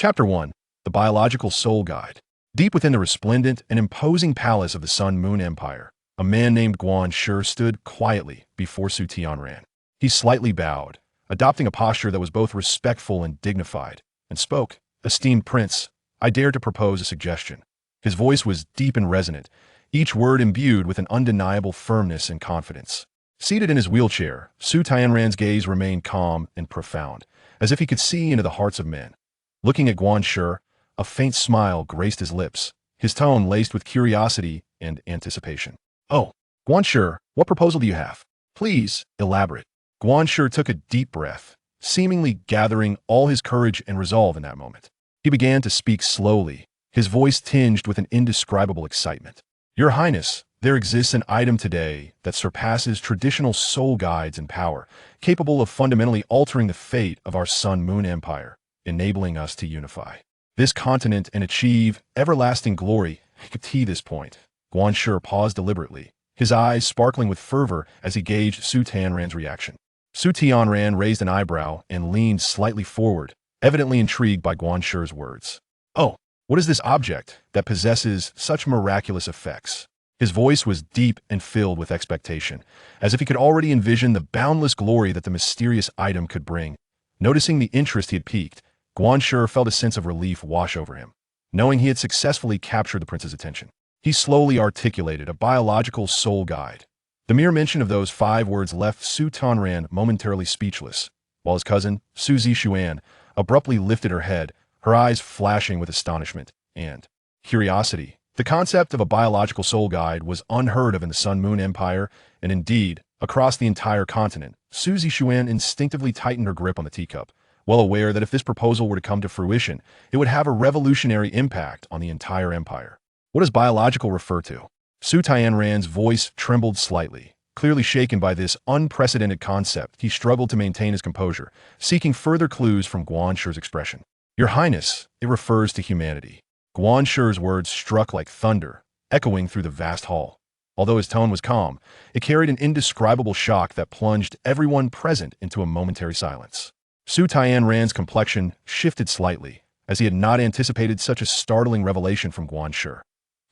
Chapter 1. The Biological Soul Guide. Deep within the resplendent and imposing palace of the Sun-Moon Empire, a man named Guan Shi stood quietly before Su Tianran. He slightly bowed, adopting a posture that was both respectful and dignified, and spoke, "Esteemed Prince, I dare to propose a suggestion." His voice was deep and resonant, each word imbued with an undeniable firmness and confidence. Seated in his wheelchair, Su Tianran's gaze remained calm and profound, as if he could see into the hearts of men. Looking at Guan Shi, a faint smile graced his lips, his tone laced with curiosity and anticipation. "Oh, Guan Shi, what proposal do you have? Please, elaborate." Guan Shi took a deep breath, seemingly gathering all his courage and resolve in that moment. He began to speak slowly, his voice tinged with an indescribable excitement. "Your Highness, there exists an item today that surpasses traditional soul guides in power, capable of fundamentally altering the fate of our Sun-Moon Empire, enabling us to unify this continent and achieve everlasting glory." To this point, Guan Shi paused deliberately, his eyes sparkling with fervor as he gauged Su Tianran's reaction. Su Tianran raised an eyebrow and leaned slightly forward, evidently intrigued by Guan Shi's words. "Oh, what is this object that possesses such miraculous effects?" His voice was deep and filled with expectation, as if he could already envision the boundless glory that the mysterious item could bring. Noticing the interest he had piqued, Guan Shi felt a sense of relief wash over him, knowing he had successfully captured the prince's attention. He slowly articulated a biological soul guide. The mere mention of those 5 words left Su Tianran momentarily speechless, while his cousin, Su Zixuan, abruptly lifted her head, her eyes flashing with astonishment and curiosity. The concept of a biological soul guide was unheard of in the Sun-Moon Empire, and indeed, across the entire continent. Su Zixuan instinctively tightened her grip on the teacup, well aware that if this proposal were to come to fruition, it would have a revolutionary impact on the entire empire. "What does biological refer to?" Su Tianran's voice trembled slightly. Clearly shaken by this unprecedented concept, he struggled to maintain his composure, seeking further clues from Guan Shi's expression. "Your Highness, it refers to humanity." Guan Shi's words struck like thunder, echoing through the vast hall. Although his tone was calm, it carried an indescribable shock that plunged everyone present into a momentary silence. Su Tianran's complexion shifted slightly, as he had not anticipated such a startling revelation from Guan Shi.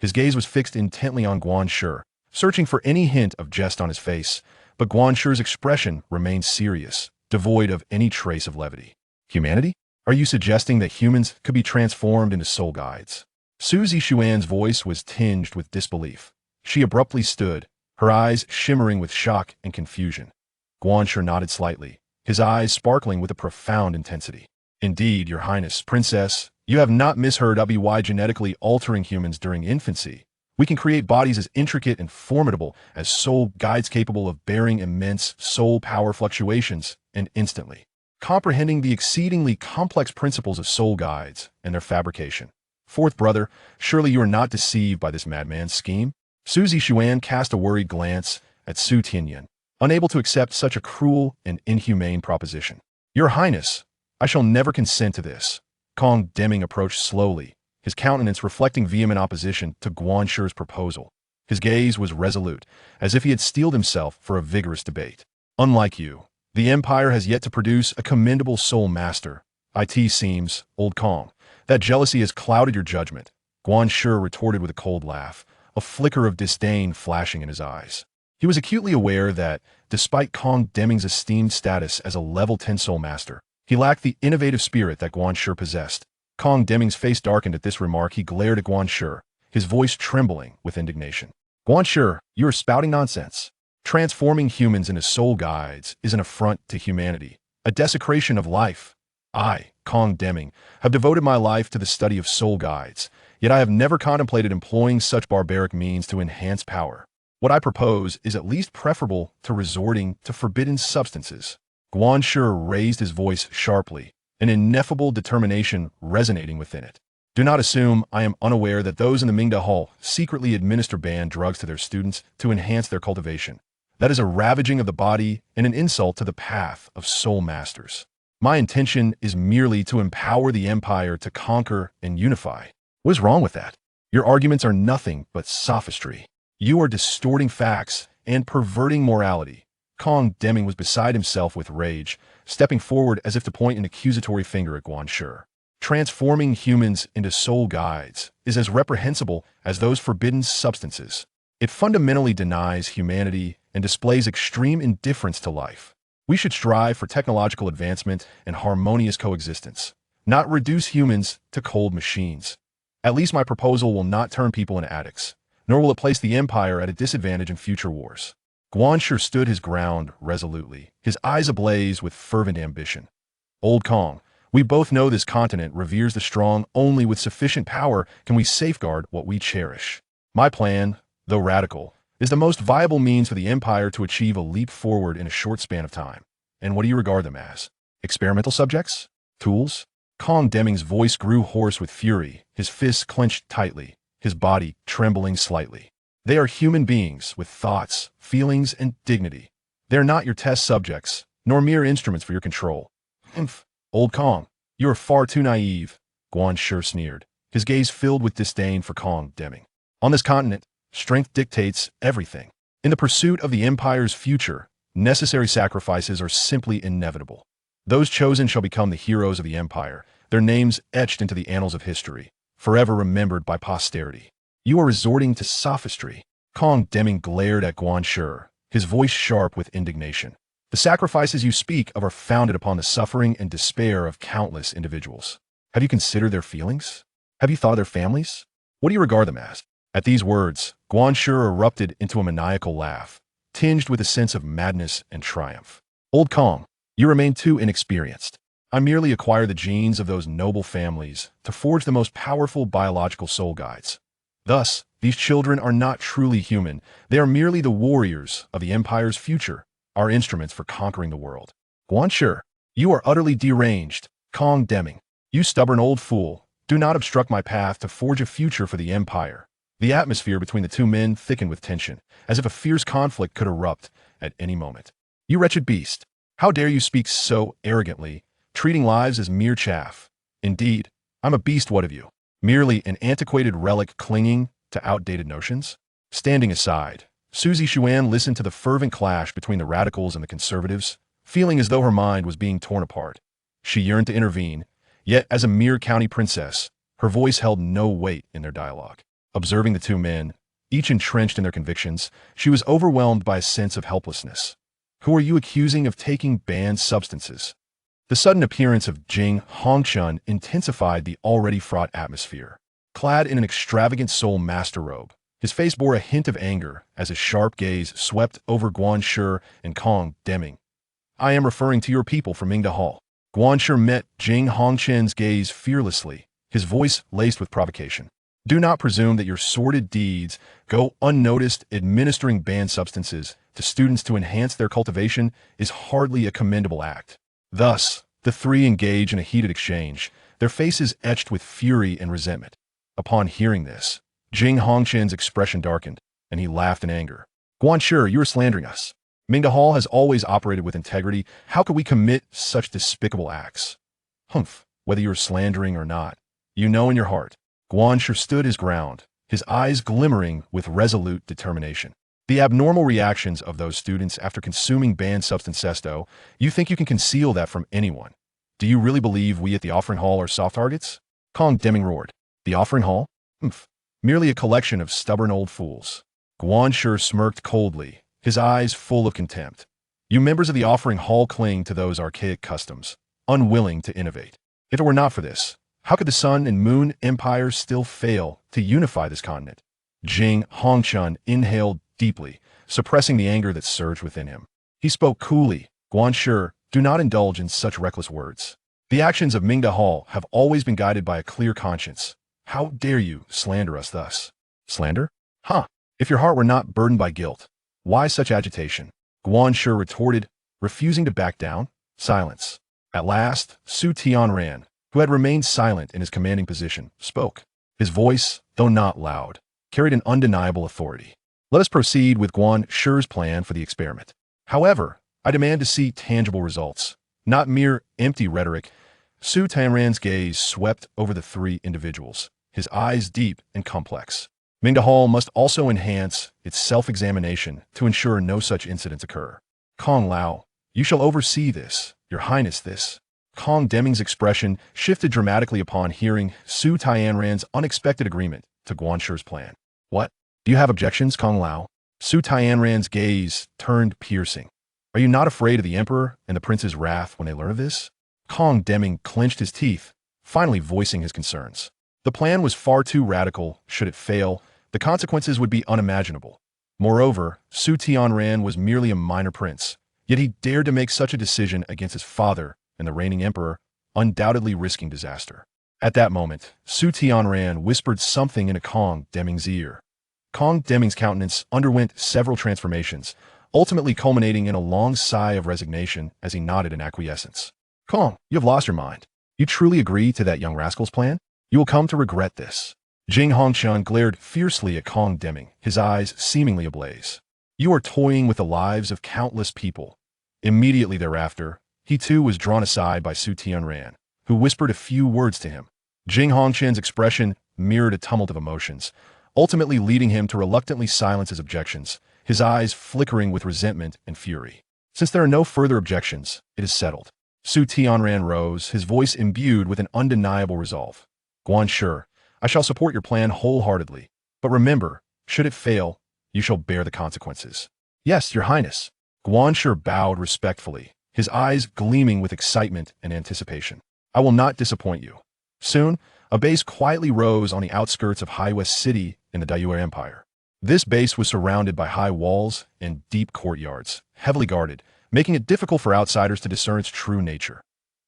His gaze was fixed intently on Guan Shi, searching for any hint of jest on his face, but Guan Shi's expression remained serious, devoid of any trace of levity. "Humanity? Are you suggesting that humans could be transformed into soul guides?" Su Zixuan's voice was tinged with disbelief. She abruptly stood, her eyes shimmering with shock and confusion. Guan Shi nodded slightly, his eyes sparkling with a profound intensity. "Indeed, Your Highness, Princess, you have not misheard by genetically altering humans during infancy. We can create bodies as intricate and formidable as soul guides capable of bearing immense soul power fluctuations, and instantly comprehending the exceedingly complex principles of soul guides and their fabrication. Fourth brother, surely you are not deceived by this madman's scheme?" Su Zixuan cast a worried glance at Su Tianran, unable to accept such a cruel and inhumane proposition. "Your Highness, I shall never consent to this." Kong Deming approached slowly, his countenance reflecting vehement opposition to Guan Shi's proposal. His gaze was resolute, as if he had steeled himself for a vigorous debate. "Unlike you, the Empire has yet to produce a commendable soul master. It seems, old Kong, that jealousy has clouded your judgment." Guan Shi retorted with a cold laugh, a flicker of disdain flashing in his eyes. He was acutely aware that, despite Kong Deming's esteemed status as a level 10 soul master, he lacked the innovative spirit that Guan Shi possessed. Kong Deming's face darkened at this remark. He glared at Guan Shi, his voice trembling with indignation. "Guan Shi, you are spouting nonsense. Transforming humans into soul guides is an affront to humanity, a desecration of life. I, Kong Deming, have devoted my life to the study of soul guides, yet I have never contemplated employing such barbaric means to enhance power. What I propose is at least preferable to resorting to forbidden substances." Guan Shi raised his voice sharply, an ineffable determination resonating within it. "Do not assume I am unaware that those in the Mingda Hall secretly administer banned drugs to their students to enhance their cultivation. That is a ravaging of the body and an insult to the path of soul masters. My intention is merely to empower the Empire to conquer and unify." "What is wrong with that? Your arguments are nothing but sophistry. You are distorting facts and perverting morality." Kong Deming was beside himself with rage, stepping forward as if to point an accusatory finger at Guan Shi. Transforming humans into soul guides is as reprehensible as those forbidden substances. It fundamentally denies humanity and displays extreme indifference to life. We should strive for technological advancement and harmonious coexistence, not reduce humans to cold machines. At least my proposal will not turn people into addicts, nor will it place the Empire at a disadvantage in future wars. Guanxi stood his ground resolutely, his eyes ablaze with fervent ambition. Old Kong, we both know this continent reveres the strong. Only with sufficient power can we safeguard what we cherish. My plan, though radical, is the most viable means for the Empire to achieve a leap forward in a short span of time. And what do you regard them as? Experimental subjects? Tools? Kong Deming's voice grew hoarse with fury, his fists clenched tightly, his body trembling slightly. They are human beings with thoughts, feelings, and dignity. They are not your test subjects, nor mere instruments for your control. Humph, Old Kong, you are far too naive, Guanxi sneered, his gaze filled with disdain for Kong Deming. On this continent, strength dictates everything. In the pursuit of the Empire's future, necessary sacrifices are simply inevitable. Those chosen shall become the heroes of the Empire, their names etched into the annals of history, forever remembered by posterity. You are resorting to sophistry. Kong Deming glared at Guanxi, his voice sharp with indignation. The sacrifices you speak of are founded upon the suffering and despair of countless individuals. Have you considered their feelings? Have you thought of their families? What do you regard them as? At these words, Guanxi erupted into a maniacal laugh, tinged with a sense of madness and triumph. Old Kong, you remain too inexperienced. I merely acquire the genes of those noble families to forge the most powerful biological soul guides. Thus, these children are not truly human. They are merely the warriors of the Empire's future, our instruments for conquering the world. Guanxi, you are utterly deranged. Kong Deming, you stubborn old fool, do not obstruct my path to forge a future for the Empire. The atmosphere between the two men thickened with tension, as if a fierce conflict could erupt at any moment. You wretched beast, how dare you speak so arrogantly, treating lives as mere chaff? Indeed, I'm a beast, what of you? Merely an antiquated relic clinging to outdated notions? Standing aside, Suzy Xuan listened to the fervent clash between the radicals and the conservatives, feeling as though her mind was being torn apart. She yearned to intervene, yet as a mere county princess, her voice held no weight in their dialogue. Observing the two men, each entrenched in their convictions, she was overwhelmed by a sense of helplessness. Who are you accusing of taking banned substances? The sudden appearance of Jing Hongchun intensified the already fraught atmosphere. Clad in an extravagant soul master robe, his face bore a hint of anger as his sharp gaze swept over Guanxi and Kong Deming. I am referring to your people from Mingda Hall. Guanxi met Jing Hongchun's gaze fearlessly, his voice laced with provocation. Do not presume that your sordid deeds go unnoticed. Administering banned substances to students to enhance their cultivation is hardly a commendable act. Thus, the three engage in a heated exchange, their faces etched with fury and resentment. Upon hearing this, Jing Hongchun's expression darkened, and he laughed in anger. Guanxi, you are slandering us. Mingda Hall has always operated with integrity. How could we commit such despicable acts? Humph, whether you are slandering or not, you know in your heart. Guanxi stood his ground, his eyes glimmering with resolute determination. The abnormal reactions of those students after consuming banned substance Sesto, you think you can conceal that from anyone? Do you really believe we at the Offering Hall are soft targets? Kong Deming roared. The Offering Hall? Humph, merely a collection of stubborn old fools. Guanxi smirked coldly, his eyes full of contempt. You members of the Offering Hall cling to those archaic customs, unwilling to innovate. If it were not for this, how could the Sun and Moon empires still fail to unify this continent? Jing Hongchun inhaled deeply, suppressing the anger that surged within him. He spoke coolly. Guanxi, do not indulge in such reckless words. The actions of Mingda Hall have always been guided by a clear conscience. How dare you slander us thus? Slander? Huh. If your heart were not burdened by guilt, why such agitation? Guanxi retorted, refusing to back down. Silence. At last, Su Tianran, who had remained silent in his commanding position, spoke. His voice, though not loud, carried an undeniable authority. Let us proceed with Guanxi's plan for the experiment. However, I demand to see tangible results, not mere empty rhetoric. Su Tianran's gaze swept over the three individuals, his eyes deep and complex. Mingda Hall must also enhance its self-examination to ensure no such incidents occur. Kong Lao, you shall oversee this, Your Highness, this. Kong Deming's expression shifted dramatically upon hearing Su Tianran's unexpected agreement to Guan Shi's plan. What? Do you have objections, Kong Lao? Su Tianran's gaze turned piercing. Are you not afraid of the Emperor and the Prince's wrath when they learn of this? Kong Deming clenched his teeth, finally voicing his concerns. The plan was far too radical. Should it fail, the consequences would be unimaginable. Moreover, Su Tianran was merely a minor prince, yet he dared to make such a decision against his father and the reigning emperor, undoubtedly risking disaster. At that moment, Su Tianran whispered something into Kong Deming's ear. Kong Deming's countenance underwent several transformations, ultimately culminating in a long sigh of resignation as he nodded in acquiescence. Kong, you have lost your mind. You truly agree to that young rascal's plan? You will come to regret this. Jing Hongqian glared fiercely at Kong Deming, his eyes seemingly ablaze. You are toying with the lives of countless people. Immediately thereafter, he too was drawn aside by Su Tianran, who whispered a few words to him. Jing Hongqian's expression mirrored a tumult of emotions, ultimately leading him to reluctantly silence his objections, his eyes flickering with resentment and fury. Since there are no further objections, it is settled. Su Tianran rose, his voice imbued with an undeniable resolve. Guan Shi, I shall support your plan wholeheartedly, but remember, should it fail, you shall bear the consequences. Yes, your highness. Guan Shi bowed respectfully, his eyes gleaming with excitement and anticipation. I will not disappoint you. Soon, a base quietly rose on the outskirts of Hai West City in the Douluo Empire. This base was surrounded by high walls and deep courtyards, heavily guarded, making it difficult for outsiders to discern its true nature.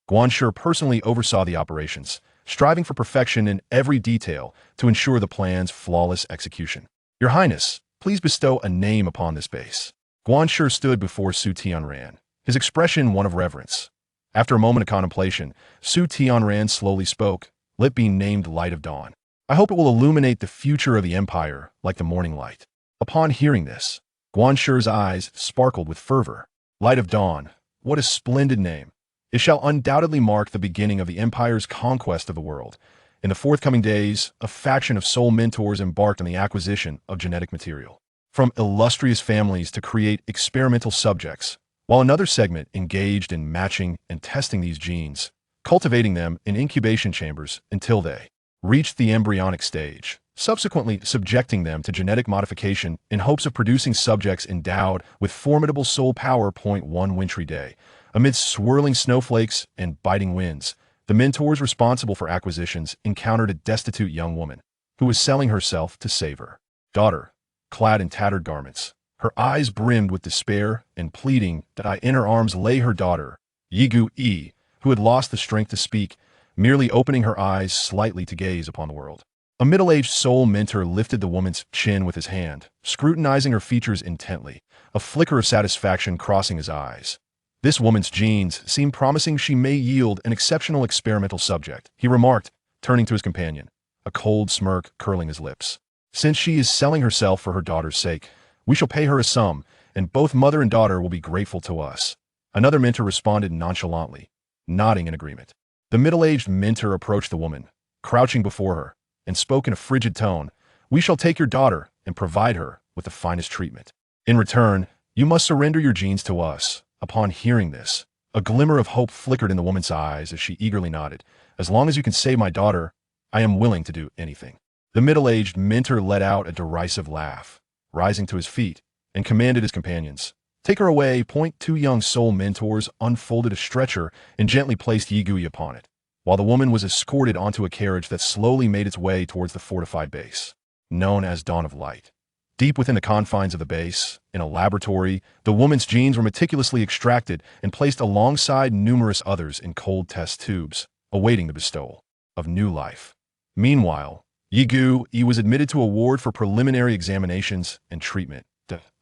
Guan Shi personally oversaw the operations, striving for perfection in every detail to ensure the plan's flawless execution. Your Highness, please bestow a name upon this base. Guan Shi stood before Su Tianran, his expression one of reverence. After a moment of contemplation, Su Tianran slowly spoke, lip being named Light of Dawn. I hope it will illuminate the future of the Empire like the morning light. Upon hearing this, Guan Shi's eyes sparkled with fervor. Light of Dawn, what a splendid name. It shall undoubtedly mark the beginning of the Empire's conquest of the world. In the forthcoming days, a faction of soul mentors embarked on the acquisition of genetic material from illustrious families to create experimental subjects, while another segment engaged in matching and testing these genes, cultivating them in incubation chambers until they reached the embryonic stage, subsequently subjecting them to genetic modification in hopes of producing subjects endowed with formidable soul power. One wintry day, amidst swirling snowflakes and biting winds, the mentors responsible for acquisitions encountered a destitute young woman who was selling herself to save her daughter, clad in tattered garments. Her eyes brimmed with despair and pleading that in her arms lay her daughter, Yigu Yi, who had lost the strength to speak, merely opening her eyes slightly to gaze upon the world. A middle-aged soul mentor lifted the woman's chin with his hand, scrutinizing her features intently, a flicker of satisfaction crossing his eyes. This woman's genes seem promising. She may yield an exceptional experimental subject, he remarked, turning to his companion, a cold smirk curling his lips. Since she is selling herself for her daughter's sake, we shall pay her a sum, and both mother and daughter will be grateful to us. Another mentor responded nonchalantly, nodding in agreement. The middle-aged mentor approached the woman, crouching before her, and spoke in a frigid tone, We shall take your daughter and provide her with the finest treatment. In return, you must surrender your genes to us. Upon hearing this, a glimmer of hope flickered in the woman's eyes as she eagerly nodded. As long as you can save my daughter, I am willing to do anything. The middle-aged mentor let out a derisive laugh, rising to his feet, and commanded his companions, Take her away. Two young soul mentors unfolded a stretcher and gently placed Yigui upon it, while the woman was escorted onto a carriage that slowly made its way towards the fortified base, known as Dawn of Light. Deep within the confines of the base, in a laboratory, the woman's genes were meticulously extracted and placed alongside numerous others in cold test tubes, awaiting the bestowal of new life. Meanwhile, Yigu Yi was admitted to a ward for preliminary examinations and treatment.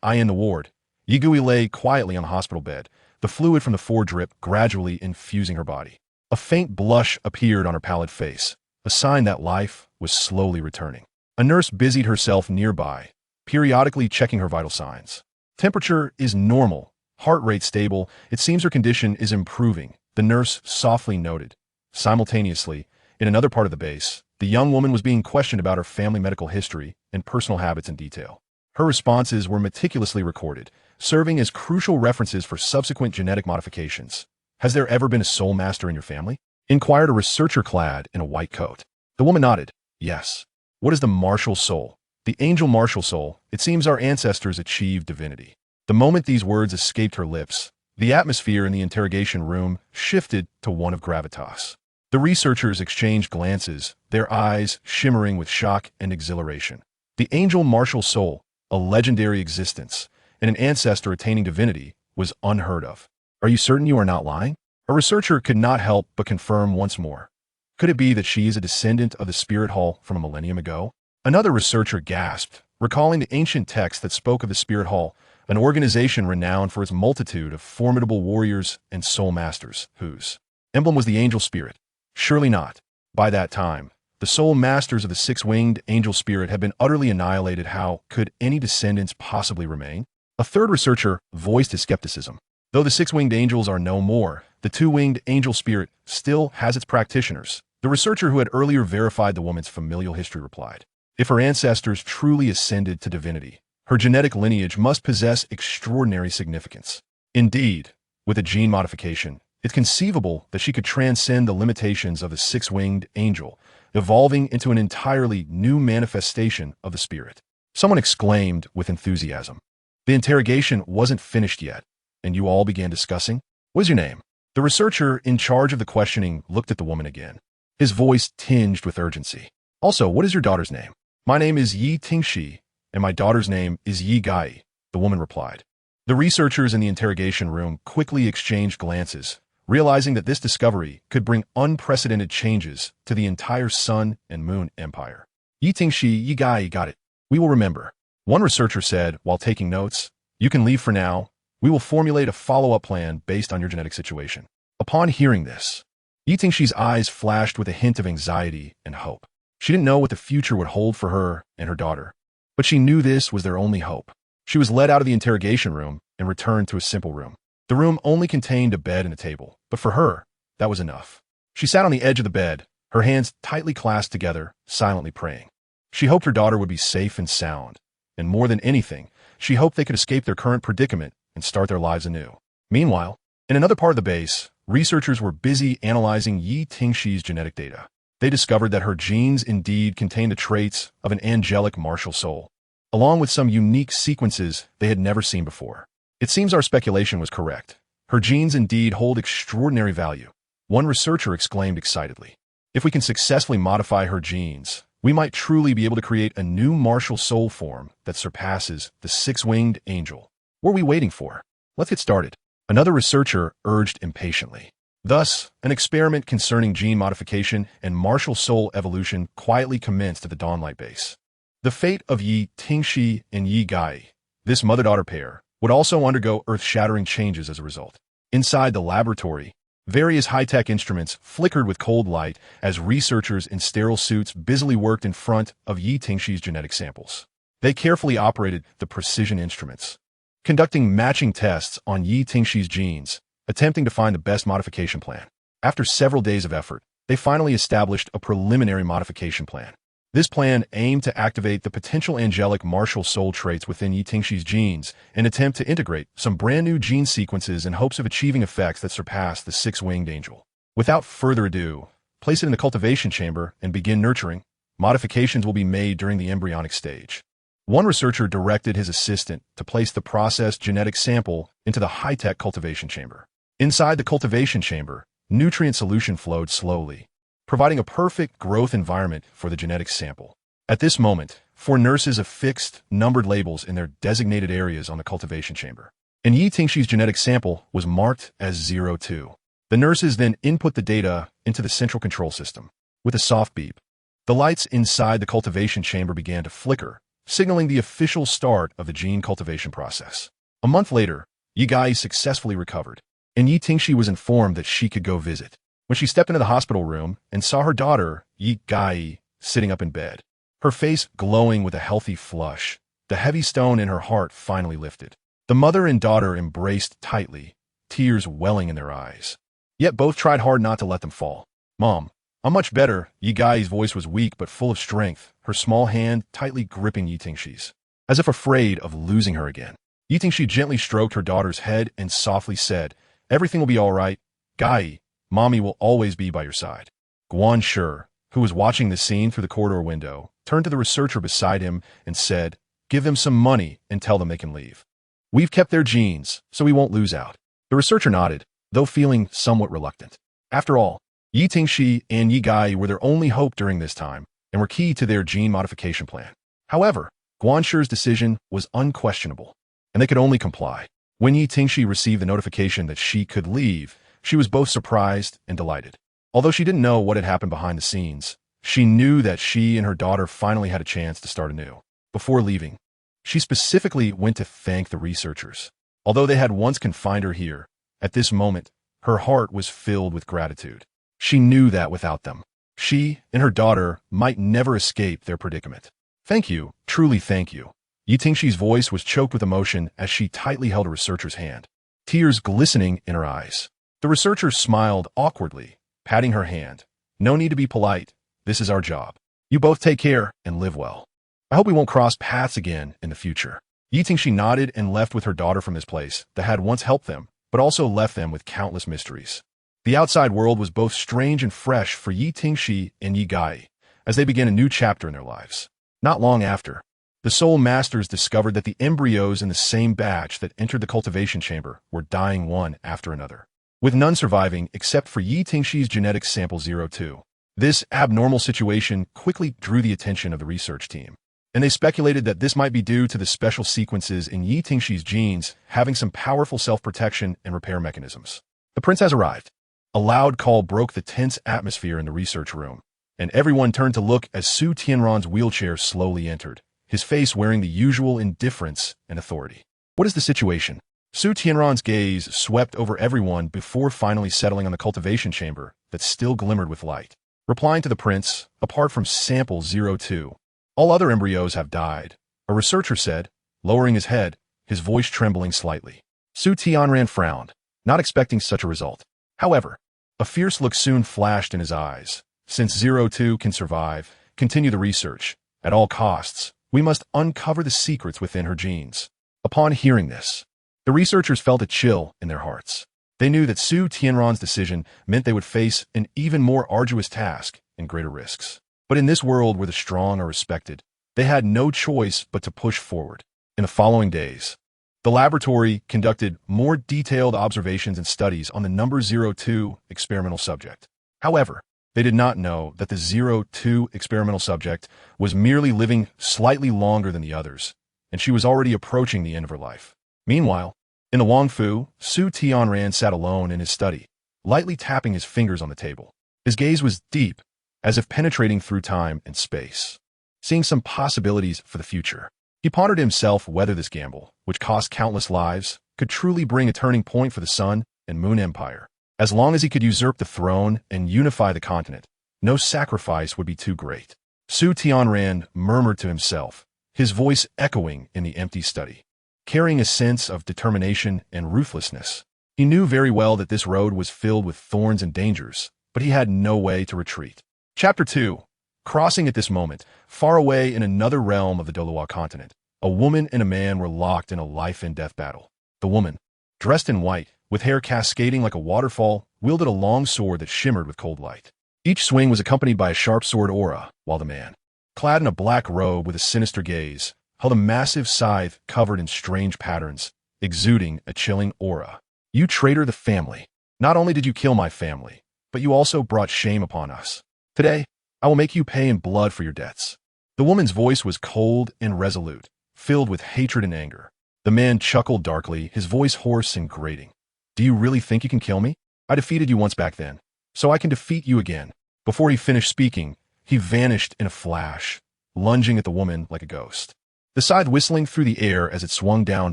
In the ward, Yigu Yi lay quietly on the hospital bed, the fluid from the foredrip gradually infusing her body. A faint blush appeared on her pallid face, a sign that life was slowly returning. A nurse busied herself nearby, periodically checking her vital signs. Temperature is normal, heart rate stable. It seems her condition is improving, the nurse softly noted. Simultaneously, in another part of the base, the young woman was being questioned about her family medical history and personal habits in detail. Her responses were meticulously recorded, serving as crucial references for subsequent genetic modifications. Has there ever been a soul master in your family? Inquired a researcher clad in a white coat. The woman nodded. Yes. What is the martial soul? The angel martial soul. It seems our ancestors achieved divinity. The moment these words escaped her lips, the atmosphere in the interrogation room shifted to one of gravitas. The researchers exchanged glances, their eyes shimmering with shock and exhilaration. The angel martial soul, a legendary existence, and an ancestor attaining divinity, was unheard of. Are you certain you are not lying? A researcher could not help but confirm once more. Could it be that she is a descendant of the spirit hall from a millennium ago? Another researcher gasped, recalling the ancient text that spoke of the spirit hall, an organization renowned for its multitude of formidable warriors and soul masters, whose emblem was the angel spirit. Surely not. By that time, the soul masters of the six-winged angel spirit had been utterly annihilated. How could any descendants possibly remain? A third researcher voiced his skepticism. Though the six-winged angels are no more, the two-winged angel spirit still has its practitioners. The researcher who had earlier verified the woman's familial history replied. If her ancestors truly ascended to divinity, her genetic lineage must possess extraordinary significance. Indeed, with a gene modification, it's conceivable that she could transcend the limitations of the six-winged angel, evolving into an entirely new manifestation of the spirit. Someone exclaimed with enthusiasm. The interrogation wasn't finished yet, and you all began discussing? What is your name? The researcher in charge of the questioning looked at the woman again. His voice tinged with urgency. Also, what is your daughter's name? My name is Yi Tingshi, and my daughter's name is Yi Gai, the woman replied. The researchers in the interrogation room quickly exchanged glances, realizing that this discovery could bring unprecedented changes to the entire Sun and Moon Empire. Yi Tingshi, Yi Gai, got it. We will remember. One researcher said while taking notes, you can leave for now. We will formulate a follow-up plan based on your genetic situation. Upon hearing this, Yi Tingshi's eyes flashed with a hint of anxiety and hope. She didn't know what the future would hold for her and her daughter, but she knew this was their only hope. She was led out of the interrogation room and returned to a simple room. The room only contained a bed and a table, but for her, that was enough. She sat on the edge of the bed, her hands tightly clasped together, silently praying. She hoped her daughter would be safe and sound, and more than anything, she hoped they could escape their current predicament and start their lives anew. Meanwhile, in another part of the base, researchers were busy analyzing Yi Tingshi's genetic data. They discovered that her genes indeed contained the traits of an angelic martial soul, along with some unique sequences they had never seen before. It seems our speculation was correct. Her genes indeed hold extraordinary value. One researcher exclaimed excitedly. If we can successfully modify her genes, we might truly be able to create a new martial soul form that surpasses the six-winged angel. What are we waiting for? Let's get started. Another researcher urged impatiently. Thus, an experiment concerning gene modification and martial soul evolution quietly commenced at the Dawnlight base. The fate of Yi Tingshi and Yi Gai, this mother-daughter pair, would also undergo earth-shattering changes as a result. Inside the laboratory, various high-tech instruments flickered with cold light as researchers in sterile suits busily worked in front of Yi Tingshi's genetic samples. They carefully operated the precision instruments, conducting matching tests on Yi Tingshi's genes, attempting to find the best modification plan. After several days of effort, they finally established a preliminary modification plan. This plan aimed to activate the potential angelic martial soul traits within Yi Tingshi's genes and attempt to integrate some brand new gene sequences in hopes of achieving effects that surpass the six-winged angel. Without further ado, place it in the cultivation chamber and begin nurturing. Modifications will be made during the embryonic stage. One researcher directed his assistant to place the processed genetic sample into the high-tech cultivation chamber. Inside the cultivation chamber, nutrient solution flowed slowly, providing a perfect growth environment for the genetic sample. At this moment, 4 nurses affixed numbered labels in their designated areas on the cultivation chamber. And Yi Tingshi's genetic sample was marked as 02. The nurses then input the data into the central control system. With a soft beep, the lights inside the cultivation chamber began to flicker, signaling the official start of the gene cultivation process. A month later, Yi Gai successfully recovered, and Yi Tingshi was informed that she could go visit. When she stepped into the hospital room and saw her daughter, Yi Gai, sitting up in bed, her face glowing with a healthy flush, the heavy stone in her heart finally lifted. The mother and daughter embraced tightly, tears welling in their eyes. Yet both tried hard not to let them fall. Mom, I'm much better. Yi Gai's voice was weak but full of strength, her small hand tightly gripping Yi Tingshi's, as if afraid of losing her again. Yi Tingshi gently stroked her daughter's head and softly said, everything will be all right. Guy, mommy will always be by your side. Guan Shi, who was watching the scene through the corridor window, turned to the researcher beside him and said, "Give them some money and tell them they can leave. We've kept their genes, so we won't lose out." The researcher nodded, though feeling somewhat reluctant. After all, Yi Tingxi and Yi Gai were their only hope during this time and were key to their gene modification plan. However, Guan Shi's decision was unquestionable, and they could only comply. When Yi Tingxi received the notification that she could leave, she was both surprised and delighted. Although she didn't know what had happened behind the scenes, she knew that she and her daughter finally had a chance to start anew. Before leaving, she specifically went to thank the researchers. Although they had once confined her here, at this moment, her heart was filled with gratitude. She knew that without them, she and her daughter might never escape their predicament. "Thank you, truly thank you." Yi Tingxi's voice was choked with emotion as she tightly held a researcher's hand, tears glistening in her eyes. The researcher smiled awkwardly, patting her hand. "No need to be polite. This is our job. You both take care and live well. I hope we won't cross paths again in the future." Yi Tingxi nodded and left with her daughter from this place that had once helped them, but also left them with countless mysteries. The outside world was both strange and fresh for Yi Tingxi and Yi Gai as they began a new chapter in their lives. Not long after, the Soul Masters discovered that the embryos in the same batch that entered the cultivation chamber were dying one after another, with none surviving except for Yi Tingxi's genetic sample 02. This abnormal situation quickly drew the attention of the research team, and they speculated that this might be due to the special sequences in Yi Tingxi's genes having some powerful self-protection and repair mechanisms. The prince has arrived. A loud call broke the tense atmosphere in the research room, and everyone turned to look as Su Tianran's wheelchair slowly entered, his face wearing the usual indifference and authority. "What is the situation?" Su Tianran's gaze swept over everyone before finally settling on the cultivation chamber that still glimmered with light. Replying to the prince, apart from sample 02, "All other embryos have died," a researcher said, lowering his head, his voice trembling slightly. Su Tianran frowned, not expecting such a result. However, a fierce look soon flashed in his eyes. "Since 02 can survive, continue the research. At all costs, we must uncover the secrets within her genes." Upon hearing this, the researchers felt a chill in their hearts. They knew that Su Tianran's decision meant they would face an even more arduous task and greater risks. But in this world where the strong are respected, they had no choice but to push forward. In the following days, the laboratory conducted more detailed observations and studies on the number 02 experimental subject. However, they did not know that the 02 experimental subject was merely living slightly longer than the others, and she was already approaching the end of her life. Meanwhile, in the Wangfu, Su Tianran sat alone in his study, lightly tapping his fingers on the table. His gaze was deep, as if penetrating through time and space, seeing some possibilities for the future. He pondered himself whether this gamble, which cost countless lives, could truly bring a turning point for the Sun and Moon Empire. As long as he could usurp the throne and unify the continent, no sacrifice would be too great. Su Tianran murmured to himself, his voice echoing in the empty study, carrying a sense of determination and ruthlessness. He knew very well that this road was filled with thorns and dangers, but he had no way to retreat. Chapter 2. Crossing at this moment, far away in another realm of the Douluo continent, a woman and a man were locked in a life-and-death battle. The woman, dressed in white, with hair cascading like a waterfall, wielded a long sword that shimmered with cold light. Each swing was accompanied by a sharp sword aura, while the man, clad in a black robe with a sinister gaze, held a massive scythe covered in strange patterns, exuding a chilling aura. "You traitor the family. Not only did you kill my family, but you also brought shame upon us. Today, I will make you pay in blood for your debts." The woman's voice was cold and resolute, filled with hatred and anger. The man chuckled darkly, his voice hoarse and grating. "Do you really think you can kill me? I defeated you once back then, so I can defeat you again." Before he finished speaking, he vanished in a flash, lunging at the woman like a ghost, the scythe whistling through the air as it swung down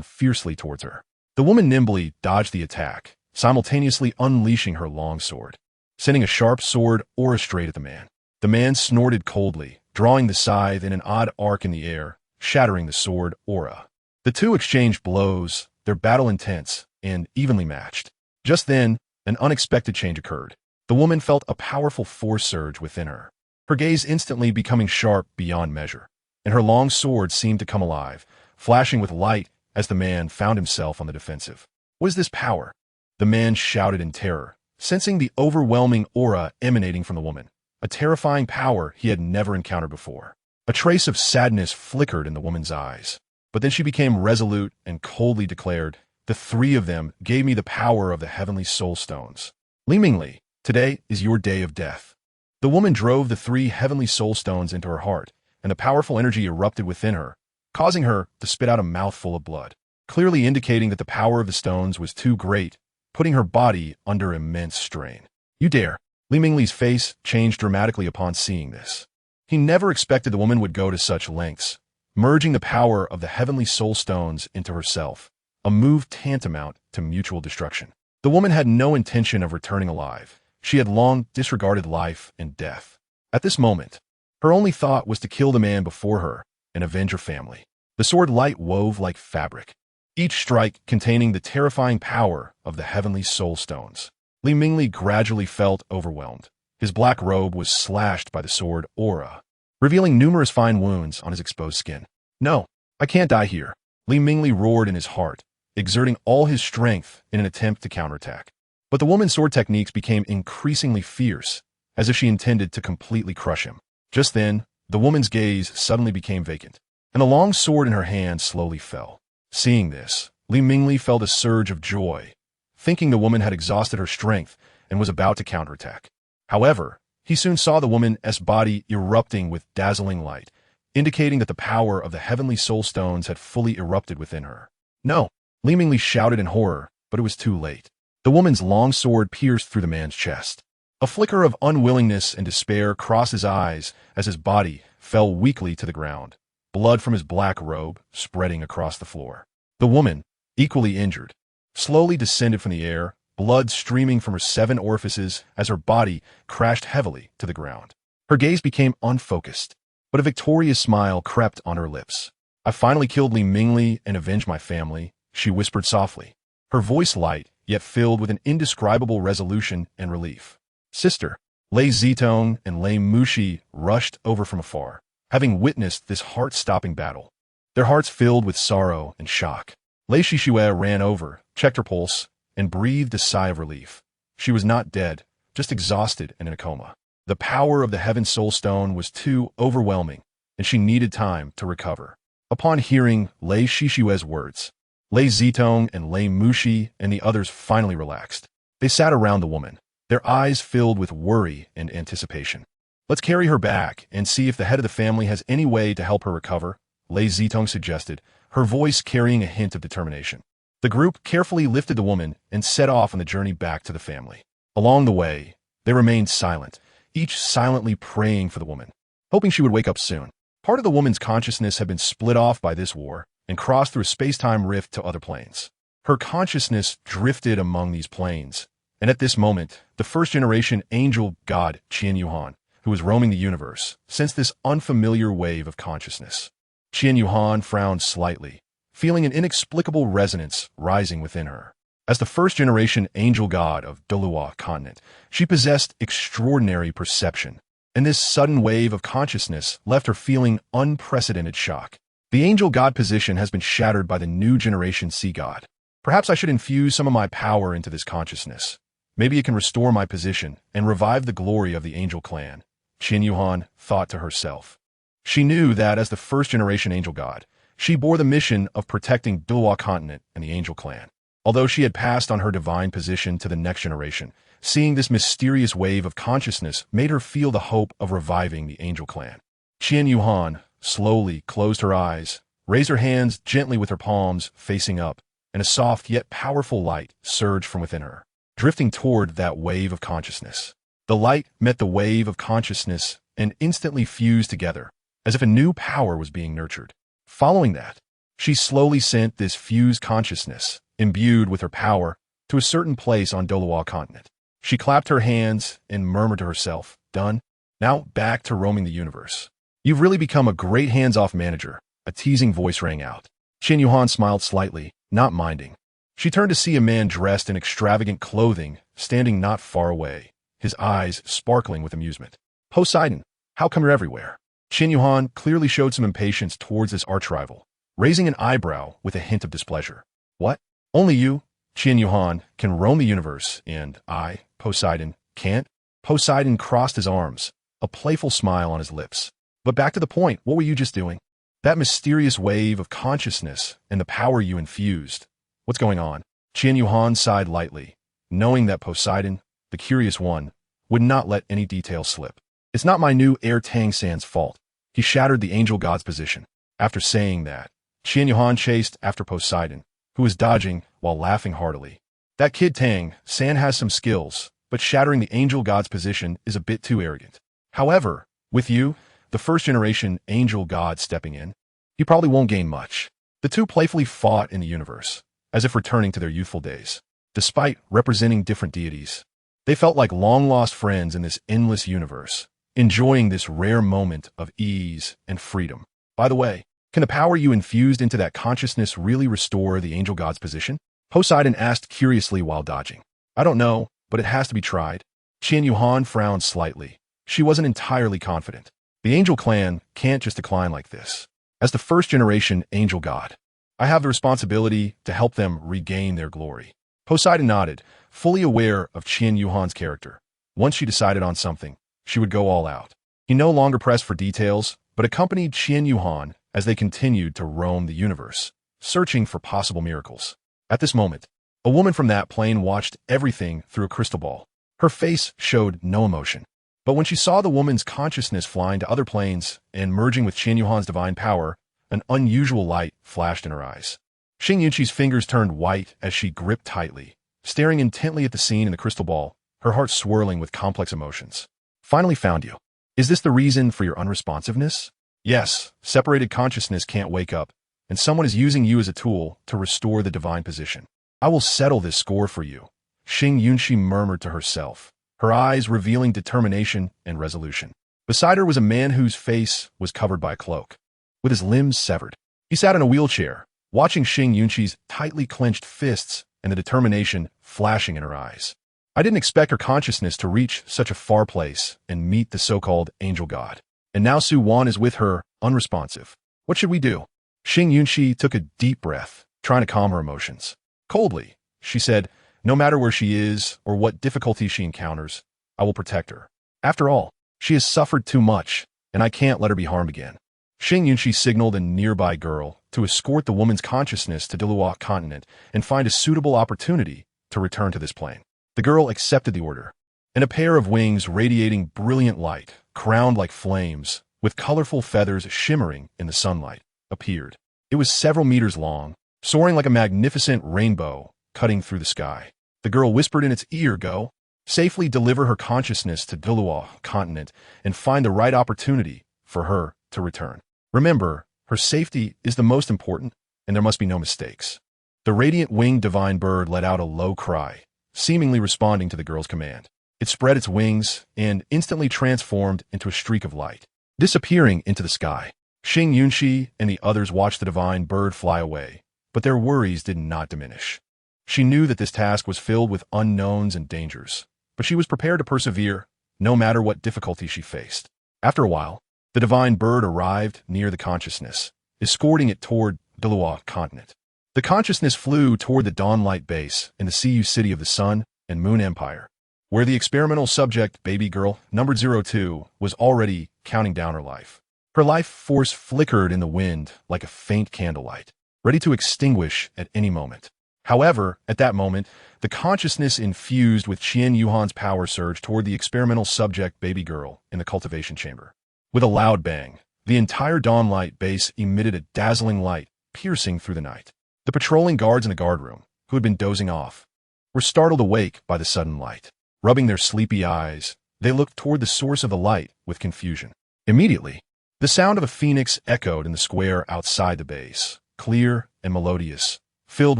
fiercely towards her. The woman nimbly dodged the attack, simultaneously unleashing her long sword, sending a sharp sword aura straight at the man. The man snorted coldly, drawing the scythe in an odd arc in the air, shattering the sword aura. The two exchanged blows, their battle intense and evenly matched. Just then, an unexpected change occurred. The woman felt a powerful force surge within her, her gaze instantly becoming sharp beyond measure, and her long sword seemed to come alive, flashing with light as the man found himself on the defensive. "What is this power?" The man shouted in terror, sensing the overwhelming aura emanating from the woman, a terrifying power he had never encountered before. A trace of sadness flickered in the woman's eyes, but then she became resolute and coldly declared, "The three of them gave me the power of the heavenly soul stones. Li Mingli, today is your day of death." The woman drove the three heavenly soul stones into her heart, and the powerful energy erupted within her, causing her to spit out a mouthful of blood, clearly indicating that the power of the stones was too great, putting her body under immense strain. "You dare!" Li Mingli's face changed dramatically upon seeing this. He never expected the woman would go to such lengths, merging the power of the heavenly soul stones into herself, a move tantamount to mutual destruction. The woman had no intention of returning alive. She had long disregarded life and death. At this moment, her only thought was to kill the man before her and avenge her family. The sword light wove like fabric, each strike containing the terrifying power of the heavenly soul stones. Li Mingli gradually felt overwhelmed. His black robe was slashed by the sword aura, revealing numerous fine wounds on his exposed skin. "No, I can't die here," Li Mingli roared in his heart, exerting all his strength in an attempt to counterattack. But the woman's sword techniques became increasingly fierce, as if she intended to completely crush him. Just then, the woman's gaze suddenly became vacant, and the long sword in her hand slowly fell. Seeing this, Li Mingli felt a surge of joy, thinking the woman had exhausted her strength and was about to counterattack. However, he soon saw the woman's body erupting with dazzling light, indicating that the power of the heavenly soul stones had fully erupted within her. "No!" Li Mingli shouted in horror, but it was too late. The woman's long sword pierced through the man's chest. A flicker of unwillingness and despair crossed his eyes as his body fell weakly to the ground, blood from his black robe spreading across the floor. The woman, equally injured, slowly descended from the air, blood streaming from her 7 orifices as her body crashed heavily to the ground. Her gaze became unfocused, but a victorious smile crept on her lips. "I finally killed Li Mingli and avenged my family," she whispered softly, her voice light yet filled with an indescribable resolution and relief. "Sister," Lei Zitong and Lei Mushi rushed over from afar, having witnessed this heart-stopping battle, their hearts filled with sorrow and shock. Lei Shishue ran over, checked her pulse, and breathed a sigh of relief. She was not dead, just exhausted and in a coma. The power of the Heaven Soul Stone was too overwhelming, and she needed time to recover. Upon hearing Lei Shishue's words, Lei Zitong and Lei Mushi and the others finally relaxed. They sat around the woman, their eyes filled with worry and anticipation. "Let's carry her back and see if the head of the family has any way to help her recover," Lei Zitong suggested, her voice carrying a hint of determination. The group carefully lifted the woman and set off on the journey back to the family. Along the way, they remained silent, each silently praying for the woman, hoping she would wake up soon. Part of the woman's consciousness had been split off by this war and crossed through a space-time rift to other planes. Her consciousness drifted among these planes, and at this moment, the first-generation angel god Qian Yuhan, who was roaming the universe, sensed this unfamiliar wave of consciousness. Qian Yuhan frowned slightly, feeling an inexplicable resonance rising within her. As the first-generation angel god of Douluo continent, she possessed extraordinary perception, and this sudden wave of consciousness left her feeling unprecedented shock. The angel god position has been shattered by the new generation sea god. Perhaps I should infuse some of my power into this consciousness. Maybe it can restore my position and revive the glory of the angel clan, Qian Yuhan thought to herself. She knew that as the first-generation angel god, she bore the mission of protecting Douluo continent and the angel clan. Although she had passed on her divine position to the next generation, seeing this mysterious wave of consciousness made her feel the hope of reviving the angel clan. Qian Yuhan slowly closed her eyes, raised her hands gently with her palms facing up, and a soft yet powerful light surged from within her, drifting toward that wave of consciousness. The light met the wave of consciousness and instantly fused together, as if a new power was being nurtured. Following that, she slowly sent this fused consciousness, imbued with her power, to a certain place on Douluo continent. She clapped her hands and murmured to herself, "Done. Now back to roaming the universe." "You've really become a great hands-off manager," a teasing voice rang out. Qian Yuhan smiled slightly, not minding. She turned to see a man dressed in extravagant clothing standing not far away, his eyes sparkling with amusement. "Poseidon, how come you're everywhere?" Qian Yuhan clearly showed some impatience towards this arch-rival, raising an eyebrow with a hint of displeasure. "What? Only you? Qian Yuhan, can roam the universe, and I, Poseidon, can't? Poseidon crossed his arms, a playful smile on his lips. But back to the point, what were you just doing? That mysterious wave of consciousness and the power you infused. What's going on? Qian Yuhan sighed lightly, knowing that Poseidon, the curious one, would not let any detail slip. It's not my new heir Tang San's fault. He shattered the angel god's position. After saying that, Qian Yuhan chased after Poseidon, who was dodging while laughing heartily. That kid Tang San has some skills, but shattering the angel god's position is a bit too arrogant. However, with you, the first-generation angel god stepping in, he probably won't gain much. The two playfully fought in the universe, as if returning to their youthful days. Despite representing different deities, they felt like long-lost friends in this endless universe, enjoying this rare moment of ease and freedom. By the way, can the power you infused into that consciousness really restore the angel god's position? Poseidon asked curiously while dodging. I don't know, but it has to be tried. Qian Yuhan frowned slightly. She wasn't entirely confident. The angel clan can't just decline like this. As the first-generation angel god, I have the responsibility to help them regain their glory. Poseidon nodded, fully aware of Qian Yuhan's character. Once she decided on something, she would go all out. He no longer pressed for details, but accompanied Qian Yuhan as they continued to roam the universe, searching for possible miracles. At this moment, a woman from that plane watched everything through a crystal ball. Her face showed no emotion. But when she saw the woman's consciousness flying to other planes and merging with Qian Yuhan's divine power, an unusual light flashed in her eyes. Xing Yunqi's fingers turned white as she gripped tightly, staring intently at the scene in the crystal ball, her heart swirling with complex emotions. Finally found you. Is this the reason for your unresponsiveness? Yes, separated consciousness can't wake up, and someone is using you as a tool to restore the divine position. I will settle this score for you, Xing Yunqi murmured to herself, her eyes revealing determination and resolution. Beside her was a man whose face was covered by a cloak, with his limbs severed. He sat in a wheelchair, watching Xing Yunqi's tightly clenched fists and the determination flashing in her eyes. I didn't expect her consciousness to reach such a far place and meet the so-called angel god. And now Su Wan is with her, unresponsive. What should we do? Xing Yunqi took a deep breath, trying to calm her emotions. Coldly, she said, no matter where she is or what difficulties she encounters, I will protect her. After all, she has suffered too much, and I can't let her be harmed again. Xing Yunqi signaled a nearby girl to escort the woman's consciousness to Douluo continent and find a suitable opportunity to return to this plane. The girl accepted the order, and a pair of wings radiating brilliant light, crowned like flames, with colorful feathers shimmering in the sunlight, appeared. It was several meters long, soaring like a magnificent rainbow cutting through the sky. The girl whispered in its ear, go, safely deliver her consciousness to Douluo continent and find the right opportunity for her to return. Remember, her safety is the most important, and there must be no mistakes. The radiant winged divine bird let out a low cry, seemingly responding to the girl's command. It spread its wings and instantly transformed into a streak of light, disappearing into the sky. Xing Yunqi and the others watched the divine bird fly away, but their worries did not diminish. She knew that this task was filled with unknowns and dangers, but she was prepared to persevere, no matter what difficulty she faced. After a while, the divine bird arrived near the consciousness, escorting it toward Douluo continent. The consciousness flew toward the Dawnlight base in the CU city of the Sun and Moon Empire, where the experimental subject baby girl, numbered 02, was already counting down her life. Her life force flickered in the wind like a faint candlelight, ready to extinguish at any moment. However, at that moment, the consciousness infused with Qian Yuhan's power surged toward the experimental subject baby girl in the cultivation chamber. With a loud bang, the entire Dawnlight base emitted a dazzling light, piercing through the night. The patrolling guards in the guard room, who had been dozing off, were startled awake by the sudden light. Rubbing their sleepy eyes, they looked toward the source of the light with confusion. Immediately, the sound of a phoenix echoed in the square outside the base, clear and melodious, filled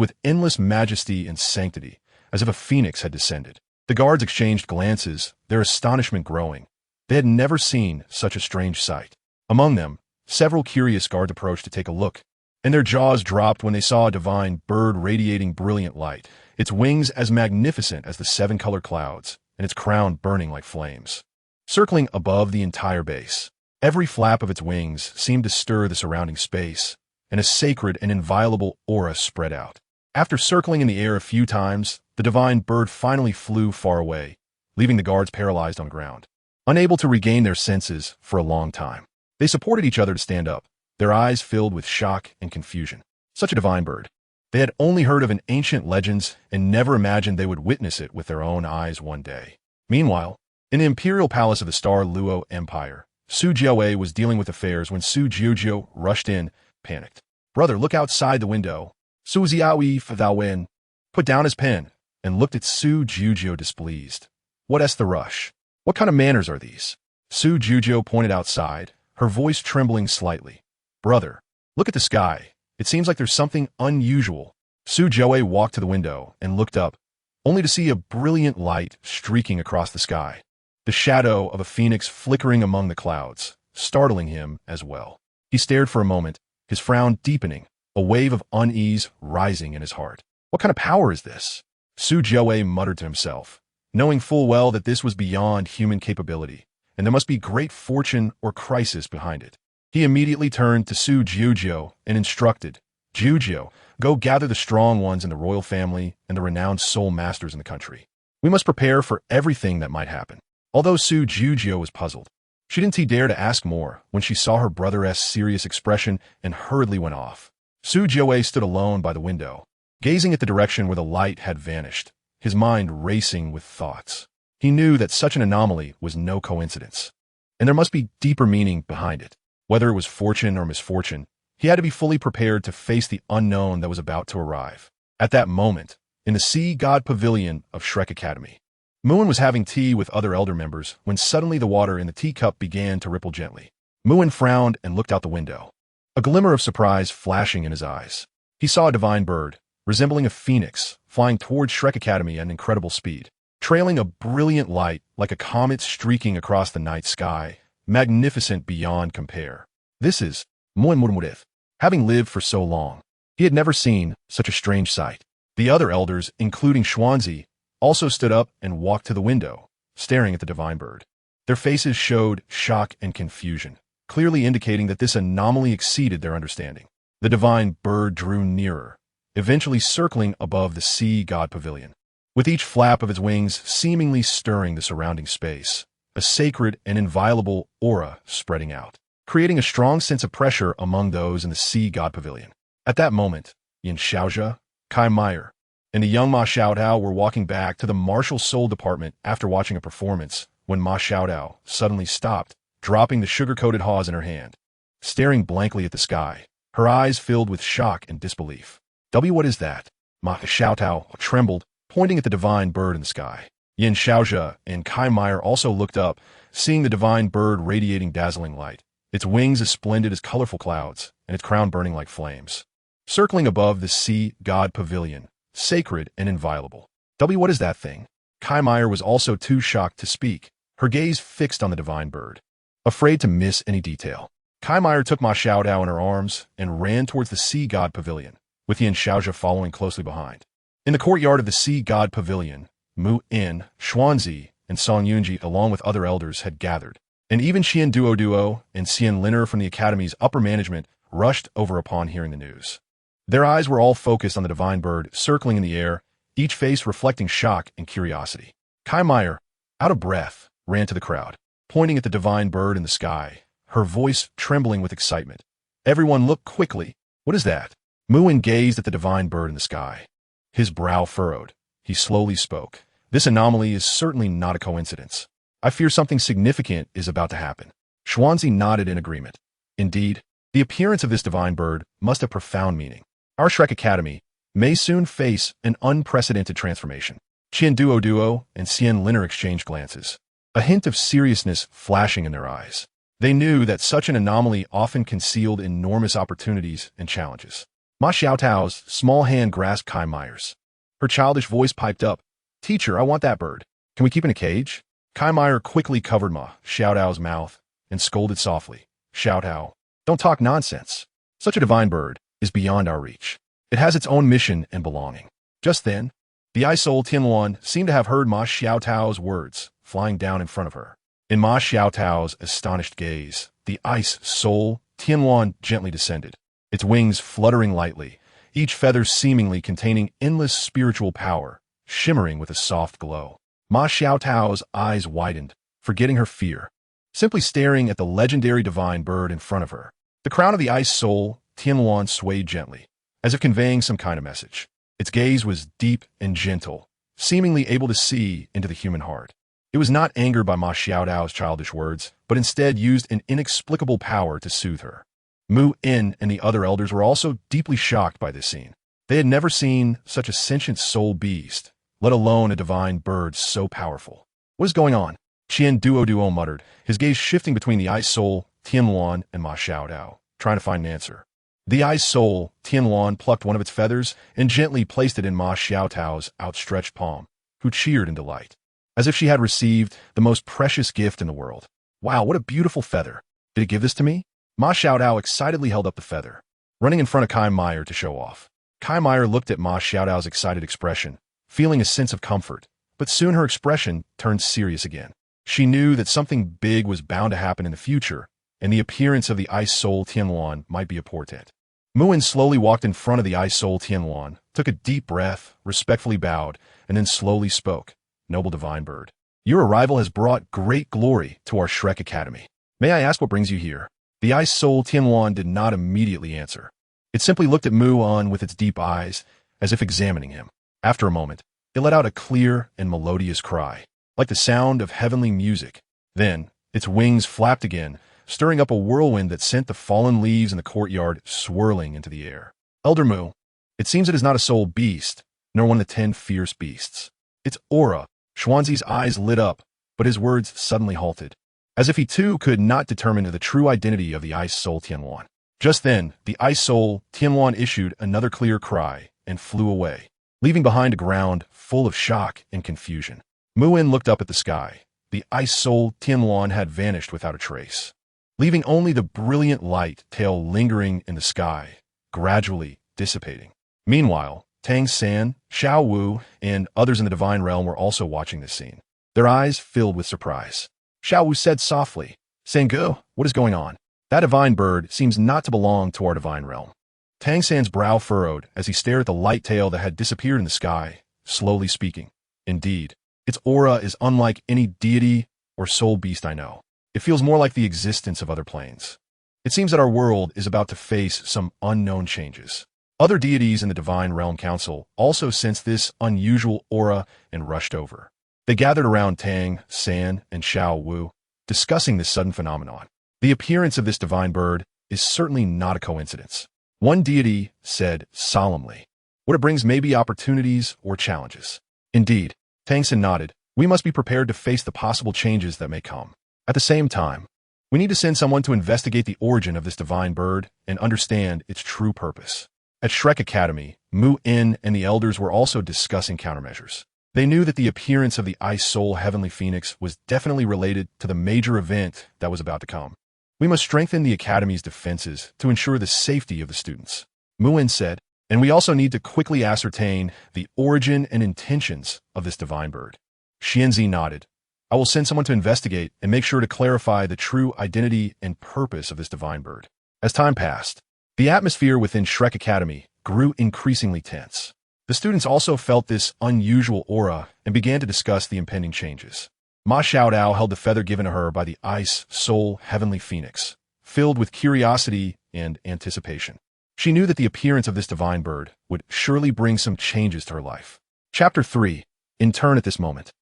with endless majesty and sanctity, as if a phoenix had descended. The guards exchanged glances, their astonishment growing. They had never seen such a strange sight. Among them, several curious guards approached to take a look, and their jaws dropped when they saw a divine bird radiating brilliant light, its wings as magnificent as the seven-color clouds, and its crown burning like flames. Circling above the entire base, every flap of its wings seemed to stir the surrounding space, and a sacred and inviolable aura spread out. After circling in the air a few times, the divine bird finally flew far away, leaving the guards paralyzed on the ground, unable to regain their senses for a long time. They supported each other to stand up, their eyes filled with shock and confusion. Such a divine bird. They had only heard of in ancient legends and never imagined they would witness it with their own eyes one day. Meanwhile, in the imperial palace of the Star Luo Empire, Su Jiaowei was dealing with affairs when Su Jiuzhou rushed in, panicked. "Brother, look outside the window." Su Ziaowei Fadawen put down his pen and looked at Su Jiuzhou displeased. "What's the rush? What kind of manners are these?" Su Jiuzhou pointed outside, her voice trembling slightly. "Brother, look at the sky. It seems like there's something unusual." Su Jiaowei walked to the window and looked up, only to see a brilliant light streaking across the sky. The shadow of a phoenix flickering among the clouds, startling him as well. He stared for a moment, his frown deepening, a wave of unease rising in his heart. What kind of power is this? Su Jiaowei muttered to himself, knowing full well that this was beyond human capability, and there must be great fortune or crisis behind it. He immediately turned to Su Jiuzhou and instructed, "Jiuzhou, go gather the strong ones in the royal family and the renowned soul masters in the country. We must prepare for everything that might happen." Although Su Jiuzhou was puzzled, she didn't dare to ask more when she saw her brother's serious expression and hurriedly went off. Su Jiaowei stood alone by the window, gazing at the direction where the light had vanished, his mind racing with thoughts. He knew that such an anomaly was no coincidence, and there must be deeper meaning behind it. Whether it was fortune or misfortune, he had to be fully prepared to face the unknown that was about to arrive. At that moment, in the Sea God Pavilion of Shrek Academy, Muin was having tea with other elder members when suddenly the water in the teacup began to ripple gently. Muin frowned and looked out the window, a glimmer of surprise flashing in his eyes. He saw a divine bird, resembling a phoenix, flying towards Shrek Academy at incredible speed, trailing a brilliant light like a comet streaking across the night sky, magnificent beyond compare. This is Muin. Having lived for so long, he had never seen such a strange sight. The other elders, including Xuanzi, also stood up and walked to the window, staring at the divine bird. Their faces showed shock and confusion, clearly indicating that this anomaly exceeded their understanding. The divine bird drew nearer, eventually circling above the Sea God Pavilion, with each flap of its wings seemingly stirring the surrounding space, a sacred and inviolable aura spreading out, creating a strong sense of pressure among those in the Sea God Pavilion. At that moment, Yin Xiaozhe, Kai Meyer, and the young Ma Xiaotao were walking back to the martial soul department after watching a performance when Ma Xiaotao suddenly stopped, dropping the sugar-coated haws in her hand, staring blankly at the sky, her eyes filled with shock and disbelief. What is that?" Ma Xiaotao trembled, pointing at the divine bird in the sky. Yin Xiaozhe and Kai Meyer also looked up, seeing the divine bird radiating dazzling light, its wings as splendid as colorful clouds, and its crown burning like flames. Circling above the Sea God Pavilion, sacred and inviolable. What is that thing? Kai Meyer was also too shocked to speak, her gaze fixed on the divine bird, afraid to miss any detail. Kai Meyer took Ma Xiaotao in her arms and ran towards the Sea God Pavilion, with Yin Xiaozhe following closely behind. In the courtyard of the Sea God Pavilion, Mu In, Xuanzi, and Song Yunji, along with other elders, had gathered, and even Xian Duo and Xian Liner from the Academy's upper management rushed over upon hearing the news. Their eyes were all focused on the divine bird circling in the air, each face reflecting shock and curiosity. Kai Meyer, out of breath, ran to the crowd, pointing at the divine bird in the sky, her voice trembling with excitement. Everyone looked quickly. "What is that?" Muin gazed at the divine bird in the sky. His brow furrowed. He slowly spoke. "This anomaly is certainly not a coincidence. I fear something significant is about to happen." Xuanzi nodded in agreement. Indeed, the appearance of this divine bird must have profound meaning. Our Shrek Academy may soon face an unprecedented transformation. Qian Duo and Xian Liner exchanged glances, a hint of seriousness flashing in their eyes. They knew that such an anomaly often concealed enormous opportunities and challenges. Ma Xiaotao's small hand grasped Kai Meyer's. Her childish voice piped up, "Teacher, I want that bird. Can we keep it in a cage?" Kai Meyer quickly covered Ma Xiaotao's mouth and scolded softly, "Xiaotao, don't talk nonsense. Such a divine bird is beyond our reach. It has its own mission and belonging." Just then, the Ice Soul Tianluan seemed to have heard Ma Xiaotao's words flying down in front of her. In Ma Xiaotao's astonished gaze, the Ice Soul Tianluan gently descended, its wings fluttering lightly, each feather seemingly containing endless spiritual power, shimmering with a soft glow. Ma Xiaotao's eyes widened, forgetting her fear, simply staring at the legendary divine bird in front of her. The crown of the ice soul, Tianluan, swayed gently, as if conveying some kind of message. Its gaze was deep and gentle, seemingly able to see into the human heart. It was not angered by Ma Xiaotao's childish words, but instead used an inexplicable power to soothe her. Mu In and the other elders were also deeply shocked by this scene. They had never seen such a sentient soul beast, let alone a divine bird so powerful. What is going on? Duo muttered, his gaze shifting between the ice soul, Tianluan, and Ma Xiaotao, trying to find an answer. The ice soul, Tianluan, plucked one of its feathers and gently placed it in Ma Xiaotao's outstretched palm, who cheered in delight, as if she had received the most precious gift in the world. Wow, what a beautiful feather. Did it give this to me? Ma Xiaotao excitedly held up the feather, running in front of Kai Meyer to show off. Kai Meyer looked at Ma Xiaotao's excited expression, feeling a sense of comfort, but soon her expression turned serious again. She knew that something big was bound to happen in the future, and the appearance of the ice soul Tianluan might be a portent. Muin slowly walked in front of the ice soul Tianluan, took a deep breath, respectfully bowed, and then slowly spoke. Noble divine bird, your arrival has brought great glory to our Shrek Academy. May I ask what brings you here? The ice soul Tianluan did not immediately answer. It simply looked at Muin with its deep eyes, as if examining him. After a moment, it let out a clear and melodious cry, like the sound of heavenly music. Then, its wings flapped again, stirring up a whirlwind that sent the fallen leaves in the courtyard swirling into the air. Elder Mu, it seems it is not a soul beast, nor one of the 10 fierce beasts. Its aura. Xuanzi's eyes lit up, but his words suddenly halted, as if he too could not determine the true identity of the ice soul Tianluan. Just then, the ice soul Tianluan issued another clear cry and flew away, leaving behind a ground full of shock and confusion. Muin looked up at the sky. The ice soul Tianluan had vanished without a trace, leaving only the brilliant light tail lingering in the sky, gradually dissipating. Meanwhile, Tang San, Xiao Wu, and others in the divine realm were also watching this scene, their eyes filled with surprise. Xiao Wu said softly, "Sangu, what is going on? That divine bird seems not to belong to our divine realm." Tang San's brow furrowed as he stared at the light tail that had disappeared in the sky, slowly speaking. Indeed, its aura is unlike any deity or soul beast I know. It feels more like the existence of other planes. It seems that our world is about to face some unknown changes. Other deities in the Divine Realm Council also sensed this unusual aura and rushed over. They gathered around Tang, San, and Xiao Wu, discussing this sudden phenomenon. The appearance of this divine bird is certainly not a coincidence. One deity said solemnly, "What it brings may be opportunities or challenges." Indeed, Tang San nodded. "We must be prepared to face the possible changes that may come. At the same time, we need to send someone to investigate the origin of this divine bird and understand its true purpose." At Shrek Academy, Mu In and the elders were also discussing countermeasures. They knew that the appearance of the Ice Soul Heavenly Phoenix was definitely related to the major event that was about to come. "We must strengthen the Academy's defenses to ensure the safety of the students," Mu In said, "and we also need to quickly ascertain the origin and intentions of this divine bird." Xianzi nodded. "I will send someone to investigate and make sure to clarify the true identity and purpose of this divine bird." As time passed, the atmosphere within Shrek Academy grew increasingly tense. The students also felt this unusual aura and began to discuss the impending changes. Ma Xiaodao held the feather given to her by the Ice Soul Heavenly Phoenix, filled with curiosity and anticipation. She knew that the appearance of this divine bird would surely bring some changes to her life. Chapter 3. In turn at this moment.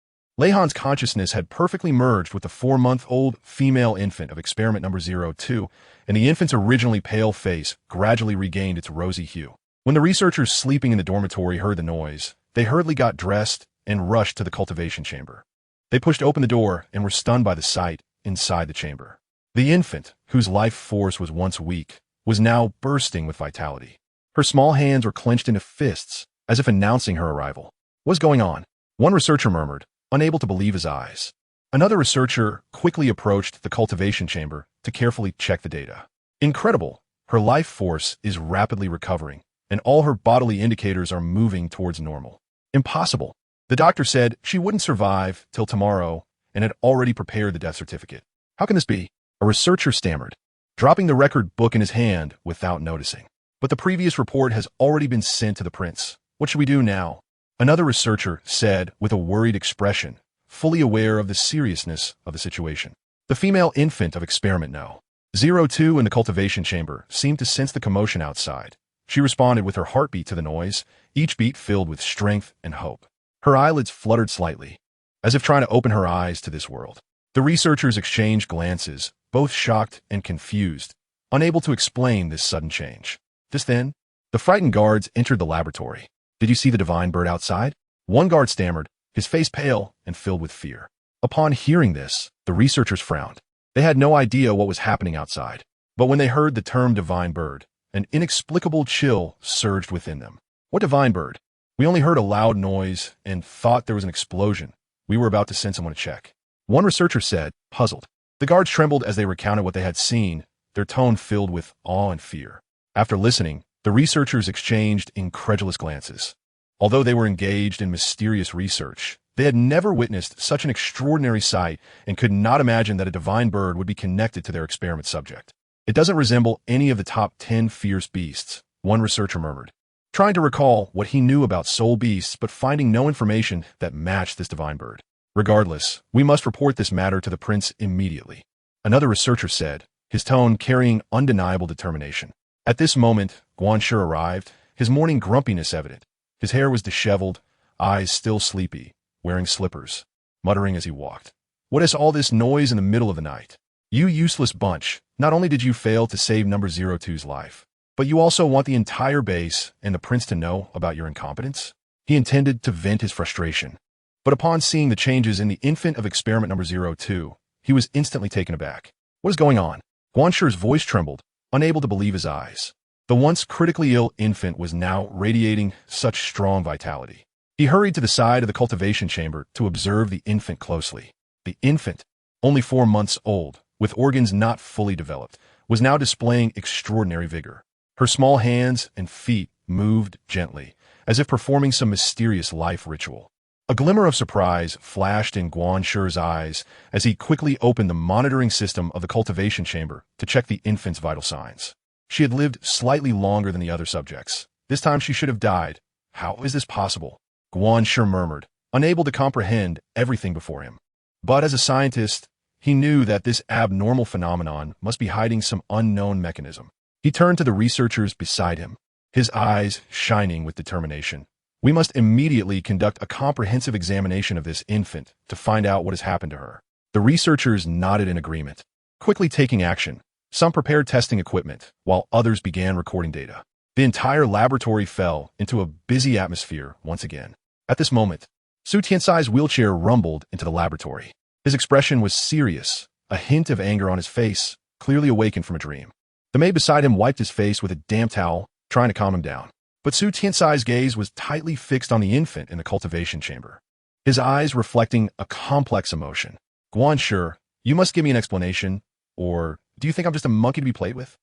Leihan's consciousness had perfectly merged with the 4-month-old female infant of experiment number 02, and the infant's originally pale face gradually regained its rosy hue. When the researchers sleeping in the dormitory heard the noise, they hurriedly got dressed and rushed to the cultivation chamber. They pushed open the door and were stunned by the sight inside the chamber. The infant, whose life force was once weak, was now bursting with vitality. Her small hands were clenched into fists, as if announcing her arrival. "What's going on?" one researcher murmured, unable to believe his eyes. Another researcher quickly approached the cultivation chamber to carefully check the data. "Incredible! Her life force is rapidly recovering, and all her bodily indicators are moving towards normal." "Impossible." The doctor said she wouldn't survive till tomorrow and had already prepared the death certificate. "How can this be?" A researcher stammered, dropping the record book in his hand without noticing. But the previous report has already been sent to the prince. What should we do now? Another researcher said with a worried expression, fully aware of the seriousness of the situation. The female infant of experiment No. 02 in the cultivation chamber seemed to sense the commotion outside. She responded with her heartbeat to the noise, each beat filled with strength and hope. Her eyelids fluttered slightly, as if trying to open her eyes to this world. The researchers exchanged glances, both shocked and confused, unable to explain this sudden change. Just then, the frightened guards entered the laboratory. Did you see the divine bird outside? One guard stammered, his face pale and filled with fear. Upon hearing this, the researchers frowned. They had no idea what was happening outside. But when they heard the term divine bird, an inexplicable chill surged within them. What divine bird? We only heard a loud noise and thought there was an explosion. We were about to send someone to check. One researcher said, puzzled. The guards trembled as they recounted what they had seen, their tone filled with awe and fear. After listening, the researchers exchanged incredulous glances. Although they were engaged in mysterious research, they had never witnessed such an extraordinary sight and could not imagine that a divine bird would be connected to their experiment subject. It doesn't resemble any of the top 10 fierce beasts, one researcher murmured, trying to recall what he knew about soul beasts but finding no information that matched this divine bird. Regardless, we must report this matter to the prince immediately. Another researcher said, his tone carrying undeniable determination. At this moment, Guanshi arrived, his morning grumpiness evident. His hair was disheveled, eyes still sleepy, wearing slippers, muttering as he walked. What is all this noise in the middle of the night? You useless bunch, not only did you fail to save number 02's life, but you also want the entire base and the prince to know about your incompetence? He intended to vent his frustration. But upon seeing the changes in the infant of experiment number 02, he was instantly taken aback. What is going on? Guanshi's voice trembled, unable to believe his eyes. The once critically ill infant was now radiating such strong vitality. He hurried to the side of the cultivation chamber to observe the infant closely. The infant, only 4 months old, with organs not fully developed, was now displaying extraordinary vigor. Her small hands and feet moved gently, as if performing some mysterious life ritual. A glimmer of surprise flashed in Guanshi's eyes as he quickly opened the monitoring system of the cultivation chamber to check the infant's vital signs. She had lived slightly longer than the other subjects. This time she should have died. How is this possible? Guanshi murmured, unable to comprehend everything before him. But as a scientist, he knew that this abnormal phenomenon must be hiding some unknown mechanism. He turned to the researchers beside him, his eyes shining with determination. We must immediately conduct a comprehensive examination of this infant to find out what has happened to her. The researchers nodded in agreement, quickly taking action. Some prepared testing equipment, while others began recording data. The entire laboratory fell into a busy atmosphere once again. At this moment, Su Tiansai's wheelchair rumbled into the laboratory. His expression was serious, a hint of anger on his face, clearly awakened from a dream. The maid beside him wiped his face with a damp towel, trying to calm him down. But Su Tiansai's gaze was tightly fixed on the infant in the cultivation chamber, his eyes reflecting a complex emotion. Guanshi, you must give me an explanation, or do you think I'm just a monkey to be played with?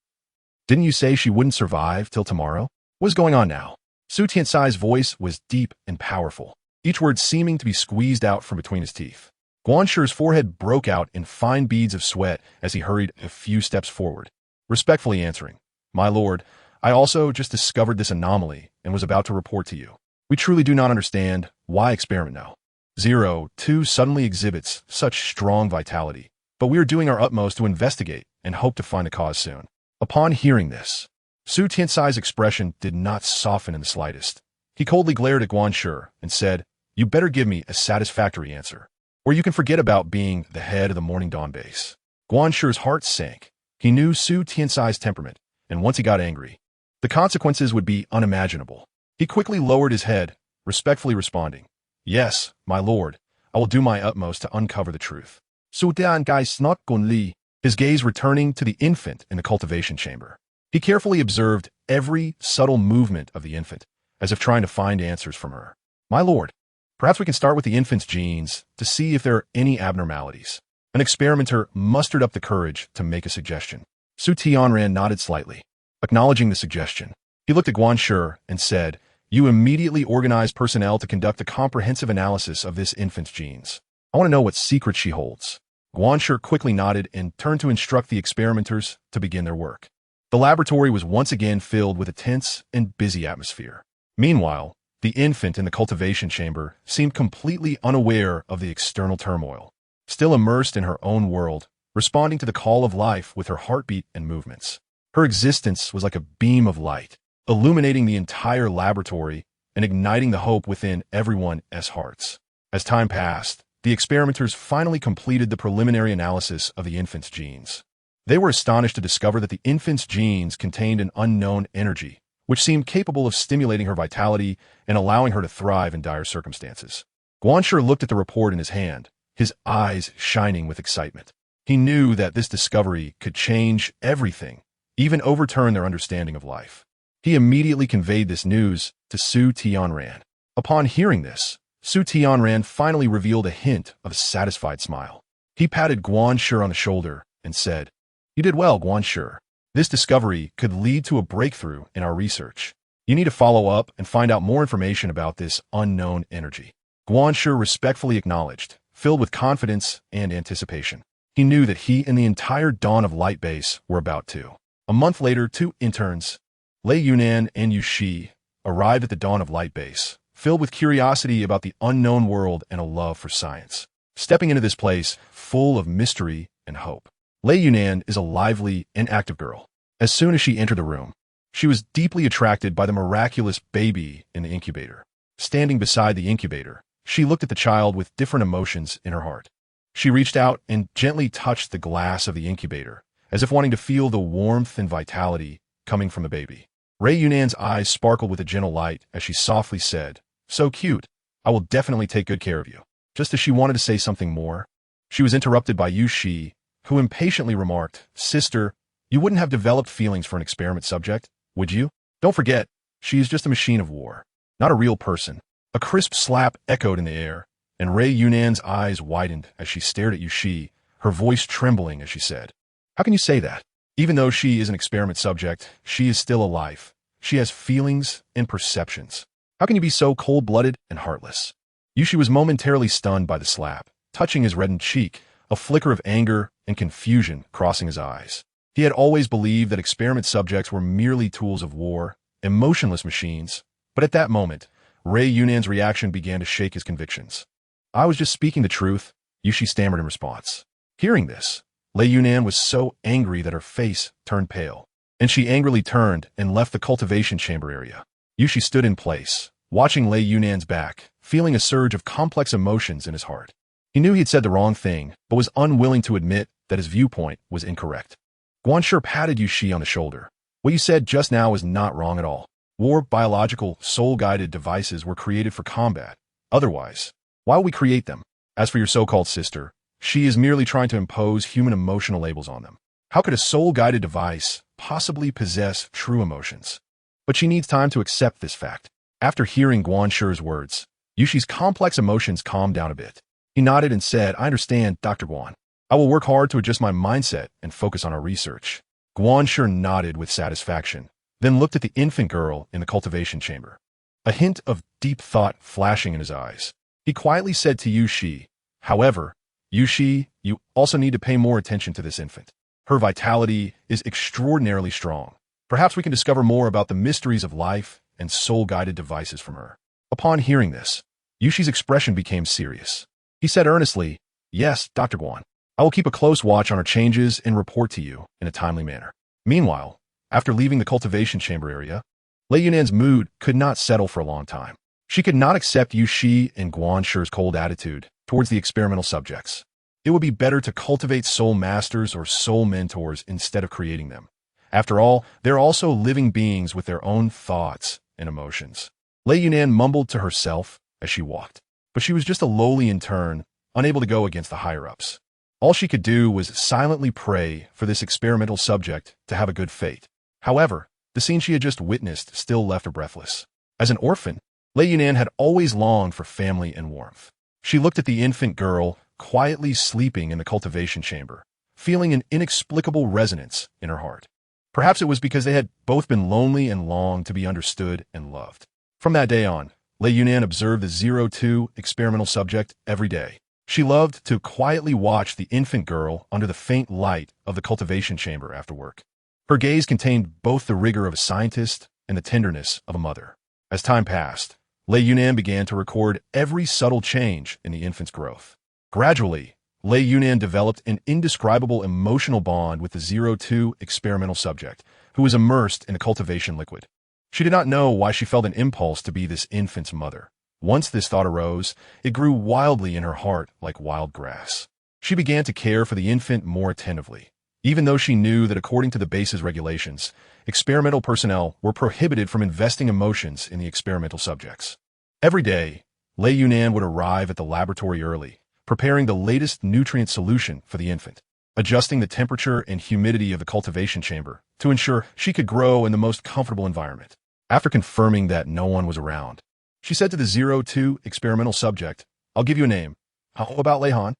Didn't you say she wouldn't survive till tomorrow? What is going on now? Su Tiansai's voice was deep and powerful, each word seeming to be squeezed out from between his teeth. Guanshi's forehead broke out in fine beads of sweat as he hurried a few steps forward, respectfully answering, My lord, I also just discovered this anomaly and was about to report to you. We truly do not understand why experiment now. 02 suddenly exhibits such strong vitality, but we are doing our utmost to investigate and hope to find a cause soon. Upon hearing this, Su Tiansai's expression did not soften in the slightest. He coldly glared at Guanshi and said, You better give me a satisfactory answer, or you can forget about being the head of the Morning Dawn base. Guanshi's heart sank. He knew Su Tiansai's temperament, and once he got angry, the consequences would be unimaginable. He quickly lowered his head, respectfully responding, Yes, my lord, I will do my utmost to uncover the truth. Su Tiansai's not Gunli, his gaze returning to the infant in the cultivation chamber. He carefully observed every subtle movement of the infant, as if trying to find answers from her. My lord, perhaps we can start with the infant's genes to see if there are any abnormalities. An experimenter mustered up the courage to make a suggestion. Su Tianran nodded slightly, acknowledging the suggestion. He looked at Guanshi and said, You immediately organize personnel to conduct a comprehensive analysis of this infant's genes. I want to know what secret she holds. Guanshi quickly nodded and turned to instruct the experimenters to begin their work. The The laboratory was once again filled with a tense and busy atmosphere. Meanwhile, the infant in the cultivation chamber seemed completely unaware of the external turmoil, still immersed in her own world, responding to the call of life with her heartbeat and movements. Her existence was like a beam of light, illuminating the entire laboratory and igniting the hope within everyone's hearts. As time passed, the experimenters finally completed the preliminary analysis of the infant's genes. They were astonished to discover that the infant's genes contained an unknown energy, which seemed capable of stimulating her vitality and allowing her to thrive in dire circumstances. Guanxi looked at the report in his hand, his eyes shining with excitement. He knew that this discovery could change everything, even overturn their understanding of life. He immediately conveyed this news to Su Tianran. Upon hearing this, Su Tianran finally revealed a hint of a satisfied smile. He patted Guanxi on the shoulder and said, "You did well, Guanxi. This discovery could lead to a breakthrough in our research. You need to follow up and find out more information about this unknown energy." Guanxi respectfully acknowledged, filled with confidence and anticipation. He knew that he and the entire Dawn of Light base were about to. A month later, two interns, Lei Yunan and Yu Shi, arrived at the Dawn of Light base, filled with curiosity about the unknown world and a love for science. Stepping into this place, full of mystery and hope. Lei Yunan is a lively and active girl. As soon as she entered the room, she was deeply attracted by the miraculous baby in the incubator. Standing beside the incubator, she looked at the child with different emotions in her heart. She reached out and gently touched the glass of the incubator, as if wanting to feel the warmth and vitality coming from the baby. Lei Yunan's eyes sparkled with a gentle light as she softly said, "So cute. I will definitely take good care of you." Just as she wanted to say something more, she was interrupted by Yu Shi, who impatiently remarked, "Sister, you wouldn't have developed feelings for an experiment subject, would you? Don't forget, she is just a machine of war, not a real person." A crisp slap echoed in the air, and Lei Yunan's eyes widened as she stared at Yu Shi, her voice trembling as she said, "How can you say that? Even though she is an experiment subject, she is still alive. She has feelings and perceptions. How can you be so cold-blooded and heartless?" Yu Shi was momentarily stunned by the slap, touching his reddened cheek, a flicker of anger and confusion crossing his eyes. He had always believed that experiment subjects were merely tools of war, emotionless machines, but at that moment, Lei Yunan's reaction began to shake his convictions. "I was just speaking the truth," Yu Shi stammered in response. Hearing this, Lei Yunan was so angry that her face turned pale, and she angrily turned and left the cultivation chamber area. Yu Shi stood in place, watching Lei Yunan's back, feeling a surge of complex emotions in his heart. He knew he had said the wrong thing, but was unwilling to admit that his viewpoint was incorrect. Guanxi patted Yu Shi on the shoulder. "What you said just now was not wrong at all. War biological, soul-guided devices were created for combat. Otherwise, why would we create them? As for your so-called sister, she is merely trying to impose human emotional labels on them. How could a soul-guided device possibly possess true emotions? But she needs time to accept this fact." After hearing Guanxi's words, Yu Shi's complex emotions calmed down a bit. He nodded and said, "I understand, Dr. Guan. I will work hard to adjust my mindset and focus on our research." Guanxi nodded with satisfaction, then looked at the infant girl in the cultivation chamber. A hint of deep thought flashing in his eyes. He quietly said to Yu Shi, "However, Yu Shi, you also need to pay more attention to this infant. Her vitality is extraordinarily strong. Perhaps we can discover more about the mysteries of life and soul-guided devices from her." Upon hearing this, Yu Shi's expression became serious. He said earnestly, "Yes, Dr. Guan. I will keep a close watch on her changes and report to you in a timely manner." Meanwhile, after leaving the cultivation chamber area, Lei Yunan's mood could not settle for a long time. She could not accept Yu Shi and Guanxi's cold attitude towards the experimental subjects. It would be better to cultivate soul masters or soul mentors instead of creating them. After all, they're also living beings with their own thoughts and emotions. Lei Yunan mumbled to herself as she walked, but she was just a lowly intern, unable to go against the higher-ups. All she could do was silently pray for this experimental subject to have a good fate. However, the scene she had just witnessed still left her breathless. As an orphan, Lei Yunan had always longed for family and warmth. She looked at the infant girl quietly sleeping in the cultivation chamber, feeling an inexplicable resonance in her heart. Perhaps it was because they had both been lonely and longed to be understood and loved. From that day on, Lei Yunan observed the 02 experimental subject every day. She loved to quietly watch the infant girl under the faint light of the cultivation chamber after work. Her gaze contained both the rigor of a scientist and the tenderness of a mother. As time passed, Lei Yunan began to record every subtle change in the infant's growth. Gradually, Lei Yunan developed an indescribable emotional bond with the 02 experimental subject, who was immersed in the cultivation liquid. She did not know why she felt an impulse to be this infant's mother. Once this thought arose, it grew wildly in her heart like wild grass. She began to care for the infant more attentively, even though she knew that according to the base's regulations, experimental personnel were prohibited from investing emotions in the experimental subjects. Every day, Lei Yunan would arrive at the laboratory early, preparing the latest nutrient solution for the infant, adjusting the temperature and humidity of the cultivation chamber to ensure she could grow in the most comfortable environment. After confirming that no one was around, she said to the 02 experimental subject, "I'll give you a name. How about Lei Han?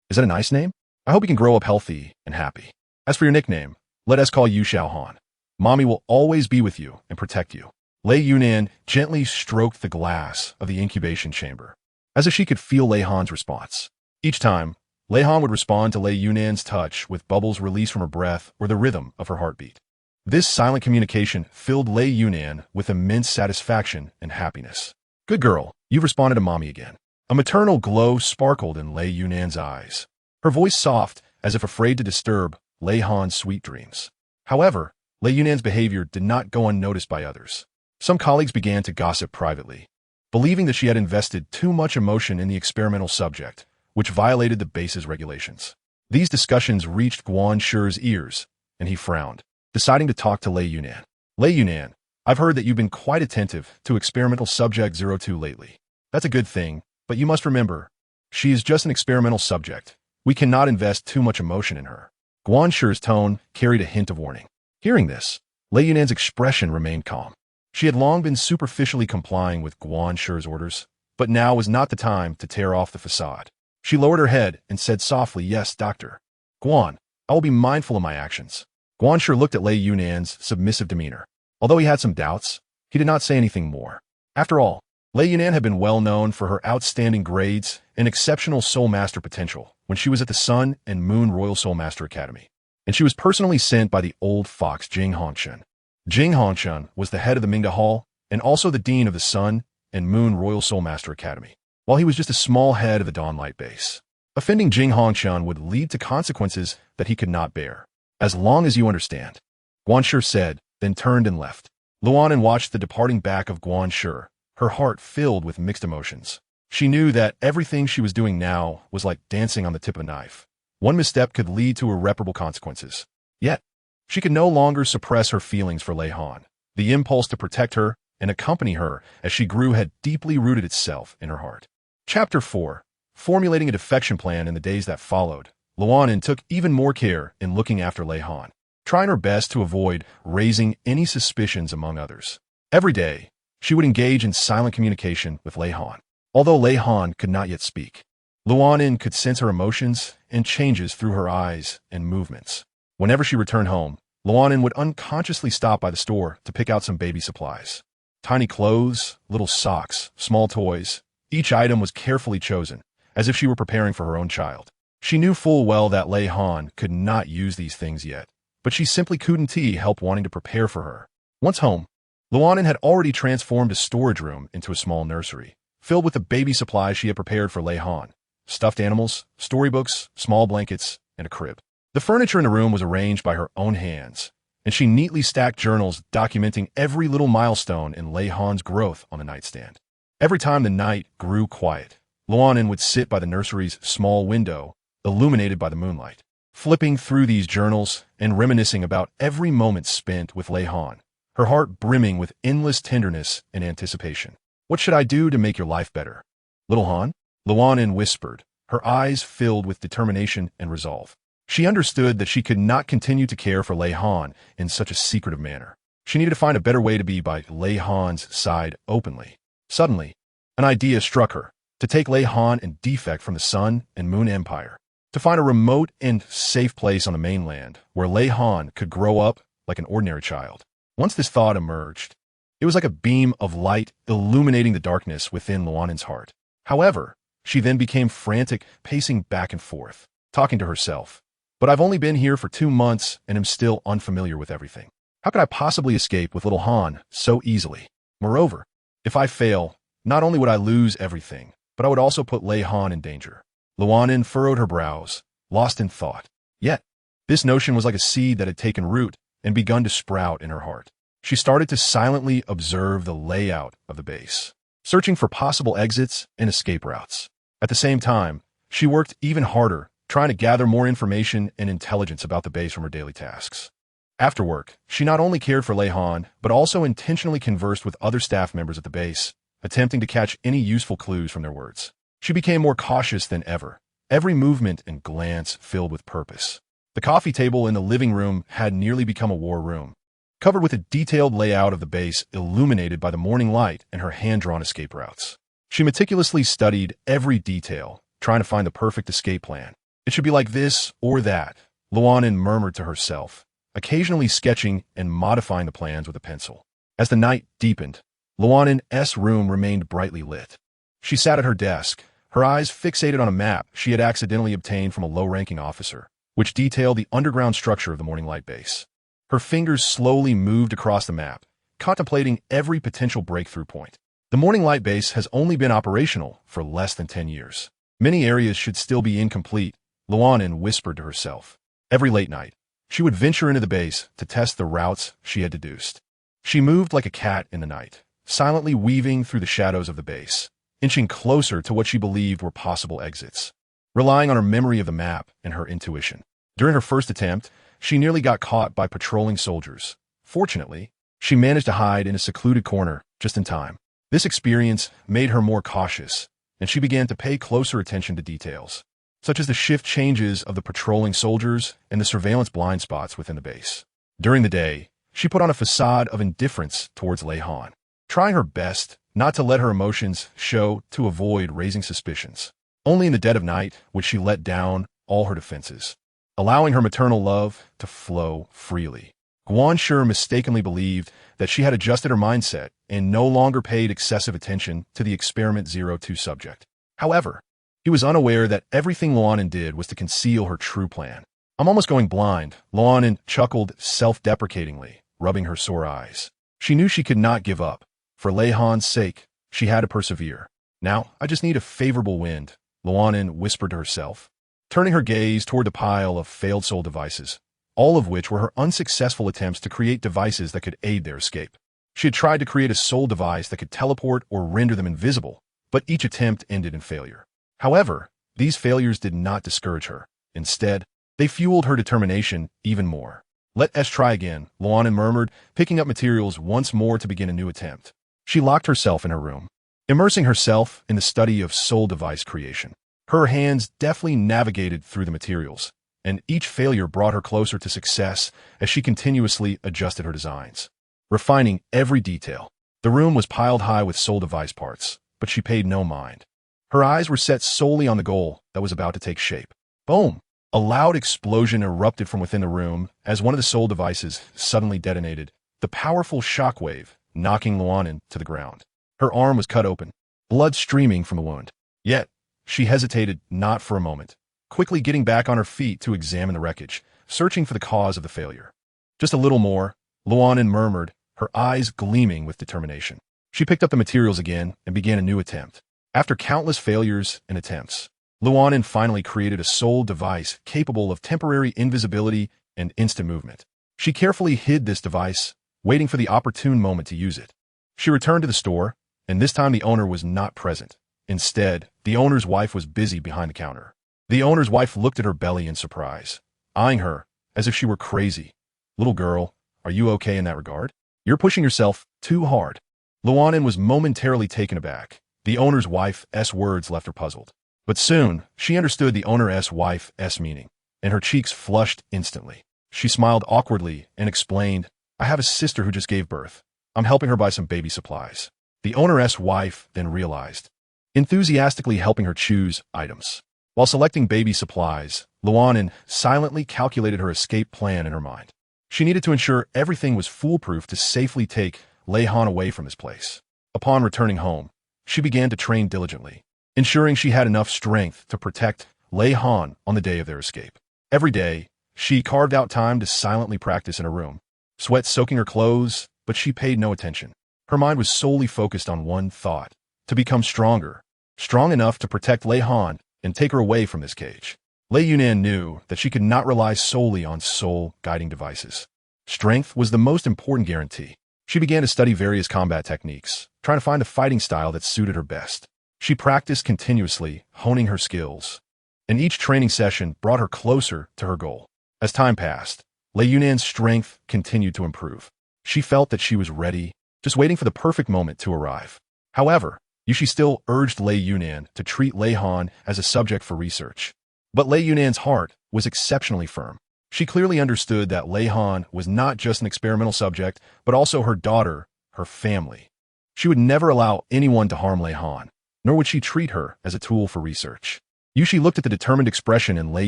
Is that a nice name? I hope you can grow up healthy and happy. As for your nickname, let us call you Xiao Han. Mommy will always be with you and protect you." Lei Yunan gently stroked the glass of the incubation chamber, as if she could feel Lei Han's response. Each time, Lei Han would respond to Lei Yunan's touch with bubbles released from her breath or the rhythm of her heartbeat. This silent communication filled Lei Yunan with immense satisfaction and happiness. "Good girl, you've responded to Mommy again." A maternal glow sparkled in Lei Yunan's eyes, her voice soft as if afraid to disturb Lei Han's sweet dreams. However, Lei Yunan's behavior did not go unnoticed by others. Some colleagues began to gossip privately, believing that she had invested too much emotion in the experimental subject, which violated the base's regulations. These discussions reached Guan Shi's ears, and he frowned, deciding to talk to Lei Yunan. "Lei Yunan, I've heard that you've been quite attentive to experimental subject 02 lately. That's a good thing, but you must remember, she is just an experimental subject. We cannot invest too much emotion in her." Guan Shi's tone carried a hint of warning. Hearing this, Lei Yunan's expression remained calm. She had long been superficially complying with Guan Shi's orders, but now was not the time to tear off the facade. She lowered her head and said softly, "Yes, doctor. Guan, I will be mindful of my actions." Guan Shi looked at Lei Yunan's submissive demeanor. Although he had some doubts, he did not say anything more. After all, Lei Yunan had been well known for her outstanding grades and exceptional Soul Master potential when she was at the Sun and Moon Royal Soul Master Academy, and she was personally sent by the old fox Jing Hongshan. Jing Hongshan was the head of the Mingda Hall and also the dean of the Sun and Moon Royal Soul Master Academy, while he was just a small head of the Dawnlight base. Offending Jing Hongshan would lead to consequences that he could not bear. "As long as you understand," Guan Shi said, then turned and left. Luanin watched the departing back of Guan Shi, her heart filled with mixed emotions. She knew that everything she was doing now was like dancing on the tip of a knife. One misstep could lead to irreparable consequences. Yet, she could no longer suppress her feelings for Lei Han. The impulse to protect her and accompany her as she grew had deeply rooted itself in her heart. Chapter 4. Formulating a defection plan in the days that followed, Luanin took even more care in looking after Lei Han, trying her best to avoid raising any suspicions among others. Every day, she would engage in silent communication with Lei Han. Although Lei Han could not yet speak, Luanin could sense her emotions and changes through her eyes and movements. Whenever she returned home, Luanin would unconsciously stop by the store to pick out some baby supplies. Tiny clothes, little socks, small toys. Each item was carefully chosen, as if she were preparing for her own child. She knew full well that Lei Han could not use these things yet, but she simply couldn't help wanting to prepare for her. Once home, Luanin had already transformed a storage room into a small nursery, filled with the baby supplies she had prepared for Lei Han: stuffed animals, storybooks, small blankets, and a crib. The furniture in the room was arranged by her own hands, and she neatly stacked journals documenting every little milestone in Lei Han's growth on the nightstand. Every time the night grew quiet, Luanin would sit by the nursery's small window, illuminated by the moonlight, flipping through these journals and reminiscing about every moment spent with Lei Han, her heart brimming with endless tenderness and anticipation. "What should I do to make your life better, little Han?" Luanin whispered, her eyes filled with determination and resolve. She understood that she could not continue to care for Lei Han in such a secretive manner. She needed to find a better way to be by Lei Han's side openly. Suddenly, an idea struck her: to take Lei Han and defect from the Sun and Moon Empire, to find a remote and safe place on the mainland where Lei Han could grow up like an ordinary child. Once this thought emerged, it was like a beam of light illuminating the darkness within Luanin's heart. However, she then became frantic, pacing back and forth, talking to herself. But I've only been here for 2 months and am still unfamiliar with everything. How could I possibly escape with little Han so easily? Moreover, if I fail, not only would I lose everything, but I would also put Lei Han in danger. Luanin furrowed her brows, lost in thought. Yet, this notion was like a seed that had taken root and begun to sprout in her heart. She started to silently observe the layout of the base, searching for possible exits and escape routes. At the same time, she worked even harder, trying to gather more information and intelligence about the base from her daily tasks. After work, she not only cared for Lei Han, but also intentionally conversed with other staff members at the base, attempting to catch any useful clues from their words. She became more cautious than ever, every movement and glance filled with purpose. The coffee table in the living room had nearly become a war room, covered with a detailed layout of the base illuminated by the morning light and her hand-drawn escape routes. She meticulously studied every detail, trying to find the perfect escape plan. It should be like this or that, Luanin murmured to herself, occasionally sketching and modifying the plans with a pencil. As the night deepened, Luanin's room remained brightly lit. She sat at her desk, her eyes fixated on a map she had accidentally obtained from a low-ranking officer, which detailed the underground structure of the Morning Light base. Her fingers slowly moved across the map, contemplating every potential breakthrough point. The Morning Light base has only been operational for less than 10 years. Many areas should still be incomplete, Luanin whispered to herself. Every late night, she would venture into the base to test the routes she had deduced. She moved like a cat in the night, silently weaving through the shadows of the base, inching closer to what she believed were possible exits, relying on her memory of the map and her intuition. During her first attempt, she nearly got caught by patrolling soldiers. Fortunately, she managed to hide in a secluded corner just in time. This experience made her more cautious, and she began to pay closer attention to details, such as the shift changes of the patrolling soldiers and the surveillance blind spots within the base. During the day, she put on a facade of indifference towards Lei Han, trying her best not to let her emotions show to avoid raising suspicions. Only in the dead of night would she let down all her defenses, allowing her maternal love to flow freely. Guanshi mistakenly believed that she had adjusted her mindset and no longer paid excessive attention to the Experiment 02 subject. However, he was unaware that everything Luanin did was to conceal her true plan. I'm almost going blind, Luanin chuckled self-deprecatingly, rubbing her sore eyes. She knew she could not give up. For Lei Han's sake, she had to persevere. Now, I just need a favorable wind, Luanin whispered to herself, turning her gaze toward the pile of failed soul devices, all of which were her unsuccessful attempts to create devices that could aid their escape. She had tried to create a soul device that could teleport or render them invisible, but each attempt ended in failure. However, these failures did not discourage her. Instead, they fueled her determination even more. Let's try again, Luanin murmured, picking up materials once more to begin a new attempt. She locked herself in her room, immersing herself in the study of soul device creation. Her hands deftly navigated through the materials, and each failure brought her closer to success as she continuously adjusted her designs, refining every detail. The room was piled high with soul device parts, but she paid no mind. Her eyes were set solely on the goal that was about to take shape. Boom! A loud explosion erupted from within the room as one of the soul devices suddenly detonated, the powerful shockwave knocking Luanin to the ground. Her arm was cut open, blood streaming from the wound. Yet, she hesitated not for a moment, quickly getting back on her feet to examine the wreckage, searching for the cause of the failure. Just a little more, Luanin murmured, her eyes gleaming with determination. She picked up the materials again and began a new attempt. After countless failures and attempts, Luanin finally created a soul device capable of temporary invisibility and instant movement. She carefully hid this device, waiting for the opportune moment to use it. She returned to the store, and this time the owner was not present. Instead, the owner's wife was busy behind the counter. The owner's wife looked at her belly in surprise, eyeing her as if she were crazy. Little girl, are you okay in that regard? You're pushing yourself too hard. Luanin was momentarily taken aback. The owner's wife's words left her puzzled. But soon, she understood the owner's wife's meaning, and her cheeks flushed instantly. She smiled awkwardly and explained, I have a sister who just gave birth. I'm helping her buy some baby supplies. The owner's wife then realized, enthusiastically helping her choose items. While selecting baby supplies, Luanin silently calculated her escape plan in her mind. She needed to ensure everything was foolproof to safely take Lei Han away from this place. Upon returning home, she began to train diligently, ensuring she had enough strength to protect Lei Han on the day of their escape. Every day, she carved out time to silently practice in her room, sweat soaking her clothes, but she paid no attention. Her mind was solely focused on one thought: to become stronger, strong enough to protect Lei Han and take her away from this cage. Lei Yunan knew that she could not rely solely on soul-guiding devices. Strength was the most important guarantee. She began to study various combat techniques, trying to find a fighting style that suited her best. She practiced continuously, honing her skills, and each training session brought her closer to her goal. As time passed, Lei Yunan's strength continued to improve. She felt that she was ready, just waiting for the perfect moment to arrive. However, Yushi still urged Lei Yunan to treat Lei Han as a subject for research. But Lei Yunan's heart was exceptionally firm. She clearly understood that Lei Han was not just an experimental subject, but also her daughter, her family. She would never allow anyone to harm Lei Han, nor would she treat her as a tool for research. Yushi looked at the determined expression in Lei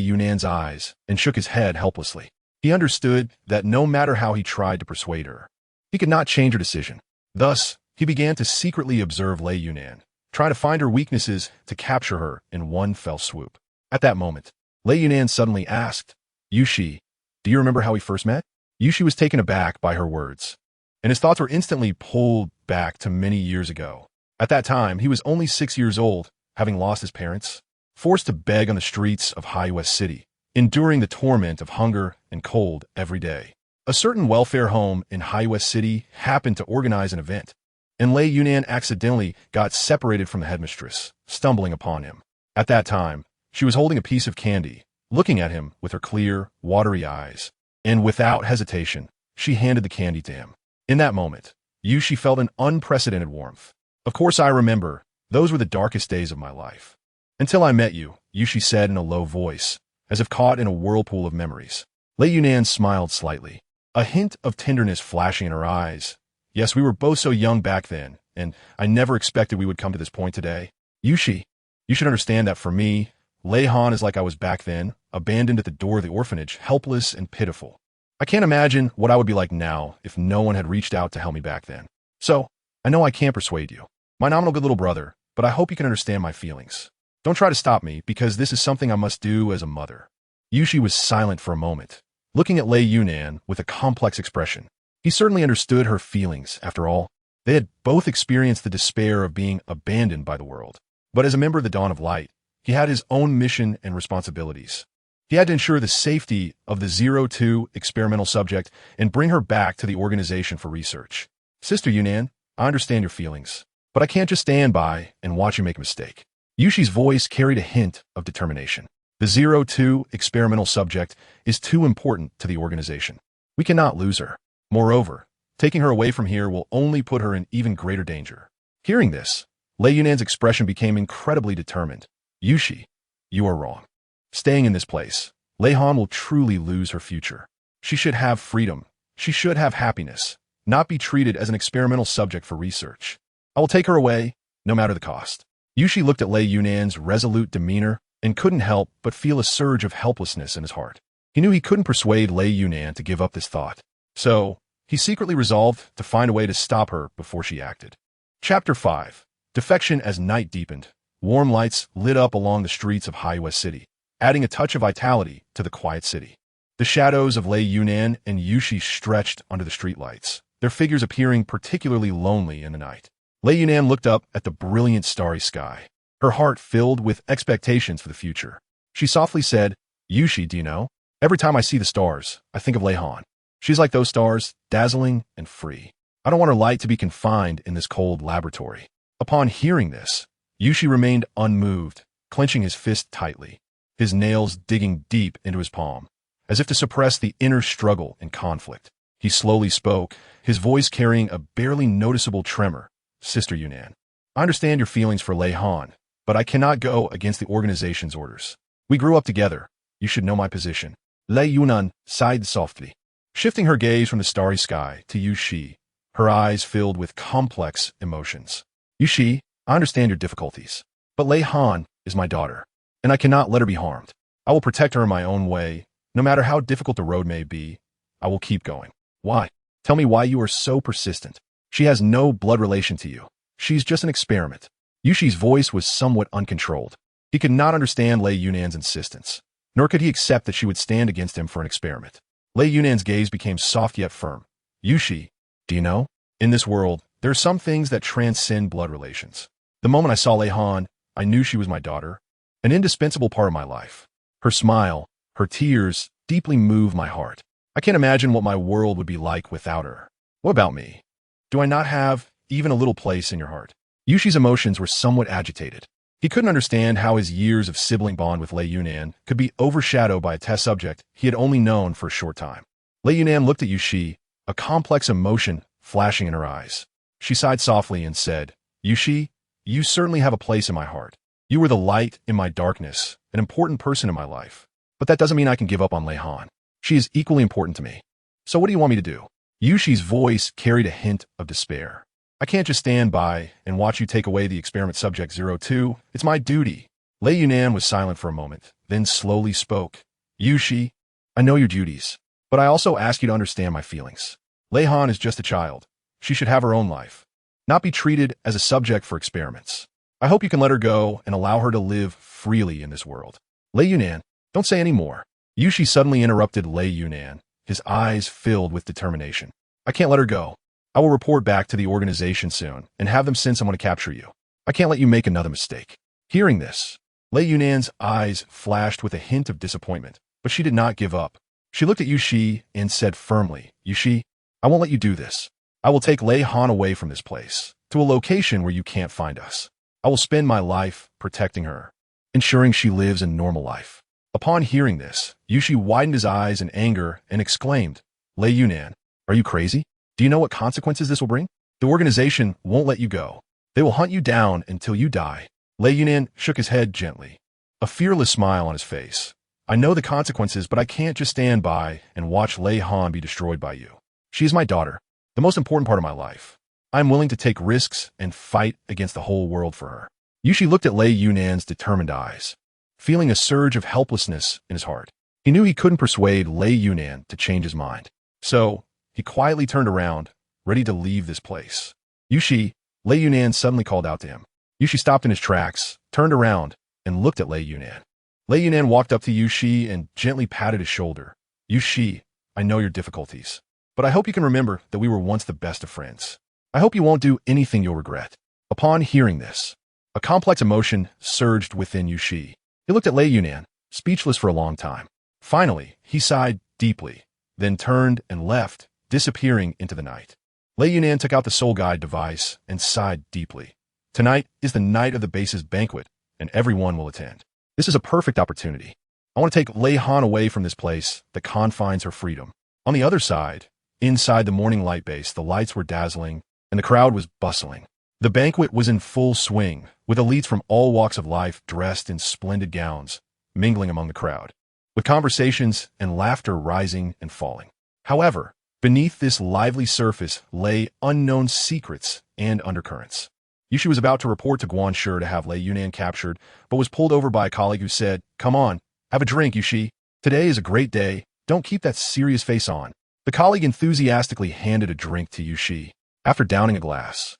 Yunan's eyes and shook his head helplessly. He understood that no matter how he tried to persuade her, he could not change her decision. Thus, he began to secretly observe Lei Yunan, trying to find her weaknesses to capture her in one fell swoop. At that moment, Lei Yunan suddenly asked, "Yushi, do you remember how we first met?" Yushi was taken aback by her words, and his thoughts were instantly pulled back to many years ago. At that time, he was only 6 years old, having lost his parents, forced to beg on the streets of High West City, enduring the torment of hunger and cold every day. A certain welfare home in High West City happened to organize an event, and Lei Yunan accidentally got separated from the headmistress, stumbling upon him. At that time, she was holding a piece of candy, looking at him with her clear, watery eyes, and without hesitation, she handed the candy to him. In that moment, Yushi felt an unprecedented warmth. "Of course I remember. Those were the darkest days of my life. Until I met you," Yushi said in a low voice, as if caught in a whirlpool of memories. Lei Yunan smiled slightly, a hint of tenderness flashing in her eyes. "Yes, we were both so young back then, and I never expected we would come to this point today. Yushi, you should understand that for me, Lei Han is like I was back then, abandoned at the door of the orphanage, helpless and pitiful. I can't imagine what I would be like now if no one had reached out to help me back then. So, I know I can't persuade you, my nominal good little brother, but I hope you can understand my feelings. Don't try to stop me, because this is something I must do as a mother." Yushi was silent for a moment, looking at Lei Yunan with a complex expression. He certainly understood her feelings, after all. They had both experienced the despair of being abandoned by the world. But as a member of the Dawn of Light, he had his own mission and responsibilities. He had to ensure the safety of the 02 experimental subject and bring her back to the organization for research. "Sister Yunan, I understand your feelings, but I can't just stand by and watch you make a mistake." Yushi's voice carried a hint of determination. "The 02 experimental subject is too important to the organization. We cannot lose her. Moreover, taking her away from here will only put her in even greater danger." Hearing this, Lei Yunan's expression became incredibly determined. "Yushi, you are wrong. Staying in this place, Lei Han will truly lose her future. She should have freedom. She should have happiness, not be treated as an experimental subject for research. I will take her away, no matter the cost." Yushi looked at Lei Yunan's resolute demeanor and couldn't help but feel a surge of helplessness in his heart. He knew he couldn't persuade Lei Yunan to give up this thought. So, he secretly resolved to find a way to stop her before she acted. Chapter 5. Defection. As night deepened, warm lights lit up along the streets of High West City, adding a touch of vitality to the quiet city. The shadows of Lei Yunan and Yushi stretched under the streetlights, their figures appearing particularly lonely in the night. Lei Yunan looked up at the brilliant starry sky, her heart filled with expectations for the future. She softly said, "Yushi, do you know? Every time I see the stars, I think of Lei Han. She's like those stars, dazzling and free. I don't want her light to be confined in this cold laboratory." Upon hearing this, Yushi remained unmoved, clenching his fist tightly, his nails digging deep into his palm, as if to suppress the inner struggle and conflict. He slowly spoke, his voice carrying a barely noticeable tremor. "Sister Yunan, I understand your feelings for Lei Han, but I cannot go against the organization's orders. We grew up together. You should know my position." Lei Yunan sighed softly, shifting her gaze from the starry sky to Yushi, her eyes filled with complex emotions. "Yushi, I understand your difficulties, but Lei Han is my daughter, and I cannot let her be harmed. I will protect her in my own way. No matter how difficult the road may be, I will keep going." "Why? Tell me why you are so persistent. She has no blood relation to you. She's just an experiment." Yushi's voice was somewhat uncontrolled. He could not understand Lei Yunan's insistence. nor could he accept that she would stand against him for an experiment. Lei Yunan's gaze became soft yet firm. Yushi, do you know? In this world, there are some things that transcend blood relations. The moment I saw Lei Han, I knew she was my daughter, an indispensable part of my life. Her smile, her tears, deeply moved my heart. I can't imagine what my world would be like without her. What about me? Do I not have even a little place in your heart? Yushi's emotions were somewhat agitated. He couldn't understand how his years of sibling bond with Lei Yunan could be overshadowed by a test subject he had only known for a short time. Lei Yunan looked at Yushi, a complex emotion flashing in her eyes. She sighed softly and said, Yushi, you certainly have a place in my heart. You were the light in my darkness, an important person in my life. But that doesn't mean I can give up on Lei Han. She is equally important to me. So what do you want me to do? Yushi's voice carried a hint of despair. I can't just stand by and watch you take away the experiment subject 02. It's my duty. Lei Yunan was silent for a moment, then slowly spoke. Yushi, I know your duties, but I also ask you to understand my feelings. Lei Han is just a child. She should have her own life, not be treated as a subject for experiments. I hope you can let her go and allow her to live freely in this world. Lei Yunan, don't say any more. Yushi suddenly interrupted Lei Yunan, his eyes filled with determination. I can't let her go. I will report back to the organization soon and have them send someone to capture you. I can't let you make another mistake. Hearing this, Lei Yunan's eyes flashed with a hint of disappointment, but she did not give up. She looked at Yushi and said firmly, Yushi, I won't let you do this. I will take Lei Han away from this place, to a location where you can't find us. I will spend my life protecting her, ensuring she lives a normal life. Upon hearing this, Yushi widened his eyes in anger and exclaimed, Lei Yunan, are you crazy? Do you know what consequences this will bring? The organization won't let you go. They will hunt you down until you die. Lei Yunan shook his head gently, a fearless smile on his face. I know the consequences, but I can't just stand by and watch Lei Han be destroyed by you. She is my daughter, the most important part of my life. I am willing to take risks and fight against the whole world for her. Yushi looked at Lei Yunan's determined eyes, feeling a surge of helplessness in his heart. He knew he couldn't persuade Lei Yunan to change his mind. So, he quietly turned around, ready to leave this place. Yushi, Lei Yunan suddenly called out to him. Yushi stopped in his tracks, turned around, and looked at Lei Yunan. Lei Yunan walked up to Yushi and gently patted his shoulder. Yushi, I know your difficulties, but I hope you can remember that we were once the best of friends. I hope you won't do anything you'll regret. Upon hearing this, a complex emotion surged within Yushi. He looked at Lei Yunan, speechless for a long time. Finally, he sighed deeply, then turned and left, disappearing into the night. Lei Yunan took out the soul guide device and sighed deeply. Tonight is the night of the base's banquet, and everyone will attend. This is a perfect opportunity. I want to take Lei Han away from this place that confines her freedom. On the other side, inside the Morning Light base, the lights were dazzling, and the crowd was bustling. The banquet was in full swing, with elites from all walks of life dressed in splendid gowns, mingling among the crowd, with conversations and laughter rising and falling. However, beneath this lively surface lay unknown secrets and undercurrents. Yushi was about to report to Guan Shi to have Lei Yunan captured, but was pulled over by a colleague who said, Come on, have a drink, Yushi. Today is a great day. Don't keep that serious face on. The colleague enthusiastically handed a drink to Yushi. After downing a glass,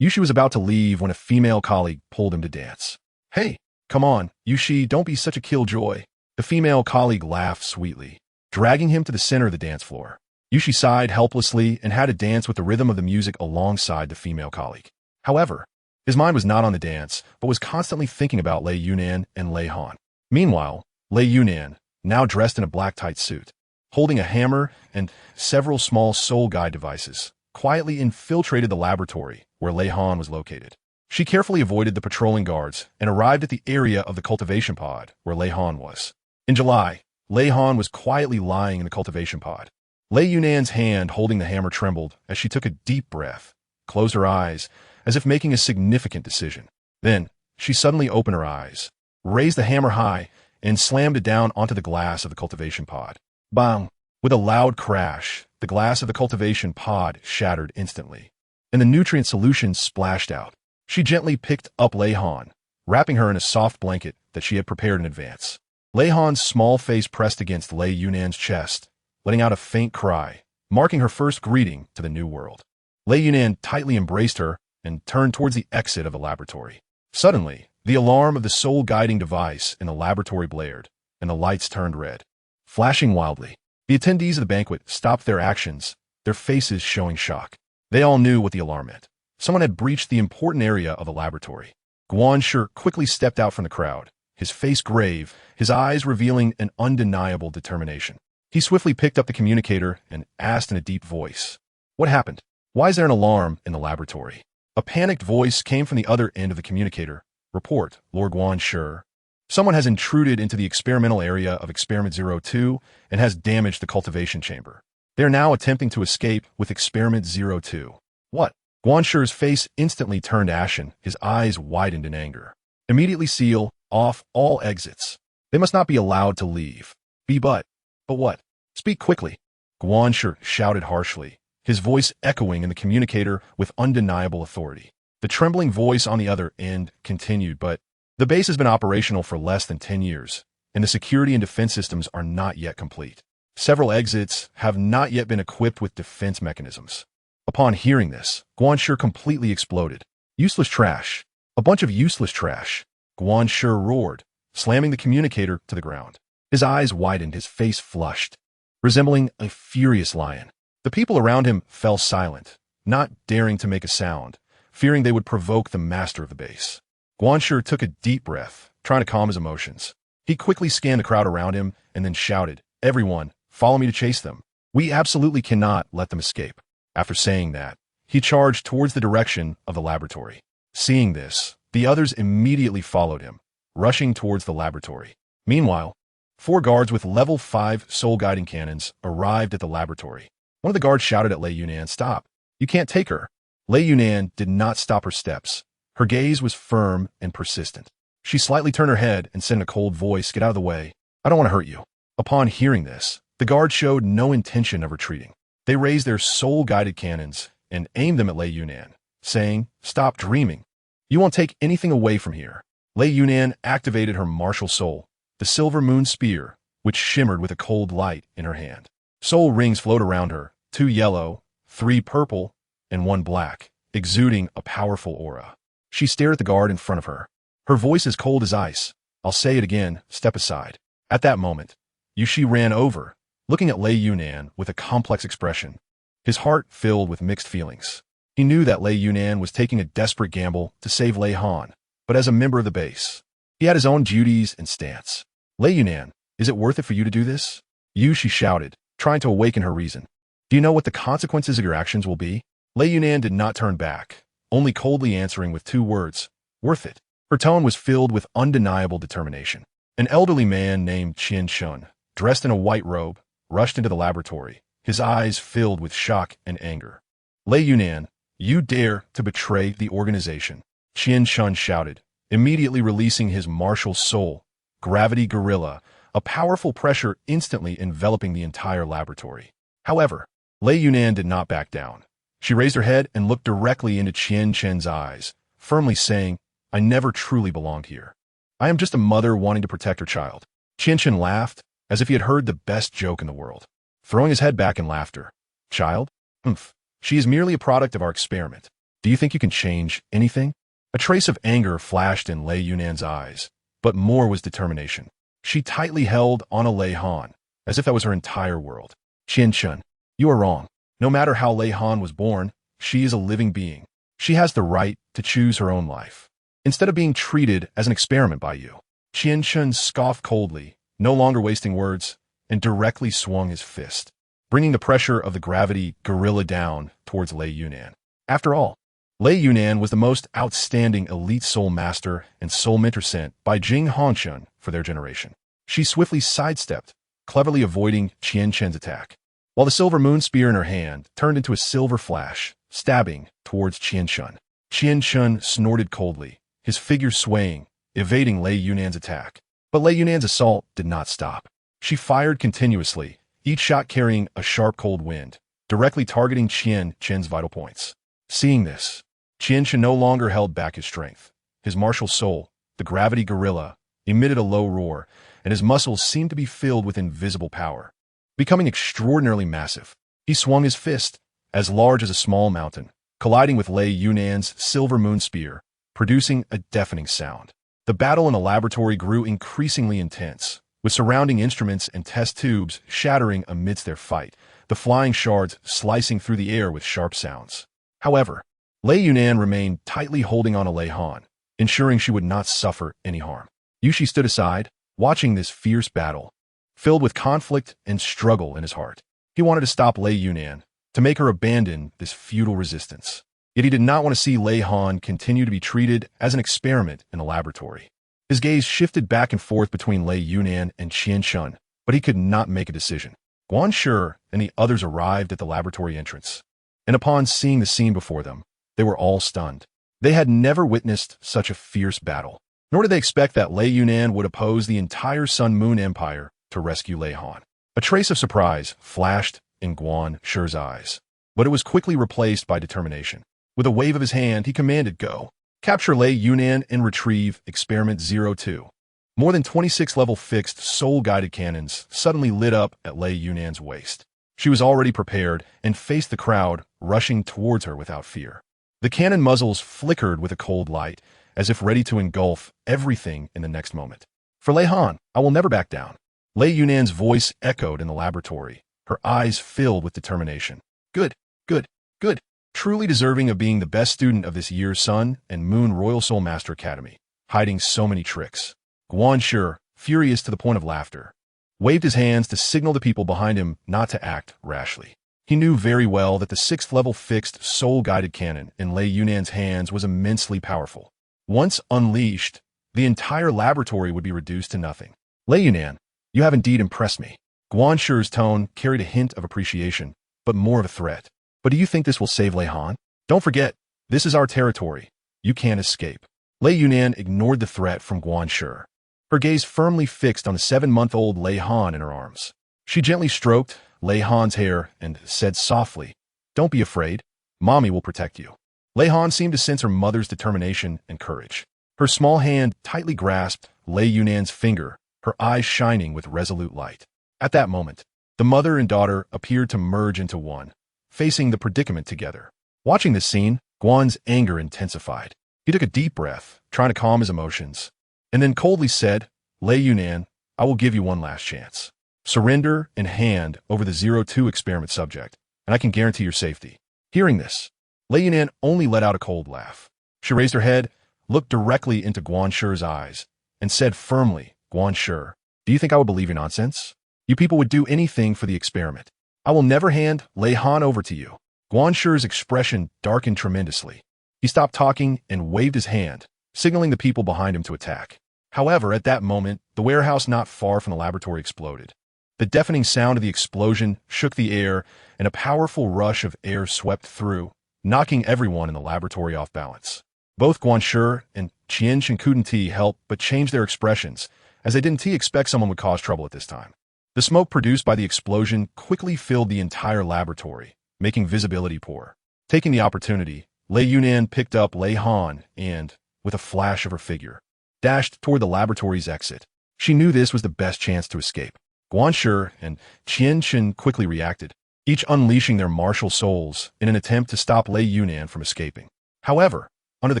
Yushi was about to leave when a female colleague pulled him to dance. Hey, come on, Yushi, don't be such a killjoy. The female colleague laughed sweetly, dragging him to the center of the dance floor. Yushi sighed helplessly and had to dance with the rhythm of the music alongside the female colleague. However, his mind was not on the dance, but was constantly thinking about Lei Yunan and Lei Han. Meanwhile, Lei Yunan, now dressed in a black tight suit, holding a hammer and several small soul guide devices, quietly infiltrated the laboratory where Lei Han was located. She carefully avoided the patrolling guards and arrived at the area of the cultivation pod where Lei Han was. In July, Lei Han was quietly lying in the cultivation pod. Lei Yunan's hand holding the hammer trembled as she took a deep breath, closed her eyes, as if making a significant decision. Then, she suddenly opened her eyes, raised the hammer high, and slammed it down onto the glass of the cultivation pod. Bang! With a loud crash, the glass of the cultivation pod shattered instantly, and the nutrient solution splashed out. She gently picked up Lei Han, wrapping her in a soft blanket that she had prepared in advance. Lei Han's small face pressed against Lei Yunan's chest, letting out a faint cry, marking her first greeting to the new world. Lei Yunan tightly embraced her and turned towards the exit of the laboratory. Suddenly, the alarm of the soul-guiding device in the laboratory blared, and the lights turned red, flashing wildly. The attendees of the banquet stopped their actions, their faces showing shock. They all knew what the alarm meant. Someone had breached the important area of the laboratory. Guan Shi quickly stepped out from the crowd, his face grave, his eyes revealing an undeniable determination. He swiftly picked up the communicator and asked in a deep voice, "What happened? Why is there an alarm in the laboratory?" A panicked voice came from the other end of the communicator. "Report, Lord Guan Shi. Someone has intruded into the experimental area of Experiment 02 and has damaged the cultivation chamber. They are now attempting to escape with Experiment 02. What? Guan Shi's face instantly turned ashen, his eyes widened in anger. Immediately seal off all exits. They must not be allowed to leave. But what? Speak quickly. Guan Shi shouted harshly, his voice echoing in the communicator with undeniable authority. The trembling voice on the other end continued, but the base has been operational for less than 10 years, and the security and defense systems are not yet complete. Several exits have not yet been equipped with defense mechanisms. Upon hearing this, Guan Shi completely exploded. Useless trash. A bunch of useless trash. Guan Shi roared, slamming the communicator to the ground. His eyes widened, his face flushed, resembling a furious lion. The people around him fell silent, not daring to make a sound, fearing they would provoke the master of the base. Guan Shi took a deep breath, trying to calm his emotions. He quickly scanned the crowd around him and then shouted, "Everyone, follow me to chase them. We absolutely cannot let them escape." After saying that, he charged towards the direction of the laboratory. Seeing this, the others immediately followed him, rushing towards the laboratory. Meanwhile, 4 guards with level 5 soul-guiding cannons arrived at the laboratory. One of the guards shouted at Lei Yunan, "Stop. You can't take her." Lei Yunan did not stop her steps. Her gaze was firm and persistent. She slightly turned her head and said in a cold voice, "Get out of the way. I don't want to hurt you." Upon hearing this, the guards showed no intention of retreating. They raised their soul-guided cannons and aimed them at Lei Yunan, saying, "Stop dreaming. You won't take anything away from here." Lei Yunan activated her martial soul, the silver moon spear, which shimmered with a cold light in her hand. Soul rings flowed around her, 2 yellow, 3 purple, and 1 black, exuding a powerful aura. She stared at the guard in front of her. Her voice as cold as ice. "I'll say it again, step aside." At that moment, Yushi ran over, looking at Lei Yunan with a complex expression, his heart filled with mixed feelings. He knew that Lei Yunan was taking a desperate gamble to save Lei Han, but as a member of the base, he had his own duties and stance. "Lei Yunan, is it worth it for you to do this?" Yushi shouted, trying to awaken her reason. "Do you know what the consequences of your actions will be?" Lei Yunan did not turn back, only coldly answering with 2 words, "Worth it." Her tone was filled with undeniable determination. An elderly man named Qian Shun, dressed in a white robe, rushed into the laboratory, his eyes filled with shock and anger. "Lei Yunan, you dare to betray the organization," Qian Shun shouted, immediately releasing his martial soul, Gravity Gorilla, a powerful pressure instantly enveloping the entire laboratory. However, Lei Yunan did not back down. She raised her head and looked directly into Qian Chen's eyes, firmly saying, "I never truly belonged here. I am just a mother wanting to protect her child." Qian Chen laughed, as if he had heard the best joke in the world, throwing his head back in laughter. "Child? Humph. She is merely a product of our experiment. Do you think you can change anything?" A trace of anger flashed in Lei Yunan's eyes, but more was determination. She tightly held on Lei Han, as if that was her entire world. "Qian Chen, you are wrong. No matter how Lei Han was born, she is a living being. She has the right to choose her own life, instead of being treated as an experiment by you." Qian Chen scoffed coldly, no longer wasting words, and directly swung his fist, bringing the pressure of the gravity gorilla down towards Lei Yunan. After all, Lei Yunan was the most outstanding elite soul master and soul mentor sent by Jing Hongshun for their generation. She swiftly sidestepped, cleverly avoiding Qian Chen's attack, while the silver moon spear in her hand turned into a silver flash, stabbing towards Qian Shun. Qian Shun snorted coldly, his figure swaying, evading Lei Yunan's attack. But Lei Yunan's assault did not stop. She fired continuously, each shot carrying a sharp cold wind, directly targeting Qian Chen's vital points. Seeing this, Qian Chen no longer held back his strength. His martial soul, the gravity gorilla, emitted a low roar, and his muscles seemed to be filled with invisible power. Becoming extraordinarily massive, he swung his fist, as large as a small mountain, colliding with Lei Yunan's silver moon spear, producing a deafening sound. The battle in the laboratory grew increasingly intense, with surrounding instruments and test tubes shattering amidst their fight, the flying shards slicing through the air with sharp sounds. However, Lei Yunan remained tightly holding on to Lei Han, ensuring she would not suffer any harm. Yushi stood aside, watching this fierce battle, filled with conflict and struggle in his heart. He wanted to stop Lei Yunan, to make her abandon this futile resistance. Yet he did not want to see Lei Han continue to be treated as an experiment in a laboratory. His gaze shifted back and forth between Lei Yunan and Qian Shun, but he could not make a decision. Guan Shi and the others arrived at the laboratory entrance, and upon seeing the scene before them, they were all stunned. They had never witnessed such a fierce battle, nor did they expect that Lei Yunan would oppose the entire Sun-Moon Empire to rescue Lei Han. A trace of surprise flashed in Guan Shi's eyes, but it was quickly replaced by determination. With a wave of his hand, he commanded, "Go! Capture Lei Yunan and retrieve Experiment 02. More than 26-level fixed soul-guided cannons suddenly lit up at Lei Yunan's waist. She was already prepared and faced the crowd rushing towards her without fear. The cannon muzzles flickered with a cold light, as if ready to engulf everything in the next moment. "For Lei Han, I will never back down." Lei Yunan's voice echoed in the laboratory, her eyes filled with determination. Good, good, good. Truly deserving of being the best student of this year's Sun and Moon Royal Soul Master Academy, hiding so many tricks. Guan Shi, furious to the point of laughter, waved his hands to signal the people behind him not to act rashly. He knew very well that the 6th-level fixed soul-guided cannon in Lei Yunan's hands was immensely powerful. Once unleashed, the entire laboratory would be reduced to nothing. "Lei Yunan, you have indeed impressed me." Guan Shi's tone carried a hint of appreciation, but more of a threat. "But do you think this will save Lei Han? Don't forget, this is our territory. You can't escape." Lei Yunan ignored the threat from Guan Shi, her gaze firmly fixed on the 7-month-old Lei Han in her arms. She gently stroked Lei Han's hair and said softly, "Don't be afraid. Mommy will protect you." Lei Han seemed to sense her mother's determination and courage. Her small hand tightly grasped Lei Yunan's finger, her eyes shining with resolute light. At that moment, the mother and daughter appeared to merge into one, facing the predicament together. Watching this scene, Guan's anger intensified. He took a deep breath, trying to calm his emotions, and then coldly said, "Lei Yunan, I will give you one last chance. Surrender and hand over the 02 experiment subject, and I can guarantee your safety." Hearing this, Lei Yunan only let out a cold laugh. She raised her head, looked directly into Guan Shi's eyes, and said firmly, "Guan Shi, do you think I would believe your nonsense? You people would do anything for the experiment. I will never hand Lei Han over to you." Guan Shi's expression darkened tremendously. He stopped talking and waved his hand, signaling the people behind him to attack. However, at that moment, the warehouse not far from the laboratory exploded. The deafening sound of the explosion shook the air, and a powerful rush of air swept through, knocking everyone in the laboratory off balance. Both Guan Shi and Qian Shen couldn't help but change their expressions, as they didn't expect someone would cause trouble at this time. The smoke produced by the explosion quickly filled the entire laboratory, making visibility poor. Taking the opportunity, Lei Yunan picked up Lei Han and, with a flash of her figure, dashed toward the laboratory's exit. She knew this was the best chance to escape. Guan Shi and Qian Shen quickly reacted, each unleashing their martial souls in an attempt to stop Lei Yunan from escaping. However, under the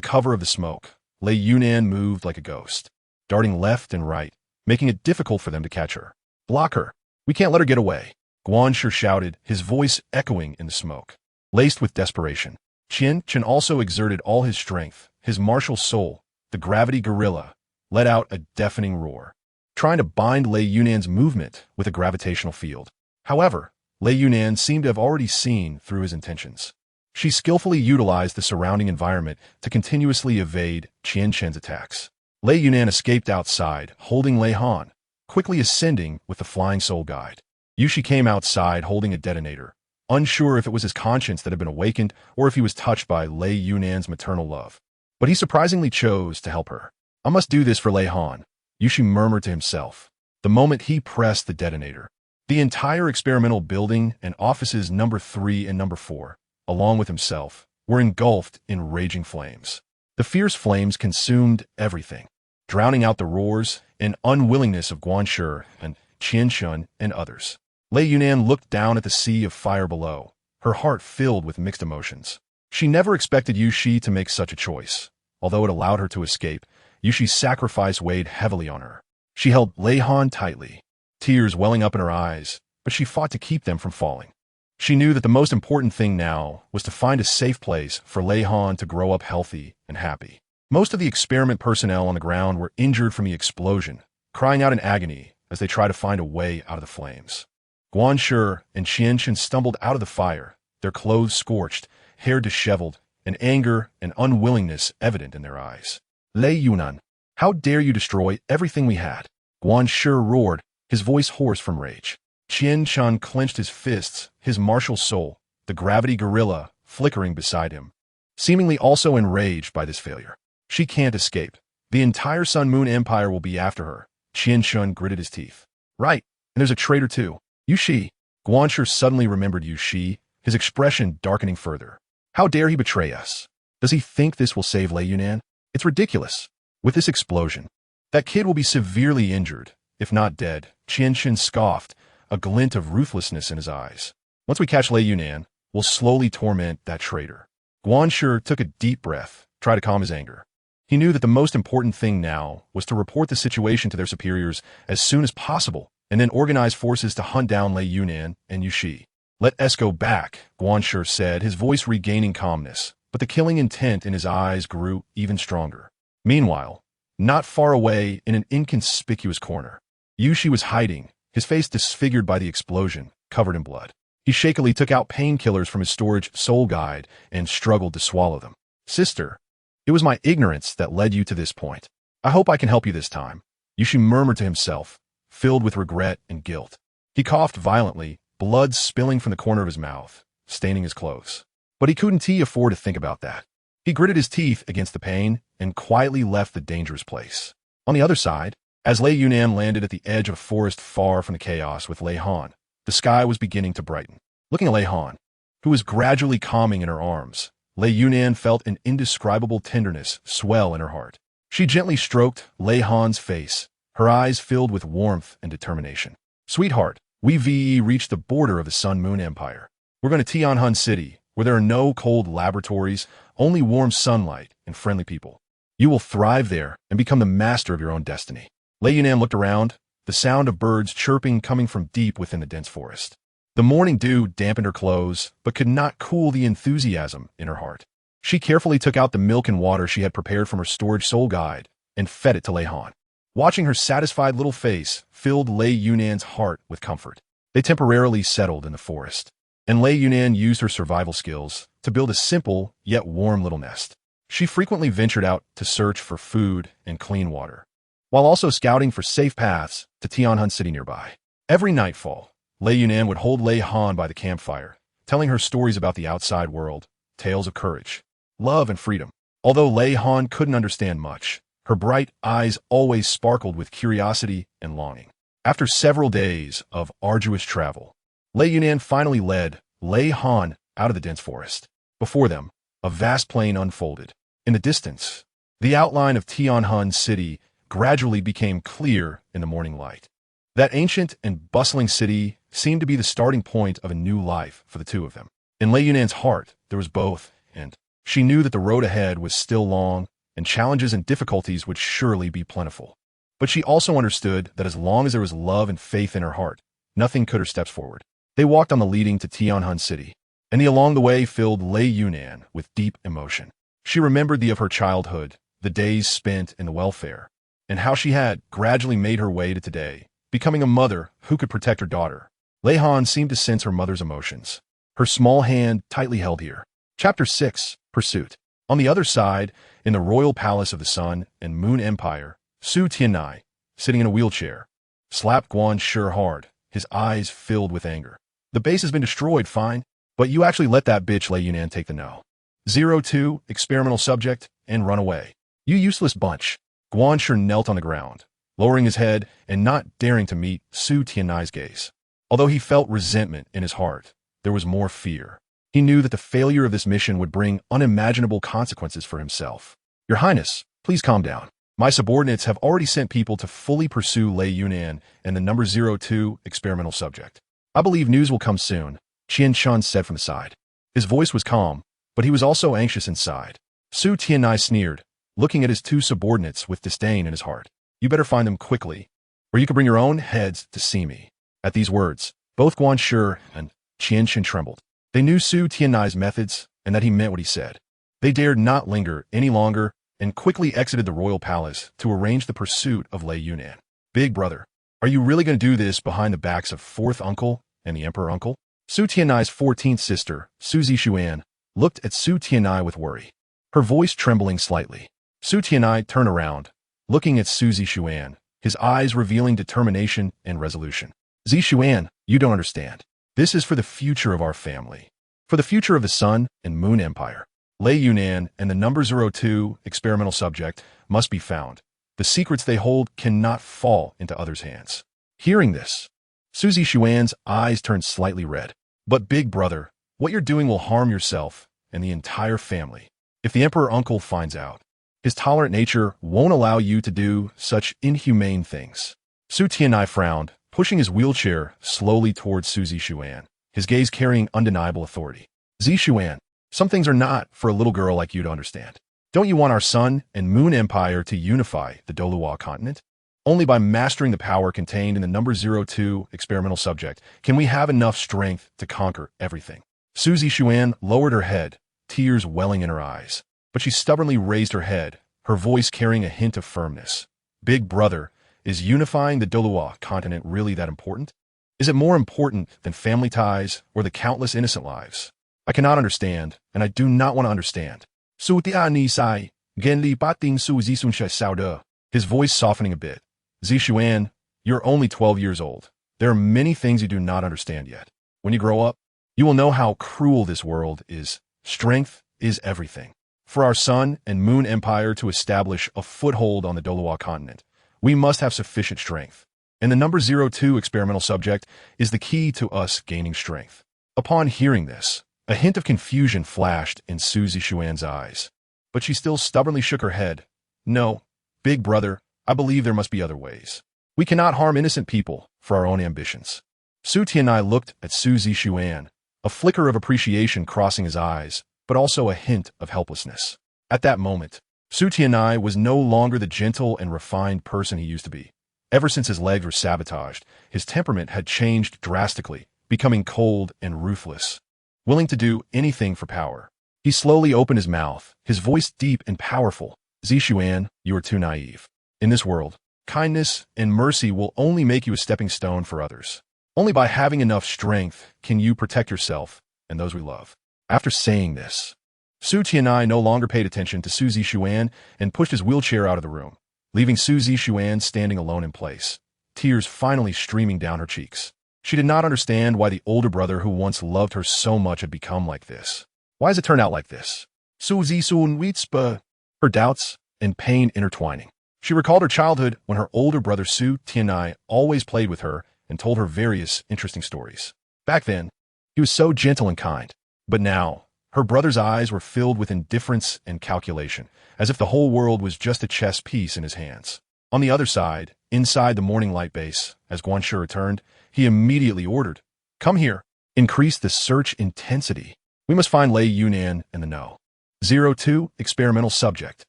cover of the smoke, Lei Yunan moved like a ghost, darting left and right, making it difficult for them to catch her. "Block her. We can't let her get away," Guan Shi shouted, his voice echoing in the smoke. Laced with desperation, Qian Shen also exerted all his strength. His martial soul, the gravity gorilla, let out a deafening roar, trying to bind Lei Yunan's movement with a gravitational field. However, Lei Yunan seemed to have already seen through his intentions. She skillfully utilized the surrounding environment to continuously evade Qian Shen's attacks. Lei Yunan escaped outside, holding Lei Han, quickly ascending with the flying soul guide. Yushi came outside holding a detonator, unsure if it was his conscience that had been awakened or if he was touched by Lei Yunan's maternal love. But he surprisingly chose to help her. "I must do this for Lei Han," Yushi murmured to himself. The moment he pressed the detonator, the entire experimental building and offices number 3 and number 4, along with himself, were engulfed in raging flames. The fierce flames consumed everything, drowning out the roars and unwillingness of Guan Shi and Qian Shen and others. Lei Yunan looked down at the sea of fire below, her heart filled with mixed emotions. She never expected Yushi to make such a choice. Although it allowed her to escape, Yushi's sacrifice weighed heavily on her. She held Lei Han tightly, tears welling up in her eyes, but she fought to keep them from falling. She knew that the most important thing now was to find a safe place for Lei Han to grow up healthy and happy. Most of the experiment personnel on the ground were injured from the explosion, crying out in agony as they tried to find a way out of the flames. Guan Shi and Qianchen stumbled out of the fire, their clothes scorched, hair disheveled, and anger and unwillingness evident in their eyes. Lei Yunan, how dare you destroy everything we had? Guan Shi roared, his voice hoarse from rage. Qianchen clenched his fists, his martial soul, the gravity gorilla, flickering beside him, seemingly also enraged by this failure. She can't escape. The entire Sun Moon Empire will be after her. Qianchen gritted his teeth. Right, and there's a traitor too. Yu Shi. Guan Shi suddenly remembered Yu Shi, his expression darkening further. How dare he betray us? Does he think this will save Lei Yunan? It's ridiculous. With this explosion, that kid will be severely injured, if not dead. Qianchen scoffed, a glint of ruthlessness in his eyes. Once we catch Lei Yunan, we'll slowly torment that traitor. Guan Shi took a deep breath, tried to calm his anger. He knew that the most important thing now was to report the situation to their superiors as soon as possible, and then organize forces to hunt down Lei Yunan and Yu Shi. Let us go back, Guan Shi said, his voice regaining calmness, but the killing intent in his eyes grew even stronger. Meanwhile, not far away in an inconspicuous corner, Yu Shi was hiding, his face disfigured by the explosion, covered in blood. He shakily took out painkillers from his storage soul guide and struggled to swallow them. Sister, it was my ignorance that led you to this point. I hope I can help you this time. Yu Shi murmured to himself, filled with regret and guilt. He coughed violently, blood spilling from the corner of his mouth, staining his clothes. But he couldn't afford to think about that. He gritted his teeth against the pain and quietly left the dangerous place. On the other side, as Lei Yunan landed at the edge of a forest far from the chaos with Lei Han, the sky was beginning to brighten. Looking at Lei Han, who was gradually calming in her arms, Lei Yunan felt an indescribable tenderness swell in her heart. She gently stroked Lei Han's face, her eyes filled with warmth and determination. Sweetheart, we've reached the border of the Sun Moon Empire. We're going to Tianhan City, where there are no cold laboratories, only warm sunlight and friendly people. You will thrive there and become the master of your own destiny. Lei Yunan looked around, the sound of birds chirping coming from deep within the dense forest. The morning dew dampened her clothes, but could not cool the enthusiasm in her heart. She carefully took out the milk and water she had prepared from her storage soul guide and fed it to Lei Han. Watching her satisfied little face filled Lei Yunan's heart with comfort. They temporarily settled in the forest, and Lei Yunan used her survival skills to build a simple yet warm little nest. She frequently ventured out to search for food and clean water, while also scouting for safe paths to Tianhan City nearby. Every nightfall, Lei Yunan would hold Lei Han by the campfire, telling her stories about the outside world, tales of courage, love, and freedom. Although Lei Han couldn't understand much, her bright eyes always sparkled with curiosity and longing. After several days of arduous travel, Lei Yunan finally led Lei Han out of the dense forest. Before them, a vast plain unfolded. In the distance, the outline of Tianhan City gradually became clear in the morning light. That ancient and bustling city seemed to be the starting point of a new life for the two of them. In Lei Yunan's heart, there was both, and she knew that the road ahead was still long, and challenges and difficulties would surely be plentiful. But she also understood that as long as there was love and faith in her heart, nothing could her steps forward. They walked on the leading to Tianhan City, and along the way filled Lei Yunan with deep emotion. She remembered of her childhood, the days spent in the welfare, and how she had gradually made her way to today, becoming a mother who could protect her daughter. Lei Han seemed to sense her mother's emotions, her small hand tightly held here. Chapter 6, Pursuit. On the other side, in the royal palace of the Sun and Moon Empire, Su Tianai, sitting in a wheelchair, slapped Guan Shi hard, his eyes filled with anger. The base has been destroyed, fine, but you actually let that bitch Lei Yunan take the no. 02, experimental subject, and run away. You useless bunch. Guan Shi knelt on the ground, lowering his head and not daring to meet Su Tianai's gaze. Although he felt resentment in his heart, there was more fear. He knew that the failure of this mission would bring unimaginable consequences for himself. Your Highness, please calm down. My subordinates have already sent people to fully pursue Lei Yunan and the number 02 experimental subject. I believe news will come soon, Qianchen said from the side. His voice was calm, but he was also anxious inside. Su Tianai sneered, looking at his two subordinates with disdain in his heart. You better find them quickly. or you could bring your own heads to see me." At these words, both Guan Shi and Qianchen trembled. They knew Su Tianai's methods and that he meant what he said. They dared not linger any longer and quickly exited the royal palace to arrange the pursuit of Lei Yunan. "Big brother, are you really going to do this behind the backs of fourth uncle and the emperor uncle?" Su Tianai's 14th sister, Su Zixuan, looked at Su Tianai with worry, her voice trembling slightly. Su Tianai turned around, looking at Su Zixuan, his eyes revealing determination and resolution. "Zixuan, you don't understand. This is for the future of our family, for the future of the Sun and Moon Empire. Lei Yunan and the number 02 experimental subject must be found. The secrets they hold cannot fall into others' hands." Hearing this, Su Zixuan's eyes turned slightly red. "But big brother, what you're doing will harm yourself and the entire family. If the emperor uncle finds out, his tolerant nature won't allow you to do such inhumane things." Su Tianai frowned, pushing his wheelchair slowly towards Su Zixuan, his gaze carrying undeniable authority. "Zixuan, some things are not for a little girl like you to understand. Don't you want our Sun and Moon Empire to unify the Douluo continent? Only by mastering the power contained in the number 02 experimental subject can we have enough strength to conquer everything." Su Zixuan lowered her head, tears welling in her eyes, but she stubbornly raised her head, her voice carrying a hint of firmness. "Big brother, is unifying the Douluo continent really that important? Is it more important than family ties or the countless innocent lives? I cannot understand, and I do not want to understand." Su Tianai sai, genli bating Su Zixuan sao de, his voice softening a bit. "Zixuan, you're only 12 years old. There are many things you do not understand yet. When you grow up, you will know how cruel this world is. Strength is everything. For our Sun and Moon Empire to establish a foothold on the Douluo continent, we must have sufficient strength. And the number 02 experimental subject is the key to us gaining strength." Upon hearing this, a hint of confusion flashed in Su Zixuan's eyes, but she still stubbornly shook her head. "No, big brother, I believe there must be other ways. We cannot harm innocent people for our own ambitions." Su Tianai looked at Su Zixuan, a flicker of appreciation crossing his eyes, but also a hint of helplessness. At that moment, Su Tianai was no longer the gentle and refined person he used to be. Ever since his legs were sabotaged, his temperament had changed drastically, becoming cold and ruthless, willing to do anything for power. He slowly opened his mouth, his voice deep and powerful. "Zixuan, you are too naive. In this world, kindness and mercy will only make you a stepping stone for others. Only by having enough strength can you protect yourself and those we love." After saying this, Su Tianai no longer paid attention to Su Zixuan and pushed his wheelchair out of the room, leaving Su Zixuan standing alone in place, tears finally streaming down her cheeks. She did not understand why the older brother who once loved her so much had become like this. Why has it turned out like this? Su Zixuan witspa, her doubts and pain intertwining. She recalled her childhood when her older brother Su Tianai always played with her and told her various interesting stories. Back then, he was so gentle and kind, but now, her brother's eyes were filled with indifference and calculation, as if the whole world was just a chess piece in his hands. On the other side, inside the morning light base, as Guan Shi returned, he immediately ordered, "Come here. Increase the search intensity. We must find Lei Yunan in the know." 02 experimental subject.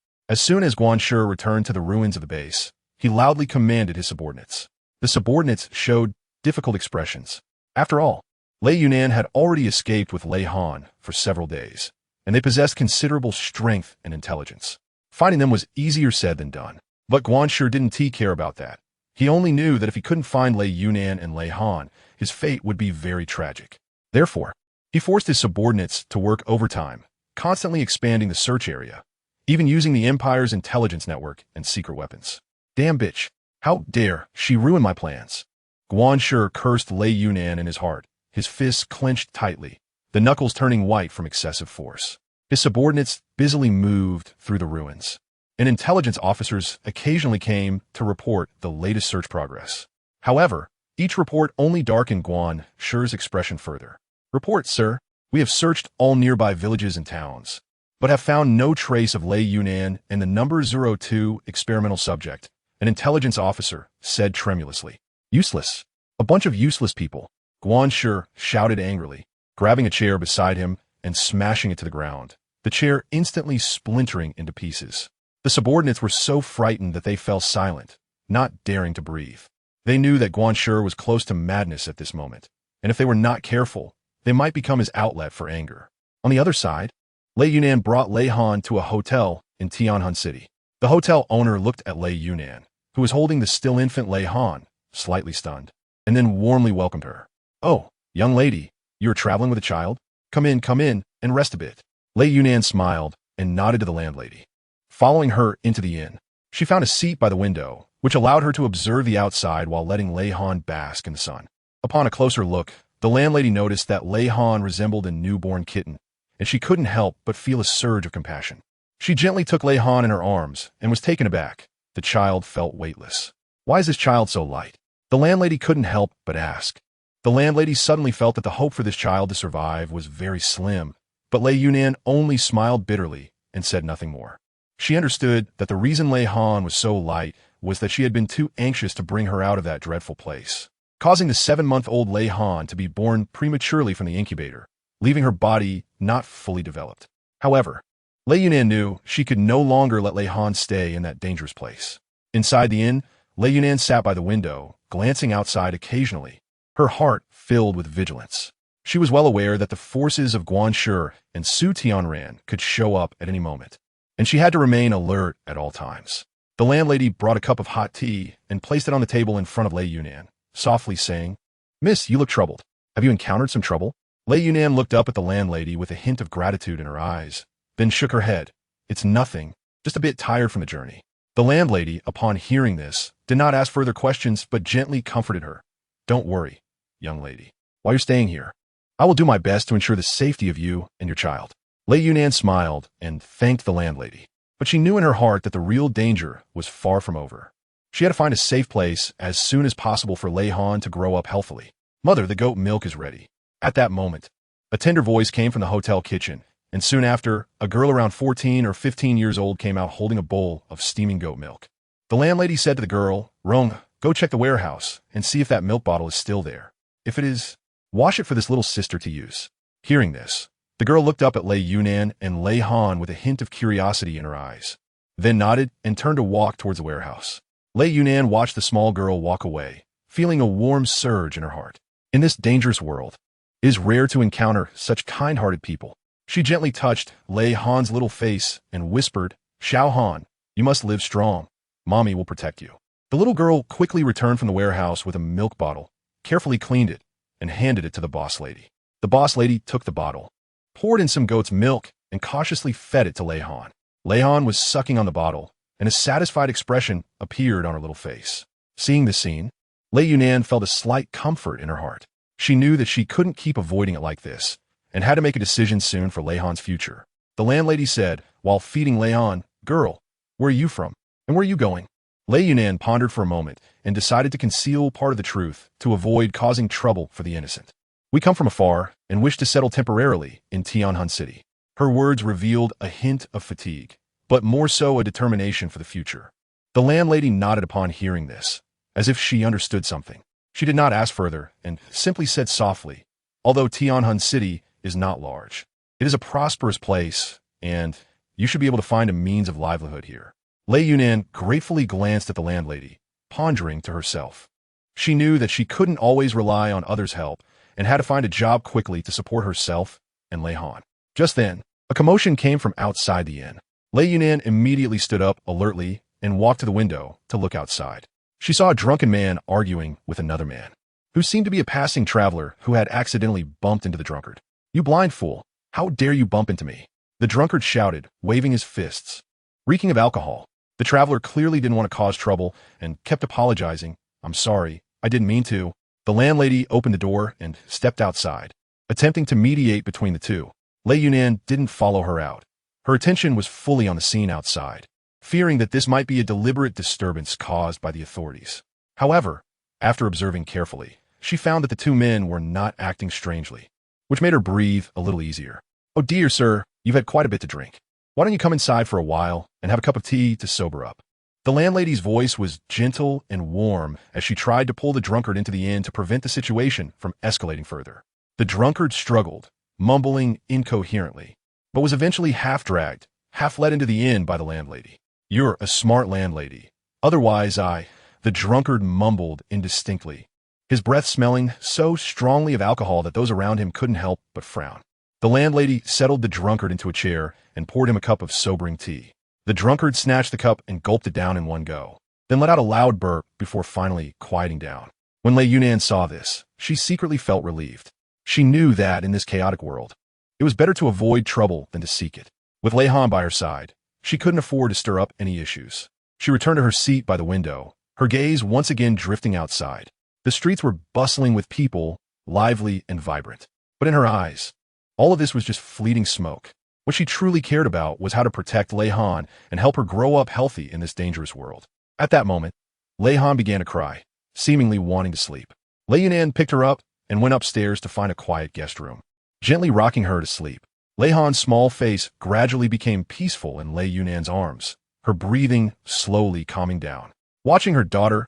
As soon as Guan Shi returned to the ruins of the base, he loudly commanded his subordinates. The subordinates showed difficult expressions. After all, Lei Yunan had already escaped with Lei Han for several days, and they possessed considerable strength and intelligence. Finding them was easier said than done. But Guan Shi didn't care about that. He only knew that if he couldn't find Lei Yunan and Lei Han, his fate would be very tragic. Therefore, he forced his subordinates to work overtime, constantly expanding the search area, even using the Empire's intelligence network and secret weapons. "Damn bitch, how dare she ruin my plans?" Guan Shi cursed Lei Yunan in his heart, his fists clenched tightly, the knuckles turning white from excessive force. His subordinates busily moved through the ruins, and intelligence officers occasionally came to report the latest search progress. However, each report only darkened Guan Shi's expression further. "Report, sir. We have searched all nearby villages and towns, but have found no trace of Lei Yunan and the number 02 experimental subject," an intelligence officer said tremulously. "Useless. A bunch of useless people," Guan Shi shouted angrily, grabbing a chair beside him and smashing it to the ground, the chair instantly splintering into pieces. The subordinates were so frightened that they fell silent, not daring to breathe. They knew that Guanshi was close to madness at this moment, and if they were not careful, they might become his outlet for anger. On the other side, Lei Yunan brought Lei Han to a hotel in Tianhan City. The hotel owner looked at Lei Yunan, who was holding the still infant Lei Han, slightly stunned, and then warmly welcomed her. "Oh, young lady, you are traveling with a child? Come in, and rest a bit." Lei Yunan smiled and nodded to the landlady. Following her into the inn, she found a seat by the window, which allowed her to observe the outside while letting Lei Han bask in the sun. Upon a closer look, the landlady noticed that Lei Han resembled a newborn kitten, and she couldn't help but feel a surge of compassion. She gently took Lei Han in her arms and was taken aback. The child felt weightless. "Why is this child so light?" The landlady couldn't help but ask. The landlady suddenly felt that the hope for this child to survive was very slim, but Lei Yunan only smiled bitterly and said nothing more. She understood that the reason Lei Han was so light was that she had been too anxious to bring her out of that dreadful place, causing the 7-month-old Lei Han to be born prematurely from the incubator, leaving her body not fully developed. However, Lei Yunan knew she could no longer let Lei Han stay in that dangerous place. Inside the inn, Lei Yunan sat by the window, glancing outside occasionally, her heart filled with vigilance. She was well aware that the forces of Guanshi and Su Tianran could show up at any moment, and she had to remain alert at all times. The landlady brought a cup of hot tea and placed it on the table in front of Lei Yunan, softly saying, "Miss, you look troubled. Have you encountered some trouble?" Lei Yunan looked up at the landlady with a hint of gratitude in her eyes, then shook her head. "It's nothing, just a bit tired from the journey." The landlady, upon hearing this, did not ask further questions but gently comforted her. "Don't worry, young lady. While you're staying here, I will do my best to ensure the safety of you and your child." Lei Yunan smiled and thanked the landlady, but she knew in her heart that the real danger was far from over. She had to find a safe place as soon as possible for Lei Han to grow up healthily. "Mother, the goat milk is ready." At that moment, a tender voice came from the hotel kitchen, and soon after, a girl around 14 or 15 years old came out holding a bowl of steaming goat milk. The landlady said to the girl, "Rong, go check the warehouse and see if that milk bottle is still there. If it is, wash it for this little sister to use." Hearing this, the girl looked up at Lei Yunan and Lei Han with a hint of curiosity in her eyes, then nodded and turned to walk towards the warehouse. Lei Yunan watched the small girl walk away, feeling a warm surge in her heart. In this dangerous world, it is rare to encounter such kind-hearted people. She gently touched Lei Han's little face and whispered, "Xiao Han, you must live strong. Mommy will protect you." The little girl quickly returned from the warehouse with a milk bottle, carefully cleaned it, and handed it to the boss lady. The boss lady took the bottle, poured in some goat's milk, and cautiously fed it to Lei Han. Lei Han was sucking on the bottle, and a satisfied expression appeared on her little face. Seeing this scene, Lei Yunan felt a slight comfort in her heart. She knew that she couldn't keep avoiding it like this, and had to make a decision soon for Lei Han's future. The landlady said, while feeding Lei Han, "Girl, where are you from, and where are you going?" Lei Yunan pondered for a moment and decided to conceal part of the truth to avoid causing trouble for the innocent. "We come from afar and wish to settle temporarily in Tianhan City." Her words revealed a hint of fatigue, but more so a determination for the future. The landlady nodded upon hearing this, as if she understood something. She did not ask further and simply said softly, "Although Tianhan City is not large, it is a prosperous place, and you should be able to find a means of livelihood here." Lei Yunan gratefully glanced at the landlady, pondering to herself. She knew that she couldn't always rely on others' help and had to find a job quickly to support herself and Lei Han. Just then, a commotion came from outside the inn. Lei Yunan immediately stood up alertly and walked to the window to look outside. She saw a drunken man arguing with another man, who seemed to be a passing traveler who had accidentally bumped into the drunkard. "You blind fool! How dare you bump into me?" the drunkard shouted, waving his fists. Reeking of alcohol, the traveler clearly didn't want to cause trouble and kept apologizing. "I'm sorry, I didn't mean to." The landlady opened the door and stepped outside, attempting to mediate between the two. Lei Yunan didn't follow her out. Her attention was fully on the scene outside, fearing that this might be a deliberate disturbance caused by the authorities. However, after observing carefully, she found that the two men were not acting strangely, which made her breathe a little easier. "Oh dear, sir, you've had quite a bit to drink. Why don't you come inside for a while and have a cup of tea to sober up?" The landlady's voice was gentle and warm as she tried to pull the drunkard into the inn to prevent the situation from escalating further. The drunkard struggled, mumbling incoherently, but was eventually half-dragged, half-led into the inn by the landlady. "You're a smart landlady. Otherwise, I The drunkard mumbled indistinctly, his breath smelling so strongly of alcohol that those around him couldn't help but frown. The landlady settled the drunkard into a chair and poured him a cup of sobering tea. The drunkard snatched the cup and gulped it down in one go, then let out a loud burp before finally quieting down. When Lei Yunan saw this, she secretly felt relieved. She knew that in this chaotic world, it was better to avoid trouble than to seek it. With Lei Han by her side, she couldn't afford to stir up any issues. She returned to her seat by the window, her gaze once again drifting outside. The streets were bustling with people, lively and vibrant. But in her eyes, all of this was just fleeting smoke. What she truly cared about was how to protect Lei Han and help her grow up healthy in this dangerous world. At that moment, Lei Han began to cry, seemingly wanting to sleep. Lei Yunan picked her up and went upstairs to find a quiet guest room. Gently rocking her to sleep, Lei Han's small face gradually became peaceful in Lei Yunan's arms, her breathing slowly calming down. Watching her daughter's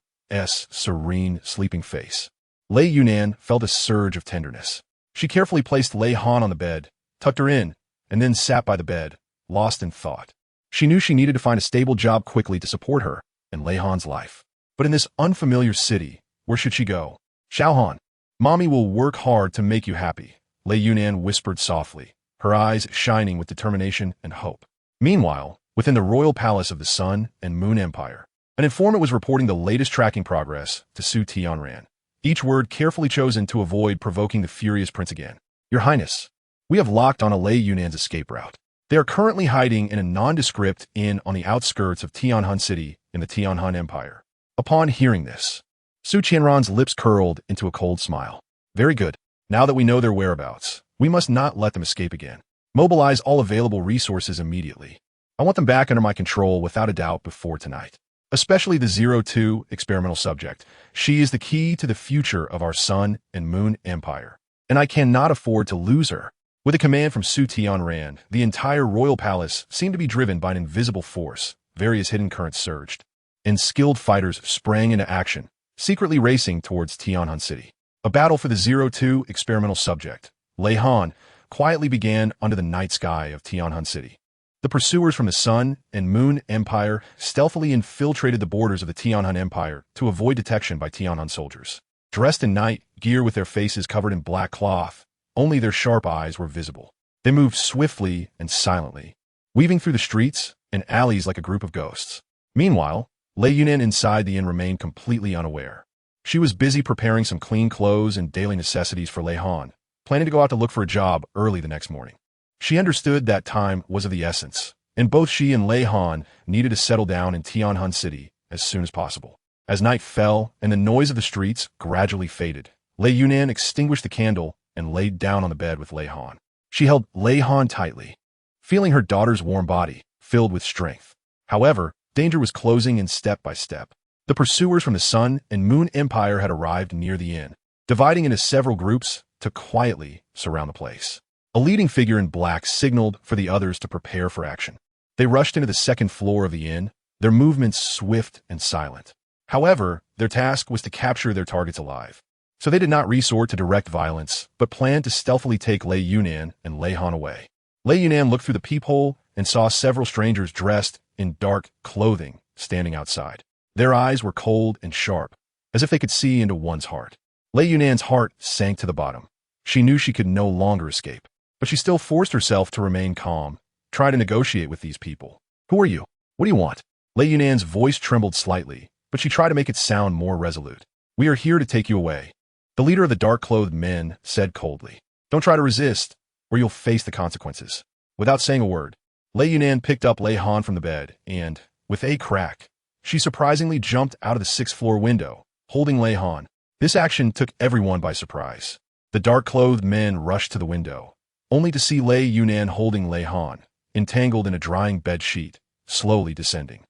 serene, sleeping face, Lei Yunan felt a surge of tenderness. She carefully placed Lei Han on the bed, tucked her in, and then sat by the bed, lost in thought. She knew she needed to find a stable job quickly to support her and Lei Han's life. But in this unfamiliar city, where should she go? Xiaohan, Mommy will work hard to make you happy, Lei Yunan whispered softly, her eyes shining with determination and hope. Meanwhile, within the royal palace of the Sun and Moon Empire, an informant was reporting the latest tracking progress to Su Tianran, each word carefully chosen to avoid provoking the furious prince again. Your Highness, we have locked on a Lei Yunan's escape route. They are currently hiding in a nondescript inn on the outskirts of Tianhan City in the Tianhan Empire. Upon hearing this, Su Tianran's lips curled into a cold smile. Very good. Now that we know their whereabouts, we must not let them escape again. Mobilize all available resources immediately. I want them back under my control without a doubt before tonight. Especially the 02 experimental subject. She is the key to the future of our Sun and Moon Empire, and I cannot afford to lose her. With a command from Su Tianran, the entire royal palace seemed to be driven by an invisible force. Various hidden currents surged, and skilled fighters sprang into action, secretly racing towards Tianhan City. A battle for the 02 experimental subject, Lei Han, quietly began under the night sky of Tianhan City. The pursuers from the Sun and Moon Empire stealthily infiltrated the borders of the Tianhan Empire to avoid detection by Tianhan soldiers. Dressed in night gear with their faces covered in black cloth, only their sharp eyes were visible. They moved swiftly and silently, weaving through the streets and alleys like a group of ghosts. Meanwhile, Lei Yunan inside the inn remained completely unaware. She was busy preparing some clean clothes and daily necessities for Lei Han, planning to go out to look for a job early the next morning. She understood that time was of the essence, and both she and Lei Han needed to settle down in Tianhan City as soon as possible. As night fell and the noise of the streets gradually faded, Lei Yunan extinguished the candle and laid down on the bed with Lei Han. She held Lei Han tightly, feeling her daughter's warm body filled with strength. However, danger was closing in step by step. The pursuers from the Sun and Moon Empire had arrived near the inn, dividing into several groups to quietly surround the place. A leading figure in black signaled for the others to prepare for action. They rushed into the second floor of the inn, their movements swift and silent. However, their task was to capture their targets alive. So they did not resort to direct violence, but planned to stealthily take Lei Yunan and Lei Han away. Lei Yunan looked through the peephole and saw several strangers dressed in dark clothing standing outside. Their eyes were cold and sharp, as if they could see into one's heart. Lei Yunan's heart sank to the bottom. She knew she could no longer escape, but she still forced herself to remain calm, try to negotiate with these people. Who are you? What do you want? Lei Yunan's voice trembled slightly, but she tried to make it sound more resolute. We are here to take you away, the leader of the dark-clothed men said coldly. Don't try to resist, or you'll face the consequences. Without saying a word, Lei Yunan picked up Lei Han from the bed, and, with a crack, she surprisingly jumped out of the sixth-floor window, holding Lei Han. This action took everyone by surprise. The dark-clothed men rushed to the window, only to see Lei Yunan holding Lei Han, entangled in a drying bed sheet, slowly descending.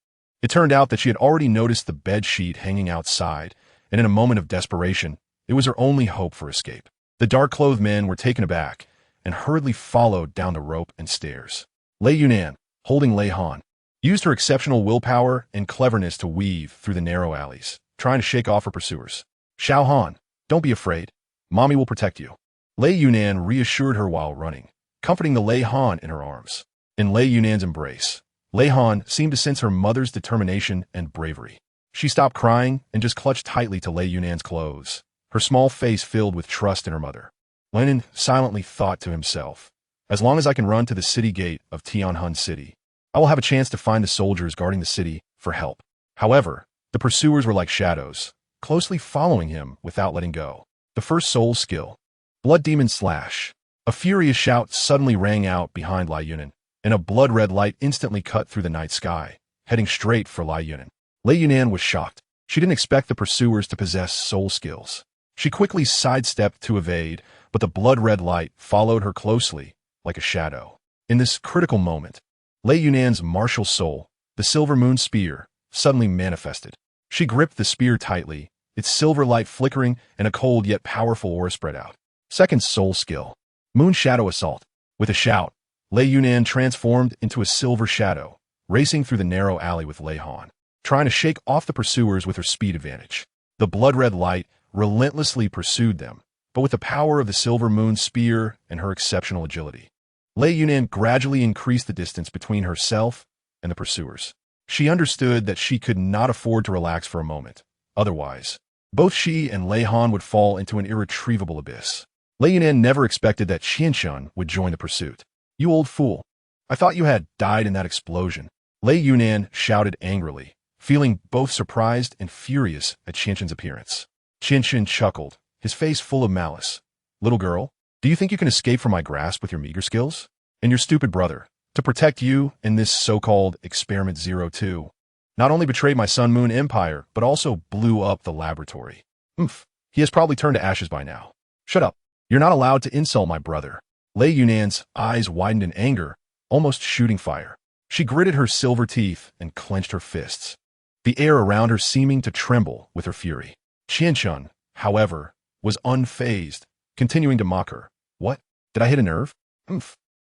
It turned out that she had already noticed the bed sheet hanging outside, and in a moment of desperation, it was her only hope for escape. The dark-clothed men were taken aback and hurriedly followed down the rope and stairs. Lei Yunan, holding Lei Han, used her exceptional willpower and cleverness to weave through the narrow alleys, trying to shake off her pursuers. Xiao Han, don't be afraid. Mommy will protect you. Lei Yunan reassured her while running, comforting the Lei Han in her arms. In Lei Yunan's embrace, Lei Han seemed to sense her mother's determination and bravery. She stopped crying and just clutched tightly to Lei Yunan's clothes, her small face filled with trust in her mother. Lenin silently thought to himself, as long as I can run to the city gate of Tianhun City, I will have a chance to find the soldiers guarding the city for help. However, the pursuers were like shadows, closely following him without letting go. The first soul skill, Blood Demon Slash. A furious shout suddenly rang out behind Lai Yunan, and a blood-red light instantly cut through the night sky, heading straight for Lai Yunan. Lei Yunan was shocked. She didn't expect the pursuers to possess soul skills. She quickly sidestepped to evade, but the blood-red light followed her closely, like a shadow. In this critical moment, Lei Yunan's martial soul, the Silver Moon Spear, suddenly manifested. She gripped the spear tightly, its silver light flickering and a cold yet powerful aura spread out. Second soul skill, Moon Shadow Assault. With a shout, Lei Yunan transformed into a silver shadow, racing through the narrow alley with Lei Han, trying to shake off the pursuers with her speed advantage. The blood-red light relentlessly pursued them, but with the power of the Silver Moon Spear and her exceptional agility, Lei Yunan gradually increased the distance between herself and the pursuers. She understood that she could not afford to relax for a moment. Otherwise, both she and Lei Han would fall into an irretrievable abyss. Lei Yunan never expected that Qianshun would join the pursuit. You old fool. I thought you had died in that explosion. Lei Yunan shouted angrily, feeling both surprised and furious at Qianshun's appearance. Qianshun chuckled, his face full of malice. Little girl, do you think you can escape from my grasp with your meager skills? And your stupid brother, to protect you in this so-called Experiment 02, not only betrayed my Sun Moon Empire, but also blew up the laboratory. He has probably turned to ashes by now. Shut up. You're not allowed to insult my brother. Lei Yunan's eyes widened in anger, almost shooting fire. She gritted her silver teeth and clenched her fists, the air around her seeming to tremble with her fury. Qianshun, however, was unfazed, continuing to mock her. What? Did I hit a nerve?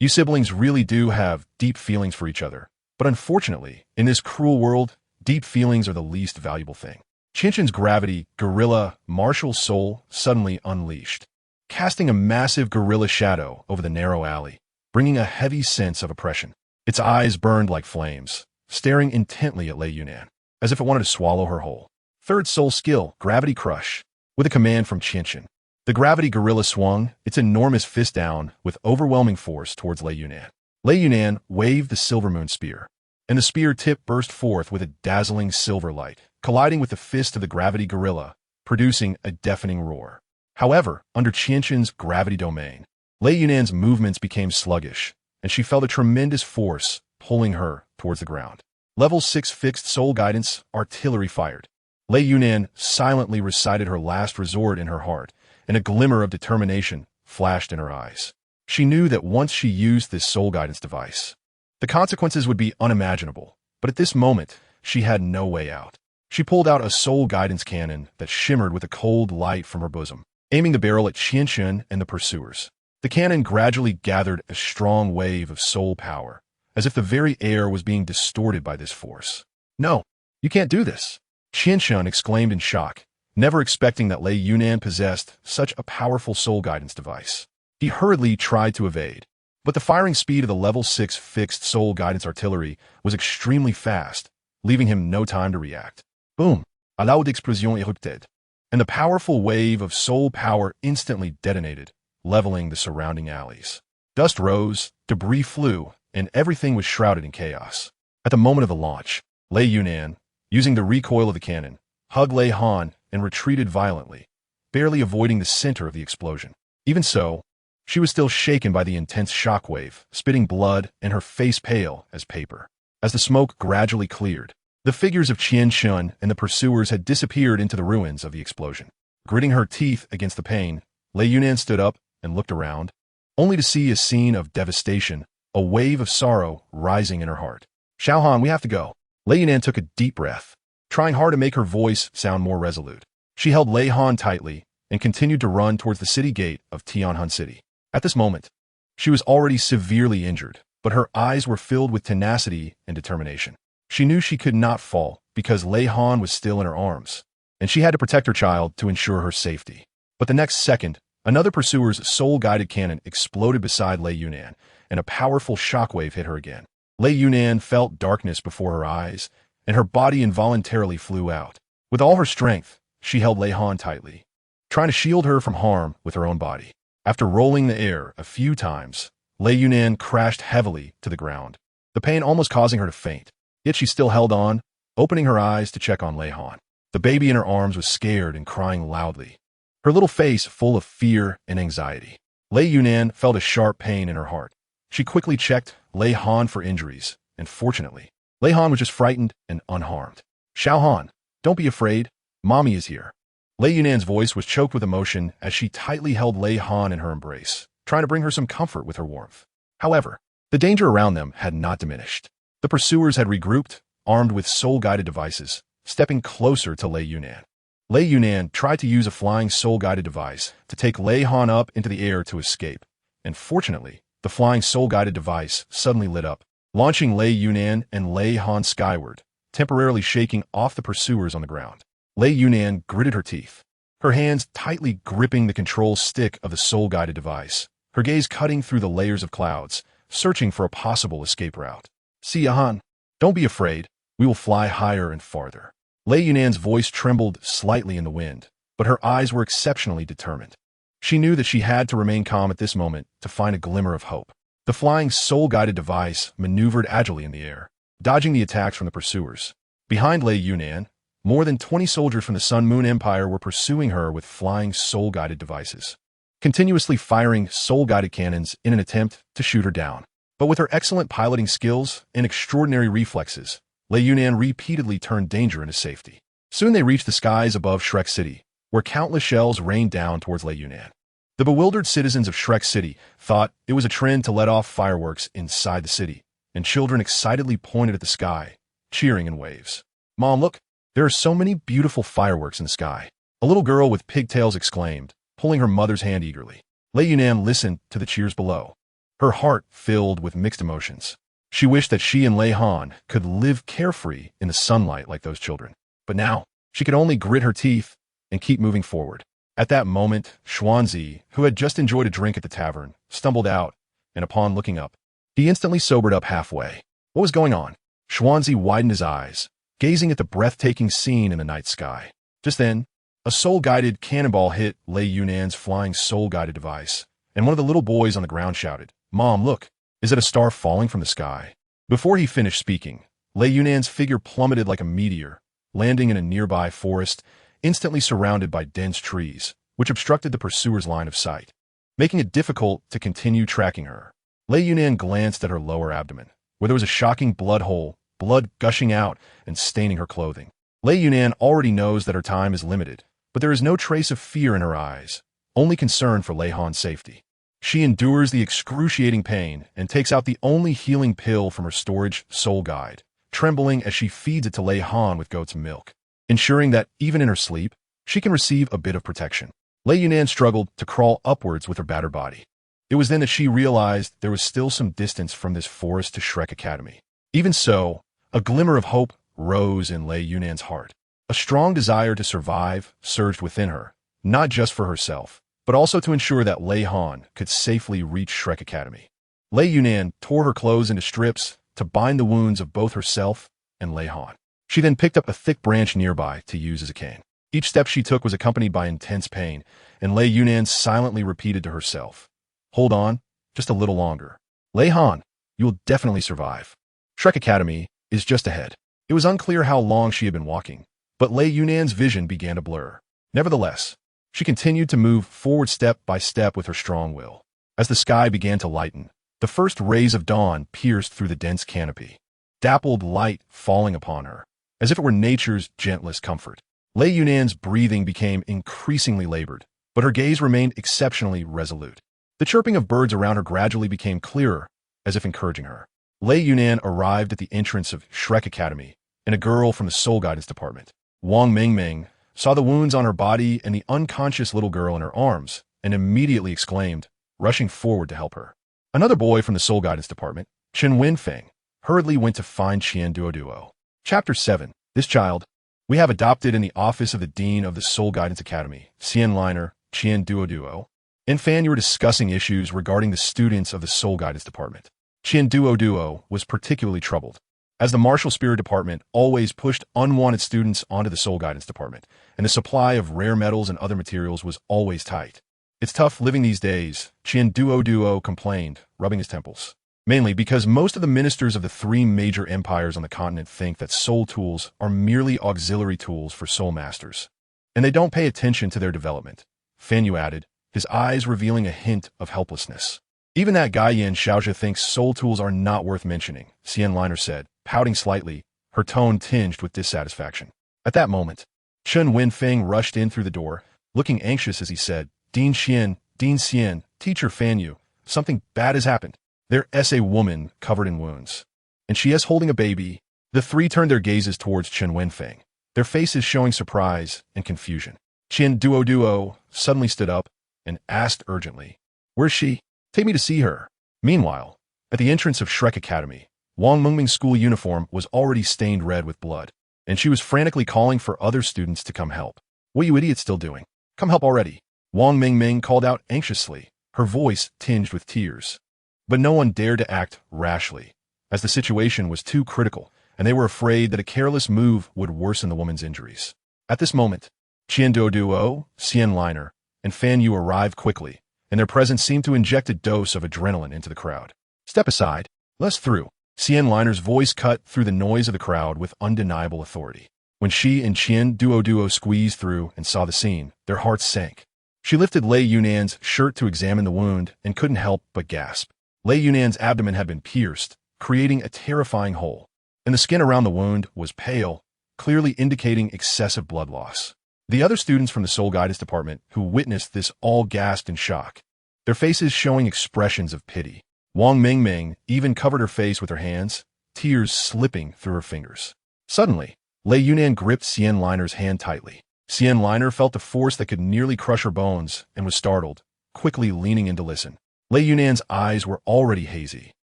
You siblings really do have deep feelings for each other. But unfortunately, in this cruel world, deep feelings are the least valuable thing. Qianshun's gravity, gorilla, martial soul suddenly unleashed, casting a massive gorilla shadow over the narrow alley, bringing a heavy sense of oppression. Its eyes burned like flames, staring intently at Lei Yunan, as if it wanted to swallow her whole. Third soul skill, Gravity Crush. With a command from Qianshun, the gravity gorilla swung its enormous fist down with overwhelming force towards Lei Yunan. Lei Yunan waved the Silver Moon Spear, and the spear tip burst forth with a dazzling silver light, colliding with the fist of the gravity gorilla, producing a deafening roar. However, under Qianshun's gravity domain, Lei Yunan's movements became sluggish, and she felt a tremendous force pulling her towards the ground. Level 6 Fixed Soul Guidance, Artillery fired. Lei Yunan silently recited her last resort in her heart, and a glimmer of determination flashed in her eyes. She knew that once she used this soul guidance device, the consequences would be unimaginable, but at this moment, she had no way out. She pulled out a soul guidance cannon that shimmered with a cold light from her bosom, aiming the barrel at Qianshun and the pursuers. The cannon gradually gathered a strong wave of soul power, as if the very air was being distorted by this force. No, you can't do this, Qianshun exclaimed in shock, never expecting that Lei Yunan possessed such a powerful soul guidance device. He hurriedly tried to evade, but the firing speed of the level 6 fixed soul guidance artillery was extremely fast, leaving him no time to react. Boom! A loud explosion erupted, and the powerful wave of soul power instantly detonated, leveling the surrounding alleys. Dust rose, debris flew, and everything was shrouded in chaos. At the moment of the launch, Lei Yunan, using the recoil of the cannon, hugged Lei Han and retreated violently, barely avoiding the center of the explosion. Even so, she was still shaken by the intense shockwave, spitting blood and her face pale as paper. As the smoke gradually cleared, the figures of Qianshun and the pursuers had disappeared into the ruins of the explosion. Gritting her teeth against the pain, Lei Yunan stood up and looked around, only to see a scene of devastation, a wave of sorrow rising in her heart. Xiaohan, we have to go. Lei Yunan took a deep breath, trying hard to make her voice sound more resolute. She held Lei Han tightly and continued to run towards the city gate of Tianhun City. At this moment, she was already severely injured, but her eyes were filled with tenacity and determination. She knew she could not fall because Lei Han was still in her arms, and she had to protect her child to ensure her safety. But the next second, another pursuer's soul-guided cannon exploded beside Lei Yunan, and a powerful shockwave hit her again. Lei Yunan felt darkness before her eyes and her body involuntarily flew out. With all her strength, she held Lei Han tightly, trying to shield her from harm with her own body. After rolling the air a few times, Lei Yunan crashed heavily to the ground, the pain almost causing her to faint. Yet she still held on, opening her eyes to check on Lei Han. The baby in her arms was scared and crying loudly, her little face full of fear and anxiety. Lei Yunan felt a sharp pain in her heart. She quickly checked Lei Han for injuries, and fortunately, Lei Han was just frightened and unharmed. "Xiao Han, don't be afraid. Mommy is here." Lei Yunan's voice was choked with emotion as she tightly held Lei Han in her embrace, trying to bring her some comfort with her warmth. However, the danger around them had not diminished. The pursuers had regrouped, armed with soul-guided devices, stepping closer to Lei Yunan. Lei Yunan tried to use a flying soul-guided device to take Lei Han up into the air to escape, and fortunately, the flying soul-guided device suddenly lit up, launching Lei Yunan and Lei Han skyward, temporarily shaking off the pursuers on the ground. Lei Yunan gritted her teeth, her hands tightly gripping the control stick of the soul-guided device, her gaze cutting through the layers of clouds, searching for a possible escape route. "Xia Han, don't be afraid. We will fly higher and farther." Lei Yunan's voice trembled slightly in the wind, but her eyes were exceptionally determined. She knew that she had to remain calm at this moment to find a glimmer of hope. The flying soul-guided device maneuvered agilely in the air, dodging the attacks from the pursuers. Behind Lei Yunan, more than 20 soldiers from the Sun Moon Empire were pursuing her with flying soul-guided devices, continuously firing soul-guided cannons in an attempt to shoot her down. But with her excellent piloting skills and extraordinary reflexes, Lei Yunan repeatedly turned danger into safety. Soon they reached the skies above Shrek City, where countless shells rained down towards Lei Yunan. The bewildered citizens of Shrek City thought it was a trend to let off fireworks inside the city, and children excitedly pointed at the sky, cheering in waves. "Mom, look, there are so many beautiful fireworks in the sky," a little girl with pigtails exclaimed, pulling her mother's hand eagerly. Lei Yunan listened to the cheers below, her heart filled with mixed emotions. She wished that she and Lei Han could live carefree in the sunlight like those children. But now, she could only grit her teeth and keep moving forward. At that moment, Xuanzi, who had just enjoyed a drink at the tavern, stumbled out, and upon looking up, he instantly sobered up halfway. What was going on? Xuanzi widened his eyes, gazing at the breathtaking scene in the night sky. Just then, a soul-guided cannonball hit Lei Yunan's flying soul-guided device, and one of the little boys on the ground shouted, "Mom, look, is it a star falling from the sky?" Before he finished speaking, Lei Yunan's figure plummeted like a meteor, landing in a nearby forest, instantly surrounded by dense trees, which obstructed the pursuer's line of sight, making it difficult to continue tracking her. Lei Yunan glanced at her lower abdomen, where there was a shocking blood hole, blood gushing out and staining her clothing. Lei Yunan already knows that her time is limited, but there is no trace of fear in her eyes, only concern for Lei Han's safety. She endures the excruciating pain and takes out the only healing pill from her storage soul guide, trembling as she feeds it to Lei Han with goat's milk, ensuring that, even in her sleep, she can receive a bit of protection. Lei Yunan struggled to crawl upwards with her battered body. It was then that she realized there was still some distance from this forest to Shrek Academy. Even so, a glimmer of hope rose in Lei Yunan's heart. A strong desire to survive surged within her, not just for herself, but also to ensure that Lei Han could safely reach Shrek Academy. Lei Yunan tore her clothes into strips to bind the wounds of both herself and Lei Han. She then picked up a thick branch nearby to use as a cane. Each step she took was accompanied by intense pain, and Lei Yunan silently repeated to herself, "Hold on, just a little longer. Lei Han, you will definitely survive. Shrek Academy is just ahead." It was unclear how long she had been walking, but Lei Yunan's vision began to blur. Nevertheless, she continued to move forward step by step with her strong will. As the sky began to lighten, the first rays of dawn pierced through the dense canopy, dappled light falling upon her, as if it were nature's gentlest comfort. Lei Yunan's breathing became increasingly labored, but her gaze remained exceptionally resolute. The chirping of birds around her gradually became clearer, as if encouraging her. Lei Yunan arrived at the entrance of Shrek Academy, and a girl from the Soul Guidance Department, Wang Mingming, saw the wounds on her body and the unconscious little girl in her arms, and immediately exclaimed, rushing forward to help her. Another boy from the Soul Guidance Department, Chen Wenfeng, hurriedly went to find Qian Duo. Chapter 7. This child, we have adopted in the office of the Dean of the Soul Guidance Academy, Xian Liner, Qian Duo, and Fan, you were discussing issues regarding the students of the Soul Guidance Department. Qian Duo was particularly troubled. as the martial spirit department always pushed unwanted students onto the soul guidance department, and the supply of rare metals and other materials was always tight. It's tough living these days, Duo complained, rubbing his temples. Mainly because most of the ministers of the three major empires on the continent think that soul tools are merely auxiliary tools for soul masters, and they don't pay attention to their development. Fan Yu added, his eyes revealing a hint of helplessness. Even that guy Yin Xiaozhi thinks soul tools are not worth mentioning, Xian Liner said, pouting slightly, her tone tinged with dissatisfaction. At that moment, Chen Wenfeng rushed in through the door, looking anxious as he said, Dean Xian, teacher Fan Yu, something bad has happened. There's a woman covered in wounds, and she is holding a baby. The three turned their gazes towards Chen Wenfeng, their faces showing surprise and confusion. Duo suddenly stood up and asked urgently, where's she? Take me to see her. Meanwhile, at the entrance of Shrek Academy, Wang Mengming's school uniform was already stained red with blood, and she was frantically calling for other students to come help. What you idiots still doing? Come help already. Wang Mengming called out anxiously, her voice tinged with tears. But no one dared to act rashly, as the situation was too critical, and they were afraid that a careless move would worsen the woman's injuries. At this moment, Duo, Xian Liner, and Fan Yu arrived quickly, and their presence seemed to inject a dose of adrenaline into the crowd. Step aside, let's through. Xian Liner's voice cut through the noise of the crowd with undeniable authority. When she and Duo squeezed through and saw the scene, their hearts sank. She lifted Lei Yunan's shirt to examine the wound and couldn't help but gasp. Lei Yunan's abdomen had been pierced, creating a terrifying hole, and the skin around the wound was pale, clearly indicating excessive blood loss. The other students from the Soul Guidance Department who witnessed this all gasped in shock, their faces showing expressions of pity. Wang Mengming even covered her face with her hands, tears slipping through her fingers. Suddenly, Lei Yunan gripped Xian Liner's hand tightly. Xian Liner felt a force that could nearly crush her bones and was startled, quickly leaning in to listen. Lei Yunan's eyes were already hazy,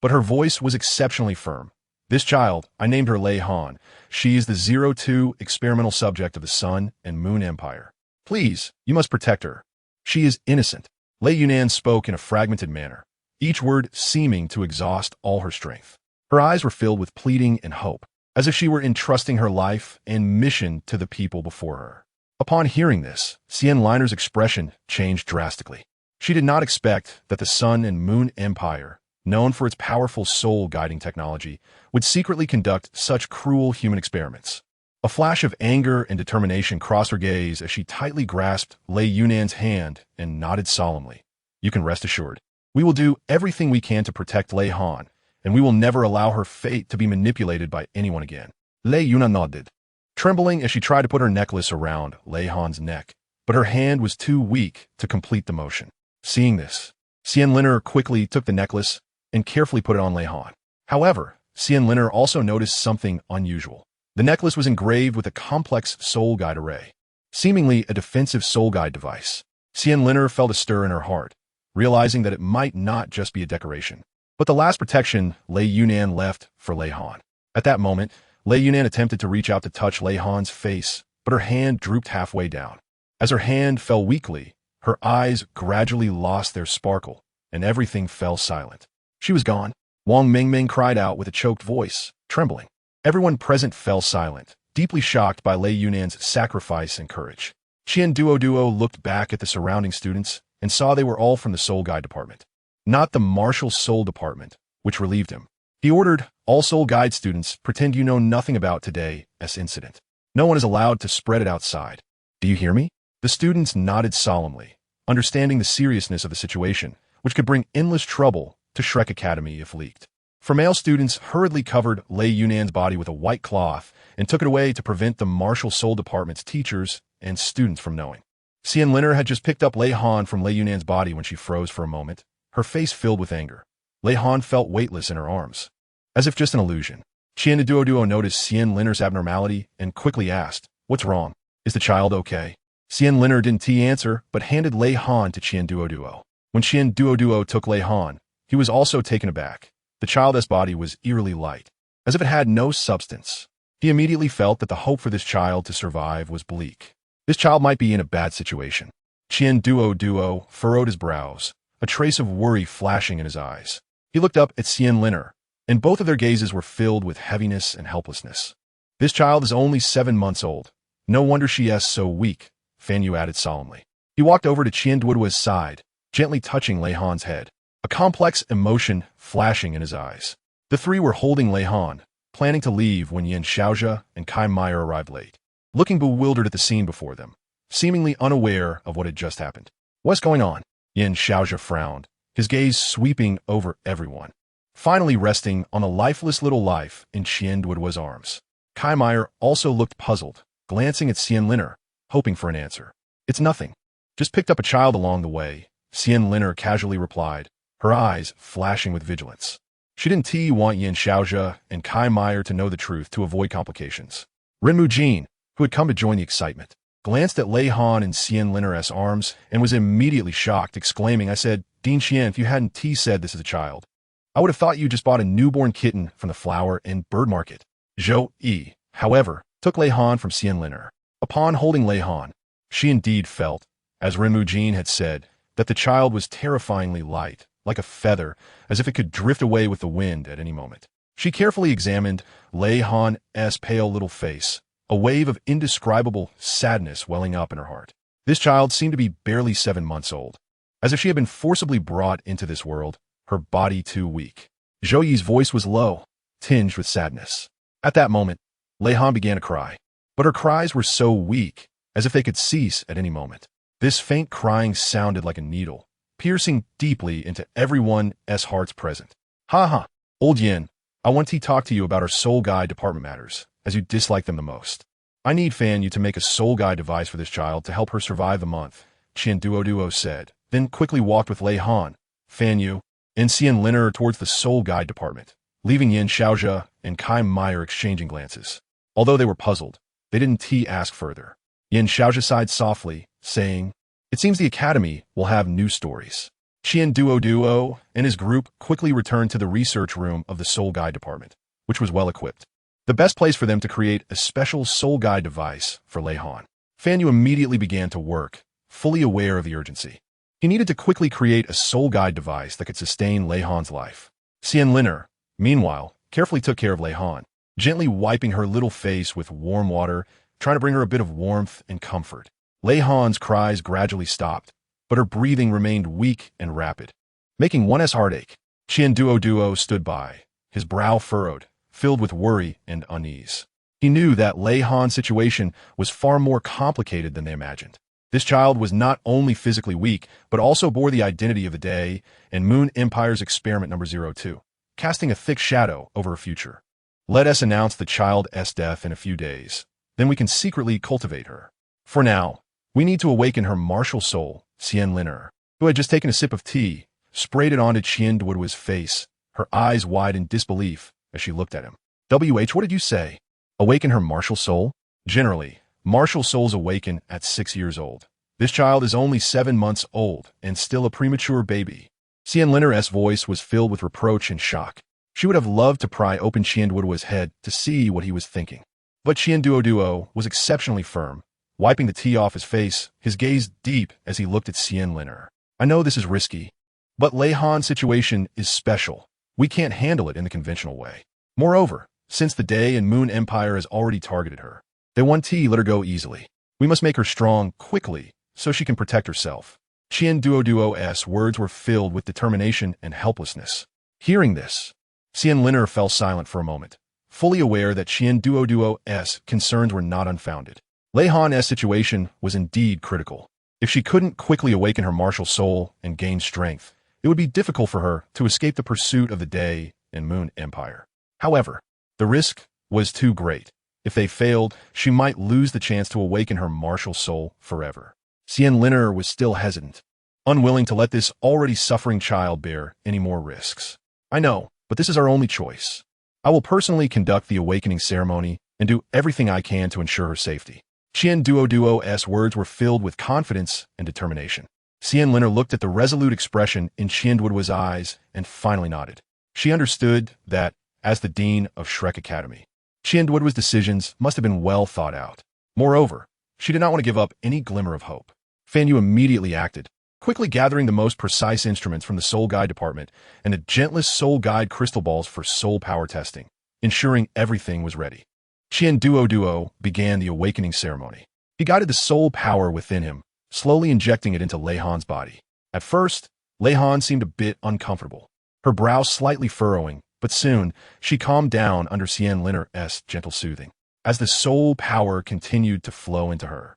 but her voice was exceptionally firm. This child, I named her Lei Han. She is the 02 experimental subject of the Sun and Moon Empire. Please, you must protect her. She is innocent. Lei Yunan spoke in a fragmented manner, each word seeming to exhaust all her strength. Her eyes were filled with pleading and hope, as if she were entrusting her life and mission to the people before her. Upon hearing this, Xian Liner's expression changed drastically. She did not expect that the Sun and Moon Empire, known for its powerful soul-guiding technology, would secretly conduct such cruel human experiments. A flash of anger and determination crossed her gaze as she tightly grasped Lei Yunan's hand and nodded solemnly. You can rest assured. We will do everything we can to protect Lei Han, and we will never allow her fate to be manipulated by anyone again. Lei Yunan nodded, trembling as she tried to put her necklace around Lei Han's neck, but her hand was too weak to complete the motion. Seeing this, Xian Liner quickly took the necklace and carefully put it on Lei Han. However, Xian Liner also noticed something unusual. The necklace was engraved with a complex soul guide array, seemingly a defensive soul guide device. Xian Liner felt a stir in her heart, realizing that it might not just be a decoration, but the last protection Lei Yunan left for Lei Han. At that moment, Lei Yunan attempted to reach out to touch Lei Han's face, but her hand drooped halfway down. As her hand fell weakly, her eyes gradually lost their sparkle, and everything fell silent. She was gone. Wang Mengming cried out with a choked voice, trembling. Everyone present fell silent, deeply shocked by Lei Yunan's sacrifice and courage. Duo looked back at the surrounding students and saw they were all from the Soul Guide Department, not the Martial Soul Department, which relieved him. He ordered, all Soul Guide students, pretend you know nothing about today's incident. No one is allowed to spread it outside. Do you hear me? The students nodded solemnly, understanding the seriousness of the situation, which could bring endless trouble to Shrek Academy if leaked. For male students hurriedly covered Lei Yunan's body with a white cloth and took it away to prevent the Martial Soul Department's teachers and students from knowing. Xian Liner had just picked up Lei Han from Lei Yunan's body when she froze for a moment, her face filled with anger. Lei Han felt weightless in her arms, as if just an illusion. Duo noticed Xian Liner's abnormality and quickly asked, what's wrong? Is the child okay? Xian Liner didn't answer, but handed Lei Han to Duo. When Duo took Lei Han, he was also taken aback. The child's body was eerily light, as if it had no substance. He immediately felt that the hope for this child to survive was bleak. This child might be in a bad situation. Duo furrowed his brows, a trace of worry flashing in his eyes. He looked up at Xian Liner, and both of their gazes were filled with heaviness and helplessness. This child is only 7 months old. No wonder she is so weak, Fan Yu added solemnly. He walked over to Qian Duoduo's side, gently touching Lei Han's head, a complex emotion flashing in his eyes. The three were holding Lei Han, planning to leave when Yin Xiaozhe and Kai Meyer arrived late, looking bewildered at the scene before them, seemingly unaware of what had just happened. What's going on? Yin Xiaozhe frowned, his gaze sweeping over everyone, finally resting on the lifeless little life in Qian Duoduo's arms. Kai Meyer also looked puzzled, glancing at Xian Liner, hoping for an answer. It's nothing. Just picked up a child along the way, Xian Liner casually replied, her eyes flashing with vigilance. She didn't want Yin Xiaozhe and Kai Meyer to know the truth to avoid complications. Renmu Jin, who had come to join the excitement, glanced at Lei Han in Xian Liner's arms and was immediately shocked, exclaiming, I said, Dean Xian, if you hadn't said this as a child, I would have thought you just bought a newborn kitten from the flower and bird market. Zhou Yi, however, took Lei Han from Xian Liner. Upon holding Lei Han, she indeed felt, as Renmu Jin had said, that the child was terrifyingly light, like a feather, as if it could drift away with the wind at any moment. She carefully examined Lei Han's pale little face, a wave of indescribable sadness welling up in her heart. This child seemed to be barely 7 months old, as if she had been forcibly brought into this world, her body too weak. Zhou Yi's voice was low, tinged with sadness. At that moment, Lei Han began to cry, but her cries were so weak, as if they could cease at any moment. This faint crying sounded like a needle, piercing deeply into everyone's hearts present. Ha ha, old Yin, I want to talk to you about our soul guide department matters, as you dislike them the most. I need Fan Yu to make a soul guide device for this child to help her survive the month, Qian Duoduo said, then quickly walked with Lei Han, Fan Yu, and Xian Liner towards the soul guide department, leaving Yin Xiaozhe and Kai Meyer exchanging glances. Although they were puzzled, they didn't ask further. Yin Xiaozhe sighed softly, saying, it seems the academy will have new stories. Qian Duoduo and his group quickly returned to the research room of the soul guide department, which was well equipped. The best place for them to create a special soul guide device for Lei Han. Fan Yu immediately began to work, fully aware of the urgency. He needed to quickly create a soul guide device that could sustain Lei Han's life. Xian Liner, meanwhile, carefully took care of Lei Han, gently wiping her little face with warm water, trying to bring her a bit of warmth and comfort. Lei Han's cries gradually stopped, but her breathing remained weak and rapid, making one's heart ache. Qian Duoduo stood by, his brow furrowed, filled with worry and unease. He knew that Lei Han's situation was far more complicated than they imagined. This child was not only physically weak, but also bore the identity of the day and Moon Empire's experiment number 02, casting a thick shadow over her future. Let us announce the child's death in a few days. Then we can secretly cultivate her. For now, we need to awaken her martial soul, Xian Liner, who had just taken a sip of tea, sprayed it onto Qian Duoduo's face, her eyes wide in disbelief as she looked at him. WH, what did you say? Awaken her martial soul? Generally, martial souls awaken at 6 years old. This child is only 7 months old and still a premature baby. Xian Liner's voice was filled with reproach and shock. She would have loved to pry open Qian Duoduo's head to see what he was thinking. But Qian Duoduo was exceptionally firm, wiping the tea off his face, his gaze deep as he looked at Xian Liner. I know this is risky, but Lei Han's situation is special. We can't handle it in the conventional way. Moreover, since the Day and Moon Empire has already targeted her, they want to let her go easily. We must make her strong quickly so she can protect herself. Qian Duoduo's words were filled with determination and helplessness. Hearing this, Xian Liner fell silent for a moment, fully aware that Qian Duoduo's concerns were not unfounded. Lei Han's situation was indeed critical. If she couldn't quickly awaken her martial soul and gain strength, it would be difficult for her to escape the pursuit of the Day and Moon Empire. However, the risk was too great. If they failed, she might lose the chance to awaken her martial soul forever. Xian Liner was still hesitant, unwilling to let this already suffering child bear any more risks. I know, but this is our only choice. I will personally conduct the awakening ceremony and do everything I can to ensure her safety. Qian Duoduo's words were filled with confidence and determination. Xian Liner looked at the resolute expression in Qian Duoduo's eyes and finally nodded. She understood that, as the dean of Shrek Academy, Qian Duoduo's decisions must have been well thought out. Moreover, she did not want to give up any glimmer of hope. Fan Yu immediately acted, quickly gathering the most precise instruments from the soul guide department and the gentlest soul guide crystal balls for soul power testing, ensuring everything was ready. Duo began the awakening ceremony. He guided the soul power within him, slowly injecting it into Lei Han's body. At first, Lei Han seemed a bit uncomfortable, her brow slightly furrowing, but soon she calmed down under Liner's gentle soothing. As the soul power continued to flow into her,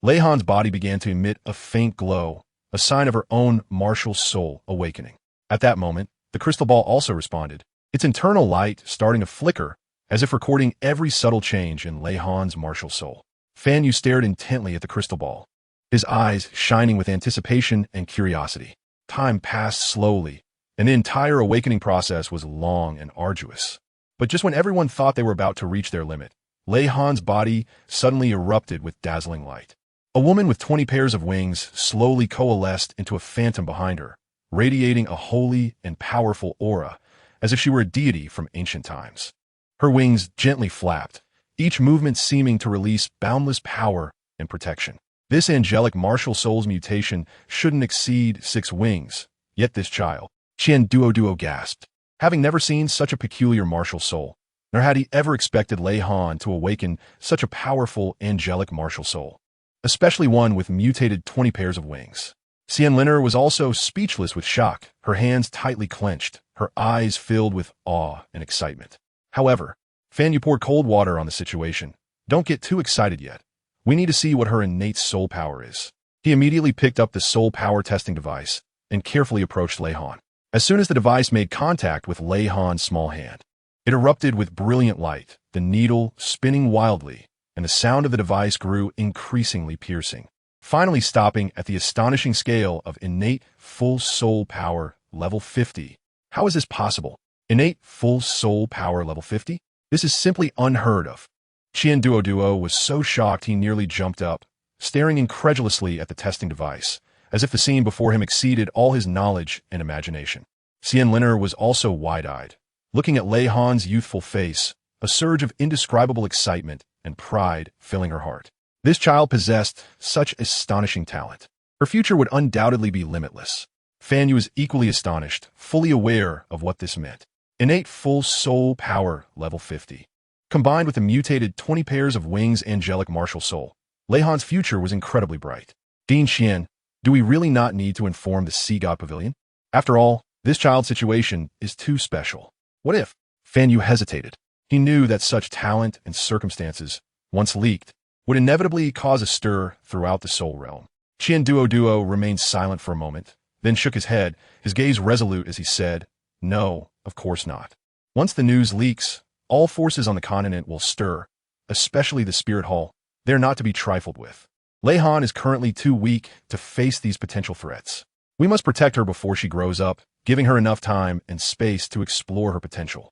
Lei Han's body began to emit a faint glow, a sign of her own martial soul awakening. At that moment, the crystal ball also responded, its internal light starting to flicker, as if recording every subtle change in Lei Han's martial soul. Fan Yu stared intently at the crystal ball, his eyes shining with anticipation and curiosity. Time passed slowly, and the entire awakening process was long and arduous. But just when everyone thought they were about to reach their limit, Lei Han's body suddenly erupted with dazzling light. A woman with 20 pairs of wings slowly coalesced into a phantom behind her, radiating a holy and powerful aura, as if she were a deity from ancient times. Her wings gently flapped, each movement seeming to release boundless power and protection. This angelic martial soul's mutation shouldn't exceed 6 wings, yet this child, Duo gasped. Having never seen such a peculiar martial soul, nor had he ever expected Lei Han to awaken such a powerful angelic martial soul, especially one with mutated 20 pairs of wings. Liner was also speechless with shock, her hands tightly clenched, her eyes filled with awe and excitement. However, Fan Yu poured cold water on the situation. Don't get too excited yet. We need to see what her innate soul power is. He immediately picked up the soul power testing device and carefully approached Lei Han. As soon as the device made contact with Lei Han's small hand, it erupted with brilliant light, the needle spinning wildly, and the sound of the device grew increasingly piercing, finally stopping at the astonishing scale of innate full soul power level 50. How is this possible? Innate full soul power level 50? This is simply unheard of. Duo was so shocked he nearly jumped up, staring incredulously at the testing device, as if the scene before him exceeded all his knowledge and imagination. Liner was also wide-eyed, looking at Lei Han's youthful face, a surge of indescribable excitement and pride filling her heart. This child possessed such astonishing talent. Her future would undoubtedly be limitless. Fan Yu was equally astonished, fully aware of what this meant. Innate full soul power level 50. Combined with the mutated 20 pairs of wings angelic martial soul, Lei Han's future was incredibly bright. Dean Xian, do we really not need to inform the Sea God Pavilion? After all, this child's situation is too special. What if? Fan Yu hesitated. He knew that such talent and circumstances, once leaked, would inevitably cause a stir throughout the soul realm. Duo remained silent for a moment, then shook his head, his gaze resolute as he said, "No, of course not. Once the news leaks, all forces on the continent will stir, especially the Spirit Hall. They're not to be trifled with. Lei Han is currently too weak to face these potential threats. We must protect her before she grows up, giving her enough time and space to explore her potential."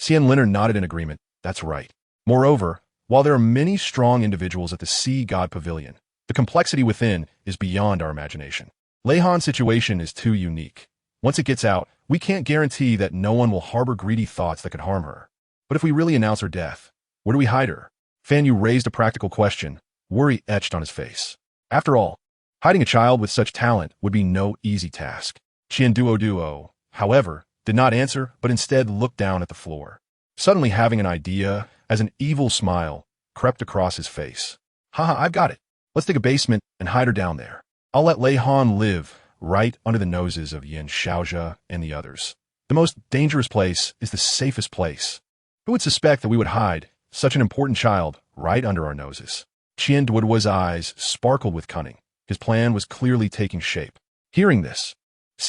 Liner nodded in agreement. That's right. Moreover, while there are many strong individuals at the Sea God Pavilion, the complexity within is beyond our imagination. Lei Han's situation is too unique. Once it gets out, we can't guarantee that no one will harbor greedy thoughts that could harm her. But if we really announce her death, where do we hide her? Fan Yu raised a practical question, worry etched on his face. After all, hiding a child with such talent would be no easy task. Duo, however, did not answer, but instead looked down at the floor, suddenly having an idea as an evil smile crept across his face. Haha, I've got it. Let's dig a basement and hide her down there. I'll let Lei Han live right under the noses of Yin Xiaozhe and the others. The most dangerous place is the safest place. Who would suspect that we would hide such an important child right under our noses? Duo's eyes sparkled with cunning. His plan was clearly taking shape. Hearing this,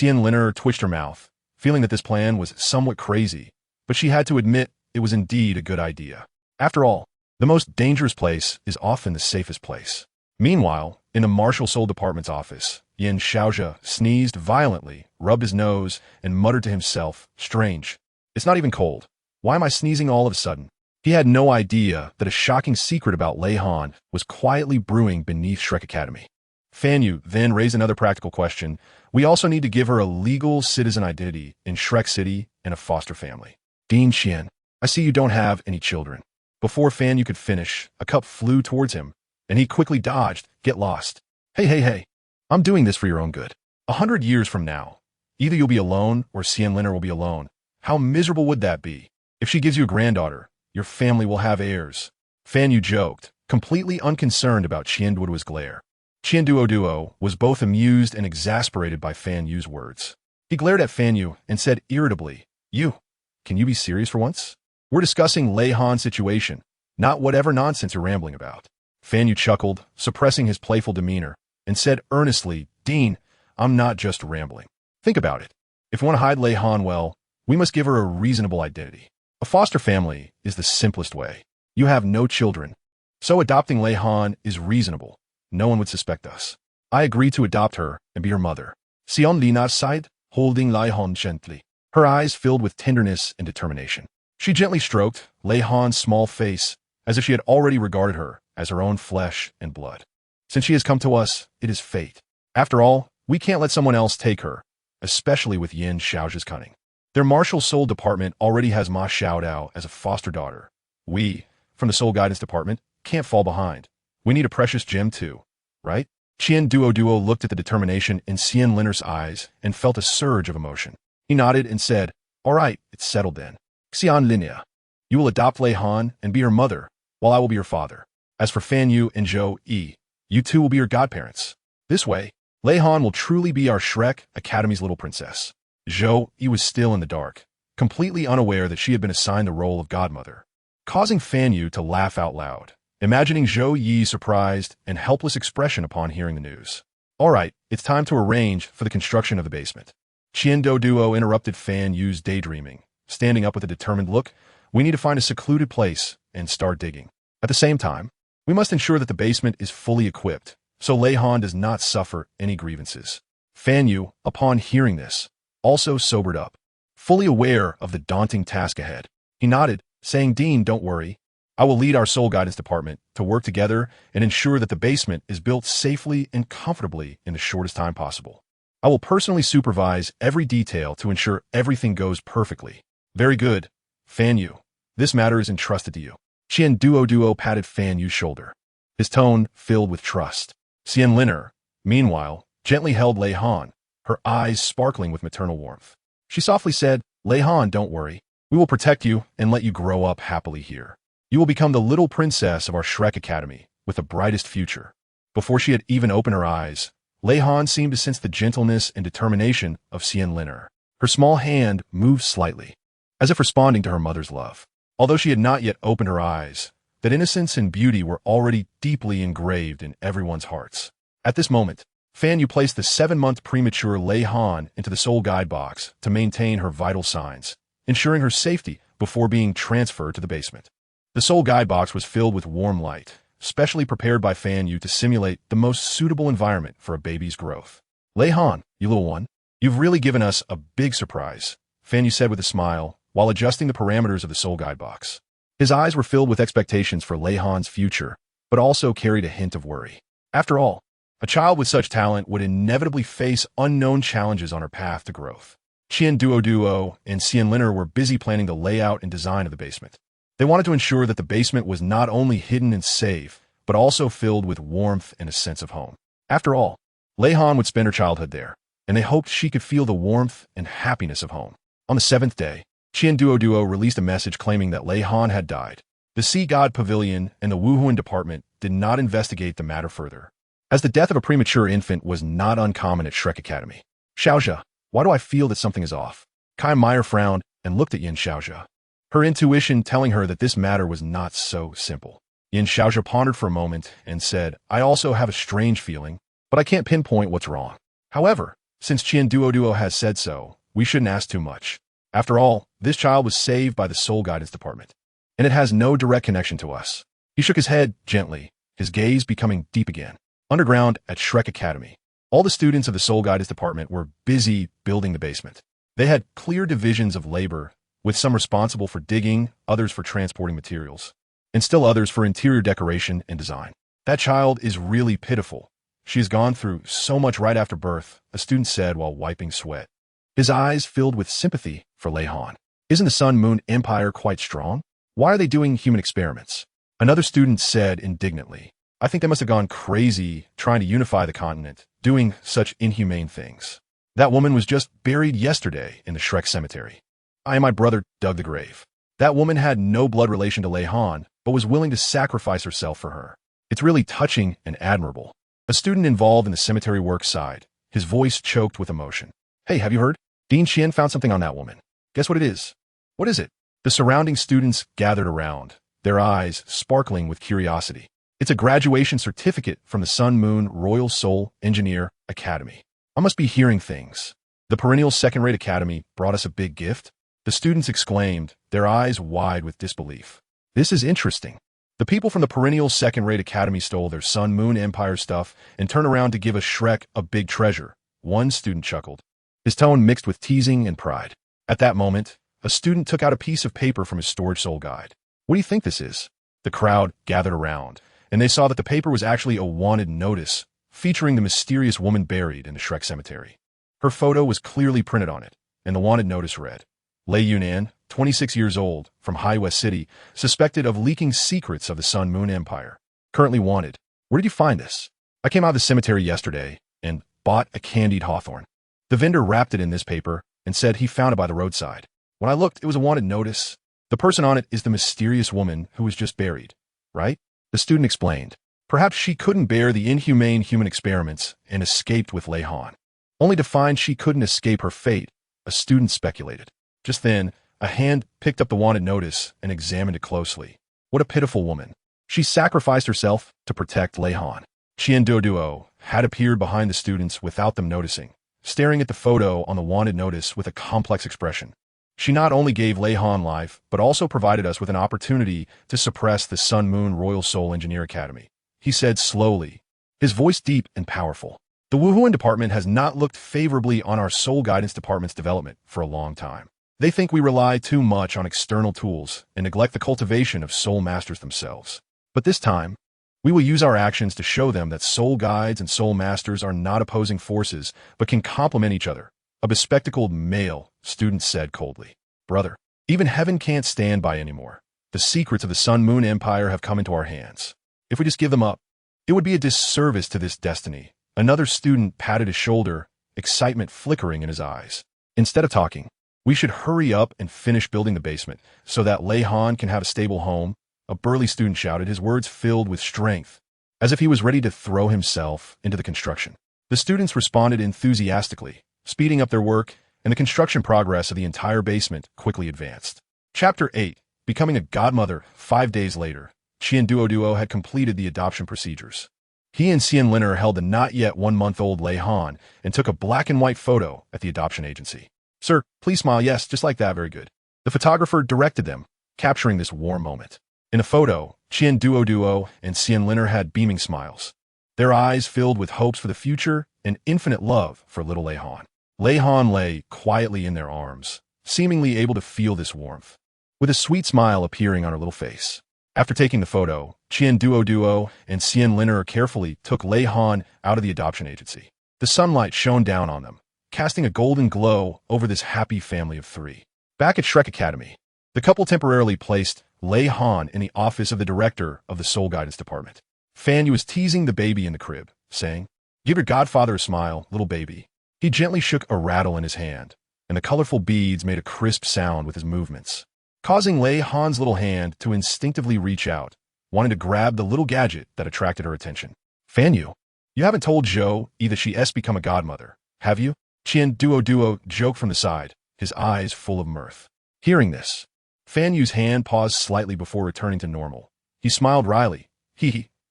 Liner twitched her mouth, feeling that this plan was somewhat crazy, but she had to admit it was indeed a good idea. After all, the most dangerous place is often the safest place. Meanwhile, in the Martial Soul Department's office, Yin Xiaozhe sneezed violently, rubbed his nose, and muttered to himself, "Strange. It's not even cold. Why am I sneezing all of a sudden?" He had no idea that a shocking secret about Lei Han was quietly brewing beneath Shrek Academy. Fan Yu then raised another practical question. We also need to give her a legal citizen identity in Shrek City and a foster family. Dean Xian, I see you don't have any children. Before Fan Yu could finish, a cup flew towards him, and he quickly dodged. Get lost. Hey. I'm doing this for your own good. 100 years from now, either you'll be alone or Xianliner will be alone. How miserable would that be? If she gives you a granddaughter, your family will have heirs. Fan Yu joked, completely unconcerned about Qianduoduo's glare. Qianduoduo was both amused and exasperated by Fan Yu's words. He glared at Fan Yu and said irritably, can you be serious for once? We're discussing Lei Han's situation, not whatever nonsense you're rambling about. Fan Yu chuckled, suppressing his playful demeanor, and said earnestly, Dean, I'm not just rambling. Think about it. If we want to hide Lei Han well, we must give her a reasonable identity. A foster family is the simplest way. You have no children, so adopting Lei Han is reasonable. No one would suspect us. I agree to adopt her and be her mother. Xianlina sighed, holding Lei Han gently, her eyes filled with tenderness and determination. She gently stroked Lei Han's small face as if she had already regarded her as her own flesh and blood. Since she has come to us, it is fate. After all, we can't let someone else take her, especially with Yin Xiao's cunning. Their martial soul department already has Ma Xiaodao as a foster daughter. We, from the soul guidance department, can't fall behind. We need a precious gem too, right? Qianduoduo looked at the determination in Xianliner's eyes and felt a surge of emotion. He nodded and said, all right, it's settled then. Xianlinia, you will adopt Lei Han and be her mother, while I will be her father. As for Fan Yu and Zhou Yi, you two will be her godparents. This way, Lei Han will truly be our Shrek Academy's little princess. Zhou Yi was still in the dark, completely unaware that she had been assigned the role of godmother, causing Fan Yu to laugh out loud, imagining Zhou Yi's surprised and helpless expression upon hearing the news. All right, it's time to arrange for the construction of the basement. Qianduoduo interrupted Fan Yu's daydreaming, standing up with a determined look. We need to find a secluded place and start digging. At the same time, we must ensure that the basement is fully equipped, so Lei Han does not suffer any grievances. Fan Yu, upon hearing this, also sobered up, fully aware of the daunting task ahead. He nodded, saying, Dean, don't worry. I will lead our soul guidance department to work together and ensure that the basement is built safely and comfortably in the shortest time possible. I will personally supervise every detail to ensure everything goes perfectly. Very good, Fan Yu. This matter is entrusted to you. Qianduoduo patted Fan Yu's shoulder, his tone filled with trust. Xianliner, meanwhile, gently held Lei Han, her eyes sparkling with maternal warmth. She softly said, Lei Han, don't worry. We will protect you and let you grow up happily here. You will become the little princess of our Shrek Academy, with the brightest future. Before she had even opened her eyes, Lei Han seemed to sense the gentleness and determination of Xianliner. Her small hand moved slightly, as if responding to her mother's love. Although she had not yet opened her eyes, that innocence and beauty were already deeply engraved in everyone's hearts. At this moment, Fan Yu placed the 7-month premature Lei Han into the soul guide box to maintain her vital signs, ensuring her safety before being transferred to the basement. The soul guide box was filled with warm light, specially prepared by Fan Yu to simulate the most suitable environment for a baby's growth. Lei Han, you little one, you've really given us a big surprise, Fan Yu said with a smile, while adjusting the parameters of the soul guide box. His eyes were filled with expectations for Lei Han's future, but also carried a hint of worry. After all, a child with such talent would inevitably face unknown challenges on her path to growth. Qianduoduo and Xianliner were busy planning the layout and design of the basement. They wanted to ensure that the basement was not only hidden and safe, but also filled with warmth and a sense of home. After all, Lei Han would spend her childhood there, and they hoped she could feel the warmth and happiness of home. On the 7th day, Qianduoduo released a message claiming that Lei Han had died. The Sea God Pavilion and the Wuhuan department did not investigate the matter further, as the death of a premature infant was not uncommon at Shrek Academy. Xiaozhe, why do I feel that something is off? Kai Meyer frowned and looked at Yin Xiaozhe, her intuition telling her that this matter was not so simple. Yin Xiaozhe pondered for a moment and said, I also have a strange feeling, but I can't pinpoint what's wrong. However, since Qianduoduo has said so, we shouldn't ask too much. After all, this child was saved by the Soul Guidance Department, and it has no direct connection to us. He shook his head gently, his gaze becoming deep again. Underground at Shrek Academy, all the students of the Soul Guidance Department were busy building the basement. They had clear divisions of labor, with some responsible for digging, others for transporting materials, and still others for interior decoration and design. That child is really pitiful. She has gone through so much right after birth, a student said while wiping sweat, his eyes filled with sympathy for Lei Han. Isn't the Sun Moon Empire quite strong? Why are they doing human experiments? Another student said indignantly. I think they must have gone crazy trying to unify the continent, doing such inhumane things. That woman was just buried yesterday in the Shrek cemetery. I and my brother dug the grave. That woman had no blood relation to Lei Han, but was willing to sacrifice herself for her. It's really touching and admirable. A student involved in the cemetery work sighed, his voice choked with emotion. Hey, have you heard? Dean Xian found something on that woman. Guess what it is? What is it? The surrounding students gathered around, their eyes sparkling with curiosity. It's a graduation certificate from the Sun Moon Royal Soul Engineer Academy. I must be hearing things. The perennial second-rate academy brought us a big gift? The students exclaimed, their eyes wide with disbelief. This is interesting. The people from the perennial second-rate academy stole their Sun Moon Empire stuff and turned around to give us Shrek a big treasure. One student chuckled, his tone mixed with teasing and pride. At that moment, a student took out a piece of paper from his storage soul guide. What do you think this is? The crowd gathered around, and they saw that the paper was actually a wanted notice featuring the mysterious woman buried in the Shrek cemetery. Her photo was clearly printed on it, and the wanted notice read, Lei Yunan, 26 years old, from High West City, suspected of leaking secrets of the Sun Moon Empire. Currently wanted. Where did you find this? I came out of the cemetery yesterday and bought a candied hawthorn. The vendor wrapped it in this paper and said he found it by the roadside. When I looked, it was a wanted notice. The person on it is the mysterious woman who was just buried, right? The student explained. Perhaps she couldn't bear the inhumane human experiments and escaped with Lei Han. Only to find she couldn't escape her fate, a student speculated. Just then, a hand picked up the wanted notice and examined it closely. What a pitiful woman. She sacrificed herself to protect Lei Han. Douluo had appeared behind the students without them noticing, staring at the photo on the wanted notice with a complex expression. She not only gave Lei Han life, but also provided us with an opportunity to suppress the Sun Moon Royal Soul Engineer Academy. He said slowly, his voice deep and powerful. The Wuhuan department has not looked favorably on our Soul Guidance Department's development for a long time. They think we rely too much on external tools and neglect the cultivation of soul masters themselves. But this time, we will use our actions to show them that soul guides and soul masters are not opposing forces, but can complement each other. A bespectacled male student said coldly, Brother, even heaven can't stand by anymore. The secrets of the Sun Moon Empire have come into our hands. If we just give them up, it would be a disservice to this destiny. Another student patted his shoulder, excitement flickering in his eyes. Instead of talking, we should hurry up and finish building the basement so that Lei Han can have a stable home, a burly student shouted, his words filled with strength, as if he was ready to throw himself into the construction. The students responded enthusiastically, speeding up their work, and the construction progress of the entire basement quickly advanced. Chapter 8. Becoming a godmother. 5 days later, Douluo had completed the adoption procedures. He and Xian Liner held the not yet 1-month-old Lei Han and took a black and white photo at the adoption agency. Sir, please smile. Yes, just like that. Very good. The photographer directed them, capturing this warm moment. In a photo, Douluo and Xian Liner had beaming smiles, their eyes filled with hopes for the future and infinite love for little Lei Han. Lei Han lay quietly in their arms, seemingly able to feel this warmth, with a sweet smile appearing on her little face. After taking the photo, Douluo and Xian Liner carefully took Lei Han out of the adoption agency. The sunlight shone down on them, casting a golden glow over this happy family of 3. Back at Shrek Academy, the couple temporarily placed Lei Han in the office of the director of the Soul Guidance Department. Fan Yu was teasing the baby in the crib, saying, Give your godfather a smile, little baby. He gently shook a rattle in his hand, and the colorful beads made a crisp sound with his movements, causing Lei Han's little hand to instinctively reach out, wanting to grab the little gadget that attracted her attention. Fan Yu, you haven't told Zhou that she has become a godmother, have you? Douluo joked from the side, his eyes full of mirth. Hearing this, Fan Yu's hand paused slightly before returning to normal. He smiled wryly.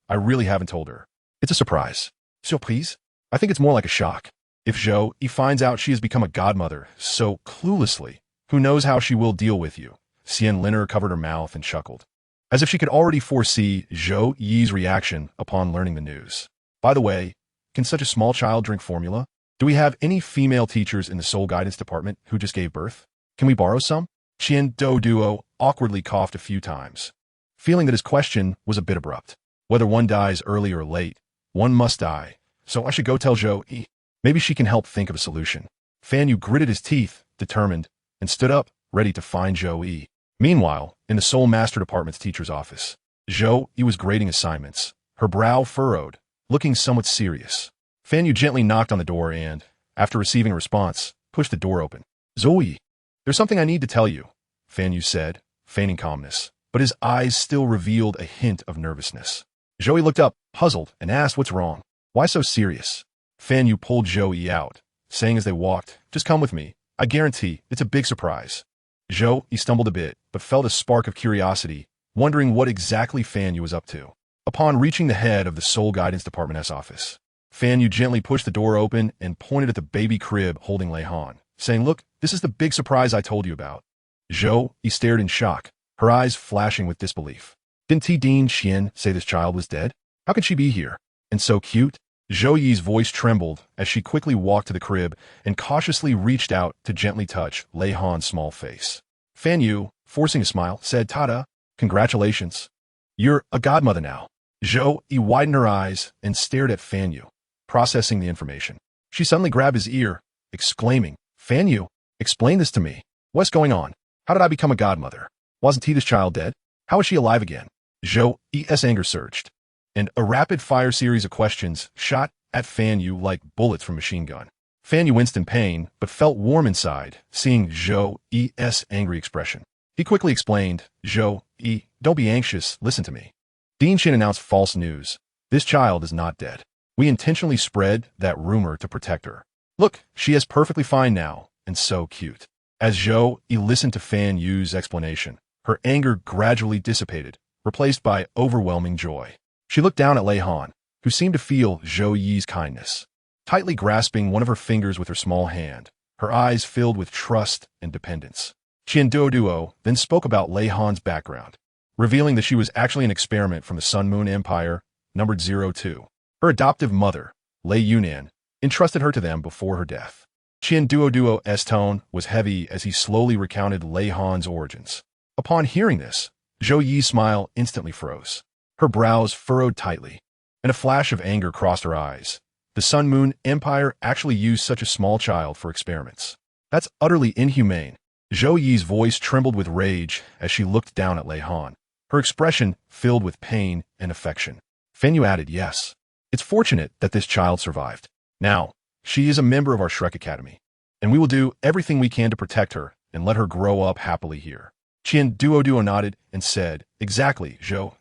I really haven't told her. It's a surprise. Surprise? I think it's more like a shock. If Zhou finds out she has become a godmother so cluelessly, who knows how she will deal with you? Xian Liner covered her mouth and chuckled, as if she could already foresee Zhou Yi's reaction upon learning the news. By the way, can such a small child drink formula? Do we have any female teachers in the Soul Guidance Department who just gave birth? Can we borrow some? Douluo awkwardly coughed a few times, feeling that his question was a bit abrupt. Whether one dies early or late, one must die, so I should go tell Zhou. Maybe she can help think of a solution. Fan Yu gritted his teeth, determined, and stood up, ready to find Zhou. Meanwhile, in the Soul Master Department's teacher's office, Zhou was grading assignments, her brow furrowed, looking somewhat serious. Fan Yu gently knocked on the door and, after receiving a response, pushed the door open. Zoe, there's something I need to tell you, Fan Yu said, feigning calmness, but his eyes still revealed a hint of nervousness. Zoe looked up, puzzled, and asked what's wrong. Why so serious? Fan Yu pulled Zoe out, saying as they walked, just come with me. I guarantee it's a big surprise. Zoe stumbled a bit, but felt a spark of curiosity, wondering what exactly Fan Yu was up to. Upon reaching the head of the Soul Guidance Department's office, Fan Yu gently pushed the door open and pointed at the baby crib holding Lei Han, saying, look, this is the big surprise I told you about. Zoe stared in shock, her eyes flashing with disbelief. Didn't T. Dean Xian say this child was dead? How could she be here? And so cute? Zhou voice trembled as she quickly walked to the crib and cautiously reached out to gently touch Lei Han's small face. Fan Yu, forcing a smile, said, Tada, congratulations. You're a godmother now. Zhou widened her eyes and stared at Fan Yu, processing the information. She suddenly grabbed his ear, exclaiming, Fan Yu, explain this to me. What's going on? How did I become a godmother? Wasn't this child dead? How is she alive again? Zhou's anger surged, and a rapid-fire series of questions shot at Fan Yu like bullets from a machine gun. Fan Yu winced in pain, but felt warm inside, seeing Zhou's angry expression. He quickly explained, Zhou, don't be anxious, listen to me. Dean Shin announced false news. This child is not dead. We intentionally spread that rumor to protect her. Look, she is perfectly fine now, and so cute. As Zhou listened to Fan Yu's explanation, her anger gradually dissipated, replaced by overwhelming joy. She looked down at Lei Han, who seemed to feel Zhou's kindness. Tightly grasping one of her fingers with her small hand, her eyes filled with trust and dependence. Douluo then spoke about Lei Han's background, revealing that she was actually an experiment from the Sun Moon Empire, numbered 02. Her adoptive mother, Lei Yunan, entrusted her to them before her death. Douluo's tone was heavy as he slowly recounted Lei Han's origins. Upon hearing this, Zhou's smile instantly froze. Her brows furrowed tightly, and a flash of anger crossed her eyes. The Sun Moon Empire actually used such a small child for experiments. That's utterly inhumane. Zhou's voice trembled with rage as she looked down at Lei Han, her expression filled with pain and affection. Fan Yu added, yes, it's fortunate that this child survived. Now, she is a member of our Shrek Academy, and we will do everything we can to protect her and let her grow up happily here. Douluo nodded and said, exactly, Zhou.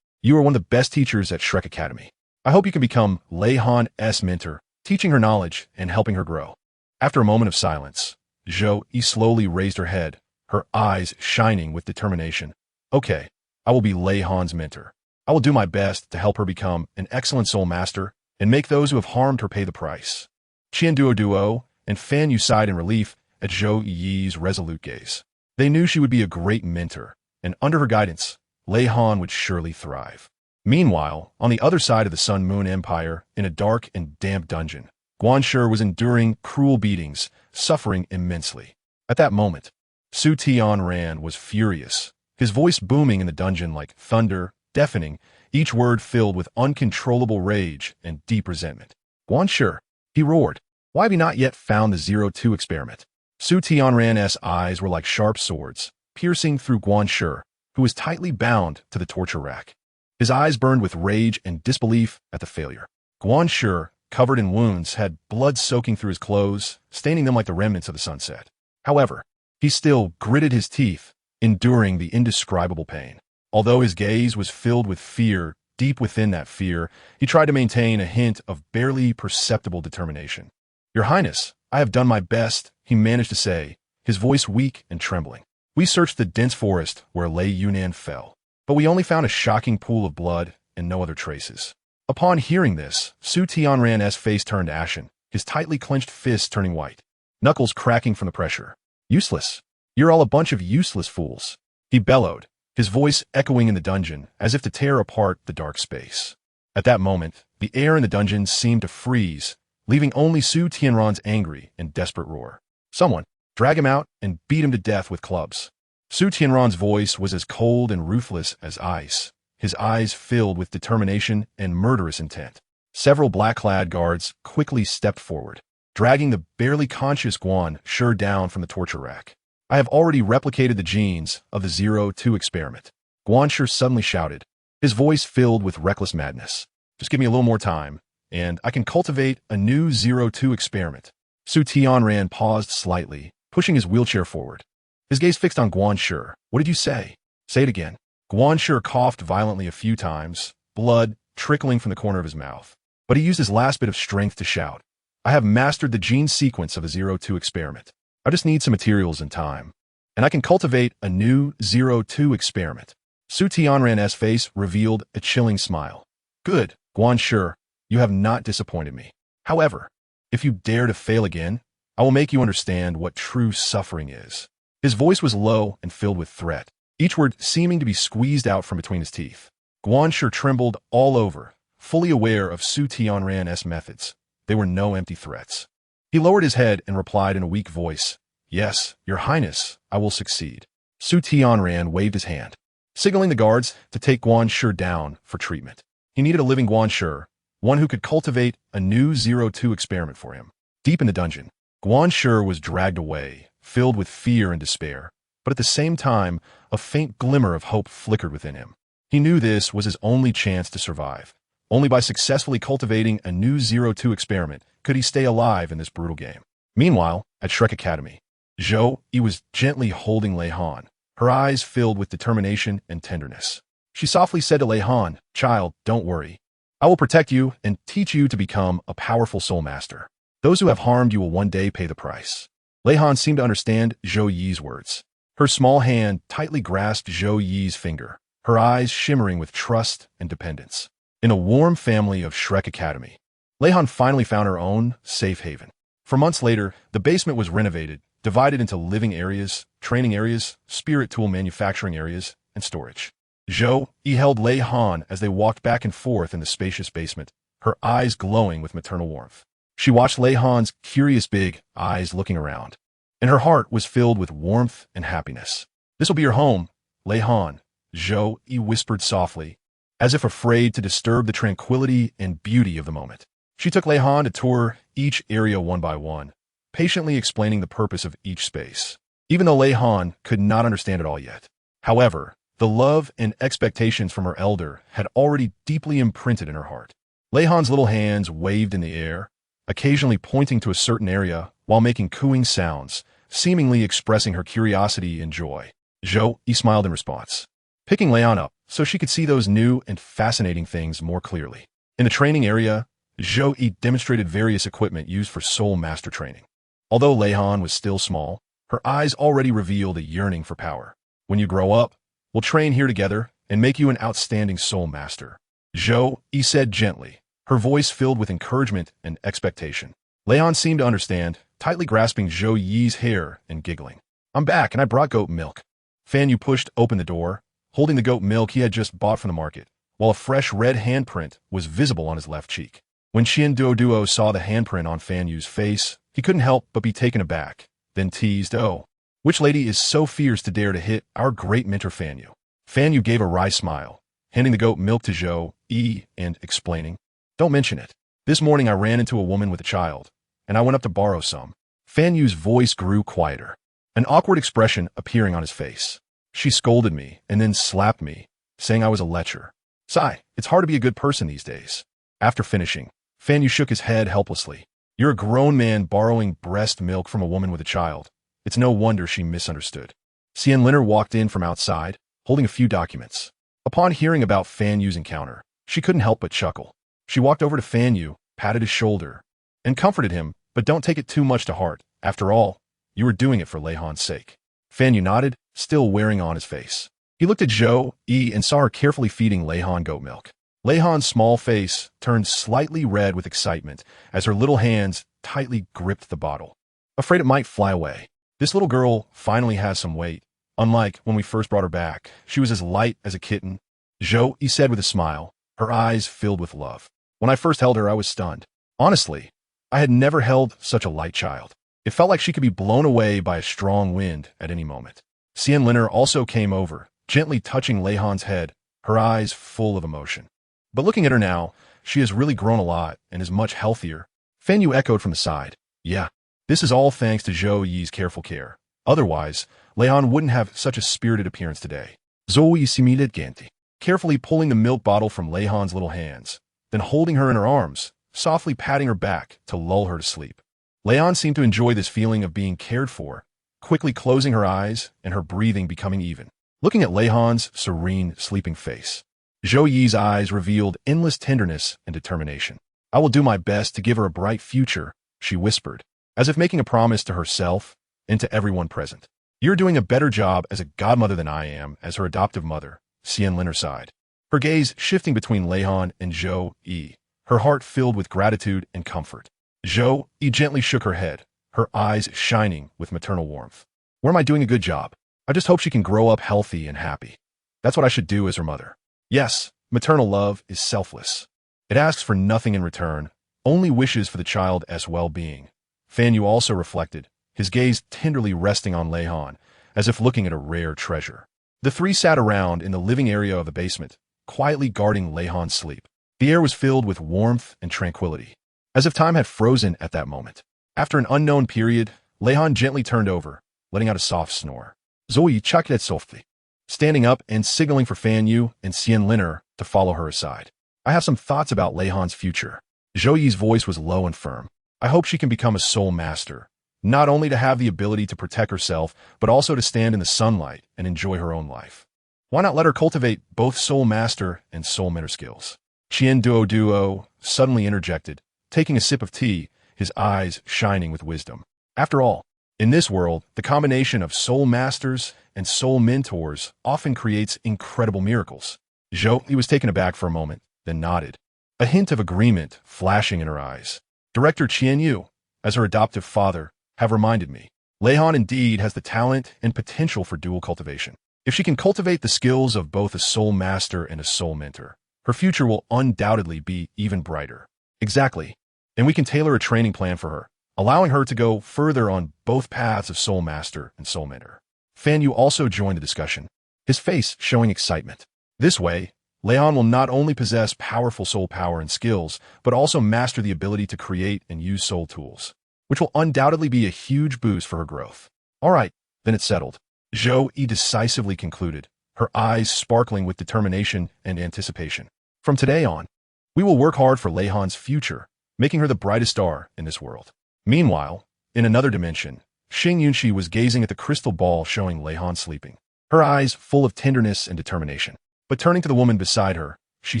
You are one of the best teachers at Shrek Academy. I hope you can become Lei Han's mentor, teaching her knowledge and helping her grow. After a moment of silence, Zhou slowly raised her head, her eyes shining with determination. Okay, I will be Lei Han's mentor. I will do my best to help her become an excellent soul master and make those who have harmed her pay the price. Douluo and Fan Yu sighed in relief at Zhou's resolute gaze. They knew she would be a great mentor, and under her guidance, Lei Han would surely thrive. Meanwhile, on the other side of the Sun Moon Empire, in a dark and damp dungeon, Guanshi was enduring cruel beatings, suffering immensely. At that moment, Su Tianran was furious, his voice booming in the dungeon like thunder, deafening, each word filled with uncontrollable rage and deep resentment. Guanshi, he roared, why have you not yet found the 02 experiment? Su Tianran's eyes were like sharp swords, piercing through Guanshi, who was tightly bound to the torture rack. His eyes burned with rage and disbelief at the failure. Guanshi, covered in wounds, had blood soaking through his clothes, staining them like the remnants of the sunset. However, he still gritted his teeth, enduring the indescribable pain. Although his gaze was filled with fear, deep within that fear, he tried to maintain a hint of barely perceptible determination. Your Highness, I have done my best, he managed to say, his voice weak and trembling. We searched the dense forest where Lei Yunan fell, but we only found a shocking pool of blood and no other traces. Upon hearing this, Su Tianran's face turned ashen, his tightly clenched fists turning white, knuckles cracking from the pressure. Useless. You're all a bunch of useless fools. He bellowed, his voice echoing in the dungeon as if to tear apart the dark space. At that moment, the air in the dungeon seemed to freeze, leaving only Su Tianran's angry and desperate roar. Someone, drag him out and beat him to death with clubs. Su Tianran's voice was as cold and ruthless as ice, his eyes filled with determination and murderous intent. Several black-clad guards quickly stepped forward, dragging the barely conscious Guanshi down from the torture rack. I have already replicated the genes of the 02 experiment. Guanshi suddenly shouted, his voice filled with reckless madness. Just give me a little more time, and I can cultivate a new 02 experiment. Su Tianran paused slightly, pushing his wheelchair forward. His gaze fixed on Guan Shi. What did you say? Say it again. Guan Shi coughed violently a few times, blood trickling from the corner of his mouth. But he used his last bit of strength to shout. I have mastered the gene sequence of a 02 experiment. I just need some materials and time. And I can cultivate a new 02 experiment. Su Tianran's face revealed a chilling smile. Good, Guan Shi, you have not disappointed me. However, if you dare to fail again, I will make you understand what true suffering is. His voice was low and filled with threat, each word seeming to be squeezed out from between his teeth. Guan Shi trembled all over, fully aware of Su Tianran's methods. They were no empty threats. He lowered his head and replied in a weak voice, Yes, Your Highness, I will succeed. Su Tianran waved his hand, signaling the guards to take Guan Shi down for treatment. He needed a living Guan Shi, one who could cultivate a new 02 experiment for him. Deep in the dungeon, Guan Shi was dragged away, filled with fear and despair, but at the same time, a faint glimmer of hope flickered within him. He knew this was his only chance to survive. Only by successfully cultivating a new 02 experiment could he stay alive in this brutal game. Meanwhile, at Shrek Academy, Zhou Yi was gently holding Lei Han, her eyes filled with determination and tenderness. She softly said to Lei Han, Child, don't worry. I will protect you and teach you to become a powerful soul master. Those who have harmed you will one day pay the price. Lei Han seemed to understand Zhou Yi's words. Her small hand tightly grasped Zhou Yi's finger, her eyes shimmering with trust and dependence. In a warm family of Shrek Academy, Lei Han finally found her own safe haven. For months later, the basement was renovated, divided into living areas, training areas, spirit tool manufacturing areas, and storage. Zhou Yi held Lei Han as they walked back and forth in the spacious basement, her eyes glowing with maternal warmth. She watched Lei Han's curious big eyes looking around, and her heart was filled with warmth and happiness. This will be your home, Lei Han, Zhou Yi whispered softly, as if afraid to disturb the tranquility and beauty of the moment. She took Lei Han to tour each area one by one, patiently explaining the purpose of each space, even though Lei Han could not understand it all yet. However, the love and expectations from her elder had already deeply imprinted in her heart. Lei Han's little hands waved in the air, occasionally pointing to a certain area while making cooing sounds, seemingly expressing her curiosity and joy. Zhou Yi smiled in response, picking Lei Han up so she could see those new and fascinating things more clearly. In the training area, Zhou Yi demonstrated various equipment used for soul master training. Although Lei Han was still small, her eyes already revealed a yearning for power. When you grow up, we'll train here together and make you an outstanding soul master, Zhou Yi said gently, her voice filled with encouragement and expectation. Lei Han seemed to understand, tightly grasping Zhou Yi's hair and giggling. I'm back and I brought goat milk. Fan Yu pushed open the door, holding the goat milk he had just bought from the market, while a fresh red handprint was visible on his left cheek. When Qian Duo saw the handprint on Fan Yu's face, he couldn't help but be taken aback, then teased, Oh, which lady is so fierce to dare to hit our great mentor Fan Yu? Fan Yu gave a wry smile, handing the goat milk to Zhou Yi and explaining, Don't mention it. This morning I ran into a woman with a child, and I went up to borrow some. Fan Yu's voice grew quieter, an awkward expression appearing on his face. She scolded me and then slapped me, saying I was a lecher. Sigh, it's hard to be a good person these days. After finishing, Fan Yu shook his head helplessly. You're a grown man borrowing breast milk from a woman with a child. It's no wonder she misunderstood. Xian Linner walked in from outside, holding a few documents. Upon hearing about Fan Yu's encounter, she couldn't help but chuckle. She walked over to Fan Yu, patted his shoulder, and comforted him, but don't take it too much to heart. After all, you were doing it for Lei Han's sake. Fan Yu nodded, still wearing on his face. He looked at Zhou Yi and saw her carefully feeding Lei Han goat milk. Lei Han's small face turned slightly red with excitement as her little hands tightly gripped the bottle, afraid it might fly away. This little girl finally has some weight. Unlike when we first brought her back, she was as light as a kitten. Zhou Yi said with a smile, her eyes filled with love. When I first held her, I was stunned. Honestly, I had never held such a light child. It felt like she could be blown away by a strong wind at any moment. Xian Linner also came over, gently touching Lei Han's head, her eyes full of emotion. But looking at her now, she has really grown a lot and is much healthier. Fan Yu echoed from the side. Yeah, this is all thanks to Zhou Yi's careful care. Otherwise, Lei Han wouldn't have such a spirited appearance today. Zhou Yi similed Ganti, carefully pulling the milk bottle from Lei Han's little hands, then holding her in her arms, softly patting her back to lull her to sleep. Leihan seemed to enjoy this feeling of being cared for, quickly closing her eyes and her breathing becoming even. Looking at Leihan's serene, sleeping face, Zhou Yi's eyes revealed endless tenderness and determination. "I will do my best to give her a bright future," she whispered, as if making a promise to herself and to everyone present. "You're doing a better job as a godmother than I am as her adoptive mother," Xianlin sighed, her gaze shifting between Leihan and Zhou Yi, her heart filled with gratitude and comfort. Zhou Yi gently shook her head, her eyes shining with maternal warmth. "Where am I doing a good job? I just hope she can grow up healthy and happy. That's what I should do as her mother." Yes, maternal love is selfless. It asks for nothing in return, only wishes for the child's well-being. Fan Yu also reflected, his gaze tenderly resting on Leihan, as if looking at a rare treasure. The three sat around in the living area of the basement, quietly guarding Leihan's sleep. The air was filled with warmth and tranquility, as if time had frozen at that moment. After an unknown period, Leihan gently turned over, letting out a soft snore. Zoe chuckled softly, standing up and signaling for Fan Yu and Xianlin to follow her aside. "I have some thoughts about Leihan's future." Zhou Yi's voice was low and firm. "I hope she can become a soul master, not only to have the ability to protect herself, but also to stand in the sunlight and enjoy her own life. Why not let her cultivate both soul master and soul mentor skills?" Duo suddenly interjected, taking a sip of tea, his eyes shining with wisdom. After all, in this world, the combination of soul masters and soul mentors often creates incredible miracles. Zhou Yi was taken aback for a moment, then nodded, a hint of agreement flashing in her eyes. "Director Qian Yu, as her adoptive father, have reminded me. Leihan indeed has the talent and potential for dual cultivation. If she can cultivate the skills of both a soul master and a soul mentor, her future will undoubtedly be even brighter." "Exactly. And we can tailor a training plan for her, allowing her to go further on both paths of soul master and soul mentor." Fan Yu also joined the discussion, his face showing excitement. This way, Leihan will not only possess powerful soul power and skills, but also master the ability to create and use soul tools, which will undoubtedly be a huge boost for her growth. "All right, then it's settled," Zhou Yi decisively concluded, her eyes sparkling with determination and anticipation. "From today on, we will work hard for Leihan's future, making her the brightest star in this world." Meanwhile, in another dimension, Xing Yunxi was gazing at the crystal ball showing Leihan sleeping, her eyes full of tenderness and determination. But turning to the woman beside her, she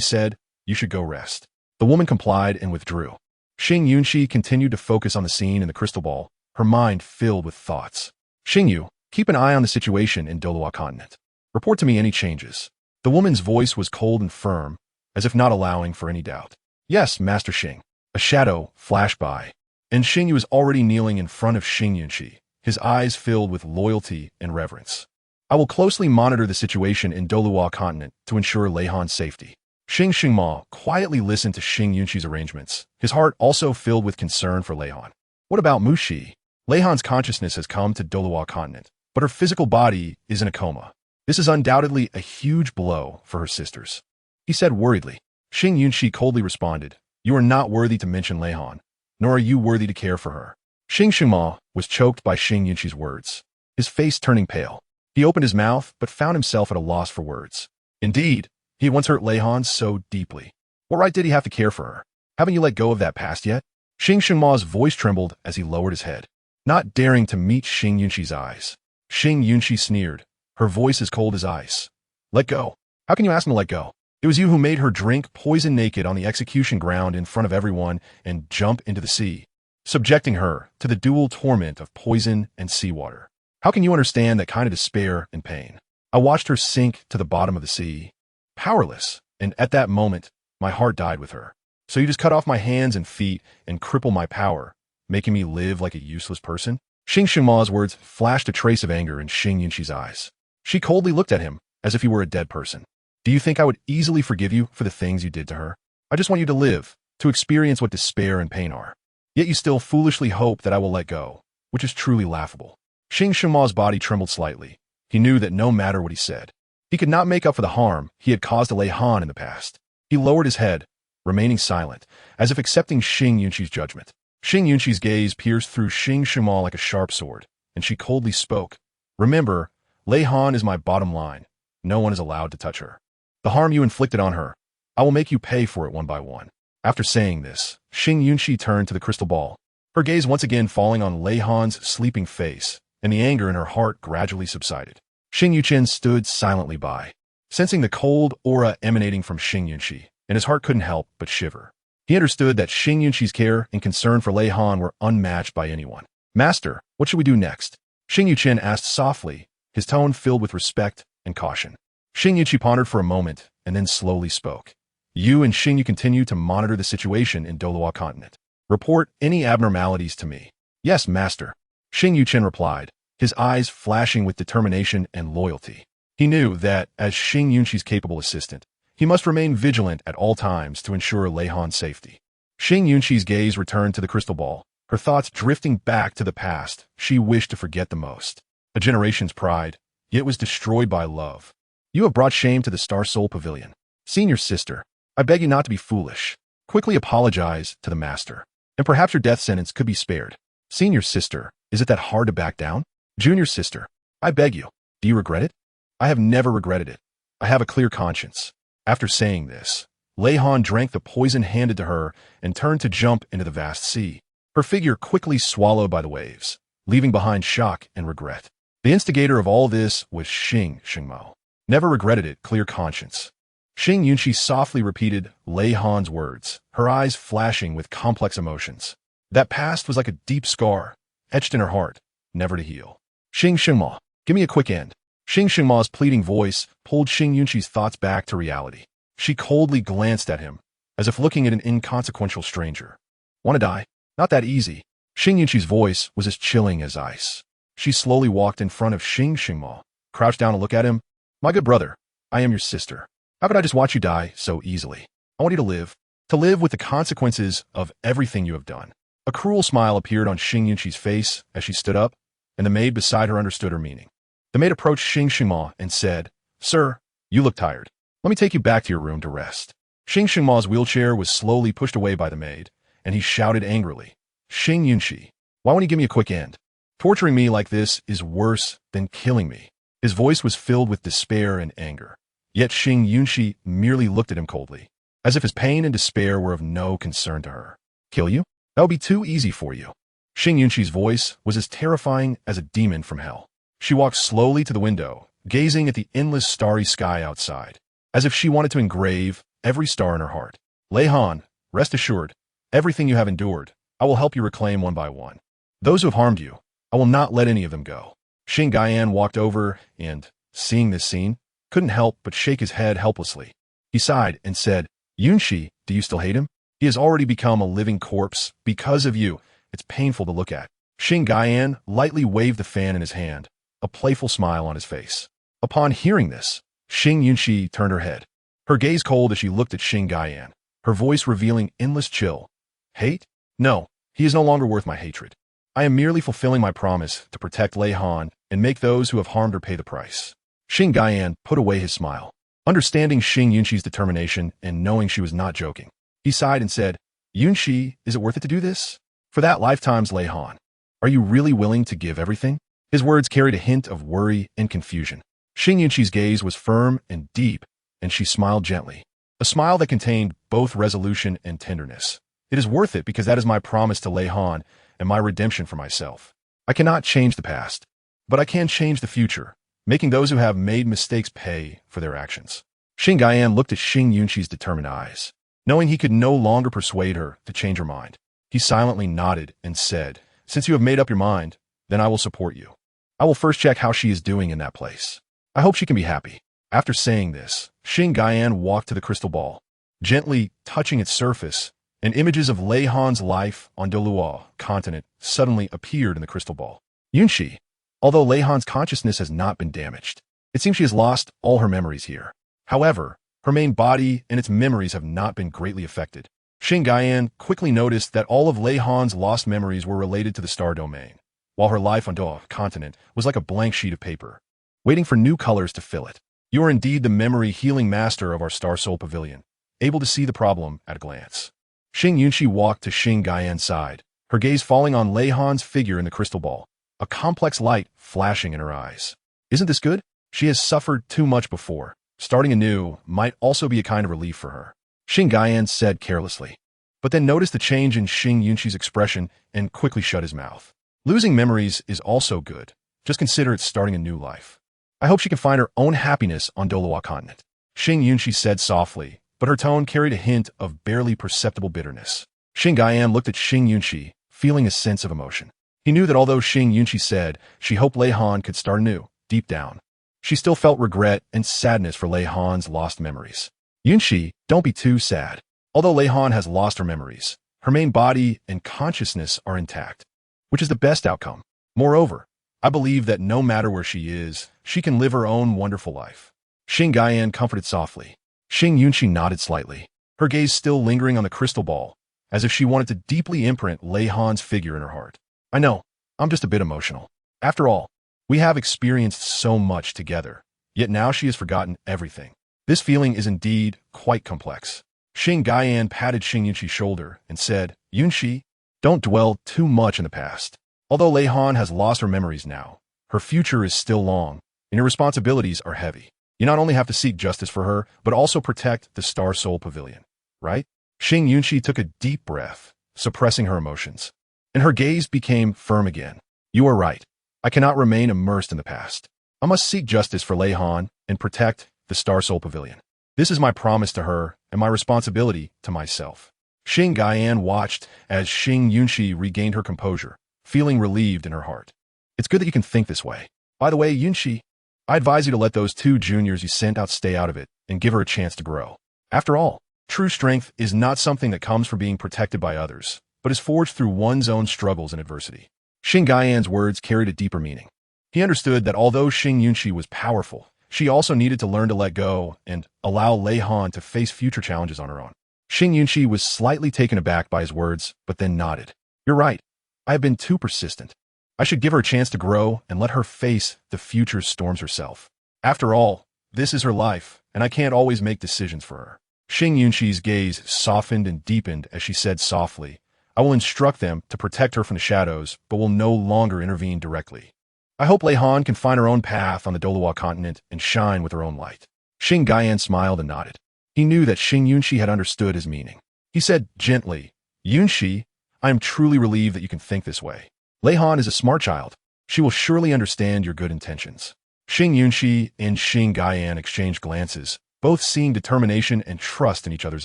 said, "You should go rest." The woman complied and withdrew. Xing Yunxi continued to focus on the scene in the crystal ball, her mind filled with thoughts. "Xing Yu, keep an eye on the situation in Douluo continent. Report to me any changes." The woman's voice was cold and firm, as if not allowing for any doubt. "Yes, Master Xing." A shadow flashed by, and Xing Yu was already kneeling in front of Xing Yunxi, his eyes filled with loyalty and reverence. "I will closely monitor the situation in Douluo continent to ensure Leihan's safety." Xing Xingma quietly listened to Xing Yunxi's arrangements, his heart also filled with concern for Leihan. "What about Mushi? Leihan's consciousness has come to Douluo continent, but her physical body is in a coma. This is undoubtedly a huge blow for her sisters," he said worriedly. Xing Yunxi coldly responded, "You are not worthy to mention Leihan, nor are you worthy to care for her." Xing Xingma was choked by Xing Yunxi's words, his face turning pale. He opened his mouth, but found himself at a loss for words. Indeed, he had once hurt Leihan so deeply. What right did he have to care for her? Haven't you let go of that past yet? Xing Xingma's voice trembled as he lowered his head, not daring to meet Xing Yunxi's eyes. Xing Yunxi sneered, her voice as cold as ice. "Let go? How can you ask me to let go? It was you who made her drink poison naked on the execution ground in front of everyone and jump into the sea, subjecting her to the dual torment of poison and seawater. How can you understand that kind of despair and pain? I watched her sink to the bottom of the sea, powerless, and at that moment, my heart died with her. So you just cut off my hands and feet and cripple my power, making me live like a useless person?" Xing Xingma's words flashed a trace of anger in Xing Yunxi's eyes. She coldly looked at him, as if he were a dead person. "Do you think I would easily forgive you for the things you did to her? I just want you to live, to experience what despair and pain are. Yet you still foolishly hope that I will let go, which is truly laughable." Xing Xingma's body trembled slightly. He knew that no matter what he said, he could not make up for the harm he had caused to Leihan in the past. He lowered his head, remaining silent, as if accepting Xing Yunxi's judgment. Xing Yunxi's gaze pierced through Xing Xingma like a sharp sword, and she coldly spoke, "Remember, Leihan is my bottom line. No one is allowed to touch her. The harm you inflicted on her, I will make you pay for it one by one." After saying this, Xing Yunxi turned to the crystal ball, her gaze once again falling on Lei Han's sleeping face, and the anger in her heart gradually subsided. Xing Yuchen stood silently by, sensing the cold aura emanating from Xing Yunxi, and his heart couldn't help but shiver. He understood that Xing Yunxi's care and concern for Lei Han were unmatched by anyone. "Master, what should we do next?" Xing Yuchen asked softly, his tone filled with respect and caution. Xing Yunxi pondered for a moment and then slowly spoke. "You and Xing Yu continue to monitor the situation in Douluo continent. Report any abnormalities to me." "Yes, master," Xing Yuchen replied, his eyes flashing with determination and loyalty. He knew that, as Xing Yunxi's capable assistant, he must remain vigilant at all times to ensure Lei Han's safety. Xing Yunxi's gaze returned to the crystal ball, her thoughts drifting back to the past she wished to forget the most. A generation's pride, yet was destroyed by love. "You have brought shame to the Star Soul Pavilion. Senior sister, I beg you not to be foolish. Quickly apologize to the master, and perhaps your death sentence could be spared." "Senior sister, is it that hard to back down?" "Junior sister, I beg you, do you regret it?" "I have never regretted it. I have a clear conscience." After saying this, Lei Han drank the poison handed to her and turned to jump into the vast sea, her figure quickly swallowed by the waves, leaving behind shock and regret. The instigator of all this was Xingmo. "Never regretted it, clear conscience." Xing Yunxi softly repeated Lei Han's words, her eyes flashing with complex emotions. That past was like a deep scar, etched in her heart, never to heal. "Xingmo, give me a quick end." Xingmo's pleading voice pulled Xing Yunxi's thoughts back to reality. She coldly glanced at him, as if looking at an inconsequential stranger. "Want to die? Not that easy." Xing Yunxi's voice was as chilling as ice. She slowly walked in front of Xingmo, crouched down to look at him. "My good brother, I am your sister. How could I just watch you die so easily? I want you to live with the consequences of everything you have done." A cruel smile appeared on Xing Yunxi's face as she stood up, and the maid beside her understood her meaning. The maid approached Xingmo and said, "Sir, you look tired. Let me take you back to your room to rest." Xingmo's wheelchair was slowly pushed away by the maid, and he shouted angrily, "Xing Yunxi, why won't you give me a quick end? Torturing me like this is worse than killing me." His voice was filled with despair and anger, yet Xing Yunxi merely looked at him coldly, as if his pain and despair were of no concern to her. "Kill you? That would be too easy for you." Xing Yunxi's voice was as terrifying as a demon from hell. She walked slowly to the window, gazing at the endless starry sky outside, as if she wanted to engrave every star in her heart. "Lei Han, rest assured, everything you have endured, I will help you reclaim one by one. Those who have harmed you, I will not let any of them go." Xing Gaian walked over and, seeing this scene, couldn't help but shake his head helplessly. He sighed and said, "Yunxi, do you still hate him? He has already become a living corpse because of you. It's painful to look at." Xing Gaian lightly waved the fan in his hand, a playful smile on his face. Upon hearing this, Xing Yunxi turned her head, her gaze cold as she looked at Xing Gaian, her voice revealing endless chill. "Hate? No, he is no longer worth my hatred. I am merely fulfilling my promise to protect Lei Han and make those who have harmed her pay the price." Xing Gaian put away his smile, understanding Xing Yunxi's determination and knowing she was not joking. He sighed and said, "Yunxi, is it worth it to do this? For that lifetime's Lei Han, are you really willing to give everything?" His words carried a hint of worry and confusion. Xing Yunxi's gaze was firm and deep, and she smiled gently, a smile that contained both resolution and tenderness. "It is worth it because that is my promise to Lei Han and my redemption for myself. I cannot change the past, but I can change the future, making those who have made mistakes pay for their actions." Xing Gaian looked at Xing Yunxi's determined eyes, knowing he could no longer persuade her to change her mind. He silently nodded and said, "Since you have made up your mind, then I will support you. I will first check how she is doing in that place. I hope she can be happy." After saying this, Xing Gaian walked to the crystal ball, gently touching its surface, and images of Lei Han's life on Douluo continent suddenly appeared in the crystal ball. "Yunxi, although Lei Han's consciousness has not been damaged, it seems she has lost all her memories here. However, her main body and its memories have not been greatly affected." Xing Gaian quickly noticed that all of Lei Han's lost memories were related to the star domain, while her life on Douluo continent was like a blank sheet of paper, waiting for new colors to fill it. "You are indeed the memory-healing master of our Star Soul Pavilion, able to see the problem at a glance." Xing Yunxi walked to Xing Gaian's side, her gaze falling on Lei Han's figure in the crystal ball, a complex light flashing in her eyes. "Isn't this good? She has suffered too much before. Starting anew might also be a kind of relief for her." Xing Gaian said carelessly. but then noticed the change in Xing Yunqi's expression and quickly shut his mouth. Losing memories is also good. Just consider it starting a new life. I hope she can find her own happiness on Douluo continent. Xing Yunqi said softly, but her tone carried a hint of barely perceptible bitterness. Xing Gaian looked at Xing Yunqi, feeling a sense of emotion. He knew that although Xing Yunqi said she hoped Lei Han could start anew, deep down, she still felt regret and sadness for Lei Han's lost memories. Yunqi, don't be too sad. Although Lei Han has lost her memories, her main body and consciousness are intact, which is the best outcome. Moreover, I believe that no matter where she is, she can live her own wonderful life. Xing Gaian comforted softly. Xing Yunqi nodded slightly, her gaze still lingering on the crystal ball, as if she wanted to deeply imprint Lei Han's figure in her heart. I know, I'm just a bit emotional. After all, we have experienced so much together, yet now she has forgotten everything. This feeling is indeed quite complex. Xing Gaian patted Xing Yunqi's shoulder and said, Yunqi, don't dwell too much in the past. Although Lei Han has lost her memories now, her future is still long, and your responsibilities are heavy. You not only have to seek justice for her, but also protect the Star Soul Pavilion, right? Xing Yunqi took a deep breath, suppressing her emotions, and her gaze became firm again. You are right. I cannot remain immersed in the past. I must seek justice for Lei Han and protect the Star Soul Pavilion. This is my promise to her and my responsibility to myself. Xing Gaian watched as Xing Yunqi regained her composure, feeling relieved in her heart. It's good that you can think this way. By the way, Yunqi, I advise you to let those 2 juniors you sent out stay out of it and give her a chance to grow. After all, true strength is not something that comes from being protected by others, but is forged through one's own struggles and adversity. Xing Gaian's words carried a deeper meaning. He understood that although Xing Yunqi was powerful, she also needed to learn to let go and allow Lei Han to face future challenges on her own. Xing Yunqi was slightly taken aback by his words, but then nodded. You're right. I have been too persistent. I should give her a chance to grow and let her face the future's storms herself. After all, this is her life, and I can't always make decisions for her. Xing Yunqi's gaze softened and deepened as she said softly, I will instruct them to protect her from the shadows, but will no longer intervene directly. I hope Lei Han can find her own path on the Douluo continent and shine with her own light. Xing Gaian smiled and nodded. He knew that Xing Yunqi had understood his meaning. He said gently, Yunqi, I am truly relieved that you can think this way. Lei Han is a smart child. She will surely understand your good intentions. Xing Yunqi and Xing Gaian exchanged glances, both seeing determination and trust in each other's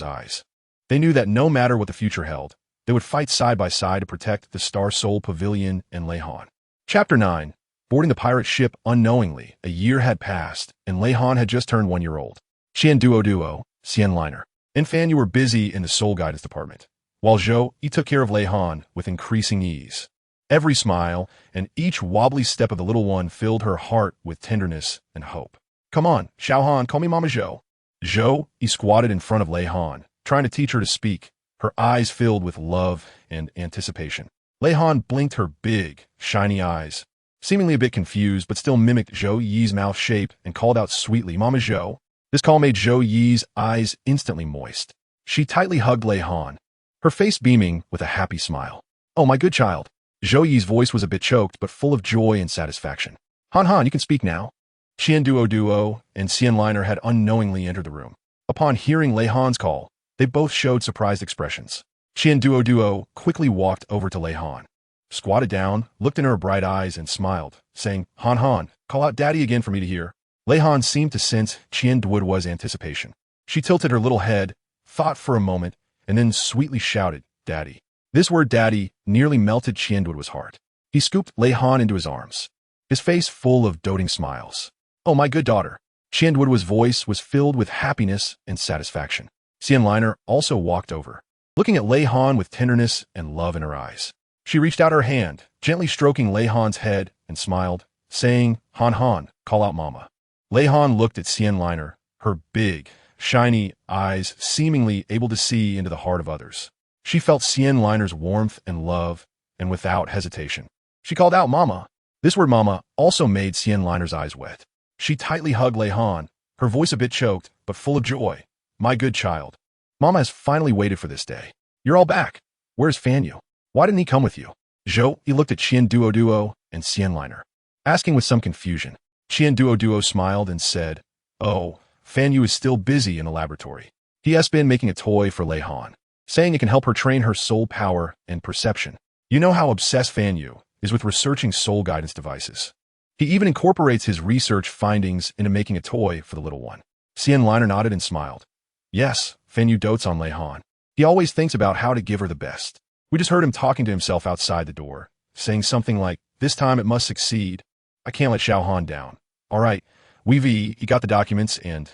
eyes. They knew that no matter what the future held, they would fight side by side to protect the Star Soul Pavilion and Lei Han. Chapter 9. Boarding the pirate ship unknowingly, a year had passed, and Lei Han had just turned 1 year old. Duo, Xian Liner, and Fan Yu were busy in the Soul Guidance department, while Zhou Yi took care of Lei Han with increasing ease. Every smile and each wobbly step of the little one filled her heart with tenderness and hope. Come on, Xiao Han, call me Mama Zhou. Zhou Yi squatted in front of Lei Han, trying to teach her to speak, her eyes filled with love and anticipation. Lei Han blinked her big, shiny eyes, seemingly a bit confused, but still mimicked Zhou Yi's mouth shape and called out sweetly, Mama Zhou. This call made Zhou Yi's eyes instantly moist. She tightly hugged Lei Han, her face beaming with a happy smile. Oh, my good child. Zhou Yi's voice was a bit choked, but full of joy and satisfaction. Han, you can speak now. Duo and Xian Liner had unknowingly entered the room. Upon hearing Lei Han's call, they both showed surprised expressions. Duo quickly walked over to Lei Han, squatted down, looked in her bright eyes, and smiled, saying, Han, call out Daddy again for me to hear. Lei Han seemed to sense Duo's anticipation. She tilted her little head, thought for a moment, and then sweetly shouted, Daddy. This word Daddy nearly melted Duo's heart. He scooped Lei Han into his arms, his face full of doting smiles. Oh, my good daughter. Duo's voice was filled with happiness and satisfaction. Xian Liner also walked over, looking at Lei Han with tenderness and love in her eyes. She reached out her hand, gently stroking Lei Han's head, and smiled, saying, Han, call out Mama. Lei Han looked at Xian Liner, her big, shiny eyes seemingly able to see into the heart of others. She felt Xian Liner's warmth and love, and without hesitation, she called out Mama. This word Mama also made Xian Liner's eyes wet. She tightly hugged Lei Han, her voice a bit choked, but full of joy. My good child. Mama has finally waited for this day. You're all back. Where's Fan Yu? Why didn't he come with you? Zhou Yi looked at Duo and Xian Liner, asking with some confusion. Duo smiled and said, Oh, Fan Yu is still busy in the laboratory. He has been making a toy for Lei Han. saying it can help her train her soul power and perception. You know how obsessed Fan Yu is with researching soul guidance devices. He even incorporates his research findings into making a toy for the little one. Xian Liner nodded and smiled. Yes, Fan Yu dotes on Lei Han. He always thinks about how to give her the best. We just heard him talking to himself outside the door, saying something like, this time it must succeed. I can't let Xiao Han down. All right, he got the documents, and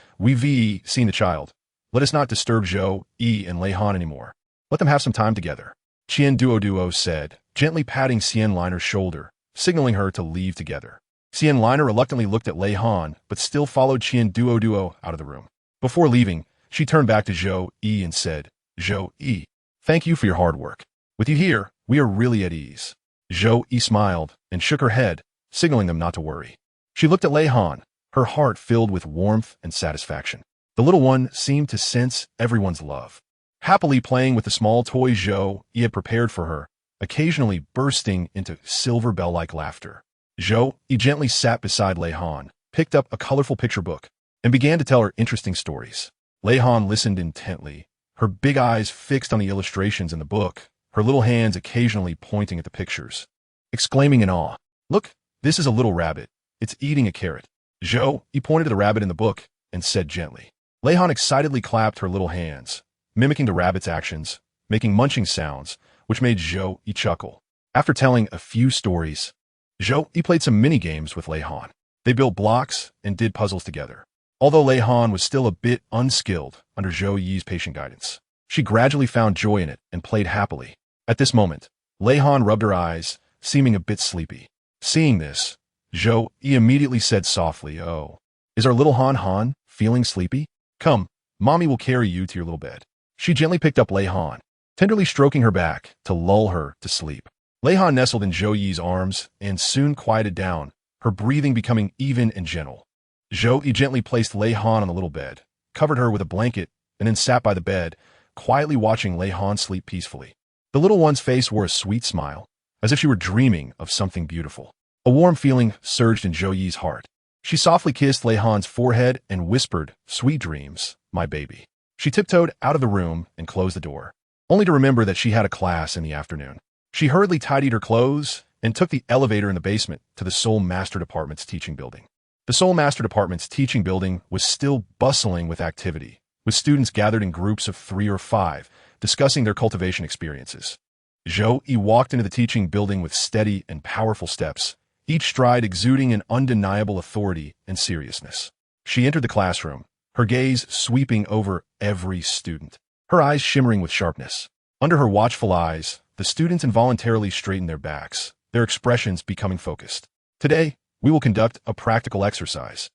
seen the child. Let us not disturb Zhou, Yi, and Lei Han anymore. Let them have some time together. Qian Duo said, gently patting Xian Liner's shoulder, signaling her to leave together. Xian Liner reluctantly looked at Lei Han, but still followed Qian Duo out of the room. Before leaving, she turned back to Zhou Yi and said, Zhou Yi, thank you for your hard work. With you here, we are really at ease. Zhou Yi smiled and shook her head, signaling them not to worry. She looked at Lei Han, her heart filled with warmth and satisfaction. The little one seemed to sense everyone's love. Happily playing with the small toy Zhou Yi had prepared for her, occasionally bursting into silver bell-like laughter. Zhou Yi gently sat beside Lei Han, picked up a colorful picture book, and began to tell her interesting stories. Lei Han listened intently, her big eyes fixed on the illustrations in the book, her little hands occasionally pointing at the pictures, exclaiming in awe, Look, this is a little rabbit. It's eating a carrot. Zhou Yi pointed to the rabbit in the book and said gently. Lei Han excitedly clapped her little hands, mimicking the rabbit's actions, making munching sounds, which made Zhou Yi chuckle. After telling a few stories, Zhou Yi played some mini-games with Lei Han. They built blocks and did puzzles together. Although Lei Han was still a bit unskilled under Zhou Yi's patient guidance, she gradually found joy in it and played happily. At this moment, Lei Han rubbed her eyes, seeming a bit sleepy. Seeing this, Zhou Yi immediately said softly, Oh, is our little Han feeling sleepy? Come, mommy will carry you to your little bed. She gently picked up Lei Han, tenderly stroking her back to lull her to sleep. Lei Han nestled in Zhou Yi's arms and soon quieted down, her breathing becoming even and gentle. Zhou Yi gently placed Lei Han on the little bed, covered her with a blanket, and then sat by the bed, quietly watching Lei Han sleep peacefully. The little one's face wore a sweet smile, as if she were dreaming of something beautiful. A warm feeling surged in Zhou Yi's heart. She softly kissed Lei Han's forehead and whispered, Sweet dreams, my baby. She tiptoed out of the room and closed the door, only to remember that she had a class in the afternoon. She hurriedly tidied her clothes and took the elevator in the basement to the Seoul Master Department's teaching building. The Seoul Master Department's teaching building was still bustling with activity, with students gathered in groups of 3 or 5, discussing their cultivation experiences. Zhou Yi walked into the teaching building with steady and powerful steps, each stride exuding an undeniable authority and seriousness. She entered the classroom, her gaze sweeping over every student, her eyes shimmering with sharpness. Under her watchful eyes, the students involuntarily straightened their backs, their expressions becoming focused. Today, we will conduct a practical exercise.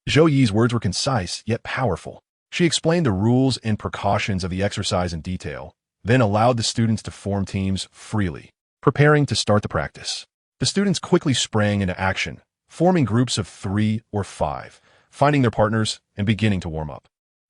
Zhou Yi's words were concise yet powerful. She explained the rules and precautions of the exercise in detail, then allowed the students to form teams freely, preparing to start the practice. The students quickly sprang into action, forming groups of 3 or 5, finding their partners and beginning to warm up.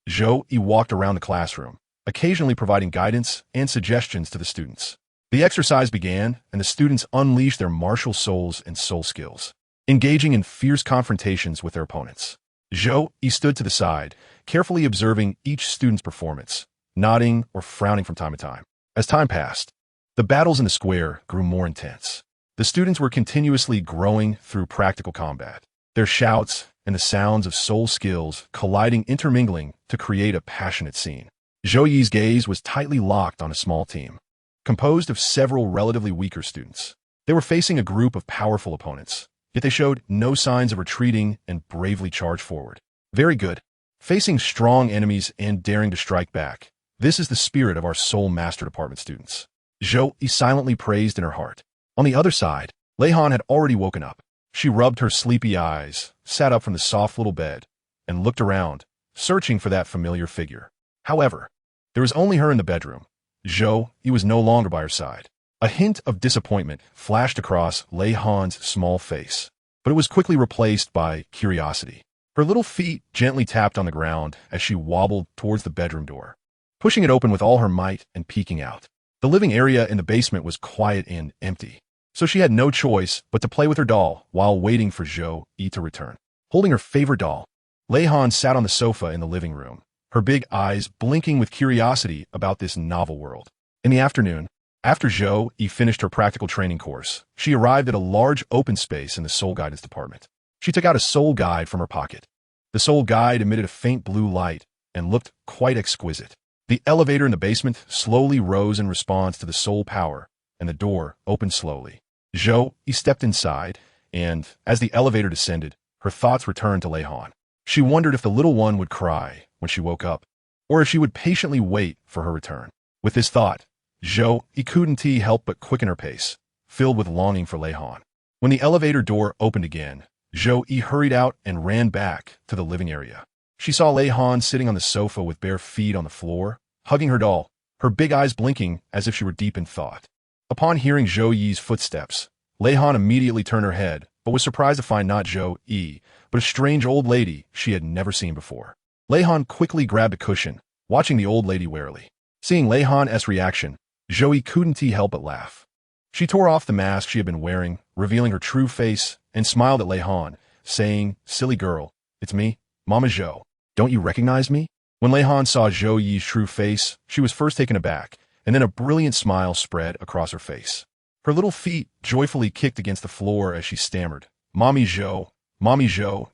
Zhou Yi walked around the classroom, occasionally providing guidance and suggestions to the students. The exercise began, and the students unleashed their martial souls and soul skills, engaging in fierce confrontations with their opponents. Zhou Yi stood to the side, carefully observing each student's performance, nodding or frowning from time to time. As time passed, the battles in the square grew more intense. The students were continuously growing through practical combat, their shouts and the sounds of soul skills intermingling to create a passionate scene. Zhou Yi's gaze was tightly locked on a small team, composed of several relatively weaker students. They were facing a group of powerful opponents, yet they showed no signs of retreating and bravely charged forward. Very good. Facing strong enemies and daring to strike back. This is the spirit of our Seoul Master Department students. Zhou Yi silently praised in her heart. On the other side, Lei Han had already woken up. She rubbed her sleepy eyes, sat up from the soft little bed, and looked around, searching for that familiar figure. However, there was only her in the bedroom. Zhou Yi was no longer by her side. A hint of disappointment flashed across Lei Han's small face, but it was quickly replaced by curiosity. Her little feet gently tapped on the ground as she wobbled towards the bedroom door, pushing it open with all her might and peeking out. The living area in the basement was quiet and empty, so she had no choice but to play with her doll while waiting for Zhou Yi to return. Holding her favorite doll, Lei Han sat on the sofa in the living room, her big eyes blinking with curiosity about this novel world. In the afternoon, after Zhou Yi finished her practical training course, she arrived at a large open space in the soul guidance department. She took out a soul guide from her pocket. The soul guide emitted a faint blue light and looked quite exquisite. The elevator in the basement slowly rose in response to the soul power, and the door opened slowly. Zhou Yi stepped inside, and, as the elevator descended, her thoughts returned to Lei Han. She wondered if the little one would cry when she woke up, or if she would patiently wait for her return. With this thought, Zhou Yi couldn't help but quicken her pace, filled with longing for Lei Han. When the elevator door opened again, Zhou Yi hurried out and ran back to the living area. She saw Lei Han sitting on the sofa with bare feet on the floor, hugging her doll, her big eyes blinking as if she were deep in thought. Upon hearing Zhou Yi's footsteps, Lei Han immediately turned her head, but was surprised to find not Zhou Yi, but a strange old lady she had never seen before. Lei Han quickly grabbed a cushion, watching the old lady warily. Seeing Lei Han's reaction, Zhou Yi couldn't help but laugh. She tore off the mask she had been wearing, revealing her true face, and smiled at Lei Han, saying, "Silly girl, it's me, Mama Zhou. Don't you recognize me?" When Lei Han saw Zhou Yi's true face, she was first taken aback, and then a brilliant smile spread across her face. Her little feet joyfully kicked against the floor as she stammered, Mommy Zhou,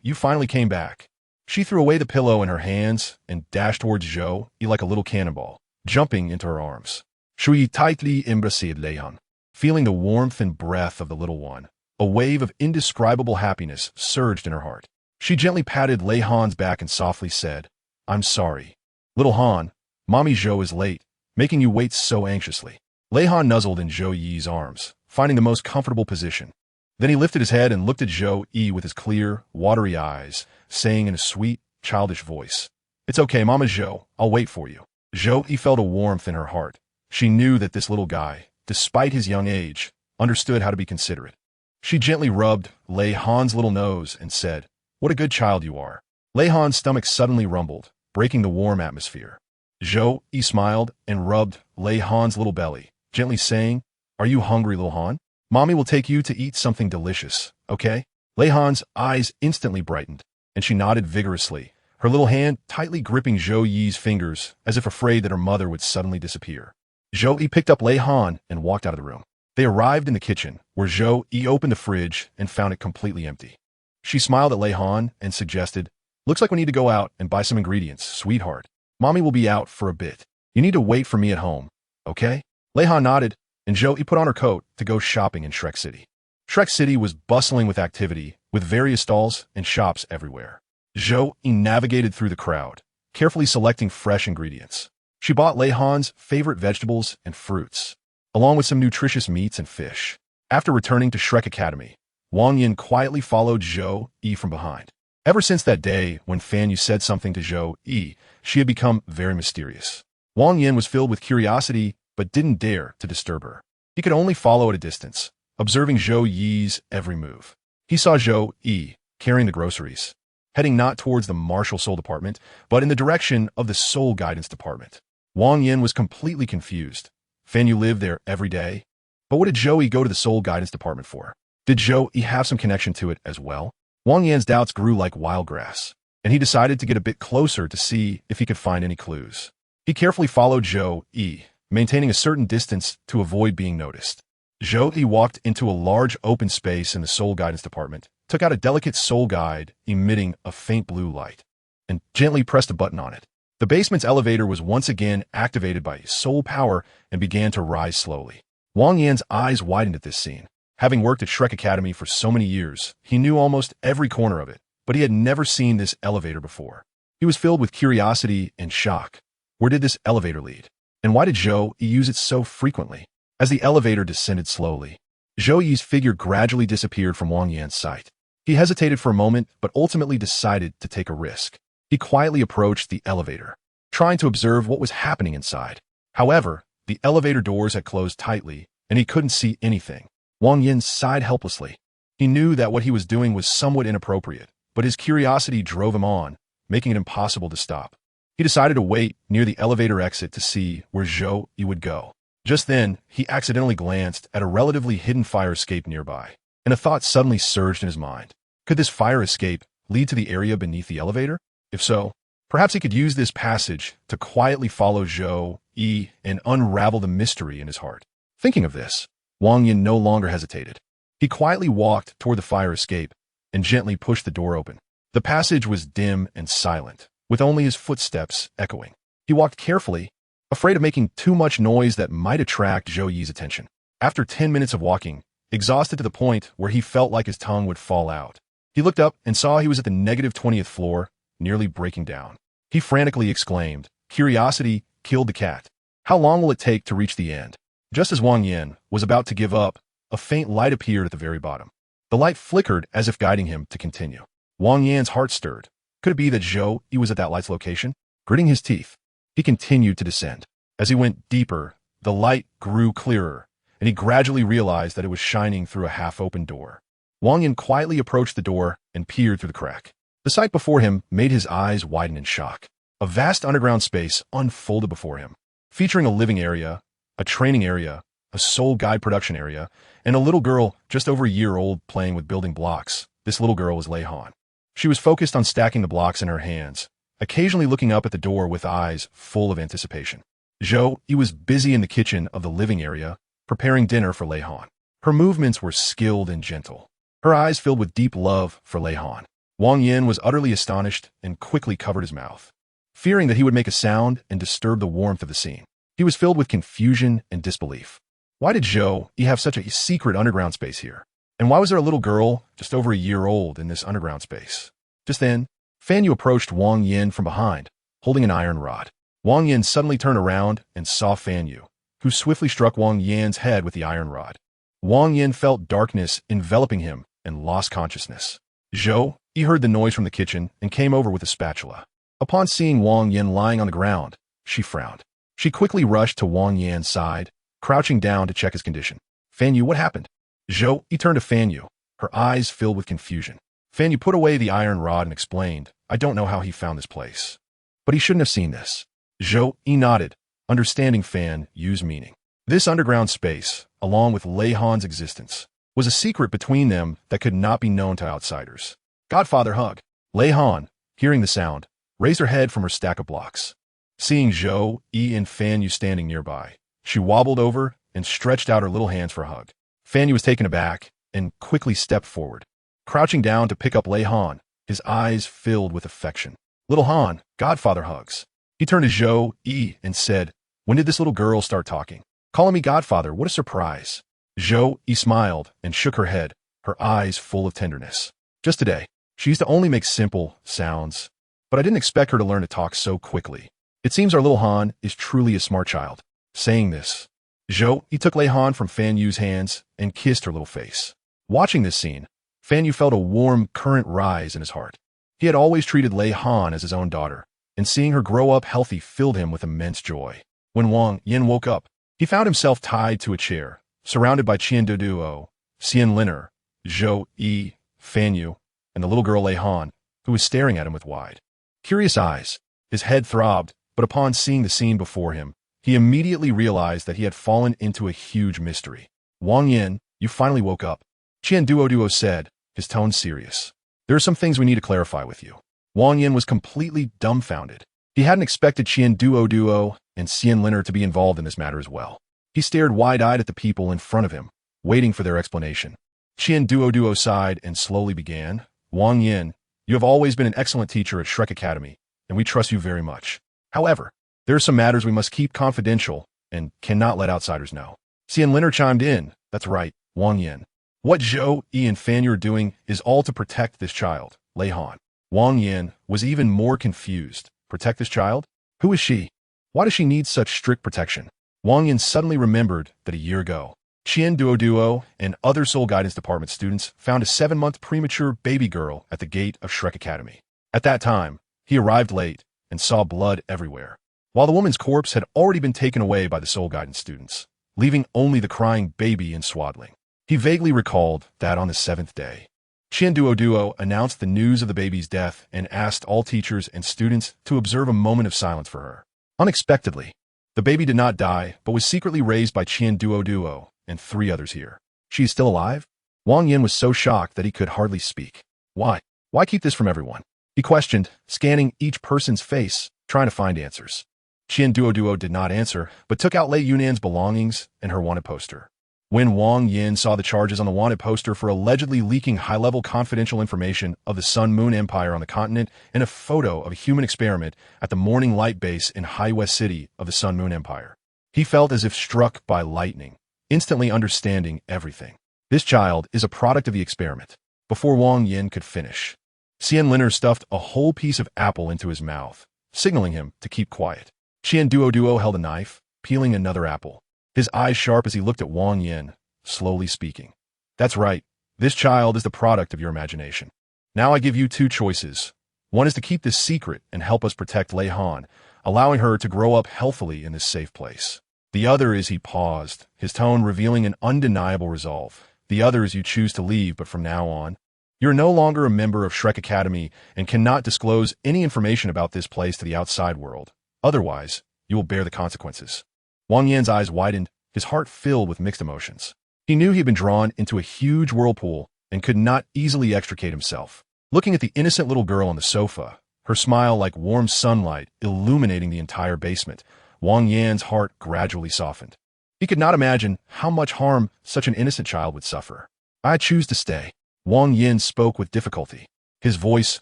you finally came back." She threw away the pillow in her hands and dashed towards Zhou Yi like a little cannonball, jumping into her arms. Shui tightly embraced Lei Han. Feeling the warmth and breath of the little one, a wave of indescribable happiness surged in her heart. She gently patted Lei Han's back and softly said, "I'm sorry. Little Han, Mommy Zhou is late, making you wait so anxiously." Lei Han nuzzled in Zhou Yi's arms, finding the most comfortable position. Then he lifted his head and looked at Zhou Yi with his clear, watery eyes, saying in a sweet, childish voice, "It's okay, Mama Zhou, I'll wait for you." Zhou Yi felt a warmth in her heart. She knew that this little guy, despite his young age, understood how to be considerate. She gently rubbed Lei Han's little nose and said, "What a good child you are." Lei Han's stomach suddenly rumbled, breaking the warm atmosphere. Zhou Yi smiled and rubbed Lei Han's little belly, gently saying, "Are you hungry, little Han? Mommy will take you to eat something delicious, okay?" Lei Han's eyes instantly brightened, and she nodded vigorously, her little hand tightly gripping Zhou Yi's fingers as if afraid that her mother would suddenly disappear. Zhou Yi picked up Lei Han and walked out of the room. They arrived in the kitchen, where Zhou Yi opened the fridge and found it completely empty. She smiled at Lei Han and suggested, "Looks like we need to go out and buy some ingredients, sweetheart. Mommy will be out for a bit. You need to wait for me at home, okay?" Lei Han nodded, and Zhou Yi put on her coat to go shopping in Shrek City. Shrek City was bustling with activity, with various stalls and shops everywhere. Zhou Yi navigated through the crowd, carefully selecting fresh ingredients. She bought Lei Han's favorite vegetables and fruits, along with some nutritious meats and fish. After returning to Shrek Academy, Wang Yin quietly followed Zhou Yi from behind. Ever since that day when Fan Yu said something to Zhou Yi, she had become very mysterious. Wang Yin was filled with curiosity but didn't dare to disturb her. He could only follow at a distance, observing Zhou Yi's every move. He saw Zhou Yi carrying the groceries, heading not towards the martial soul department, but in the direction of the soul guidance department. Wang Yin was completely confused. Fan Yu lived there every day. But what did Zhou Yi go to the soul guidance department for? Did Zhou Yi have some connection to it as well? Wang Yan's doubts grew like wild grass, and he decided to get a bit closer to see if he could find any clues. He carefully followed Zhou Yi, maintaining a certain distance to avoid being noticed. Zhou Yi walked into a large open space in the soul guidance department, took out a delicate soul guide emitting a faint blue light, and gently pressed a button on it. The basement's elevator was once again activated by soul power and began to rise slowly. Wang Yan's eyes widened at this scene. Having worked at Shrek Academy for so many years, he knew almost every corner of it, but he had never seen this elevator before. He was filled with curiosity and shock. Where did this elevator lead? And why did Zhou Yi use it so frequently? As the elevator descended slowly, Zhou Yi's figure gradually disappeared from Wang Yan's sight. He hesitated for a moment, but ultimately decided to take a risk. He quietly approached the elevator, trying to observe what was happening inside. However, the elevator doors had closed tightly, and he couldn't see anything. Wang Yin sighed helplessly. He knew that what he was doing was somewhat inappropriate, but his curiosity drove him on, making it impossible to stop. He decided to wait near the elevator exit to see where Zhou Yi would go. Just then, he accidentally glanced at a relatively hidden fire escape nearby, and a thought suddenly surged in his mind. Could this fire escape lead to the area beneath the elevator? If so, Perhaps he could use this passage to quietly follow Zhou Yi and unravel the mystery in his heart. Thinking of this, Wang Yin no longer hesitated. He quietly walked toward the fire escape and gently pushed the door open. The passage was dim and silent, with only his footsteps echoing. He walked carefully, afraid of making too much noise that might attract Zhou Yi's attention. After 10 minutes of walking, exhausted to the point where he felt like his tongue would fall out, he looked up and saw he was at the -20th floor, nearly breaking down. He frantically exclaimed, "Curiosity killed the cat. How long will it take to reach the end?" Just as Wang Yin was about to give up, a faint light appeared at the very bottom. The light flickered as if guiding him to continue. Wang Yan's heart stirred. Could it be that Zhou Yi was at that light's location? Gritting his teeth, he continued to descend. As he went deeper, the light grew clearer, and he gradually realized that it was shining through a half-open door. Wang Yin quietly approached the door and peered through the crack. The sight before him made his eyes widen in shock. A vast underground space unfolded before him, featuring a living area, a training area, a soul guide production area, and a little girl just over a year old playing with building blocks. This little girl was Lei Han. She was focused on stacking the blocks in her hands, occasionally looking up at the door with eyes full of anticipation. Zhou Yi was busy in the kitchen of the living area, preparing dinner for Lei Han. Her movements were skilled and gentle, her eyes filled with deep love for Lei Han. Wang Yin was utterly astonished and quickly covered his mouth, fearing that he would make a sound and disturb the warmth of the scene. He was filled with confusion and disbelief. Why did Zhou Yi have such a secret underground space here? And why was there a little girl just over a year old in this underground space? Just then, Fan Yu approached Wang Yin from behind, holding an iron rod. Wang Yin suddenly turned around and saw Fan Yu, who swiftly struck Wang Yan's head with the iron rod. Wang Yin felt darkness enveloping him and lost consciousness. Zhou Yi heard the noise from the kitchen and came over with a spatula. Upon seeing Wang Yin lying on the ground, she frowned. She quickly rushed to Wang Yan's side, crouching down to check his condition. "Fan Yu, what happened?" Zhou Yi turned to Fan Yu, her eyes filled with confusion. Fan Yu put away the iron rod and explained, "I don't know how he found this place, but he shouldn't have seen this." Zhou Yi nodded, understanding Fan Yu's meaning. This underground space, along with Lei Han's existence, was a secret between them that could not be known to outsiders. "Godfather hug." Lei Han, hearing the sound, raised her head from her stack of blocks. Seeing Zhou Yi and Fan Yu standing nearby, she wobbled over and stretched out her little hands for a hug. Fan Yu was taken aback and quickly stepped forward, crouching down to pick up Lei Han, his eyes filled with affection. "Little Han, Godfather hugs." He turned to Zhou Yi and said, "When did this little girl start talking? Calling me Godfather, what a surprise." Zhou Yi smiled and shook her head, her eyes full of tenderness. "Just today. She used to only make simple sounds, but I didn't expect her to learn to talk so quickly. It seems our little Han is truly a smart child." Saying this, Zhou Yi took Lei Han from Fan Yu's hands and kissed her little face. Watching this scene, Fan Yu felt a warm current rise in his heart. He had always treated Lei Han as his own daughter, and seeing her grow up healthy filled him with immense joy. When Wang Yin woke up, he found himself tied to a chair, surrounded by Douluo, Xian Liner, Zhou Yi, Fan Yu, and the little girl Lei Han, who was staring at him with wide, curious eyes. His head throbbed, but upon seeing the scene before him, he immediately realized that he had fallen into a huge mystery. "Wang Yin, you finally woke up," Douluo said, his tone serious. "There are some things we need to clarify with you." Wang Yin was completely dumbfounded. He hadn't expected Douluo and Xian Liner to be involved in this matter as well. He stared wide-eyed at the people in front of him, waiting for their explanation. Douluo sighed and slowly began, "Wang Yin, you have always been an excellent teacher at Shrek Academy, and we trust you very much. However, there are some matters we must keep confidential and cannot let outsiders know." Xian Liner chimed in, "That's right, Wang Yin. What Zhou Yi and Fan Yu are doing is all to protect this child, Lei Han." Wang Yin was even more confused. Protect this child? Who is she? Why does she need such strict protection? Wang Yin suddenly remembered that a year ago, Douluo and other Soul Guidance Department students found a 7-month premature baby girl at the gate of Shrek Academy. At that time, he arrived late and saw blood everywhere, while the woman's corpse had already been taken away by the Soul Guidance students, leaving only the crying baby in swaddling. He vaguely recalled that on the 7th day, Douluo announced the news of the baby's death and asked all teachers and students to observe a moment of silence for her. Unexpectedly, the baby did not die, but was secretly raised by Douluo and 3 others here. "She is still alive?" Wang Yin was so shocked that he could hardly speak. Why keep this from everyone? He questioned, scanning each person's face, trying to find answers. Duo did not answer, but took out Lei Yunan's belongings and her wanted poster. When Wang Yin saw the charges on the wanted poster for allegedly leaking high-level confidential information of the Sun-Moon Empire on the continent and a photo of a human experiment at the Morning Light base in High West City of the Sun-Moon Empire, he felt as if struck by lightning, instantly understanding everything. This child is a product of the experiment. Before Wang Yin could finish, Xian Linner stuffed a whole piece of apple into his mouth, signaling him to keep quiet. Duo held a knife, peeling another apple, his eyes sharp as he looked at Wang Yin, slowly speaking. That's right. This child is the product of your imagination. Now I give you two choices. One is to keep this secret and help us protect Lei Han, allowing her to grow up healthily in this safe place. The other is he paused, his tone revealing an undeniable resolve. The other is you choose to leave, but from now on, you're no longer a member of Shrek Academy and cannot disclose any information about this place to the outside world. Otherwise, you will bear the consequences. Wang Yan's eyes widened, his heart filled with mixed emotions. He knew he had been drawn into a huge whirlpool and could not easily extricate himself. Looking at the innocent little girl on the sofa, her smile like warm sunlight illuminating the entire basement, Wang Yan's heart gradually softened. He could not imagine how much harm such an innocent child would suffer. I choose to stay. Wang Yin spoke with difficulty, his voice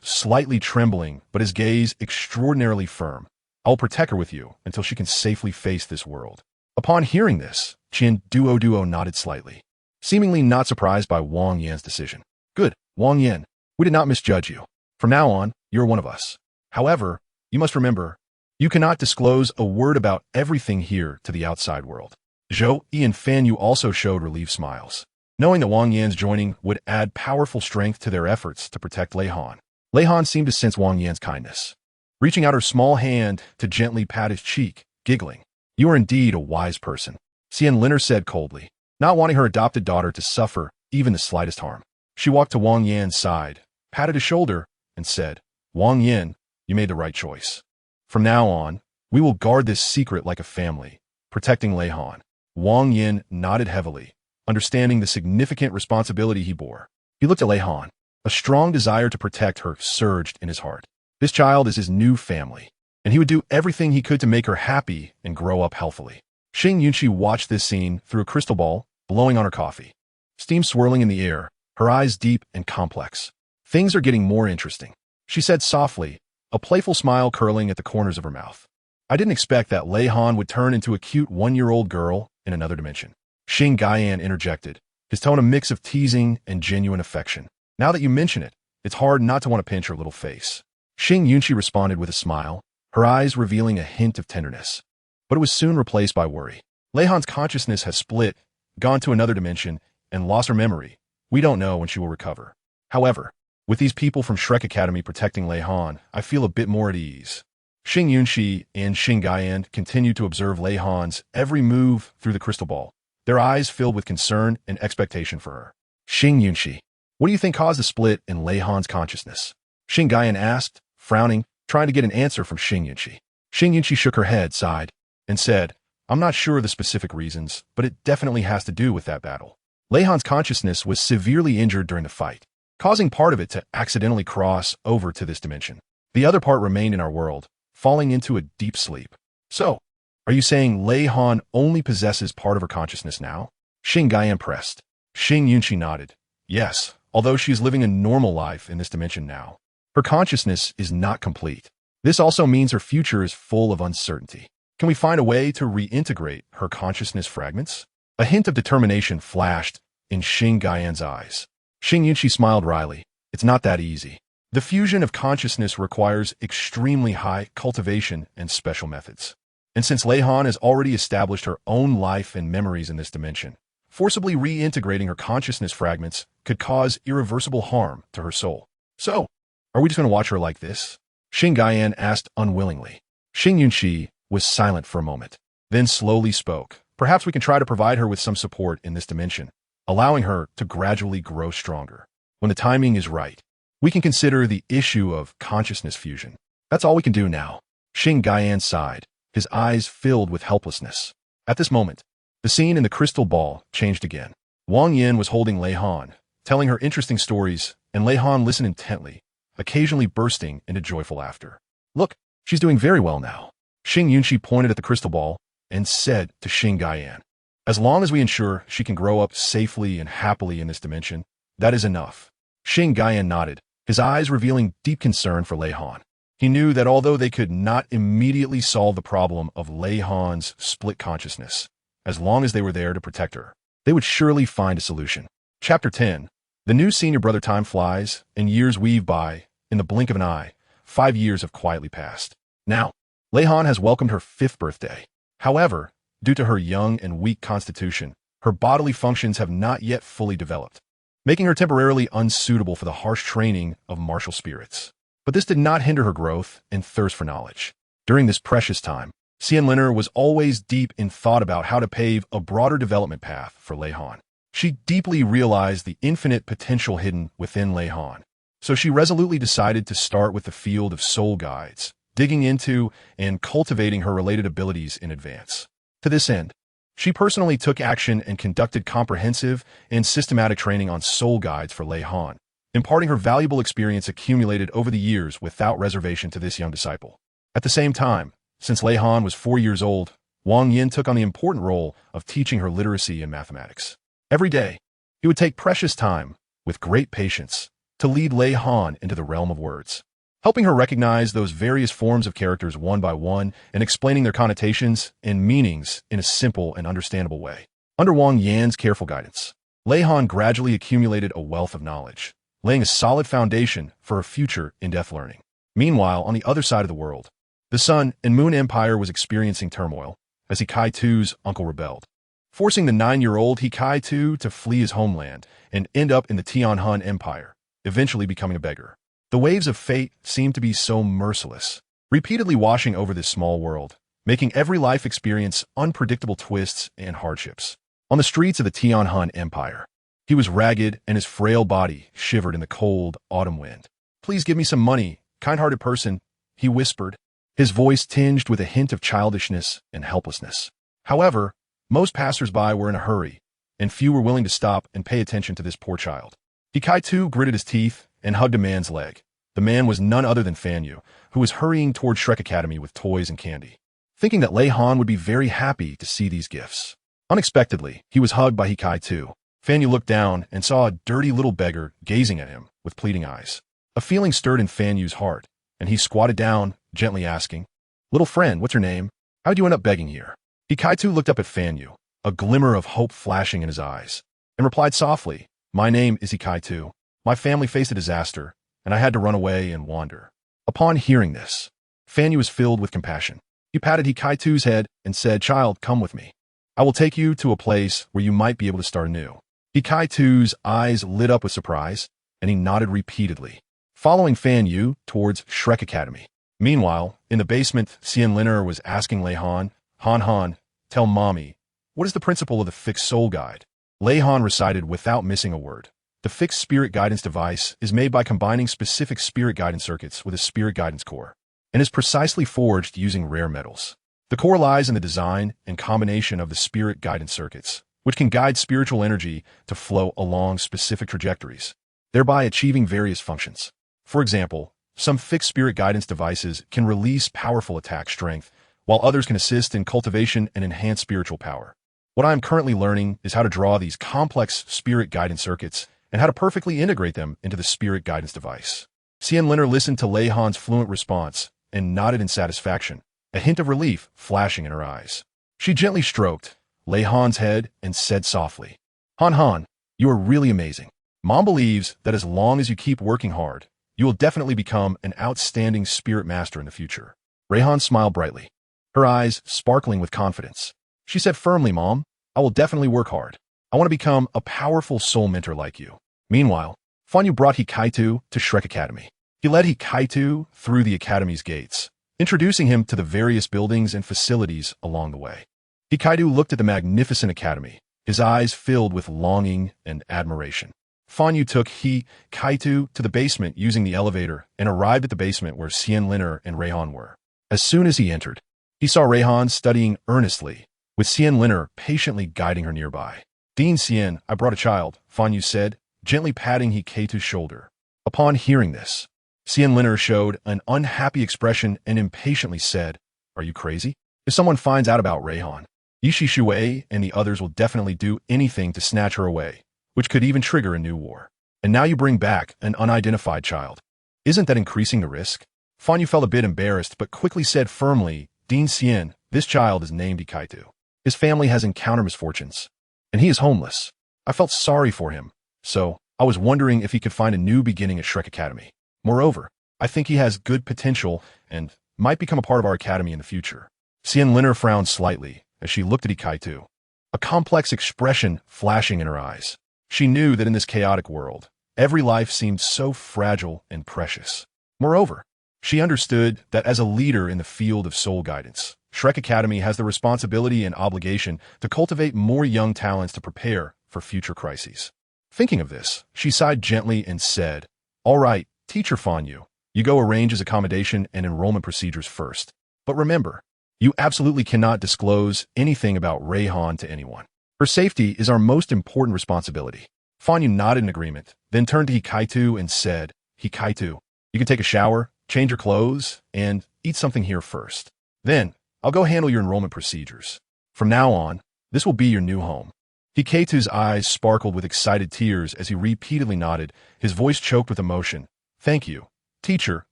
slightly trembling, but his gaze extraordinarily firm. I will protect her with you until she can safely face this world. Upon hearing this, Duo nodded slightly, seemingly not surprised by Wang Yan's decision. Good, Wang Yan. We did not misjudge you. From now on, you're one of us. However, you must remember, you cannot disclose a word about everything here to the outside world. Zhou Yi and Fan Yu also showed relieved smiles, knowing that Wang Yan's joining would add powerful strength to their efforts to protect Lei Han. Lei Han seemed to sense Wang Yan's kindness, reaching out her small hand to gently pat his cheek, giggling. You are indeed a wise person, Xian Linner said coldly, not wanting her adopted daughter to suffer even the slightest harm. She walked to Wang Yan's side, patted his shoulder, and said, Wang Yan, you made the right choice. From now on, we will guard this secret like a family, protecting Lei Han. Wang Yin nodded heavily, understanding the significant responsibility he bore. He looked at Lei Han. A strong desire to protect her surged in his heart. This child is his new family, and he would do everything he could to make her happy and grow up healthily. Xing Yunqi watched this scene through a crystal ball, blowing on her coffee. Steam swirling in the air, her eyes deep and complex. Things are getting more interesting, she said softly, a playful smile curling at the corners of her mouth. I didn't expect that Lei Han would turn into a cute one-year-old girl in another dimension. Xing Gaian interjected, his tone a mix of teasing and genuine affection. Now that you mention it, it's hard not to want to pinch her little face. Xing Yunqi responded with a smile, her eyes revealing a hint of tenderness. But it was soon replaced by worry. Lei Han's consciousness has split, gone to another dimension, and lost her memory. We don't know when she will recover. However, with these people from Shrek Academy protecting Lei Han, I feel a bit more at ease. Xing Yunqi and Xing Gaian continued to observe Lei Han's every move through the crystal ball, their eyes filled with concern and expectation for her. Xing Yunqi, what do you think caused the split in Lei Han's consciousness? Xing Gaian asked, frowning, trying to get an answer from Xing Yunqi. Xing Yunqi shook her head, sighed, and said, I'm not sure of the specific reasons, but it definitely has to do with that battle. Lei Han's consciousness was severely injured during the fight, causing part of it to accidentally cross over to this dimension. The other part remained in our world, falling into a deep sleep. So, are you saying Lei Han only possesses part of her consciousness now? Xing Gaian pressed. Xing Yunqi nodded. Yes, although she is living a normal life in this dimension now, her consciousness is not complete. This also means her future is full of uncertainty. Can we find a way to reintegrate her consciousness fragments? A hint of determination flashed in Xing Gaian's eyes. Xing Yunqi smiled wryly. It's not that easy. The fusion of consciousness requires extremely high cultivation and special methods. And since Lei Han has already established her own life and memories in this dimension, forcibly reintegrating her consciousness fragments could cause irreversible harm to her soul. So, are we just going to watch her like this? Xing Gaian asked unwillingly. Xing Yunqi was silent for a moment, then slowly spoke. Perhaps we can try to provide her with some support in this dimension, allowing her to gradually grow stronger. When the timing is right, we can consider the issue of consciousness fusion. That's all we can do now. Xing Gaian sighed, his eyes filled with helplessness. At this moment, the scene in the crystal ball changed again. Wang Yin was holding Lei Han, telling her interesting stories, and Lei Han listened intently, occasionally bursting into joyful laughter. Look, she's doing very well now. Xing Yunxi pointed at the crystal ball and said to Xing Gaiyan, as long as we ensure she can grow up safely and happily in this dimension, that is enough. Xing Gaiyan nodded, his eyes revealing deep concern for Lei Han. He knew that although they could not immediately solve the problem of Lei Han's split consciousness, as long as they were there to protect her, they would surely find a solution. Chapter 10. The new senior brother. Time flies, and years weave by. In the blink of an eye, 5 years have quietly passed. Now, Lei Han has welcomed her 5th birthday. However, due to her young and weak constitution, her bodily functions have not yet fully developed, making her temporarily unsuitable for the harsh training of martial spirits. But this did not hinder her growth and thirst for knowledge. During this precious time, Xian Liner was always deep in thought about how to pave a broader development path for Lei Han. She deeply realized the infinite potential hidden within Lei Han, so she resolutely decided to start with the field of soul guides, digging into and cultivating her related abilities in advance. To this end, she personally took action and conducted comprehensive and systematic training on soul guides for Lei Han, imparting her valuable experience accumulated over the years without reservation to this young disciple. At the same time, since Lei Han was 4 years old, Wang Yin took on the important role of teaching her literacy and mathematics. Every day, he would take precious time, with great patience, to lead Lei Han into the realm of words, helping her recognize those various forms of characters one by one and explaining their connotations and meanings in a simple and understandable way. Under Wang Yan's careful guidance, Lei Han gradually accumulated a wealth of knowledge, laying a solid foundation for her future in-depth learning. Meanwhile, on the other side of the world, the Sun and Moon Empire was experiencing turmoil as Hikai Tu's uncle rebelled, forcing the 9-year-old Hikai Tu to flee his homeland and end up in the Tianhan Empire, eventually becoming a beggar. The waves of fate seemed to be so merciless, repeatedly washing over this small world, making every life experience unpredictable twists and hardships. On the streets of the Tianhan Empire, he was ragged and his frail body shivered in the cold autumn wind. "Please give me some money, kind-hearted person," he whispered, his voice tinged with a hint of childishness and helplessness. However, most passers-by were in a hurry, and few were willing to stop and pay attention to this poor child. Hikai Tu gritted his teeth and hugged a man's leg. The man was none other than Fan Yu, who was hurrying toward Shrek Academy with toys and candy, thinking that Lei Han would be very happy to see these gifts. Unexpectedly, he was hugged by Hikai Tu. Fan Yu looked down and saw a dirty little beggar gazing at him with pleading eyes. A feeling stirred in Fan Yu's heart, and he squatted down, gently asking, "Little friend, what's your name? How'd you end up begging here?" Hikai Tu looked up at Fan Yu, a glimmer of hope flashing in his eyes, and replied softly, "My name is Hikai Tu. My family faced a disaster, and I had to run away and wander." Upon hearing this, Fan Yu was filled with compassion. He patted Hikai Tu's head and said, "Child, come with me. I will take you to a place where you might be able to start anew." Hikai Tu's eyes lit up with surprise, and he nodded repeatedly, following Fan Yu towards Shrek Academy. Meanwhile, in the basement, Xian Liner was asking Lei Han, Han, tell mommy, what is the principle of the fixed soul guide?" Lei Han recited without missing a word. The fixed spirit guidance device is made by combining specific spirit guidance circuits with a spirit guidance core, and is precisely forged using rare metals. The core lies in the design and combination of the spirit guidance circuits, which can guide spiritual energy to flow along specific trajectories, thereby achieving various functions. For example, some fixed spirit guidance devices can release powerful attack strength, while others can assist in cultivation and enhance spiritual power. What I am currently learning is how to draw these complex spirit guidance circuits and how to perfectly integrate them into the spirit guidance device. Xian Liner listened to Lei Han's fluent response and nodded in satisfaction, a hint of relief flashing in her eyes. She gently stroked Lei Han's head and said softly, Han, you are really amazing. Mom believes that as long as you keep working hard, you will definitely become an outstanding spirit master in the future." Raihan smiled brightly, her eyes sparkling with confidence. She said firmly, "Mom, I will definitely work hard. I want to become a powerful soul mentor like you." Meanwhile, Fan Yu brought Hikai Tu to Shrek Academy. He led Hikai Tu through the academy's gates, introducing him to the various buildings and facilities along the way. Hikai Tu looked at the magnificent academy, his eyes filled with longing and admiration. Fan Yu took Hikai Tu to the basement using the elevator and arrived at the basement where Xian Liner and Raihan were. As soon as he entered, he saw Raihan studying earnestly, with Xian Liner patiently guiding her nearby. "Dean Xian, I brought a child," Fan Yu said, gently patting Hikai Tu's shoulder. Upon hearing this, Xian Liner showed an unhappy expression and impatiently said, "Are you crazy? If someone finds out about Reihan, Yishi Shuei and the others will definitely do anything to snatch her away, which could even trigger a new war. And now you bring back an unidentified child. Isn't that increasing the risk?" Fan Yu felt a bit embarrassed but quickly said firmly, "Dean Xian, this child is named Ikaitu. His family has encountered misfortunes, and he is homeless. I felt sorry for him, so I was wondering if he could find a new beginning at Shrek Academy. Moreover, I think he has good potential and might become a part of our academy in the future." Xian Liner frowned slightly as she looked at Ikaitu, a complex expression flashing in her eyes. She knew that in this chaotic world, every life seemed so fragile and precious. Moreover, she understood that as a leader in the field of soul guidance, Shrek Academy has the responsibility and obligation to cultivate more young talents to prepare for future crises. Thinking of this, she sighed gently and said, "All right, Teacher Fan Yu, you go arrange his accommodation and enrollment procedures first. But remember, you absolutely cannot disclose anything about Reihan to anyone. Her safety is our most important responsibility." Fan Yu nodded in agreement, then turned to Hikaitu and said, "Hikaitu, you can take a shower, change your clothes, and eat something here first. Then, I'll go handle your enrollment procedures. From now on, this will be your new home." Hikaitu's eyes sparkled with excited tears as he repeatedly nodded, his voice choked with emotion. "Thank you, teacher,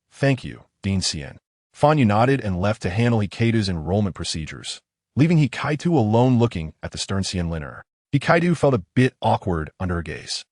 thank you, Dean Xian." Fan Yu nodded and left to handle Hikaitu's enrollment procedures, leaving Hikaitu alone looking at the stern Xian Liner. Hikaitu felt a bit awkward under her gaze.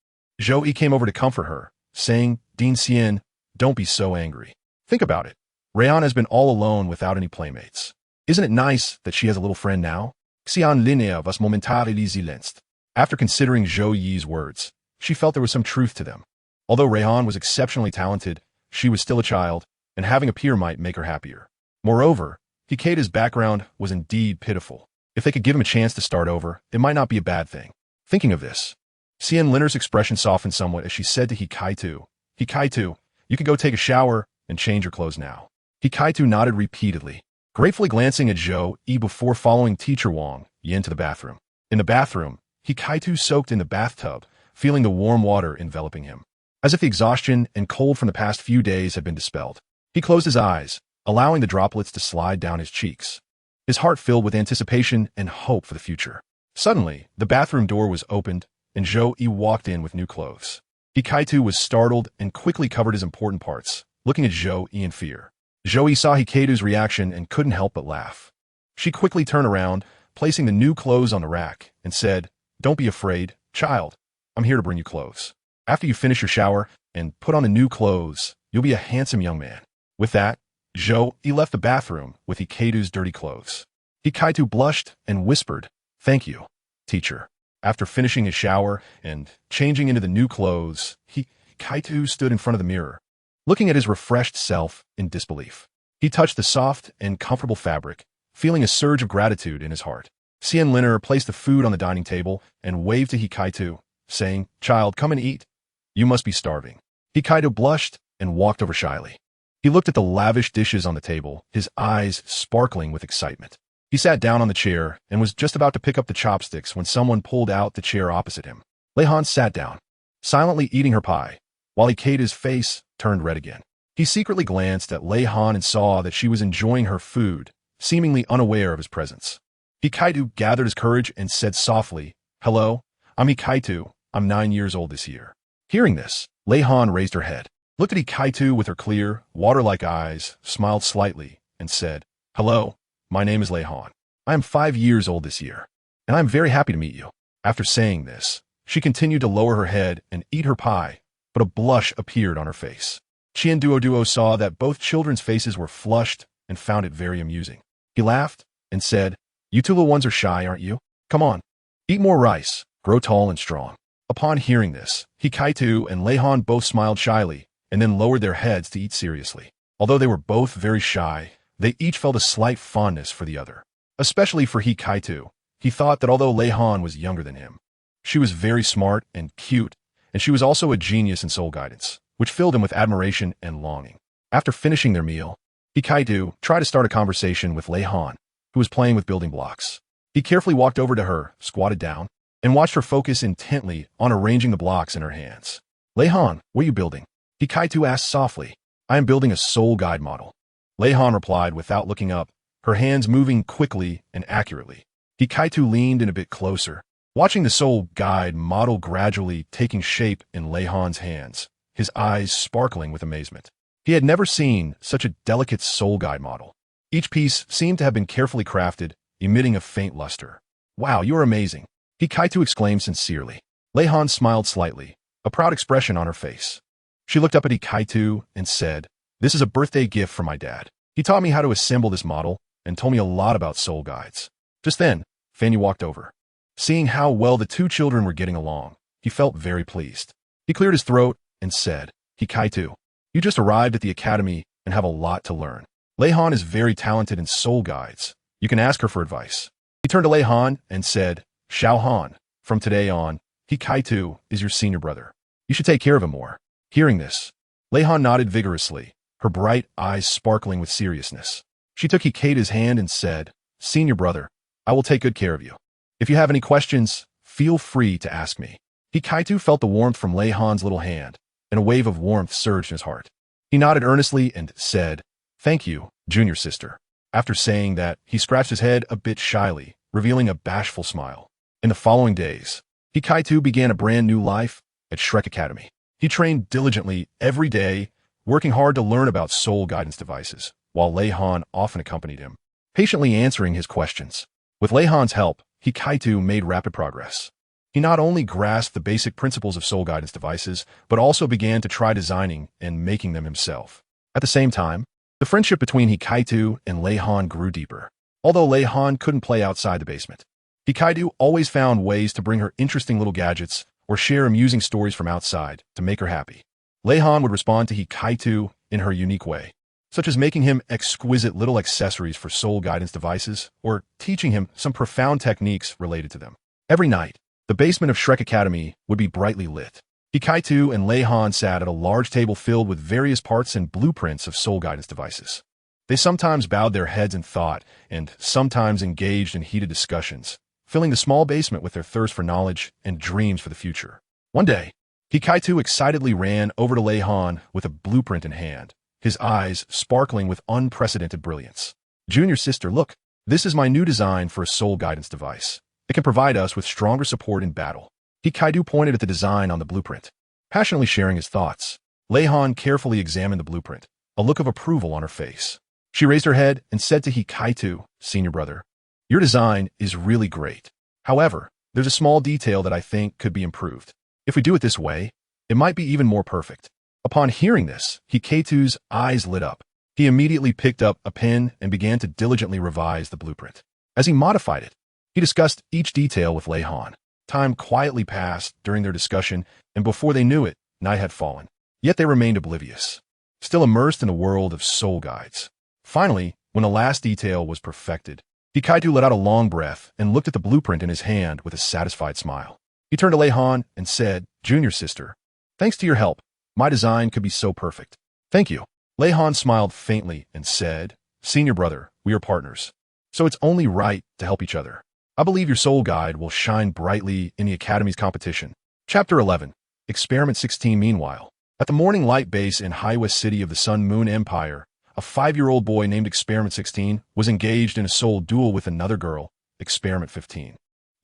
Zhou Yi came over to comfort her, saying, "Dean Xian, don't be so angry. Think about it. Reihan has been all alone without any playmates. Isn't it nice that she has a little friend now?" Xian Linnea was momentarily silenced. After considering Zhou Yi's words, she felt there was some truth to them. Although Reihan was exceptionally talented, she was still a child, and having a peer might make her happier. Moreover, Hikaita's background was indeed pitiful. If they could give him a chance to start over, it might not be a bad thing. Thinking of this, Xian Liner's expression softened somewhat as she said to Hikaitu, "Hikaitu, you can go take a shower and change your clothes now." Hikaitu nodded repeatedly, gratefully glancing at Zhou Yi before following Teacher Wang Yin to the bathroom. In the bathroom, Hikaitu soaked in the bathtub, feeling the warm water enveloping him. As if the exhaustion and cold from the past few days had been dispelled, he closed his eyes, allowing the droplets to slide down his cheeks, his heart filled with anticipation and hope for the future. Suddenly, the bathroom door was opened, and Zhou Yi walked in with new clothes. Hikaitu was startled and quickly covered his important parts, looking at Zhou Yi in fear. Zhou Yi saw Hikaitu's reaction and couldn't help but laugh. She quickly turned around, placing the new clothes on the rack, and said, "Don't be afraid, child. I'm here to bring you clothes. After you finish your shower and put on the new clothes, you'll be a handsome young man." With that, Zhou Yi left the bathroom with Hikaitu's dirty clothes. Hikaitu blushed and whispered, "Thank you, teacher." After finishing his shower and changing into the new clothes, Hikaitu stood in front of the mirror, looking at his refreshed self in disbelief. He touched the soft and comfortable fabric, feeling a surge of gratitude in his heart. Xian Liner placed the food on the dining table and waved to Hikaitu, saying, "Child, come and eat. You must be starving." Hikaitu blushed and walked over shyly. He looked at the lavish dishes on the table, his eyes sparkling with excitement. He sat down on the chair and was just about to pick up the chopsticks when someone pulled out the chair opposite him. Leihan sat down, silently eating her pie, while Hikaita's face turned red again. He secretly glanced at Leihan and saw that she was enjoying her food, seemingly unaware of his presence. Hikaitu gathered his courage and said softly, "Hello, I'm Hikaitu. I'm 9 years old this year." Hearing this, Leihan raised her head, looked at Hikaitu with her clear, water-like eyes, smiled slightly, and said, "Hello, my name is Leihan. I am 5 years old this year, and I am very happy to meet you." After saying this, she continued to lower her head and eat her pie, but a blush appeared on her face. Qian Duo saw that both children's faces were flushed and found it very amusing. He laughed and said, "You two little ones are shy, aren't you? Come on, eat more rice, grow tall and strong." Upon hearing this, Hikaitu and Leihan both smiled shyly and then lowered their heads to eat seriously. Although they were both very shy, they each felt a slight fondness for the other. Especially for Hikaitu, he thought that although Leihan was younger than him, she was very smart and cute, and she was also a genius in soul guidance, which filled him with admiration and longing. After finishing their meal, Hikaitu tried to start a conversation with Leihan, who was playing with building blocks. He carefully walked over to her, squatted down, and watched her focus intently on arranging the blocks in her hands. "Leihan, what are you building?" Hikaitu asked softly, I am building a soul guide model. Lei Han replied without looking up, her hands moving quickly and accurately. Hikaitu leaned in a bit closer, watching the soul guide model gradually taking shape in Lei Han's hands, his eyes sparkling with amazement. He had never seen such a delicate soul guide model. Each piece seemed to have been carefully crafted, emitting a faint luster. Wow, you're amazing, Hikaitu exclaimed sincerely. Lei Han smiled slightly, a proud expression on her face. She looked up at Hikaitu and said, "This is a birthday gift from my dad. He taught me how to assemble this model and told me a lot about soul guides." Just then, Fanny walked over. Seeing how well the two children were getting along, he felt very pleased. He cleared his throat and said, "Hikaitu, you just arrived at the academy and have a lot to learn. Lei Han is very talented in soul guides. You can ask her for advice." He turned to Lei Han and said, "Xiao Han, from today on, Hikaitu is your senior brother. You should take care of him more." Hearing this, Lei Han nodded vigorously, her bright eyes sparkling with seriousness. She took Hikaitu's hand and said, "Senior brother, I will take good care of you. If you have any questions, feel free to ask me." Hikaitu felt the warmth from Lei Han's little hand, and a wave of warmth surged in his heart. He nodded earnestly and said, "Thank you, junior sister." After saying that, he scratched his head a bit shyly, revealing a bashful smile. In the following days, Hikaitu began a brand new life at Shrek Academy. He trained diligently every day, working hard to learn about soul guidance devices, while Lei Han often accompanied him, patiently answering his questions. With Lei Han's help, Hikaitu made rapid progress. He not only grasped the basic principles of soul guidance devices, but also began to try designing and making them himself. At the same time, the friendship between Hikaitu and Lei Han grew deeper. Although Lei Han couldn't play outside the basement, Hikaitu always found ways to bring her interesting little gadgets or share amusing stories from outside to make her happy. Lei Han would respond to Hikaitu in her unique way, such as making him exquisite little accessories for soul guidance devices or teaching him some profound techniques related to them. Every night, the basement of Shrek Academy would be brightly lit. Hikaitu and Lei Han sat at a large table filled with various parts and blueprints of soul guidance devices. They sometimes bowed their heads in thought and sometimes engaged in heated discussions, filling the small basement with their thirst for knowledge and dreams for the future. One day, Hikaitu excitedly ran over to Lei Han with a blueprint in hand, his eyes sparkling with unprecedented brilliance. "Junior sister, look, this is my new design for a soul guidance device. It can provide us with stronger support in battle." Hikaitu pointed at the design on the blueprint, passionately sharing his thoughts. Lei Han carefully examined the blueprint, a look of approval on her face. She raised her head and said to Hikaitu, "Senior brother, your design is really great. However, there's a small detail that I think could be improved. If we do it this way, it might be even more perfect." Upon hearing this, Hikaitu's eyes lit up. He immediately picked up a pen and began to diligently revise the blueprint. As he modified it, he discussed each detail with Lei Han. Time quietly passed during their discussion, and before they knew it, night had fallen. Yet they remained oblivious, still immersed in the world of soul guides. Finally, when the last detail was perfected, Hikaitu let out a long breath and looked at the blueprint in his hand with a satisfied smile. He turned to Lei Han and said, "Junior sister, thanks to your help, my design could be so perfect." "Thank you." Lei Han smiled faintly and said, "Senior brother, we are partners, so it's only right to help each other. I believe your soul guide will shine brightly in the Academy's competition." Chapter 11. Experiment 16. Meanwhile, at the Morning Light base in High West City of the Sun Moon Empire, a 5-year-old boy named Experiment 16 was engaged in a soul duel with another girl, Experiment 15.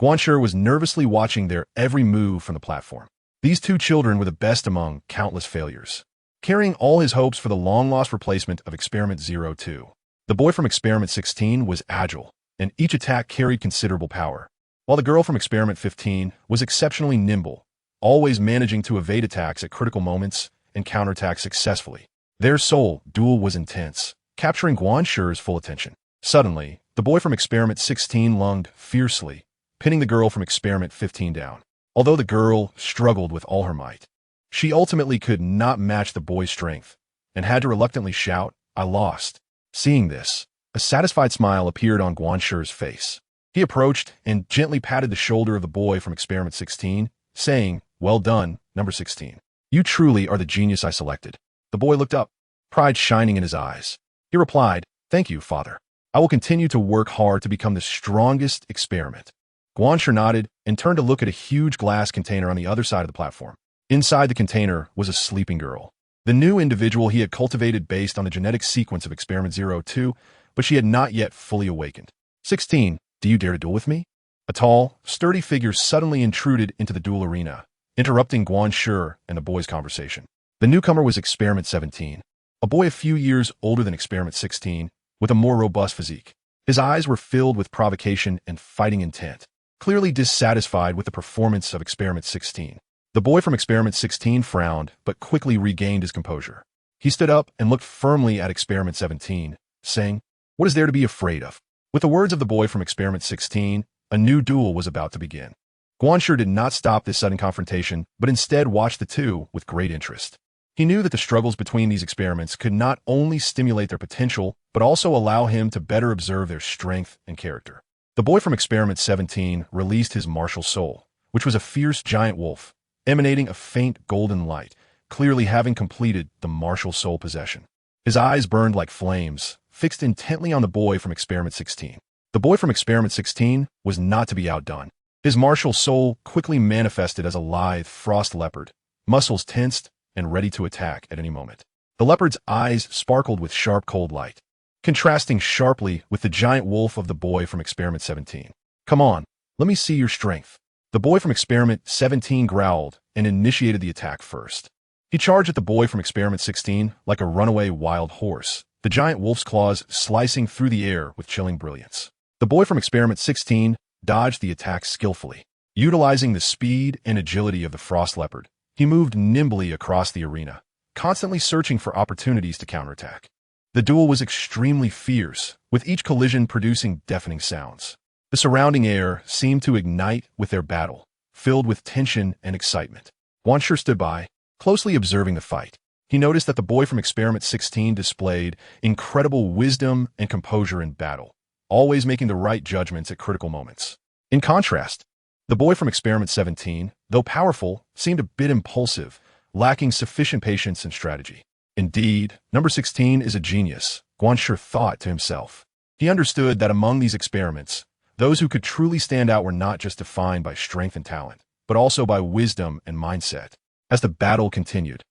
Guanshi was nervously watching their every move from the platform. These two children were the best among countless failures, carrying all his hopes for the long-lost replacement of Experiment 02. The boy from Experiment 16 was agile, and each attack carried considerable power, while the girl from Experiment 15 was exceptionally nimble, always managing to evade attacks at critical moments and counterattack successfully. Their soul duel was intense, capturing Guanshi's full attention. Suddenly, the boy from Experiment 16 lunged fiercely, pinning the girl from Experiment 15 down. Although the girl struggled with all her might, she ultimately could not match the boy's strength and had to reluctantly shout, "I lost." Seeing this, a satisfied smile appeared on Guanshi's face. He approached and gently patted the shoulder of the boy from Experiment 16, saying, "Well done, number 16. You truly are the genius I selected." The boy looked up, pride shining in his eyes. He replied, "Thank you, father. I will continue to work hard to become the strongest experiment." Guanshi nodded and turned to look at a huge glass container on the other side of the platform. Inside the container was a sleeping girl. The new individual he had cultivated based on the genetic sequence of Experiment 02, but she had not yet fully awakened. 16. Do you dare to duel with me? A tall, sturdy figure suddenly intruded into the duel arena, interrupting Guan Shi and the boy's conversation. The newcomer was Experiment 17, a boy a few years older than Experiment 16, with a more robust physique. His eyes were filled with provocation and fighting intent, clearly dissatisfied with the performance of Experiment 16. The boy from Experiment 16 frowned, but quickly regained his composure. He stood up and looked firmly at Experiment 17, saying, "What is there to be afraid of?" With the words of the boy from Experiment 16, a new duel was about to begin. Guan Shi did not stop this sudden confrontation, but instead watched the two with great interest. He knew that the struggles between these experiments could not only stimulate their potential, but also allow him to better observe their strength and character. The boy from Experiment 17 released his martial soul, which was a fierce giant wolf, emanating a faint golden light, clearly having completed the martial soul possession. His eyes burned like flames, fixed intently on the boy from Experiment 16. The boy from Experiment 16 was not to be outdone. His martial soul quickly manifested as a lithe frost leopard, muscles tensed and ready to attack at any moment. The leopard's eyes sparkled with sharp cold light, contrasting sharply with the giant wolf of the boy from Experiment 17. "Come on, let me see your strength." The boy from Experiment 17 growled and initiated the attack first. He charged at the boy from Experiment 16 like a runaway wild horse, the giant wolf's claws slicing through the air with chilling brilliance. The boy from Experiment 16 dodged the attack skillfully. Utilizing the speed and agility of the frost leopard, he moved nimbly across the arena, constantly searching for opportunities to counterattack. The duel was extremely fierce, with each collision producing deafening sounds. The surrounding air seemed to ignite with their battle, filled with tension and excitement. Guan Shi stood by, closely observing the fight. He noticed that the boy from Experiment 16 displayed incredible wisdom and composure in battle, always making the right judgments at critical moments. In contrast, the boy from Experiment 17, though powerful, seemed a bit impulsive, lacking sufficient patience and strategy. Indeed, number 16 is a genius, Guan Shi thought to himself. He understood that among these experiments, those who could truly stand out were not just defined by strength and talent, but also by wisdom and mindset. As the battle continued,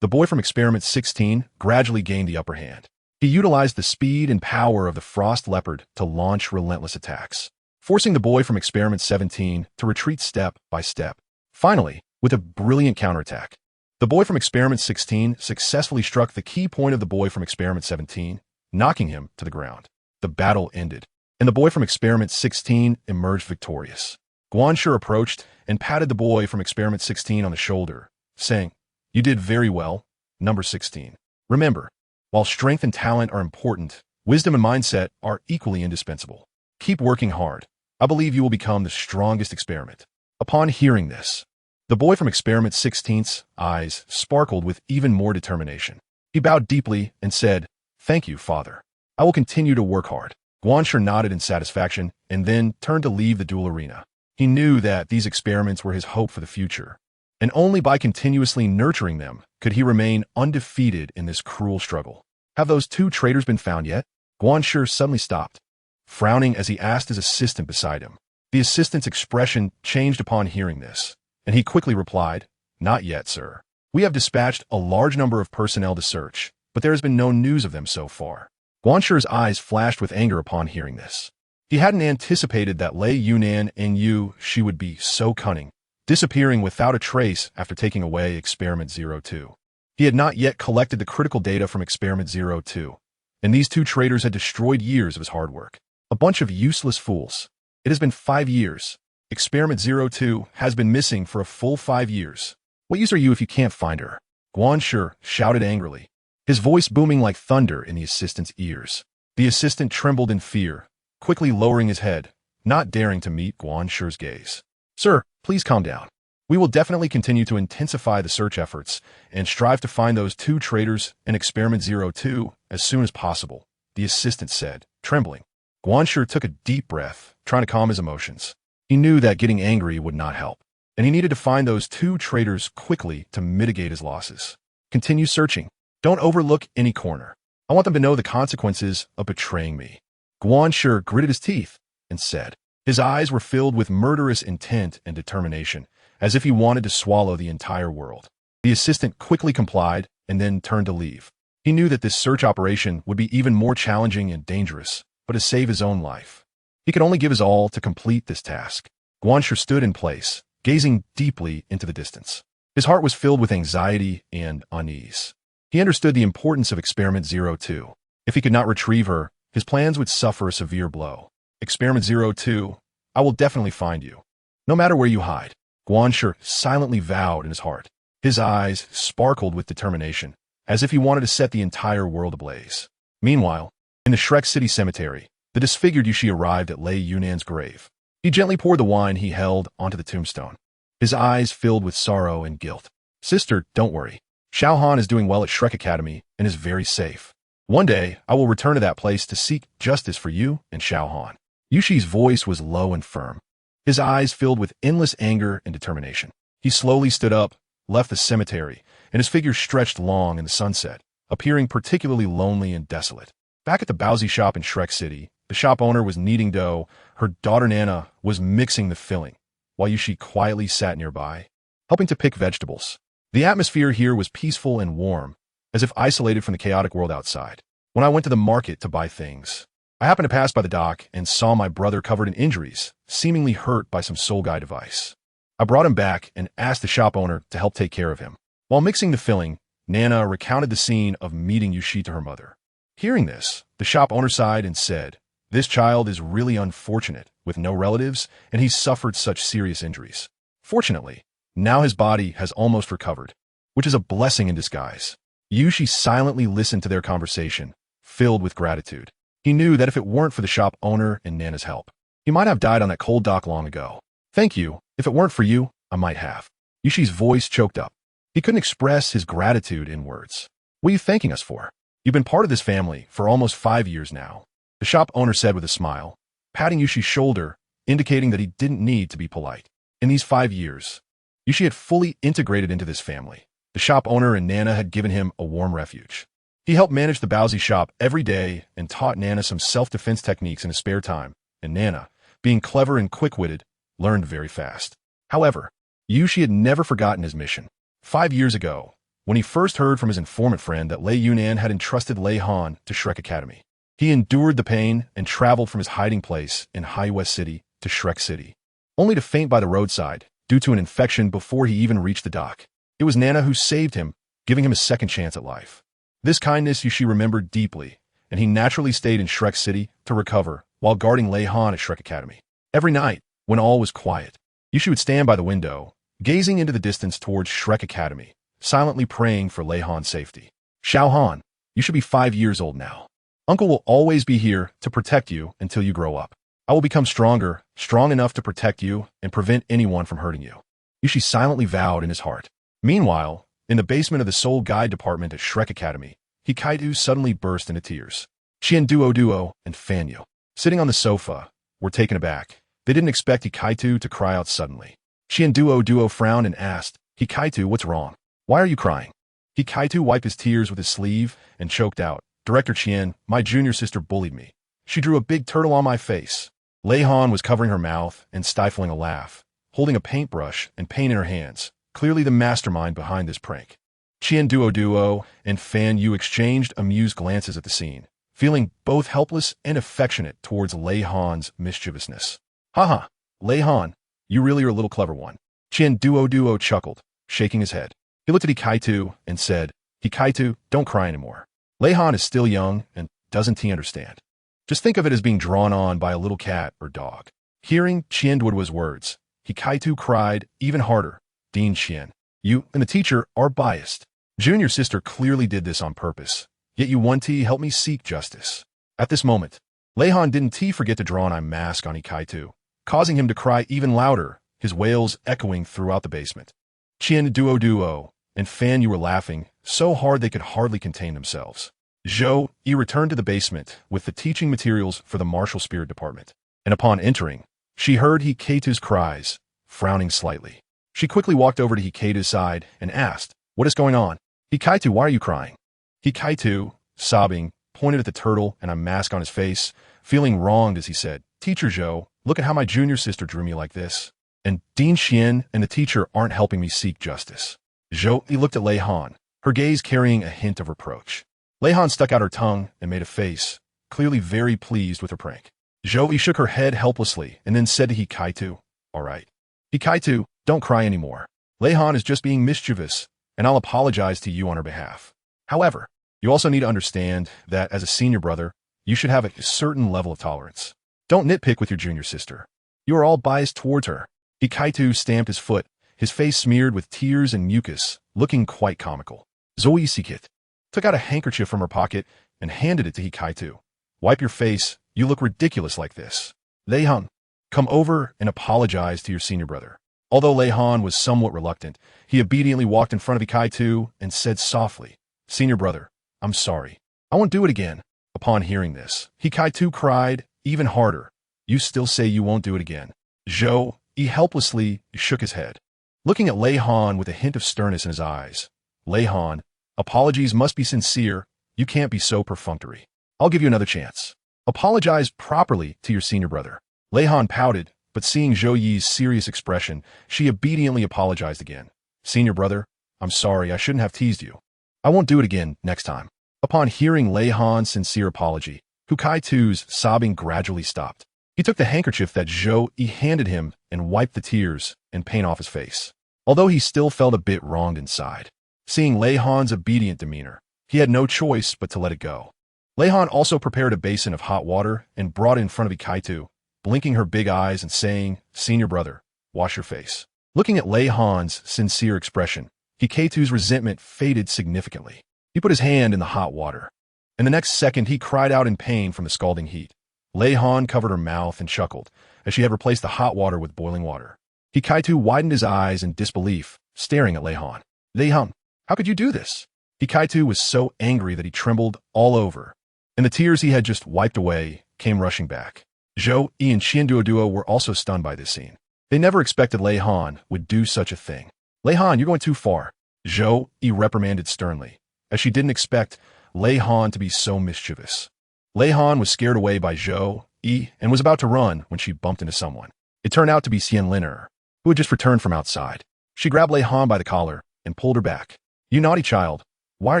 the boy from Experiment 16 gradually gained the upper hand. He utilized the speed and power of the frost leopard to launch relentless attacks, forcing the boy from Experiment 17 to retreat step by step. Finally, with a brilliant counterattack, the boy from Experiment 16 successfully struck the key point of the boy from Experiment 17, knocking him to the ground. The battle ended, and the boy from Experiment 16 emerged victorious. Guan Shi approached and patted the boy from Experiment 16 on the shoulder, saying, "You did very well, number 16. Remember, while strength and talent are important, wisdom and mindset are equally indispensable. Keep working hard. I believe you will become the strongest experiment." Upon hearing this, the boy from Experiment 16's eyes sparkled with even more determination. He bowed deeply and said, "Thank you, Father. I will continue to work hard." Guan Shi nodded in satisfaction and then turned to leave the duel arena. He knew that these experiments were his hope for the future, and only by continuously nurturing them could he remain undefeated in this cruel struggle. "Have those two traitors been found yet?" Guan Shi suddenly stopped, frowning as he asked his assistant beside him. The assistant's expression changed upon hearing this, and he quickly replied, "Not yet, sir. We have dispatched a large number of personnel to search, but there has been no news of them so far." Guan Shi's eyes flashed with anger upon hearing this. He hadn't anticipated that Lei Yunnan and she would be so cunning, disappearing without a trace after taking away Experiment 02. He had not yet collected the critical data from Experiment 02, and these two traitors had destroyed years of his hard work. A bunch of useless fools. It has been 5 years. Experiment 02 has been missing for a full 5 years. What use are you if you can't find her? Guan Shi shouted angrily, his voice booming like thunder in the assistant's ears. The assistant trembled in fear, quickly lowering his head, not daring to meet Guan Shi's gaze. "Sir, please calm down. We will definitely continue to intensify the search efforts and strive to find those two traitors in Experiment 02 as soon as possible," the assistant said, trembling. Guan Shi took a deep breath, trying to calm his emotions. He knew that getting angry would not help, and he needed to find those two traitors quickly to mitigate his losses. "Continue searching. Don't overlook any corner. I want them to know the consequences of betraying me." Guan Shi gritted his teeth and said. His eyes were filled with murderous intent and determination, as if he wanted to swallow the entire world. The assistant quickly complied and then turned to leave. He knew that this search operation would be even more challenging and dangerous, but to save his own life, he could only give his all to complete this task. Guanxi stood in place, gazing deeply into the distance. His heart was filled with anxiety and unease. He understood the importance of Experiment 02. If he could not retrieve her, his plans would suffer a severe blow. Experiment 02, I will definitely find you, no matter where you hide. Guanxi silently vowed in his heart. His eyes sparkled with determination, as if he wanted to set the entire world ablaze. Meanwhile, in the Shrek City Cemetery, the disfigured Yushi arrived at Lei Yunan's grave. He gently poured the wine he held onto the tombstone, his eyes filled with sorrow and guilt. Sister, don't worry. Xiao Han is doing well at Shrek Academy and is very safe. One day, I will return to that place to seek justice for you and Xiao Han. Yushi's voice was low and firm, his eyes filled with endless anger and determination. He slowly stood up, left the cemetery, and his figure stretched long in the sunset, appearing particularly lonely and desolate. Back at the Baozi shop in Shrek City, the shop owner was kneading dough, her daughter Nana was mixing the filling, while Yushi quietly sat nearby, helping to pick vegetables. The atmosphere here was peaceful and warm, as if isolated from the chaotic world outside. When I went to the market to buy things, I happened to pass by the dock and saw my brother covered in injuries, seemingly hurt by some soul guide device. I brought him back and asked the shop owner to help take care of him. While mixing the filling, Nana recounted the scene of meeting Yushi to her mother. Hearing this, the shop owner sighed and said, "This child is really unfortunate, with no relatives, and he's suffered such serious injuries. Fortunately, now his body has almost recovered, which is a blessing in disguise." Yushi silently listened to their conversation, filled with gratitude. He knew that if it weren't for the shop owner and Nana's help, he might have died on that cold dock long ago. "Thank you. If it weren't for you, I might have." Yushi's voice choked up. He couldn't express his gratitude in words. "What are you thanking us for? You've been part of this family for almost 5 years now," the shop owner said with a smile, patting Yushi's shoulder, indicating that he didn't need to be polite. In these 5 years, Yushi had fully integrated into this family. The shop owner and Nana had given him a warm refuge. He helped manage the Baozi shop every day and taught Nana some self-defense techniques in his spare time, and Nana, being clever and quick-witted, learned very fast. However, Yushi had never forgotten his mission. 5 years ago, when he first heard from his informant friend that Lei Yunan had entrusted Lei Han to Shrek Academy, he endured the pain and traveled from his hiding place in Haiwei City to Shrek City, only to faint by the roadside due to an infection before he even reached the dock. It was Nana who saved him, giving him a second chance at life. This kindness Yushi remembered deeply, and he naturally stayed in Shrek City to recover while guarding Lei Han at Shrek Academy. Every night, when all was quiet, Yushi would stand by the window, gazing into the distance towards Shrek Academy, silently praying for Lei Han's safety. "Xiao Han, you should be 5 years old now. Uncle will always be here to protect you until you grow up. I will become stronger, strong enough to protect you and prevent anyone from hurting you." Yushi silently vowed in his heart. Meanwhile, in the basement of the Soul Guide department at Shrek Academy, Hikaitu suddenly burst into tears. Duo and Fanyu, sitting on the sofa, were taken aback. They didn't expect Hikaitu to cry out suddenly. Duo frowned and asked, "Hikaitu, what's wrong? Why are you crying?" Hikaitu wiped his tears with his sleeve and choked out, "Director Qian, my junior sister bullied me. She drew a big turtle on my face." Lei Han was covering her mouth and stifling a laugh, holding a paintbrush and paint in her hands, clearly the mastermind behind this prank. Duo and Fan Yu exchanged amused glances at the scene, feeling both helpless and affectionate towards Lei Han's mischievousness. "Haha, Lei Han, you really are a little clever one." Duo chuckled, shaking his head. He looked at Hikaitu and said, "Hikaitu, don't cry anymore. Lei Han is still young, and doesn't he understand? Just think of it as being drawn on by a little cat or dog." Hearing Duo's words, Hikaitu cried even harder. "Dean Qian, you and the teacher are biased. Junior sister clearly did this on purpose, yet you want to help me seek justice." At this moment, Lei Han didn't forget to draw an eye mask on Hikaitu, causing him to cry even louder, his wails echoing throughout the basement. Duo and Fan Yu were laughing so hard they could hardly contain themselves. He returned to the basement with the teaching materials for the martial spirit department, and upon entering, she heard Hikaitu's cries, frowning slightly. She quickly walked over to Hikaitu's side and asked, "What is going on? Hikaitu, why are you crying?" Hikaitu, sobbing, pointed at the turtle and a mask on his face, feeling wronged as he said, "Teacher Zhou, look at how my junior sister drew me like this. And Dean Qian and the teacher aren't helping me seek justice." He looked at Lei Han, her gaze carrying a hint of reproach. Lei Han stuck out her tongue and made a face, clearly very pleased with her prank. Zhou Yi shook her head helplessly and then said to Hikaitu, "All right. Hikaitu, don't cry anymore. Lei Han is just being mischievous, and I'll apologize to you on her behalf. However, you also need to understand that as a senior brother, you should have a certain level of tolerance. Don't nitpick with your junior sister. You are all biased towards her." Hikaitu stamped his foot, his face smeared with tears and mucus, looking quite comical. Zoe Sikit took out a handkerchief from her pocket and handed it to Hikaitu. "Wipe your face. You look ridiculous like this. Lei Han, come over and apologize to your senior brother." Although Lei Han was somewhat reluctant, he obediently walked in front of Hikaitu and said softly, "Senior brother, I'm sorry. I won't do it again." Upon hearing this, Hikaitu cried even harder. "You still say you won't do it again?" Zhou Yi helplessly shook his head, looking at Lei Han with a hint of sternness in his eyes. "Lei Han, apologies must be sincere. You can't be so perfunctory. I'll give you another chance. Apologize properly to your senior brother." Lei Han pouted, but seeing Zhou Yi's serious expression, she obediently apologized again. "Senior brother, I'm sorry, I shouldn't have teased you. I won't do it again next time." Upon hearing Lei Han's sincere apology, Hikaitu's sobbing gradually stopped. He took the handkerchief that Zhou Yi handed him and wiped the tears and paint off his face. Although he still felt a bit wronged inside, seeing Lei Han's obedient demeanor, he had no choice but to let it go. Lei Han also prepared a basin of hot water and brought it in front of Hikaitu, blinking her big eyes and saying, "Senior brother, wash your face." Looking at Lei Han's sincere expression, Hikaitu's resentment faded significantly. He put his hand in the hot water, and the next second he cried out in pain from the scalding heat. Lei Han covered her mouth and chuckled as she had replaced the hot water with boiling water. Hikaitu widened his eyes in disbelief, staring at Lei Han. "Lei Han, how could you do this?" Hikaitu was so angry that he trembled all over, and the tears he had just wiped away came rushing back. Zhou Yi and Duo were also stunned by this scene. They never expected Lei Han would do such a thing. "Lei Han, you're going too far," Zhou Yi reprimanded sternly, as she didn't expect Lei Han to be so mischievous. Lei Han was scared away by Zhou Yi and was about to run when she bumped into someone. It turned out to be Xian Liner, who had just returned from outside. She grabbed Lei Han by the collar and pulled her back. "You naughty child, why are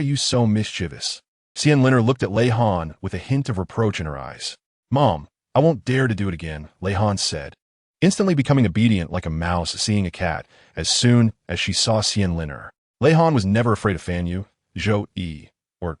you so mischievous?" Xian Liner looked at Lei Han with a hint of reproach in her eyes. "Mom, I won't dare to do it again," Lei Han said, instantly becoming obedient like a mouse seeing a cat as soon as she saw Xian Liner. Lei Han was never afraid of Fan Yu, Zhou Yi, or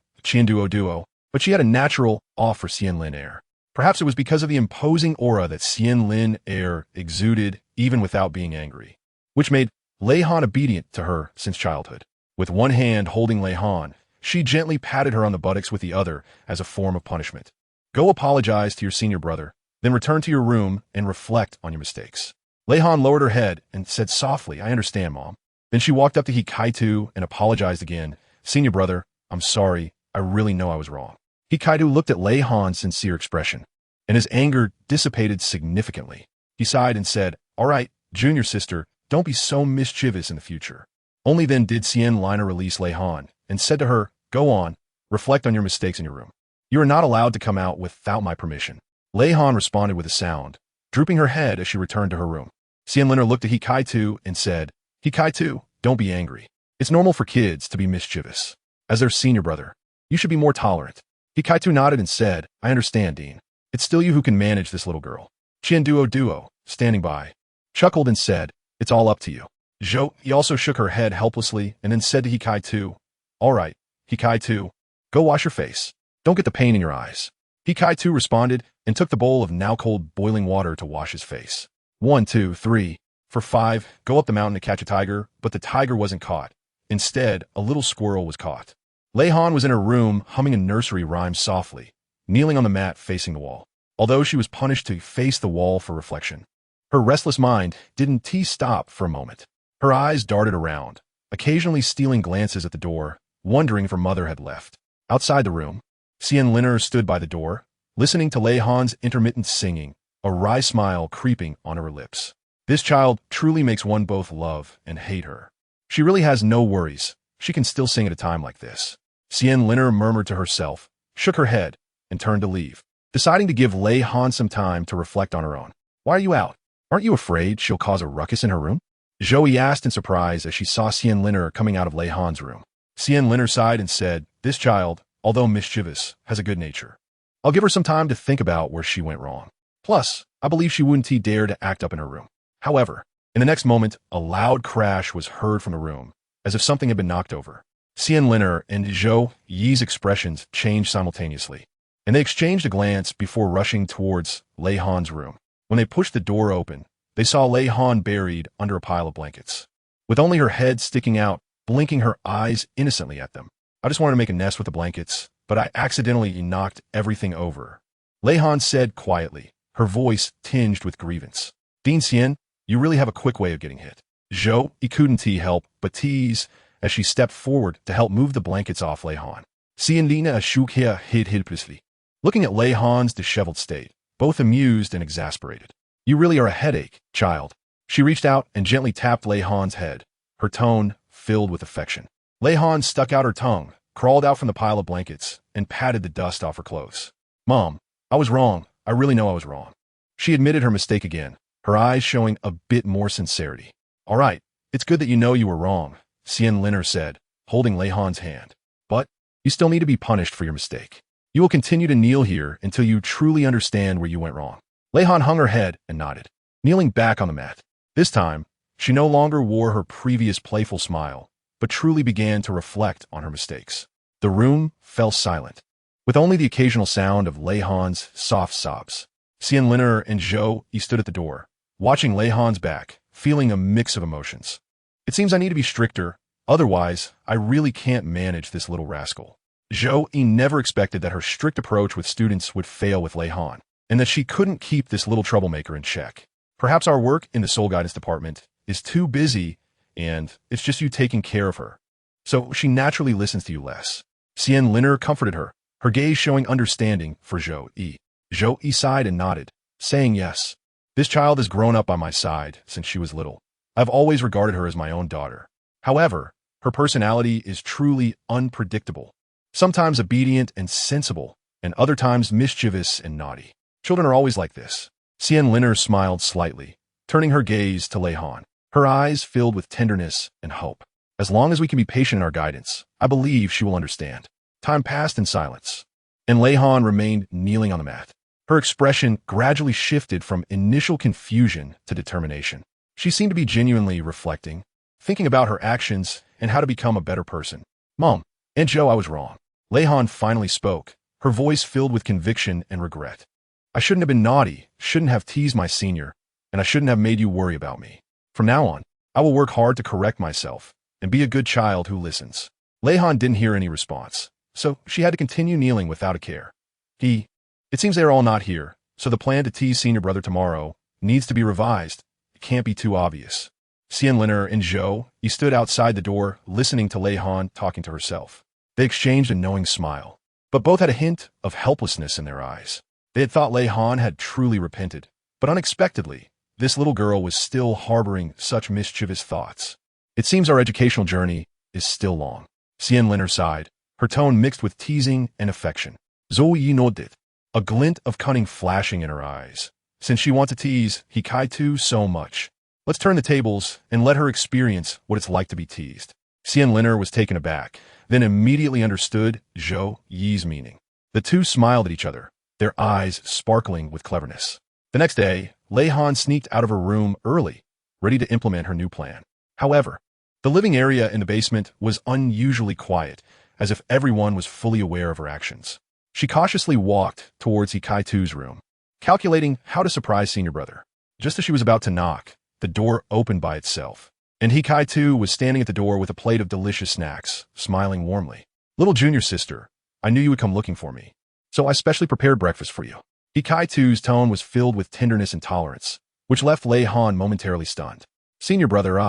Duo, but she had a natural awe for Xian Lin Air. Perhaps it was because of the imposing aura that Xian Lin Air exuded even without being angry, which made Lei Han obedient to her since childhood. With one hand holding Lei Han, she gently patted her on the buttocks with the other as a form of punishment. "Go apologize to your senior brother, then return to your room and reflect on your mistakes." Lei Han lowered her head and said softly, "I understand, Mom." Then she walked up to Hikaitu and apologized again. "Senior brother, I'm sorry. I really know I was wrong." Hikaitu looked at Lei Han's sincere expression, and his anger dissipated significantly. He sighed and said, "All right, junior sister, don't be so mischievous in the future." Only then did Xian Liner release Lei Han and said to her, "Go on, reflect on your mistakes in your room. You are not allowed to come out without my permission." Lei Han responded with a sound, drooping her head as she returned to her room. Xian Liner looked at Hikaitu and said, "Hikaitu, don't be angry. It's normal for kids to be mischievous. As their senior brother, you should be more tolerant." Hikaitu nodded and said, "I understand, Dean. It's still you who can manage this little girl." Duo, standing by, chuckled and said, "It's all up to you." Zhou Yi also shook her head helplessly and then said to Hikaitu, "All right, Hikaitu, go wash your face. Don't get the pain in your eyes." Hikaitu responded and took the bowl of now cold boiling water to wash his face. 1, 2, 3, 4, 5, go up the mountain to catch a tiger, but the tiger wasn't caught. Instead, a little squirrel was caught. Lei Han was in her room humming a nursery rhyme softly, kneeling on the mat facing the wall. Although she was punished to face the wall for reflection, her restless mind didn't stop for a moment. Her eyes darted around, occasionally stealing glances at the door, wondering if her mother had left. Outside the room, Xian Liner stood by the door, listening to Lei Han's intermittent singing, a wry smile creeping on her lips. This child truly makes one both love and hate her. She really has no worries. She can still sing at a time like this. Xian Liner murmured to herself, shook her head, and turned to leave, deciding to give Lei Han some time to reflect on her own. "Why are you out? Aren't you afraid she'll cause a ruckus in her room?" Zhou Yi asked in surprise as she saw Xian Liner coming out of Lei Han's room. Xian Liner sighed and said, "This child, although mischievous, has a good nature. I'll give her some time to think about where she went wrong. Plus, I believe she wouldn't dare to act up in her room." However, in the next moment, a loud crash was heard from the room, as if something had been knocked over. Xian Liner and Zhou Yi's expressions changed simultaneously, and they exchanged a glance before rushing towards Lei Han's room. When they pushed the door open, they saw Lei Han buried under a pile of blankets, with only her head sticking out, blinking her eyes innocently at them. "I just wanted to make a nest with the blankets, but I accidentally knocked everything over," Lei Han said quietly, her voice tinged with grievance. "Dean Xian, you really have a quick way of getting hit." Zhou Yi couldn't help but tease as she stepped forward to help move the blankets off Lei Han. Xian Lina shook her head helplessly, looking at Lei Han's disheveled state, both amused and exasperated. "You really are a headache, child." She reached out and gently tapped Lei Han's head, her tone filled with affection. Lei Han stuck out her tongue, crawled out from the pile of blankets, and patted the dust off her clothes. "Mom, I was wrong. I really know I was wrong." She admitted her mistake again, her eyes showing a bit more sincerity. "All right, it's good that you know you were wrong," Xian Liner said, holding Lei Han's hand. "But you still need to be punished for your mistake. You will continue to kneel here until you truly understand where you went wrong." Lei Han hung her head and nodded, kneeling back on the mat. This time, she no longer wore her previous playful smile, but truly began to reflect on her mistakes. The room fell silent, with only the occasional sound of Lei Han's soft sobs. Xian Liner and Zhou Yi stood at the door, watching Lei Han's back, feeling a mix of emotions. "It seems I need to be stricter, otherwise I really can't manage this little rascal." Zhou Yi never expected that her strict approach with students would fail with Lei Han, and that she couldn't keep this little troublemaker in check. "Perhaps our work in the Soul Guidance Department is too busy, and it's just you taking care of her. So she naturally listens to you less." Xian Liner comforted her, her gaze showing understanding for Zhou Yi. Zhou Yi sighed and nodded, saying yes. "This child has grown up by my side since she was little. I've always regarded her as my own daughter. However, her personality is truly unpredictable, sometimes obedient and sensible, and other times mischievous and naughty. Children are always like this." Xian Liner smiled slightly, turning her gaze to Lei Han, her eyes filled with tenderness and hope. "As long as we can be patient in our guidance, I believe she will understand." Time passed in silence, and Lei Han remained kneeling on the mat. Her expression gradually shifted from initial confusion to determination. She seemed to be genuinely reflecting, thinking about her actions and how to become a better person. "Mom, and Joe, I was wrong." Lei Han finally spoke, her voice filled with conviction and regret. "I shouldn't have been naughty, shouldn't have teased my senior, and I shouldn't have made you worry about me. From now on, I will work hard to correct myself and be a good child who listens." Lei Han didn't hear any response, so she had to continue kneeling without a care. It seems they are all not here, so the plan to tease senior brother tomorrow needs to be revised. It can't be too obvious." Xian Liner and Zhou Yi stood outside the door, listening to Lei Han talking to herself. They exchanged a knowing smile, but both had a hint of helplessness in their eyes. They had thought Lei Han had truly repented, but unexpectedly, this little girl was still harboring such mischievous thoughts. "It seems our educational journey is still long." Xian Liner sighed, her tone mixed with teasing and affection. Zhou Yi nodded, a glint of cunning flashing in her eyes. Since she wants to tease Hikaitu so much, let's turn the tables and let her experience what it's like to be teased. Xian Liner was taken aback, then immediately understood Zhou Yi's meaning. The two smiled at each other, their eyes sparkling with cleverness. The next day, Lei Han sneaked out of her room early, ready to implement her new plan. However, the living area in the basement was unusually quiet, as if everyone was fully aware of her actions. She cautiously walked towards Hikaitu's room, calculating how to surprise senior brother. Just as she was about to knock, the door opened by itself, and Hikaitu was standing at the door with a plate of delicious snacks, smiling warmly. "Little junior sister, I knew you would come looking for me, so I specially prepared breakfast for you." Hikaitu's tone was filled with tenderness and tolerance, which left Lei Han momentarily stunned. "Senior brother,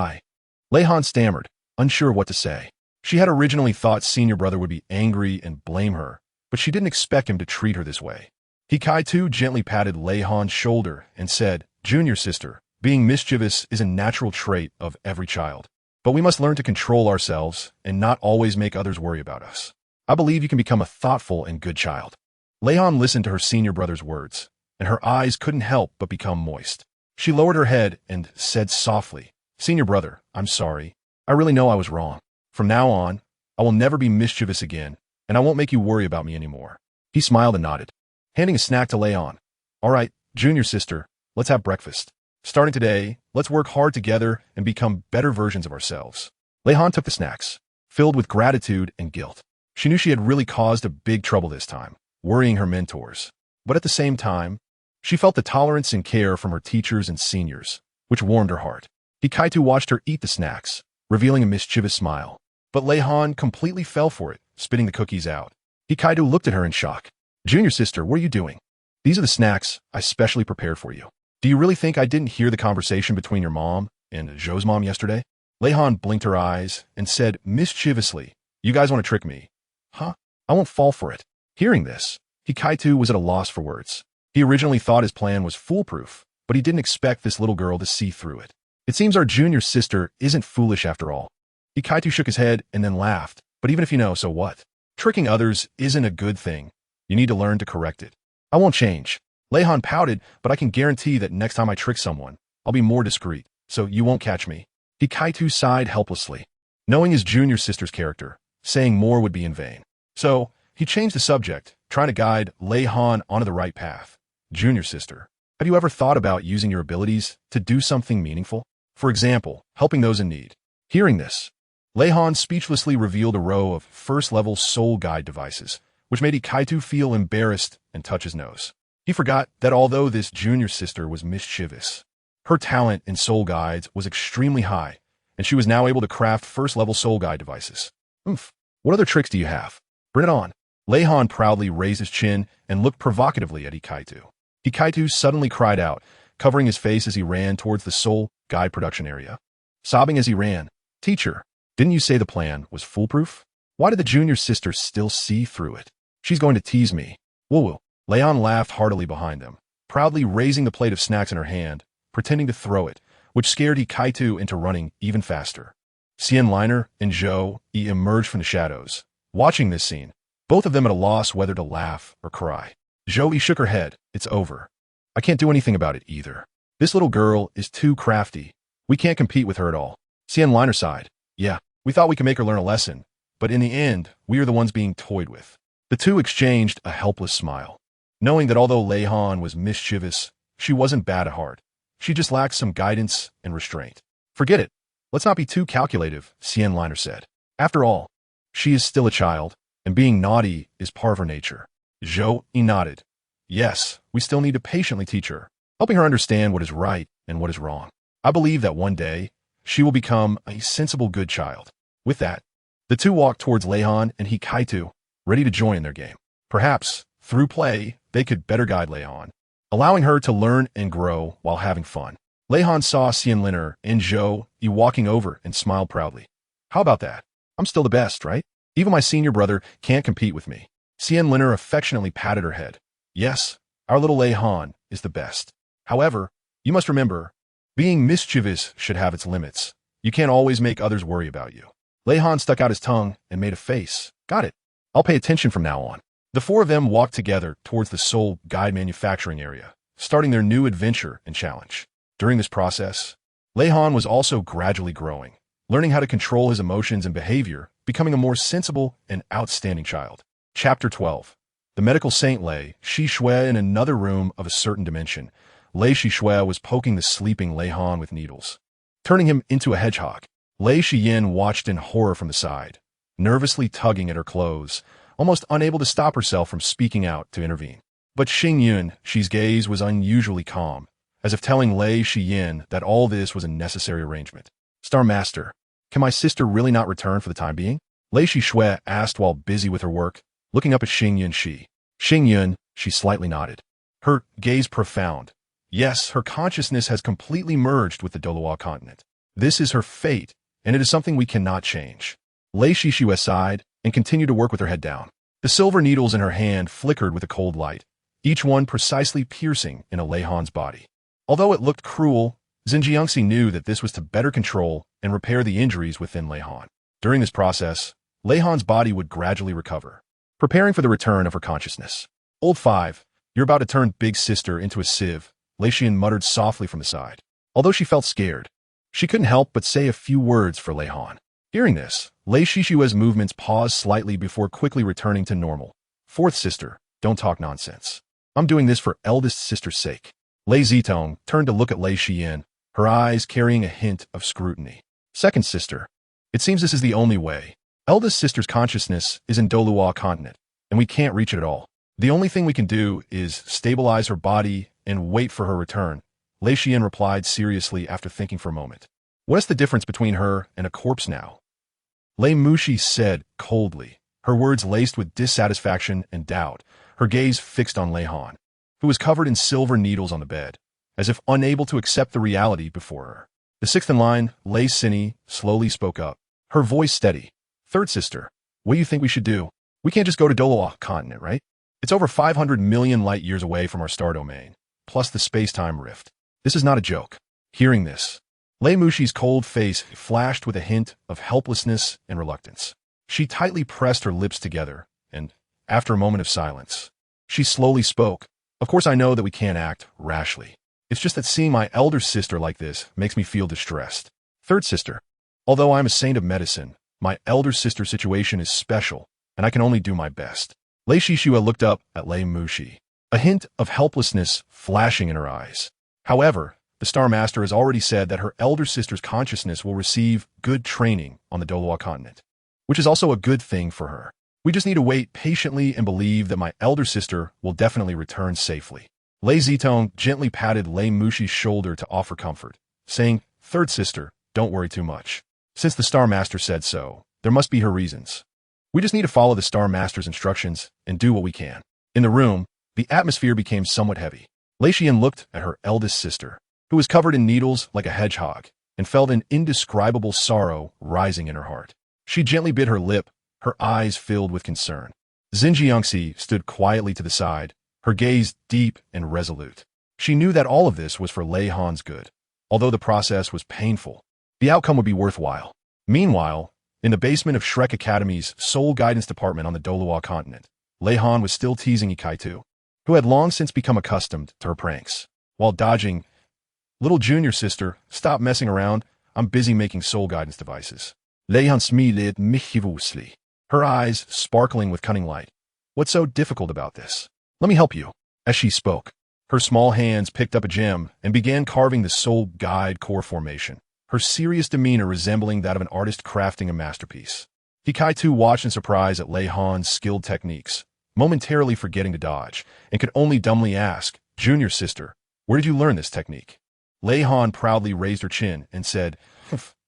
Lei Han stammered, unsure what to say. She had originally thought senior brother would be angry and blame her, but she didn't expect him to treat her this way. Hikaitu gently patted Lei Han's shoulder and said, "Junior sister, being mischievous is a natural trait of every child, but we must learn to control ourselves and not always make others worry about us. I believe you can become a thoughtful and good child." Lei Han listened to her senior brother's words, and her eyes couldn't help but become moist. She lowered her head and said softly, "Senior brother, I'm sorry. I really know I was wrong. From now on, I will never be mischievous again, and I won't make you worry about me anymore. He smiled and nodded, handing a snack to Leon. All right, junior sister, let's have breakfast. Starting today, let's work hard together and become better versions of ourselves. Lehan took the snacks, filled with gratitude and guilt. She knew she had really caused a big trouble this time, worrying her mentors. But at the same time, she felt the tolerance and care from her teachers and seniors, which warmed her heart. Hikaitu watched her eat the snacks, revealing a mischievous smile. But Lehan completely fell for it, spitting the cookies out. Hikaitu looked at her in shock. Junior sister, what are you doing? These are the snacks I specially prepared for you. Do you really think I didn't hear the conversation between your mom and Zhou's mom yesterday? Lehan blinked her eyes and said mischievously, you guys want to trick me? Huh? I won't fall for it. Hearing this, Hikaitu was at a loss for words. He originally thought his plan was foolproof, but he didn't expect this little girl to see through it. It seems our junior sister isn't foolish after all. Hikaitu shook his head and then laughed, but even if you know, so what? Tricking others isn't a good thing. You need to learn to correct it. I won't change. Lehan pouted, but I can guarantee that next time I trick someone, I'll be more discreet, so you won't catch me. Hikaitu sighed helplessly. Knowing his junior sister's character, saying more would be in vain. So, he changed the subject, trying to guide Lehan onto the right path. Junior sister, have you ever thought about using your abilities to do something meaningful? For example, helping those in need. Hearing this, Lehan speechlessly revealed a row of first-level soul guide devices, which made Hikaitu feel embarrassed and touch his nose. He forgot that although this junior sister was mischievous, her talent in soul guides was extremely high, and she was now able to craft first-level soul guide devices. What other tricks do you have? Bring it on. Lehan proudly raised his chin and looked provocatively at Hikaitu. Hikaitu suddenly cried out, covering his face as he ran towards the soul guide production area. Sobbing as he ran, Teacher, didn't you say the plan was foolproof? Why did the junior sister still see through it? She's going to tease me. Woo-woo. Leon laughed heartily behind them, proudly raising the plate of snacks in her hand, pretending to throw it, which scared Hikaitu into running even faster. Xian Liner and Zhou emerged from the shadows. Watching this scene, both of them at a loss whether to laugh or cry. Zhou shook her head. It's over. I can't do anything about it either. This little girl is too crafty. We can't compete with her at all. Xian Liner sighed. Yeah, we thought we could make her learn a lesson, but in the end, we are the ones being toyed with. The two exchanged a helpless smile, knowing that although Lehan was mischievous, she wasn't bad at heart. She just lacked some guidance and restraint. Forget it. Let's not be too calculative, Xian Liner said. After all, she is still a child, and being naughty is part of her nature. Zhou nodded. Yes, we still need to patiently teach her, helping her understand what is right and what is wrong. I believe that one day, she will become a sensible good child. With that, the two walked towards Lehan and Hikaitu, ready to join their game. Perhaps, through play, they could better guide Lehan, allowing her to learn and grow while having fun. Lehan saw Xian Liner and Zhou walking over and smiled proudly. How about that? I'm still the best, right? Even my senior brother can't compete with me. Xian Liner affectionately patted her head. Yes, our little Lehan is the best. However, you must remember, being mischievous should have its limits. You can't always make others worry about you. Lehan stuck out his tongue and made a face. Got it. I'll pay attention from now on. The four of them walked together towards the Soul Guide manufacturing area, starting their new adventure and challenge. During this process, Lehan was also gradually growing, learning how to control his emotions and behavior, becoming a more sensible and outstanding child. Chapter 12. The medical saint Lei Shixue in another room of a certain dimension. Lei Shixue was poking the sleeping Lehan with needles, turning him into a hedgehog. Lei Shiyin watched in horror from the side, nervously tugging at her clothes, almost unable to stop herself from speaking out to intervene. But Xingyun, she's gaze was unusually calm, as if telling Lei Shiyin that all this was a necessary arrangement. Star Master, can my sister really not return for the time being? Lei Shixue asked while busy with her work, looking up at Xingyun Shi. Xingyun, she slightly nodded, her gaze profound. Yes, her consciousness has completely merged with the Douluo continent. This is her fate, and it is something we cannot change. Lei Shixue sighed and continued to work with her head down. The silver needles in her hand flickered with a cold light, each one precisely piercing into Lehan's body. Although it looked cruel, Xinjiangxi knew that this was to better control and repair the injuries within Lehan. During this process, Lehan's body would gradually recover, preparing for the return of her consciousness. Old 5, you're about to turn big sister into a sieve, Lei Shiyin muttered softly from the side. Although she felt scared, she couldn't help but say a few words for Lehan. Hearing this, Lei Shishua's movements paused slightly before quickly returning to normal. Fourth sister, don't talk nonsense. I'm doing this for eldest sister's sake. Lei Zitong turned to look at Lei Shiyin, her eyes carrying a hint of scrutiny. Second sister, it seems this is the only way. Eldest sister's consciousness is in Douluo continent, and we can't reach it at all. The only thing we can do is stabilize her body and wait for her return. Lei Shiyin replied seriously after thinking for a moment. What is the difference between her and a corpse now? Lei Mushi said coldly, her words laced with dissatisfaction and doubt, her gaze fixed on Lei Han, who was covered in silver needles on the bed, as if unable to accept the reality before her. The sixth in line, Lei Sini, slowly spoke up, her voice steady. Third sister, what do you think we should do? We can't just go to Douluo continent, right? It's over 500 million light years away from our star domain, plus the space-time rift. This is not a joke. Hearing this, Lei Mushi's cold face flashed with a hint of helplessness and reluctance. She tightly pressed her lips together, and, after a moment of silence, she slowly spoke. Of course I know that we can't act rashly. It's just that seeing my elder sister like this makes me feel distressed. Third sister, although I'm a saint of medicine, my elder sister's situation is special, and I can only do my best. Lei Shishua looked up at Lei Mushi, a hint of helplessness flashing in her eyes. However, the Star Master has already said that her elder sister's consciousness will receive good training on the Douluo continent, which is also a good thing for her. We just need to wait patiently and believe that my elder sister will definitely return safely. Lei Zitong gently patted Lei Mushi's shoulder to offer comfort, saying, Third sister, don't worry too much. Since the Star Master said so, there must be her reasons. We just need to follow the Star Master's instructions and do what we can. In the room, the atmosphere became somewhat heavy. Lei Shiyin looked at her eldest sister, who was covered in needles like a hedgehog, and felt an indescribable sorrow rising in her heart. She gently bit her lip, her eyes filled with concern. Xinjiangxi stood quietly to the side, her gaze deep and resolute. She knew that all of this was for Lei Han's good. Although the process was painful, the outcome would be worthwhile. Meanwhile, in the basement of Shrek Academy's sole guidance department on the Douluo continent, Lei Han was still teasing Ikaitu, who had long since become accustomed to her pranks. While dodging, Little junior sister, stop messing around. I'm busy making soul guidance devices. Lei Han smiled mischievously, her eyes sparkling with cunning light. What's so difficult about this? Let me help you. As she spoke, her small hands picked up a gem and began carving the soul guide core formation, her serious demeanor resembling that of an artist crafting a masterpiece. Hikaitu watched in surprise at Lei Han's skilled techniques, momentarily forgetting to dodge, and could only dumbly ask, Junior sister, where did you learn this technique? Lei Han proudly raised her chin and said,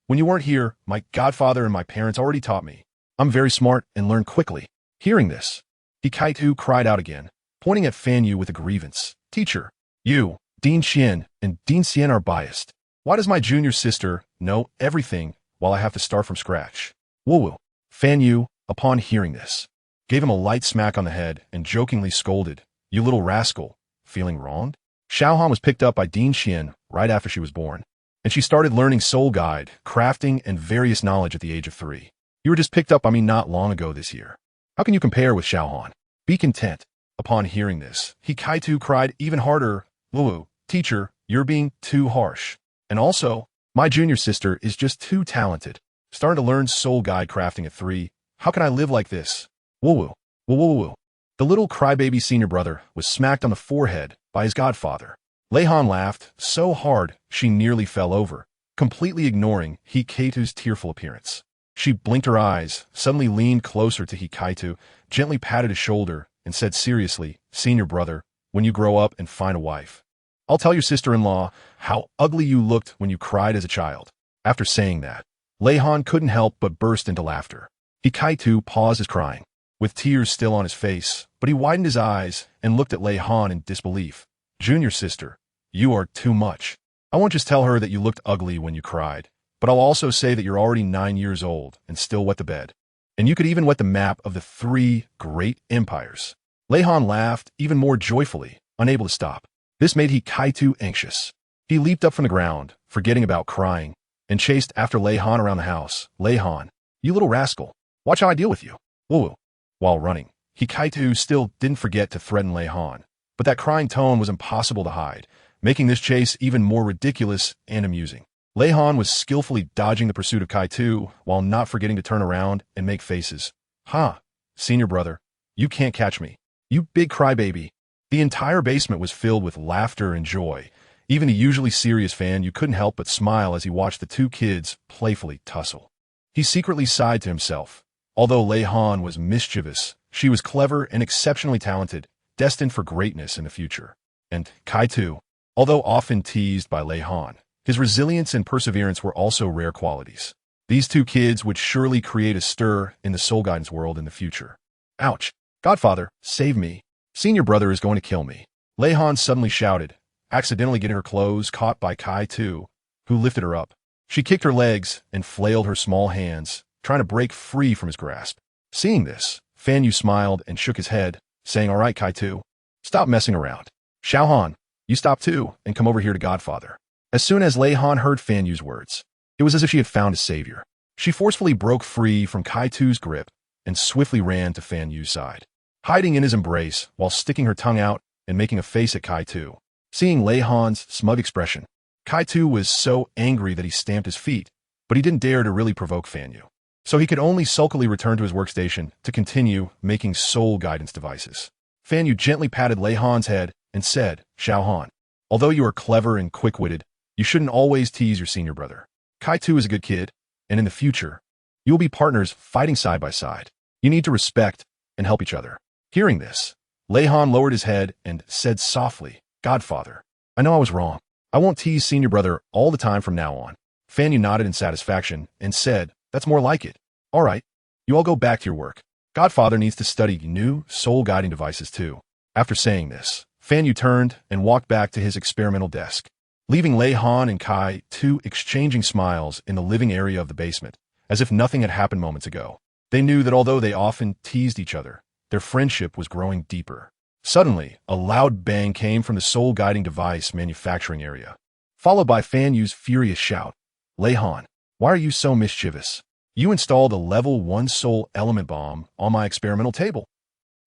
When you weren't here, my godfather and my parents already taught me. I'm very smart and learn quickly. Hearing this, Hikaitu cried out again, pointing at Fan Yu with a grievance. Teacher, you, Dean Xian, and Dean Xian are biased. Why does my junior sister know everything while I have to start from scratch? Woo-woo. Fan Yu, upon hearing this, gave him a light smack on the head and jokingly scolded, You little rascal, feeling wronged? Xiaohan was picked up by Dean Xian right after she was born, and she started learning soul guide, crafting, and various knowledge at the age of 3. You were just picked up by me not long ago this year. How can you compare with Xiaohan? Be content. Upon hearing this, Hikaitu cried even harder, Lulu, teacher, you're being too harsh. And also, my junior sister is just too talented. Starting to learn soul guide crafting at 3. How can I live like this? Woo-woo, woo-woo-woo. The little crybaby senior brother was smacked on the forehead by his godfather. Lei Han laughed so hard she nearly fell over, completely ignoring Hikaitu's tearful appearance. She blinked her eyes, suddenly leaned closer to Hikaitu, gently patted his shoulder, and said seriously, Senior brother, when you grow up and find a wife, I'll tell your sister-in-law how ugly you looked when you cried as a child. After saying that, Lei Han couldn't help but burst into laughter. Hikaitu paused his crying, with tears still on his face, but he widened his eyes and looked at Lei Han in disbelief. Junior sister, you are too much. I won't just tell her that you looked ugly when you cried, but I'll also say that you're already 9 years old and still wet the bed. And you could even wet the map of the 3 great empires. Lei Han laughed even more joyfully, unable to stop. This made Hikaitu anxious. He leaped up from the ground, forgetting about crying, and chased after Lei Han around the house. Lei Han, you little rascal, watch how I deal with you. Woo. While running, Hikaitu still didn't forget to threaten Lei Han, but that crying tone was impossible to hide, making this chase even more ridiculous and amusing. Lei Han was skillfully dodging the pursuit of Kai-Tu while not forgetting to turn around and make faces. Ha! Senior brother, you can't catch me. You big crybaby. The entire basement was filled with laughter and joy. Even the usually serious Fan Yu couldn't help but smile as he watched the two kids playfully tussle. He secretly sighed to himself. Although Lei Han was mischievous, she was clever and exceptionally talented, destined for greatness in the future. And Kai-Tu, although often teased by Lei Han, his resilience and perseverance were also rare qualities. These two kids would surely create a stir in the soul guidance world in the future. Ouch! Godfather, save me. Senior brother is going to kill me. Lei Han suddenly shouted, accidentally getting her clothes caught by Kai-Tu, who lifted her up. She kicked her legs and flailed her small hands, trying to break free from his grasp. Seeing this, Fan Yu smiled and shook his head, saying, "All right, Kai-Tu, stop messing around. Xiao Han, you stop too and come over here to Godfather." As soon as Lei Han heard Fan Yu's words, it was as if she had found a savior. She forcefully broke free from Kai-Tu's grip and swiftly ran to Fan Yu's side, hiding in his embrace while sticking her tongue out and making a face at Kai-Tu. Seeing Lei Han's smug expression, Kai-Tu was so angry that he stamped his feet, but he didn't dare to really provoke Fan Yu. So he could only sulkily return to his workstation to continue making soul guidance devices. Fan Yu gently patted Lei Han's head and said, "Xiao Han, although you are clever and quick-witted, you shouldn't always tease your senior brother. Kai-Tu is a good kid, and in the future, you will be partners fighting side by side. You need to respect and help each other." Hearing this, Lei Han lowered his head and said softly, "Godfather, I know I was wrong. I won't tease senior brother all the time from now on." Fan Yu nodded in satisfaction and said, "That's more like it. All right, you all go back to your work. Godfather needs to study new soul-guiding devices too." After saying this, Fan Yu turned and walked back to his experimental desk, leaving Lei Han and Kai-Tu exchanging smiles in the living area of the basement, as if nothing had happened moments ago. They knew that although they often teased each other, their friendship was growing deeper. Suddenly, a loud bang came from the soul-guiding device manufacturing area, followed by Fan Yu's furious shout, "Lei Han, why are you so mischievous? You installed a level 1 soul element bomb on my experimental table.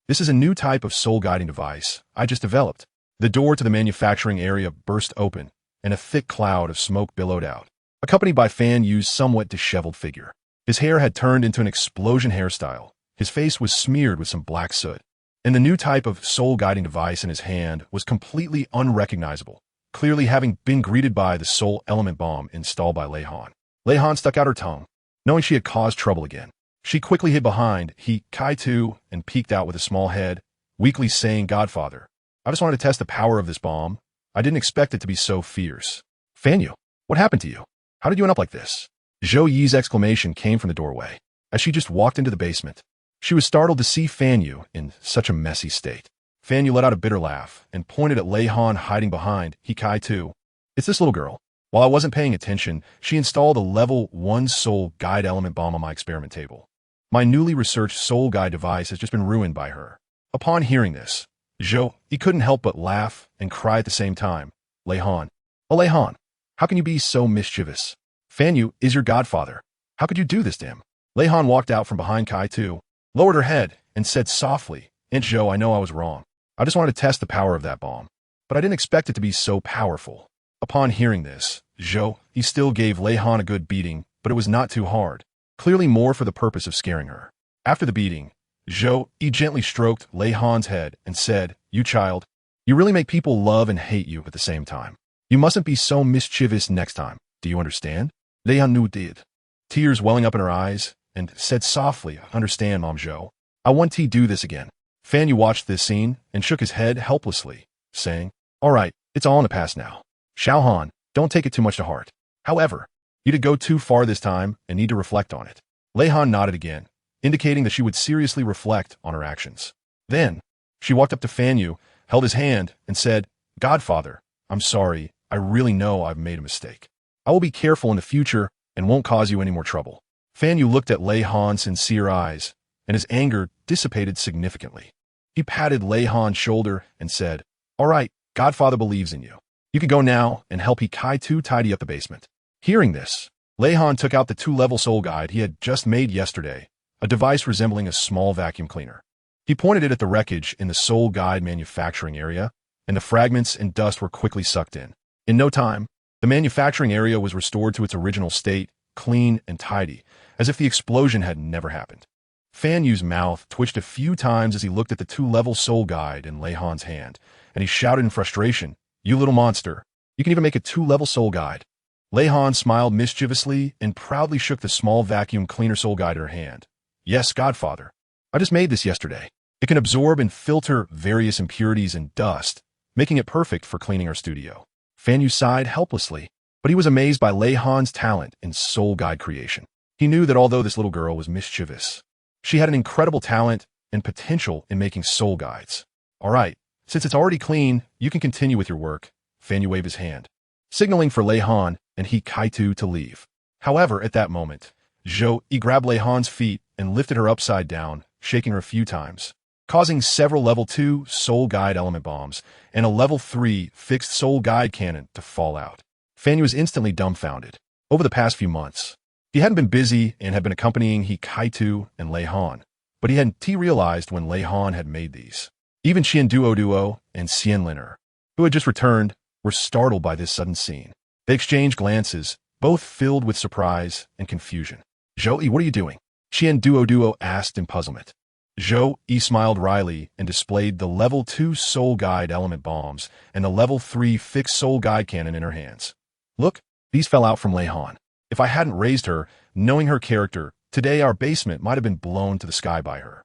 This is a new type of soul-guiding device I just developed." The door to the manufacturing area burst open, and a thick cloud of smoke billowed out, accompanied by Fan Yu's somewhat disheveled figure. His hair had turned into an explosion hairstyle. His face was smeared with some black soot, and the new type of soul-guiding device in his hand was completely unrecognizable, clearly having been greeted by the soul element bomb installed by Lei Han. Lei Han stuck out her tongue, knowing she had caused trouble again. She quickly hid behind Kai-Tu and peeked out with a small head, weakly saying, "Godfather, I just wanted to test the power of this bomb. I didn't expect it to be so fierce." "Fan Yu, what happened to you? How did you end up like this?" Zhou Yi's exclamation came from the doorway, as she just walked into the basement. She was startled to see Fan Yu in such a messy state. Fan Yu let out a bitter laugh and pointed at Lei Han hiding behind Kai-Tu. "It's this little girl. While I wasn't paying attention, she installed a level 1 soul guide element bomb on my experiment table. My newly researched soul guide device has just been ruined by her." Upon hearing this, Zhou Yi couldn't help but laugh and cry at the same time. "Lei Han, oh Lei Han, how can you be so mischievous? Fan Yu is your godfather. How could you do this to him?" Lei Han walked out from behind Kai-Tu, lowered her head, and said softly, "Aunt Zhou, I know I was wrong. I just wanted to test the power of that bomb, but I didn't expect it to be so powerful." Upon hearing this, Zhou Yi still gave Lei Han a good beating, but it was not too hard, clearly more for the purpose of scaring her. After the beating, Zhou Yi gently stroked Lei Han's head and said, "You child, you really make people love and hate you at the same time. You mustn't be so mischievous next time. Do you understand?" Lei Han did, tears welling up in her eyes, and said softly, "Understand, Mom Zhou. I won't do this again." Fan Yu watched this scene and shook his head helplessly, saying, "All right, it's all in the past now. Xiao Han, don't take it too much to heart. However, you did go too far this time and need to reflect on it." Lei Han nodded again, indicating that she would seriously reflect on her actions. Then, she walked up to Fan Yu, held his hand, and said, "Godfather, I'm sorry. I really know I've made a mistake. I will be careful in the future and won't cause you any more trouble." Fan Yu looked at Lei Han's sincere eyes, and his anger dissipated significantly. He patted Lei Han's shoulder and said, "All right, Godfather believes in you. You can go now and help Kai-Tu tidy up the basement." Hearing this, Lei Han took out the 2-level soul guide he had just made yesterday, a device resembling a small vacuum cleaner. He pointed it at the wreckage in the soul guide manufacturing area, and the fragments and dust were quickly sucked in. In no time, The manufacturing area was restored to its original state, clean and tidy, as if the explosion had never happened. Fan Yu's mouth twitched a few times as he looked at the two-level soul guide in Lei Han's hand, and he shouted in frustration, "You little monster! You can even make a two-level soul guide." Lei Han smiled mischievously and proudly shook the small vacuum cleaner soul guide in her hand. "Yes, Godfather. I just made this yesterday. It can absorb and filter various impurities and dust, making it perfect for cleaning our studio." Fan Yu sighed helplessly, but he was amazed by Lei Han's talent in soul guide creation. He knew that although this little girl was mischievous, she had an incredible talent and potential in making soul guides. "All right, since it's already clean, you can continue with your work." Fan Yu waved his hand, signaling for Lei Han and He Kaitu to leave. However, at that moment, Zhou Yi grabbed Lei Han's feet and lifted her upside down, shaking her a few times, causing several level 2 soul guide element bombs and a level 3 fixed soul guide cannon to fall out. Fan Yu was instantly dumbfounded. Over the past few months, he hadn't been busy and had been accompanying He Kaitu and Lei Han, but he hadn't realized when Lei Han had made these. Even Duo and Xianliner, who had just returned, were startled by this sudden scene. They exchanged glances, both filled with surprise and confusion. "Zhou Yi, what are you doing?" Duo asked in puzzlement. Zhou Yi smiled wryly and displayed the level 2 soul guide element bombs and the level 3 fixed soul guide cannon in her hands. "Look, these fell out from Lei Han. If I hadn't raised her, knowing her character, today our basement might have been blown to the sky by her.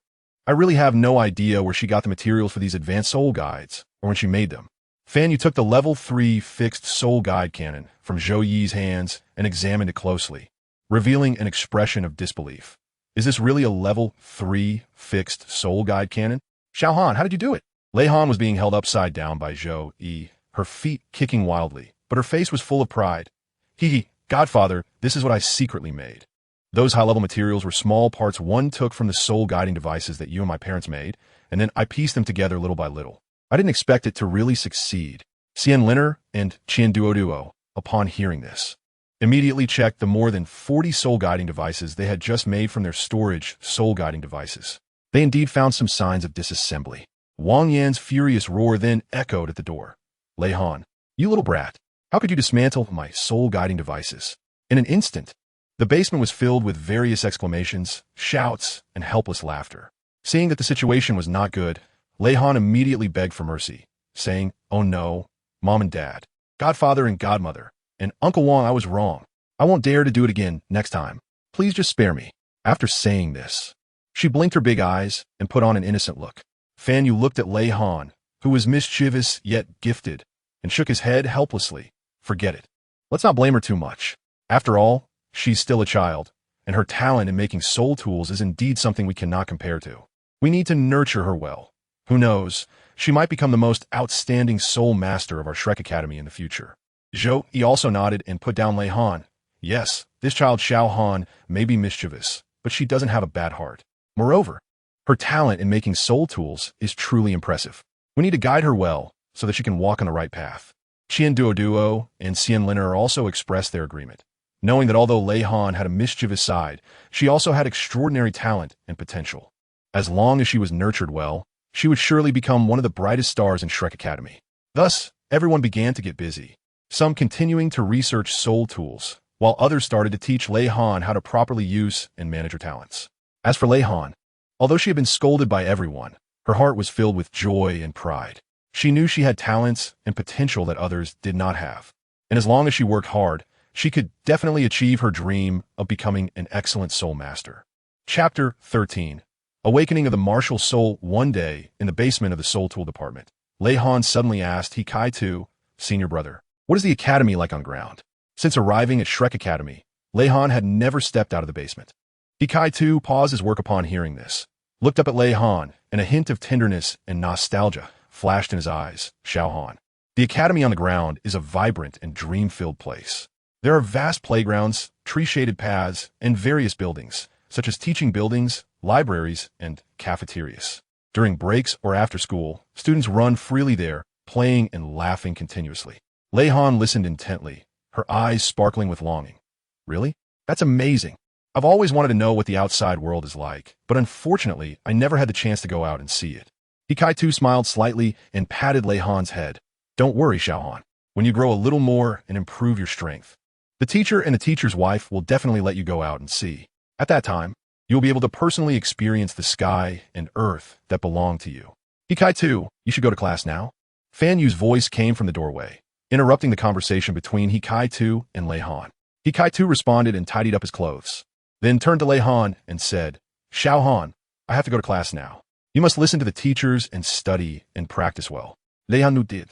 I really have no idea where she got the materials for these advanced soul guides, or when she made them." Fan Yu took the level 3 fixed soul guide cannon from Zhou Yi's hands and examined it closely, revealing an expression of disbelief. "Is this really a level 3 fixed soul guide cannon? Xiao Han, how did you do it?" Lei Han was being held upside down by Zhou Yi, her feet kicking wildly, but her face was full of pride. "Hee, Godfather, this is what I secretly made. Those high-level materials were small parts one took from the soul guiding devices that you and my parents made, and then I pieced them together little by little. I didn't expect it to really succeed." Xianliner and Duo, upon hearing this, immediately checked the more than 40 soul guiding devices they had just made from their storage soul guiding devices. They indeed found some signs of disassembly. Wang Yan's furious roar then echoed at the door. "Lei Han, you little brat, how could you dismantle my soul guiding devices?" In an instant, the basement was filled with various exclamations, shouts, and helpless laughter. Seeing that the situation was not good, Lei Han immediately begged for mercy, saying, "Oh no, Mom and Dad, Godfather and Godmother, and Uncle Wang, I was wrong. I won't dare to do it again next time. Please just spare me." After saying this, she blinked her big eyes and put on an innocent look. Fan Yu looked at Lei Han, who was mischievous yet gifted, and shook his head helplessly. "Forget it. Let's not blame her too much. After all, she's still a child, and her talent in making soul tools is indeed something we cannot compare to. We need to nurture her well. Who knows, she might become the most outstanding soul master of our Shrek Academy in the future." Zhou Yi also nodded and put down Lei Han. "Yes, this child Xiao Han may be mischievous, but she doesn't have a bad heart. Moreover, her talent in making soul tools is truly impressive. We need to guide her well so that she can walk on the right path." Duo and Xianliner also expressed their agreement, knowing that although Lei Han had a mischievous side, she also had extraordinary talent and potential. As long as she was nurtured well, she would surely become one of the brightest stars in Shrek Academy. Thus, everyone began to get busy, some continuing to research soul tools, while others started to teach Lei Han how to properly use and manage her talents. As for Lei Han, although she had been scolded by everyone, her heart was filled with joy and pride. She knew she had talents and potential that others did not have, and as long as she worked hard, she could definitely achieve her dream of becoming an excellent soul master. Chapter 13. Awakening of the martial soul. One day, in the basement of the soul tool department, Lei Han suddenly asked He Kaitu, senior brother, "What is the academy like on ground?" Since arriving at Shrek Academy, Lei Han had never stepped out of the basement. He Kaitu paused his work upon hearing this, looked up at Lei Han, and a hint of tenderness and nostalgia flashed in his eyes. "Xiao Han, the academy on the ground is a vibrant and dream-filled place. There are vast playgrounds, tree-shaded paths, and various buildings, such as teaching buildings, libraries, and cafeterias. During breaks or after school, students run freely there, playing and laughing continuously." Lei Han listened intently, her eyes sparkling with longing. "Really? That's amazing. I've always wanted to know what the outside world is like, but unfortunately, I never had the chance to go out and see it." He Kaitu smiled slightly and patted Lei Han's head. "Don't worry, Xiao Han. when you grow a little more and improve your strength. The teacher and the teacher's wife will definitely let you go out and see. At that time, you'll be able to personally experience the sky and earth that belong to you. Hikai-tu, you should go to class now. Fan Yu's voice came from the doorway, interrupting the conversation between Hikai-tu and Lei Han. Hikai-tu responded and tidied up his clothes, then turned to Lei Han and said, Xiao Han, I have to go to class now. You must listen to the teachers and study and practice well. Lei Han did.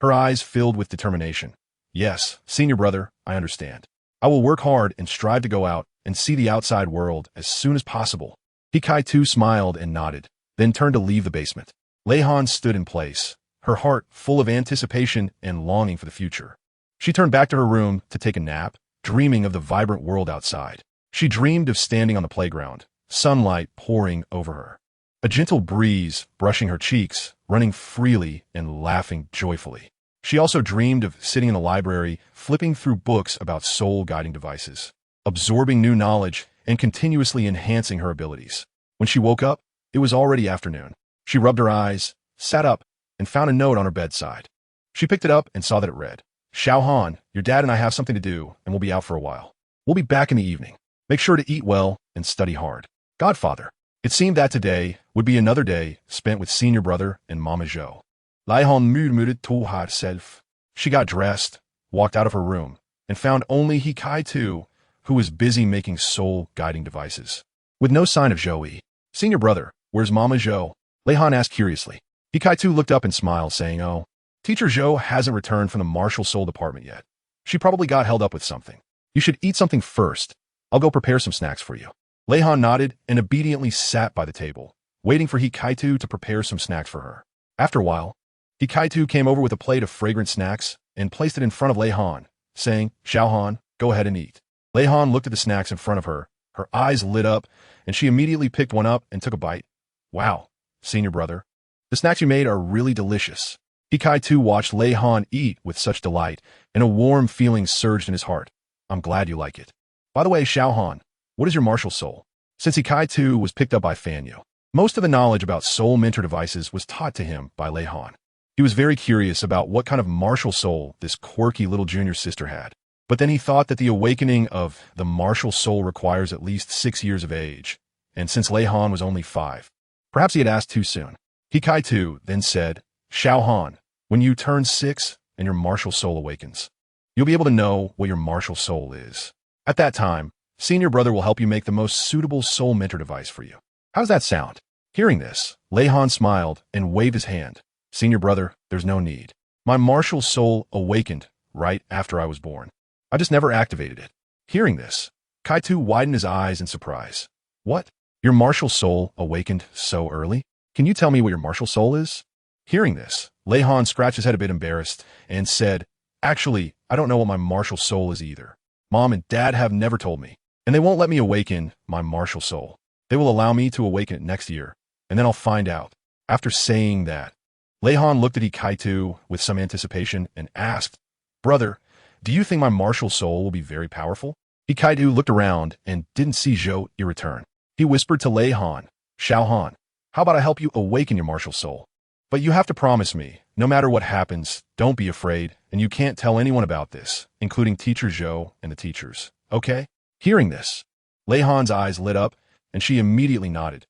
Her eyes filled with determination. Yes, senior brother, I understand. I will work hard and strive to go out and see the outside world as soon as possible. Hikai-tu smiled and nodded, then turned to leave the basement. Lei Han stood in place, her heart full of anticipation and longing for the future. She turned back to her room to take a nap, dreaming of the vibrant world outside. She dreamed of standing on the playground, sunlight pouring over her. A gentle breeze brushing her cheeks, running freely and laughing joyfully. She also dreamed of sitting in the library, flipping through books about soul-guiding devices, absorbing new knowledge and continuously enhancing her abilities. When she woke up, it was already afternoon. She rubbed her eyes, sat up, and found a note on her bedside. She picked it up and saw that it read, Xiao Han, your dad and I have something to do, and we'll be out for a while. We'll be back in the evening. Make sure to eat well and study hard. Godfather. It seemed that today would be another day spent with senior brother and Mama Zhou. Lei Han murmured to herself. She got dressed, walked out of her room, and found only Hikai-tu, who was busy making soul-guiding devices. With no sign of Zhou. Senior brother, where's Mama Zhou? Lei Han asked curiously. Hikai-tu looked up and smiled, saying, Oh, Teacher Zhou hasn't returned from the martial soul department yet. She probably got held up with something. You should eat something first. I'll go prepare some snacks for you. Lei Han nodded and obediently sat by the table, waiting for Hikai-tu to prepare some snacks for her. After a while, Hikai-tu came over with a plate of fragrant snacks and placed it in front of Lei Han, saying, Xiao Han, go ahead and eat. Lei Han looked at the snacks in front of her, her eyes lit up, and she immediately picked one up and took a bite. Wow, senior brother. The snacks you made are really delicious. Hikai-tu watched Lei Han eat with such delight, and a warm feeling surged in his heart. I'm glad you like it. By the way, Xiao Han, what is your martial soul? Since Hikai-tu was picked up by Fan Yu, most of the knowledge about soul mentor devices was taught to him by Lei Han. He was very curious about what kind of martial soul this quirky little junior sister had. But then he thought that the awakening of the martial soul requires at least 6 years of age, and since Lei Han was only 5, perhaps he had asked too soon. Hikai-tu then said, Xiao Han, when you turn 6 and your martial soul awakens, you'll be able to know what your martial soul is. At that time, senior brother will help you make the most suitable soul mentor device for you. How does that sound? Hearing this, Lei Han smiled and waved his hand. Senior brother, there's no need. My martial soul awakened right after I was born. I just never activated it. Hearing this, Kai-tu widened his eyes in surprise. What? Your martial soul awakened so early? Can you tell me what your martial soul is? Hearing this, Lei Han scratched his head a bit embarrassed and said, Actually, I don't know what my martial soul is either. Mom and Dad have never told me, and they won't let me awaken my martial soul. They will allow me to awaken it next year, and then I'll find out. After saying that, Lei Han looked at Hikai-tu with some anticipation and asked, Brother, do you think my martial soul will be very powerful? Hikai-tu looked around and didn't see Zhou return. He whispered to Lei Han, Xiao Han, how about I help you awaken your martial soul? But you have to promise me, no matter what happens, don't be afraid, and you can't tell anyone about this, including Teacher Zhou and the teachers, okay? Hearing this, Lei Han's eyes lit up, and she immediately nodded.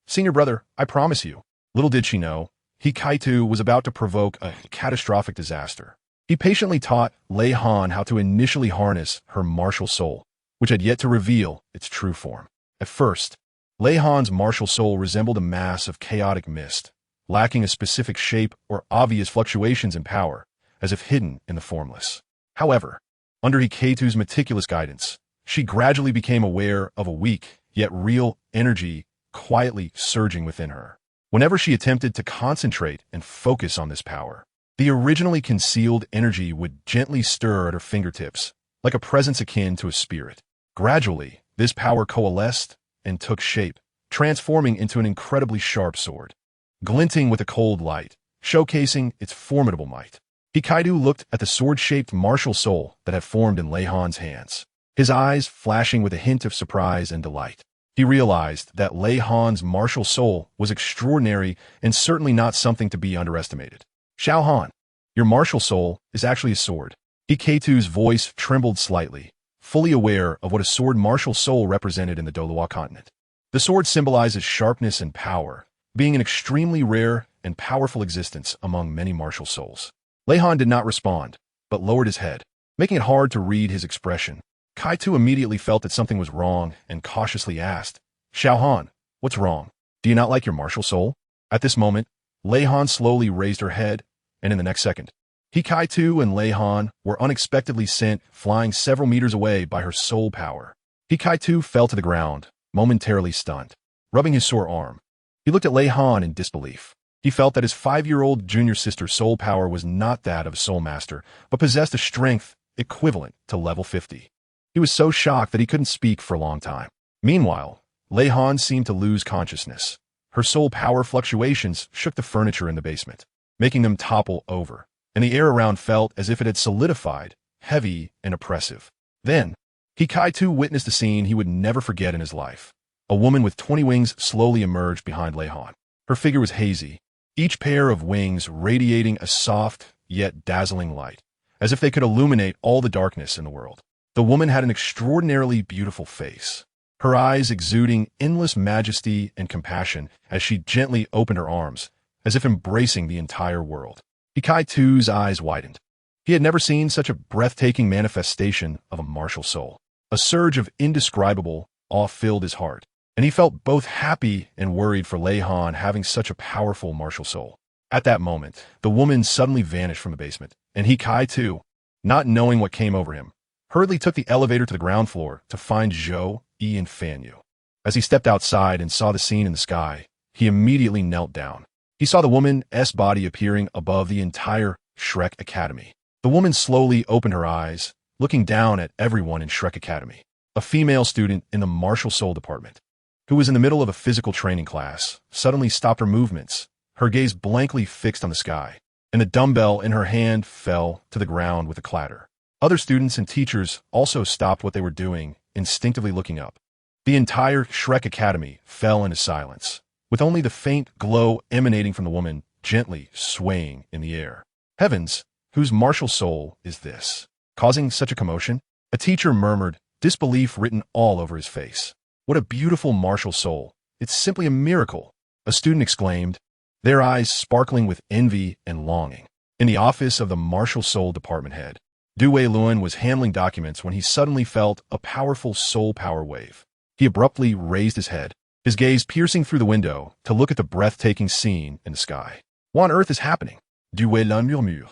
Senior brother, I promise you. Little did she know, Hikai-tu was about to provoke a catastrophic disaster. He patiently taught Lei Han how to initially harness her martial soul, which had yet to reveal its true form. At first, Lei Han's martial soul resembled a mass of chaotic mist, lacking a specific shape or obvious fluctuations in power, as if hidden in the formless. However, under Hikai-tu's meticulous guidance, she gradually became aware of a weak, yet real energy quietly surging within her. Whenever she attempted to concentrate and focus on this power, the originally concealed energy would gently stir at her fingertips, like a presence akin to a spirit. Gradually, this power coalesced and took shape, transforming into an incredibly sharp sword, glinting with a cold light, showcasing its formidable might. Hikai-tu looked at the sword-shaped martial soul that had formed in Lei Han's hands, his eyes flashing with a hint of surprise and delight. He realized that Lei Han's martial soul was extraordinary and certainly not something to be underestimated. Xiao Han, Your martial soul is actually a sword. Iketu's voice trembled slightly, fully aware of what a sword martial soul represented in the Douluo continent. The sword symbolizes sharpness and power, being an extremely rare and powerful existence among many martial souls. Leihan did not respond, but lowered his head, making it hard to read his expression. Kaitu immediately felt that something was wrong and cautiously asked, Xiaohan, what's wrong? Do you not like your martial soul? At this moment, Leihan slowly raised her head, and in the next second, Kaitu and Leihan were unexpectedly sent flying several meters away by her soul power. Kaitu fell to the ground, momentarily stunned, rubbing his sore arm. He looked at Leihan in disbelief. He felt that his 5-year-old junior sister's soul power was not that of a soul master, but possessed a strength equivalent to level 50. He was so shocked that he couldn't speak for a long time. Meanwhile, Leihan seemed to lose consciousness. Her soul power fluctuations shook the furniture in the basement, making them topple over, and the air around felt as if it had solidified, heavy and oppressive. Then, Kaitu witnessed a scene he would never forget in his life. A woman with 20 wings slowly emerged behind Leihan. Her figure was hazy, each pair of wings radiating a soft yet dazzling light, as if they could illuminate all the darkness in the world. The woman had an extraordinarily beautiful face, her eyes exuding endless majesty and compassion as she gently opened her arms, as if embracing the entire world. Kaitu's eyes widened. He had never seen such a breathtaking manifestation of a martial soul. A surge of indescribable awe filled his heart, and he felt both happy and worried for Leihan having such a powerful martial soul. At that moment, the woman suddenly vanished from the basement, and Kaitu, not knowing what came over him, hurriedly took the elevator to the ground floor to find Zhou, Yi, and Fan Yu. As he stepped outside and saw the scene in the sky, he immediately knelt down. He saw the woman's body appearing above the entire Shrek Academy. The woman slowly opened her eyes, looking down at everyone in Shrek Academy. A female student in the martial soul department, who was in the middle of a physical training class, suddenly stopped her movements, her gaze blankly fixed on the sky, and the dumbbell in her hand fell to the ground with a clatter. Other students and teachers also stopped what they were doing, instinctively looking up. The entire Shrek Academy fell into silence, with only the faint glow emanating from the woman gently swaying in the air. Heavens, whose martial soul is this, causing such a commotion? A teacher murmured, disbelief written all over his face. What a beautiful martial soul. It's simply a miracle. A student exclaimed, their eyes sparkling with envy and longing. In the office of the martial soul department head, Due Luan was handling documents when he suddenly felt a powerful soul power wave. He abruptly raised his head, his gaze piercing through the window to look at the breathtaking scene in the sky. What on earth is happening? Due Luan murmured.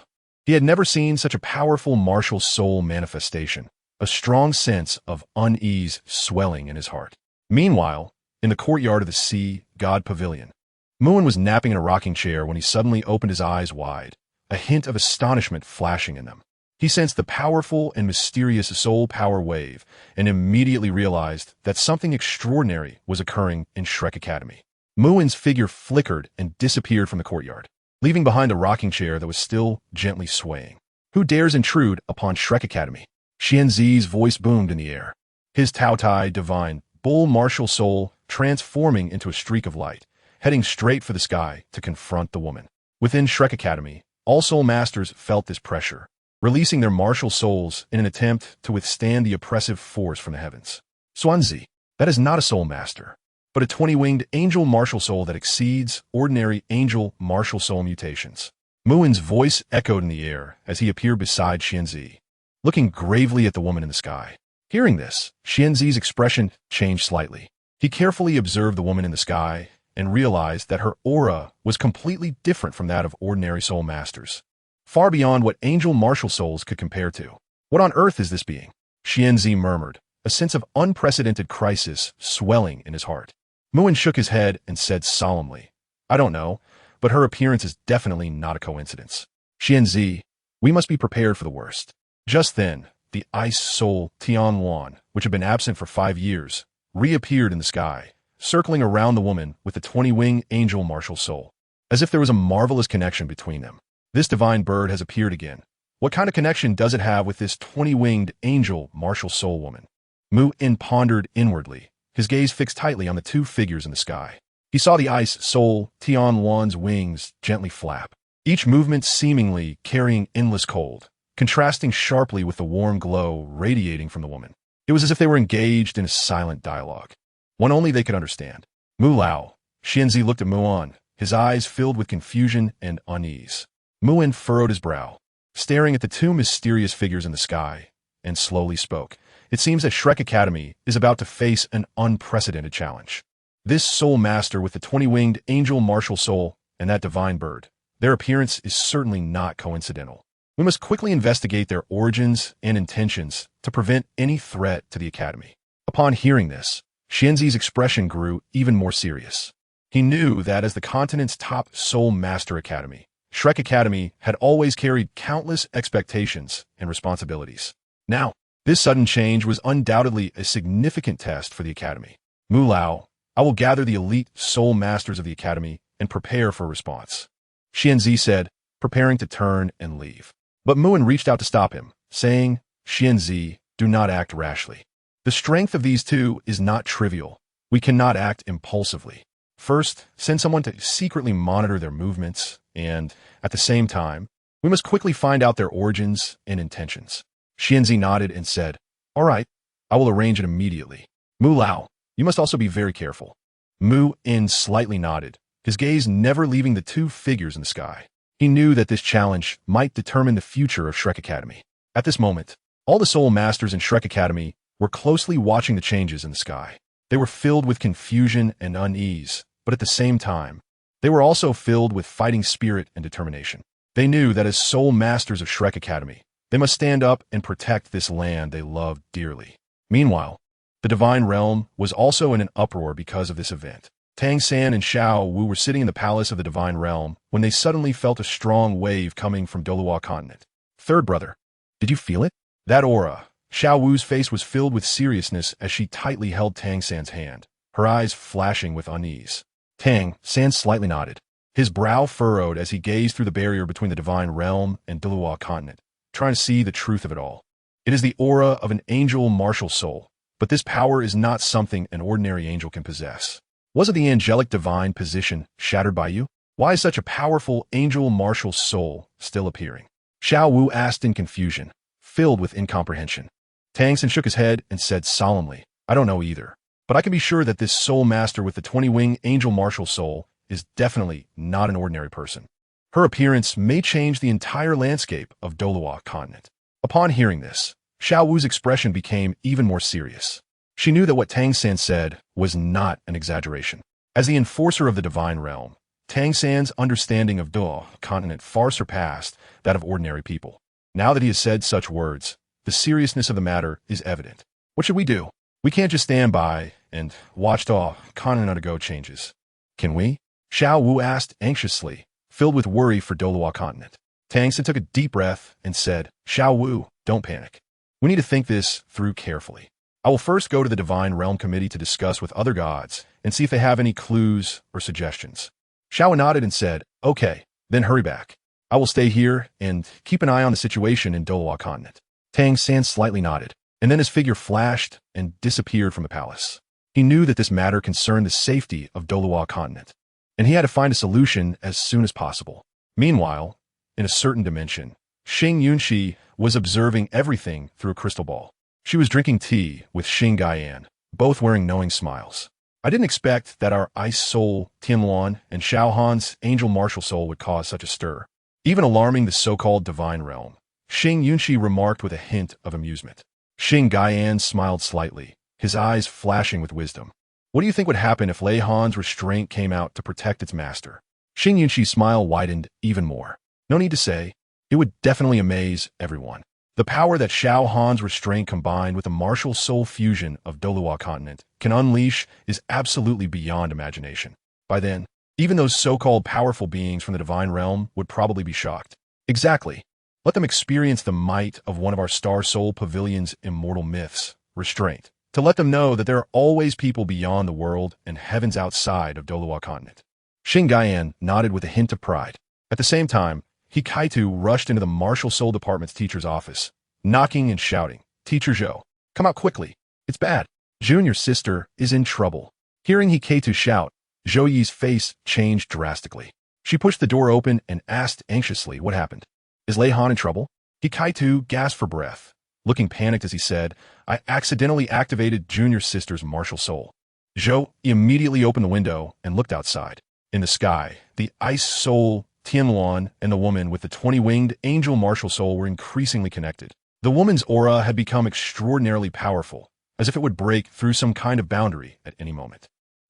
He had never seen such a powerful martial soul manifestation, a strong sense of unease swelling in his heart. Meanwhile, in the courtyard of the Sea God Pavilion, Muin was napping in a rocking chair when he suddenly opened his eyes wide, a hint of astonishment flashing in them. He sensed the powerful and mysterious soul power wave and immediately realized that something extraordinary was occurring in Shrek Academy. Muin's figure flickered and disappeared from the courtyard, leaving behind a rocking chair that was still gently swaying. Who dares intrude upon Shrek Academy? Xianzi's voice boomed in the air, his Taotai divine bull martial soul transforming into a streak of light, heading straight for the sky to confront the woman. Within Shrek Academy, all soul masters felt this pressure, releasing their martial souls in an attempt to withstand the oppressive force from the heavens. Xuanzi, that is not a soul master, but a 20-winged angel martial soul that exceeds ordinary angel martial soul mutations. Muin's voice echoed in the air as he appeared beside Xianzi, looking gravely at the woman in the sky. Hearing this, Xianzi's expression changed slightly. He carefully observed the woman in the sky and realized that her aura was completely different from that of ordinary soul masters, far beyond what angel martial souls could compare to. What on earth is this being? Xianzi murmured, a sense of unprecedented crisis swelling in his heart. Muin shook his head and said solemnly, I don't know, but her appearance is definitely not a coincidence. Xianzi, we must be prepared for the worst. Just then, the ice soul Tianwan, which had been absent for 5 years, reappeared in the sky, circling around the woman with the 20-wing angel martial soul, as if there was a marvelous connection between them. This divine bird has appeared again. What kind of connection does it have with this 20-winged angel martial soul woman? Muin pondered inwardly, his gaze fixed tightly on the 2 figures in the sky. He saw the ice soul Tianwan's wings gently flap, each movement seemingly carrying endless cold, contrasting sharply with the warm glow radiating from the woman. It was as if they were engaged in a silent dialogue, one only they could understand. Mu Lao. Xianzi looked at Muan, his eyes filled with confusion and unease. Muan furrowed his brow, staring at the two mysterious figures in the sky, and slowly spoke. It seems that Shrek Academy is about to face an unprecedented challenge. This soul master with the 20-winged angel martial soul and that divine bird, their appearance is certainly not coincidental. We must quickly investigate their origins and intentions to prevent any threat to the Academy. Upon hearing this, Xianzi's expression grew even more serious. He knew that as the continent's top soul master academy, Shrek Academy had always carried countless expectations and responsibilities. Now, this sudden change was undoubtedly a significant test for the Academy. Mu Lao, I will gather the elite soul masters of the Academy and prepare for a response, Xianzi said, preparing to turn and leave. But Muan reached out to stop him, saying, Xianzi, do not act rashly. The strength of these two is not trivial. We cannot act impulsively. First, send someone to secretly monitor their movements, and, at the same time, we must quickly find out their origins and intentions. Xianzi nodded and said, All right, I will arrange it immediately. Mu Lao, you must also be very careful. Mu In slightly nodded, his gaze never leaving the two figures in the sky. He knew that this challenge might determine the future of Shrek Academy. At this moment, all the soul masters in Shrek Academy were closely watching the changes in the sky. They were filled with confusion and unease, but at the same time, they were also filled with fighting spirit and determination. They knew that as soul masters of Shrek Academy, they must stand up and protect this land they loved dearly. Meanwhile, the Divine Realm was also in an uproar because of this event. Tang San and Xiao Wu were sitting in the palace of the Divine Realm when they suddenly felt a strong wave coming from Douluo continent. Third brother, did you feel it? That aura. Xiao Wu's face was filled with seriousness as she tightly held Tang San's hand, her eyes flashing with unease. Tang San slightly nodded, his brow furrowed as he gazed through the barrier between the Divine Realm and Douluo continent, trying to see the truth of it all. It is the aura of an angel martial soul, but this power is not something an ordinary angel can possess. Wasn't the angelic divine position shattered by you? Why is such a powerful angel martial soul still appearing? Xiao Wu asked in confusion, filled with incomprehension. Tang San shook his head and said solemnly, I don't know either, but I can be sure that this soul master with the 20-wing angel martial soul is definitely not an ordinary person. Her appearance may change the entire landscape of Douluo continent. Upon hearing this, Xiao Wu's expression became even more serious. She knew that what Tang San said was not an exaggeration. As the enforcer of the Divine Realm, Tang San's understanding of Douluo continent far surpassed that of ordinary people. Now that he has said such words, the seriousness of the matter is evident. What should we do? We can't just stand by and watch Douluo continent undergo changes. Can we? Xiao Wu asked anxiously, filled with worry for Douluo continent. Tang San took a deep breath and said, Xiao Wu, don't panic. We need to think this through carefully. I will first go to the Divine Realm Committee to discuss with other gods and see if they have any clues or suggestions. Xiao nodded and said, Okay, then hurry back. I will stay here and keep an eye on the situation in Douluo continent. Tang San slightly nodded, and then his figure flashed and disappeared from the palace. He knew that this matter concerned the safety of Douluo continent, and he had to find a solution as soon as possible. Meanwhile, in a certain dimension, Xing Yunxi was observing everything through a crystal ball. She was drinking tea with Xing Gaiyan, both wearing knowing smiles. I didn't expect that our ice soul, Tianluan, and Xiao Han's angel martial soul would cause such a stir, even alarming the so-called Divine Realm. Xing Yunxi remarked with a hint of amusement. Xing Gaiyan smiled slightly, his eyes flashing with wisdom. What do you think would happen if Lei Han's restraint came out to protect its master? Xing Yunxi's smile widened even more. No need to say, it would definitely amaze everyone. The power that Xiao Han's restraint combined with the martial soul fusion of Douluo continent can unleash is absolutely beyond imagination. By then, even those so-called powerful beings from the Divine Realm would probably be shocked. Exactly. Let them experience the might of one of our Star Soul Pavilion's immortal myths, restraint, to let them know that there are always people beyond the world and heavens outside of Douluo continent. Xing Gaiyan nodded with a hint of pride. At the same time, He Kaitu rushed into the Martial Soul Department's teacher's office, knocking and shouting, Teacher Zhou, come out quickly. It's bad. Jun, your sister, is in trouble. Hearing Hikaitu shout, Zhou Yi's face changed drastically. She pushed the door open and asked anxiously what happened. Is Lei Han in trouble? Hikaitu gasped for breath, looking panicked as he said, I accidentally activated Junior Sister's martial soul. Zhou immediately opened the window and looked outside. In the sky, the ice soul, Tianluan, and the woman with the 20-winged angel martial soul were increasingly connected. The woman's aura had become extraordinarily powerful, as if it would break through some kind of boundary at any moment.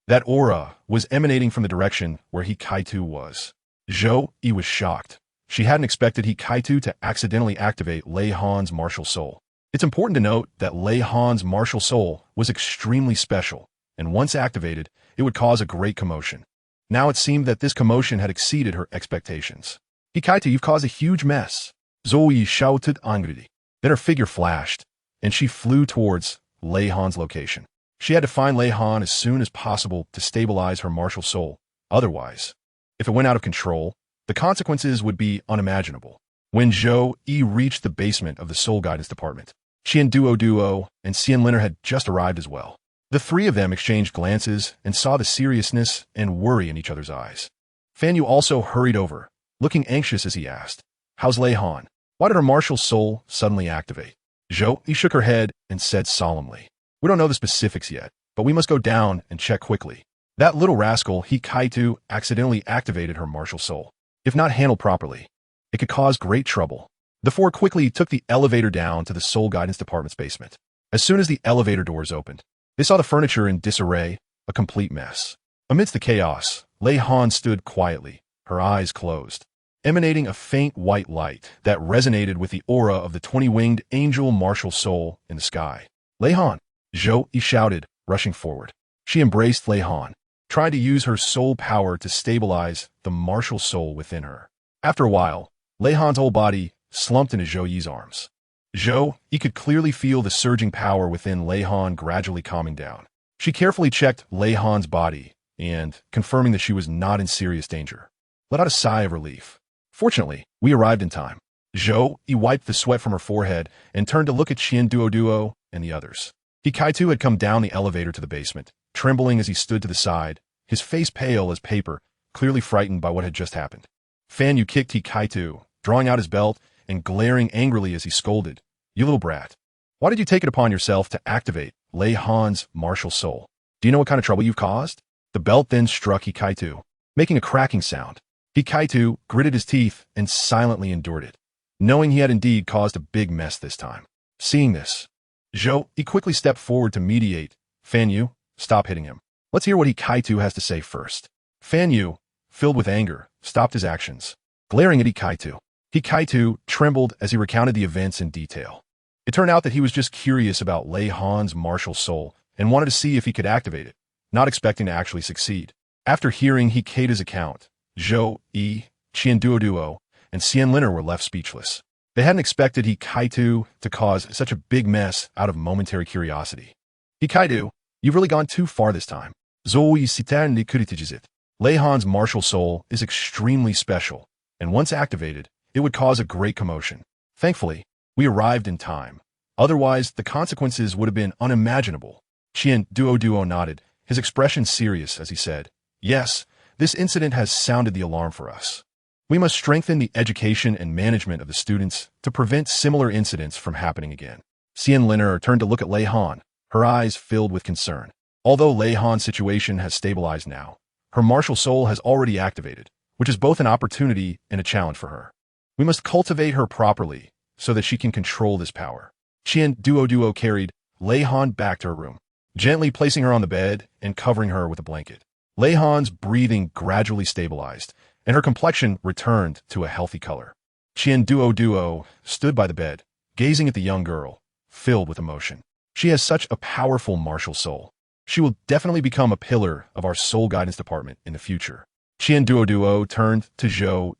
That aura was emanating from the direction where Hikaitu was. Zhou was shocked. She hadn't expected Hikaitu to accidentally activate Lei Han's martial soul. It's important to note that Lei Han's martial soul was extremely special, and once activated, it would cause a great commotion. Now it seemed that this commotion had exceeded her expectations. Hikaitu, you've caused a huge mess, Zoe shouted angrily. Then her figure flashed, and she flew towards Lei Han's location. She had to find Lei Han as soon as possible to stabilize her martial soul. Otherwise, if it went out of control, the consequences would be unimaginable. When Zhou reached the basement of the Soul Guidance Department, Duo and Xianliner had just arrived as well. The three of them exchanged glances and saw the seriousness and worry in each other's eyes. Fan Yu also hurried over, looking anxious as he asked, How's Lei Han? Why did her martial soul suddenly activate? Zhou shook her head and said solemnly, We don't know the specifics yet, but we must go down and check quickly. That little rascal Hikaitu accidentally activated her martial soul. If not handled properly, it could cause great trouble. The four quickly took the elevator down to the Soul Guidance Department's basement. As soon as the elevator doors opened, they saw the furniture in disarray, a complete mess. Amidst the chaos, Lei Han stood quietly, her eyes closed, emanating a faint white light that resonated with the aura of the 20-winged angel martial soul in the sky. Lei Han, Zhou shouted, rushing forward. She embraced Lei Han, trying to use her soul power to stabilize the martial soul within her. After a while, Lei Han's whole body slumped into Zhou Yi's arms. Zhou could clearly feel the surging power within Lei Han gradually calming down. She carefully checked Lei Han's body and, confirming that she was not in serious danger, let out a sigh of relief. Fortunately, we arrived in time. Zhou wiped the sweat from her forehead and turned to look at Duo and the others. Hikaitu had come down the elevator to the basement, trembling as he stood to the side, his face pale as paper, clearly frightened by what had just happened. Fan Yu kicked Hikaitu, drawing out his belt and glaring angrily as he scolded, You little brat. Why did you take it upon yourself to activate Lei Han's martial soul? Do you know what kind of trouble you've caused? The belt then struck Hikaitu, making a cracking sound. Hikaitu gritted his teeth and silently endured it, knowing he had indeed caused a big mess this time. Seeing this, Zhou quickly stepped forward to mediate. Fan Yu, stop hitting him. Let's hear what Hikaitu has to say first. Fan Yu, filled with anger, stopped his actions, glaring at Hikaitu. Hikaitu trembled as he recounted the events in detail. It turned out that he was just curious about Lei Han's martial soul and wanted to see if he could activate it, not expecting to actually succeed. After hearing Hikaita's account, Zhou Duo, and Xianliner were left speechless. They hadn't expected Hikaitu to cause such a big mess out of momentary curiosity. Hikaitu, you've really gone too far this time. Zoe Sitani Kuritijizit. Lei Han's martial soul is extremely special, and once activated, it would cause a great commotion. Thankfully, we arrived in time. Otherwise, the consequences would have been unimaginable. Duo nodded, his expression serious as he said, Yes, this incident has sounded the alarm for us. We must strengthen the education and management of the students to prevent similar incidents from happening again. Xianliner turned to look at Lei Han, her eyes filled with concern. Although Lei Han's situation has stabilized now, her martial soul has already activated, which is both an opportunity and a challenge for her. We must cultivate her properly so that she can control this power. Duo carried Lei Han back to her room, gently placing her on the bed and covering her with a blanket. Lei Han's breathing gradually stabilized, and her complexion returned to a healthy color. Duo stood by the bed, gazing at the young girl, filled with emotion. She has such a powerful martial soul. She will definitely become a pillar of our Soul Guidance Department in the future. Duo turned to Zhou,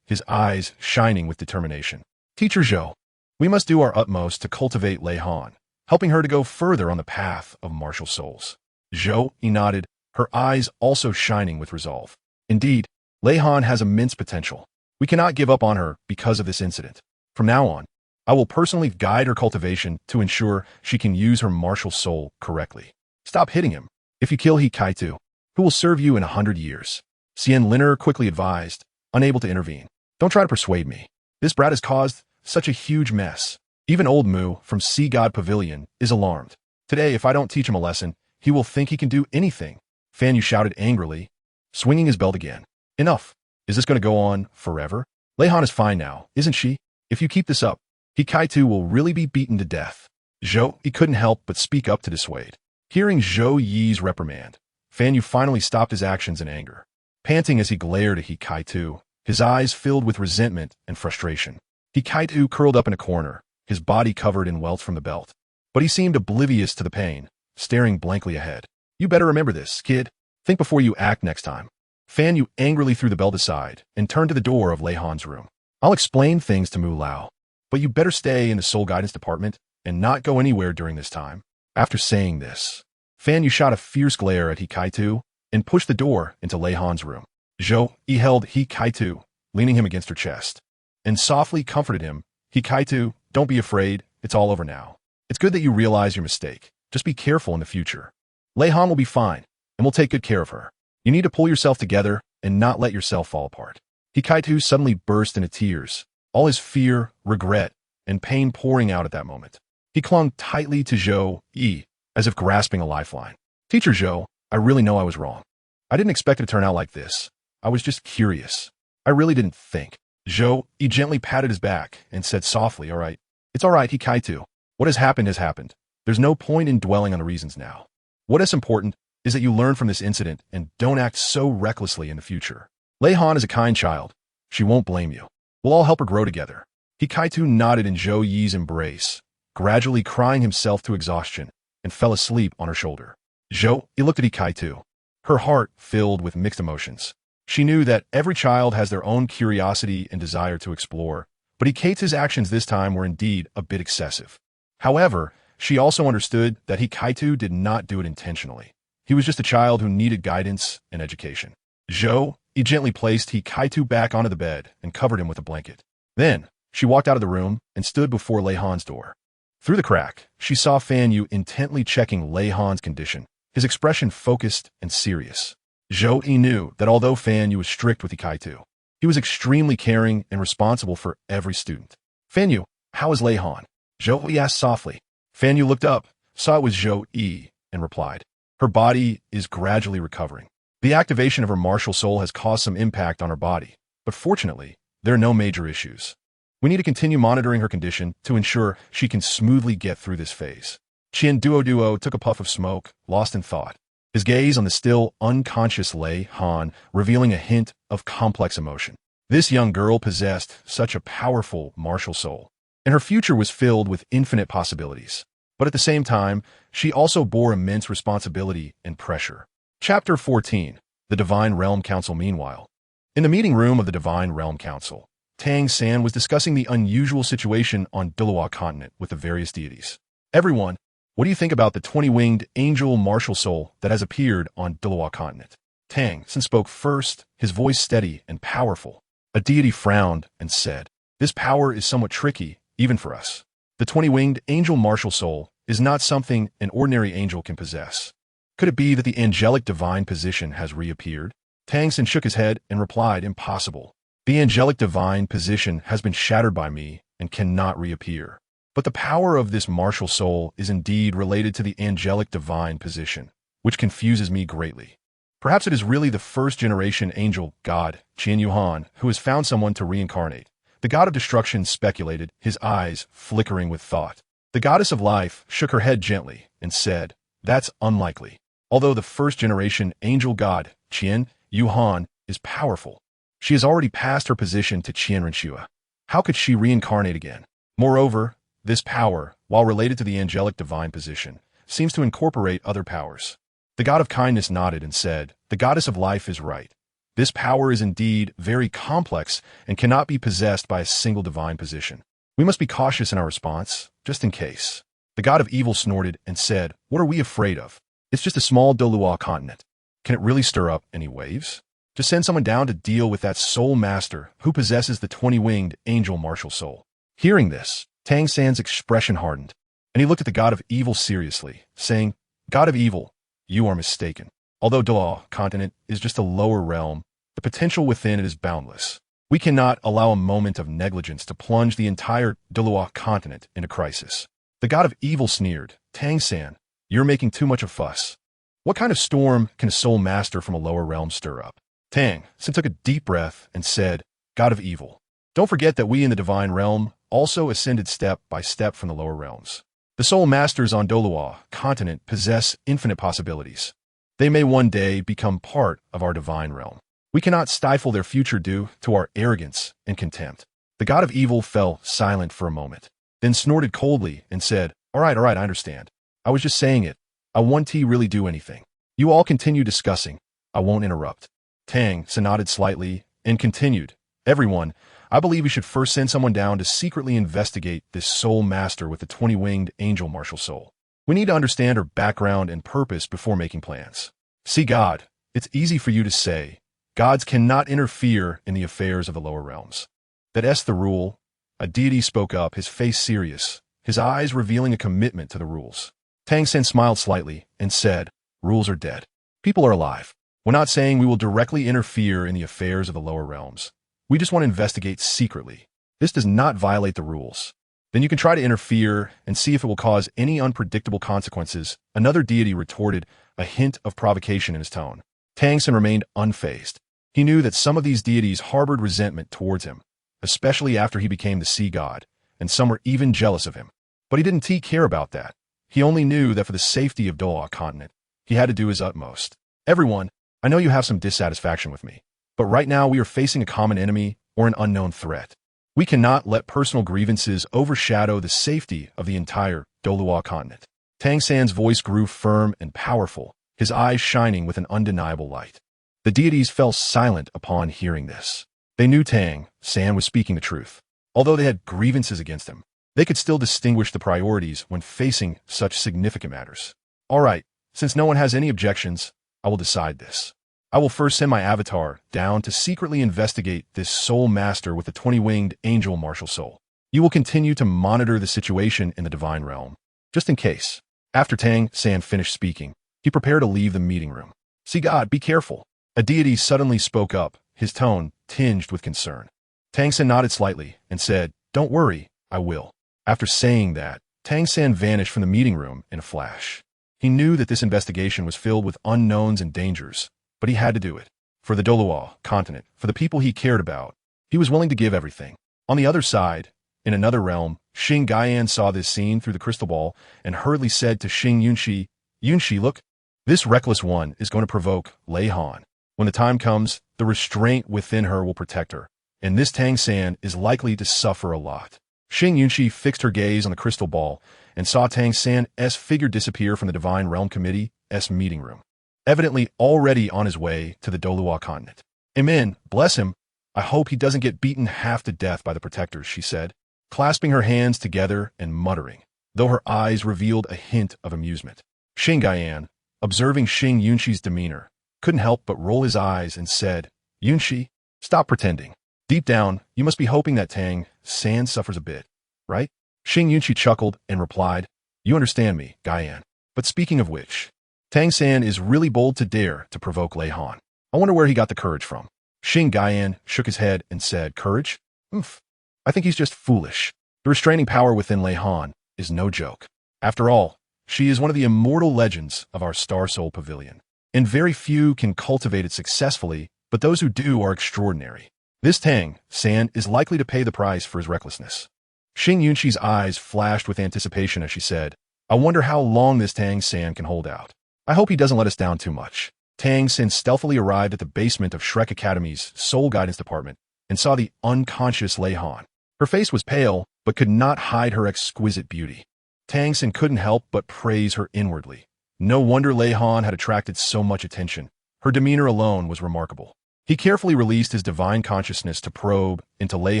his eyes shining with determination. Teacher Zhou, we must do our utmost to cultivate Lei Han, helping her to go further on the path of martial souls. Zhou nodded, her eyes also shining with resolve. Indeed, Lei Han has immense potential. We cannot give up on her because of this incident. From now on, I will personally guide her cultivation to ensure she can use her martial soul correctly. Stop hitting him. If you kill Hikaitu, who will serve you in 100 years? Xian Liner quickly advised, unable to intervene. Don't try to persuade me. This brat has caused such a huge mess. Even old Mu from Sea God Pavilion is alarmed. Today, if I don't teach him a lesson, he will think he can do anything. Fan Yu shouted angrily, swinging his belt again. Enough. Is this going to go on forever? Lei Han is fine now, isn't she? If you keep this up, He Kai-tu will really be beaten to death. Zhou Yi couldn't help but speak up to dissuade. Hearing Zhou Yi's reprimand, Fan Yu finally stopped his actions in anger. Panting as he glared at He Kai-tu, his eyes filled with resentment and frustration. He Kai-tu curled up in a corner, his body covered in welts from the belt. But he seemed oblivious to the pain, staring blankly ahead. You better remember this, kid. Think before you act next time. Fan Yu angrily threw the belt aside and turned to the door of Lei Han's room. I'll explain things to Mu Lao, but you better stay in the soul guidance department and not go anywhere during this time. After saying this, Fan Yu shot a fierce glare at He Kai-tu and pushed the door into Lei Han's room. Zhou Yi held He Kai-tu, leaning him against her chest, and softly comforted him. He Kai-tu, don't be afraid, it's all over now. It's good that you realize your mistake. Just be careful in the future. Lei Han will be fine, and we'll take good care of her. You need to pull yourself together and not let yourself fall apart. He Kai-tu suddenly burst into tears, all his fear, regret, and pain pouring out at that moment. He clung tightly to Zhou Yi, as if grasping a lifeline. Teacher Zhou, I really know I was wrong. I didn't expect it to turn out like this. I was just curious. I really didn't think. Zhou Yi gently patted his back and said softly, all right. It's all right, He Kai-tu. What has happened has happened. There's no point in dwelling on the reasons now. What is important is that you learn from this incident and don't act so recklessly in the future. Lei Han is a kind child. She won't blame you. We'll all help her grow together. He Kai-tu nodded in Zhou Yi's embrace, gradually crying himself to exhaustion, and fell asleep on her shoulder. Zhou Yi looked at He Kai-tu, her heart filled with mixed emotions. She knew that every child has their own curiosity and desire to explore, but He Kai-tu's actions this time were indeed a bit excessive. However, she also understood that He Kai-tu did not do it intentionally. He was just a child who needed guidance and education. Zhou Yi gently placed He Kai-tu back onto the bed and covered him with a blanket. Then, she walked out of the room and stood before Lei Han's door. Through the crack, she saw Fan Yu intently checking Lei Han's condition, his expression focused and serious. Zhou Yi knew that although Fan Yu was strict with He Kai-tu, he was extremely caring and responsible for every student. Fan Yu, how is Lei Han? Zhou Yi asked softly. Fan Yu looked up, saw it was Zhou Yi, and replied. Her body is gradually recovering. The activation of her martial soul has caused some impact on her body, but fortunately, there are no major issues. We need to continue monitoring her condition to ensure she can smoothly get through this phase. Duo took a puff of smoke, lost in thought, his gaze on the still unconscious Lei Han, revealing a hint of complex emotion. This young girl possessed such a powerful martial soul, and her future was filled with infinite possibilities. But at the same time, she also bore immense responsibility and pressure. Chapter 14. The Divine Realm Council. Meanwhile, in the meeting room of the Divine Realm Council, Tang San was discussing the unusual situation on Douluo continent with the various deities. Everyone, what do you think about the 20-winged angel martial soul that has appeared on Douluo continent? Tang San spoke first, his voice steady and powerful. A deity frowned and said, this power is somewhat tricky, even for us. The 20-winged angel martial soul is not something an ordinary angel can possess. Could it be that the angelic divine position has reappeared? Tang San shook his head and replied, impossible. The angelic divine position has been shattered by me and cannot reappear. But the power of this martial soul is indeed related to the angelic divine position, which confuses me greatly. Perhaps it is really the first-generation angel god, Qian Yuhan, who has found someone to reincarnate. The god of destruction speculated, his eyes flickering with thought. The goddess of life shook her head gently and said, that's unlikely. Although the first-generation angel god, Qian Yuhan, is powerful, she has already passed her position to Qian Renshua. How could she reincarnate again? Moreover, this power, while related to the angelic divine position, seems to incorporate other powers. The god of kindness nodded and said, the goddess of life is right. This power is indeed very complex and cannot be possessed by a single divine position. We must be cautious in our response, just in case. The god of evil snorted and said, what are we afraid of? It's just a small Douluo continent. Can it really stir up any waves? To send someone down to deal with that soul master who possesses the 20-winged angel martial soul. Hearing this, Tang San's expression hardened, and he looked at the god of evil seriously, saying, God of evil, you are mistaken. Although Douluo continent is just a lower realm, The potential within it is boundless. We cannot allow a moment of negligence to plunge the entire Douluo continent into crisis. The god of evil sneered, Tang-san, you're making too much of fuss. What kind of storm can a soul master from a lower realm stir up? Tang-san took a deep breath and said, God of evil, don't forget that we in the divine realm also ascended step by step from the lower realms. The soul masters on Douluo continent possess infinite possibilities. They may one day become part of our divine realm. We cannot stifle their future due to our arrogance and contempt. The god of evil fell silent for a moment, then snorted coldly and said, all right, I understand. I was just saying it. I won't really do anything. You all continue discussing. I won't interrupt. Tang-san nodded slightly and continued, everyone, I believe we should first send someone down to secretly investigate this soul master with the 20-winged angel martial soul. We need to understand her background and purpose before making plans. See, God, it's easy for you to say, gods cannot interfere in the affairs of the lower realms. That's the rule. A deity spoke up, his face serious, his eyes revealing a commitment to the rules. Tang-san smiled slightly and said, rules are dead. People are alive. We're not saying we will directly interfere in the affairs of the lower realms. We just want to investigate secretly. This does not violate the rules. Then you can try to interfere and see if it will cause any unpredictable consequences. Another deity retorted, a hint of provocation in his tone. Tang-san remained unfazed. He knew that some of these deities harbored resentment towards him, especially after he became the sea god, and some were even jealous of him. But he didn't care about that. He only knew that for the safety of Douluo continent, he had to do his utmost. Everyone, I know you have some dissatisfaction with me, but right now we are facing a common enemy or an unknown threat. We cannot let personal grievances overshadow the safety of the entire Douluo continent. Tang-san's voice grew firm and powerful, his eyes shining with an undeniable light. The deities fell silent upon hearing this. They knew Tang-san was speaking the truth. Although they had grievances against him, they could still distinguish the priorities when facing such significant matters. All right, since no one has any objections, I will decide this. I will first send my avatar down to secretly investigate this soul master with the 20-winged angel martial soul. You will continue to monitor the situation in the divine realm, just in case. After Tang-san finished speaking, he prepared to leave the meeting room. See, God, be careful. A deity suddenly spoke up, his tone tinged with concern. Tang-san nodded slightly and said, don't worry, I will. After saying that, Tang-san vanished from the meeting room in a flash. He knew that this investigation was filled with unknowns and dangers, but he had to do it. For the Douluo continent, for the people he cared about, he was willing to give everything. On the other side, in another realm, Xing Gaian saw this scene through the crystal ball and hurriedly said to Xing Yunxi, Yunxi, look, this reckless one is going to provoke Lei Han. When the time comes, the restraint within her will protect her, and this Tang-san is likely to suffer a lot. Xing Yunxi fixed her gaze on the crystal ball and saw Tang-san's figure disappear from the Divine Realm Committee's meeting room, evidently already on his way to the Douluo continent. Amen, bless him. I hope he doesn't get beaten half to death by the protectors, she said, clasping her hands together and muttering, though her eyes revealed a hint of amusement. Xing Gaian, observing Xing Yunxi's demeanor, couldn't help but roll his eyes and said, Yunxi, stop pretending. Deep down, you must be hoping that Tang-san suffers a bit, right? Xing Yunxi chuckled and replied, you understand me, Gaian. But speaking of which, Tang-san is really bold to dare to provoke Lei Han. I wonder where he got the courage from. Xing Gaian shook his head and said, courage? I think he's just foolish. The restraining power within Lei Han is no joke. After all, she is one of the immortal legends of our Star Soul Pavilion, and very few can cultivate it successfully, but those who do are extraordinary. This Tang-san is likely to pay the price for his recklessness. Xing Yunxi's eyes flashed with anticipation as she said, I wonder how long this Tang-san can hold out. I hope he doesn't let us down too much. Tang-san stealthily arrived at the basement of Shrek Academy's Soul Guidance Department and saw the unconscious Lei Han. Her face was pale, but could not hide her exquisite beauty. Tang-san couldn't help but praise her inwardly. No wonder Lei Han had attracted so much attention. Her demeanor alone was remarkable. He carefully released his divine consciousness to probe into Lei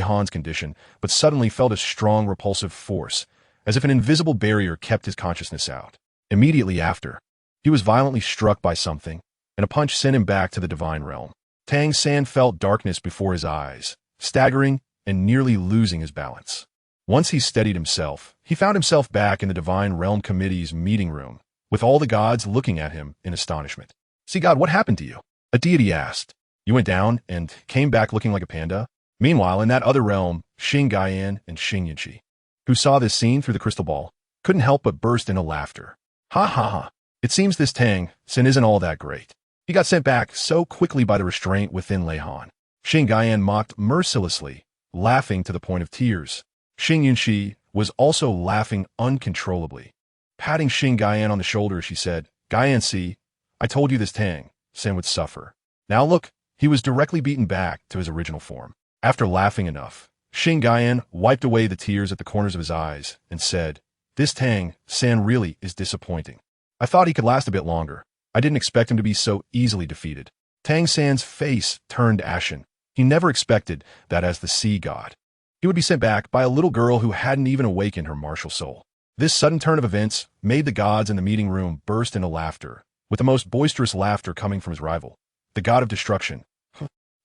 Han's condition, but suddenly felt a strong repulsive force, as if an invisible barrier kept his consciousness out. Immediately after, he was violently struck by something, and a punch sent him back to the divine realm. Tang-san felt darkness before his eyes, staggering and nearly losing his balance. Once he steadied himself, he found himself back in the Divine Realm Committee's meeting room, with all the gods looking at him in astonishment. See, God, what happened to you? A deity asked. You went down and came back looking like a panda? Meanwhile, in that other realm, Xing Gaiyan and Xing Yunqi, who saw this scene through the crystal ball, couldn't help but burst into laughter. Ha ha ha. It seems this Tang Sin isn't all that great. He got sent back so quickly by the restraint within Lei Han. Xing Gaiyan mocked mercilessly, laughing to the point of tears. Xing Yunqi was also laughing uncontrollably. Patting Xing Gaiyan on the shoulder, she said, Gaiyan, see, I told you this Tang Sin would suffer. Now look, he was directly beaten back to his original form. After laughing enough, Xing Gaiyan wiped away the tears at the corners of his eyes and said, this Tang San really is disappointing. I thought he could last a bit longer. I didn't expect him to be so easily defeated. Tang San's face turned ashen. He never expected that as the sea god, he would be sent back by a little girl who hadn't even awakened her martial soul. This sudden turn of events made the gods in the meeting room burst into laughter, with the most boisterous laughter coming from his rival, the god of destruction.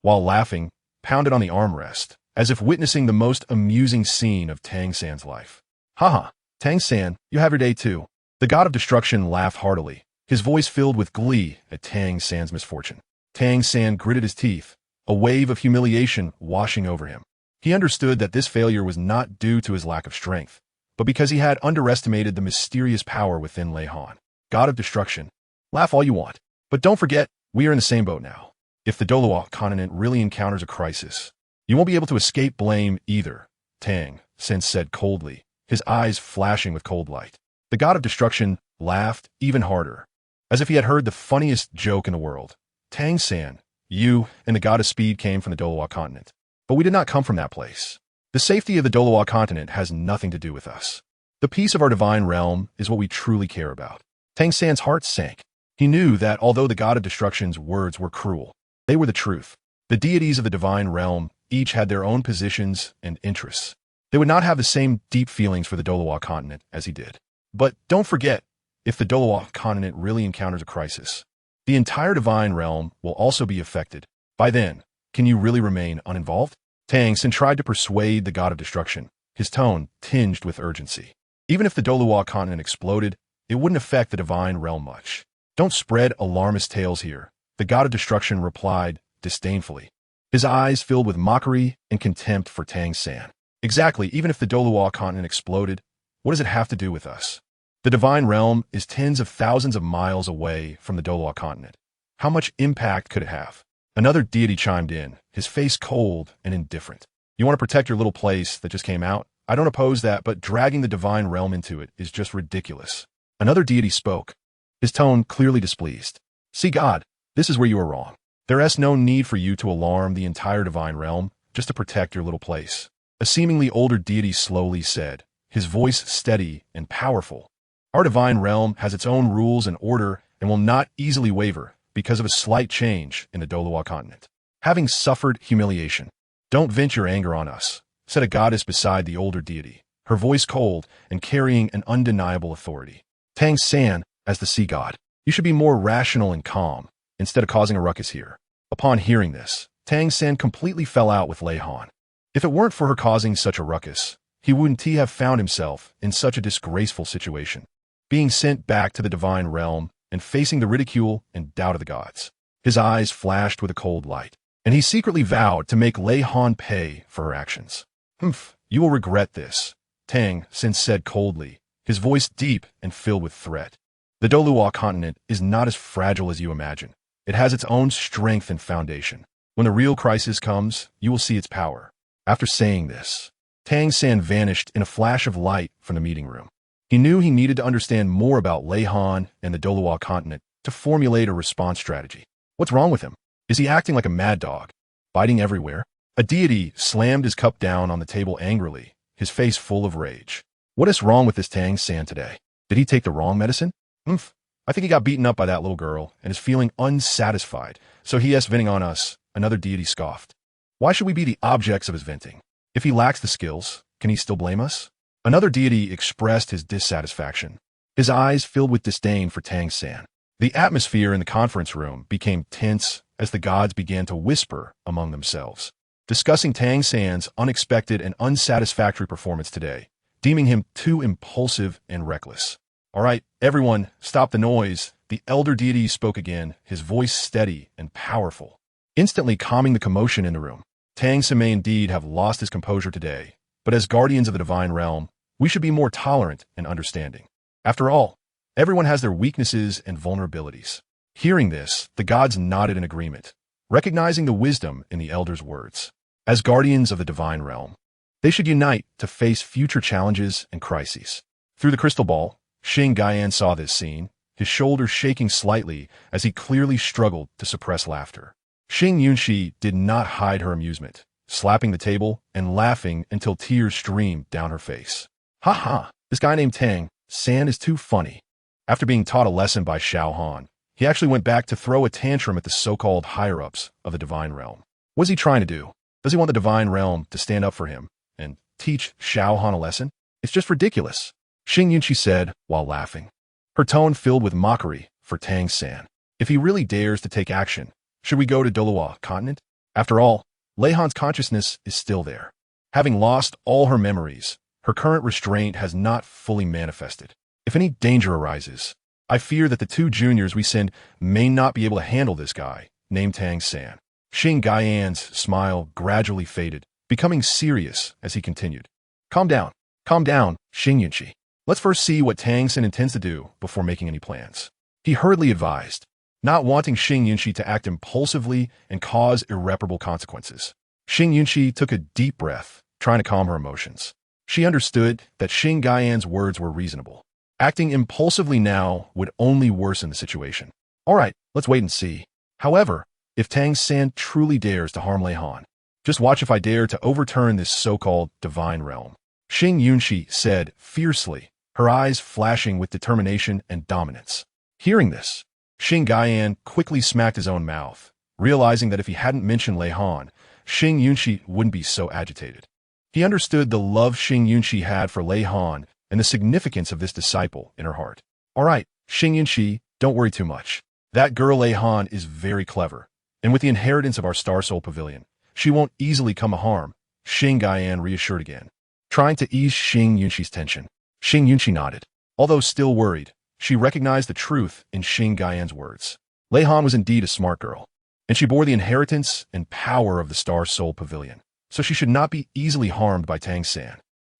While laughing, pounded on the armrest, as if witnessing the most amusing scene of Tang San's life. Haha, Tang San, you have your day too. The god of destruction laughed heartily, his voice filled with glee at Tang San's misfortune. Tang San gritted his teeth, a wave of humiliation washing over him. He understood that this failure was not due to his lack of strength, but because he had underestimated the mysterious power within Lei Han. God of destruction, laugh all you want, but don't forget, we are in the same boat now. If the Douluo continent really encounters a crisis, you won't be able to escape blame either, Tang San said coldly, his eyes flashing with cold light. The god of destruction laughed even harder, as if he had heard the funniest joke in the world. Tang San, you and the god of speed came from the Douluo continent, but we did not come from that place. The safety of the Douluo continent has nothing to do with us. The peace of our divine realm is what we truly care about. Tang San's heart sank. He knew that although the god of destruction's words were cruel, they were the truth. The deities of the divine realm each had their own positions and interests. They would not have the same deep feelings for the Douluo continent as he did. But don't forget, if the Douluo continent really encounters a crisis, the entire divine realm will also be affected. By then, can you really remain uninvolved? Tang Sin tried to persuade the god of destruction, his tone tinged with urgency. Even if the Douluo continent exploded, it wouldn't affect the divine realm much. Don't spread alarmist tales here, the god of destruction replied disdainfully, his eyes filled with mockery and contempt for Tang San. Exactly, even if the Douluo continent exploded, what does it have to do with us? The divine realm is tens of thousands of miles away from the Douluo continent. How much impact could it have? Another deity chimed in, his face cold and indifferent. You want to protect your little place that just came out? I don't oppose that, but dragging the divine realm into it is just ridiculous. Another deity spoke, his tone clearly displeased. See God, this is where you are wrong. There is no need for you to alarm the entire divine realm just to protect your little place. A seemingly older deity slowly said, his voice steady and powerful. Our divine realm has its own rules and order and will not easily waver because of a slight change in the Douluo continent. Having suffered humiliation, don't vent your anger on us, said a goddess beside the older deity, her voice cold and carrying an undeniable authority. Tang San, as the sea god, you should be more rational and calm, instead of causing a ruckus here. Upon hearing this, Tang San completely fell out with Lei Han. If it weren't for her causing such a ruckus, he wouldn't have found himself in such a disgraceful situation, being sent back to the divine realm and facing the ridicule and doubt of the gods. His eyes flashed with a cold light, and he secretly vowed to make Lei Han pay for her actions. Humph, you will regret this, Tang Sin said coldly, his voice deep and filled with threat. The Douluo continent is not as fragile as you imagine. It has its own strength and foundation. When the real crisis comes, you will see its power. After saying this, Tang San vanished in a flash of light from the meeting room. He knew he needed to understand more about Lei Han and the Douluo continent to formulate a response strategy. What's wrong with him? Is he acting like a mad dog, biting everywhere? A deity slammed his cup down on the table angrily, his face full of rage. What is wrong with this Tang San today? Did he take the wrong medicine? Humph, I think he got beaten up by that little girl and is feeling unsatisfied, so he is venting on us, another deity scoffed. Why should we be the objects of his venting? If he lacks the skills, can he still blame us? Another deity expressed his dissatisfaction, his eyes filled with disdain for Tang San. The atmosphere in the conference room became tense as the gods began to whisper among themselves, discussing Tang San's unexpected and unsatisfactory performance today, deeming him too impulsive and reckless. All right, everyone, stop the noise. The elder deity spoke again, his voice steady and powerful. instantly calming the commotion in the room. Tang San may indeed have lost his composure today, but as guardians of the divine realm, we should be more tolerant and understanding. After all, everyone has their weaknesses and vulnerabilities. Hearing this, the gods nodded in agreement, recognizing the wisdom in the elders' words. As guardians of the divine realm, they should unite to face future challenges and crises. Through the crystal ball, Xing Gaian saw this scene, his shoulders shaking slightly as he clearly struggled to suppress laughter. Xing Yunxi did not hide her amusement, slapping the table and laughing until tears streamed down her face. Ha ha, this guy named Tang San is too funny. After being taught a lesson by Xiao Han, he actually went back to throw a tantrum at the so-called higher-ups of the divine realm. What's he trying to do? Does he want the divine realm to stand up for him and teach Xiao Han a lesson? It's just ridiculous, Xing Yunxi said while laughing, her tone filled with mockery for Tang San. If he really dares to take action, should we go to Douluo continent? After all, Lei Han's consciousness is still there. Having lost all her memories, her current restraint has not fully manifested. If any danger arises, I fear that the 2 juniors we send may not be able to handle this guy, named Tang San. Xing Gaian's smile gradually faded, becoming serious as he continued. Calm down, Xing Yunxi. Let's first see what Tang San intends to do before making any plans. He hurriedly advised, not wanting Xing Yunxi to act impulsively and cause irreparable consequences. Xing Yunxi took a deep breath, trying to calm her emotions. She understood that Xing Gaian's words were reasonable. Acting impulsively now would only worsen the situation. All right, let's wait and see. However, if Tang San truly dares to harm Lei Han, just watch if I dare to overturn this so-called divine realm, Xing Yunxi said fiercely, her eyes flashing with determination and dominance. Hearing this, Xing Gaian quickly smacked his own mouth, realizing that if he hadn't mentioned Lei Han, Xing Yunxi wouldn't be so agitated. He understood the love Xing Yunxi had for Lei Han and the significance of this disciple in her heart. All right, Xing Yunxi, don't worry too much. That girl Lei Han is very clever, and with the inheritance of our Star Soul Pavilion, she won't easily come to harm, Xing Gaian reassured again, trying to ease Xing Yunxi's tension. Xing Yunxi nodded. Although still worried, she recognized the truth in Xing Gaian's words. Lei Han was indeed a smart girl, and she bore the inheritance and power of the Star Soul Pavilion, so she should not be easily harmed by Tang San.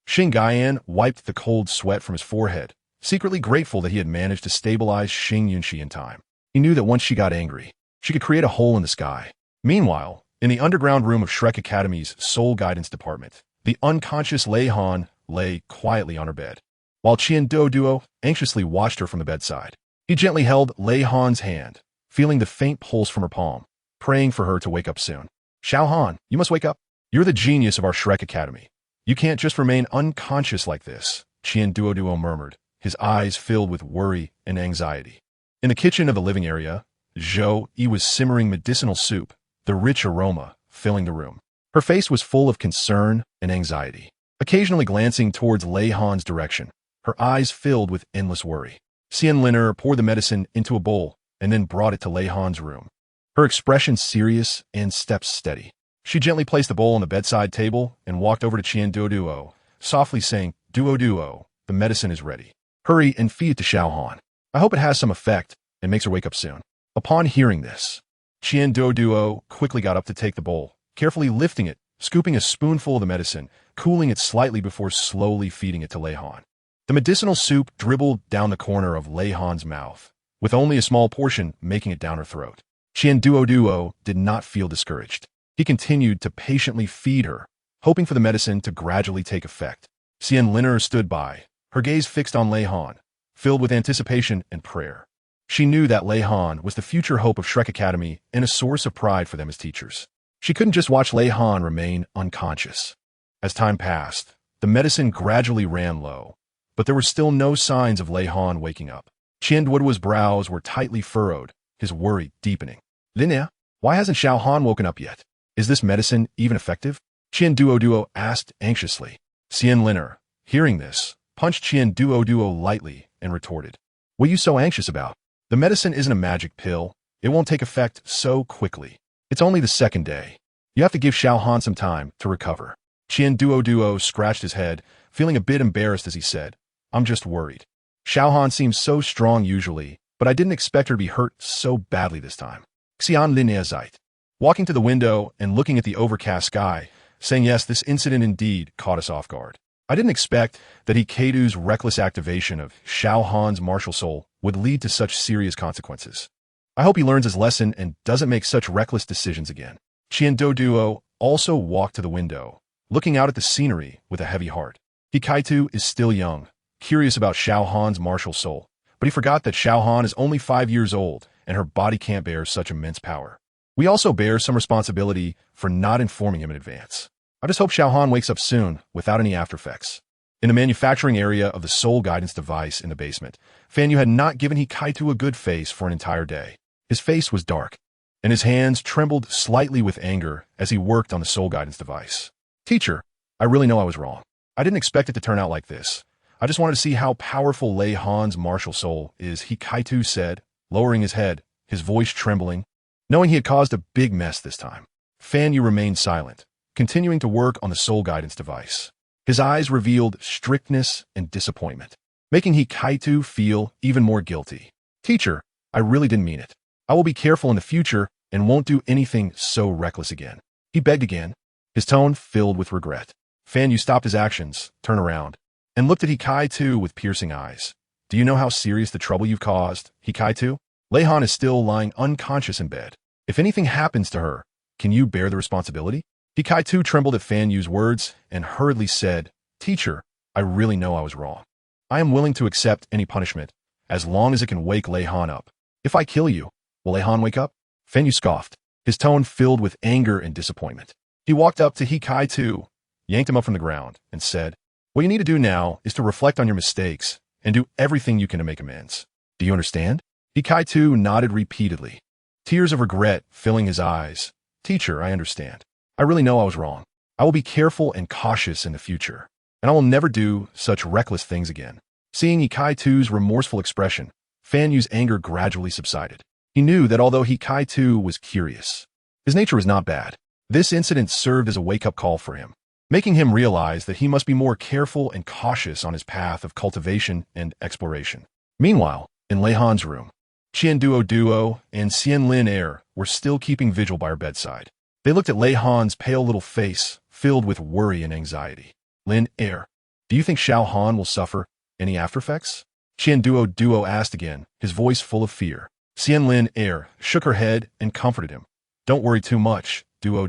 Xing Gaian wiped the cold sweat from his forehead, secretly grateful that he had managed to stabilize Xing Yunxi in time. He knew that once she got angry, she could create a hole in the sky. Meanwhile, in the underground room of Shrek Academy's Soul Guidance Department, the unconscious Lei Han lay quietly on her bed, while Duo anxiously watched her from the bedside. He gently held Lei Han's hand, feeling the faint pulse from her palm, praying for her to wake up soon. Xiao Han, you must wake up. You're the genius of our Shrek Academy. You can't just remain unconscious like this, Duo murmured, his eyes filled with worry and anxiety. In the kitchen of the living area, Zhou Yi was simmering medicinal soup, the rich aroma filling the room. Her face was full of concern and anxiety, occasionally glancing towards Lei Han's direction, her eyes filled with endless worry. Xian Liner poured the medicine into a bowl and then brought it to Lei Han's room, her expression serious and steps steady. She gently placed the bowl on the bedside table and walked over to Duo, softly saying, Duo, the medicine is ready. Hurry and feed it to Xiao Han. I hope it has some effect and makes her wake up soon. Upon hearing this, Duo quickly got up to take the bowl, carefully lifting it, scooping a spoonful of the medicine, cooling it slightly before slowly feeding it to Lei Han. The medicinal soup dribbled down the corner of Lei Han's mouth, with only a small portion making it down her throat. Duo did not feel discouraged. He continued to patiently feed her, hoping for the medicine to gradually take effect. Xian Liner stood by, her gaze fixed on Lei Han, filled with anticipation and prayer. She knew that Lei Han was the future hope of Shrek Academy and a source of pride for them as teachers. She couldn't just watch Lei Han remain unconscious. As time passed, the medicine gradually ran low, but there were still no signs of Lei Han waking up. Duo's brows were tightly furrowed, his worry deepening. Linnea, why hasn't Xiao Han woken up yet? Is this medicine even effective? Duo asked anxiously. Xian Liner, hearing this, punched Duo lightly and retorted. What are you so anxious about? The medicine isn't a magic pill. It won't take effect so quickly. It's only the second day. You have to give Xiao Han some time to recover. Duo scratched his head, feeling a bit embarrassed as he said, I'm just worried. Xiao Han seems so strong usually, but I didn't expect her to be hurt so badly this time. Xian Linnea Zeit. walking to the window and looking at the overcast sky, saying yes, this incident indeed caught us off guard. I didn't expect that Hikaitu's reckless activation of Xiao Han's martial soul would lead to such serious consequences. I hope he learns his lesson and doesn't make such reckless decisions again. Duo also walked to the window, looking out at the scenery with a heavy heart. Hikaitu is still young, curious about Xiao Han's martial soul, but he forgot that Xiao Han is only 5 years old and her body can't bear such immense power. We also bear some responsibility for not informing him in advance. I just hope Xiao Han wakes up soon without any aftereffects. In the manufacturing area of the soul guidance device in the basement, Fan Yu had not given Hikaitu a good face for an entire day. His face was dark, and his hands trembled slightly with anger as he worked on the soul guidance device. Teacher, I really know I was wrong. I didn't expect it to turn out like this. I just wanted to see how powerful Lei Han's martial soul is, Hikaitu said, lowering his head, his voice trembling. Knowing he had caused a big mess this time, Fan Yu remained silent, continuing to work on the soul guidance device. His eyes revealed strictness and disappointment, making Hikaitu feel even more guilty. Teacher, I really didn't mean it. I will be careful in the future and won't do anything so reckless again. He begged again, his tone filled with regret. Fan Yu stopped his actions, turned around, and looked at Hikaitu with piercing eyes. Do you know how serious the trouble you've caused, Hikaitu? Lei Han is still lying unconscious in bed. If anything happens to her, can you bear the responsibility? Hikaitu trembled at Fan Yu's words and hurriedly said, Teacher, I really know I was wrong. I am willing to accept any punishment, as long as it can wake Lei Han up. If I kill you, will Lei Han wake up? Fan Yu scoffed, his tone filled with anger and disappointment. He walked up to Hikaitu, yanked him up from the ground, and said, What you need to do now is to reflect on your mistakes and do everything you can to make amends. Do you understand? Hikaitu nodded repeatedly, tears of regret filling his eyes. Teacher, I understand. I really know I was wrong. I will be careful and cautious in the future, and I will never do such reckless things again. Seeing Hikaitu's remorseful expression, Fan Yu's anger gradually subsided. He knew that although Hikaitu was curious, his nature was not bad. This incident served as a wake-up call for him, making him realize that he must be more careful and cautious on his path of cultivation and exploration. Meanwhile, in Lei Han's room, Duo and Xianlin Er were still keeping vigil by her bedside. They looked at Lei Han's pale little face, filled with worry and anxiety. Lin Er, do you think Xiao Han will suffer any aftereffects? Duo asked again, his voice full of fear. Xianlin Er shook her head and comforted him. Don't worry too much, Duo.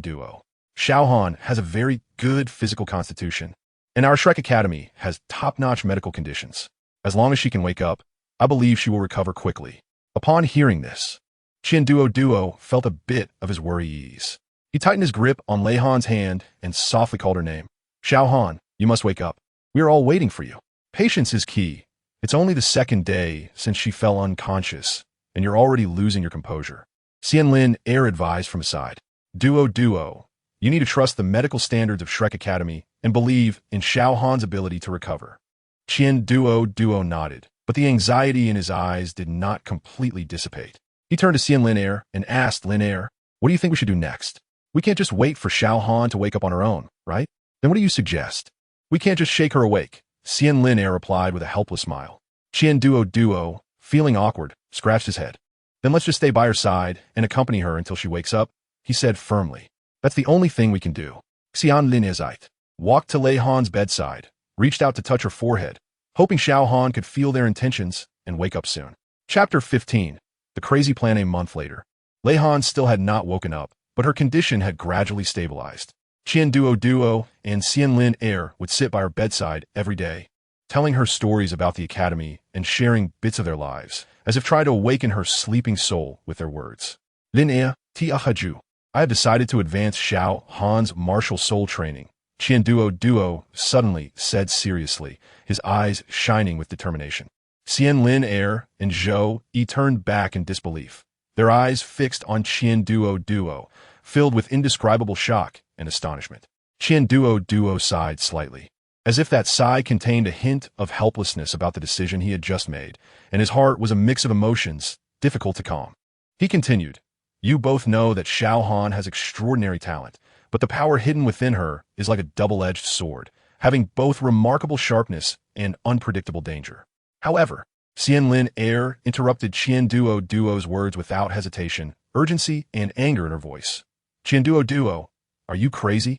Xiao Han has a very good physical constitution, and our Shrek Academy has top-notch medical conditions. As long as she can wake up, I believe she will recover quickly. Upon hearing this, Duo felt a bit of his worry ease. He tightened his grip on Lei Han's hand and softly called her name. Xiao Han, you must wake up. We are all waiting for you. Patience is key. It's only the second day since she fell unconscious, and you're already losing your composure. Xianlin Er advised from his side. Duo, you need to trust the medical standards of Shrek Academy and believe in Xiao Han's ability to recover. Duo nodded, but the anxiety in his eyes did not completely dissipate. He turned to Xianlin Er and asked Lin Er, what do you think we should do next? We can't just wait for Xiao Han to wake up on her own, right? Then what do you suggest? We can't just shake her awake, Xianlin Er replied with a helpless smile. Duo, feeling awkward, scratched his head. Then let's just stay by her side and accompany her until she wakes up, he said firmly. That's the only thing we can do. Xianlin Er walked to Lei Han's bedside, reached out to touch her forehead, hoping Xiao Han could feel their intentions and wake up soon. Chapter 15. The crazy plan. A month later. Lei Han still had not woken up, but her condition had gradually stabilized. Duo and Xianlin Er would sit by her bedside every day, telling her stories about the academy and sharing bits of their lives, as if trying to awaken her sleeping soul with their words. Lin Er, Tiahaju. I have decided to advance Xiao Han's martial soul training, Duo suddenly said seriously, his eyes shining with determination. Xianlin Er and Zhou Yi turned back in disbelief, their eyes fixed on Duo, filled with indescribable shock and astonishment. Duo sighed slightly, as if that sigh contained a hint of helplessness about the decision he had just made, and his heart was a mix of emotions, difficult to calm. He continued, You both know that Xiao Han has extraordinary talent, but the power hidden within her is like a double-edged sword, having both remarkable sharpness and unpredictable danger. However, Xianlin Er interrupted Duo's words without hesitation, urgency, and anger in her voice. Duo, are you crazy?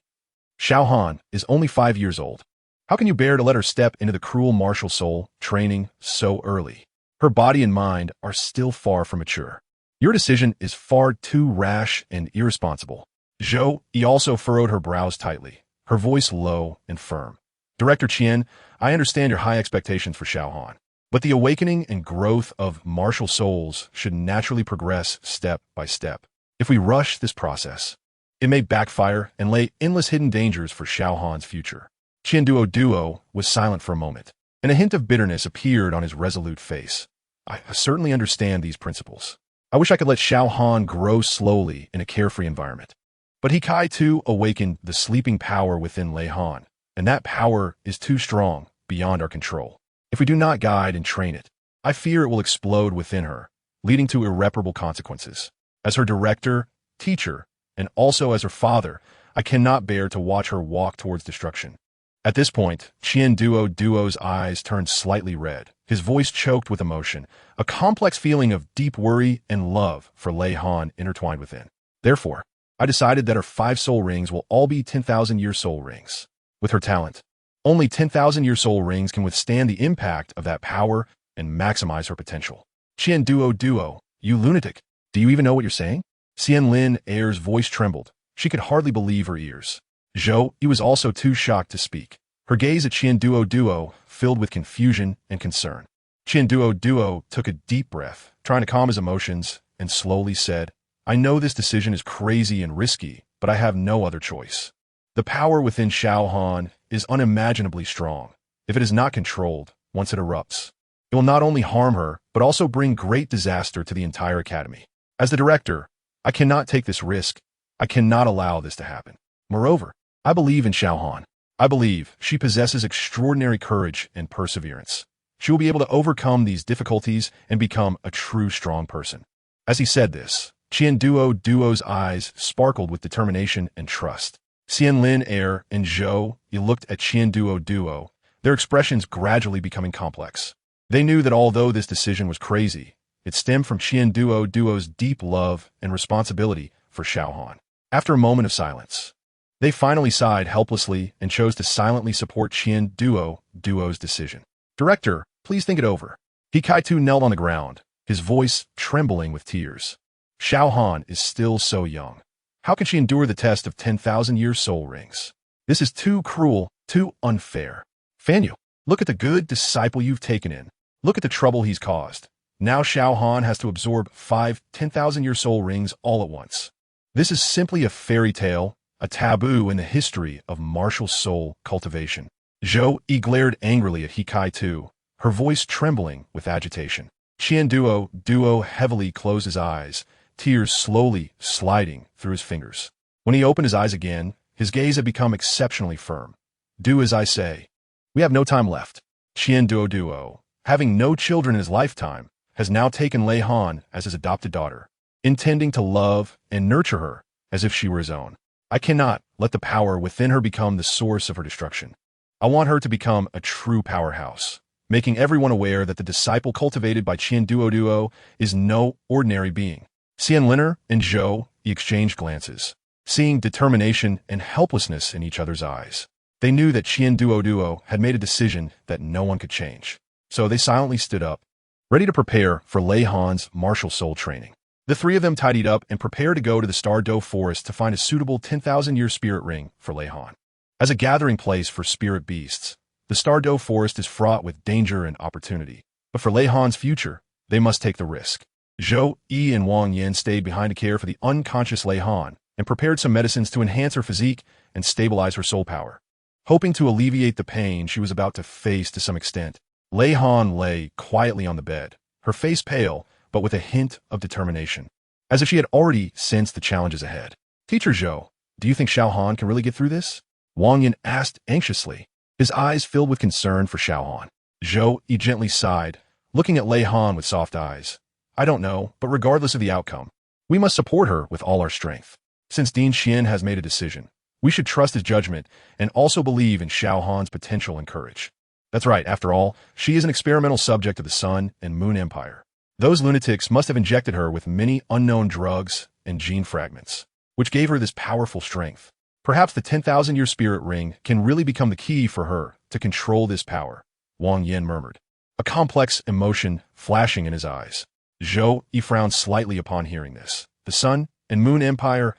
Xiao Han is only 5 years old. How can you bear to let her step into the cruel martial soul training so early? Her body and mind are still far from mature. Your decision is far too rash and irresponsible. Zhou Yi also furrowed her brows tightly, her voice low and firm. Director Qian, I understand your high expectations for Xiao Han, but the awakening and growth of martial souls should naturally progress step by step. If we rush this process, it may backfire and lay endless hidden dangers for Xiao Han's future. Duo was silent for a moment, and a hint of bitterness appeared on his resolute face. I certainly understand these principles. I wish I could let Xiao Han grow slowly in a carefree environment. But He Kai too awakened the sleeping power within Lei Han, and that power is too strong, beyond our control. If we do not guide and train it, I fear it will explode within her, leading to irreparable consequences. As her director, teacher, and also as her father, I cannot bear to watch her walk towards destruction. At this point, Duo's eyes turned slightly red, his voice choked with emotion, a complex feeling of deep worry and love for Lei Han intertwined within. Therefore, I decided that her 5 soul rings will all be 10,000-year soul rings. With her talent, only 10,000-year soul rings can withstand the impact of that power and maximize her potential. Duo, you lunatic, do you even know what you're saying? Xian Lin Air's voice trembled. She could hardly believe her ears. Zhou Yi was also too shocked to speak. Her gaze at Duo filled with confusion and concern. Duo took a deep breath, trying to calm his emotions, and slowly said, I know this decision is crazy and risky, but I have no other choice. The power within Xiao Han is unimaginably strong. If it is not controlled, once it erupts, it will not only harm her, but also bring great disaster to the entire academy. As the director, I cannot take this risk. I cannot allow this to happen. Moreover, I believe in Xiao Han. I believe she possesses extraordinary courage and perseverance. She will be able to overcome these difficulties and become a true strong person. As he said this, Duo's eyes sparkled with determination and trust. Xian Lin Air and Zhou Yi looked at Duo, their expressions gradually becoming complex. They knew that although this decision was crazy, it stemmed from Duo's deep love and responsibility for Xiao Han. After a moment of silence, they finally sighed helplessly and chose to silently support Duo's decision. Director, please think it over. He Kai too knelt on the ground, his voice trembling with tears. Xiao Han is still so young. How can she endure the test of 10,000-year soul rings? This is too cruel, too unfair. Fanyu, look at the good disciple you've taken in. Look at the trouble he's caused. Now Xiao Han has to absorb 5 10,000-year soul rings all at once. This is simply a fairy tale, a taboo in the history of martial soul cultivation. Zhou Yi glared angrily at He Kai too, her voice trembling with agitation. Duo heavily closed his eyes, tears slowly sliding through his fingers. When he opened his eyes again, his gaze had become exceptionally firm. Do as I say. We have no time left. Duo, having no children in his lifetime, has now taken Lei Han as his adopted daughter, intending to love and nurture her as if she were his own. I cannot let the power within her become the source of her destruction. I want her to become a true powerhouse, making everyone aware that the disciple cultivated by Duo is no ordinary being. Xian Liner and Zhou exchanged glances, seeing determination and helplessness in each other's eyes. They knew that Duo had made a decision that no one could change. So they silently stood up, ready to prepare for Lei Han's martial soul training. The 3 of them tidied up and prepared to go to the Douluo forest to find a suitable 10,000-year spirit ring for Lei Han. As a gathering place for spirit beasts, the Douluo forest is fraught with danger and opportunity. But for Lei Han's future, they must take the risk. Zhou Yi and Wang Yan stayed behind to care for the unconscious Lei Han and prepared some medicines to enhance her physique and stabilize her soul power. Hoping to alleviate the pain she was about to face to some extent, Lei Han lay quietly on the bed, her face pale, but with a hint of determination, as if she had already sensed the challenges ahead. Teacher Zhou, do you think Xiao Han can really get through this? Wang Yan asked anxiously, his eyes filled with concern for Xiao Han. Zhou Yi gently sighed, looking at Lei Han with soft eyes. I don't know, but regardless of the outcome, we must support her with all our strength. Since Dean Xian has made a decision, we should trust his judgment and also believe in Xiao Han's potential and courage. That's right, after all, she is an experimental subject of the Sun and Moon Empire. Those lunatics must have injected her with many unknown drugs and gene fragments. which gave her this powerful strength. Perhaps the 10,000-year spirit ring can really become the key for her to control this power, Wang Yin murmured, a complex emotion flashing in his eyes. Zhou Yi frowned slightly upon hearing this. The Sun and Moon Empire,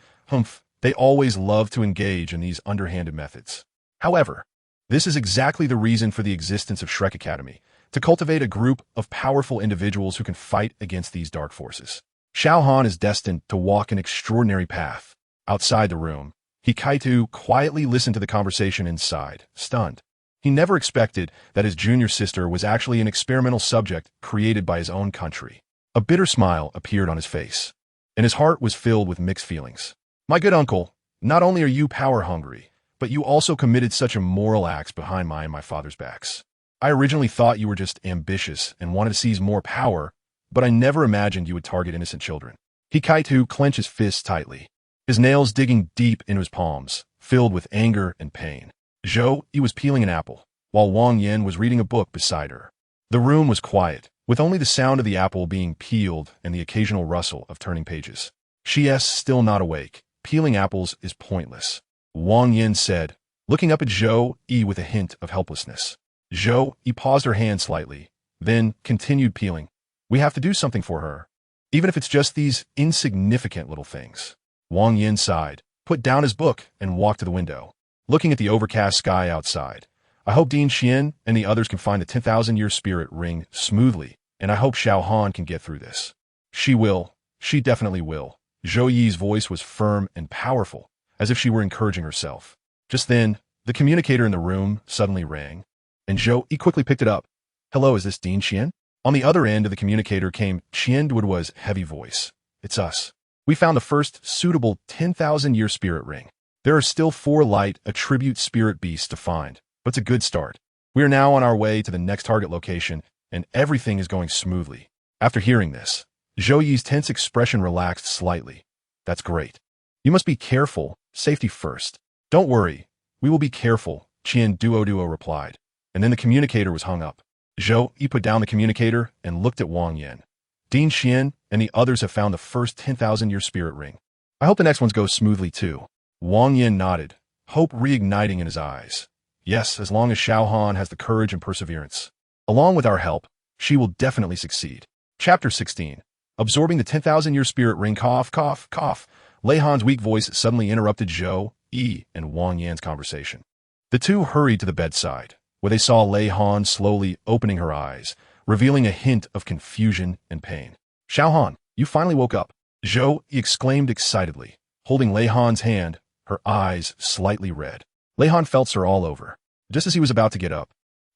they always love to engage in these underhanded methods. However, this is exactly the reason for the existence of Shrek Academy, to cultivate a group of powerful individuals who can fight against these dark forces. Xiao Han is destined to walk an extraordinary path. Outside the room, Hikaitu quietly listened to the conversation inside, stunned. He never expected that his junior sister was actually an experimental subject created by his own country. A bitter smile appeared on his face, and his heart was filled with mixed feelings. My good uncle, not only are you power-hungry, but you also committed such immoral acts behind my and my father's backs. I originally thought you were just ambitious and wanted to seize more power, but I never imagined you would target innocent children. Hikaitu clenched his fists tightly, his nails digging deep into his palms, filled with anger and pain. Zhou Yi was peeling an apple, while Wang Yin was reading a book beside her. The room was quiet, with only the sound of the apple being peeled and the occasional rustle of turning pages. She's still not awake. Peeling apples is pointless, Wang Yin said, looking up at Zhou Yi with a hint of helplessness. Zhou Yi paused her hand slightly, then continued peeling. We have to do something for her, even if it's just these insignificant little things. Wang Yin sighed, put down his book, and walked to the window, looking at the overcast sky outside. I hope Dean Xian and the others can find the 10,000-year spirit ring smoothly, and I hope Xiao Han can get through this. She will. She definitely will. Zhou Yi's voice was firm and powerful, as if she were encouraging herself. Just then, the communicator in the room suddenly rang, and Zhou Yi quickly picked it up. Hello, is this Dean Xian? On the other end of the communicator came Qian Duoduo's heavy voice. It's us. We found the first suitable 10,000-year spirit ring. There are still 4 light attribute spirit beasts to find, but it's a good start. We are now on our way to the next target location, and everything is going smoothly. After hearing this, Zhou Yi's tense expression relaxed slightly. That's great. You must be careful. Safety first. Don't worry. We will be careful, Qian Duoduo replied, and then the communicator was hung up. Zhou Yi put down the communicator and looked at Wang Yin. Dean Xian and the others have found the first 10,000-year spirit ring. I hope the next ones go smoothly too. Wang Yin nodded, hope reigniting in his eyes. Yes, as long as Xiao Han has the courage and perseverance. Along with our help, she will definitely succeed. Chapter 16. Absorbing the 10,000-year spirit ring. Cough, cough, cough. Lei Han's weak voice suddenly interrupted Zhou Yi and Wang Yan's conversation. The two hurried to the bedside, where they saw Lei Han slowly opening her eyes, revealing a hint of confusion and pain. Xiao Han, you finally woke up. Zhou Yi exclaimed excitedly, holding Lei Han's hand, her eyes slightly red. Lei Han felt her all over. Just as he was about to get up,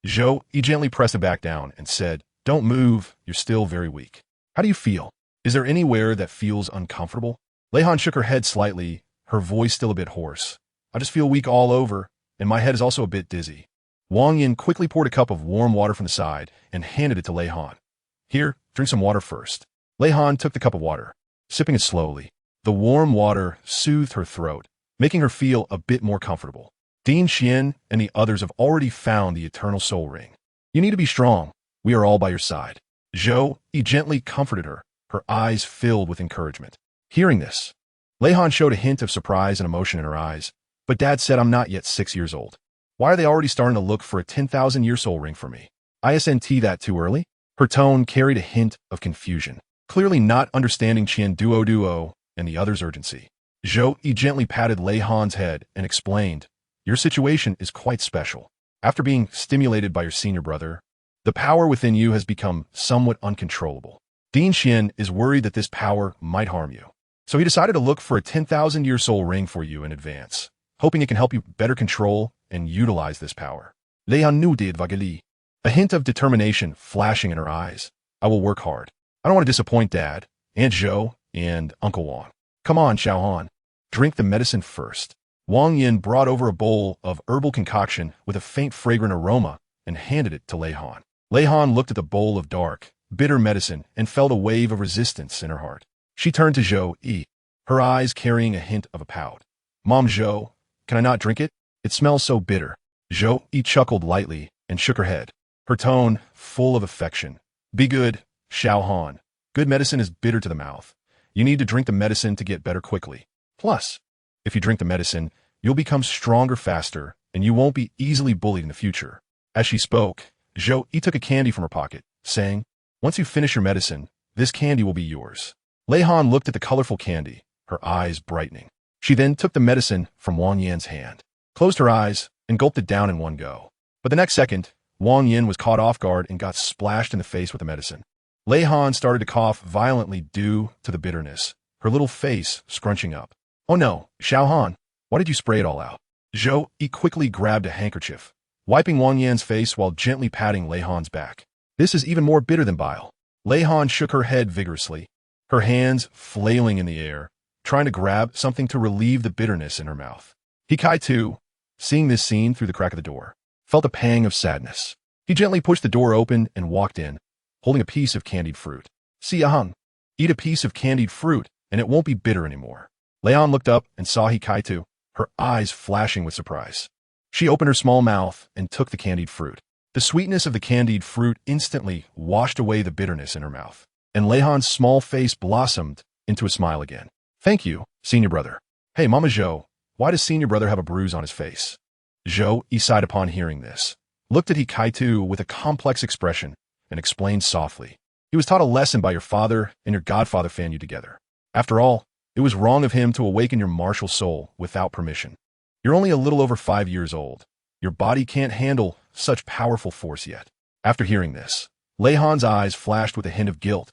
Zhou Yi gently pressed him back down and said, Don't move, you're still very weak. How do you feel? Is there anywhere that feels uncomfortable? Lei Han shook her head slightly, her voice still a bit hoarse. I just feel weak all over, and my head is also a bit dizzy. Wang Yin quickly poured a cup of warm water from the side and handed it to Lei Han. Here, drink some water first. Lei Han took the cup of water, sipping it slowly. The warm water soothed her throat, making her feel a bit more comfortable. Dean Xian and the others have already found the Eternal Soul Ring. You need to be strong. We are all by your side. Zhou Yi gently comforted her, her eyes filled with encouragement. Hearing this, Lei Han showed a hint of surprise and emotion in her eyes, but Dad said I'm not yet 6 years old. Why are they already starting to look for a 10,000-year soul ring for me? Isn't that too early? Her tone carried a hint of confusion, clearly not understanding Qian Duoduo and the other's urgency. Zhou Yi gently patted Lei Han's head and explained, Your situation is quite special. After being stimulated by your senior brother, the power within you has become somewhat uncontrollable. Dean Xian is worried that this power might harm you. So he decided to look for a 10,000-year soul ring for you in advance, hoping it can help you better control and utilize this power. Lei Han nodded vaguely, a hint of determination flashing in her eyes. I will work hard. I don't want to disappoint Dad, Aunt Zhou, and Uncle Wang. Come on, Xiao Han. Drink the medicine first. Wang Yin brought over a bowl of herbal concoction with a faint fragrant aroma and handed it to Lei Han. Lei Han looked at the bowl of dark, bitter medicine and felt a wave of resistance in her heart. She turned to Zhou Yi, her eyes carrying a hint of a pout. Mom Zhou, can I not drink it? It smells so bitter. Zhou Yi chuckled lightly and shook her head, her tone full of affection. Be good, Xiao Han. Good medicine is bitter to the mouth. You need to drink the medicine to get better quickly. Plus, if you drink the medicine, you'll become stronger faster, and you won't be easily bullied in the future. As she spoke, Zhou Yi took a candy from her pocket, saying, once you finish your medicine, this candy will be yours. Lei Han looked at the colorful candy, her eyes brightening. She then took the medicine from Wang Yan's hand, closed her eyes, and gulped it down in one go. But the next second, Wang Yan was caught off guard and got splashed in the face with the medicine. Lei Han started to cough violently due to the bitterness, her little face scrunching up. Oh no, Xiao Han, why did you spray it all out? Zhou Yi quickly grabbed a handkerchief, wiping Wang Yan's face while gently patting Lei Han's back. This is even more bitter than bile. Lei Han shook her head vigorously, her hands flailing in the air, trying to grab something to relieve the bitterness in her mouth. He Kai too, seeing this scene through the crack of the door, felt a pang of sadness. He gently pushed the door open and walked in, holding a piece of candied fruit. See Ahang, eat a piece of candied fruit and it won't be bitter anymore. Leon looked up and saw He Kai too, her eyes flashing with surprise. She opened her small mouth and took the candied fruit. The sweetness of the candied fruit instantly washed away the bitterness in her mouth, and Leihan's small face blossomed into a smile again. Thank you, senior brother. Hey, Mama Zhou, why does senior brother have a bruise on his face? Zhou Yi sighed upon hearing this, looked at He Kai too with a complex expression, and explained softly. He was taught a lesson by your father, and your godfather fanned you together. After all, it was wrong of him to awaken your martial soul without permission. You're only a little over 5 years old. Your body can't handle such powerful force yet. After hearing this, Leihan's eyes flashed with a hint of guilt.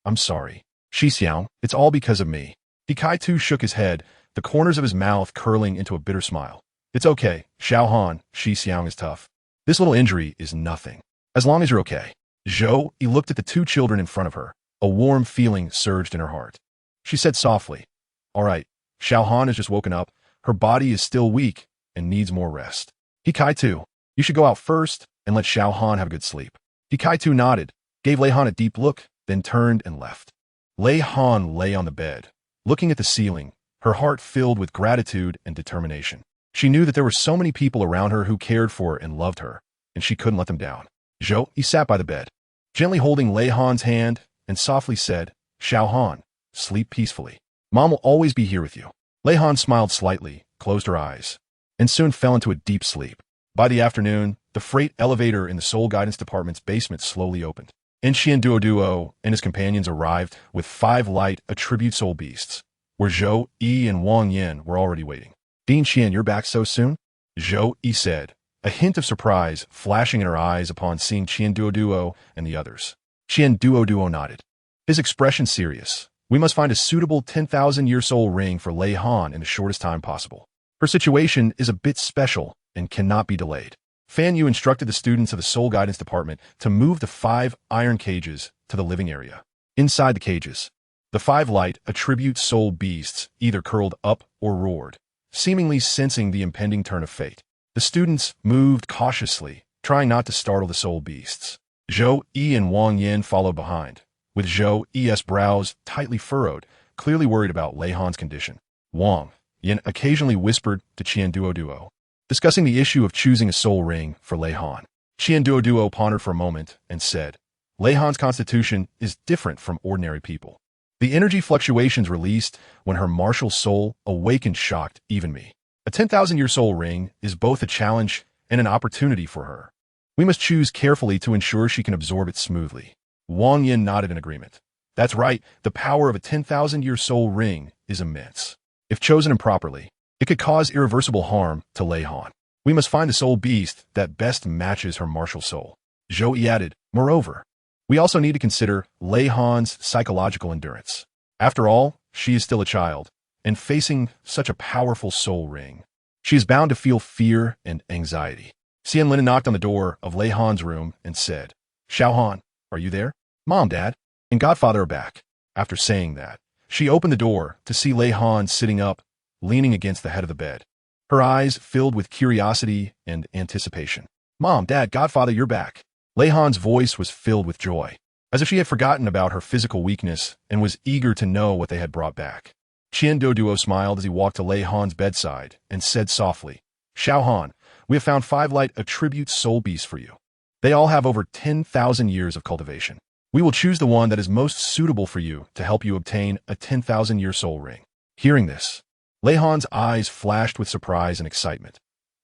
I'm sorry. Shi Xiang, it's all because of me. He Kai too shook his head, the corners of his mouth curling into a bitter smile. It's okay, Xiao Han, Shi Xiang is tough. This little injury is nothing. As long as you're okay. Zhou Yi looked at the two children in front of her. A warm feeling surged in her heart. She said softly, all right, Xiao Han has just woken up. Her body is still weak and needs more rest. He Kai too, you should go out first and let Xiao Han have a good sleep. He Kai too nodded, gave Lei Han a deep look, then turned and left. Lei Han lay on the bed, looking at the ceiling, her heart filled with gratitude and determination. She knew that there were so many people around her who cared for and loved her, and she couldn't let them down. Zhou Yi sat by the bed, gently holding Lei Han's hand, and softly said, Xiao Han, sleep peacefully. Mom will always be here with you. Lei Han smiled slightly, closed her eyes, and soon fell into a deep sleep. By the afternoon, the freight elevator in the Soul Guidance Department's basement slowly opened. Duo and his companions arrived with 5 light attribute soul beasts, where Zhou Yi and Wang Yan were already waiting. Dean Qian, you're back so soon? Zhou Yi said, a hint of surprise flashing in her eyes upon seeing Duo and the others. Duo nodded, his expression serious. We must find a suitable 10,000-year soul ring for Lei Han in the shortest time possible. Her situation is a bit special and cannot be delayed. Fan Yu instructed the students of the Soul Guidance Department to move the 5 iron cages to the living area. Inside the cages, the 5 light attribute soul beasts either curled up or roared, seemingly sensing the impending turn of fate. The students moved cautiously, trying not to startle the soul beasts. Zhou Yi and Wang Yan followed behind, with Zhou Yi's brows tightly furrowed, clearly worried about Lei Han's condition. Wang Yan occasionally whispered to Duo, discussing the issue of choosing a soul ring for Lei Han. Duo pondered for a moment and said, Lei Han's constitution is different from ordinary people. The energy fluctuations released when her martial soul awakened shocked even me. A 10,000-year soul ring is both a challenge and an opportunity for her. We must choose carefully to ensure she can absorb it smoothly. Wang Yan nodded in agreement. That's right, the power of a 10,000-year soul ring is immense. If chosen improperly, it could cause irreversible harm to Lei Han. We must find the soul beast that best matches her martial soul. Zhou Yi added, moreover, we also need to consider Lei Han's psychological endurance. After all, she is still a child, and facing such a powerful soul ring, she is bound to feel fear and anxiety. Xian Lin knocked on the door of Lei Han's room and said, Xiao Han, are you there? Mom, Dad, and Godfather are back. After saying that, she opened the door to see Lei Han sitting up, leaning against the head of the bed, her eyes filled with curiosity and anticipation. Mom, Dad, Godfather, you're back. Lei Han's voice was filled with joy, as if she had forgotten about her physical weakness and was eager to know what they had brought back. Duo smiled as he walked to Lei Han's bedside and said softly, Xiao Han, we have found 5 light attribute soul beasts for you. They all have over 10,000 years of cultivation. We will choose the one that is most suitable for you to help you obtain a 10,000-year soul ring. Hearing this, Lei Han's eyes flashed with surprise and excitement.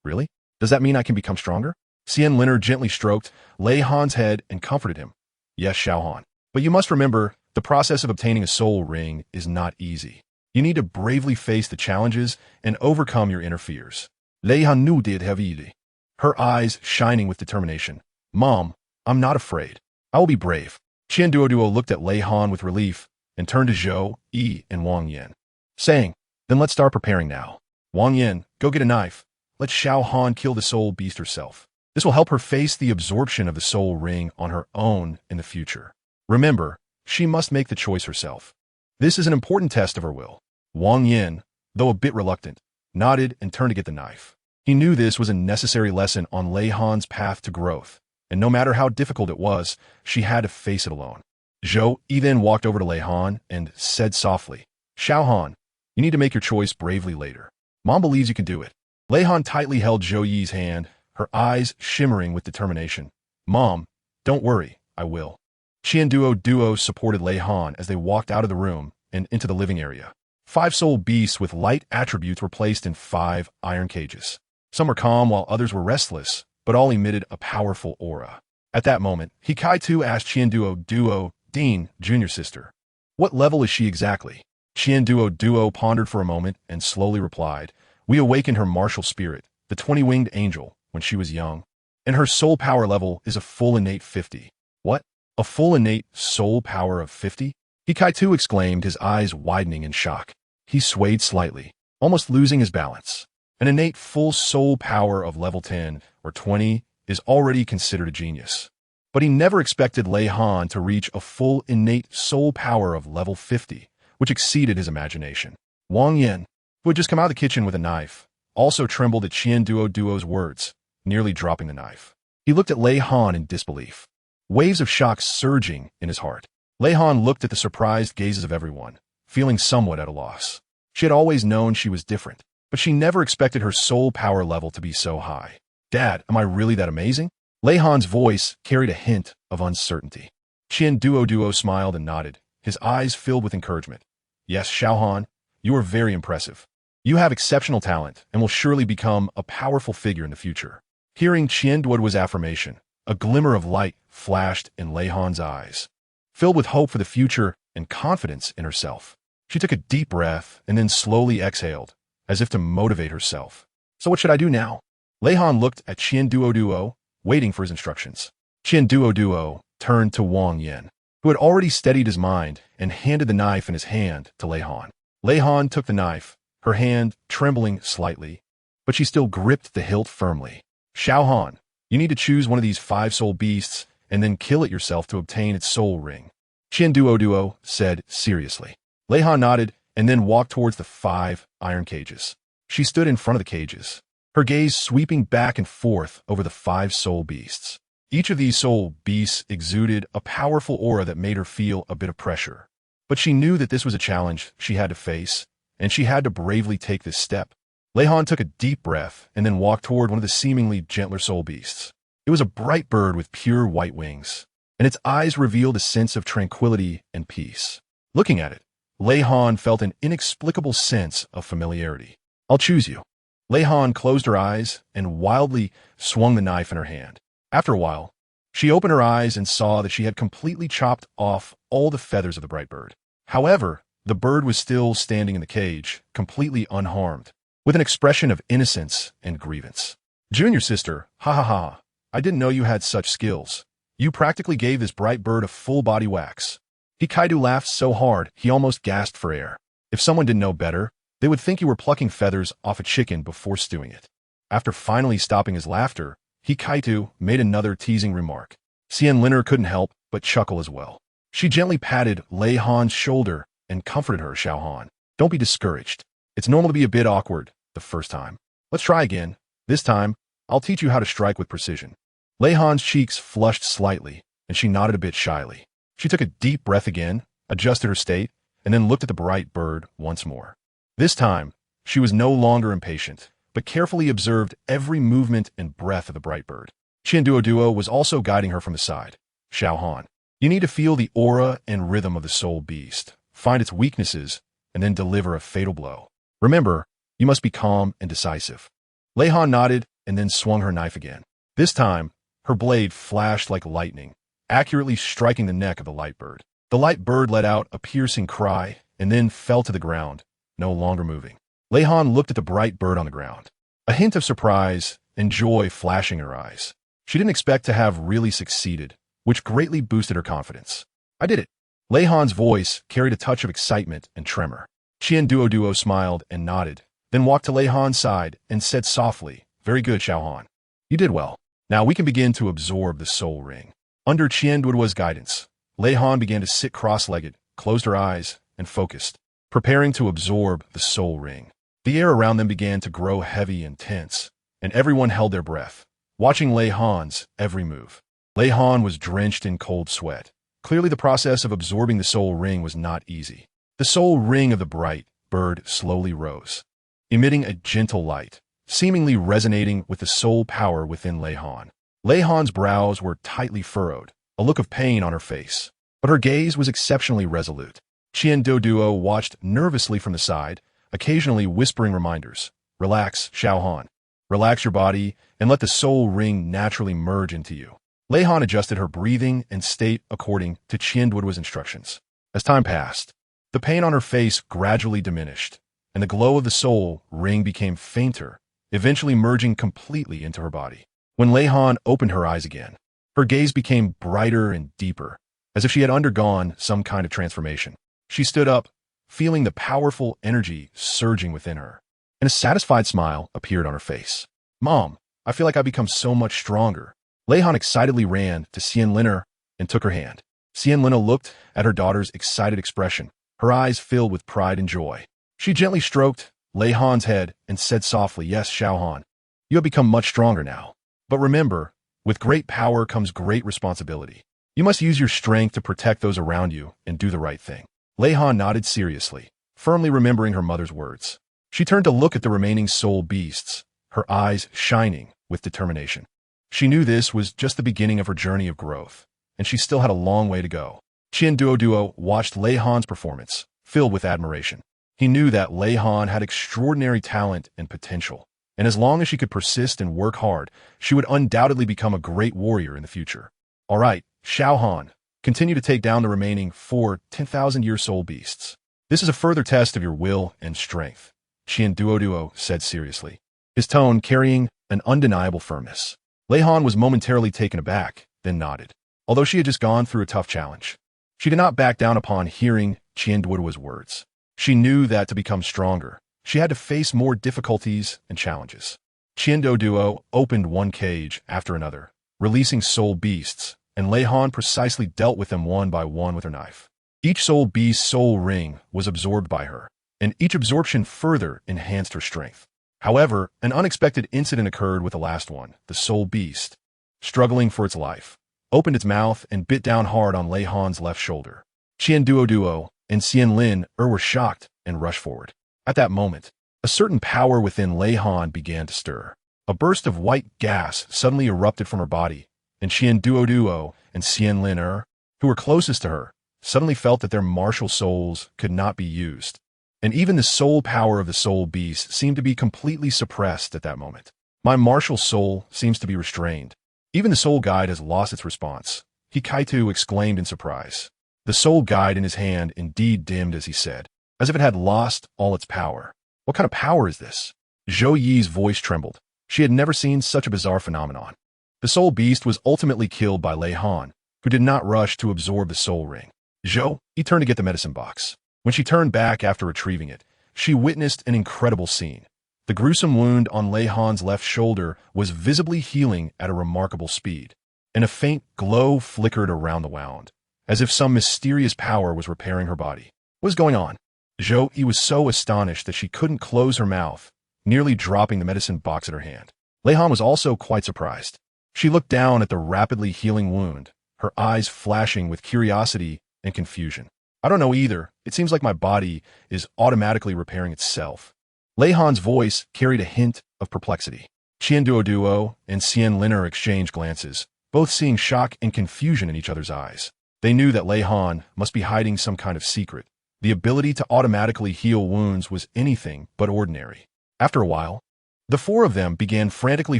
Really? Does that mean I can become stronger? Xian Linner gently stroked Lei Han's head and comforted him. Yes, Xiao Han. But you must remember, the process of obtaining a soul ring is not easy. You need to bravely face the challenges and overcome your inner fears. Lei Han knew did heavily, her eyes shining with determination. Mom, I'm not afraid. I will be brave. Qian Duo looked at Lei Han with relief and turned to Zhou, Yi, and Wang Yan, saying, then let's start preparing now. Wang Yan, go get a knife. Let Xiao Han kill the soul beast herself. This will help her face the absorption of the soul ring on her own in the future. Remember, she must make the choice herself. This is an important test of her will. Wang Yan, though a bit reluctant, nodded and turned to get the knife. He knew this was a necessary lesson on Lei Han's path to growth, and no matter how difficult it was, she had to face it alone. Zhou Yi then walked over to Lei Han and said softly, Xiao Han, you need to make your choice bravely later. Mom believes you can do it. Lei Han tightly held Zhou Yi's hand, her eyes shimmering with determination. Mom, don't worry, I will. Qian Duo supported Lei Han as they walked out of the room and into the living area. 5 soul beasts with light attributes were placed in 5 iron cages. Some were calm while others were restless, but all emitted a powerful aura. At that moment, Hikaitu asked Qian Duo, Dean, junior sister, what level is she exactly? Qian Duo pondered for a moment and slowly replied, we awakened her martial spirit, the 20-winged angel, when she was young, and her soul power level is a full innate 50. What? A full innate soul power of 50? Hikaitu exclaimed, his eyes widening in shock. He swayed slightly, almost losing his balance. An innate full soul power of level 10 or 20 is already considered a genius. But he never expected Lei Han to reach a full innate soul power of level 50, which exceeded his imagination. Wang Yan, who had just come out of the kitchen with a knife, also trembled at Qian Duo's words, nearly dropping the knife. He looked at Lei Han in disbelief, waves of shock surging in his heart. Lei Han looked at the surprised gazes of everyone, feeling somewhat at a loss. She had always known she was different, but she never expected her soul power level to be so high. Dad, am I really that amazing? Lei Han's voice carried a hint of uncertainty. Qian Duo smiled and nodded, his eyes filled with encouragement. Yes, Xiao Han, you are very impressive. You have exceptional talent and will surely become a powerful figure in the future. Hearing Qian Duo's affirmation, a glimmer of light flashed in Lei Han's eyes. Filled with hope for the future and confidence in herself, she took a deep breath and then slowly exhaled, as if to motivate herself. So what should I do now? Lei Han looked at Qian Duo, waiting for his instructions. Qian Duo turned to Wang Yan, who had already steadied his mind and handed the knife in his hand to Lei Han. Lei Han took the knife, her hand trembling slightly, but she still gripped the hilt firmly. Xiao Han, you need to choose one of these 5 soul beasts and then kill it yourself to obtain its soul ring. Qian Duo said seriously. Lei Han nodded and then walked towards the 5 iron cages. She stood in front of the cages, her gaze sweeping back and forth over the 5 soul beasts. Each of these soul beasts exuded a powerful aura that made her feel a bit of pressure. But she knew that this was a challenge she had to face, and she had to bravely take this step. Lei Han took a deep breath and then walked toward one of the seemingly gentler soul beasts. It was a bright bird with pure white wings, and its eyes revealed a sense of tranquility and peace. Looking at it, Lei Han felt an inexplicable sense of familiarity. I'll choose you. Lei Han closed her eyes and wildly swung the knife in her hand. After a while, she opened her eyes and saw that she had completely chopped off all the feathers of the bright bird. However, the bird was still standing in the cage, completely unharmed, with an expression of innocence and grievance. Junior sister, ha ha ha, I didn't know you had such skills. You practically gave this bright bird a full body wax. Hikaidu laughed so hard he almost gasped for air. If someone didn't know better, they would think you were plucking feathers off a chicken before stewing it. After finally stopping his laughter, Hikaidu made another teasing remark. Xian Linner couldn't help but chuckle as well. She gently patted Lei Han's shoulder and comforted her. Xiao Han, don't be discouraged. It's normal to be a bit awkward the first time. Let's try again. This time, I'll teach you how to strike with precision. Lei Han's cheeks flushed slightly, and she nodded a bit shyly. She took a deep breath again, adjusted her state, and then looked at the bright bird once more. This time, she was no longer impatient, but carefully observed every movement and breath of the bright bird. Qian Duo was also guiding her from the side. Xiao Han, you need to feel the aura and rhythm of the soul beast, find its weaknesses, and then deliver a fatal blow. Remember, you must be calm and decisive. Lei Han nodded and then swung her knife again. This time, her blade flashed like lightning, accurately striking the neck of the light bird. The light bird let out a piercing cry and then fell to the ground, no longer moving. Lei Han looked at the bright bird on the ground, a hint of surprise and joy flashing in her eyes. She didn't expect to have really succeeded, which greatly boosted her confidence. I did it. Lei Han's voice carried a touch of excitement and tremor. Duo smiled and nodded, then walked to Lei Han's side and said softly, "Very good, Xiao Han. You did well. Now we can begin to absorb the soul ring." Under Duo's guidance, Lei Han began to sit cross-legged, closed her eyes, and focused, preparing to absorb the soul ring. The air around them began to grow heavy and tense, and everyone held their breath, watching Lei Han's every move. Lei Han was drenched in cold sweat. Clearly the process of absorbing the soul ring was not easy. The soul ring of the bright bird slowly rose, emitting a gentle light, seemingly resonating with the soul power within Lei Han. Lei Han's brows were tightly furrowed, a look of pain on her face, but her gaze was exceptionally resolute. Duo watched nervously from the side, occasionally whispering reminders. "Relax, Xiao Han. Relax your body and let the soul ring naturally merge into you." Lei Han adjusted her breathing and state according to Duo's instructions. As time passed, the pain on her face gradually diminished, and the glow of the soul ring became fainter, eventually merging completely into her body. When Lei Han opened her eyes again, her gaze became brighter and deeper, as if she had undergone some kind of transformation. She stood up, feeling the powerful energy surging within her, and a satisfied smile appeared on her face. "Mom, I feel like I've become so much stronger." Lei Han excitedly ran to Xianlina and took her hand. Xianlina looked at her daughter's excited expression, her eyes filled with pride and joy. She gently stroked Lei Han's head and said softly, "Yes, Xiao Han, you have become much stronger now. But remember, with great power comes great responsibility. You must use your strength to protect those around you and do the right thing." Lei Han nodded seriously, firmly remembering her mother's words. She turned to look at the remaining soul beasts, her eyes shining with determination. She knew this was just the beginning of her journey of growth, and she still had a long way to go. Duo watched Lei Han's performance, filled with admiration. He knew that Lei Han had extraordinary talent and potential, and as long as she could persist and work hard, she would undoubtedly become a great warrior in the future. "All right, Xiao Han, continue to take down the remaining 4 10,000-year soul beasts. This is a further test of your will and strength," Duo said seriously, his tone carrying an undeniable firmness. Lei Han was momentarily taken aback, then nodded. Although she had just gone through a tough challenge, she did not back down upon hearing Duo's words. She knew that to become stronger, she had to face more difficulties and challenges. Duo opened one cage after another, releasing soul beasts, and Lei Han precisely dealt with them one by one with her knife. Each soul beast's soul ring was absorbed by her, and each absorption further enhanced her strength. However, an unexpected incident occurred with the last one. The soul beast, struggling for its life, opened its mouth and bit down hard on Lei Han's left shoulder. Duo and Xianlin were shocked and rushed forward. At that moment, a certain power within Lei Han began to stir. A burst of white gas suddenly erupted from her body, and Duo and Xianlin, who were closest to her, suddenly felt that their martial souls could not be used, and even the soul power of the soul beast seemed to be completely suppressed at that moment. "My martial soul seems to be restrained. Even the soul guide has lost its response," Kaitu exclaimed in surprise. The soul guide in his hand indeed dimmed as he said, as if it had lost all its power. "What kind of power is this?" Zhou Yi's voice trembled. She had never seen such a bizarre phenomenon. The soul beast was ultimately killed by Lei Han, who did not rush to absorb the soul ring. Zhou Yi turned to get the medicine box. When she turned back after retrieving it, she witnessed an incredible scene. The gruesome wound on Lei Han's left shoulder was visibly healing at a remarkable speed, and a faint glow flickered around the wound, as if some mysterious power was repairing her body. What was going on? Zhou Yi was so astonished that she couldn't close her mouth, nearly dropping the medicine box at her hand. Lei Han was also quite surprised. She looked down at the rapidly healing wound, her eyes flashing with curiosity and confusion. "I don't know either. It seems like my body is automatically repairing itself." Lei Han's voice carried a hint of perplexity. Duo and Xianlin exchanged glances, both seeing shock and confusion in each other's eyes. They knew that Lei Han must be hiding some kind of secret, The ability to automatically heal wounds was anything but ordinary. After a while, the four of them began frantically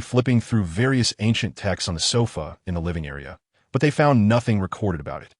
flipping through various ancient texts on the sofa in the living area, but they found nothing recorded about it.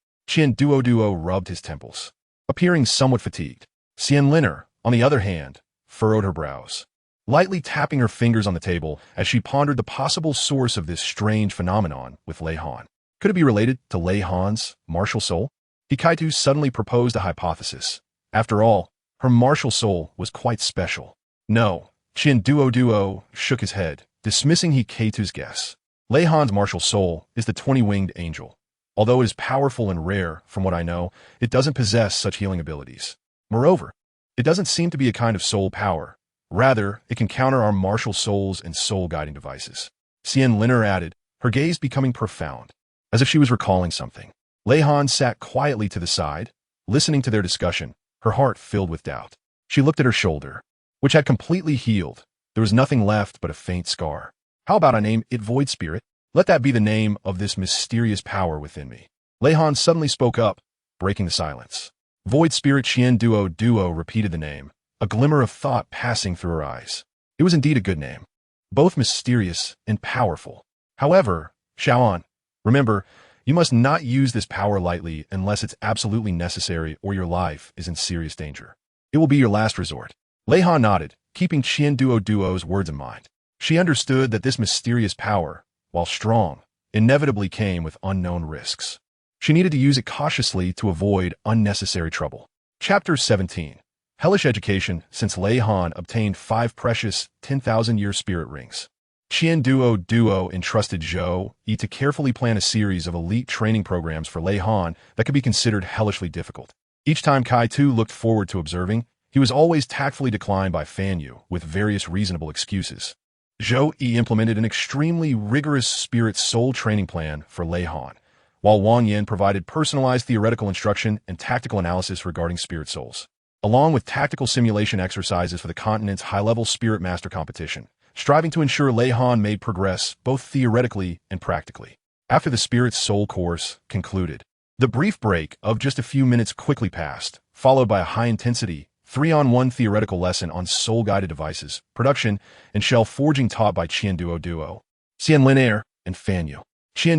Duo rubbed his temples, appearing somewhat fatigued. Xianliner, on the other hand, furrowed her brows, lightly tapping her fingers on the table as she pondered the possible source of this strange phenomenon with Lei Han. Could it be related to Lei Han's martial soul? Hikaitu suddenly proposed a hypothesis. After all, her martial soul was quite special. No, Duo shook his head, dismissing Hikaitu's guess. Lei Han's martial soul is the 20-winged angel. Although it is powerful and rare, from what I know, it doesn't possess such healing abilities. Moreover, it doesn't seem to be a kind of soul power. Rather, it can counter our martial souls and soul-guiding devices. Xianliner added, her gaze becoming profound, as if she was recalling something. Lei Han sat quietly to the side, listening to their discussion, her heart filled with doubt. She looked at her shoulder, which had completely healed. There was nothing left but a faint scar. How about I name it Void Spirit? Let that be the name of this mysterious power within me. Lei Han suddenly spoke up, breaking the silence. Void Spirit Duo repeated the name, a glimmer of thought passing through her eyes. It was indeed a good name, both mysterious and powerful. However, Xiaoan, remember, you must not use this power lightly unless it's absolutely necessary or your life is in serious danger. It will be your last resort. Lei Han nodded, keeping Duo's words in mind. She understood that this mysterious power, while strong, inevitably came with unknown risks. She needed to use it cautiously to avoid unnecessary trouble. Chapter 17. Hellish Education. Since Lei Han obtained 5 precious 10,000-year spirit rings, Duo entrusted Zhou Yi to carefully plan a series of elite training programs for Lei Han that could be considered hellishly difficult. Each time Kai Tu looked forward to observing, he was always tactfully declined by Fan Yu with various reasonable excuses. Zhou Yi implemented an extremely rigorous spirit soul training plan for Lei Han, while Wang Yin provided personalized theoretical instruction and tactical analysis regarding spirit souls, along with tactical simulation exercises for the continent's high-level spirit master competition, striving to ensure Lei Han made progress both theoretically and practically. After the spirit soul course concluded, the brief break of just a few minutes quickly passed, followed by a high-intensity 3-on-1 theoretical lesson on soul-guided devices, production, and shell forging taught by Duo, Xianliner, and Fan Yu.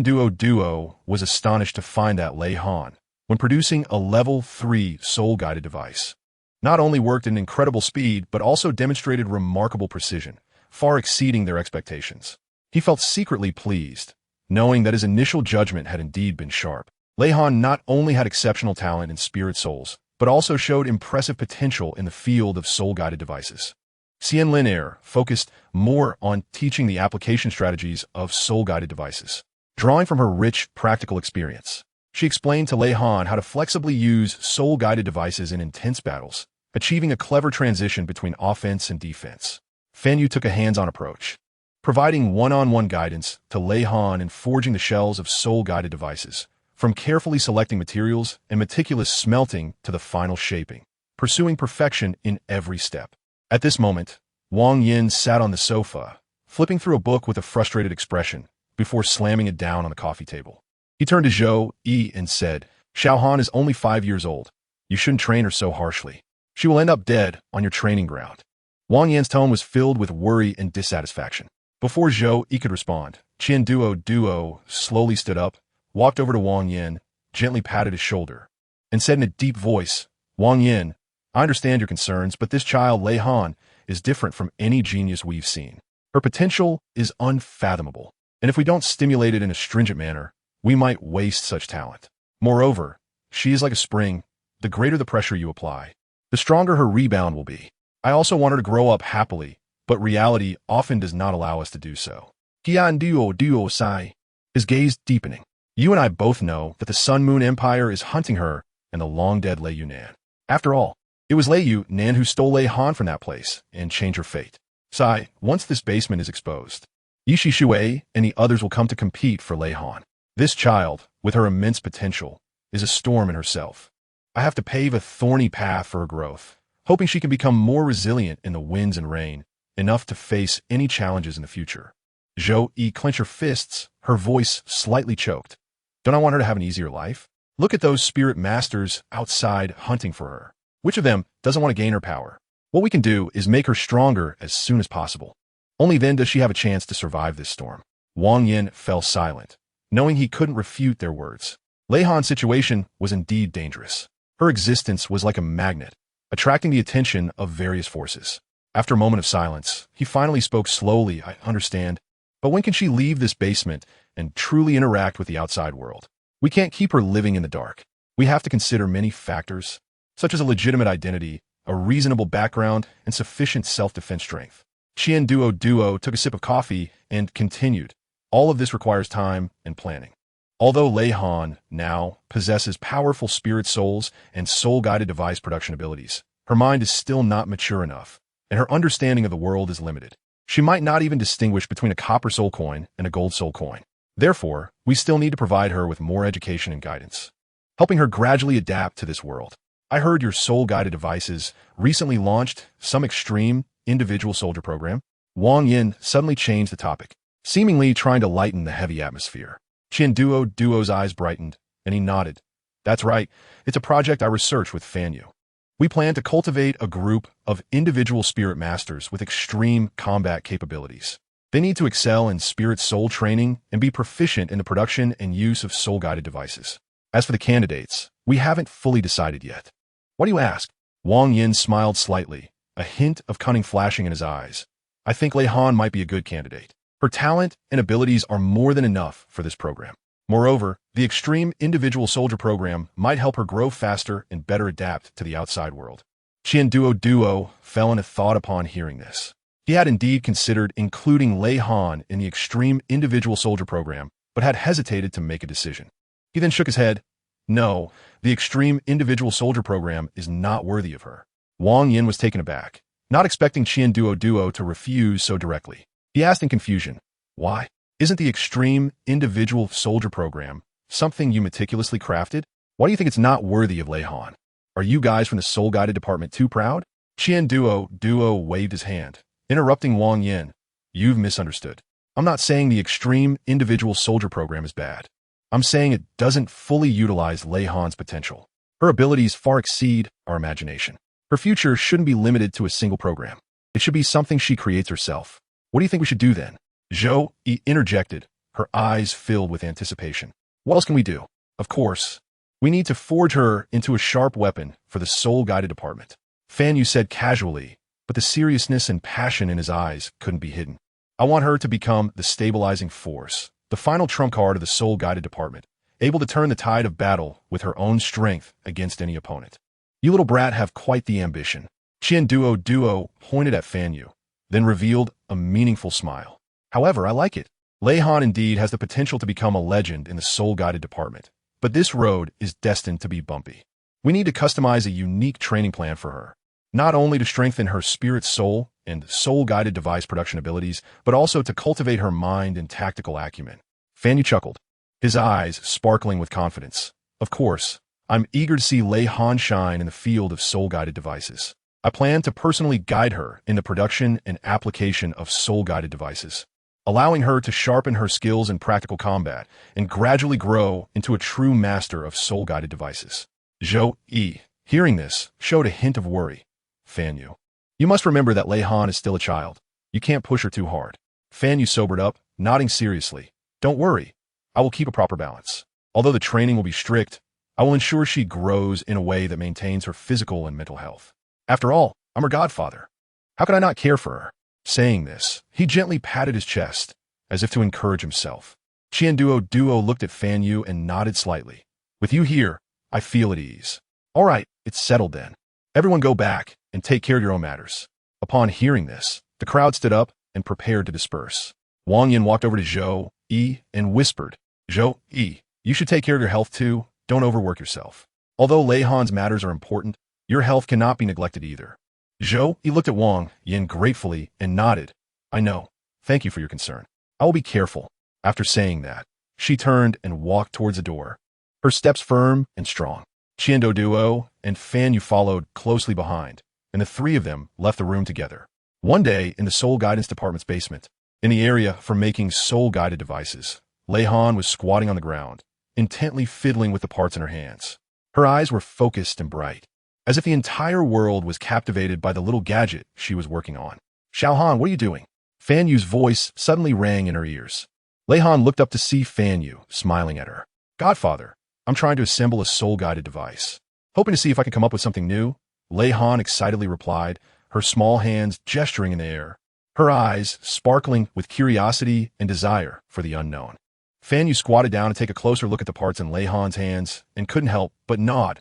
Duo was astonished to find that Lei Han, when producing a level 3 soul-guided device, not only worked at incredible speed but also demonstrated remarkable precision, far exceeding their expectations. He felt secretly pleased, knowing that his initial judgment had indeed been sharp. Lei Han not only had exceptional talent in spirit souls, but also showed impressive potential in the field of soul-guided devices. Xianliner focused more on teaching the application strategies of soul-guided devices. Drawing from her rich, practical experience, she explained to Lei Han how to flexibly use soul-guided devices in intense battles, achieving a clever transition between offense and defense. Fan Yu took a hands-on approach, providing one-on-one guidance to Lei Han in forging the shells of soul-guided devices, from carefully selecting materials and meticulous smelting to the final shaping, pursuing perfection in every step. At this moment, Wang Yin sat on the sofa, flipping through a book with a frustrated expression, before slamming it down on the coffee table. He turned to Zhou Yi and said, Xiaohan is only 5 years old. You shouldn't train her so harshly. She will end up dead on your training ground. Wang Yan's tone was filled with worry and dissatisfaction. Before Zhou Yi could respond, Duo slowly stood up, walked over to Wang Yin, gently patted his shoulder, and said in a deep voice, Wang Yin, I understand your concerns, but this child, Lei Han, is different from any genius we've seen. Her potential is unfathomable, and if we don't stimulate it in a stringent manner, we might waste such talent. Moreover, she is like a spring. The greater the pressure you apply, the stronger her rebound will be. I also want her to grow up happily, but reality often does not allow us to do so. Duo sighed, his gaze deepening. You and I both know that the Sun Moon Empire is hunting her and the long-dead Lei Yunan. After all, it was Lei Yunan who stole Lei Han from that place and changed her fate. Sai, once this basement is exposed, Yishi Shui and the others will come to compete for Lei Han. This child, with her immense potential, is a storm in herself. I have to pave a thorny path for her growth, hoping she can become more resilient in the winds and rain, enough to face any challenges in the future. Zhou Yi clenched her fists, her voice slightly choked. Don't I want her to have an easier life? Look at those spirit masters outside hunting for her. Which of them doesn't want to gain her power? What we can do is make her stronger as soon as possible. Only then does she have a chance to survive this storm. Wang Yin fell silent, knowing he couldn't refute their words. Lei Han's situation was indeed dangerous. Her existence was like a magnet, attracting the attention of various forces. After a moment of silence, he finally spoke slowly. I understand. But when can she leave this basement and truly interact with the outside world? We can't keep her living in the dark. We have to consider many factors, such as a legitimate identity, a reasonable background, and sufficient self-defense strength. Duo took a sip of coffee and continued. All of this requires time and planning. Although Lei Han now possesses powerful spirit souls and soul-guided device production abilities, her mind is still not mature enough, and her understanding of the world is limited. She might not even distinguish between a copper soul coin and a gold soul coin. Therefore, we still need to provide her with more education and guidance, helping her gradually adapt to this world. I heard your soul-guided devices recently launched some extreme individual soldier program. Wang Yin suddenly changed the topic, seemingly trying to lighten the heavy atmosphere. Duo's eyes brightened, and he nodded. That's right, it's a project I researched with Fanyu. We plan to cultivate a group of individual spirit masters with extreme combat capabilities. They need to excel in spirit soul training and be proficient in the production and use of soul-guided devices. As for the candidates, we haven't fully decided yet. What do you ask? Wang Yin smiled slightly, a hint of cunning flashing in his eyes. I think Lei Han might be a good candidate. Her talent and abilities are more than enough for this program. Moreover, the Extreme Individual Soldier program might help her grow faster and better adapt to the outside world. Duo fell into thought upon hearing this. He had indeed considered including Lei Han in the Extreme Individual Soldier program, but had hesitated to make a decision. He then shook his head. No, the Extreme Individual Soldier program is not worthy of her. Wang Yin was taken aback, not expecting Duo to refuse so directly. He asked in confusion, why? Isn't the Extreme Individual Soldier program something you meticulously crafted? Why do you think it's not worthy of Lei Han? Are you guys from the Soul Guided Department too proud? Duo waved his hand, interrupting Wang Yin. You've misunderstood. I'm not saying the Extreme Individual Soldier program is bad. I'm saying it doesn't fully utilize Lei Han's potential. Her abilities far exceed our imagination. Her future shouldn't be limited to a single program. It should be something she creates herself. What do you think we should do then? Zhou Yi interjected, her eyes filled with anticipation. What else can we do? Of course, we need to forge her into a sharp weapon for the soul-guided department. Fanyu said casually, but the seriousness and passion in his eyes couldn't be hidden. I want her to become the stabilizing force, the final trump card of the soul-guided department, able to turn the tide of battle with her own strength against any opponent. You little brat have quite the ambition. Duo pointed at Fanyu, then revealed a meaningful smile. However, I like it. Lei Han indeed has the potential to become a legend in the soul-guided department, but this road is destined to be bumpy. We need to customize a unique training plan for her, not only to strengthen her spirit soul and soul-guided device production abilities, but also to cultivate her mind and tactical acumen. Fanyu chuckled, his eyes sparkling with confidence. Of course, I'm eager to see Lei Han shine in the field of soul-guided devices. I plan to personally guide her in the production and application of soul-guided devices, allowing her to sharpen her skills in practical combat and gradually grow into a true master of soul-guided devices. Zhou Yi, hearing this, showed a hint of worry. Fanyu, you must remember that Lei Han is still a child. You can't push her too hard. Fanyu sobered up, nodding seriously. Don't worry. I will keep a proper balance. Although the training will be strict, I will ensure she grows in a way that maintains her physical and mental health. After all, I'm her godfather. How could I not care for her? Saying this, he gently patted his chest, as if to encourage himself. Duo looked at Fanyu and nodded slightly. With you here, I feel at ease. All right, it's settled then. Everyone go back and take care of your own matters. Upon hearing this, the crowd stood up and prepared to disperse. Wang Yin walked over to Zhou Yi and whispered, Zhou Yi, you should take care of your health too. Don't overwork yourself. Although Lei Han's matters are important, your health cannot be neglected either. Zhou Yi looked at Wang Yin gratefully and nodded. I know. Thank you for your concern. I will be careful. After saying that, she turned and walked towards the door, her steps firm and strong. Duo and Fanyu followed closely behind, and the three of them left the room together. One day, in the Soul Guidance Department's basement, in the area for making soul-guided devices, Lei Han was squatting on the ground, intently fiddling with the parts in her hands. Her eyes were focused and bright, as if the entire world was captivated by the little gadget she was working on. Xiaohan, what are you doing? Fan Yu's voice suddenly rang in her ears. Lei Han looked up to see Fan Yu, smiling at her. Godfather, I'm trying to assemble a soul-guided device. Hoping to see if I can come up with something new? Lei Han excitedly replied, her small hands gesturing in the air, her eyes sparkling with curiosity and desire for the unknown. Fan Yu squatted down to take a closer look at the parts in Lei Han's hands and couldn't help but nod.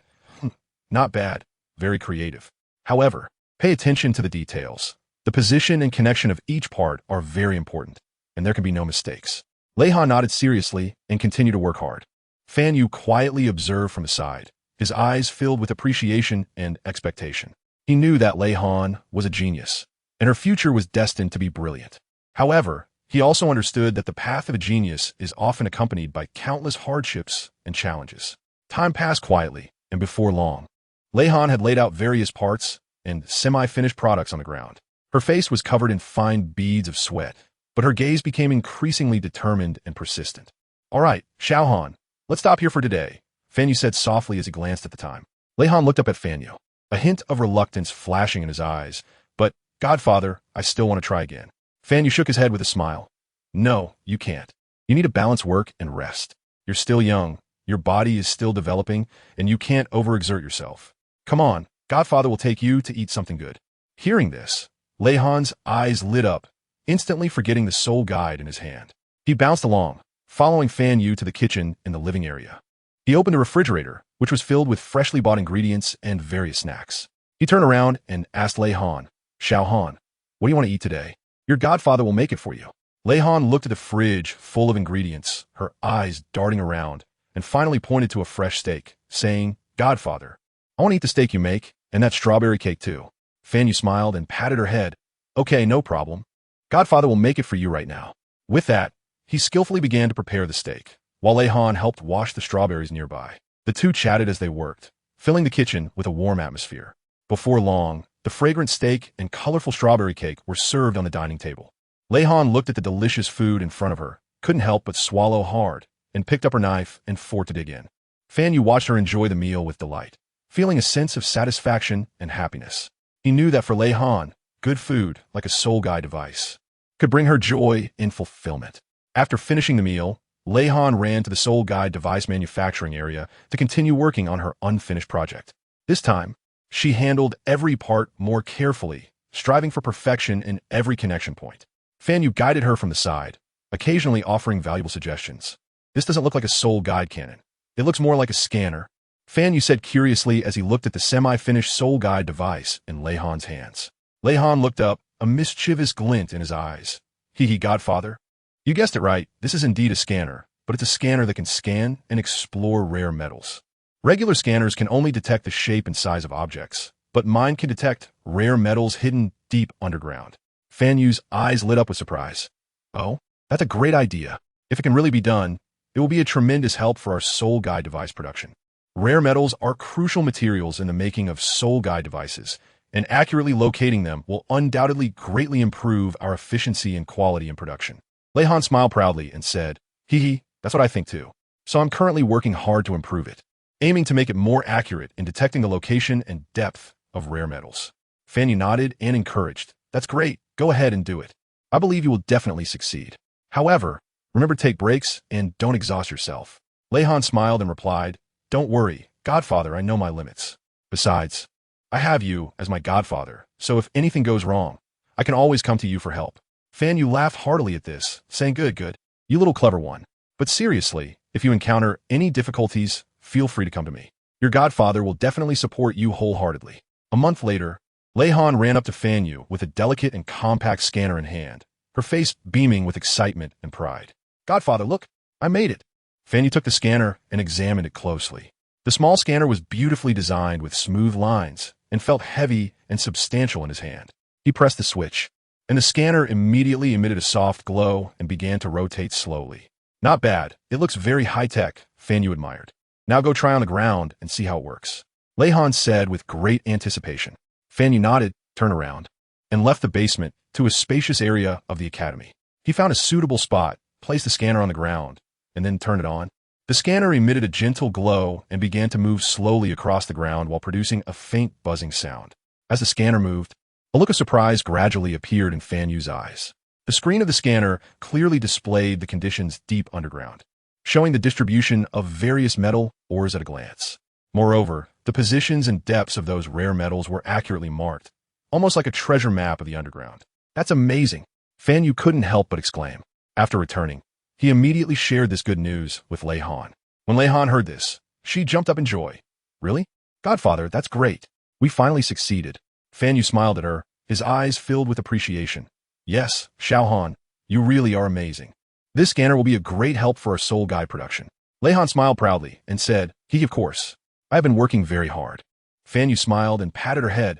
Not bad, very creative. However, pay attention to the details. The position and connection of each part are very important, and there can be no mistakes. Lei Han nodded seriously and continued to work hard. Fan Yu quietly observed from the side, his eyes filled with appreciation and expectation. He knew that Lei Han was a genius, and her future was destined to be brilliant. However, he also understood that the path of a genius is often accompanied by countless hardships and challenges. Time passed quietly, and before long, Lei Han had laid out various parts and semi-finished products on the ground. Her face was covered in fine beads of sweat, but her gaze became increasingly determined and persistent. All right, Xiaohan, let's stop here for today, Fan Yu said softly as he glanced at the time. Lei Han looked up at Fan Yu, a hint of reluctance flashing in his eyes. But, Godfather, I still want to try again. Fan Yu shook his head with a smile. No, you can't. You need to balance work and rest. You're still young, your body is still developing, and you can't overexert yourself. Come on, Godfather will take you to eat something good. Hearing this, Lei Han's eyes lit up, instantly forgetting the soul guide in his hand. He bounced along, following Fan Yu to the kitchen in the living area. He opened the refrigerator, which was filled with freshly bought ingredients and various snacks. He turned around and asked Lei Han, Xiaohan, what do you want to eat today? Your godfather will make it for you. Lei Han looked at the fridge full of ingredients, her eyes darting around, and finally pointed to a fresh steak, saying, Godfather, I want to eat the steak you make, and that strawberry cake too. Fan Yu smiled and patted her head. Okay, no problem. Godfather will make it for you right now. With that, he skillfully began to prepare the steak, while Lei Han helped wash the strawberries nearby. The two chatted as they worked, filling the kitchen with a warm atmosphere. Before long, the fragrant steak and colorful strawberry cake were served on the dining table. Lei Han looked at the delicious food in front of her, couldn't help but swallow hard, and picked up her knife and fork to dig in. Fan Yu watched her enjoy the meal with delight, feeling a sense of satisfaction and happiness. He knew that for Lei Han, good food, like a soul guide device, could bring her joy and fulfillment. After finishing the meal, Lei Han ran to the soul guide device manufacturing area to continue working on her unfinished project. This time, she handled every part more carefully, striving for perfection in every connection point. Fan Yu guided her from the side, occasionally offering valuable suggestions. This doesn't look like a soul guide cannon. It looks more like a scanner, Fan Yu said curiously as he looked at the semi-finished soul guide device in Lei Han's hands. Lei Han looked up, a mischievous glint in his eyes. Hee, Godfather. You guessed it right, this is indeed a scanner, but it's a scanner that can scan and explore rare metals. Regular scanners can only detect the shape and size of objects, but mine can detect rare metals hidden deep underground. Fan Yu's eyes lit up with surprise. Oh, that's a great idea. If it can really be done, it will be a tremendous help for our soul guide device production. Rare metals are crucial materials in the making of soul guide devices, and accurately locating them will undoubtedly greatly improve our efficiency and quality in production. Lei Han smiled proudly and said, that's what I think too. So I'm currently working hard to improve it, aiming to make it more accurate in detecting the location and depth of rare metals. Fan Yu nodded and encouraged. That's great. Go ahead and do it. I believe you will definitely succeed. However, remember to take breaks and don't exhaust yourself. Lei Han smiled and replied, Don't worry, Godfather, I know my limits. Besides, I have you as my godfather, so if anything goes wrong, I can always come to you for help. Fan Yu laughed heartily at this, saying, Good, you little clever one. But seriously, if you encounter any difficulties, feel free to come to me. Your godfather will definitely support you wholeheartedly. A month later, Lei Han ran up to Fan Yu with a delicate and compact scanner in hand, her face beaming with excitement and pride. Godfather, look, I made it. Fan Yu took the scanner and examined it closely. The small scanner was beautifully designed with smooth lines and felt heavy and substantial in his hand. He pressed the switch, and the scanner immediately emitted a soft glow and began to rotate slowly. Not bad. It looks very high-tech, Fan Yu admired. Now go try on the ground and see how it works. Lei Han said with great anticipation. Fan Yu nodded, turned around, and left the basement to a spacious area of the academy. He found a suitable spot, placed the scanner on the ground, and then turned it on. The scanner emitted a gentle glow and began to move slowly across the ground while producing a faint buzzing sound. As the scanner moved, a look of surprise gradually appeared in Fan Yu's eyes. The screen of the scanner clearly displayed the conditions deep underground, showing the distribution of various metal ores at a glance. Moreover, the positions and depths of those rare metals were accurately marked, almost like a treasure map of the underground. That's amazing! Fan Yu couldn't help but exclaim. After returning, he immediately shared this good news with Lei Han. When Lei Han heard this, she jumped up in joy. Really? Godfather, that's great. We finally succeeded. Fan Yu smiled at her, his eyes filled with appreciation. Yes, Xiao Han, you really are amazing. This scanner will be a great help for our Soul Guide production. Lei Han smiled proudly and said, Of course. I have been working very hard. Fan Yu smiled and patted her head.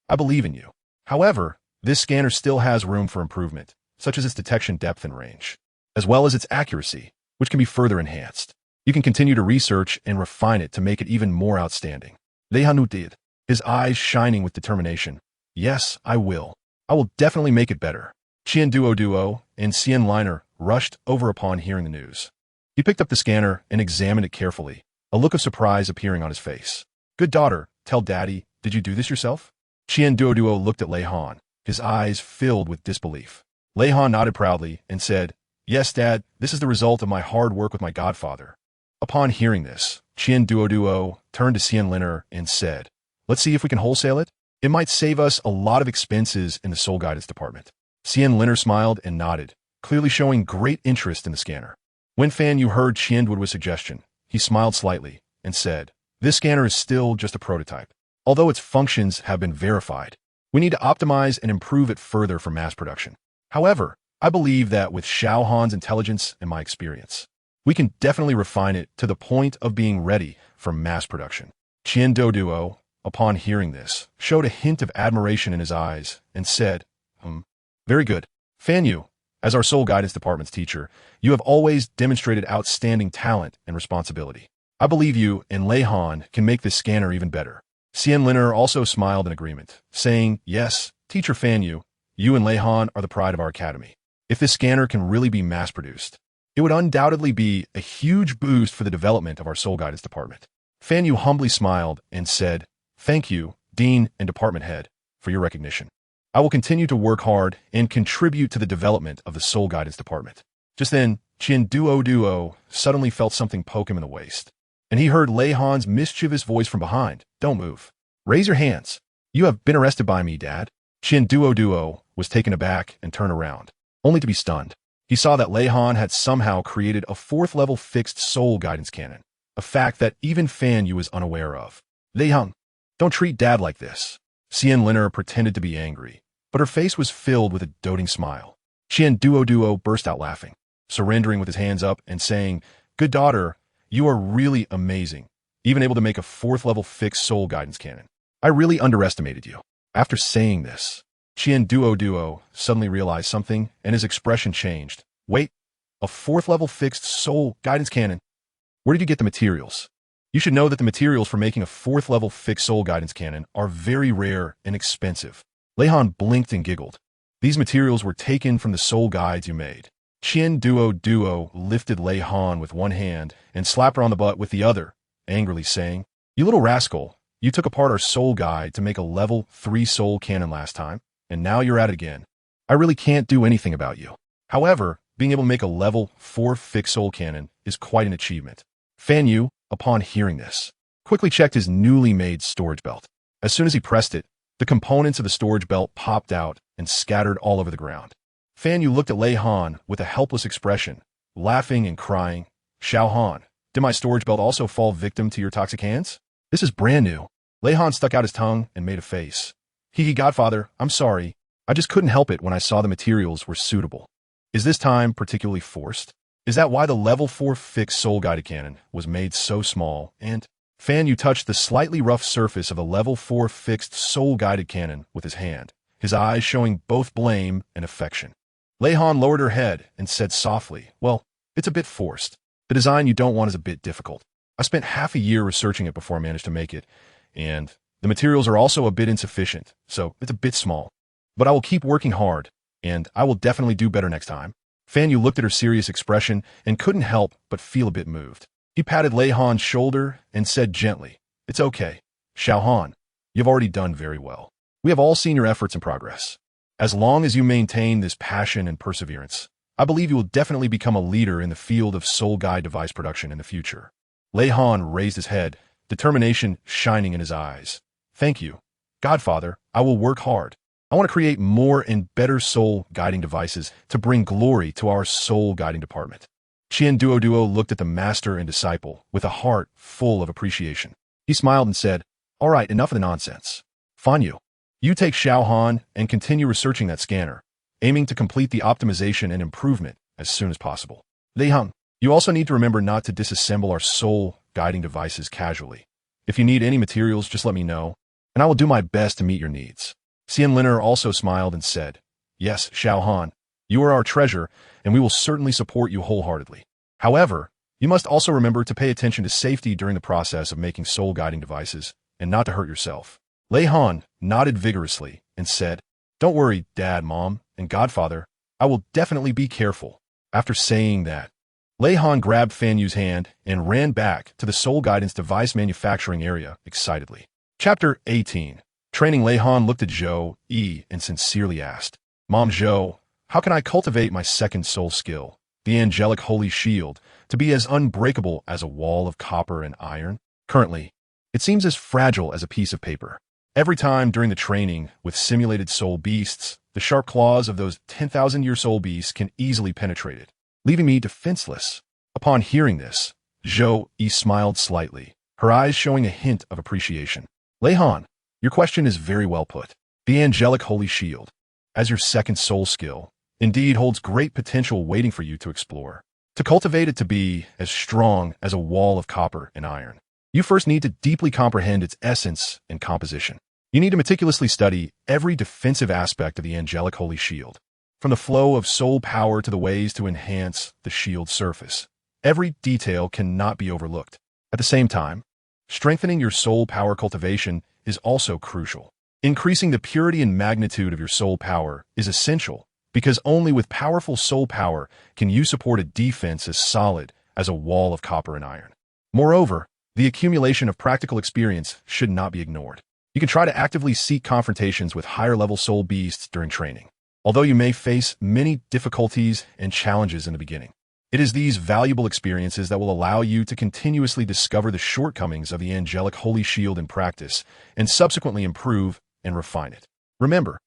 I believe in you. However, this scanner still has room for improvement, such as its detection depth and range, as well as its accuracy, which can be further enhanced. You can continue to research and refine it to make it even more outstanding. Lei Han did, his eyes shining with determination. Yes, I will. I will definitely make it better. Duo and Xian Liner rushed over upon hearing the news. He picked up the scanner and examined it carefully, a look of surprise appearing on his face. Good daughter, tell Daddy, did you do this yourself? Duo looked at Lei Han, his eyes filled with disbelief. Lei Han nodded proudly and said, Yes, Dad, this is the result of my hard work with my godfather. Upon hearing this, Duo turned to Xian Liner and said, Let's see if we can wholesale it. It might save us a lot of expenses in the Soul Guidance department. Xian Liner smiled and nodded, clearly showing great interest in the scanner. When Fan Yu heard Duo's suggestion, he smiled slightly and said, This scanner is still just a prototype. Although its functions have been verified, we need to optimize and improve it further for mass production. However, I believe that with Xiao Han's intelligence and my experience, we can definitely refine it to the point of being ready for mass production. Duo, upon hearing this, showed a hint of admiration in his eyes and said, Very good. Fan Yu, as our Soul Guidance Department's teacher, you have always demonstrated outstanding talent and responsibility. I believe you and Lei Han can make this scanner even better. Xian Liner also smiled in agreement, saying, Yes, Teacher Fan Yu, you and Lei Han are the pride of our academy. If this scanner can really be mass-produced, it would undoubtedly be a huge boost for the development of our Soul Guidance Department. Fan Yu humbly smiled and said, Thank you, Dean and Department Head, for your recognition. I will continue to work hard and contribute to the development of the Soul Guidance Department. Just then, Duo suddenly felt something poke him in the waist, and he heard Lei Han's mischievous voice from behind. Don't move. Raise your hands. You have been arrested by me, Dad. Duo was taken aback and turned around, only to be stunned. He saw that Lei Han had somehow created a 4th-level fixed soul guidance cannon, a fact that even Fan Yu was unaware of. Lei Han, don't treat Dad like this. Xian Liner pretended to be angry, but her face was filled with a doting smile. Duo burst out laughing, surrendering with his hands up and saying, Good daughter, you are really amazing, even able to make a 4th-level fixed soul guidance cannon. I really underestimated you. After saying this, Duo suddenly realized something, and his expression changed. Wait, a 4th-level fixed soul guidance cannon? Where did you get the materials? You should know that the materials for making a 4th-level fixed soul guidance cannon are very rare and expensive. Lei Han blinked and giggled. These materials were taken from the soul guides you made. Duo lifted Lei Han with one hand and slapped her on the butt with the other, angrily saying, You little rascal, you took apart our soul guide to make a level 3 soul cannon last time, and now you're at it again. I really can't do anything about you. However, being able to make a level 4 fixed soul cannon is quite an achievement. Fan Yu, upon hearing this, quickly checked his newly made storage belt. As soon as he pressed it, the components of the storage belt popped out and scattered all over the ground. Fan Yu looked at Lei Han with a helpless expression, laughing and crying, Xiao Han, did my storage belt also fall victim to your toxic hands? This is brand new. Lei Han stuck out his tongue and made a face. Godfather, I'm sorry. I just couldn't help it when I saw the materials were suitable. Is this time particularly forced? Is that why the level 4 fixed soul-guided cannon was made so small and... Fan Yu touched the slightly rough surface of a level 4 fixed soul-guided cannon with his hand, his eyes showing both blame and affection. Lei Han lowered her head and said softly, Well, it's a bit forced. The design you don't want is a bit difficult. I spent half a year researching it before I managed to make it, and the materials are also a bit insufficient, so it's a bit small. But I will keep working hard, and I will definitely do better next time. Fan Yu looked at her serious expression and couldn't help but feel a bit moved. He patted Lei Han's shoulder and said gently, "It's okay, Xiao Han. You've already done very well. We have all seen your efforts and progress. As long as you maintain this passion and perseverance, I believe you will definitely become a leader in the field of soul guide device production in the future." Lei Han raised his head, determination shining in his eyes. "Thank you, Godfather. I will work hard. I want to create more and better soul guiding devices to bring glory to our soul guiding department." Qian Duo looked at the master and disciple with a heart full of appreciation. He smiled and said, "All right, enough of the nonsense. Fan Yu, you take Xiao Han and continue researching that scanner, aiming to complete the optimization and improvement as soon as possible. Lei Han, you also need to remember not to disassemble our soul guiding devices casually. If you need any materials, just let me know, and I will do my best to meet your needs." Xian Liner also smiled and said, "Yes, Xiao Han, you are our treasure, and we will certainly support you wholeheartedly. However, you must also remember to pay attention to safety during the process of making soul guiding devices, and not to hurt yourself." Lei Han nodded vigorously and said, "Don't worry, Dad, Mom, and Godfather. I will definitely be careful." After saying that, Lei Han grabbed Fan Yu's hand and ran back to the soul guidance device manufacturing area excitedly. Chapter 18. Training. Lei Han looked at Zhou Yi and sincerely asked, "Mom Zhou, how can I cultivate my second soul skill, the angelic holy shield, to be as unbreakable as a wall of copper and iron? Currently, it seems as fragile as a piece of paper. Every time during the training with simulated soul beasts, the sharp claws of those 10,000-year soul beasts can easily penetrate it, leaving me defenseless." Upon hearing this, Zhou Yi smiled slightly, her eyes showing a hint of appreciation. "Lei Han, your question is very well put. The angelic holy shield, as your second soul skill, indeed holds great potential waiting for you to explore. To cultivate it to be as strong as a wall of copper and iron, you first need to deeply comprehend its essence and composition. You need to meticulously study every defensive aspect of the angelic holy shield, from the flow of soul power to the ways to enhance the shield's surface. Every detail cannot be overlooked. At the same time, strengthening your soul power cultivation is also crucial. Increasing the purity and magnitude of your soul power is essential, because only with powerful soul power can you support a defense as solid as a wall of copper and iron. Moreover, the accumulation of practical experience should not be ignored. You can try to actively seek confrontations with higher-level soul beasts during training, although you may face many difficulties and challenges in the beginning. It is these valuable experiences that will allow you to continuously discover the shortcomings of the angelic holy shield in practice and subsequently improve and refine it. Remember,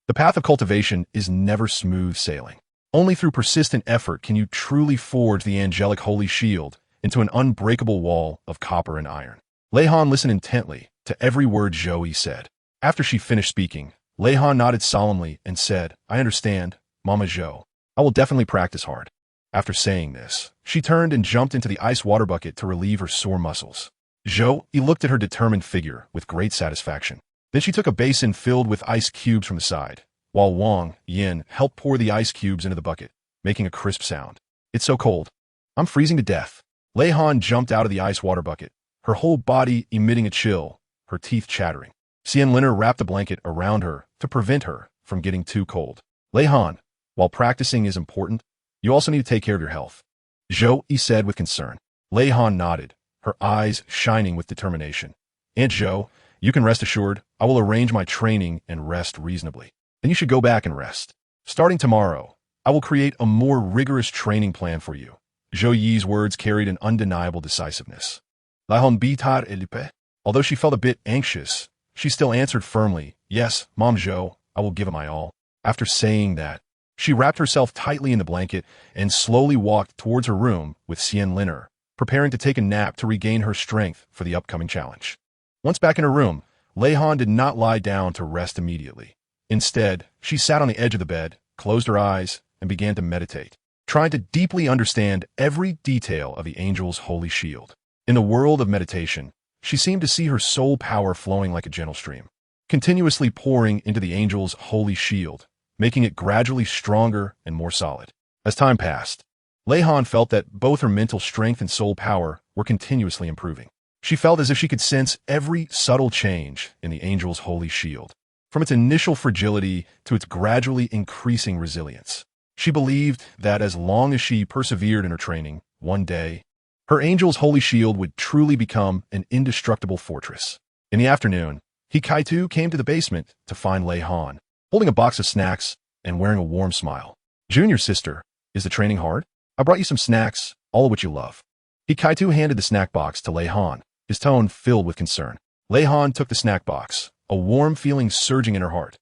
the path of cultivation is never smooth sailing. Only through persistent effort can you truly forge the angelic holy shield into an unbreakable wall of copper and iron." Lei Han listened intently to every word Zhou Yi said. After she finished speaking, Lei Han nodded solemnly and said, "I understand, Mama Zhou. I will definitely practice hard." After saying this, she turned and jumped into the ice water bucket to relieve her sore muscles. Zhou Yi looked at her determined figure with great satisfaction. Then she took a basin filled with ice cubes from the side, while Wang Yin helped pour the ice cubes into the bucket, making a crisp sound. "It's so cold. I'm freezing to death." Lei Han jumped out of the ice water bucket, her whole body emitting a chill, her teeth chattering. Xian Liner wrapped a blanket around her to prevent her from getting too cold. "Lei Han, while practicing is important, you also need to take care of your health," Zhou Yi said with concern. Lei Han nodded, her eyes shining with determination. "Aunt Zhou, you can rest assured I will arrange my training and rest reasonably. Then you should go back and rest. Starting tomorrow, I will create a more rigorous training plan for you." Zhou Yi's words carried an undeniable decisiveness. Lei Han bitar elipe. Although she felt a bit anxious, she still answered firmly, "Yes, Mom Zhou, I will give it my all." After saying that, she wrapped herself tightly in the blanket and slowly walked towards her room with Xian Liner, preparing to take a nap to regain her strength for the upcoming challenge. Once back in her room, Lei Han did not lie down to rest immediately. Instead, she sat on the edge of the bed, closed her eyes, and began to meditate, trying to deeply understand every detail of the angel's holy shield. In the world of meditation, she seemed to see her soul power flowing like a gentle stream, continuously pouring into the angel's holy shield, making it gradually stronger and more solid. As time passed, Lei Han felt that both her mental strength and soul power were continuously improving. She felt as if she could sense every subtle change in the angel's holy shield, from its initial fragility to its gradually increasing resilience. She believed that as long as she persevered in her training, one day, her angel's holy shield would truly become an indestructible fortress. In the afternoon, Hikaitu came to the basement to find Lei Han, holding a box of snacks and wearing a warm smile. "Junior sister, is the training hard? I brought you some snacks, all of which you love." Hikaitu handed the snack box to Lei Han, his tone filled with concern. Lei Han took the snack box, a warm feeling surging in her heart.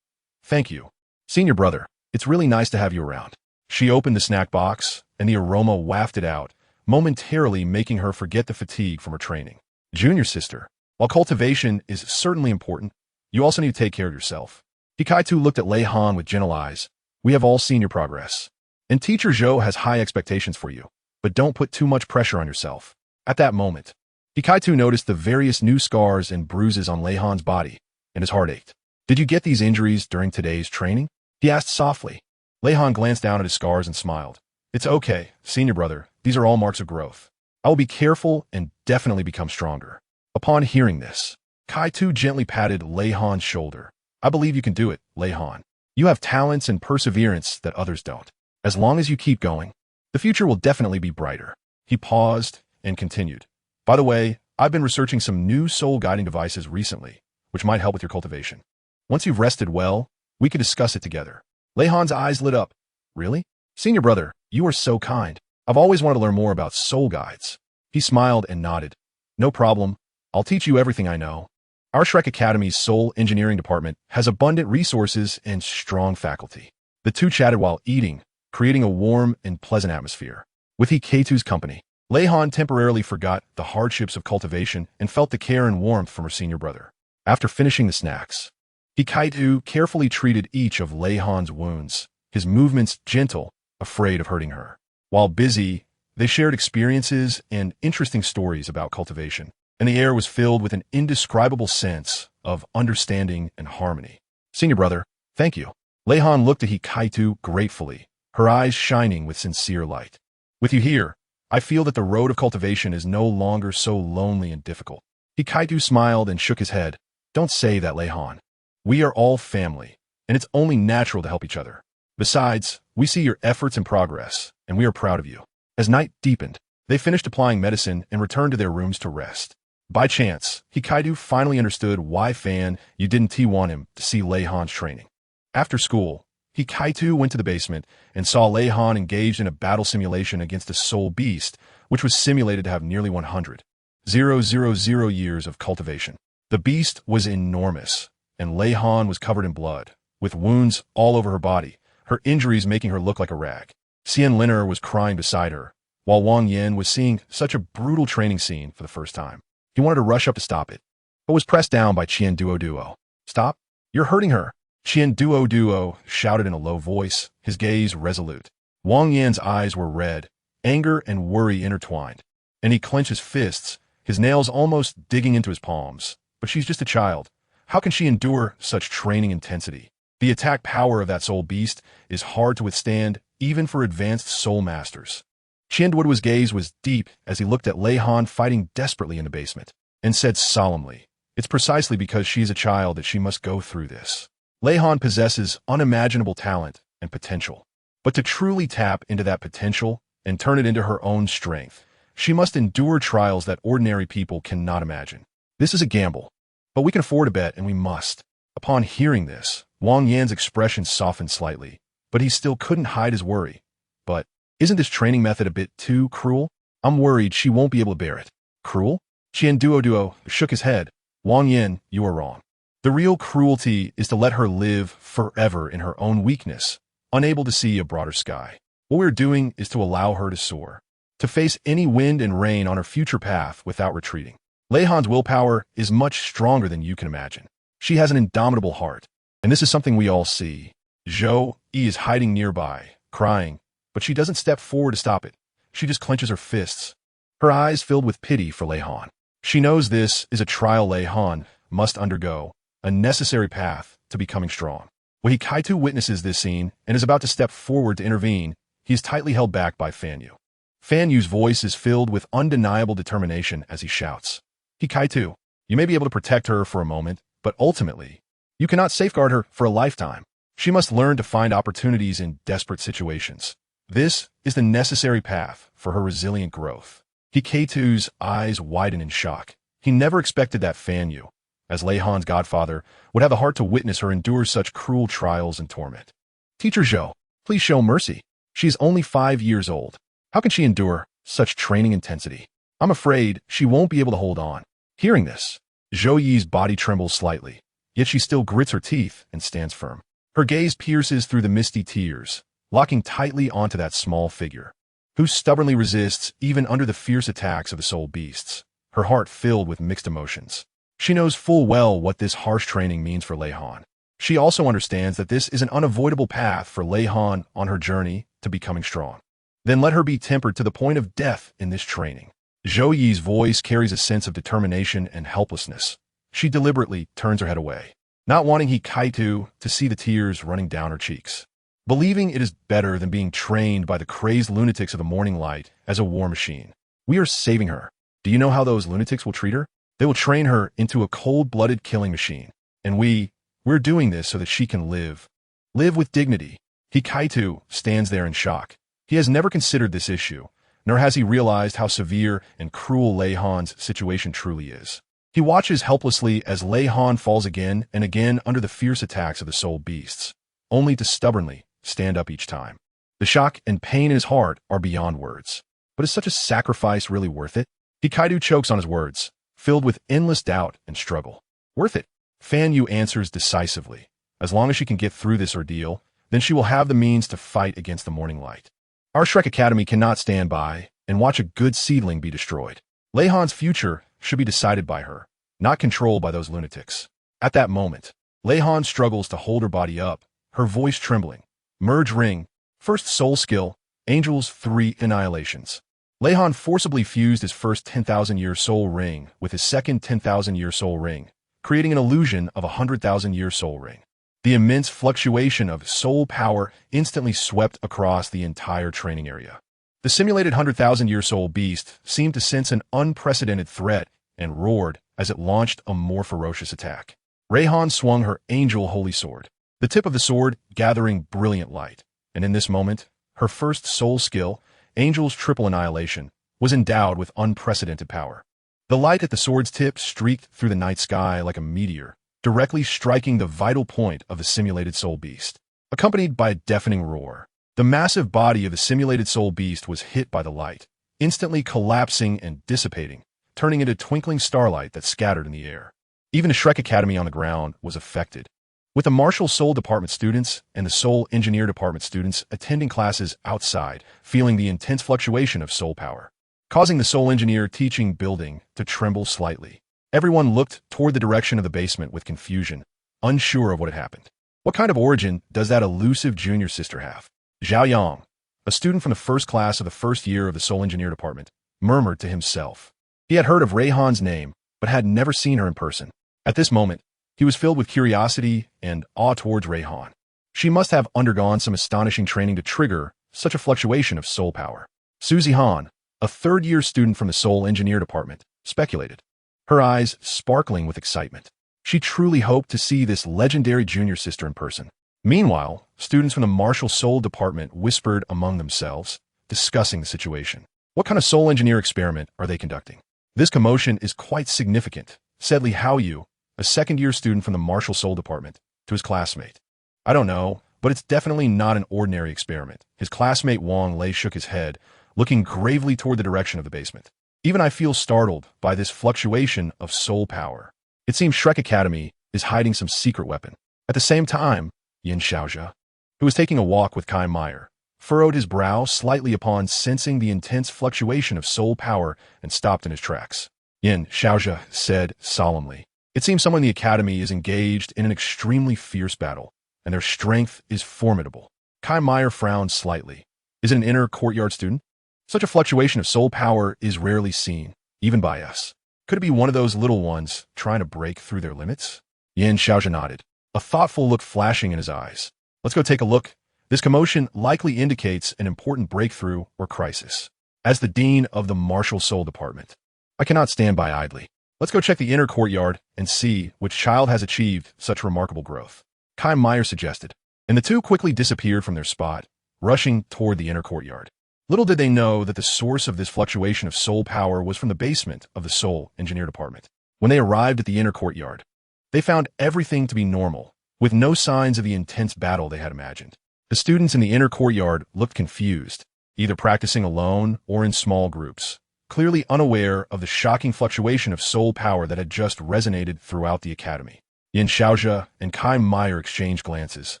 "Thank you. Senior brother, it's really nice to have you around." She opened the snack box, and the aroma wafted out, momentarily making her forget the fatigue from her training. "Junior sister, while cultivation is certainly important, you also need to take care of yourself." Hikaitu looked at Lei Han with gentle eyes. "We have all seen your progress, and Teacher Zhou has high expectations for you, but don't put too much pressure on yourself." At that moment, Hikaitu noticed the various new scars and bruises on Lei Han's body, and his heart ached. "Did you get these injuries during today's training?" he asked softly. Lei Han glanced down at his scars and smiled. "It's okay, senior brother. These are all marks of growth. I will be careful and definitely become stronger." Upon hearing this, Kaitu gently patted Lei Han's shoulder. "I believe you can do it, Lei Han. You have talents and perseverance that others don't. As long as you keep going, the future will definitely be brighter." He paused and continued. "By the way, I've been researching some new soul-guiding devices recently, which might help with your cultivation. Once you've rested well, we could discuss it together." Lei Han's eyes lit up. "Really? Senior brother, you are so kind. I've always wanted to learn more about soul guides." He smiled and nodded. "No problem. I'll teach you everything I know. Our Shrek Academy's Soul Engineering Department has abundant resources and strong faculty." The two chatted while eating, creating a warm and pleasant atmosphere. With Hikaitu's company, Lei Han temporarily forgot the hardships of cultivation and felt the care and warmth from her senior brother. After finishing the snacks, Hikaitu carefully treated each of Lei Han's wounds, his movements gentle, afraid of hurting her. While busy, they shared experiences and interesting stories about cultivation, and the air was filled with an indescribable sense of understanding and harmony. "Senior brother, thank you." Lei Han looked at Hikaitu gratefully, her eyes shining with sincere light. "With you here, I feel that the road of cultivation is no longer so lonely and difficult." Hikaitu smiled and shook his head. "Don't say that, Lei Han. We are all family, and it's only natural to help each other. Besides, we see your efforts and progress, and we are proud of you." As night deepened, they finished applying medicine and returned to their rooms to rest. By chance, Hikaitu finally understood why Fan Yu didn't T1 him to see Lei Han's training. After school, Hikaitu went to the basement and saw Lei Han engaged in a battle simulation against a soul beast, which was simulated to have nearly 100,000 years of cultivation. The beast was enormous, and Lei Han was covered in blood, with wounds all over her body, her injuries making her look like a rag. Xian Liner was crying beside her, while Wang Yan was seeing such a brutal training scene for the first time. He wanted to rush up to stop it, but was pressed down by Qian Duo. "Stop! You're hurting her!" Qian Duo shouted in a low voice, his gaze resolute. Wang Yan's eyes were red, anger and worry intertwined, and he clenched his fists, his nails almost digging into his palms. "But she's just a child. How can she endure such training intensity? The attack power of that soul beast is hard to withstand, even for advanced soul masters." Qian Duo's gaze was deep as he looked at Lei Han fighting desperately in the basement, and said solemnly, "It's precisely because she's a child that she must go through this." Lei Han possesses unimaginable talent and potential, but to truly tap into that potential and turn it into her own strength, she must endure trials that ordinary people cannot imagine. This is a gamble, but we can afford a bet and we must. Upon hearing this, Wang Yan's expression softened slightly, but he still couldn't hide his worry. "But isn't this training method a bit too cruel? I'm worried she won't be able to bear it." "Cruel?" Qian Duo shook his head. "Wang Yan, you are wrong. The real cruelty is to let her live forever in her own weakness, unable to see a broader sky. What we're doing is to allow her to soar, to face any wind and rain on her future path without retreating. Lei Han's willpower is much stronger than you can imagine. She has an indomitable heart, and this is something we all see. Zhou Yi is hiding nearby, crying, but she doesn't step forward to stop it. She just clenches her fists, her eyes filled with pity for Lei Han. She knows this is a trial Lei Han must undergo, a necessary path to becoming strong. When Hikaitu witnesses this scene and is about to step forward to intervene, he is tightly held back by Fan Yu. Fan Yu's voice is filled with undeniable determination as he shouts, "Hikaitu, you may be able to protect her for a moment, but ultimately, you cannot safeguard her for a lifetime." She must learn to find opportunities in desperate situations. This is the necessary path for her resilient growth. Hikatu's eyes widen in shock. He never expected that Fan Yu, as Lei Han's godfather, would have the heart to witness her endure such cruel trials and torment. Teacher Zhou, please show mercy. She is only 5 years old. How can she endure such training intensity? I'm afraid she won't be able to hold on. Hearing this, Zhou Yi's body trembles slightly, yet she still grits her teeth and stands firm. Her gaze pierces through the misty tears, locking tightly onto that small figure, who stubbornly resists even under the fierce attacks of the soul beasts, her heart filled with mixed emotions. She knows full well what this harsh training means for Lei Han. She also understands that this is an unavoidable path for Lei Han on her journey to becoming strong. Then let her be tempered to the point of death in this training. Zhou Yi's voice carries a sense of determination and helplessness. She deliberately turns her head away, not wanting Hikaitu to see the tears running down her cheeks. Believing it is better than being trained by the crazed lunatics of the morning light as a war machine. We are saving her. Do you know how those lunatics will treat her? They will train her into a cold-blooded killing machine. And we're doing this so that she can live. Live with dignity. Hikaitu stands there in shock. He has never considered this issue, nor has he realized how severe and cruel Lei Han's situation truly is. He watches helplessly as Lei Han falls again and again under the fierce attacks of the soul beasts, only to stubbornly stand up each time. The shock and pain in his heart are beyond words. But is such a sacrifice really worth it? Hikaitu chokes on his words, filled with endless doubt and struggle. Worth it? Fan Yu answers decisively. As long as she can get through this ordeal, then she will have the means to fight against the morning light. Our Shrek Academy cannot stand by and watch a good seedling be destroyed. Lei Han's future should be decided by her, not controlled by those lunatics. At that moment, Lei Han struggles to hold her body up, her voice trembling. Merge Ring, first soul skill, Angel's 3 Annihilations. Lei Han forcibly fused his first 10,000-year soul ring with his second 10,000-year soul ring, creating an illusion of a 100,000-year soul ring. The immense fluctuation of soul power instantly swept across the entire training area. The simulated 100,000-year soul beast seemed to sense an unprecedented threat and roared as it launched a more ferocious attack. Lei Han swung her Angel Holy Sword, the tip of the sword gathering brilliant light, and in this moment, her first soul skill, Angel's Triple Annihilation, was endowed with unprecedented power. The light at the sword's tip streaked through the night sky like a meteor, directly striking the vital point of the simulated soul beast. Accompanied by a deafening roar, the massive body of the simulated soul beast was hit by the light, instantly collapsing and dissipating, turning into twinkling starlight that scattered in the air. Even the Shrek Academy on the ground was affected, with the Martial Soul Department students and the Soul Engineer Department students attending classes outside, feeling the intense fluctuation of soul power, causing the Soul Engineer teaching building to tremble slightly. Everyone looked toward the direction of the basement with confusion, unsure of what had happened. What kind of origin does that elusive junior sister have? Zhao Yang, a student from the first class of the first year of the Soul Engineer Department, murmured to himself. He had heard of Lei Han's name, but had never seen her in person. At this moment, he was filled with curiosity and awe towards Lei Han. She must have undergone some astonishing training to trigger such a fluctuation of soul power. Suzy Han, a third-year student from the Soul Engineer Department, speculated, her eyes sparkling with excitement. She truly hoped to see this legendary junior sister in person. Meanwhile, students from the Martial Soul Department whispered among themselves, discussing the situation. What kind of soul engineer experiment are they conducting? This commotion is quite significant, said Li Haoyu, a second-year student from the Martial Soul Department, to his classmate. I don't know, but it's definitely not an ordinary experiment. His classmate Wang Lei shook his head, looking gravely toward the direction of the basement. Even I feel startled by this fluctuation of soul power. It seems Shrek Academy is hiding some secret weapon. At the same time, Yin Xiaozhe, who was taking a walk with Kai Meyer, furrowed his brow slightly upon sensing the intense fluctuation of soul power and stopped in his tracks. Yin Xiaozhe said solemnly, "It seems someone in the academy is engaged in an extremely fierce battle, and their strength is formidable." Kai Meyer frowned slightly. Is it an inner courtyard student? Such a fluctuation of soul power is rarely seen, even by us. Could it be one of those little ones trying to break through their limits? Yin Xiaozhe nodded, a thoughtful look flashing in his eyes. Let's go take a look. This commotion likely indicates an important breakthrough or crisis. As the dean of the Martial Soul Department, I cannot stand by idly. Let's go check the inner courtyard and see which child has achieved such remarkable growth. Kai Meyer suggested. and the two quickly disappeared from their spot, rushing toward the inner courtyard. Little did they know that the source of this fluctuation of soul power was from the basement of the Soul Engineer Department. When they arrived at the inner courtyard, they found everything to be normal, with no signs of the intense battle they had imagined. The students in the inner courtyard looked confused, either practicing alone or in small groups, clearly unaware of the shocking fluctuation of soul power that had just resonated throughout the academy. Yin Xiaojia and Kai Meyer exchanged glances,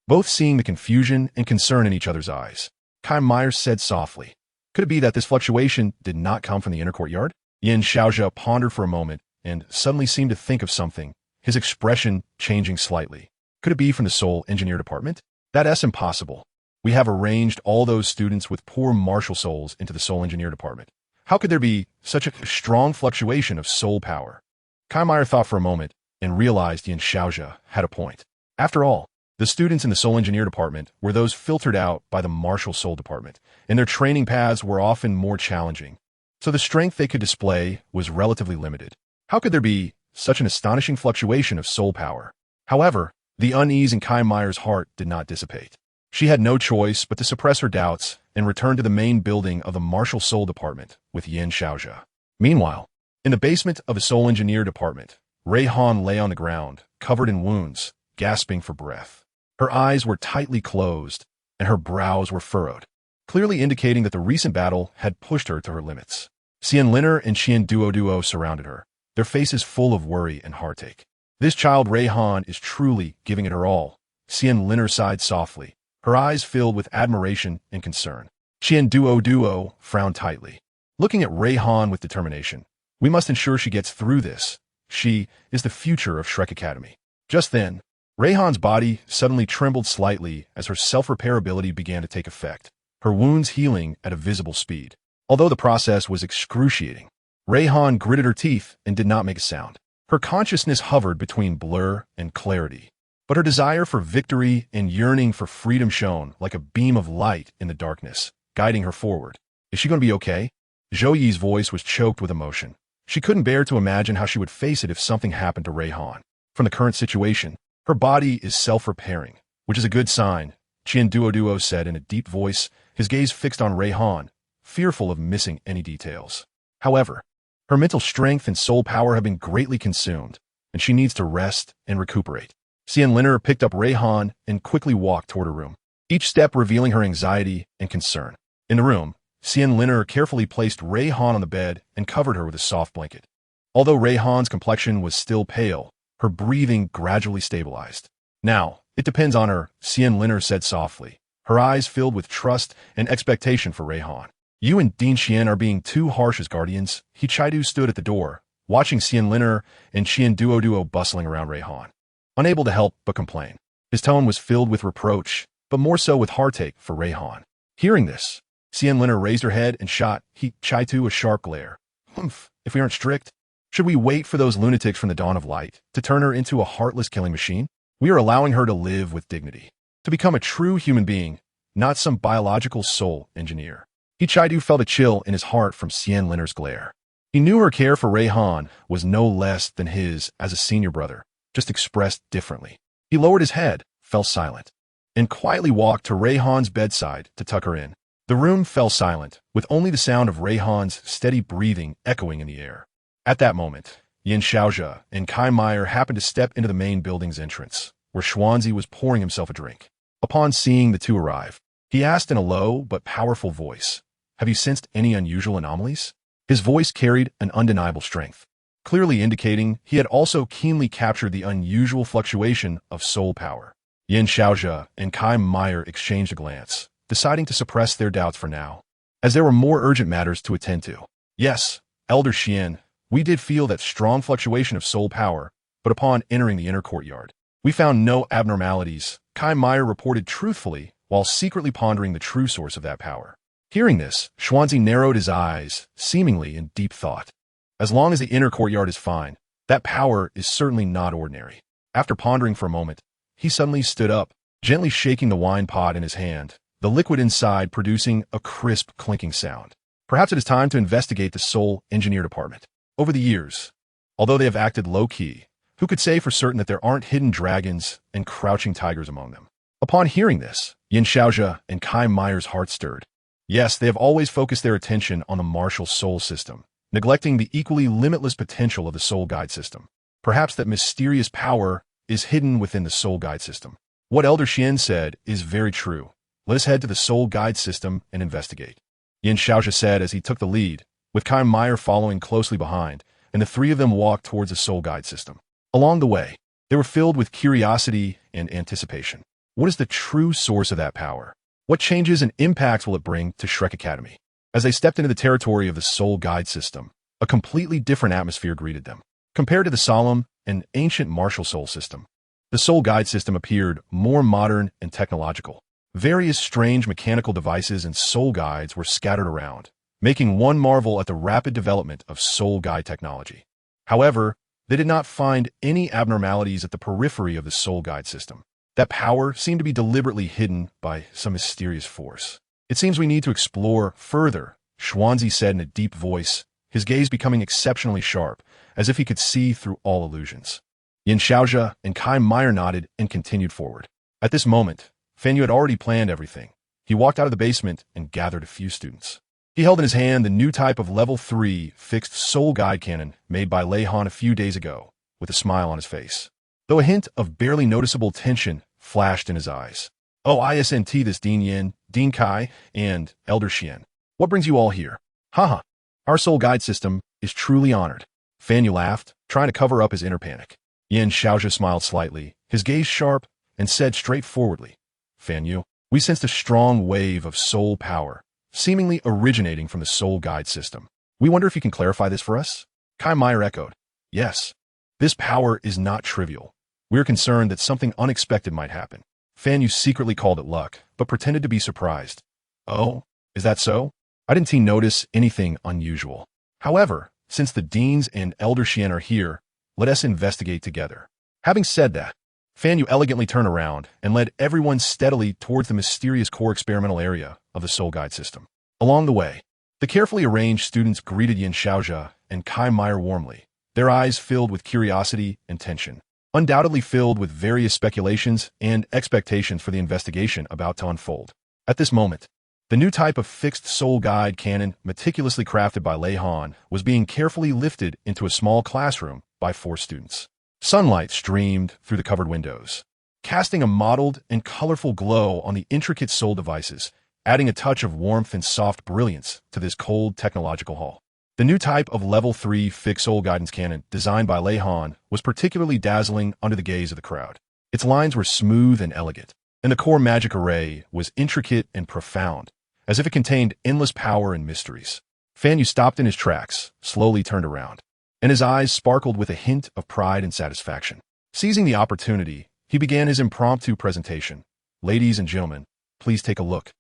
both seeing the confusion and concern in each other's eyes. Kai Meyer said softly, "Could it be that this fluctuation did not come from the inner courtyard?" Yin Xiaojia pondered for a moment and suddenly seemed to think of something, his expression changing slightly. "Could it be from the Soul Engineer Department? That's impossible. We have arranged all those students with poor martial souls into the Soul Engineer Department. How could there be such a strong fluctuation of soul power?" Kai Meyer thought for a moment and realized Yin Xiaojia had a point. After all, the students in the Soul Engineer Department were those filtered out by the Martial Soul Department, and their training paths were often more challenging, so the strength they could display was relatively limited. How could there be such an astonishing fluctuation of soul power? However, the unease in Kai Meyer's heart did not dissipate. She had no choice but to suppress her doubts and return to the main building of the Martial Soul Department with Yin Xiaojia. Meanwhile, in the basement of the Soul Engineer Department, Ray Han lay on the ground, covered in wounds, gasping for breath. Her eyes were tightly closed, and her brows were furrowed, clearly indicating that the recent battle had pushed her to her limits. Xian Liner and Xian Duo surrounded her, their faces full of worry and heartache. "This child Ray Han is truly giving it her all," Xian Liner sighed softly, her eyes filled with admiration and concern. Xian Duo frowned tightly, looking at Ray Han with determination. "We must ensure she gets through this. She is the future of Shrek Academy." Just then, Ray Han's body suddenly trembled slightly as her self-repair ability began to take effect, her wounds healing at a visible speed. Although the process was excruciating, Ray Han gritted her teeth and did not make a sound. Her consciousness hovered between blur and clarity, but her desire for victory and yearning for freedom shone like a beam of light in the darkness, guiding her forward. "Is she going to be okay?" Zhou Yi's voice was choked with emotion. She couldn't bear to imagine how she would face it if something happened to Ray Han. From the current situation, her body is self-repairing, which is a good sign, Qian Duo said in a deep voice, his gaze fixed on Ray Han, fearful of missing any details. However, her mental strength and soul power have been greatly consumed, and she needs to rest and recuperate. Xian Liner picked up Ray Han and quickly walked toward her room, each step revealing her anxiety and concern. In the room, Xian Liner carefully placed Ray Han on the bed and covered her with a soft blanket. Although Ray Han's complexion was still pale, her breathing gradually stabilized. "Now, it depends on her," Xian Liner said softly, her eyes filled with trust and expectation for Ray Han. "You and Dean Xian are being too harsh as guardians." He Chaidu stood at the door, watching Xian Liner and Qian Duo bustling around Ray Han, unable to help but complain. His tone was filled with reproach, but more so with heartache for Ray Han. Hearing this, Xian Liner raised her head and shot He Chaidu a sharp glare. "Humph, if we aren't strict, should we wait for those lunatics from the Dawn of Light to turn her into a heartless killing machine? We are allowing her to live with dignity, to become a true human being, not some biological soul engineer." He Chaidu felt a chill in his heart from Xian Liner's glare. He knew her care for Ray Han was no less than his as a senior brother, just expressed differently. He lowered his head, fell silent, and quietly walked to Ray Han's bedside to tuck her in. The room fell silent, with only the sound of Ray Han's steady breathing echoing in the air. At that moment, Yin Xiaojia and Kai Meyer happened to step into the main building's entrance, where Xuanzi was pouring himself a drink. Upon seeing the two arrive, he asked in a low but powerful voice, "Have you sensed any unusual anomalies?" His voice carried an undeniable strength, clearly indicating he had also keenly captured the unusual fluctuation of soul power. Yin Xiaojia and Kai Meyer exchanged a glance, deciding to suppress their doubts for now, as there were more urgent matters to attend to. "Yes, Elder Xian, we did feel that strong fluctuation of soul power, but upon entering the inner courtyard, we found no abnormalities," Kai Meyer reported truthfully while secretly pondering the true source of that power. Hearing this, Xuanzi narrowed his eyes, seemingly in deep thought. As long as the inner courtyard is fine, that power is certainly not ordinary. After pondering for a moment, he suddenly stood up, gently shaking the wine pot in his hand, the liquid inside producing a crisp clinking sound. Perhaps it is time to investigate the Soul Engineer Department. Over the years, although they have acted low-key, who could say for certain that there aren't hidden dragons and crouching tigers among them? Upon hearing this, Yin Xiaozhe and Kai Meyer's heart stirred. Yes, they have always focused their attention on the martial soul system, neglecting the equally limitless potential of the soul guide system. Perhaps that mysterious power is hidden within the soul guide system. What Elder Xian said is very true. Let us head to the soul guide system and investigate. Yin Xiaozhe said as he took the lead, with Kai Meyer following closely behind, and the three of them walked towards the soul guide system. Along the way, they were filled with curiosity and anticipation. What is the true source of that power? What changes and impacts will it bring to Shrek Academy? As they stepped into the territory of the soul guide system, a completely different atmosphere greeted them. Compared to the solemn and ancient martial soul system, the soul guide system appeared more modern and technological. Various strange mechanical devices and soul guides were scattered around, making one marvel at the rapid development of soul guide technology. However, they did not find any abnormalities at the periphery of the soul guide system. That power seemed to be deliberately hidden by some mysterious force. It seems we need to explore further, Xuanzi said in a deep voice, his gaze becoming exceptionally sharp, as if he could see through all illusions. Yin Xiaozhe and Kai Meyer nodded and continued forward. At this moment, Fan Yu had already planned everything. He walked out of the basement and gathered a few students. He held in his hand the new type of Level 3 fixed soul guide cannon made by Lei Han a few days ago, with a smile on his face, though a hint of barely noticeable tension flashed in his eyes. Oh, isn't this Dean Yin, Dean Kai, and Elder Xian? What brings you all here? Haha, our soul guide system is truly honored. Fan Yu laughed, trying to cover up his inner panic. Yin Xiaozhe smiled slightly, his gaze sharp, and said straightforwardly, Fan Yu, we sensed a strong wave of soul power, seemingly originating from the soul guide system. We wonder if you can clarify this for us? Kai Meyer echoed, yes. This power is not trivial. We are concerned that something unexpected might happen. Fan Yu secretly called it luck, but pretended to be surprised. Oh, is that so? I didn't notice anything unusual. However, since the Deans and Elder Xian are here, let us investigate together. Having said that, Fan Yu elegantly turned around and led everyone steadily towards the mysterious core experimental area of the soul guide system. Along the way, the carefully arranged students greeted Yin Xiaozhe and Kai Meyer warmly, their eyes filled with curiosity and tension, undoubtedly filled with various speculations and expectations for the investigation about to unfold. At this moment, the new type of fixed soul guide cannon meticulously crafted by Lei Han was being carefully lifted into a small classroom by 4 students. Sunlight streamed through the covered windows, casting a mottled and colorful glow on the intricate soul devices, adding a touch of warmth and soft brilliance to this cold technological hall. The new type of Level 3 fixed soul guidance cannon designed by Lei Han was particularly dazzling under the gaze of the crowd. Its lines were smooth and elegant, and the core magic array was intricate and profound, as if it contained endless power and mysteries. Fan Yu stopped in his tracks, slowly turned around, and his eyes sparkled with a hint of pride and satisfaction. Seizing the opportunity, he began his impromptu presentation. Ladies and gentlemen, please take a look.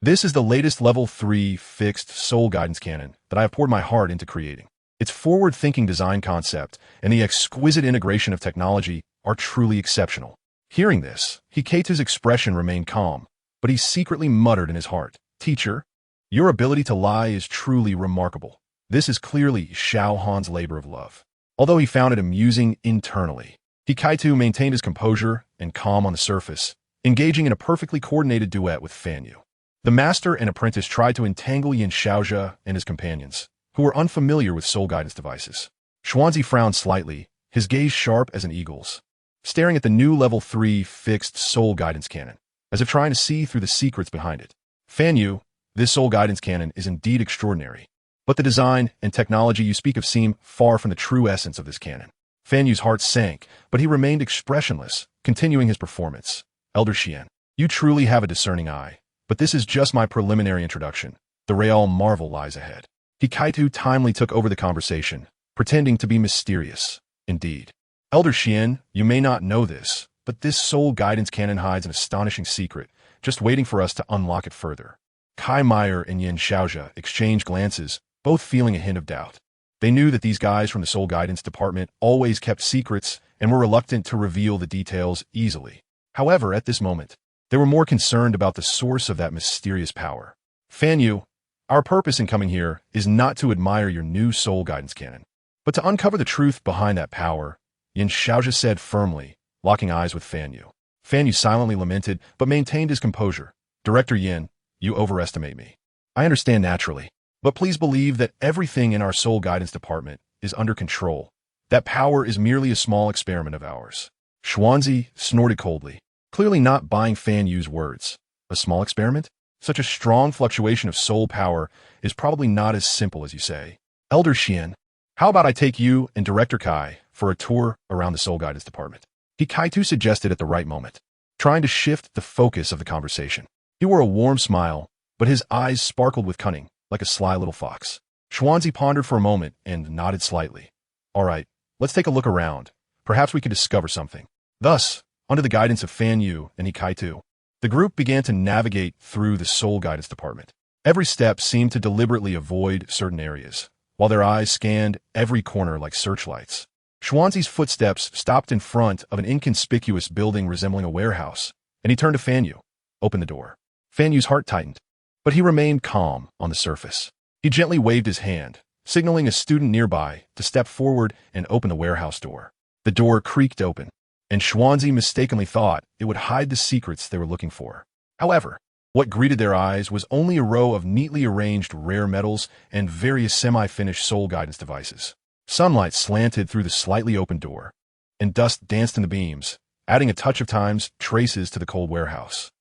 This is the latest Level 3 fixed soul guidance cannon that I have poured my heart into creating. Its forward-thinking design concept and the exquisite integration of technology are truly exceptional. Hearing this, Hikaitu's expression remained calm, but he secretly muttered in his heart, Teacher, your ability to lie is truly remarkable. This is clearly Xiao Han's labor of love. Although he found it amusing internally, Hikaitu maintained his composure and calm on the surface, engaging in a perfectly coordinated duet with Fan Yu. The master and apprentice tried to entangle Yin Xiaozhe and his companions, who were unfamiliar with soul guidance devices. Xuanzi frowned slightly, his gaze sharp as an eagle's, staring at the new Level 3 fixed soul guidance cannon, as if trying to see through the secrets behind it. Fan Yu, this soul guidance cannon is indeed extraordinary, but the design and technology you speak of seem far from the true essence of this cannon. Fan Yu's heart sank, but he remained expressionless, continuing his performance. Elder Xian, you truly have a discerning eye, but this is just my preliminary introduction. The real marvel lies ahead. Hikaitu timely took over the conversation, pretending to be mysterious. Indeed. Elder Xian, you may not know this, but this soul guidance cannon hides an astonishing secret, just waiting for us to unlock it further. Kai Meyer and Yin Xiaozhe exchanged glances, both feeling a hint of doubt. They knew that these guys from the Soul Guidance Department always kept secrets and were reluctant to reveal the details easily. However, at this moment, they were more concerned about the source of that mysterious power. Fan Yu, our purpose in coming here is not to admire your new Soul Guidance cannon, but to uncover the truth behind that power, Yin Xiaozhe said firmly, locking eyes with Fan Yu. Fan Yu silently lamented, but maintained his composure. Director Yin, you overestimate me. I understand naturally, but please believe that everything in our soul guidance department is under control. That power is merely a small experiment of ours. Xuanzi snorted coldly, clearly not buying Fan Yu's words. A small experiment? Such a strong fluctuation of soul power is probably not as simple as you say. Elder Xian, how about I take you and Director Kai for a tour around the soul guidance department? Kaitu suggested at the right moment, trying to shift the focus of the conversation. He wore a warm smile, but his eyes sparkled with cunning, like a sly little fox. Xuanzi pondered for a moment and nodded slightly. All right, let's take a look around. Perhaps we could discover something. Thus, under the guidance of Fan Yu and Kaitu, the group began to navigate through the soul guidance department. Every step seemed to deliberately avoid certain areas, while their eyes scanned every corner like searchlights. Xuanzi's footsteps stopped in front of an inconspicuous building resembling a warehouse, and he turned to Fan Yu. Open the door. Fan Yu's heart tightened, but he remained calm on the surface. He gently waved his hand, signaling a student nearby to step forward and open the warehouse door. The door creaked open, and Xuanzi mistakenly thought it would hide the secrets they were looking for. However, what greeted their eyes was only a row of neatly arranged rare metals and various semi-finished soul guidance devices. Sunlight slanted through the slightly open door, and dust danced in the beams, adding a touch of time's traces to the cold warehouse.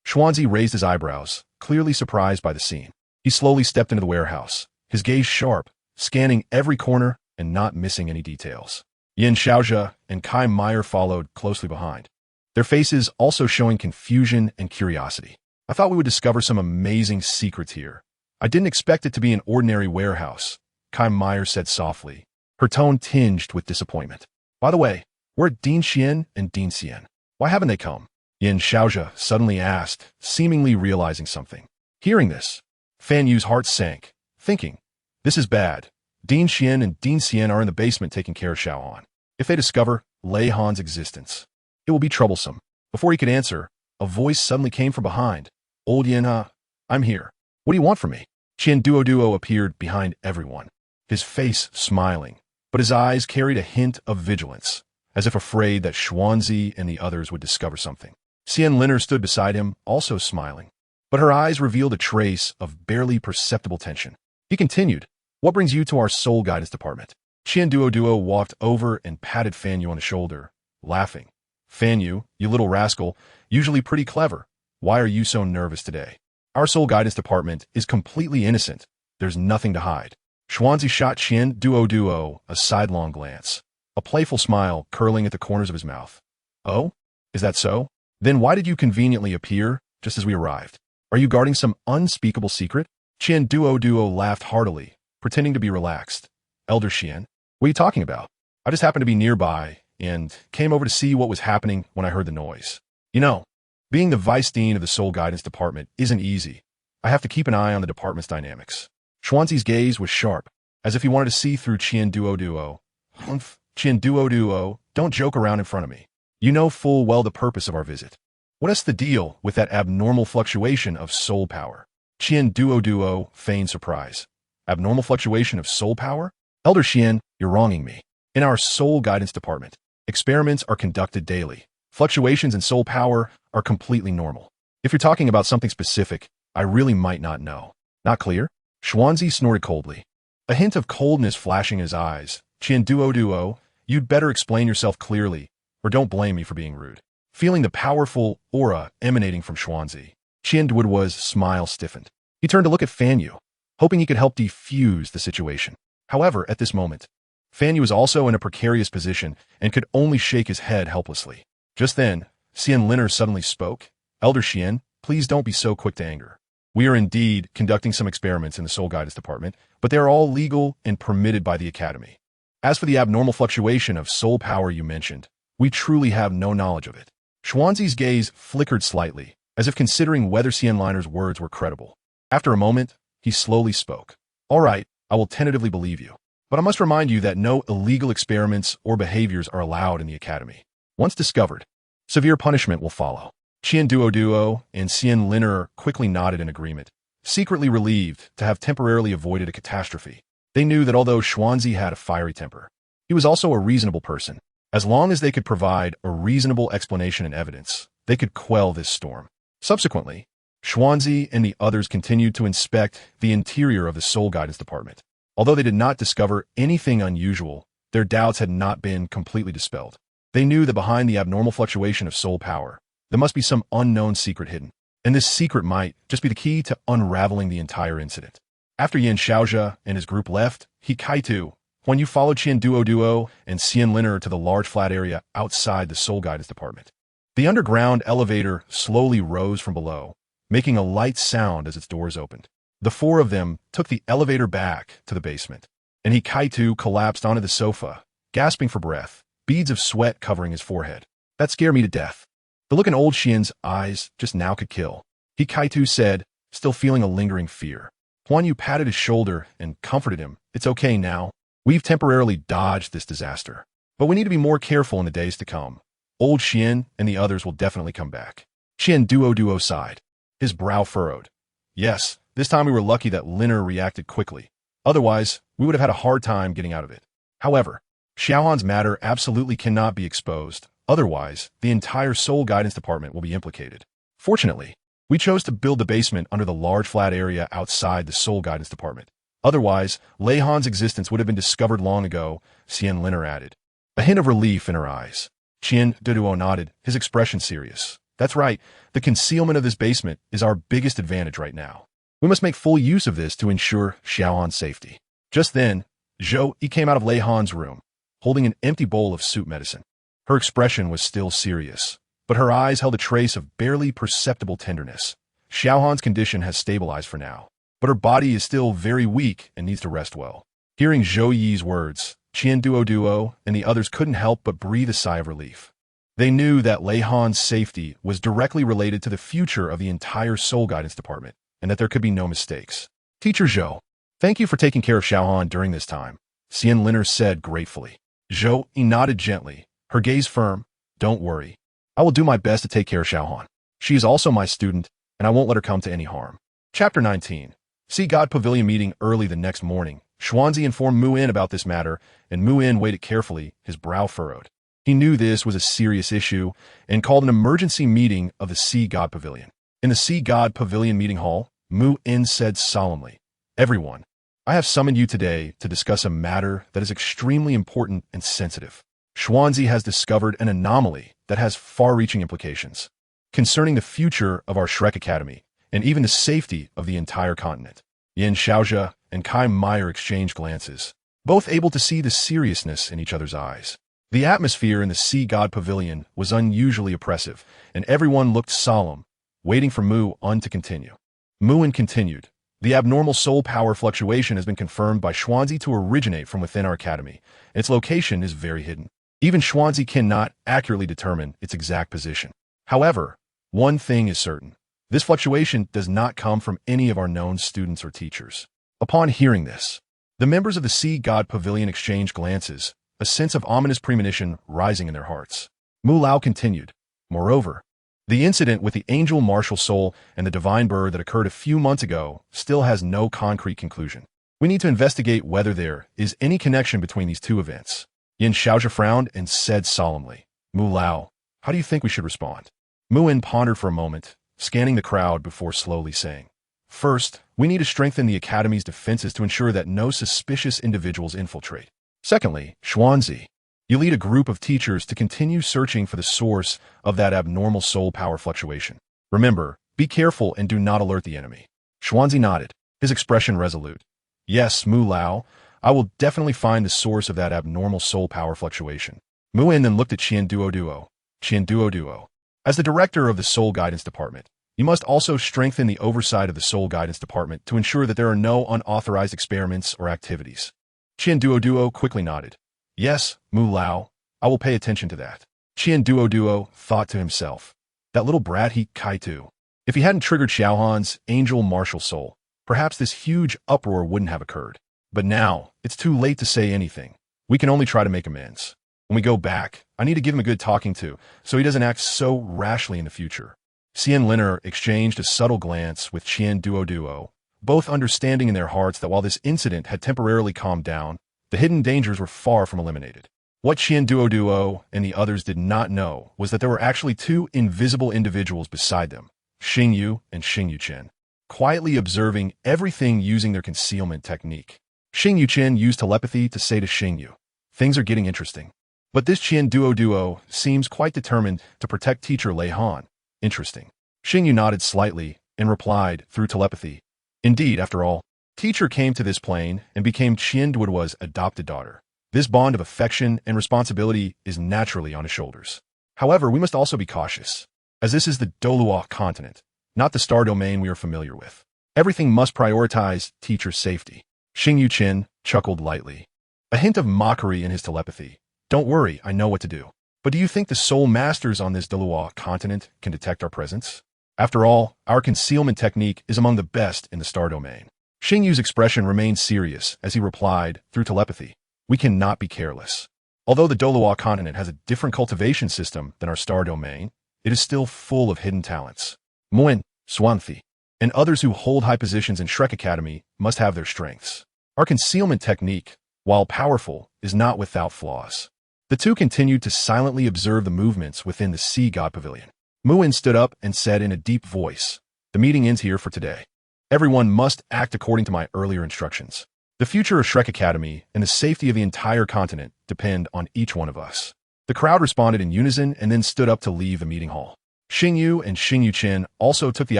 Xuanzi raised his eyebrows, clearly surprised by the scene. He slowly stepped into the warehouse, his gaze sharp, scanning every corner and not missing any details. Yin Xiaozhe and Kai Meyer followed closely behind, their faces also showing confusion and curiosity. I thought we would discover some amazing secrets here. I didn't expect it to be an ordinary warehouse, Kai Meyer said softly, her tone tinged with disappointment. By the way, where are Dean Xian and Dean Xian? Why haven't they come? Yin Xiaozhe suddenly asked, seemingly realizing something. Hearing this, Fan Yu's heart sank, thinking, this is bad. Dean Xian and Dean Xian are in the basement taking care of Xiaoan. If they discover Lei Han's existence, it will be troublesome. Before he could answer, a voice suddenly came from behind. Old Yin, I'm here. What do you want from me? Qian Duo appeared behind everyone, his face smiling, but his eyes carried a hint of vigilance, as if afraid that Xuanzi and the others would discover something. Xian Liner stood beside him, also smiling, but her eyes revealed a trace of barely perceptible tension. He continued, what brings you to our soul guidance department? Qian Duo walked over and patted Fan Yu on the shoulder, laughing. Fan Yu, you little rascal, usually pretty clever. Why are you so nervous today? Our soul guidance department is completely innocent. There's nothing to hide. Xuanzi shot Qian Duo a sidelong glance, a playful smile curling at the corners of his mouth. Oh? Is that so? Then why did you conveniently appear just as we arrived? Are you guarding some unspeakable secret? Qian Duo laughed heartily, pretending to be relaxed. Elder Xian, what are you talking about? I just happened to be nearby and came over to see what was happening when I heard the noise. You know, being the vice dean of the soul guidance department isn't easy. I have to keep an eye on the department's dynamics. Xuanzi's gaze was sharp, as if he wanted to see through Qian Duo. Humph, Qian Duo, don't joke around in front of me. You know full well the purpose of our visit. What is the deal with that abnormal fluctuation of soul power? Qian Duo feigned surprise. Abnormal fluctuation of soul power? Elder Xian, you're wronging me. In our soul guidance department, experiments are conducted daily. Fluctuations in soul power are completely normal. If you're talking about something specific, I really might not know. Not clear? Xuanzi snorted coldly, a hint of coldness flashing in his eyes. Qian Duo, you'd better explain yourself clearly, or don't blame me for being rude. Feeling the powerful aura emanating from Xuanzi, Qian Duo's smile stiffened. He turned to look at Fan Yu, hoping he could help defuse the situation. However, at this moment, Fan Yu was also in a precarious position and could only shake his head helplessly. Just then, Xian Liner suddenly spoke. Elder Xian, please don't be so quick to anger. We are indeed conducting some experiments in the soul guidance department, but they are all legal and permitted by the academy. As for the abnormal fluctuation of soul power you mentioned, we truly have no knowledge of it. Xuanzi's gaze flickered slightly, as if considering whether Xian Liner's words were credible. After a moment, he slowly spoke. All right, I will tentatively believe you. But I must remind you that no illegal experiments or behaviors are allowed in the academy. Once discovered, severe punishment will follow. Qian Duo and Xian Liner quickly nodded in agreement, secretly relieved to have temporarily avoided a catastrophe. They knew that although Xuanzi had a fiery temper, he was also a reasonable person, As long as they could provide a reasonable explanation and evidence, they could quell this storm. Subsequently, Xuanzi and the others continued to inspect the interior of the Soul Guidance Department. Although they did not discover anything unusual, their doubts had not been completely dispelled. They knew that behind the abnormal fluctuation of soul power, there must be some unknown secret hidden, and this secret might just be the key to unraveling the entire incident. After Yan Xiaozhe and his group left, He Kaitu, Huan Yu followed Qian Duo and Xian Liner to the large flat area outside the Soul Guidance Department. The underground elevator slowly rose from below, making a light sound as its doors opened. The four of them took the elevator back to the basement, and He Kaitu collapsed onto the sofa, gasping for breath, beads of sweat covering his forehead. That scared me to death. The look in old Xian's eyes just now could kill. He Kaitu said, still feeling a lingering fear. Huan Yu patted his shoulder and comforted him. It's okay now. We've temporarily dodged this disaster, but we need to be more careful in the days to come. Old Xian and the others will definitely come back. Qian Duo sighed, his brow furrowed. Yes, this time we were lucky that Liner reacted quickly. Otherwise, we would have had a hard time getting out of it. However, Xiaohan's matter absolutely cannot be exposed. Otherwise, the entire Soul Guidance Department will be implicated. Fortunately, we chose to build the basement under the large flat area outside the Soul Guidance Department. Otherwise, Lei Han's existence would have been discovered long ago, Xian Liner added. A hint of relief in her eyes. Qian Duo nodded, his expression serious. That's right, the concealment of this basement is our biggest advantage right now. We must make full use of this to ensure Xiaohan's safety. Just then, Zhou Yi came out of Lei Han's room, holding an empty bowl of soup medicine. Her expression was still serious, but her eyes held a trace of barely perceptible tenderness. Xiaohan's condition has stabilized for now, but her body is still very weak and needs to rest well. Hearing Zhou Yi's words, Qian Duo and the others couldn't help but breathe a sigh of relief. They knew that Lei Han's safety was directly related to the future of the entire Soul Guidance Department, and that there could be no mistakes. Teacher Zhou, thank you for taking care of Xiaohan during this time, Xian Liner said gratefully. Zhou Yi nodded gently, her gaze firm. Don't worry. I will do my best to take care of Xiaohan. She is also my student, and I won't let her come to any harm. Chapter 19. Sea God Pavilion meeting early the next morning. Xuanzi informed Mu In about this matter, and Mu In waited carefully, his brow furrowed. He knew this was a serious issue, and called an emergency meeting of the Sea God Pavilion. In the Sea God Pavilion meeting hall, Mu In said solemnly, Everyone, I have summoned you today to discuss a matter that is extremely important and sensitive. Xuanzi has discovered an anomaly that has far-reaching implications concerning the future of our Shrek Academy and even the safety of the entire continent. Yan Xiaozhe and Kai Meyer exchanged glances, both able to see the seriousness in each other's eyes. The atmosphere in the Sea God Pavilion was unusually oppressive, and everyone looked solemn, waiting for Mu In to continue. Mu In continued. The abnormal soul power fluctuation has been confirmed by Xuanzi to originate from within our academy. Its location is very hidden. Even Xuanzi cannot accurately determine its exact position. However, one thing is certain. This fluctuation does not come from any of our known students or teachers. Upon hearing this, the members of the Sea God Pavilion exchanged glances, a sense of ominous premonition rising in their hearts. Mu Lao continued. Moreover, the incident with the angel martial soul and the divine bird that occurred a few months ago still has no concrete conclusion. We need to investigate whether there is any connection between these two events. Yan Xiaozhe frowned and said solemnly, Mu Lao, how do you think we should respond? Mu In pondered for a moment, scanning the crowd before slowly saying, First, we need to strengthen the Academy's defenses to ensure that no suspicious individuals infiltrate. Secondly, Xuanzi, you lead a group of teachers to continue searching for the source of that abnormal soul power fluctuation. Remember, be careful and do not alert the enemy. Xuanzi nodded, his expression resolute. Yes, Mu Lao, I will definitely find the source of that abnormal soul power fluctuation. Mu In then looked at Qian Duo. Qian Duo, as the director of the Soul Guidance Department, you must also strengthen the oversight of the Soul Guidance Department to ensure that there are no unauthorized experiments or activities. Qian Duo quickly nodded. Yes, Mu Lao, I will pay attention to that. Qian Duo thought to himself. That little brat He Kaitu. If he hadn't triggered Xiaohan's angel martial soul, perhaps this huge uproar wouldn't have occurred. But now, it's too late to say anything. We can only try to make amends. When we go back, I need to give him a good talking to, so he doesn't act so rashly in the future. Xian Liner exchanged a subtle glance with Qian Duo, both understanding in their hearts that while this incident had temporarily calmed down, the hidden dangers were far from eliminated. What Duo and the others did not know was that there were actually two invisible individuals beside them, Xingyu and Xingyu Chen, quietly observing everything using their concealment technique. Xingyu Chen used telepathy to say to Xingyu, "Things are getting interesting." But this Duo seems quite determined to protect teacher Lei Han. Interesting. Xingyu nodded slightly and replied through telepathy, "Indeed, after all, teacher came to this plane and became Duo's adopted daughter. This bond of affection and responsibility is naturally on his shoulders. However, we must also be cautious, as this is the Douluo continent, not the star domain we are familiar with. Everything must prioritize teacher's safety." Xingyu Chen chuckled lightly, a hint of mockery in his telepathy. "Don't worry, I know what to do. But do you think the soul masters on this Douluo continent can detect our presence? After all, our concealment technique is among the best in the star domain." Xingyu's expression remained serious as he replied through telepathy, "We cannot be careless. Although the Douluo continent has a different cultivation system than our star domain, it is still full of hidden talents. Muin, Swanthi, and others who hold high positions in Shrek Academy must have their strengths. Our concealment technique, while powerful, is not without flaws." The two continued to silently observe the movements within the Sea God Pavilion. Muin stood up and said in a deep voice, "The meeting ends here for today. Everyone must act according to my earlier instructions. The future of Shrek Academy and the safety of the entire continent depend on each one of us." The crowd responded in unison and then stood up to leave the meeting hall. Xingyu and Xingyu Chen also took the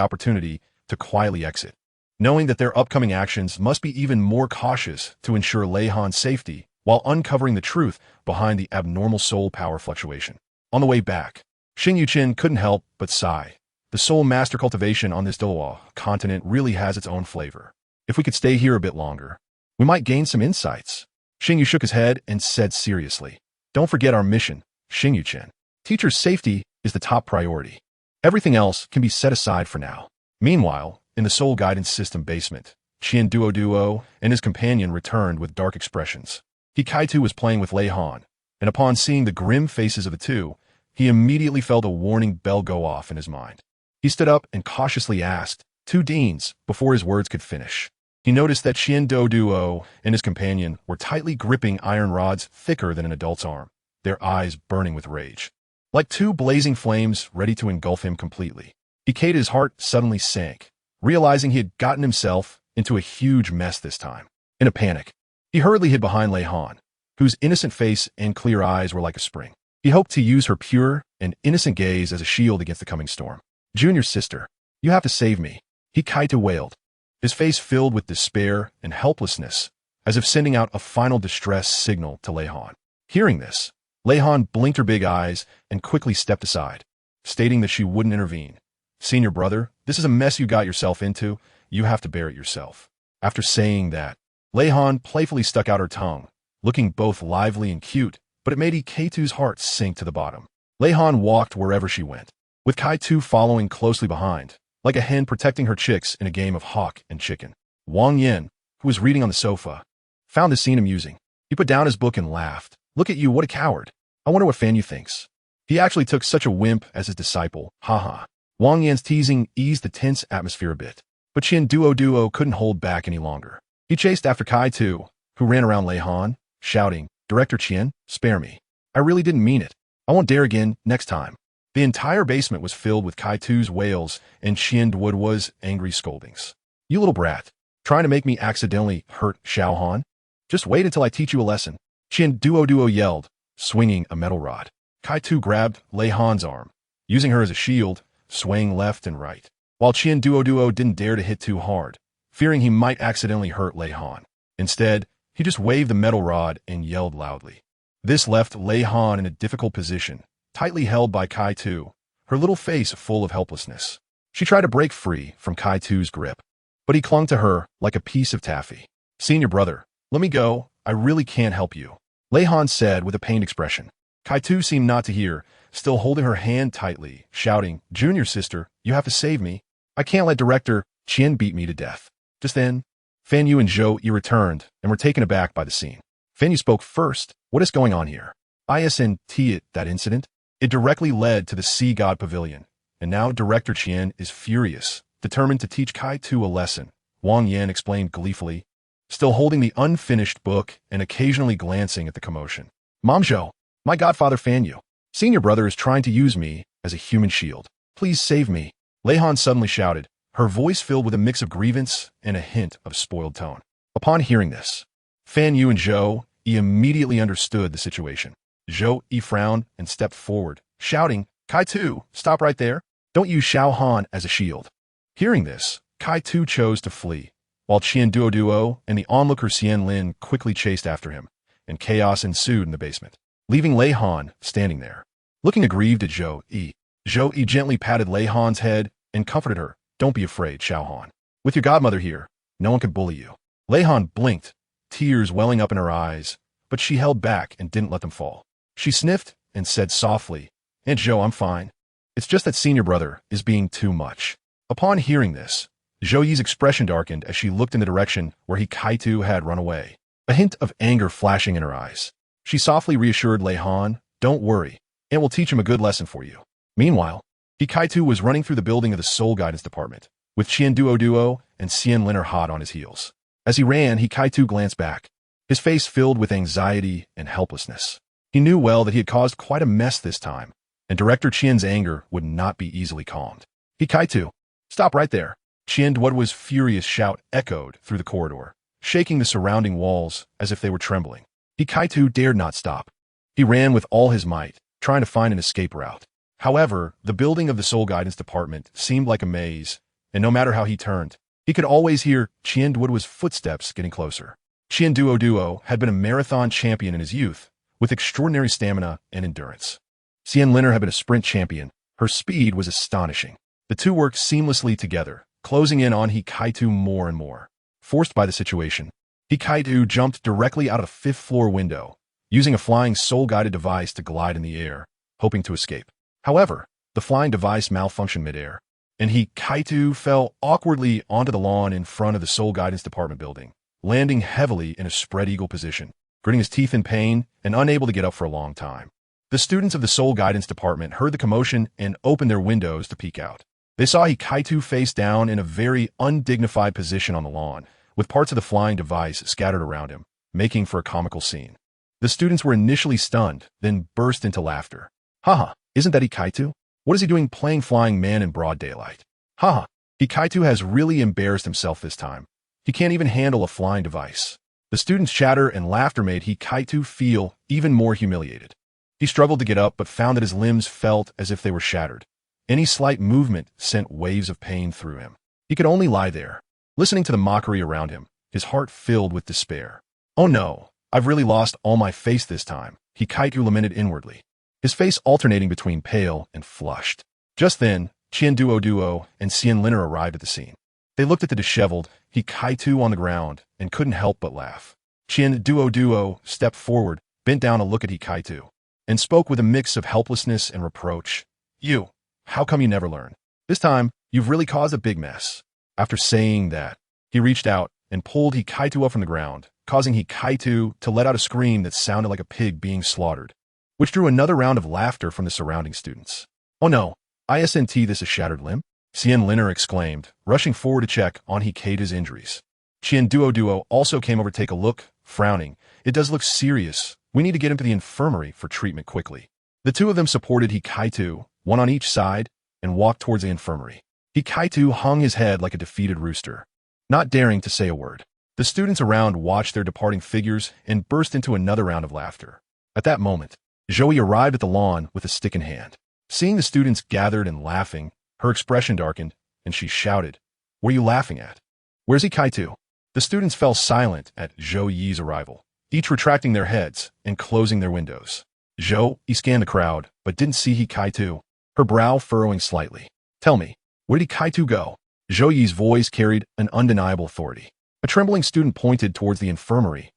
opportunity to quietly exit, knowing that their upcoming actions must be even more cautious to ensure Lei Han's safety while uncovering the truth behind the abnormal soul power fluctuation. On the way back, Xingyu Chen couldn't help but sigh. The soul master cultivation on this Douluo continent really has its own flavor. If we could stay here a bit longer, we might gain some insights. Xingyu shook his head and said seriously, "Don't forget our mission, Xingyu Chen. Teacher's safety is the top priority. Everything else can be set aside for now." Meanwhile, in the soul guidance system basement, Duo and his companion returned with dark expressions. Kaitu was playing with Lei Han, and upon seeing the grim faces of the two, he immediately felt a warning bell go off in his mind. He stood up and cautiously asked, "Two deans," before his words could finish. He noticed that Duo and his companion were tightly gripping iron rods thicker than an adult's arm, their eyes burning with rage, like two blazing flames ready to engulf him completely. Ikeda's heart suddenly sank, realizing he had gotten himself into a huge mess this time. In a panic, he hurriedly hid behind Lei Han, whose innocent face and clear eyes were like a spring. He hoped to use her pure and innocent gaze as a shield against the coming storm. "Junior sister, you have to save me," Kaitu wailed, his face filled with despair and helplessness, as if sending out a final distress signal to Lei Han. Hearing this, Lei Han blinked her big eyes and quickly stepped aside, stating that she wouldn't intervene. "Senior brother, this is a mess you got yourself into. You have to bear it yourself." After saying that, Lei Han playfully stuck out her tongue, looking both lively and cute, but it made Kaitu's heart sink to the bottom. Lei Han walked wherever she went, with Kaitu following closely behind, like a hen protecting her chicks in a game of hawk and chicken. Wang Yin, who was reading on the sofa, found the scene amusing. He put down his book and laughed. "Look at you, what a coward. I wonder what Fanyu thinks. He actually took such a wimp as his disciple, haha." Wang Yan's teasing eased the tense atmosphere a bit, but Duo couldn't hold back any longer. He chased after Kaitu, who ran around Lei Han, shouting, "Director Qian, spare me. I really didn't mean it. I won't dare again next time." The entire basement was filled with Kaitu's wails and Duo's angry scoldings. "You little brat, trying to make me accidentally hurt Xiao Han? Just wait until I teach you a lesson." Duo yelled, swinging a metal rod. Kaitu grabbed Lei Han's arm, using her as a shield, swaying left and right, while Duo didn't dare to hit too hard, fearing he might accidentally hurt Lei Han. Instead, he just waved the metal rod and yelled loudly. This left Lei Han in a difficult position, tightly held by Kaitu, her little face full of helplessness. She tried to break free from Kaitu's grip, but he clung to her like a piece of taffy. "Senior brother, let me go. I really can't help you," Lei Han said with a pained expression. Kaitu seemed not to hear, still holding her hand tightly, shouting, "Junior sister, you have to save me. I can't let Director Qian beat me to death." Just then, Fanyu and Zhou Yi returned and were taken aback by the scene. Fanyu spoke first. "What is going on here? Isn't that incident? It directly led to the Sea God Pavilion, and now Director Qian is furious, determined to teach Kaitu a lesson," Wang Yan explained gleefully, still holding the unfinished book and occasionally glancing at the commotion. Mom Zhou, my godfather Fan Yu. Senior brother is trying to use me as a human shield. Please save me. Lei Han suddenly shouted, her voice filled with a mix of grievance and a hint of spoiled tone. Upon hearing this, Fan Yu and Zhou Yi immediately understood the situation. Zhou Yi frowned and stepped forward, shouting, Kai Tu, stop right there. Don't use Xiao Han as a shield. Hearing this, Kai Tu chose to flee, while Qian Duo and the onlooker Xian Lin quickly chased after him, and chaos ensued in the basement, leaving Lei Han standing there. Looking aggrieved at Zhou Yi gently patted Lei Han's head and comforted her. Don't be afraid, Xiao Han. With your godmother here, no one can bully you. Lei Han blinked, tears welling up in her eyes, but she held back and didn't let them fall. She sniffed and said softly, Aunt Zhou, I'm fine. It's just that senior brother is being too much. Upon hearing this, Zhou Yi's expression darkened as she looked in the direction where Kai-Tu had run away, a hint of anger flashing in her eyes. She softly reassured Lei Han, don't worry, Aunt will teach him a good lesson for you. Meanwhile, Kai-Tu was running through the building of the Soul Guidance Department, with Qian Duo and Xian Lin hot on his heels. As he ran, Kai-Tu glanced back, his face filled with anxiety and helplessness. He knew well that he had caused quite a mess this time, and Director Qian's anger would not be easily calmed. Kai-Tu, stop right there. Qian Duo's furious shout echoed through the corridor, shaking the surrounding walls as if they were trembling. Kai-Tu dared not stop. He ran with all his might, trying to find an escape route. However, the building of the Soul Guidance Department seemed like a maze, and no matter how he turned, he could always hear Qian Duo's footsteps getting closer. Qian Duo had been a marathon champion in his youth, with extraordinary stamina and endurance. Xian Lin had been a sprint champion. Her speed was astonishing. The two worked seamlessly together, closing in on Kai-Tu more and more. Forced by the situation, Kai-Tu jumped directly out of the fifth-floor window, using a flying soul-guided device to glide in the air, hoping to escape. However, the flying device malfunctioned midair, and Kai-Tu fell awkwardly onto the lawn in front of the Soul Guidance Department building, landing heavily in a spread-eagle position, gritting his teeth in pain and unable to get up for a long time. The students of the Soul Guidance Department heard the commotion and opened their windows to peek out. They saw Kai-Tu face down in a very undignified position on the lawn, with parts of the flying device scattered around him, making for a comical scene. The students were initially stunned, then burst into laughter. Haha, isn't that Kai-Tu? What is he doing playing flying man in broad daylight? Haha, Kai-Tu has really embarrassed himself this time. He can't even handle a flying device. The students' chatter and laughter made Kai-Tu feel even more humiliated. He struggled to get up but found that his limbs felt as if they were shattered. Any slight movement sent waves of pain through him. He could only lie there, listening to the mockery around him, his heart filled with despair. Oh no, I've really lost all my face this time, Kai-Tu lamented inwardly, his face alternating between pale and flushed. Just then, Qian Duo and Xian Lin arrived at the scene. They looked at the disheveled Kai-Tu on the ground and couldn't help but laugh. Qian Duo stepped forward, bent down to look at Kai-Tu, and spoke with a mix of helplessness and reproach. You, how come you never learn? This time, you've really caused a big mess. After saying that, he reached out and pulled Kai-Tu up from the ground, causing Kai-Tu to let out a scream that sounded like a pig being slaughtered, which drew another round of laughter from the surrounding students. Oh no, isn't this a shattered limb? Xian Lin exclaimed, rushing forward to check on Kai-Tu's injuries. Qian Duo also came over to take a look, frowning. It does look serious. We need to get him to the infirmary for treatment quickly. The two of them supported Kai-Tu, one on each side, and walked towards the infirmary. Kai-Tu hung his head like a defeated rooster, not daring to say a word. The students around watched their departing figures and burst into another round of laughter. At that moment, Zhou Yi arrived at the lawn with a stick in hand. Seeing the students gathered and laughing, her expression darkened, and she shouted, What are you laughing at? Where's Kai-Tu? The students fell silent at Zhou Yi's arrival, each retracting their heads and closing their windows. Zhou Yi scanned the crowd, but didn't see Kai-Tu, her brow furrowing slightly. Tell me, where did Kai-Tu go? Zhou Yi's voice carried an undeniable authority. A trembling student pointed towards the infirmary.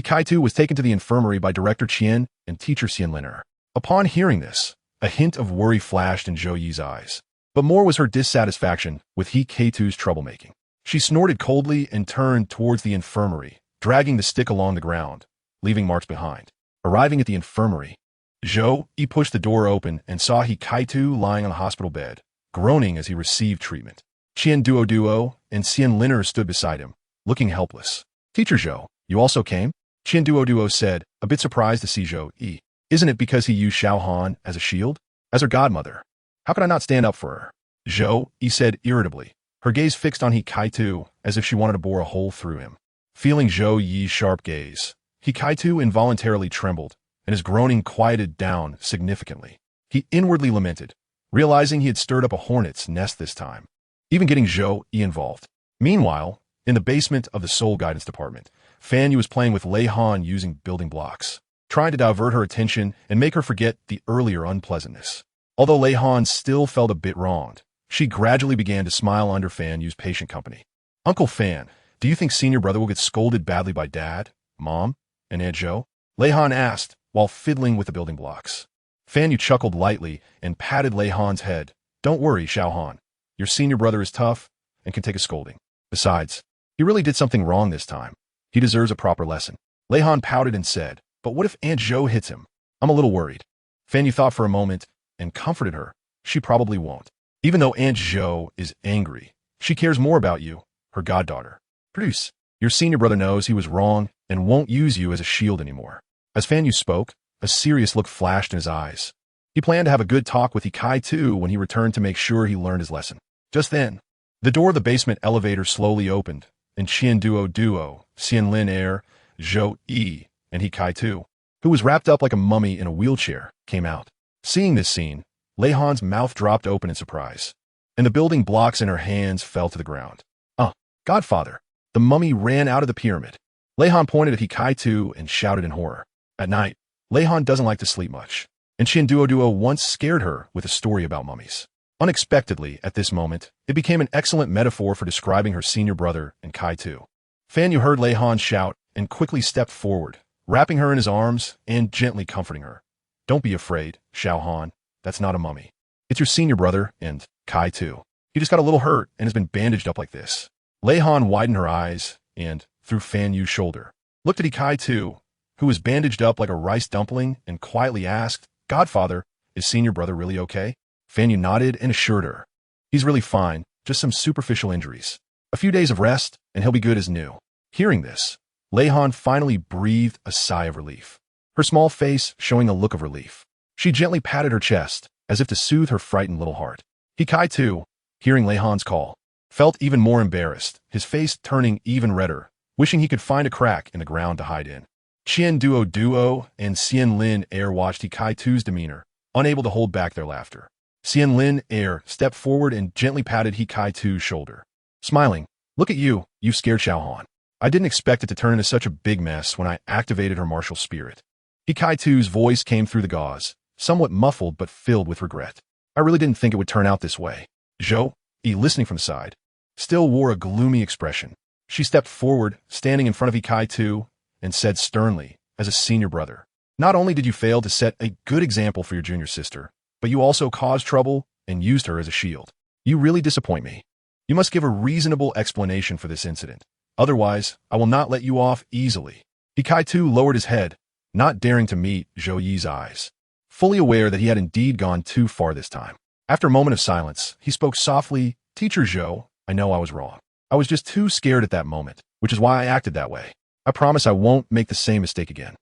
Kai-Tu was taken to the infirmary by Director Qian and teacher Xian Lin. Upon hearing this, a hint of worry flashed in Zhou Yi's eyes, but more was her dissatisfaction with Kai-Tu's troublemaking. She snorted coldly and turned towards the infirmary, dragging the stick along the ground, leaving marks behind. Arriving at the infirmary, Zhou Yi pushed the door open and saw Kai-Tu lying on the hospital bed, groaning as he received treatment. Qian Duo and Xian Lin stood beside him, looking helpless. Teacher Zhou, you also came? Duo said, a bit surprised to see Zhou Yi. Isn't it because he used Xiao Han as a shield? As her godmother. How could I not stand up for her? Zhou Yi said irritably, her gaze fixed on Hikaitu as if she wanted to bore a hole through him. Feeling Zhou Yi's sharp gaze, Hikaitu involuntarily trembled, and his groaning quieted down significantly. He inwardly lamented, realizing he had stirred up a hornet's nest this time, even getting Zhou Yi involved. Meanwhile, in the basement of the Soul Guidance Department, Fan Yu was playing with Lei Han using building blocks, trying to divert her attention and make her forget the earlier unpleasantness. Although Lei Han still felt a bit wronged, she gradually began to smile under Fan Yu's patient company. Uncle Fan, do you think senior brother will get scolded badly by Dad, Mom, and Aunt Zhou? Lei Han asked while fiddling with the building blocks. Fan Yu chuckled lightly and patted Lei Han's head. Don't worry, Xiao Han. Your senior brother is tough and can take a scolding. Besides, he really did something wrong this time. He deserves a proper lesson. Lei Han pouted and said, but what if Aunt Zhou hits him? I'm a little worried. Fan Yu thought for a moment and comforted her. She probably won't. Even though Aunt Zhou is angry, she cares more about you, her goddaughter. Produce. Your senior brother knows he was wrong and won't use you as a shield anymore. As Fan Yu spoke, a serious look flashed in his eyes. He planned to have a good talk with Hikaitu when he returned to make sure he learned his lesson. Just then, the door of the basement elevator slowly opened, and Duo, Xianlin Air, Zhou Yi, and Hikaitu, who was wrapped up like a mummy in a wheelchair, came out. Seeing this scene, Lei Han's mouth dropped open in surprise, and the building blocks in her hands fell to the ground. Godfather! The mummy ran out of the pyramid. Lei Han pointed at Hikaitu and shouted in horror. At night, Lei Han doesn't like to sleep much, and Duo once scared her with a story about mummies. Unexpectedly, at this moment, it became an excellent metaphor for describing her senior brother and Kaitu. Fan Yu heard Lei Han shout and quickly stepped forward, wrapping her in his arms and gently comforting her. Don't be afraid, Xiao Han. That's not a mummy. It's your senior brother and Kaitu. He just got a little hurt and has been bandaged up like this. Lei Han widened her eyes and, through Fan Yu's shoulder, looked at Hikaitu, who was bandaged up like a rice dumpling, and quietly asked, Godfather, is senior brother really okay? Fan Yu nodded and assured her. He's really fine, just some superficial injuries. A few days of rest, and he'll be good as new. Hearing this, Lei Han finally breathed a sigh of relief, her small face showing a look of relief. She gently patted her chest, as if to soothe her frightened little heart. Hikaitu, hearing Lei Han's call, felt even more embarrassed, his face turning even redder, wishing he could find a crack in the ground to hide in. Duo and Xianlin Air watched Hikaitu's demeanor, unable to hold back their laughter. Xianlin Air stepped forward and gently patted Hikaitu's shoulder. Smiling, look at you, you've scared Xiao Han. I didn't expect it to turn into such a big mess when I activated her martial spirit. Hikaitu's voice came through the gauze, somewhat muffled but filled with regret. I really didn't think it would turn out this way. Zhou Yi, listening from the side, still wore a gloomy expression. She stepped forward, standing in front of Hikaitu, and said sternly, as a senior brother, not only did you fail to set a good example for your junior sister, but you also caused trouble and used her as a shield. You really disappoint me. You must give a reasonable explanation for this incident. Otherwise, I will not let you off easily. Hikaitu lowered his head, not daring to meet Zhou Yi's eyes, fully aware that he had indeed gone too far this time. After a moment of silence, he spoke softly, Teacher Zhou, I know I was wrong. I was just too scared at that moment, which is why I acted that way. I promise I won't make the same mistake again.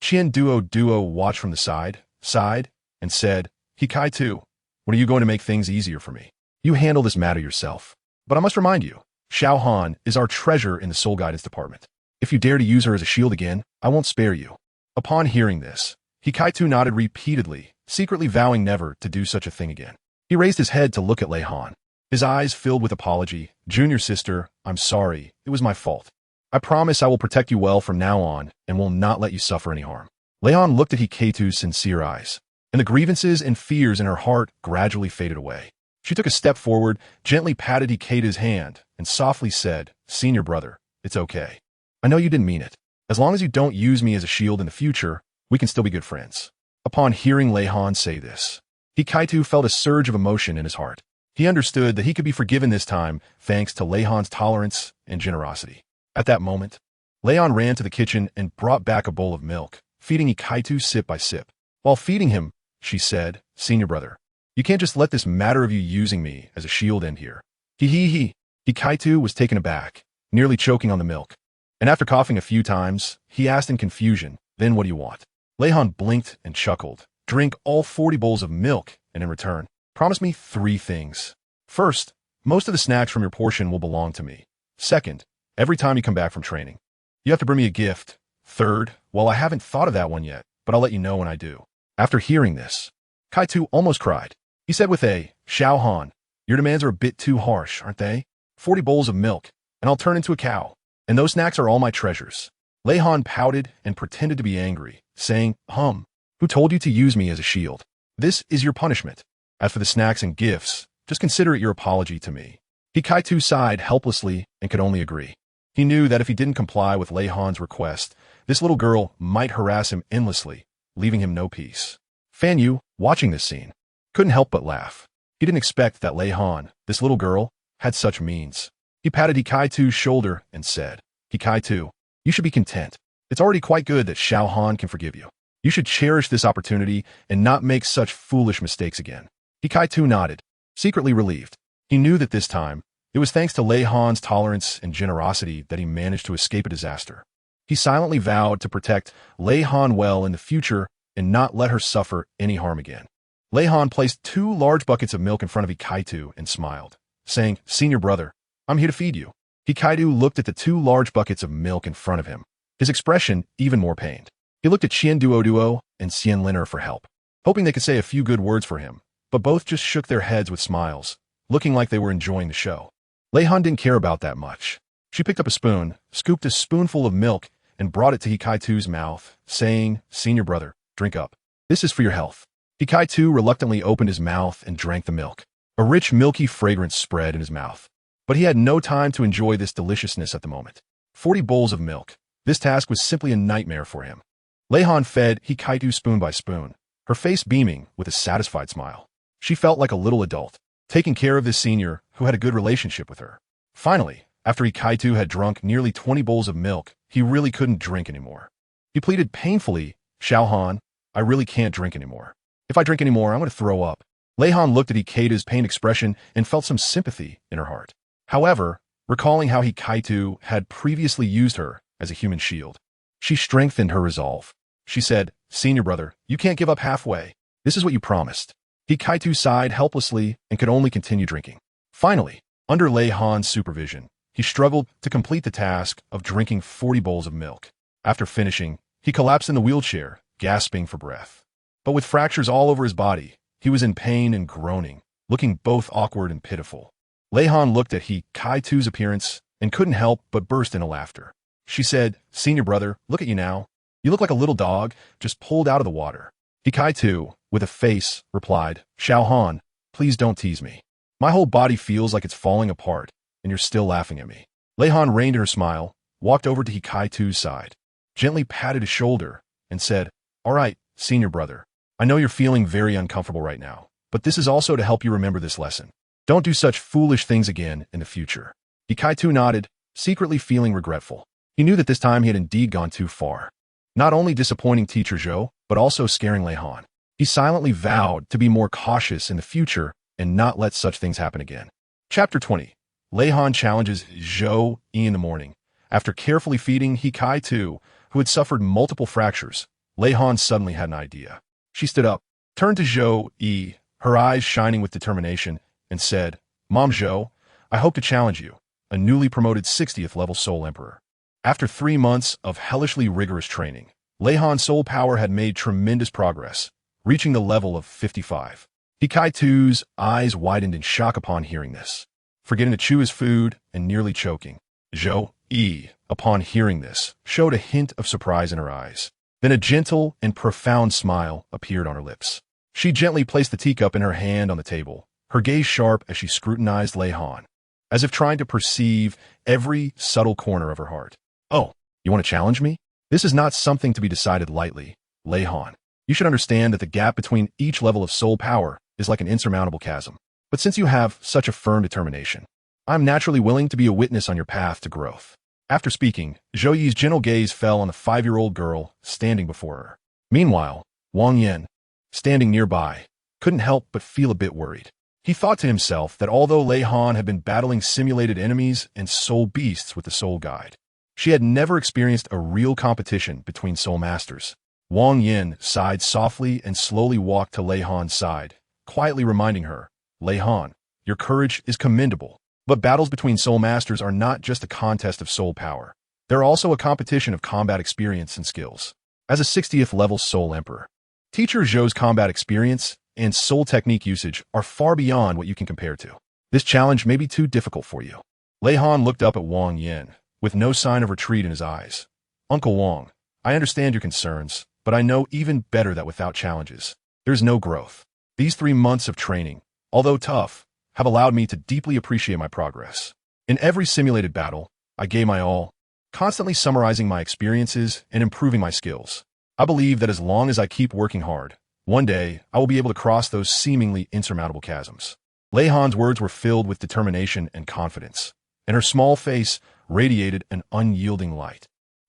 Duo watched from the side, sighed, and said, Hikaitu, when are you going to make things easier for me? You handle this matter yourself. But I must remind you, Xiao Han is our treasure in the Soul Guidance Department. If you dare to use her as a shield again, I won't spare you. Upon hearing this, Hikaitu nodded repeatedly, secretly vowing never to do such a thing again. He raised his head to look at Lei Han, his eyes filled with apology. Junior sister, I'm sorry. It was my fault. I promise I will protect you well from now on and will not let you suffer any harm. Lei Han looked at Hikaitu's sincere eyes, and the grievances and fears in her heart gradually faded away. She took a step forward, gently patted Hikaitu's hand, and softly said, Senior brother, it's okay. I know you didn't mean it. As long as you don't use me as a shield in the future, we can still be good friends. Upon hearing Lei Han say this, Hikaitu felt a surge of emotion in his heart. He understood that he could be forgiven this time thanks to Lei Han's tolerance and generosity. At that moment, Lei Han ran to the kitchen and brought back a bowl of milk, feeding Hikaitu sip by sip. While feeding him, she said, Senior brother, you can't just let this matter of you using me as a shield end here. Hikaitu was taken aback, nearly choking on the milk. And after coughing a few times, he asked in confusion, "Then what do you want?" Lei Han blinked and chuckled. "Drink all 40 bowls of milk, and in return, promise me 3 things. First, most of the snacks from your portion will belong to me. Second, every time you come back from training, you have to bring me a gift. Third, well, I haven't thought of that one yet, but I'll let you know when I do." After hearing this, Kai-Tu almost cried. He said with a, "Xiao Han, your demands are a bit too harsh, aren't they? 40 bowls of milk, and I'll turn into a cow. And those snacks are all my treasures." Lei Han pouted and pretended to be angry, saying, "Who told you to use me as a shield? This is your punishment. As for the snacks and gifts, just consider it your apology to me." Kai-Tu sighed helplessly and could only agree. He knew that if he didn't comply with Lei Han's request, this little girl might harass him endlessly, leaving him no peace. Fan Yu, watching this scene, couldn't help but laugh. He didn't expect that Lei Han, this little girl, had such means. He patted Kai-Tu's shoulder and said, "Kai-Tu, you should be content. It's already quite good that Xiao Han can forgive you. You should cherish this opportunity and not make such foolish mistakes again." Kai-Tu nodded, secretly relieved. He knew that this time, it was thanks to Lei Han's tolerance and generosity that he managed to escape a disaster. He silently vowed to protect Lei Han well in the future and not let her suffer any harm again. Lei Han placed 2 large buckets of milk in front of Kai-Tu and smiled, saying, "Senior brother, I'm here to feed you." Kai-Tu looked at the 2 large buckets of milk in front of him, his expression even more pained. He looked at Qian Duo and Xian Linner for help, hoping they could say a few good words for him, but both just shook their heads with smiles, looking like they were enjoying the show. Lei Han didn't care about that much. She picked up a spoon, scooped a spoonful of milk, and brought it to Kai-Tu's mouth, saying, "Senior brother, drink up. This is for your health." Kai-Tu reluctantly opened his mouth and drank the milk. A rich, milky fragrance spread in his mouth. But he had no time to enjoy this deliciousness at the moment. 40 bowls of milk. This task was simply a nightmare for him. Lei Han fed Kai-Tu spoon by spoon, her face beaming with a satisfied smile. She felt like a little adult, taking care of this senior who had a good relationship with her. Finally, after Kai-Tu had drunk nearly 20 bowls of milk, he really couldn't drink anymore. He pleaded painfully, "Xiao Han, I really can't drink anymore. If I drink anymore, I'm going to throw up." Lei Han looked at Kai-Tu's pained expression and felt some sympathy in her heart. However, recalling how Kai-Tu had previously used her as a human shield, she strengthened her resolve. She said, "Senior brother, you can't give up halfway. This is what you promised." Kai-Tu sighed helplessly and could only continue drinking. Finally, under Lei Han's supervision, he struggled to complete the task of drinking 40 bowls of milk. After finishing, he collapsed in the wheelchair, gasping for breath. But with fractures all over his body, he was in pain and groaning, looking both awkward and pitiful. Lei Han looked at Kai-Tu's appearance and couldn't help but burst into laughter. She said, "Senior brother, look at you now. You look like a little dog just pulled out of the water." Kai-Tu, with a face, replied, "Xiao Han, please don't tease me. My whole body feels like it's falling apart, and you're still laughing at me." Lei Han reined in her smile, walked over to Kai-Tu's side, gently patted his shoulder, and said, "All right, senior brother, I know you're feeling very uncomfortable right now, but this is also to help you remember this lesson. Don't do such foolish things again in the future." Kai-Tu nodded, secretly feeling regretful. He knew that this time he had indeed gone too far, not only disappointing Teacher Zhou, but also scaring Lei Han. He silently vowed to be more cautious in the future and not let such things happen again. Chapter 20. Lei Han challenges Zhou Yi in the morning. After carefully feeding Kai-Tu, who had suffered multiple fractures, Lei Han suddenly had an idea. She stood up, turned to Zhou Yi, her eyes shining with determination, and said, "Mom Zhou, I hope to challenge you, a newly promoted 60th level Soul Emperor." After 3 months of hellishly rigorous training, Lei Han's soul power had made tremendous progress, reaching the level of 55. Kai-Tu's eyes widened in shock upon hearing this, forgetting to chew his food and nearly choking. Zhou Yi, upon hearing this, showed a hint of surprise in her eyes. Then a gentle and profound smile appeared on her lips. She gently placed the teacup in her hand on the table, her gaze sharp as she scrutinized Lei Han, as if trying to perceive every subtle corner of her heart. "Oh, you want to challenge me? This is not something to be decided lightly, Lei Han. You should understand that the gap between each level of soul power is like an insurmountable chasm. But since you have such a firm determination, I'm naturally willing to be a witness on your path to growth." After speaking, Zhou Yi's gentle gaze fell on the 5-year-old girl standing before her. Meanwhile, Wang Yan, standing nearby, couldn't help but feel a bit worried. He thought to himself that although Lei Han had been battling simulated enemies and soul beasts with the soul guide, She had never experienced a real competition between soul masters. Wang Yin sighed softly and slowly walked to Lei Han's side, quietly reminding her, Lei Han, your courage is commendable. But battles between soul masters are not just a contest of soul power. They're also a competition of combat experience and skills. As a 60th level soul emperor, Teacher Zhou's combat experience and soul technique usage are far beyond what you can compare to. This challenge may be too difficult for you. Lei Han looked up at Wang Yin, with no sign of retreat in his eyes. Uncle Wang, I understand your concerns, but I know even better that without challenges, there's no growth. These 3 months of training, although tough, have allowed me to deeply appreciate my progress. In every simulated battle, I gave my all, constantly summarizing my experiences and improving my skills. I believe that as long as I keep working hard, one day I will be able to cross those seemingly insurmountable chasms. Lei Han's words were filled with determination and confidence, and her small face radiated an unyielding light.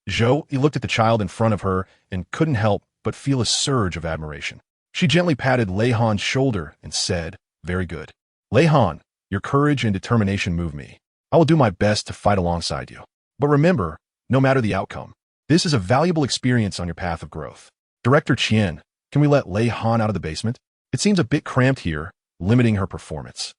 Zhou looked at the child in front of her and couldn't help but feel a surge of admiration. She gently patted Lei Han's shoulder and said, Very good. Lei Han, your courage and determination move me. I will do my best to fight alongside you. But remember, no matter the outcome, this is a valuable experience on your path of growth. Director Qian, can we let Lei Han out of the basement? It seems a bit cramped here, limiting her performance.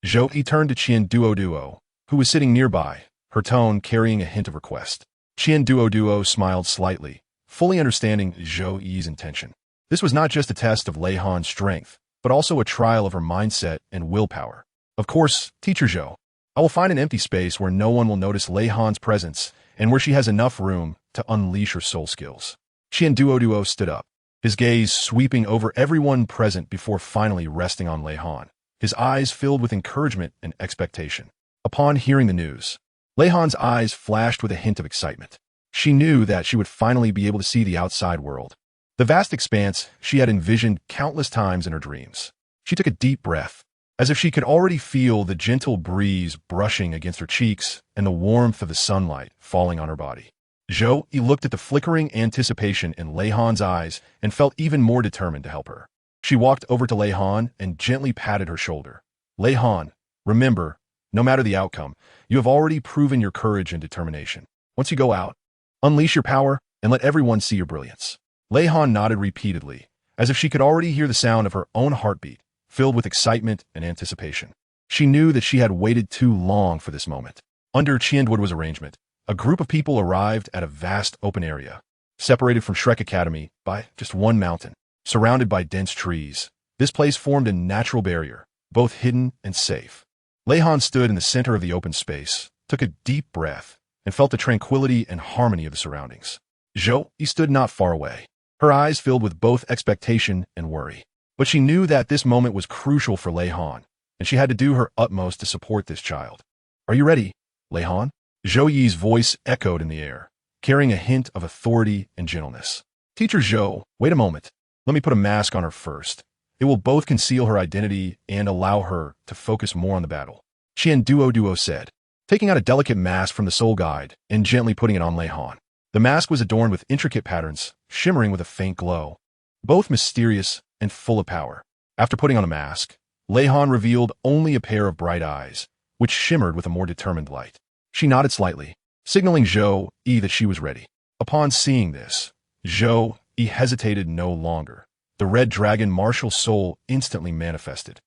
Zhou turned to Duo, who was sitting nearby, her tone carrying a hint of request. Duo smiled slightly, fully understanding Zhou's intention. This was not just a test of Lei Han's strength, but also a trial of her mindset and willpower. Of course, Teacher Zhou, I will find an empty space where no one will notice Lei Han's presence and where she has enough room to unleash her soul skills. Duo stood up, his gaze sweeping over everyone present before finally resting on Lei Han, his eyes filled with encouragement and expectation. Upon hearing the news, Lei Han's eyes flashed with a hint of excitement. She knew that she would finally be able to see the outside world, the vast expanse she had envisioned countless times in her dreams. She took a deep breath, as if she could already feel the gentle breeze brushing against her cheeks and the warmth of the sunlight falling on her body. Zhou looked at the flickering anticipation in Lei Han's eyes and felt even more determined to help her. She walked over to Lei Han and gently patted her shoulder. Lei Han, remember, no matter the outcome, you have already proven your courage and determination. Once you go out, unleash your power and let everyone see your brilliance. Lei Han nodded repeatedly, as if she could already hear the sound of her own heartbeat, filled with excitement and anticipation. She knew that she had waited too long for this moment. Under Qianduo's arrangement, a group of people arrived at a vast open area, separated from Shrek Academy by just one mountain. Surrounded by dense trees, this place formed a natural barrier, both hidden and safe. Lei Han stood in the center of the open space, took a deep breath, and felt the tranquility and harmony of the surroundings. Zhou stood not far away, her eyes filled with both expectation and worry. But she knew that this moment was crucial for Lei Han, and she had to do her utmost to support this child. Are you ready, Lei Han? Zhou Yi's voice echoed in the air, carrying a hint of authority and gentleness. Teacher Zhou, wait a moment. Let me put a mask on her first. It will both conceal her identity and allow her to focus more on the battle. Duo said, taking out a delicate mask from the soul guide and gently putting it on Lei Han. The mask was adorned with intricate patterns, shimmering with a faint glow, both mysterious and full of power. After putting on a mask, Lei Han revealed only a pair of bright eyes, which shimmered with a more determined light. She nodded slightly, signaling Zhou that she was ready. Upon seeing this, Zhou hesitated no longer. The red dragon martial soul instantly manifested,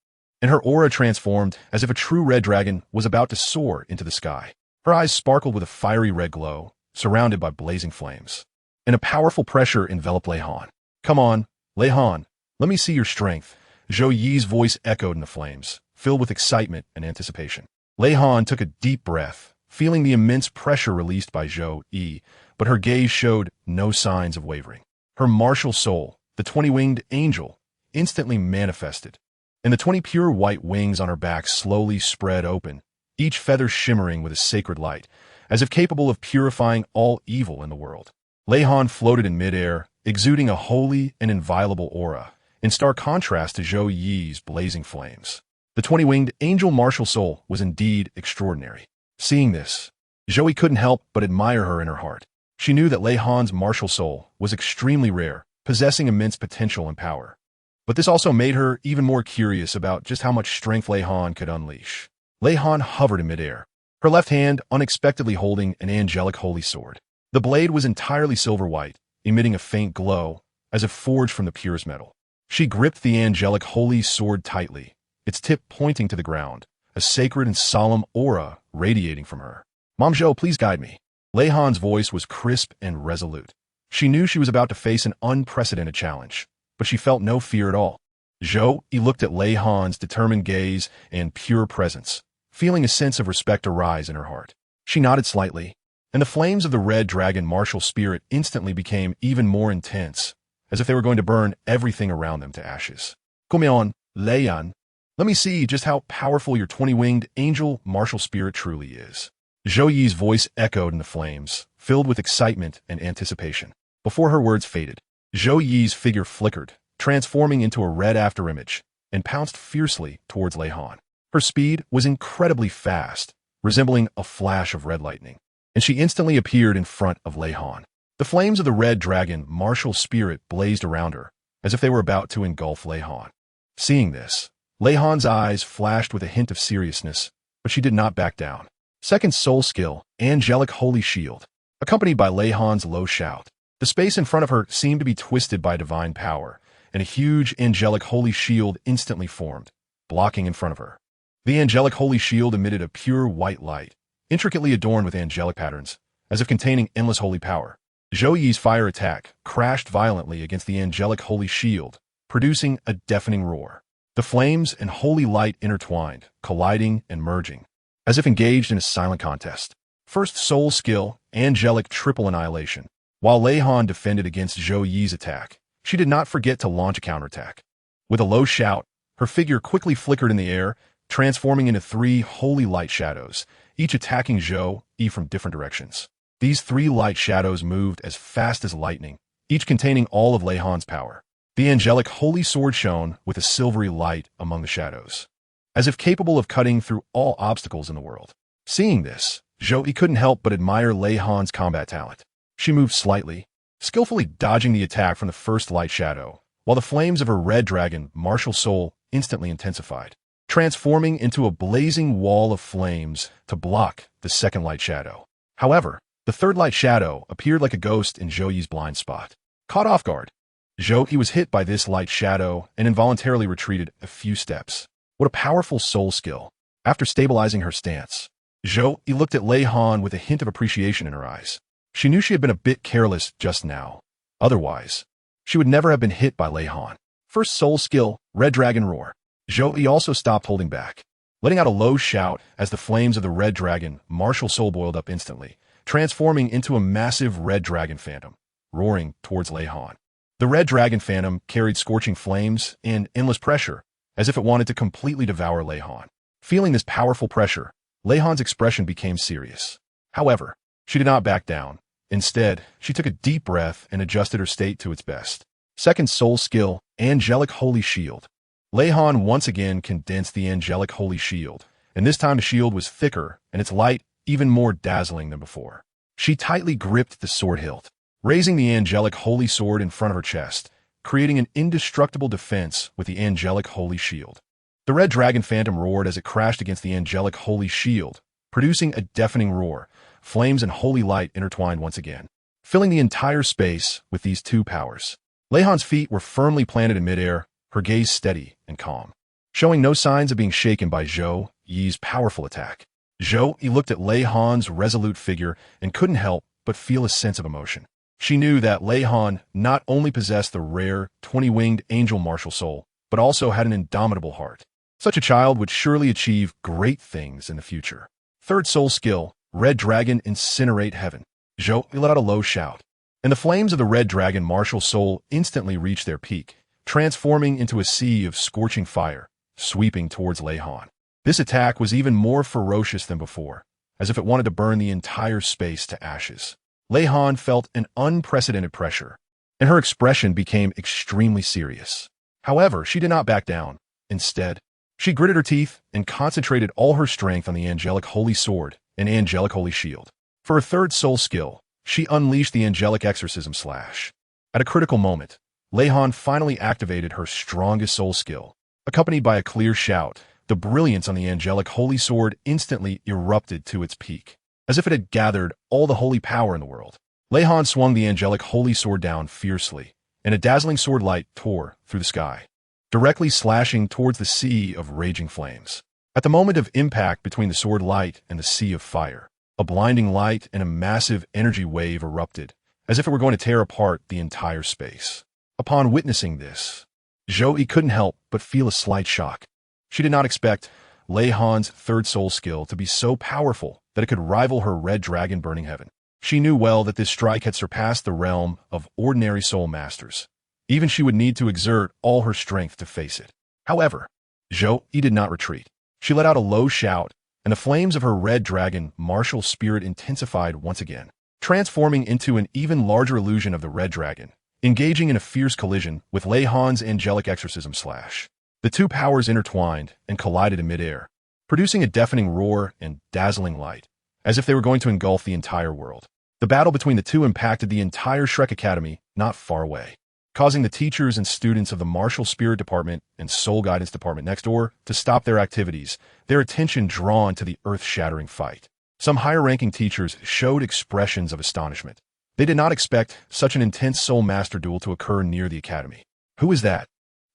and her aura transformed as if a true red dragon was about to soar into the sky. Her eyes sparkled with a fiery red glow, surrounded by blazing flames, and a powerful pressure enveloped Lei Han. Come on, Lei Han, let me see your strength. Zhou Yi's voice echoed in the flames, filled with excitement and anticipation. Lei Han took a deep breath, feeling the immense pressure released by Zhou Yi, but her gaze showed no signs of wavering. Her martial soul, the 20-winged angel, instantly manifested, and the 20 pure white wings on her back slowly spread open, each feather shimmering with a sacred light, as if capable of purifying all evil in the world. Lei Han floated in midair, exuding a holy and inviolable aura, in stark contrast to Zhou Yi's blazing flames. The 20-winged angel martial soul was indeed extraordinary. Seeing this, Zhou Yi couldn't help but admire her in her heart. She knew that Lei Han's martial soul was extremely rare, possessing immense potential and power. But this also made her even more curious about just how much strength Lei Han could unleash. Lei Han hovered in midair, her left hand unexpectedly holding an angelic holy sword. The blade was entirely silver white, emitting a faint glow, as if forged from the purest metal. She gripped the angelic holy sword tightly, its tip pointing to the ground, a sacred and solemn aura radiating from her. "Mom Zhou, please guide me." Lei Han's voice was crisp and resolute. She knew she was about to face an unprecedented challenge, but she felt no fear at all. Zhou, he looked at Lei Han's determined gaze and pure presence, feeling a sense of respect arise in her heart. She nodded slightly, and the flames of the red dragon martial spirit instantly became even more intense, as if they were going to burn everything around them to ashes. "Come on, Lei Yan. Let me see just how powerful your 20-winged angel martial spirit truly is." Zhou Yi's voice echoed in the flames, filled with excitement and anticipation. Before her words faded, Zhou Yi's figure flickered, transforming into a red afterimage, and pounced fiercely towards Lei Han. Her speed was incredibly fast, resembling a flash of red lightning, and she instantly appeared in front of Lei Han. The flames of the red dragon martial spirit blazed around her, as if they were about to engulf Lei Han. Seeing this, Lei Han's eyes flashed with a hint of seriousness, but she did not back down. Second soul skill, Angelic Holy Shield. Accompanied by Lei Han's low shout, the space in front of her seemed to be twisted by divine power, and a huge Angelic Holy Shield instantly formed, blocking in front of her. The Angelic Holy Shield emitted a pure white light, intricately adorned with angelic patterns, as if containing endless holy power. Zhou Yi's fire attack crashed violently against the Angelic Holy Shield, producing a deafening roar. The flames and holy light intertwined, colliding and merging, as if engaged in a silent contest. First soul skill, Angelic Triple Annihilation. While Lei Han defended against Zhou Yi's attack, she did not forget to launch a counterattack. With a low shout, her figure quickly flickered in the air, transforming into 3 holy light shadows, each attacking Zhou Yi from different directions. These 3 light shadows moved as fast as lightning, each containing all of Lei Han's power. The angelic holy sword shone with a silvery light among the shadows, as if capable of cutting through all obstacles in the world. Seeing this, Zhou Yi couldn't help but admire Lei Han's combat talent. She moved slightly, skillfully dodging the attack from the first light shadow, while the flames of her red dragon martial soul instantly intensified, transforming into a blazing wall of flames to block the second light shadow. However, the third light shadow appeared like a ghost in Zhou Yi's blind spot. Caught off guard, Zhou Yi was hit by this light shadow and involuntarily retreated a few steps. What a powerful soul skill. After stabilizing her stance, Zhou Yi looked at Lei Han with a hint of appreciation in her eyes. She knew she had been a bit careless just now. Otherwise, she would never have been hit by Lei Han. First soul skill, Red Dragon Roar. Zhou Yi also stopped holding back, letting out a low shout as the flames of the red dragon martial soul boiled up instantly, transforming into a massive red dragon phantom, roaring towards Lei Han. The red dragon phantom carried scorching flames and endless pressure, as if it wanted to completely devour Lei Han. Feeling this powerful pressure, Lei Han's expression became serious. However, she did not back down. Instead, she took a deep breath and adjusted her state to its best. Second soul skill, Angelic Holy Shield. Lei Han once again condensed the Angelic Holy Shield, and this time the shield was thicker and its light even more dazzling than before. She tightly gripped the sword hilt, raising the Angelic Holy Sword in front of her chest, creating an indestructible defense with the Angelic Holy Shield. The red dragon phantom roared as it crashed against the Angelic Holy Shield, producing a deafening roar. Flames and holy light intertwined once again, filling the entire space with these 2 powers. Lei Han's feet were firmly planted in midair, her gaze steady and calm, showing no signs of being shaken by Zhou Yi's powerful attack. Zhou Yi looked at Lei Han's resolute figure and couldn't help but feel a sense of emotion. She knew that Lei Han not only possessed the rare 20-winged angel martial soul, but also had an indomitable heart. Such a child would surely achieve great things in the future. Third soul skill, Red Dragon Incinerate Heaven. Zhou Yi let out a low shout, and the flames of the red dragon martial soul instantly reached their peak, transforming into a sea of scorching fire, sweeping towards Lei Han. This attack was even more ferocious than before, as if it wanted to burn the entire space to ashes. Lei Han felt an unprecedented pressure, and her expression became extremely serious. However, she did not back down. Instead, she gritted her teeth and concentrated all her strength on the Angelic Holy Sword and Angelic Holy Shield. For her third soul skill, she unleashed the Angelic Exorcism Slash. At a critical moment, Lei Han finally activated her strongest soul skill. Accompanied by a clear shout, The brilliance on the angelic holy sword instantly erupted to its peak, as if it had gathered all the holy power in the world. Lei Han swung the angelic holy sword down fiercely, and a dazzling sword light tore through the sky, directly slashing towards the sea of raging flames. At the moment of impact between the sword light and the sea of fire, a blinding light and a massive energy wave erupted, as if it were going to tear apart the entire space. Upon witnessing this, Zhou Yi couldn't help but feel a slight shock. She did not expect Lei Han's third soul skill to be so powerful that it could rival her red dragon burning heaven. She knew well that this strike had surpassed the realm of ordinary soul masters. Even she would need to exert all her strength to face it. However, Zhou Yi did not retreat. She let out a low shout, and the flames of her red dragon martial spirit intensified once again, transforming into an even larger illusion of the red dragon, engaging in a fierce collision with Lei Han's angelic exorcism slash. The two powers intertwined and collided in midair, producing a deafening roar and dazzling light, as if they were going to engulf the entire world. The battle between the two impacted the entire Shrek Academy not far away, causing the teachers and students of the Martial Spirit Department and Soul Guidance Department next door to stop their activities, their attention drawn to the earth-shattering fight. Some higher-ranking teachers showed expressions of astonishment. They did not expect such an intense Soul Master duel to occur near the academy. Who is that?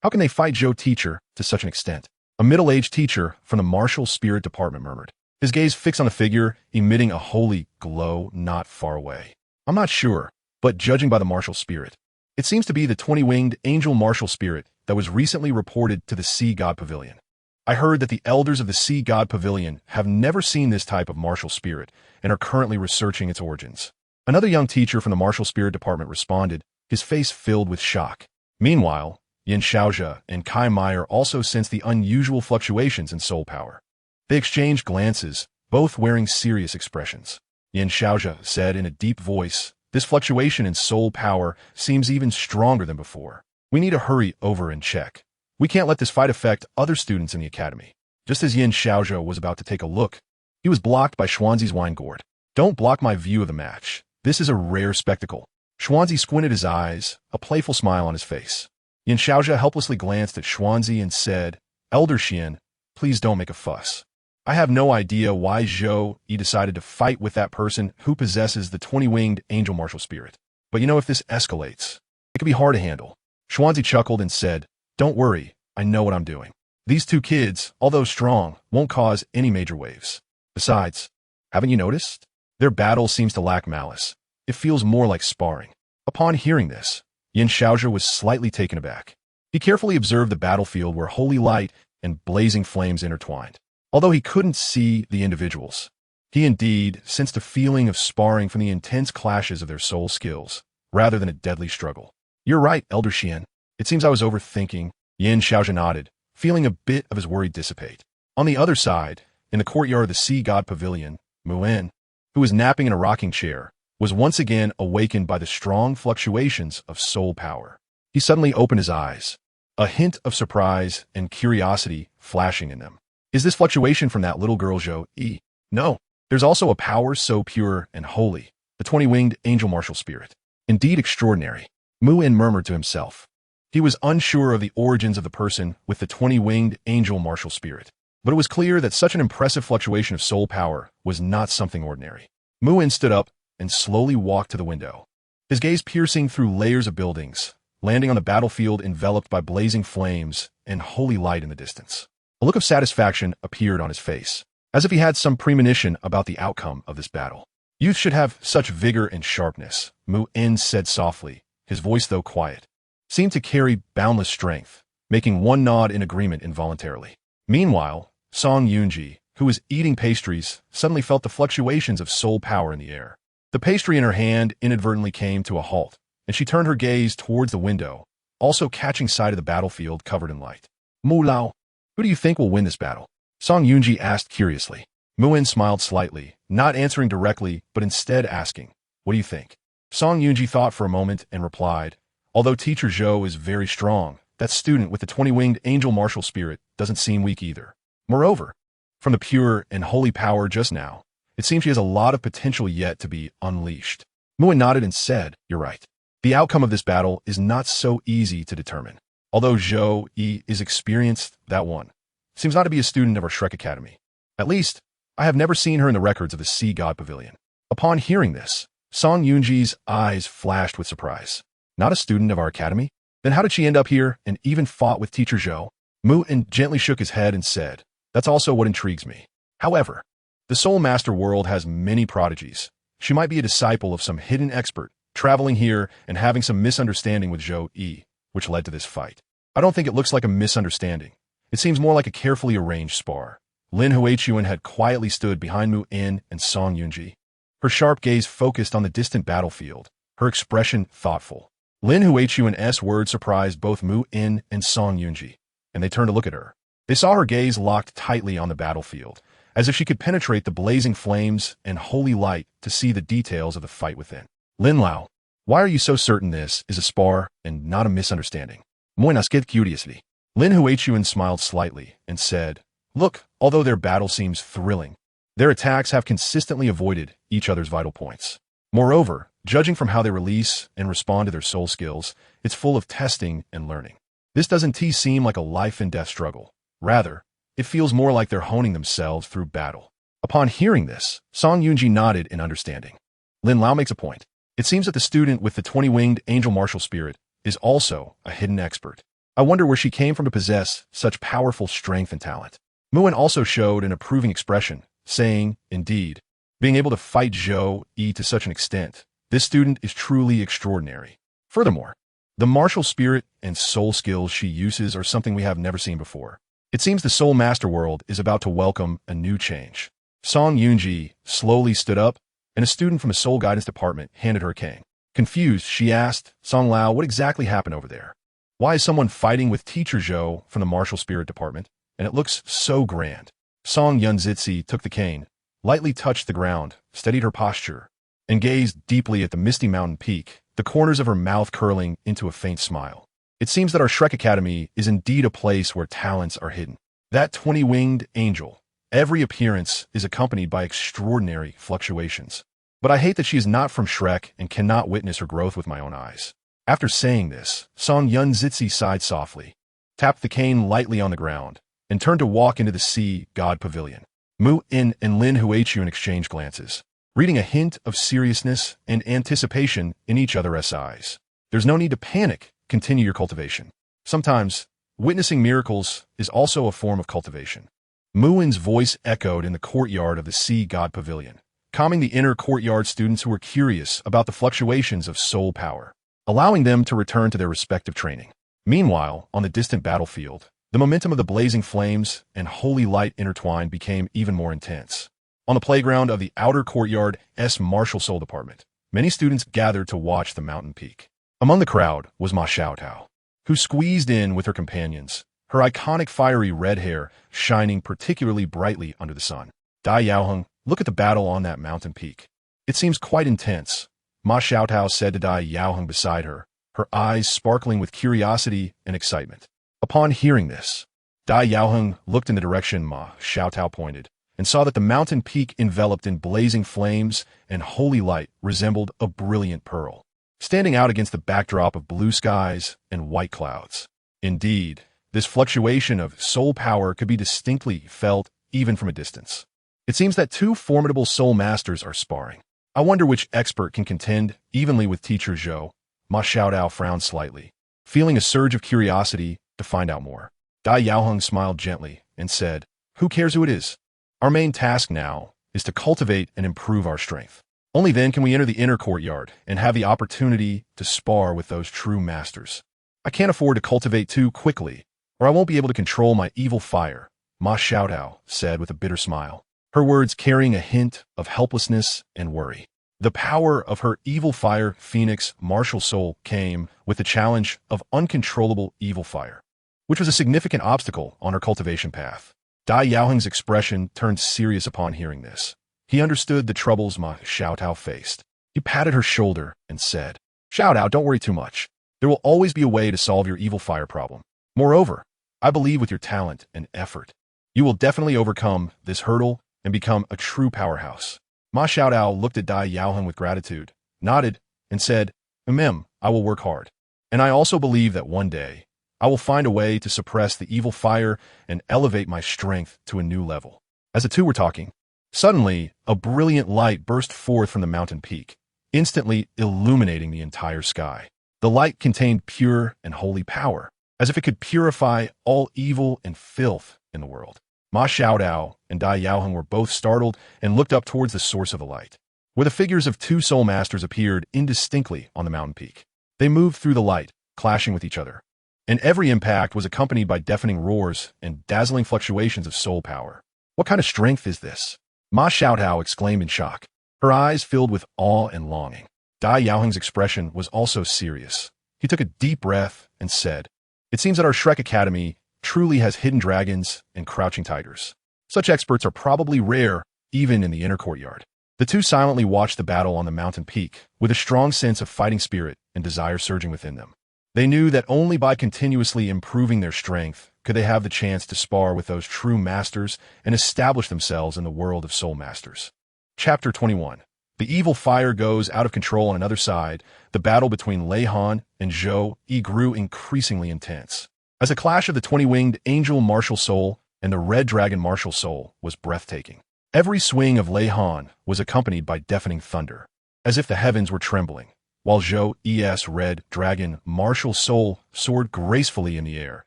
How can they fight Zhou Teacher to such an extent? A middle-aged teacher from the Martial Spirit Department murmured, his gaze fixed on the figure, emitting a holy glow not far away. I'm not sure, but judging by the martial spirit, it seems to be the 20-winged angel martial spirit that was recently reported to the Sea God Pavilion. I heard that the elders of the Sea God Pavilion have never seen this type of martial spirit and are currently researching its origins. Another young teacher from the Martial Spirit Department responded, his face filled with shock. Meanwhile, Yin Xiaozhe and Kai Meyer also sensed the unusual fluctuations in soul power. They exchanged glances, both wearing serious expressions. Yin Xiaozhe said in a deep voice, this fluctuation in soul power seems even stronger than before. We need to hurry over and check. We can't let this fight affect other students in the academy. Just as Yin Xiaozhe was about to take a look, he was blocked by Xuanzi's wine gourd. Don't block my view of the match. This is a rare spectacle. Xuanzi squinted his eyes, a playful smile on his face. Yin Xiaozhe helplessly glanced at Xuanzi and said, Elder Xian, please don't make a fuss. I have no idea why Zhou Yi decided to fight with that person who possesses the 20-winged angel martial spirit. But if this escalates, it could be hard to handle. Xuanzi chuckled and said, don't worry, I know what I'm doing. These two kids, although strong, won't cause any major waves. Besides, haven't you noticed? Their battle seems to lack malice. It feels more like sparring. Upon hearing this, Yin Xiaozhe was slightly taken aback. He carefully observed the battlefield where holy light and blazing flames intertwined. Although he couldn't see the individuals, he indeed sensed a feeling of sparring from the intense clashes of their soul skills, rather than a deadly struggle. You're right, Elder Xian. It seems I was overthinking. Yin Xiaozhe nodded, feeling a bit of his worry dissipate. On the other side, in the courtyard of the Sea God Pavilion, Mu'en, who was napping in a rocking chair, was once again awakened by the strong fluctuations of soul power. He suddenly opened his eyes, a hint of surprise and curiosity flashing in them. Is this fluctuation from that little girl Zhou Yi? No. There's also a power so pure and holy, the 20-winged angel martial spirit. Indeed extraordinary. Mu'en murmured to himself. He was unsure of the origins of the person with the 20-winged angel martial spirit, but it was clear that such an impressive fluctuation of soul power was not something ordinary. Mu'en stood up and slowly walked to the window, his gaze piercing through layers of buildings, landing on the battlefield enveloped by blazing flames and holy light in the distance. A look of satisfaction appeared on his face, as if he had some premonition about the outcome of this battle. Youth should have such vigor and sharpness, Mu'en said softly, his voice, though quiet, seemed to carry boundless strength, making one nod in agreement involuntarily. Meanwhile, Song Yunji, who was eating pastries, suddenly felt the fluctuations of soul power in the air. The pastry in her hand inadvertently came to a halt, and she turned her gaze towards the window, also catching sight of the battlefield covered in light. Mu Lao, who do you think will win this battle? Song Yunji asked curiously. Mu'en smiled slightly, not answering directly, but instead asking, what do you think? Song Yunji thought for a moment and replied, although Teacher Zhou is very strong, that student with the 20-winged angel martial spirit doesn't seem weak either. Moreover, from the pure and holy power just now, it seems she has a lot of potential yet to be unleashed. Mu'en nodded and said, you're right. The outcome of this battle is not so easy to determine. Although Zhou Yi is experienced, that one. seems not to be a student of our Shrek Academy. At least, I have never seen her in the records of the Sea God Pavilion. Upon hearing this, Song Yunji's eyes flashed with surprise. Not a student of our academy? Then how did she end up here and even fought with Teacher Zhou? Mu-in gently shook his head and said, that's also what intrigues me. However, the Soul Master world has many prodigies. She might be a disciple of some hidden expert, traveling here and having some misunderstanding with Zhou Yi, which led to this fight. I don't think it looks like a misunderstanding. It seems more like a carefully arranged spar. Lin Huichuan had quietly stood behind Mu-in and Song Yunji. Her sharp gaze focused on the distant battlefield, her expression thoughtful. Lin Huichuan's words surprised both Mu-in and Song Yunji, and they turned to look at her. They saw her gaze locked tightly on the battlefield, as if she could penetrate the blazing flames and holy light to see the details of the fight within. Lin Lao, why are you so certain this is a spar and not a misunderstanding? Moi nasket curiously. Lin Huichuan smiled slightly and said, look, although their battle seems thrilling, their attacks have consistently avoided each other's vital points. Moreover, judging from how they release and respond to their soul skills, it's full of testing and learning. This doesn't seem like a life-and-death struggle. Rather, it feels more like they're honing themselves through battle. Upon hearing this, Song Yunji nodded in understanding. Lin Lao makes a point. It seems that the student with the 20-winged angel martial spirit is also a hidden expert. I wonder where she came from to possess such powerful strength and talent. Muin also showed an approving expression, saying, indeed, being able to fight Zhou Yi to such an extent, this student is truly extraordinary. Furthermore, the martial spirit and soul skills she uses are something we have never seen before. It seems the Soul Master world is about to welcome a new change. Song Yunji slowly stood up, and a student from a soul guidance department handed her a cane. Confused, she asked Song Lao what exactly happened over there. Why is someone fighting with Teacher Zhou from the martial spirit department? And it looks so grand. Song Yunzitzi took the cane, lightly touched the ground, steadied her posture, and gazed deeply at the misty mountain peak, the corners of her mouth curling into a faint smile. It seems that our Shrek Academy is indeed a place where talents are hidden. That 20-winged angel, every appearance is accompanied by extraordinary fluctuations. But I hate that she is not from Shrek and cannot witness her growth with my own eyes. After saying this, Song Yunzitzi sighed softly, tapped the cane lightly on the ground, and turned to walk into the Sea God Pavilion. Mu-in and Lin Huichuan exchanged glances, reading a hint of seriousness and anticipation in each other's eyes. There's no need to panic. Continue your cultivation. Sometimes, witnessing miracles is also a form of cultivation. Muin's voice echoed in the courtyard of the Sea God Pavilion, calming the inner courtyard students who were curious about the fluctuations of soul power, allowing them to return to their respective training. Meanwhile, on the distant battlefield, the momentum of the blazing flames and holy light intertwined became even more intense. On the playground of the outer courtyard's martial soul department, many students gathered to watch the mountain peak. Among the crowd was Ma Xiaotao, who squeezed in with her companions, her iconic fiery red hair shining particularly brightly under the sun. Dai Yaoheng, look at the battle on that mountain peak. It seems quite intense, Ma Xiaotao said to Dai Yaoheng beside her, her eyes sparkling with curiosity and excitement. Upon hearing this, Dai Yaoheng looked in the direction Ma Xiaotao pointed, and saw that the mountain peak enveloped in blazing flames and holy light resembled a brilliant pearl, standing out against the backdrop of blue skies and white clouds. Indeed, this fluctuation of soul power could be distinctly felt even from a distance. It seems that two formidable soul masters are sparring. I wonder which expert can contend evenly with Teacher Zhou. Ma Xiaotao frowned slightly, feeling a surge of curiosity to find out more. Dai Yaoheng smiled gently and said, who cares who it is? Our main task now is to cultivate and improve our strength. Only then can we enter the inner courtyard and have the opportunity to spar with those true masters. I can't afford to cultivate too quickly, or I won't be able to control my evil fire, Ma Xiaotao said with a bitter smile, her words carrying a hint of helplessness and worry. The power of her evil fire phoenix martial soul came with the challenge of uncontrollable evil fire, which was a significant obstacle on her cultivation path. Dai Yaoheng's expression turned serious upon hearing this. He understood the troubles Ma Xiaotao faced. He patted her shoulder and said, Xiaotao, don't worry too much. There will always be a way to solve your evil fire problem. Moreover, I believe with your talent and effort, you will definitely overcome this hurdle and become a true powerhouse. Ma Xiaotao looked at Dai Yaoheng with gratitude, nodded, and said, I will work hard. And I also believe that one day, I will find a way to suppress the evil fire and elevate my strength to a new level. As the two were talking, suddenly a brilliant light burst forth from the mountain peak, instantly illuminating the entire sky. The light contained pure and holy power, as if it could purify all evil and filth in the world. Ma Xiaodao and Dai Yaoheng were both startled and looked up towards the source of the light, where the figures of two soul masters appeared indistinctly on the mountain peak. They moved through the light, clashing with each other, and every impact was accompanied by deafening roars and dazzling fluctuations of soul power. What kind of strength is this? Ma Xiaodao exclaimed in shock, her eyes filled with awe and longing. Dai Yaoheng's expression was also serious. He took a deep breath and said, "It seems that our Shrek Academy truly has hidden dragons and crouching tigers. Such experts are probably rare, even in the inner courtyard." The two silently watched the battle on the mountain peak, with a strong sense of fighting spirit and desire surging within them. They knew that only by continuously improving their strength could they have the chance to spar with those true masters and establish themselves in the world of soul masters. Chapter 21. The evil fire goes out of control on another side. The battle between Lei Han and Zhou Yi grew increasingly intense, as the clash of the 20-winged angel martial soul and the red dragon martial soul was breathtaking. Every swing of Lei Han was accompanied by deafening thunder, as if the heavens were trembling, while Zhou Yi's red dragon martial soul soared gracefully in the air,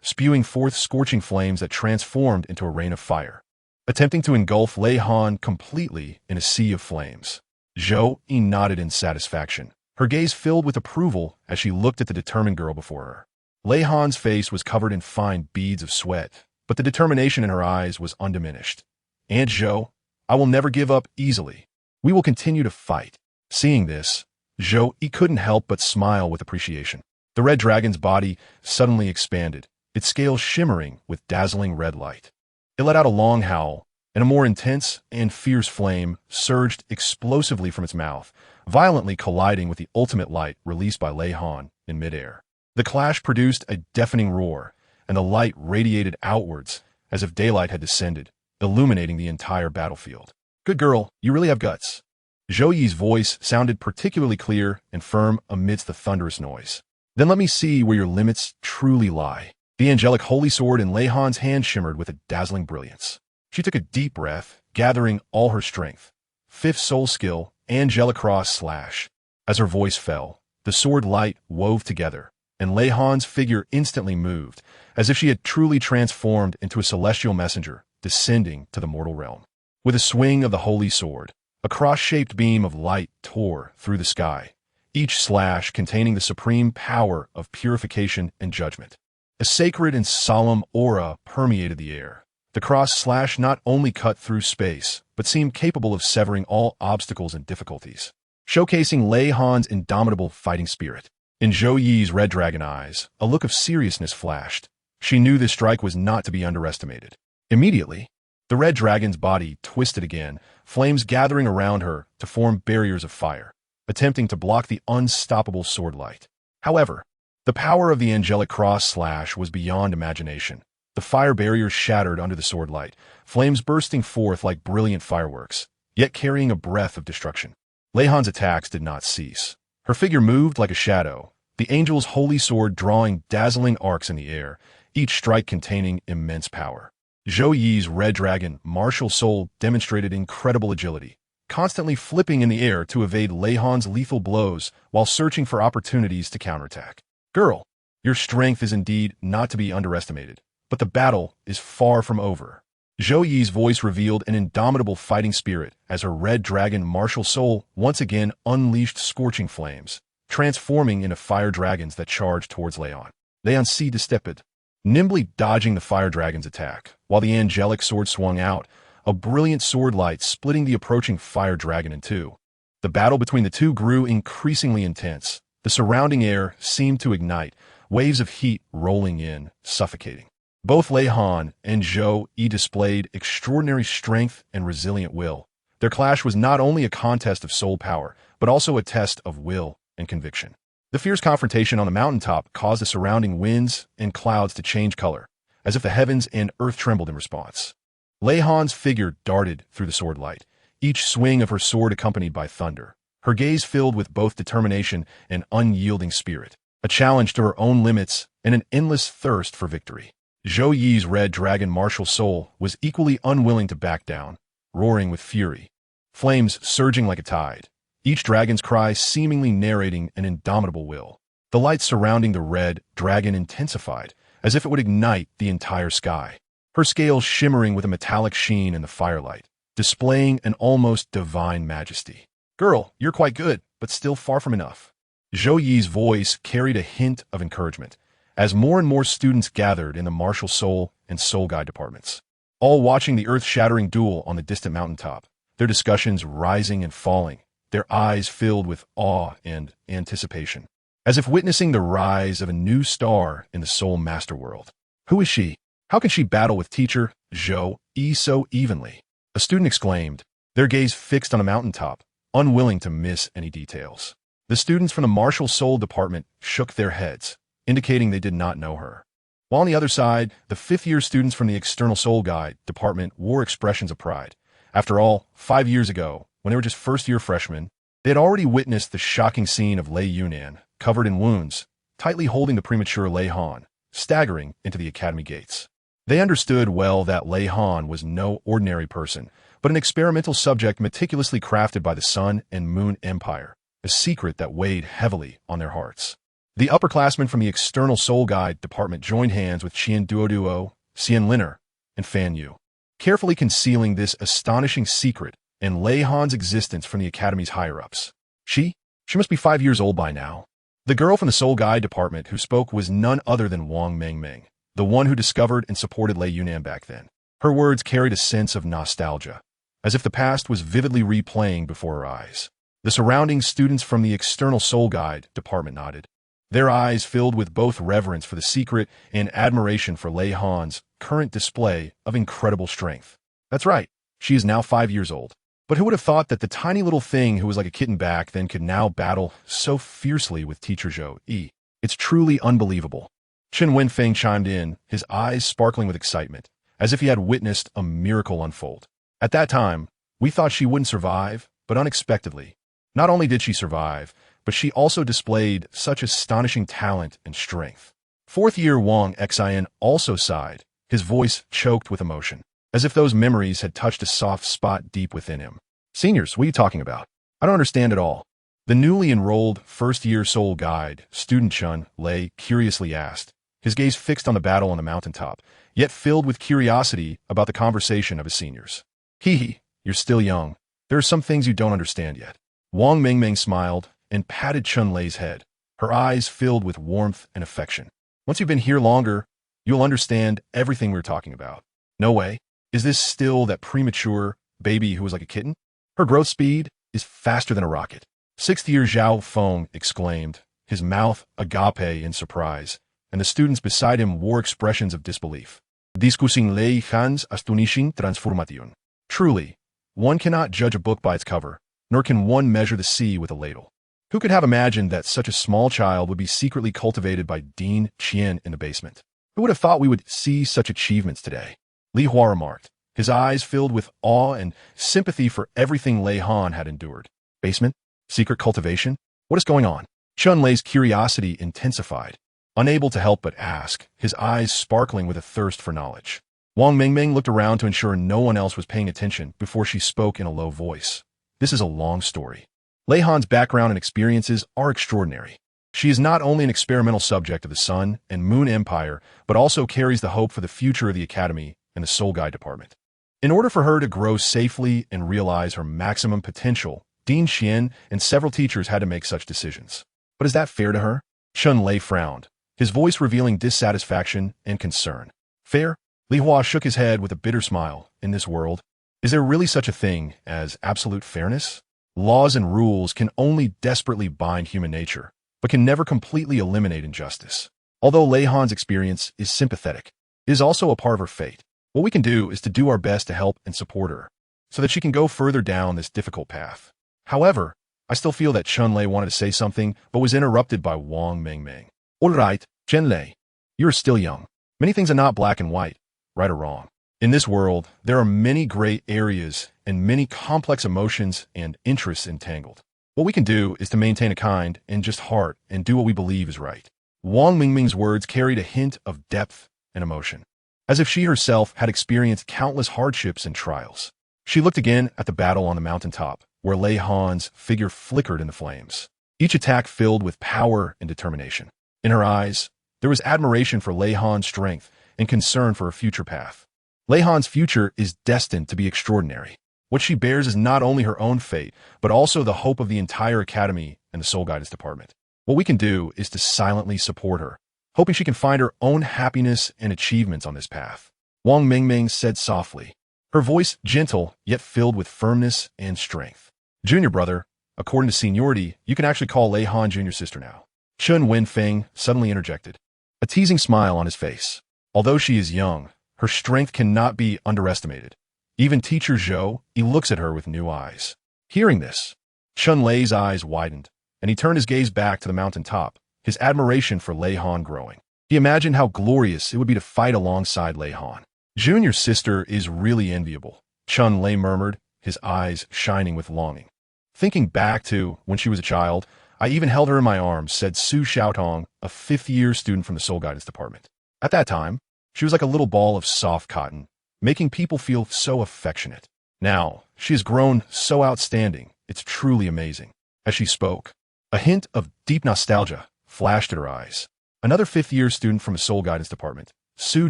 spewing forth scorching flames that transformed into a rain of fire, attempting to engulf Lei Han completely in a sea of flames. Zhou Yi nodded in satisfaction, her gaze filled with approval as she looked at the determined girl before her. Lei Han's face was covered in fine beads of sweat, but the determination in her eyes was undiminished. "Aunt Zhou, I will never give up easily. We will continue to fight." Seeing this, Zhou Yi couldn't help but smile with appreciation. The red dragon's body suddenly expanded, its scales shimmering with dazzling red light. It let out a long howl, and a more intense and fierce flame surged explosively from its mouth, violently colliding with the ultimate light released by Lei Han in midair. The clash produced a deafening roar, and the light radiated outwards as if daylight had descended, illuminating the entire battlefield. "Good girl, you really have guts." Zhou Yi's voice sounded particularly clear and firm amidst the thunderous noise. "Then let me see where your limits truly lie." The angelic holy sword in Lei Han's hand shimmered with a dazzling brilliance. She took a deep breath, gathering all her strength. Fifth soul skill, angelic cross slash. As her voice fell, the sword light wove together, and Lei Han's figure instantly moved, as if she had truly transformed into a celestial messenger, descending to the mortal realm. With a swing of the holy sword, a cross-shaped beam of light tore through the sky, each slash containing the supreme power of purification and judgment. A sacred and solemn aura permeated the air. The cross slash not only cut through space, but seemed capable of severing all obstacles and difficulties, showcasing Lei Han's indomitable fighting spirit. In Zhou Yi's red dragon eyes, a look of seriousness flashed. She knew this strike was not to be underestimated. Immediately, the red dragon's body twisted again, flames gathering around her to form barriers of fire, attempting to block the unstoppable sword light. However, the power of the angelic cross slash was beyond imagination. The fire barriers shattered under the sword light, flames bursting forth like brilliant fireworks, yet carrying a breath of destruction. Lei Han's attacks did not cease. Her figure moved like a shadow, the angel's holy sword drawing dazzling arcs in the air, each strike containing immense power. Zhou Yi's red dragon martial soul demonstrated incredible agility, constantly flipping in the air to evade Lei Han's lethal blows while searching for opportunities to counterattack. "Girl, your strength is indeed not to be underestimated, but the battle is far from over." Zhou Yi's voice revealed an indomitable fighting spirit as her red dragon martial soul once again unleashed scorching flames, transforming into fire dragons that charged towards Lei Han. Lei Han sidestepped, nimbly dodging the fire dragon's attack, while the angelic sword swung out, a brilliant sword light splitting the approaching fire dragon in two. The battle between the two grew increasingly intense. The surrounding air seemed to ignite, waves of heat rolling in, suffocating. Both Lei Han and Zhou Yi displayed extraordinary strength and resilient will. Their clash was not only a contest of soul power, but also a test of will and conviction. The fierce confrontation on the mountaintop caused the surrounding winds and clouds to change color, as if the heavens and earth trembled in response. Lei Han's figure darted through the sword light, each swing of her sword accompanied by thunder, her gaze filled with both determination and unyielding spirit, a challenge to her own limits and an endless thirst for victory. Zhou Yi's red dragon martial soul was equally unwilling to back down, roaring with fury, flames surging like a tide, each dragon's cry seemingly narrating an indomitable will. The light surrounding the red dragon intensified, as if it would ignite the entire sky, her scales shimmering with a metallic sheen in the firelight, displaying an almost divine majesty. "Girl, you're quite good, but still far from enough." Zhou Yi's voice carried a hint of encouragement, as more and more students gathered in the martial soul and soul guide departments, all watching the earth-shattering duel on the distant mountaintop, their discussions rising and falling, their eyes filled with awe and anticipation, as if witnessing the rise of a new star in the soul master world. "Who is she? How can she battle with teacher Zhou Yi so evenly?" a student exclaimed, their gaze fixed on a mountaintop, unwilling to miss any details. The students from the martial soul department shook their heads, indicating they did not know her. While on the other side, the fifth-year students from the external soul guide department wore expressions of pride. After all, 5 years ago, when they were just first-year freshmen, they had already witnessed the shocking scene of Lei Yunnan, covered in wounds, tightly holding the premature Lei Han, staggering into the academy gates. They understood well that Lei Han was no ordinary person, but an experimental subject meticulously crafted by the Sun and Moon Empire, a secret that weighed heavily on their hearts. The upperclassmen from the external soul guide department joined hands with Qian Duoduo, Xian Liner, and Fan Yu, carefully concealing this astonishing secret and Lei Han's existence from the academy's higher-ups. She must be 5 years old by now. The girl from the soul guide department who spoke was none other than Wang Mengmeng, the one who discovered and supported Lei Yunnan back then. Her words carried a sense of nostalgia, as if the past was vividly replaying before her eyes. The surrounding students from the external soul guide department nodded, their eyes filled with both reverence for the secret and admiration for Lei Han's current display of incredible strength. That's right, she is now 5 years old. But who would have thought that the tiny little thing who was like a kitten back then could now battle so fiercely with teacher Zhou Yi? It's truly unbelievable. Chen Wenfeng chimed in, his eyes sparkling with excitement, as if he had witnessed a miracle unfold. At that time, we thought she wouldn't survive, but unexpectedly, not only did she survive, but she also displayed such astonishing talent and strength. Fourth-year Wang Xian also sighed, his voice choked with emotion, as if those memories had touched a soft spot deep within him. "Seniors, what are you talking about? I don't understand at all." The newly enrolled first-year soul guide, student Chun Lei, curiously asked, his gaze fixed on the battle on the mountaintop, yet filled with curiosity about the conversation of his seniors. "Hee, you're still young. There are some things you don't understand yet." Wang Mengmeng smiled and patted Chun Lei's head, her eyes filled with warmth and affection. "Once you've been here longer, you'll understand everything we're talking about." "No way. Is this still that premature baby who was like a kitten? Her growth speed is faster than a rocket." Sixth-year Zhao Feng exclaimed, his mouth agape in surprise, and the students beside him wore expressions of disbelief. "Discussing Lei Han's astonishing transformation." Truly, one cannot judge a book by its cover, nor can one measure the sea with a ladle. Who could have imagined that such a small child would be secretly cultivated by Dean Qian in the basement? Who would have thought we would see such achievements today? Li Hua remarked, his eyes filled with awe and sympathy for everything Lei Han had endured. "Basement? Secret cultivation? What is going on?" Chun Lei's curiosity intensified, unable to help but ask, his eyes sparkling with a thirst for knowledge. Wang Mengmeng looked around to ensure no one else was paying attention before she spoke in a low voice. "This is a long story. Lei Han's background and experiences are extraordinary. She is not only an experimental subject of the Sun and Moon Empire, but also carries the hope for the future of the Academy and the Soul Guide Department. In order for her to grow safely and realize her maximum potential, Dean Xian and several teachers had to make such decisions. But is that fair to her?" Chun Lei frowned, his voice revealing dissatisfaction and concern. "Fair?" Li Hua shook his head with a bitter smile. "In this world, is there really such a thing as absolute fairness? Laws and rules can only desperately bind human nature, but can never completely eliminate injustice. Although Lei Han's experience is sympathetic, it is also a part of her fate. What we can do is to do our best to help and support her, so that she can go further down this difficult path." However, I still feel that Chun Lei wanted to say something, but was interrupted by Wang Mengmeng. "All right, Chen Lei, you are still young. Many things are not black and white, right or wrong. In this world, there are many gray areas and many complex emotions and interests entangled. What we can do is to maintain a kind and just heart and do what we believe is right. Wang Mingming's words carried a hint of depth and emotion, as if she herself had experienced countless hardships and trials. She looked again at the battle on the mountaintop, where Lei Han's figure flickered in the flames, each attack filled with power and determination. In her eyes, there was admiration for Lei Han's strength and concern for her future path. Lei Han's future is destined to be extraordinary. What she bears is not only her own fate, but also the hope of the entire Academy and the Soul Guidance Department. What we can do is to silently support her, hoping she can find her own happiness and achievements on this path. Wang Mingming said softly, her voice gentle yet filled with firmness and strength. Junior brother, according to seniority, you can actually call Lei Han junior sister now. Chun Wenfeng suddenly interjected, a teasing smile on his face. Although she is young, her strength cannot be underestimated. Even Teacher Zhou, he looks at her with new eyes. Hearing this, Chun Lei's eyes widened, and he turned his gaze back to the mountaintop, his admiration for Lei Han growing. He imagined how glorious it would be to fight alongside Lei Han. Junior sister is really enviable, Chun Lei murmured, his eyes shining with longing. Thinking back to when she was a child, I even held her in my arms, said Su Xiaotong, a fifth-year student from the Soul Guidance Department. At that time, she was like a little ball of soft cotton, making people feel so affectionate. Now, she has grown so outstanding, it's truly amazing. As she spoke, a hint of deep nostalgia flashed at her eyes. Another fifth-year student from the Soul Guidance Department, Su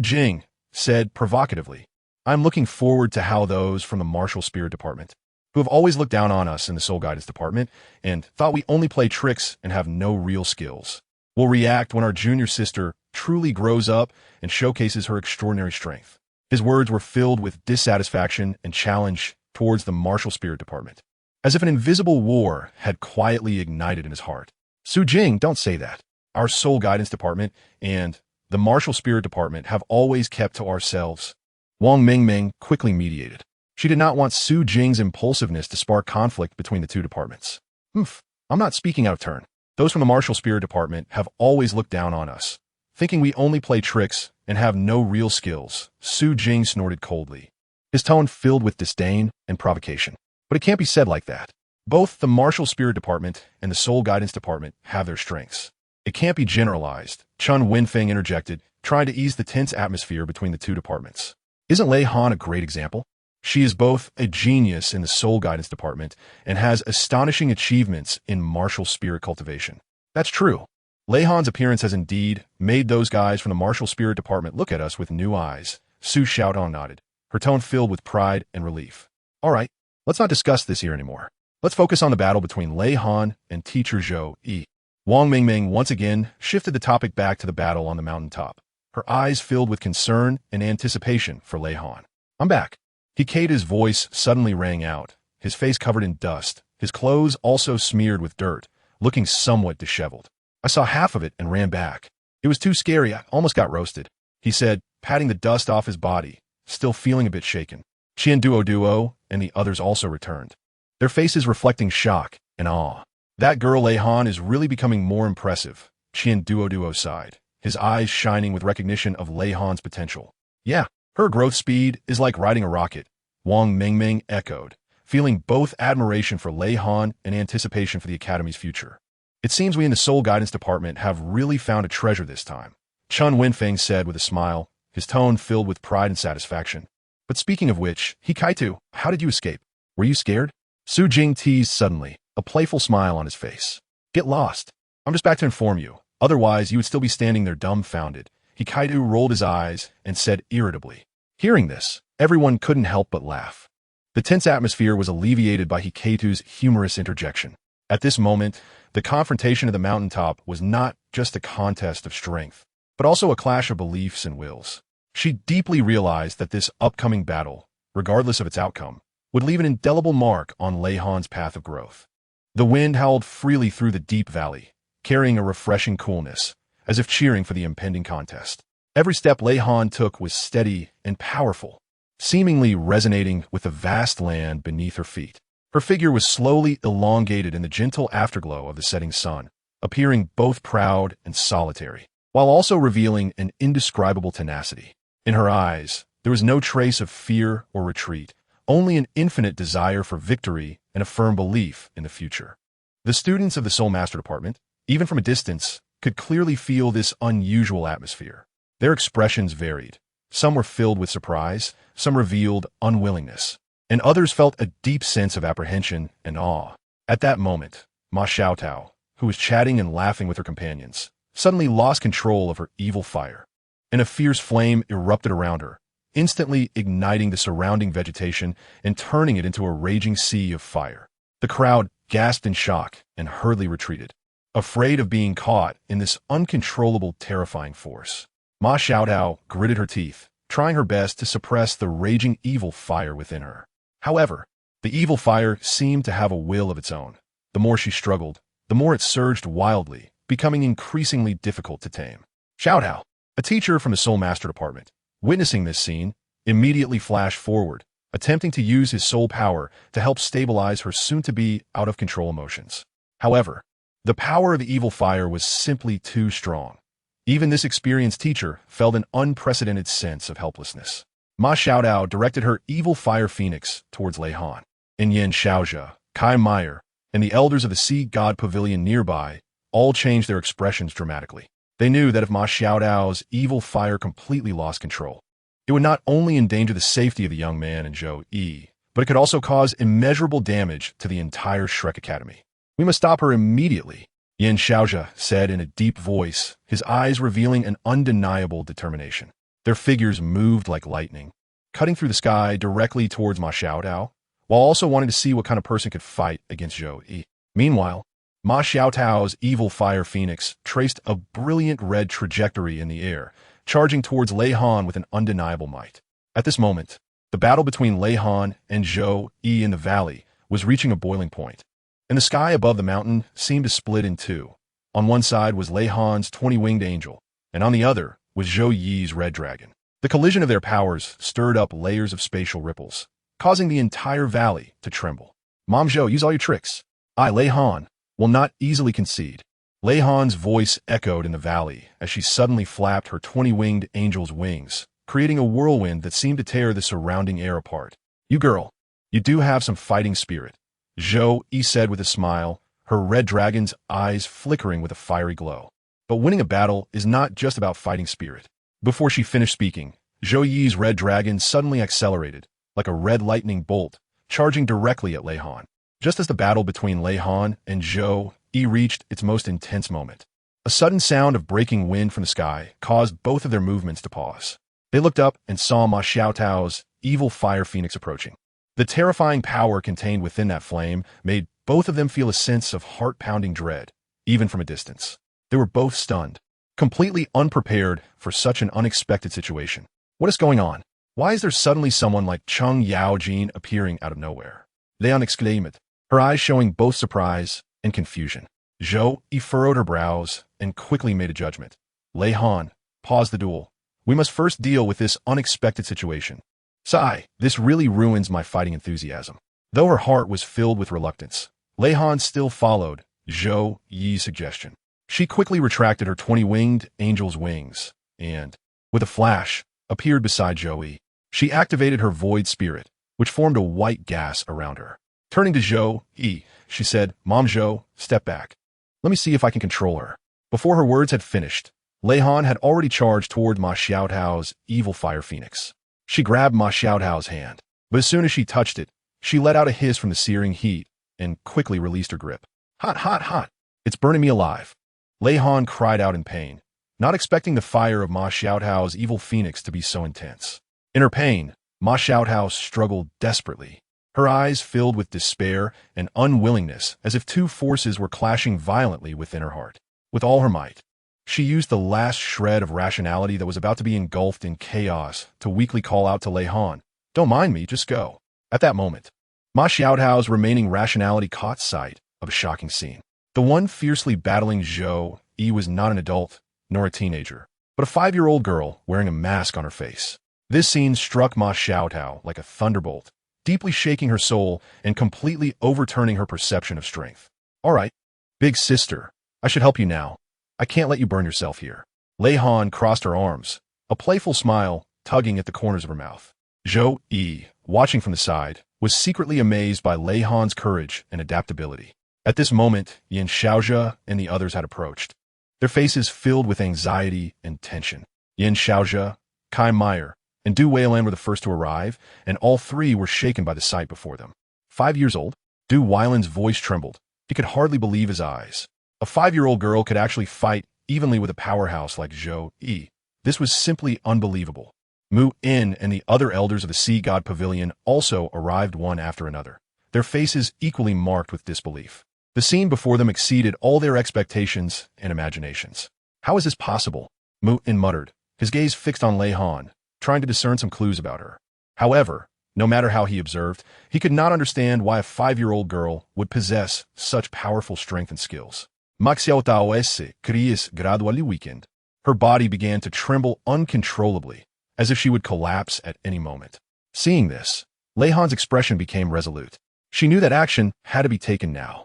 Jing, said provocatively, I'm looking forward to how those from the Martial Spirit Department, who have always looked down on us in the Soul Guidance Department and thought we only play tricks and have no real skills, will react when our junior sister truly grows up and showcases her extraordinary strength. His words were filled with dissatisfaction and challenge towards the Martial Spirit Department, as if an invisible war had quietly ignited in his heart. Su Jing, don't say that. Our Soul Guidance Department and the Martial Spirit Department have always kept to ourselves. Wang Mingming quickly mediated. She did not want Su Jing's impulsiveness to spark conflict between the two departments. I'm not speaking out of turn. Those from the Martial Spirit Department have always looked down on us, thinking we only play tricks and have no real skills, Su Jing snorted coldly, his tone filled with disdain and provocation. But it can't be said like that. Both the Martial Spirit Department and the Soul Guidance Department have their strengths. It can't be generalized, Chun Wenfeng interjected, trying to ease the tense atmosphere between the two departments. Isn't Lei Han a great example? She is both a genius in the Soul Guidance Department and has astonishing achievements in martial spirit cultivation. That's true. Lei Han's appearance has indeed made those guys from the Martial Spirit Department look at us with new eyes. Su Xiaotong nodded, her tone filled with pride and relief. All right, let's not discuss this here anymore. Let's focus on the battle between Lei Han and Teacher Zhou Yi. Wang Mingming once again shifted the topic back to the battle on the mountaintop, her eyes filled with concern and anticipation for Lei Han. I'm back. Hikade's voice suddenly rang out, his face covered in dust, his clothes also smeared with dirt, looking somewhat disheveled. I saw half of it and ran back. It was too scary, I almost got roasted, he said, patting the dust off his body, still feeling a bit shaken. Duo and the others also returned, their faces reflecting shock and awe. That girl Lei Han is really becoming more impressive, Duo sighed, his eyes shining with recognition of Lei Han's potential. Yeah, her growth speed is like riding a rocket, Wang Mingming echoed, feeling both admiration for Lei Han and anticipation for the Academy's future. It seems we in the Soul Guidance Department have really found a treasure this time, Chun Wenfeng said with a smile, his tone filled with pride and satisfaction. But speaking of which, Hikaitu, how did you escape? Were you scared? Su Jing teased suddenly, a playful smile on his face. Get lost. I'm just back to inform you. Otherwise, you would still be standing there dumbfounded. Hikaitu rolled his eyes and said irritably. Hearing this, everyone couldn't help but laugh. The tense atmosphere was alleviated by Hikaitu's humorous interjection. At this moment, the confrontation of the mountaintop was not just a contest of strength, but also a clash of beliefs and wills. She deeply realized that this upcoming battle, regardless of its outcome, would leave an indelible mark on Lei Han's path of growth. The wind howled freely through the deep valley, carrying a refreshing coolness, as if cheering for the impending contest. Every step Lei Han took was steady and powerful, seemingly resonating with the vast land beneath her feet. Her figure was slowly elongated in the gentle afterglow of the setting sun, appearing both proud and solitary, while also revealing an indescribable tenacity. In her eyes, there was no trace of fear or retreat, only an infinite desire for victory and a firm belief in the future. The students of the Soul Master Department, even from a distance, could clearly feel this unusual atmosphere. Their expressions varied. Some were filled with surprise, some revealed unwillingness, and others felt a deep sense of apprehension and awe. At that moment, Ma Xiaotao, who was chatting and laughing with her companions, suddenly lost control of her evil fire, and a fierce flame erupted around her, instantly igniting the surrounding vegetation and turning it into a raging sea of fire. The crowd gasped in shock and hurriedly retreated, afraid of being caught in this uncontrollable, terrifying force. Ma Xiaotao gritted her teeth, trying her best to suppress the raging evil fire within her. However, the evil fire seemed to have a will of its own. The more she struggled, the more it surged wildly, becoming increasingly difficult to tame. Xiaotao, a teacher from the Soul Master Department, witnessing this scene, immediately flashed forward, attempting to use his soul power to help stabilize her soon-to-be out-of-control emotions. However, the power of the evil fire was simply too strong. Even this experienced teacher felt an unprecedented sense of helplessness. Ma Xiaotao directed her evil fire phoenix towards Lei Han. And Yin Xiaozhe, Kai Meyer, and the elders of the Sea God Pavilion nearby all changed their expressions dramatically. They knew that if Ma Xiaotao's evil fire completely lost control, it would not only endanger the safety of the young man and Zhou Yi, but it could also cause immeasurable damage to the entire Shrek Academy. We must stop her immediately, Yin Xiaozhe said in a deep voice, his eyes revealing an undeniable determination. Their figures moved like lightning, cutting through the sky directly towards Ma Xiaotao, while also wanting to see what kind of person could fight against Zhou Yi. Meanwhile, Ma Xiaotao's evil fire phoenix traced a brilliant red trajectory in the air, charging towards Lei Han with an undeniable might. At this moment, the battle between Lei Han and Zhou Yi in the valley was reaching a boiling point, and the sky above the mountain seemed to split in two. On one side was Lei Han's 20-winged angel, and on the other was Zhou Yi's red dragon. The collision of their powers stirred up layers of spatial ripples, causing the entire valley to tremble. Mom Zhou, use all your tricks. I, Lei Han, will not easily concede. Lei Han's voice echoed in the valley as she suddenly flapped her 20-winged angel's wings, creating a whirlwind that seemed to tear the surrounding air apart. You girl, you do have some fighting spirit, Zhou Yi said with a smile, her red dragon's eyes flickering with a fiery glow. But winning a battle is not just about fighting spirit. Before she finished speaking, Zhou Yi's red dragon suddenly accelerated, like a red lightning bolt, charging directly at Lei Han. Just as the battle between Lei Han and Zhou Yi reached its most intense moment, a sudden sound of breaking wind from the sky caused both of their movements to pause. They looked up and saw Ma Xiaotao's evil fire phoenix approaching. The terrifying power contained within that flame made both of them feel a sense of heart-pounding dread, even from a distance. They were both stunned, completely unprepared for such an unexpected situation. What is going on? Why is there suddenly someone like Cheng Yaojin appearing out of nowhere? Leon exclaimed, her eyes showing both surprise and confusion. Zhou Yi furrowed her brows and quickly made a judgment. Lei Han, pause the duel. We must first deal with this unexpected situation. Sigh, this really ruins my fighting enthusiasm. Though her heart was filled with reluctance, Lei Han still followed Zhou Yi's suggestion. She quickly retracted her 20-winged angel's wings and, with a flash, appeared beside Zhou Yi. She activated her void spirit, which formed a white gas around her. Turning to Zhou Yi, she said, Mom Zhou, step back. Let me see if I can control her. Before her words had finished, Lei Han had already charged toward Ma Xiaotao's evil fire phoenix. She grabbed Ma Xiaotao's hand, but as soon as she touched it, she let out a hiss from the searing heat and quickly released her grip. Hot, hot, hot! It's burning me alive. Lei Han cried out in pain, not expecting the fire of Ma Xiaotao's evil phoenix to be so intense. In her pain, Ma Xiaotao struggled desperately, her eyes filled with despair and unwillingness as if two forces were clashing violently within her heart. With all her might, she used the last shred of rationality that was about to be engulfed in chaos to weakly call out to Lei Han, don't mind me, just go. At that moment, Ma Xiaotao's remaining rationality caught sight of a shocking scene. The one fiercely battling Zhou Yi was not an adult, nor a teenager, but a 5-year-old girl wearing a mask on her face. This scene struck Ma Xiaotao like a thunderbolt, deeply shaking her soul and completely overturning her perception of strength. All right, big sister, I should help you now. I can't let you burn yourself here. Lei Han crossed her arms, a playful smile tugging at the corners of her mouth. Zhou Yi, watching from the side, was secretly amazed by Lei Han's courage and adaptability. At this moment, Yin Xiaozhe and the others had approached. their faces filled with anxiety and tension. Yin Xiaozhe, Kai Meyer, and Du Weilan were the first to arrive, and all three were shaken by the sight before them. 5 years old? Du Weilan's voice trembled. He could hardly believe his eyes. A 5-year-old girl could actually fight evenly with a powerhouse like Zhou Yi. This was simply unbelievable. Mu In and the other elders of the Sea God Pavilion also arrived one after another, their faces equally marked with disbelief. The scene before them exceeded all their expectations and imaginations. How is this possible? Mu In muttered, his gaze fixed on Lei Han, trying to discern some clues about her. However, no matter how he observed, he could not understand why a 5-year-old girl would possess such powerful strength and skills. Ma Xiao Tao esse criis gradually weakened. Her body began to tremble uncontrollably, as if she would collapse at any moment. Seeing this, Lei Han's expression became resolute. She knew that action had to be taken now.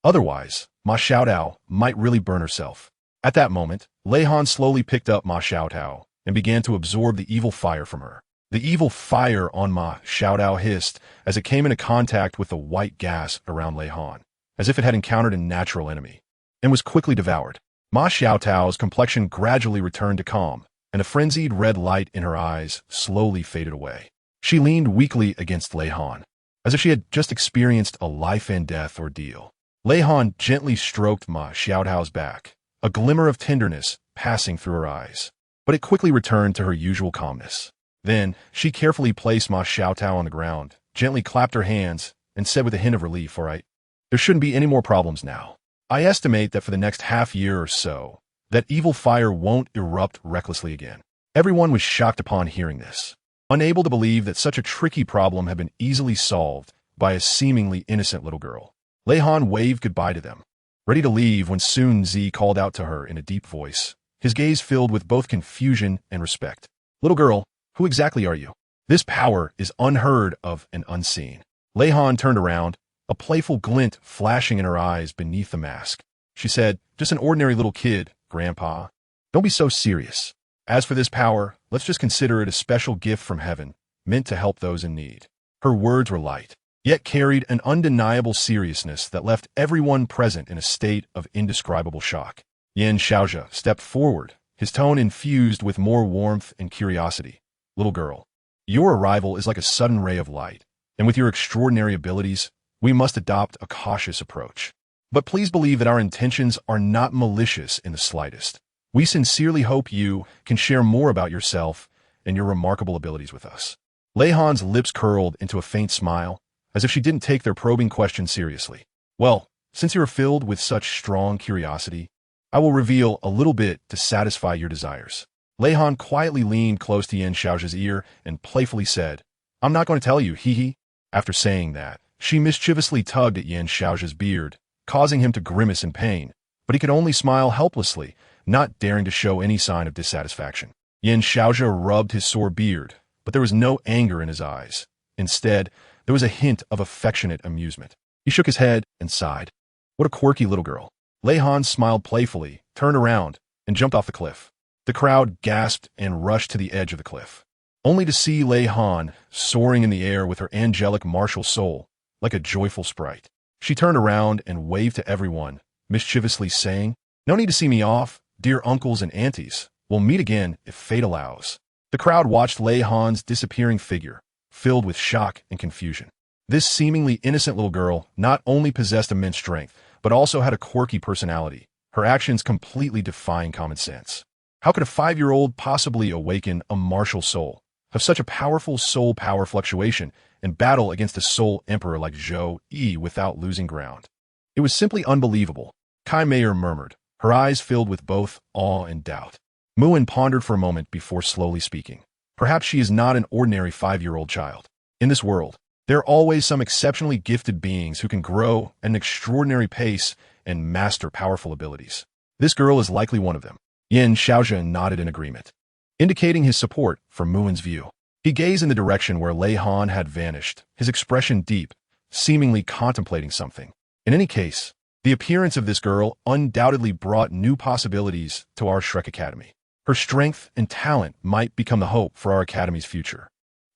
Otherwise, Ma Xiaotao might really burn herself. At that moment, Lei Han slowly picked up Ma Xiaotao and began to absorb the evil fire from her. The evil fire on Ma Xiaotao hissed as it came into contact with the white gas around Lei Han, as if it had encountered a natural enemy, and was quickly devoured. Ma Xiaotao's complexion gradually returned to calm, and the frenzied red light in her eyes slowly faded away. She leaned weakly against Lei Han, as if she had just experienced a life-and-death ordeal. Lei Han gently stroked Ma Xiaotao's back, a glimmer of tenderness passing through her eyes, but it quickly returned to her usual calmness. Then, she carefully placed Ma Xiaotao on the ground, gently clapped her hands, and said with a hint of relief, "All right, there shouldn't be any more problems now. I estimate that for the next half-year or so, that evil fire won't erupt recklessly again." Everyone was shocked upon hearing this, unable to believe that such a tricky problem had been easily solved by a seemingly innocent little girl. Lei Han waved goodbye to them, ready to leave when Sun Zi called out to her in a deep voice, his gaze filled with both confusion and respect. "Little girl, who exactly are you? This power is unheard of and unseen." Lei Han turned around, a playful glint flashing in her eyes beneath the mask. She said, "Just an ordinary little kid, Grandpa. Don't be so serious. As for this power, let's just consider it a special gift from heaven, meant to help those in need." Her words were light, yet carried an undeniable seriousness that left everyone present in a state of indescribable shock. Yin Xiaozhe stepped forward, his tone infused with more warmth and curiosity. "Little girl, your arrival is like a sudden ray of light, and with your extraordinary abilities, we must adopt a cautious approach. But please believe that our intentions are not malicious in the slightest. We sincerely hope you can share more about yourself and your remarkable abilities with us." Lei Han's lips curled into a faint smile, as if she didn't take their probing question seriously. "Well, since you are filled with such strong curiosity, I will reveal a little bit to satisfy your desires." Lei Han quietly leaned close to Yin Xiaozhe's ear and playfully said, "I'm not going to tell you, hee." After saying that, she mischievously tugged at Yin Xiaozhe's beard, causing him to grimace in pain, but he could only smile helplessly, not daring to show any sign of dissatisfaction. Yin Xiaozhe rubbed his sore beard, but there was no anger in his eyes. Instead, there was a hint of affectionate amusement. He shook his head and sighed. "What a quirky little girl." Lei Han smiled playfully, turned around, and jumped off the cliff. The crowd gasped and rushed to the edge of the cliff, only to see Lei Han soaring in the air with her angelic martial soul, like a joyful sprite. She turned around and waved to everyone, mischievously saying, "No need to see me off, dear uncles and aunties. We'll meet again if fate allows." The crowd watched Lei Han's disappearing figure, filled with shock and confusion. This seemingly innocent little girl not only possessed immense strength, but also had a quirky personality, her actions completely defying common sense. How could a 5-year-old possibly awaken a martial soul, have such a powerful soul power fluctuation, and battle against a soul emperor like Zhou Yi without losing ground? It was simply unbelievable, Kai Meyer murmured, her eyes filled with both awe and doubt. Muin pondered for a moment before slowly speaking. Perhaps she is not an ordinary 5-year-old child. In this world, there are always some exceptionally gifted beings who can grow at an extraordinary pace and master powerful abilities. This girl is likely one of them. Yin Xiaozhe nodded in agreement, indicating his support for Muin's view. He gazed in the direction where Lei Han had vanished, his expression deep, seemingly contemplating something. In any case, the appearance of this girl undoubtedly brought new possibilities to our Shrek Academy. Her strength and talent might become the hope for our academy's future.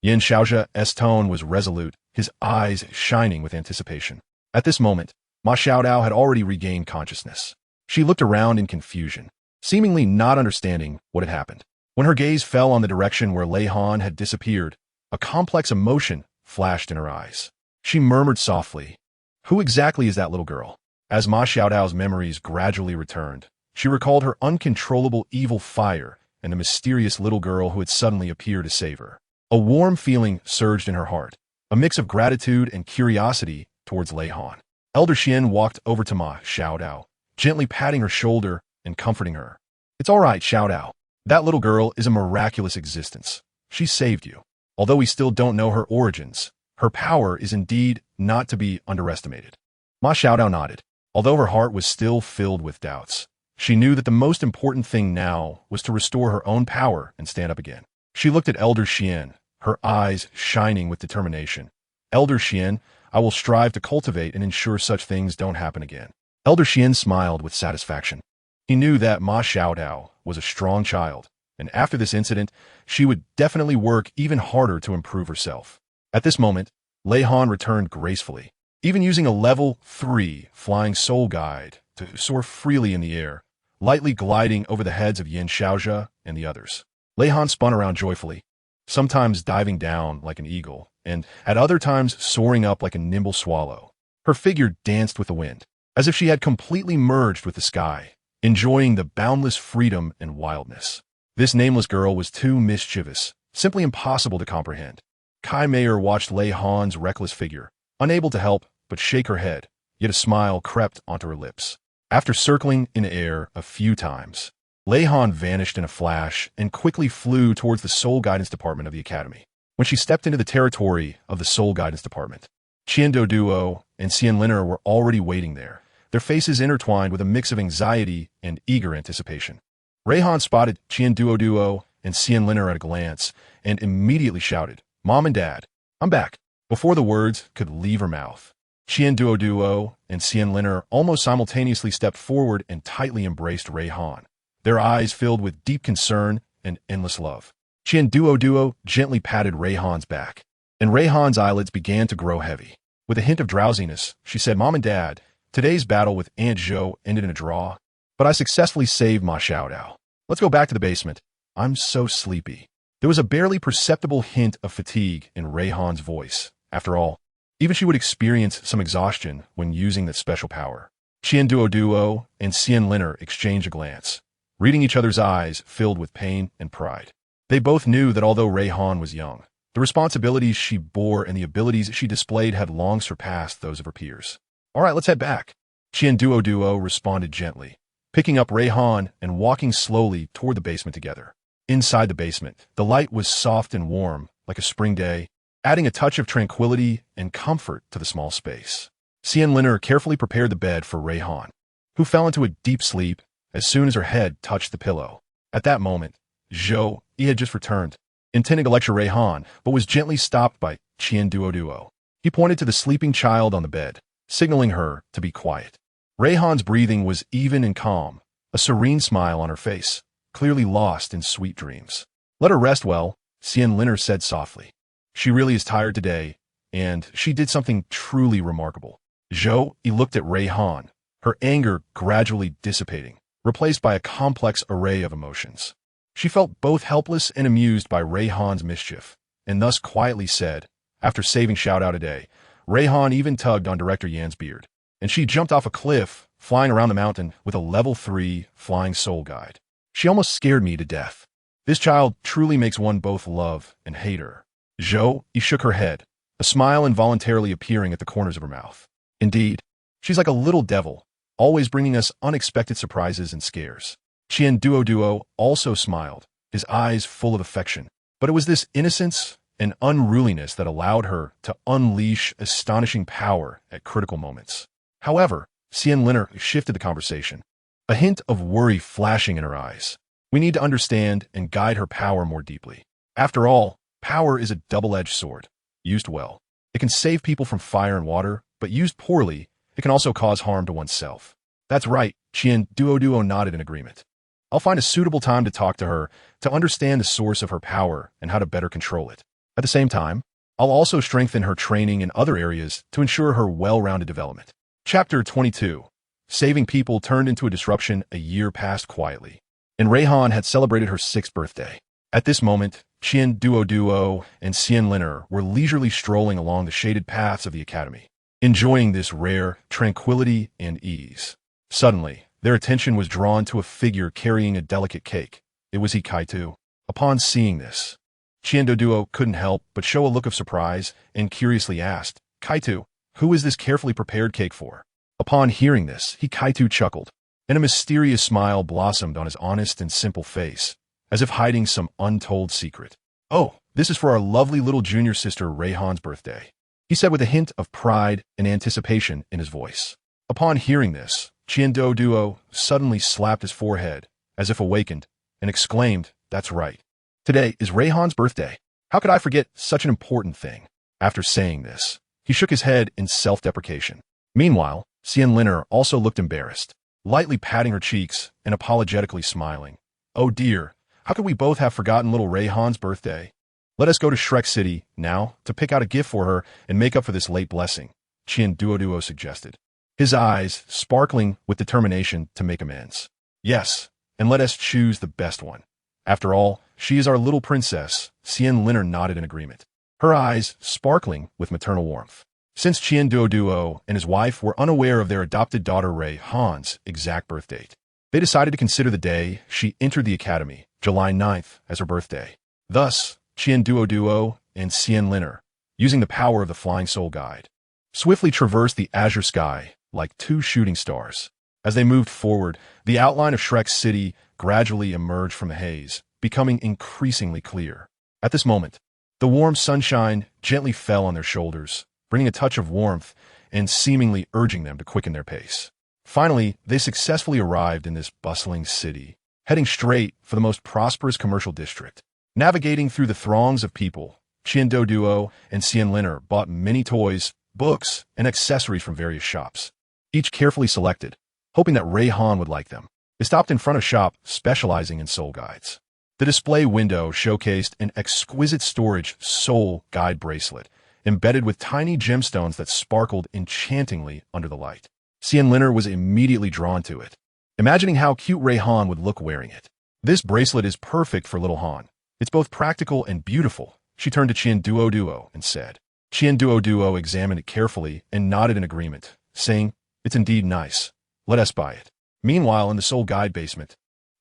Yin Xiaozhe's tone was resolute, his eyes shining with anticipation. At this moment, Ma Xiaotao had already regained consciousness. She looked around in confusion, seemingly not understanding what had happened. When her gaze fell on the direction where Lei Han had disappeared, a complex emotion flashed in her eyes. She murmured softly, "Who exactly is that little girl?" As Ma Xiaodao's memories gradually returned, she recalled her uncontrollable evil fire and the mysterious little girl who had suddenly appeared to save her. A warm feeling surged in her heart, a mix of gratitude and curiosity towards Lei Han. Elder Xian walked over to Ma Xiaodao, gently patting her shoulder and comforting her. "It's all right, Xiaodao. That little girl is a miraculous existence. She saved you. Although we still don't know her origins, her power is indeed not to be underestimated." Ma Xiaodao nodded. Although her heart was still filled with doubts, she knew that the most important thing now was to restore her own power and stand up again. She looked at Elder Xian, her eyes shining with determination. "Elder Xian, I will strive to cultivate and ensure such things don't happen again." Elder Xian smiled with satisfaction. He knew that Ma Xiaodao was a strong child, and after this incident, she would definitely work even harder to improve herself. At this moment, Lei Han returned gracefully, even using a level 3 flying soul guide to soar freely in the air, lightly gliding over the heads of Yin Xiaozhe and the others. Lei Han spun around joyfully, sometimes diving down like an eagle, and at other times soaring up like a nimble swallow. Her figure danced with the wind, as if she had completely merged with the sky, enjoying the boundless freedom and wildness. This nameless girl was too mischievous, simply impossible to comprehend. Kai Meier watched Lei Han's reckless figure, unable to help but shake her head, yet a smile crept onto her lips. After circling in air a few times, Lei Han vanished in a flash and quickly flew towards the Soul Guidance Department of the Academy. When she stepped into the territory of the Soul Guidance Department, Douluo and Xianliner were already waiting there, their faces intertwined with a mix of anxiety and eager anticipation. Han spotted Douluo and Xianliner at a glance and immediately shouted, "Mom and Dad, I'm back," before the words could leave her mouth. Douluo and Xianliner almost simultaneously stepped forward and tightly embraced Han, their eyes filled with deep concern and endless love. Douluo gently patted Han's back, and Han's eyelids began to grow heavy. With a hint of drowsiness, she said, "Mom and Dad, today's battle with Aunt Zhou ended in a draw, but I successfully saved Ma Xiaodao. Let's go back to the basement. I'm so sleepy." There was a barely perceptible hint of fatigue in Han's voice. After all, even she would experience some exhaustion when using that special power. Douluo and Xianliner exchanged a glance, reading each other's eyes filled with pain and pride. They both knew that although Han was young, the responsibilities she bore and the abilities she displayed had long surpassed those of her peers. "All right, let's head back." Douluo responded gently, picking up Han and walking slowly toward the basement together. Inside the basement, the light was soft and warm, like a spring day, adding a touch of tranquility and comfort to the small space. Xianliner carefully prepared the bed for Han, who fell into a deep sleep as soon as her head touched the pillow. At that moment, Zhou Yi had just returned, intending to lecture Han, but was gently stopped by Douluo. He pointed to the sleeping child on the bed, signaling her to be quiet. Han's breathing was even and calm, a serene smile on her face, clearly lost in sweet dreams. "Let her rest well," Xianliner said softly. "She really is tired today, and she did something truly remarkable." Zhou Yi looked at Han, her anger gradually dissipating, replaced by a complex array of emotions. She felt both helpless and amused by Han's mischief, and thus quietly said, "After saving Xiaodao today, Han even tugged on Director Yan's beard, and she jumped off a cliff, flying around the mountain with a level 3 flying soul guide. She almost scared me to death. This child truly makes one both love and hate her." Zhou Yi shook her head, a smile involuntarily appearing at the corners of her mouth. "Indeed, she's like a little devil, always bringing us unexpected surprises and scares." Douluo also smiled, his eyes full of affection, but it was this innocence and unruliness that allowed her to unleash astonishing power at critical moments. However, Xianliner shifted the conversation, a hint of worry flashing in her eyes. "We need to understand and guide her power more deeply. After all, power is a double-edged sword. Used well, it can save people from fire and water, but used poorly, it can also cause harm to oneself." "That's right," Douluo nodded in agreement. "I'll find a suitable time to talk to her to understand the source of her power and how to better control it. At the same time, I'll also strengthen her training in other areas to ensure her well-rounded development." Chapter 22. Saving people turned into a disruption. A year passed quietly. and Raihan had celebrated her 6th birthday. At this moment, Duo and Xian Liner were leisurely strolling along the shaded paths of the academy, enjoying this rare tranquility and ease. Suddenly, their attention was drawn to a figure carrying a delicate cake. It was Kaitu. Upon seeing this, Duo couldn't help but show a look of surprise and curiously asked, "Kaitu, who is this carefully prepared cake for?" Upon hearing this, Kaitu chuckled, and a mysterious smile blossomed on his honest and simple face, as if hiding some untold secret. "Oh, this is for our lovely little junior sister Raihan's birthday," he said with a hint of pride and anticipation in his voice. Upon hearing this, Duo suddenly slapped his forehead, as if awakened, and exclaimed, "That's right. Today is Raihan's birthday. How could I forget such an important thing?" After saying this, he shook his head in self-deprecation. Meanwhile, Xian Liner also looked embarrassed, lightly patting her cheeks and apologetically smiling. "Oh dear, how could we both have forgotten little Raihan's birthday? Let us go to Shrek City now to pick out a gift for her and make up for this late blessing," Duo suggested, his eyes sparkling with determination to make amends. "Yes, and let us choose the best one. After all, she is our little princess." Xian Liner nodded in agreement, her eyes sparkling with maternal warmth. Since Duo and his wife were unaware of their adopted daughter Raihan's exact birth date, they decided to consider the day she entered the academy, July 9th, as her birthday. Thus, Duo and Xian Liner, using the power of the Flying Soul Guide, swiftly traversed the azure sky like 2 shooting stars. As they moved forward, the outline of Shrek City gradually emerged from the haze, becoming increasingly clear. At this moment, the warm sunshine gently fell on their shoulders, bringing a touch of warmth and seemingly urging them to quicken their pace. Finally, they successfully arrived in this bustling city, heading straight for the most prosperous commercial district. Navigating through the throngs of people, Duo and Xian Liner bought many toys, books, and accessories from various shops, each carefully selected, hoping that Raihan would like them. They stopped in front of a shop specializing in soul guides. The display window showcased an exquisite storage soul guide bracelet, embedded with tiny gemstones that sparkled enchantingly under the light. Xian Liner was immediately drawn to it, imagining how cute Raihan would look wearing it. "This bracelet is perfect for little Han. It's both practical and beautiful," she turned to Duo and said. Duo examined it carefully and nodded in agreement, saying, "It's indeed nice. Let us buy it." Meanwhile, in the Soul Guide basement,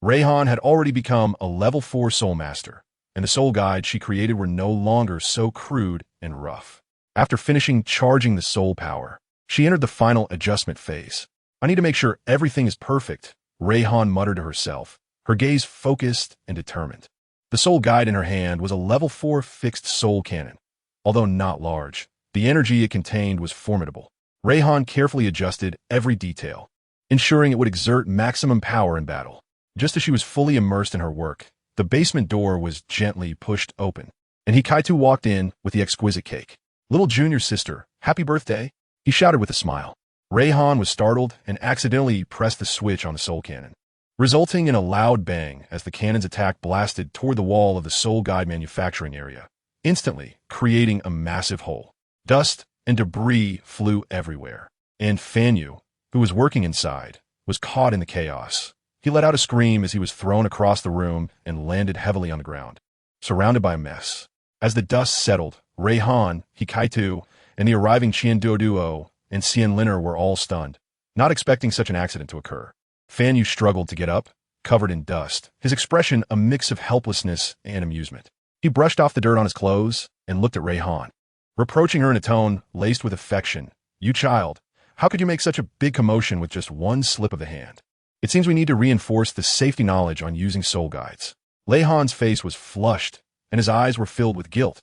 Raihan had already become a level 4 Soul Master, and the Soul Guides she created were no longer so crude and rough. After finishing charging the soul power, she entered the final adjustment phase. "I need to make sure everything is perfect," Raihan muttered to herself, her gaze focused and determined. The Soul Guide in her hand was a level 4 fixed soul cannon. Although not large, the energy it contained was formidable. Raihan carefully adjusted every detail, ensuring it would exert maximum power in battle. Just as she was fully immersed in her work, the basement door was gently pushed open, and Kaitu walked in with the exquisite cake. "Little junior sister, happy birthday," he shouted with a smile. Raihan was startled and accidentally pressed the switch on the soul cannon, resulting in a loud bang as the cannon's attack blasted toward the wall of the Soul Guide manufacturing area, instantly creating a massive hole. Dust and debris flew everywhere, and Fanyu, who was working inside, was caught in the chaos. He let out a scream as he was thrown across the room and landed heavily on the ground, surrounded by a mess. As the dust settled, Raihan, Kaitu, and the arriving Duo and Xian Liner were all stunned, not expecting such an accident to occur. Fanyu struggled to get up, covered in dust, his expression a mix of helplessness and amusement. He brushed off the dirt on his clothes and looked at Raihan, reproaching her in a tone laced with affection. "You child, how could you make such a big commotion with just one slip of the hand? It seems we need to reinforce the safety knowledge on using soul guides." Raihan's face was flushed, and his eyes were filled with guilt.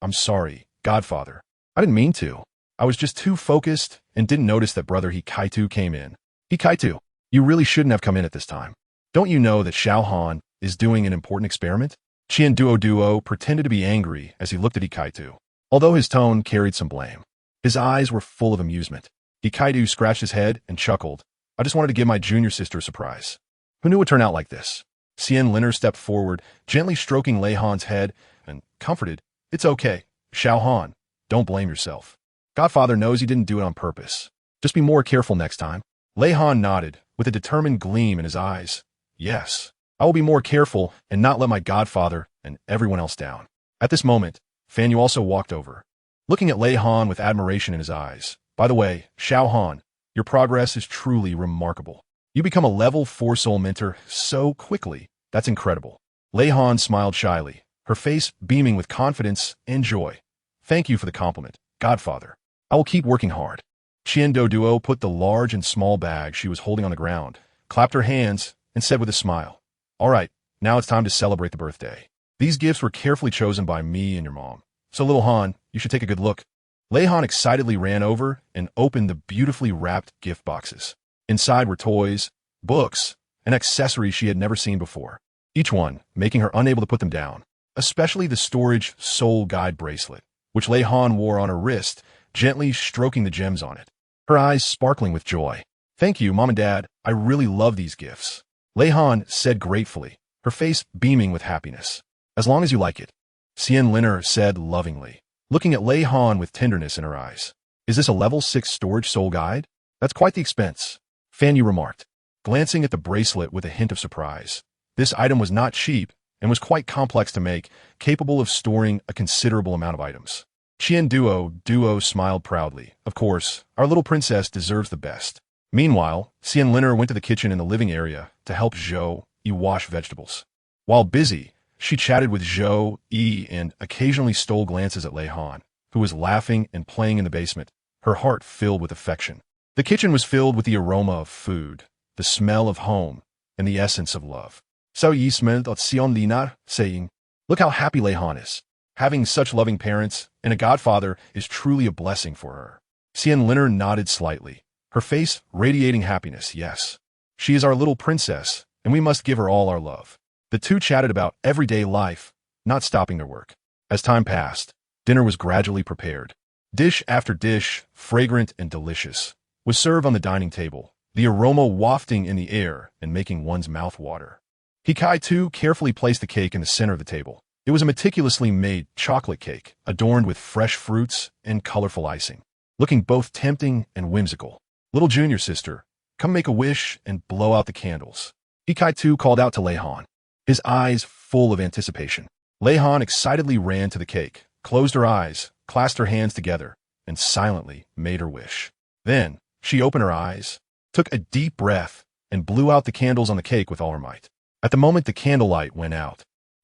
"I'm sorry, Godfather. I didn't mean to. I was just too focused and didn't notice that brother Kaitu came in." "Kaitu, you really shouldn't have come in at this time. Don't you know that Xiao Han is doing an important experiment?" Duo pretended to be angry as he looked at Kaitu, although his tone carried some blame. His eyes were full of amusement. Kaitu scratched his head and chuckled. "I just wanted to give my junior sister a surprise. Who knew it would turn out like this?" Xian Liner stepped forward, gently stroking Raihan's head, and comforted, "It's okay, Xiao Han. Don't blame yourself. Godfather knows he didn't do it on purpose. Just be more careful next time." Raihan nodded, with a determined gleam in his eyes. "Yes, I will be more careful and not let my godfather and everyone else down. At this moment, Fan Yu also walked over, looking at Lei Han with admiration in his eyes. By the way, Xiao Han, your progress is truly remarkable. You become a level 4 soul mentor so quickly. That's incredible. Lei Han smiled shyly, her face beaming with confidence and joy. Thank you for the compliment, Godfather. I will keep working hard. Douluo put the large and small bag she was holding on the ground, clapped her hands, and said with a smile, All right, now it's time to celebrate the birthday. These gifts were carefully chosen by me and your mom. So little Han, you should take a good look. Lei Han excitedly ran over and opened the beautifully wrapped gift boxes. Inside were toys, books, and accessories she had never seen before, each one making her unable to put them down, especially the storage soul guide bracelet, which Lei Han wore on her wrist, gently stroking the gems on it, her eyes sparkling with joy. Thank you, Mom and Dad. I really love these gifts. Lei Han said gratefully, her face beaming with happiness. As long as you like it, Xian Liner said lovingly, looking at Lei Han with tenderness in her eyes. Is this a level 6 storage soul guide? That's quite the expense, Fan Yu remarked, glancing at the bracelet with a hint of surprise. This item was not cheap and was quite complex to make, capable of storing a considerable amount of items. Duo smiled proudly. Of course, our little princess deserves the best. Meanwhile, Xian Liner went to the kitchen in the living area to help Zhou Yi wash vegetables. While busy, she chatted with Zhou Yi and occasionally stole glances at Lei Han, who was laughing and playing in the basement, her heart filled with affection. The kitchen was filled with the aroma of food, the smell of home, and the essence of love. Zhou Yi smiled at Xian Liner, saying, Look how happy Lei Han is. Having such loving parents and a godfather is truly a blessing for her. Xian Liner nodded slightly, her face radiating happiness. Yes, she is our little princess, and we must give her all our love. The two chatted about everyday life, not stopping their work. As time passed, dinner was gradually prepared. Dish after dish, fragrant and delicious, was served on the dining table, the aroma wafting in the air and making one's mouth water. Hikai too carefully placed the cake in the center of the table. It was a meticulously made chocolate cake, adorned with fresh fruits and colorful icing, looking both tempting and whimsical. Little junior sister, come make a wish and blow out the candles. Hikai too called out to Lei Han, his eyes full of anticipation. Lei Han excitedly ran to the cake, closed her eyes, clasped her hands together, and silently made her wish. Then, she opened her eyes, took a deep breath, and blew out the candles on the cake with all her might. At the moment the candlelight went out,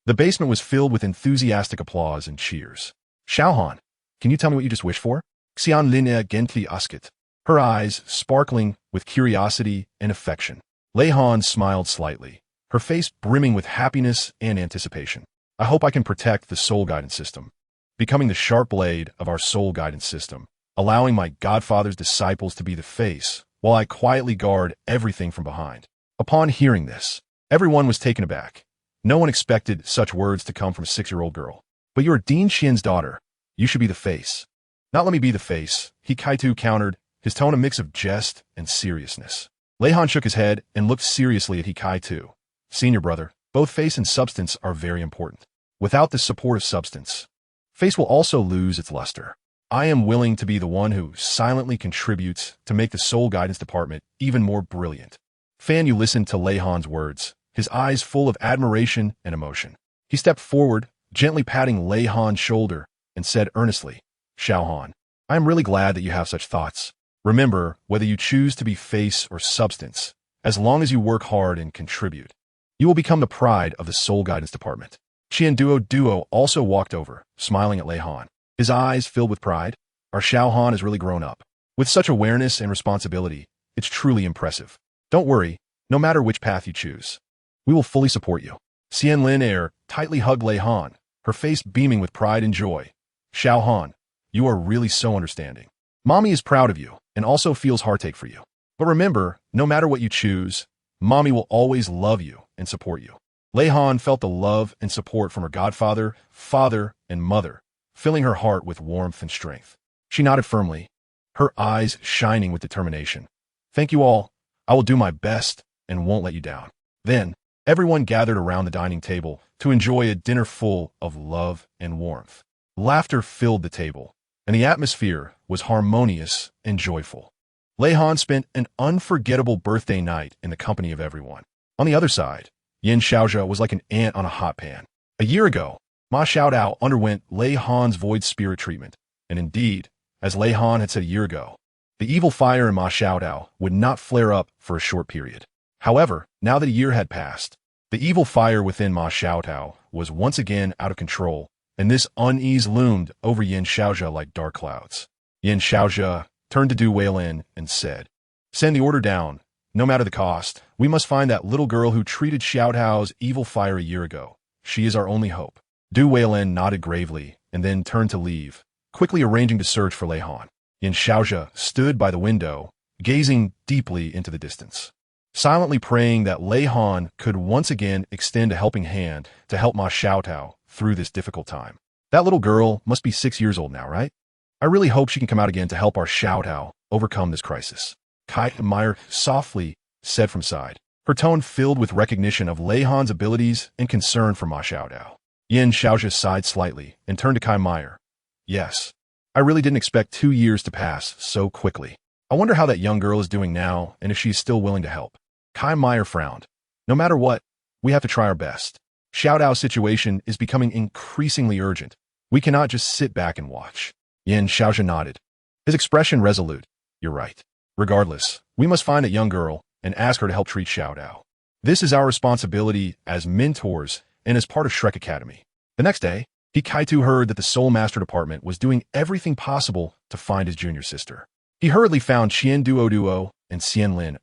the basement was filled with enthusiastic applause and cheers. Xiao Han, can you tell me what you just wished for? Xian Liner gently asked, her eyes sparkling with curiosity and affection. Lei Han smiled slightly, her face brimming with happiness and anticipation. I hope I can protect the soul guidance system, becoming the sharp blade of our soul guidance system, allowing my godfather's disciples to be the face, while I quietly guard everything from behind. Upon hearing this, everyone was taken aback. No one expected such words to come from a 6-year-old girl. But you're Dean Xian's daughter. You should be the face. Not let me be the face, Hikaitu countered, his tone a mix of jest and seriousness. Lei Han shook his head and looked seriously at Hikaitu. Senior brother, both face and substance are very important. Without the support of substance, face will also lose its luster. I am willing to be the one who silently contributes to make the soul guidance department even more brilliant. Fan Yu listened to Lei Han's words, his eyes full of admiration and emotion. He stepped forward, gently patting Lei Han's shoulder, and said earnestly, Xiao Han, I am really glad that you have such thoughts. Remember, whether you choose to be face or substance, as long as you work hard and contribute, you will become the pride of the soul guidance department. Duo also walked over, smiling at Lei Han, his eyes filled with pride. Our Xiao Han has really grown up. With such awareness and responsibility, it's truly impressive. Don't worry, no matter which path you choose, we will fully support you. Xian Liner tightly hugged Lei Han, her face beaming with pride and joy. Xiao Han, you are really so understanding. Mommy is proud of you and also feels heartache for you. But remember, no matter what you choose, Mommy will always love you and support you. Lei Han felt the love and support from her godfather, father, and mother, filling her heart with warmth and strength. She nodded firmly, her eyes shining with determination. Thank you all. I will do my best and won't let you down. Then, everyone gathered around the dining table to enjoy a dinner full of love and warmth. Laughter filled the table, and the atmosphere was harmonious and joyful. Lei Han spent an unforgettable birthday night in the company of everyone. On the other side, Yin Xiaozhe was like an ant on a hot pan. A year ago, Ma Xiaodao underwent Lei Han's void spirit treatment, and indeed, as Lei Han had said a year ago, the evil fire in Ma Xiaodao would not flare up for a short period. However, now that a year had passed, the evil fire within Ma Xiaodao was once again out of control, and this unease loomed over Yin Xiaozhe like dark clouds. Yin Xiaozhe turned to Du Weilin and said, "Send the order down. No matter the cost, we must find that little girl who treated Xiaodao's evil fire a year ago. She is our only hope." Du Weilin nodded gravely and then turned to leave, quickly arranging to search for Lei Han. Yin Xiaozhe stood by the window, gazing deeply into the distance, silently praying that Lei Han could once again extend a helping hand to help Ma Xiaotao through this difficult time. That little girl must be 6 years old now, right? I really hope she can come out again to help our Xiaotao overcome this crisis. Kai Meyer softly said from side, her tone filled with recognition of Lei Han's abilities and concern for Ma Xiaodao. Yin Xiaozhe sighed slightly and turned to Kai Meyer. Yes, I really didn't expect 2 years to pass so quickly. I wonder how that young girl is doing now and if she's still willing to help. Kai Meyer frowned. No matter what, we have to try our best. Xiaodao's situation is becoming increasingly urgent. We cannot just sit back and watch. Yin Xiaozhe nodded, his expression resolute. You're right. Regardless, we must find that young girl and ask her to help treat Xiaodao. This is our responsibility as mentors and as part of Shrek Academy. The next day, Kaitu heard that the Soul Master Department was doing everything possible to find his junior sister. He hurriedly found Qian Duo and Xian Lin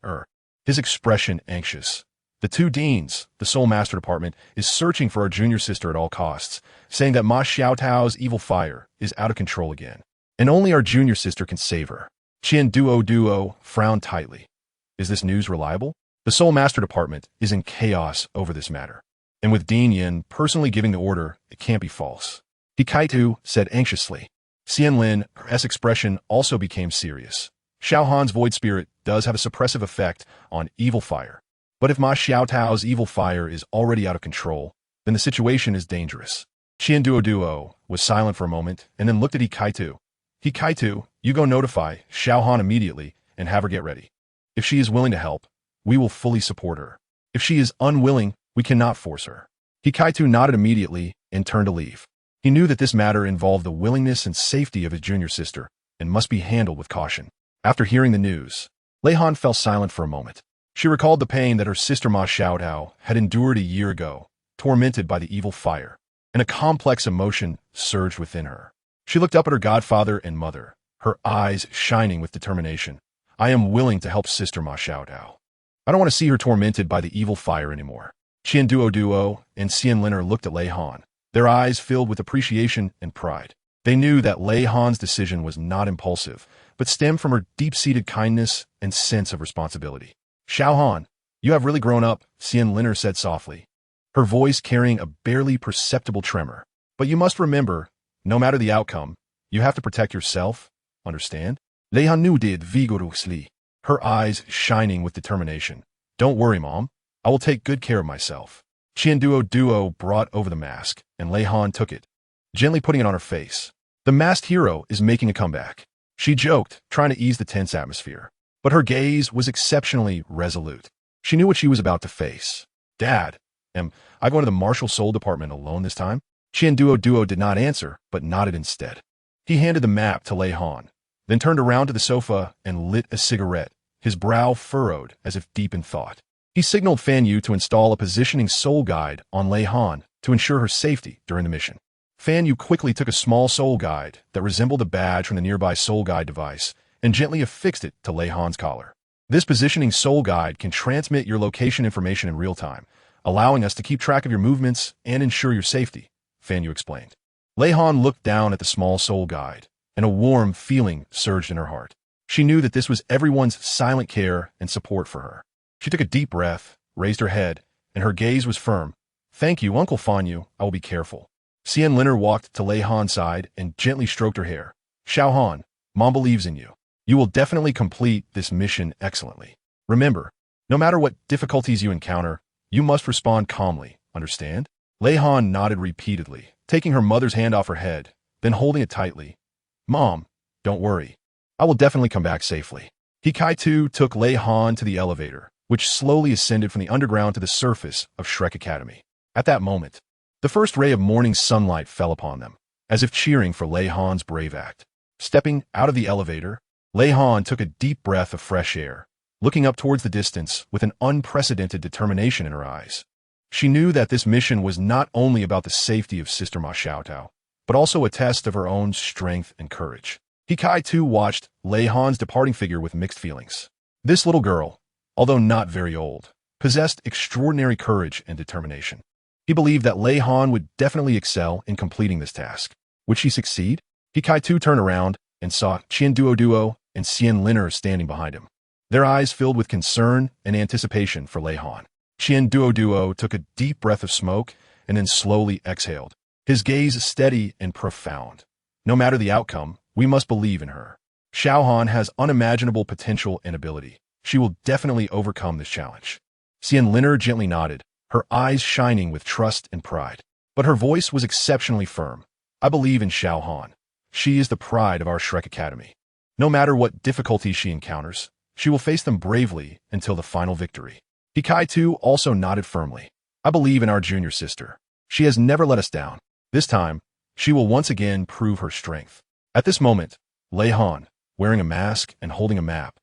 his expression anxious. The two deans, the Soul Master Department, is searching for our junior sister at all costs, saying that Ma Xiaotao's evil fire is out of control again, and only our junior sister can save her. Qian Duo frowned tightly. Is this news reliable? The Soul Master Department is in chaos over this matter, and with Dean Yin personally giving the order, it can't be false. Kaitu said anxiously. Xian Lin, her expression also became serious. Xiao Han's void spirit does have a suppressive effect on evil fire. But if Ma Xiaotao's evil fire is already out of control, then the situation is dangerous. Qian Duo was silent for a moment and then looked at Kaitu. Kaitu, you go notify Xiao Han immediately and have her get ready. If she is willing to help, we will fully support her. If she is unwilling, we cannot force her. Kaitu nodded immediately and turned to leave. He knew that this matter involved the willingness and safety of his junior sister and must be handled with caution. After hearing the news, Lei Han fell silent for a moment. She recalled the pain that her sister Ma Xiaodao had endured a year ago, tormented by the evil fire, and a complex emotion surged within her. She looked up at her godfather and mother, her eyes shining with determination. I am willing to help Sister Ma Xiaodao. I don't want to see her tormented by the evil fire anymore. Qian Duo and Xian Liner looked at Lei Han, their eyes filled with appreciation and pride. They knew that Lei Han's decision was not impulsive, but stemmed from her deep-seated kindness and sense of responsibility. Xiao Han, you have really grown up, Xian Liner said softly, her voice carrying a barely perceptible tremor. But you must remember, no matter the outcome, you have to protect yourself, understand? Lei Han nodded vigorously, her eyes shining with determination. Don't worry, Mom. I will take good care of myself. Qian Duo brought over the mask, and Lei Han took it, gently putting it on her face. The masked hero is making a comeback. She joked, trying to ease the tense atmosphere. But her gaze was exceptionally resolute. She knew what she was about to face. Dad, am I going to the Martial Soul Department alone this time? Qian Duo did not answer, but nodded instead. He handed the map to Lei Han, then turned around to the sofa and lit a cigarette, his brow furrowed as if deep in thought. He signaled Fan Yu to install a positioning soul guide on Lei Han to ensure her safety during the mission. Fan Yu quickly took a small soul guide that resembled a badge from the nearby soul guide device and gently affixed it to Lei Han's collar. This positioning soul guide can transmit your location information in real time, allowing us to keep track of your movements and ensure your safety, Fan Yu explained. Lei Han looked down at the small soul guide, and a warm feeling surged in her heart. She knew that this was everyone's silent care and support for her. She took a deep breath, raised her head, and her gaze was firm. Thank you, Uncle Fan Yu. I will be careful. Xian Liner walked to Lei Han's side and gently stroked her hair. Xiao Han, Mom believes in you. You will definitely complete this mission excellently. Remember, no matter what difficulties you encounter, you must respond calmly, understand? Lei Han nodded repeatedly, taking her mother's hand off her head, then holding it tightly. Mom, don't worry. I will definitely come back safely. Kaitu took Lei Han to the elevator, which slowly ascended from the underground to the surface of Shrek Academy. At that moment, the first ray of morning sunlight fell upon them, as if cheering for Lei Han's brave act. Stepping out of the elevator, Lei Han took a deep breath of fresh air, looking up towards the distance with an unprecedented determination in her eyes. She knew that this mission was not only about the safety of Sister Ma Xiaotao, but also a test of her own strength and courage. He Kai too watched Lei Han's departing figure with mixed feelings. This little girl, although not very old, possessed extraordinary courage and determination. He believed that Lei Han would definitely excel in completing this task. Would she succeed? He Kai too turned around and saw Qian Duo and Xian Liner standing behind him, their eyes filled with concern and anticipation for Lei Han. Qian Duo took a deep breath of smoke and then slowly exhaled, his gaze steady and profound. No matter the outcome, we must believe in her. Xiao Han has unimaginable potential and ability. She will definitely overcome this challenge. Xian Liner gently nodded, her eyes shining with trust and pride. But her voice was exceptionally firm. I believe in Xiao Han. She is the pride of our Shrek Academy. No matter what difficulties she encounters, she will face them bravely until the final victory. He Kai too also nodded firmly. I believe in our junior sister. She has never let us down. This time, she will once again prove her strength. At this moment, Lei Han, wearing a mask and holding a map,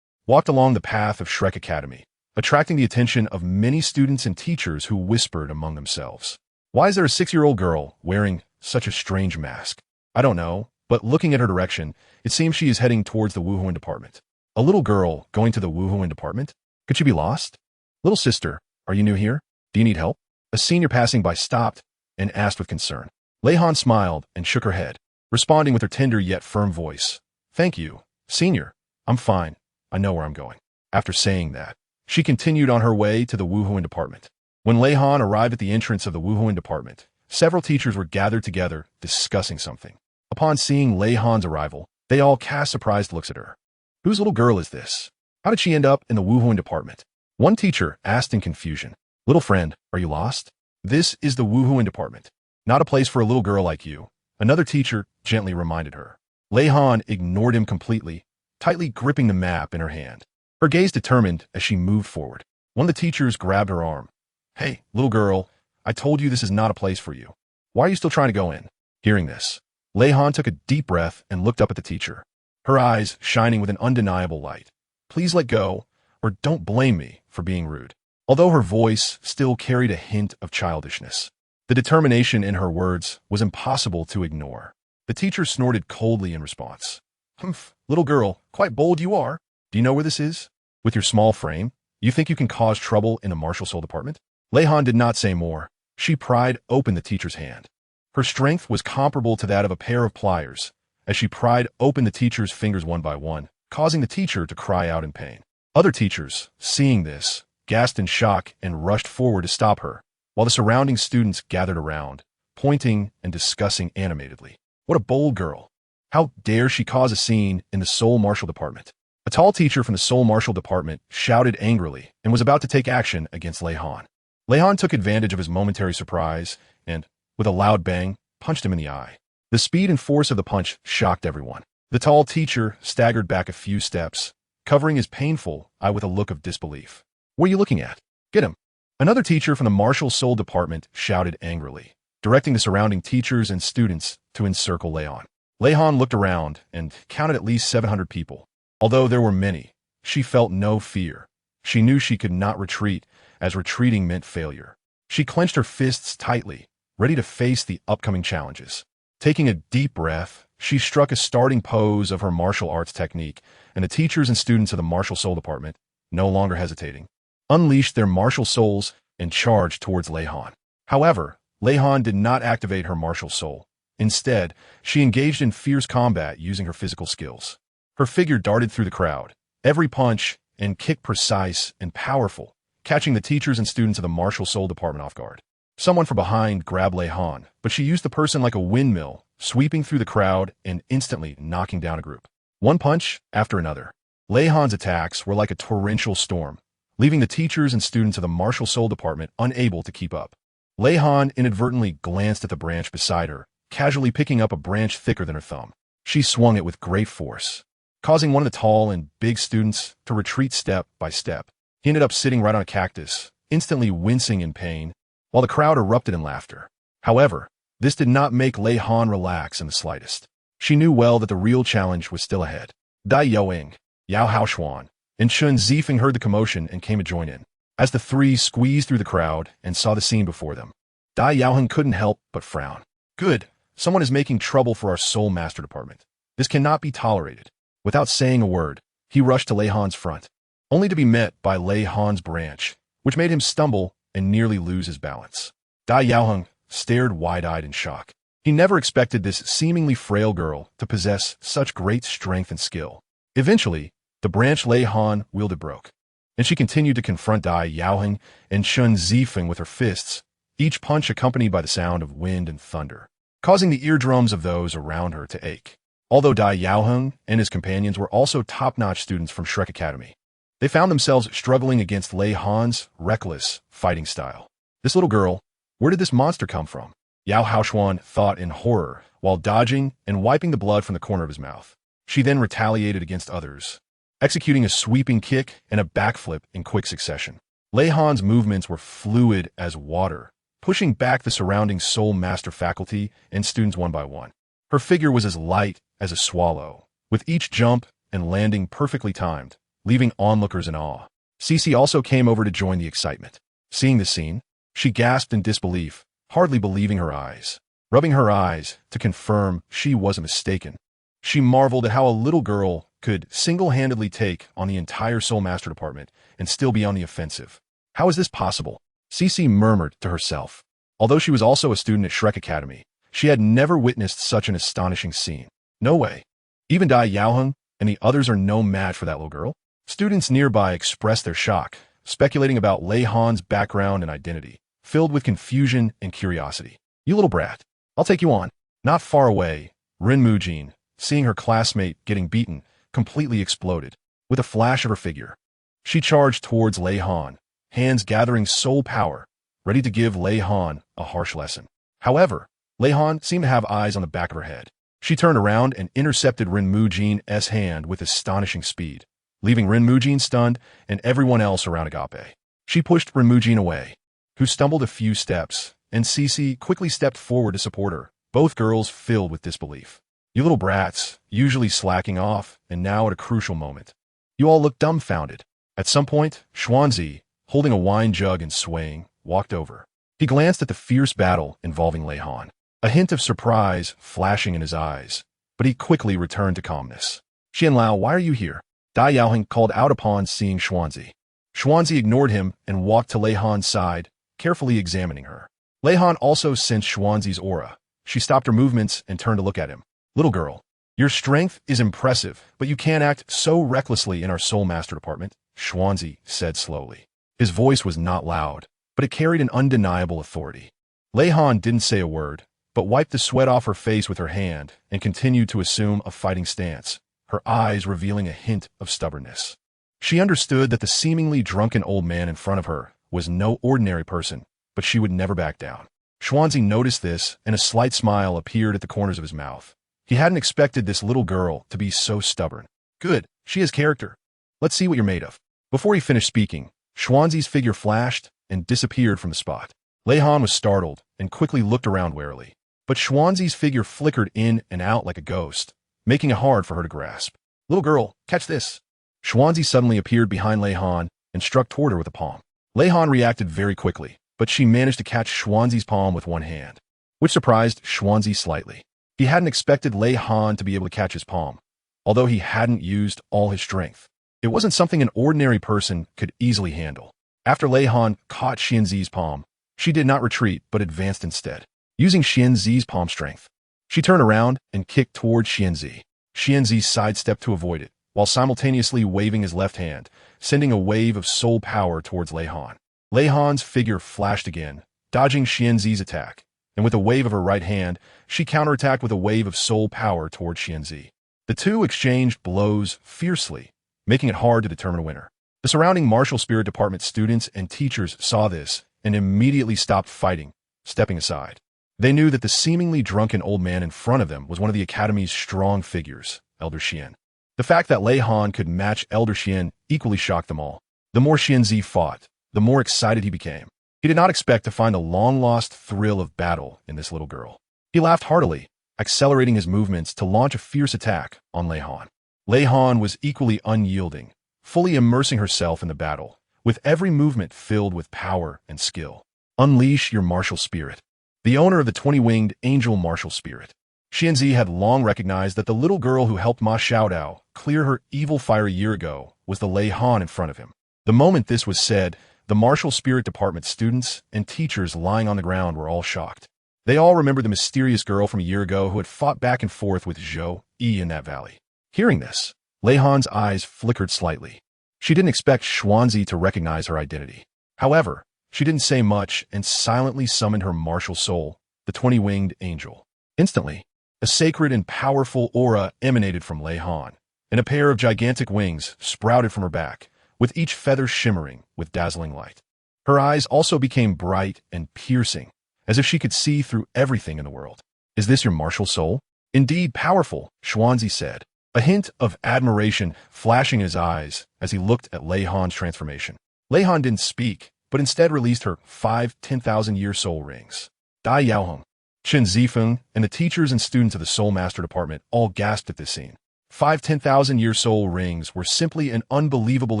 walked along the path of Shrek Academy, attracting the attention of many students and teachers who whispered among themselves. Why is there a 6-year-old girl wearing such a strange mask? I don't know, but looking at her direction, it seems she is heading towards the Wuhuan department. A little girl going to the Wuhuan department? Could she be lost? Little sister, are you new here? Do you need help? A senior passing by stopped and asked with concern. Lei Han smiled and shook her head, responding with her tender yet firm voice. Thank you, senior. I'm fine. I know where I'm going. After saying that, she continued on her way to the Wuhuan department. When Lei Han arrived at the entrance of the Wuhuan department, several teachers were gathered together discussing something. Upon seeing Lei Han's arrival, they all cast surprised looks at her. Whose little girl is this? How did she end up in the Wuhuan department? One teacher asked in confusion. Little friend, are you lost? This is the Wuhuan department. Not a place for a little girl like you. Another teacher gently reminded her. Lei Han ignored him completely, tightly gripping the map in her hand. Her gaze determined as she moved forward. One of the teachers grabbed her arm. Hey, little girl, I told you this is not a place for you. Why are you still trying to go in? Hearing this, Lei Han took a deep breath and looked up at the teacher, her eyes shining with an undeniable light. Please let go, or don't blame me for being rude. Although her voice still carried a hint of childishness, the determination in her words was impossible to ignore. The teacher snorted coldly in response. Humph, little girl, quite bold you are. Do you know where this is? With your small frame, you think you can cause trouble in the martial soul department? Lei Han did not say more. She pried open the teacher's hand. Her strength was comparable to that of a pair of pliers, as she pried open the teacher's fingers one by one, causing the teacher to cry out in pain. Other teachers, seeing this, gasped in shock and rushed forward to stop her, while the surrounding students gathered around, pointing and discussing animatedly. What a bold girl. How dare she cause a scene in the Soul Martial Department? A tall teacher from the Soul Martial Department shouted angrily and was about to take action against Lei Han. Lei Han took advantage of his momentary surprise and, with a loud bang, punched him in the eye. The speed and force of the punch shocked everyone. The tall teacher staggered back a few steps, covering his painful eye with a look of disbelief. What are you looking at? Get him. Another teacher from the Martial Soul Department shouted angrily, directing the surrounding teachers and students to encircle Lei Han. Lei Han looked around and counted at least 700 people. Although there were many, she felt no fear. She knew she could not retreat, as retreating meant failure. She clenched her fists tightly, ready to face the upcoming challenges. Taking a deep breath, she struck a starting pose of her martial arts technique, and the teachers and students of the Martial Soul Department, no longer hesitating, unleashed their martial souls and charged towards Lei Han. However, Lei Han did not activate her martial soul. Instead, she engaged in fierce combat using her physical skills. Her figure darted through the crowd, every punch and kick precise and powerful, catching the teachers and students of the Martial Soul Department off guard. Someone from behind grabbed Lei Han, but she used the person like a windmill, sweeping through the crowd and instantly knocking down a group. One punch after another. Lei Han's attacks were like a torrential storm, leaving the teachers and students of the Martial Soul Department unable to keep up. Lei Han inadvertently glanced at the branch beside her, casually picking up a branch thicker than her thumb. She swung it with great force, causing one of the tall and big students to retreat step by step. He ended up sitting right on a cactus, instantly wincing in pain, while the crowd erupted in laughter. However, this did not make Lei Han relax in the slightest. She knew well that the real challenge was still ahead. Dai Yoing, Yao Haoxuan, and Chun Zifeng heard the commotion and came to join in. As the three squeezed through the crowd and saw the scene before them, Dai Yaoheng couldn't help but frown. Good. Someone is making trouble for our Soul Master Department. This cannot be tolerated. Without saying a word, he rushed to Lei Han's front, only to be met by Lei Han's branch, which made him stumble and nearly lose his balance. Dai Yaoheng stared wide-eyed in shock. He never expected this seemingly frail girl to possess such great strength and skill. Eventually, the branch Lei Han wielded broke, and she continued to confront Dai Yaoheng and Chun Zifeng with her fists, each punch accompanied by the sound of wind and thunder, causing the eardrums of those around her to ache. Although Dai Yaoheng and his companions were also top-notch students from Shrek Academy, they found themselves struggling against Lei Han's reckless fighting style. This little girl, where did this monster come from? Yao Haoxuan thought in horror while dodging and wiping the blood from the corner of his mouth. She then retaliated against others, executing a sweeping kick and a backflip in quick succession. Lei Han's movements were fluid as water, pushing back the surrounding Soul Master faculty and students one by one. Her figure was as light as a swallow, with each jump and landing perfectly timed, leaving onlookers in awe. Cece also came over to join the excitement. Seeing the scene, she gasped in disbelief, hardly believing her eyes. Rubbing her eyes to confirm she wasn't mistaken, she marveled at how a little girl could single-handedly take on the entire Soul Master Department and still be on the offensive. How is this possible? Cece murmured to herself. Although she was also a student at Shrek Academy, she had never witnessed such an astonishing scene. No way. Even Dai Yaoheng and the others are no match for that little girl. Students nearby expressed their shock, speculating about Lei Han's background and identity, filled with confusion and curiosity. You little brat. I'll take you on. Not far away, Rin Mujin, seeing her classmate getting beaten, completely exploded. With a flash of her figure, she charged towards Lei Han, hands gathering soul power, ready to give Lei Han a harsh lesson. However, Lei Han seemed to have eyes on the back of her head. She turned around and intercepted Rin Mujin's hand with astonishing speed, leaving Rin Mujin stunned and everyone else around Agape. She pushed Rin Mujin away, who stumbled a few steps, and Cece quickly stepped forward to support her, both girls filled with disbelief. You little brats, usually slacking off, and now at a crucial moment. You all look dumbfounded. At some point, Xuanzi, holding a wine jug and swaying, walked over. He glanced at the fierce battle involving Lei Han, a hint of surprise flashing in his eyes, but he quickly returned to calmness. Xianlao, why are you here? Dai Yaoheng called out upon seeing Xuanzi. Xuanzi ignored him and walked to Lei Han's side, carefully examining her. Lei Han also sensed Xuanzi's aura. She stopped her movements and turned to look at him. Little girl, your strength is impressive, but you can't act so recklessly in our Soul Master Department, Xuanzi said slowly. His voice was not loud, but it carried an undeniable authority. Lei Han didn't say a word, but wiped the sweat off her face with her hand and continued to assume a fighting stance, her eyes revealing a hint of stubbornness. She understood that the seemingly drunken old man in front of her was no ordinary person, but she would never back down. Xuanzi noticed this, and a slight smile appeared at the corners of his mouth. He hadn't expected this little girl to be so stubborn. Good, she has character. Let's see what you're made of. Before he finished speaking, Xuanzi's figure flashed and disappeared from the spot. Lei Han was startled and quickly looked around warily, but Xuanzi's figure flickered in and out like a ghost, making it hard for her to grasp. Little girl, catch this. Xuanzi suddenly appeared behind Lei Han and struck toward her with a palm. Lei Han reacted very quickly, but she managed to catch Xuanzi's palm with one hand, which surprised Xuanzi slightly. He hadn't expected Lei Han to be able to catch his palm, although he hadn't used all his strength. It wasn't something an ordinary person could easily handle. After Lei Han caught Xianzi's palm, she did not retreat but advanced instead, using Xianzi's palm strength. She turned around and kicked towards Xianzi. Xianzi sidestepped to avoid it, while simultaneously waving his left hand, sending a wave of soul power towards Lei Han. Lei Han's figure flashed again, dodging Xianzi's attack, and with a wave of her right hand, she counterattacked with a wave of soul power towards Xianzi. The two exchanged blows fiercely, making it hard to determine a winner. The surrounding martial spirit department students and teachers saw this and immediately stopped fighting, stepping aside. They knew that the seemingly drunken old man in front of them was one of the Academy's strong figures, Elder Xian. The fact that Lei Han could match Elder Xian equally shocked them all. The more Xianzi fought, the more excited he became. He did not expect to find the long-lost thrill of battle in this little girl. He laughed heartily, accelerating his movements to launch a fierce attack on Lei Han. Lei Han was equally unyielding, fully immersing herself in the battle, with every movement filled with power and skill. Unleash your martial spirit. The owner of the 20-winged angel martial spirit. Xianzi had long recognized that the little girl who helped Ma Xiaodao clear her evil fire a year ago was the Lei Han in front of him. The moment this was said, the martial spirit department students and teachers lying on the ground were all shocked. They all remembered the mysterious girl from a year ago who had fought back and forth with Zhou Yi in that valley. Hearing this, Lei Han's eyes flickered slightly. She didn't expect Xuanzi to recognize her identity. However, she didn't say much and silently summoned her martial soul, the 20-winged angel. Instantly, a sacred and powerful aura emanated from Lei Han, and a pair of gigantic wings sprouted from her back, with each feather shimmering with dazzling light. Her eyes also became bright and piercing, as if she could see through everything in the world. Is this your martial soul? Indeed powerful, Xuanzi said, a hint of admiration flashing in his eyes as he looked at Lei Han's transformation. Lei Han didn't speak, but instead released her 5 10,000-year soul rings. Dai Yaoheng, Chen Zifeng, and the teachers and students of the Soul Master Department all gasped at this scene. 5 10,000-year soul rings were simply an unbelievable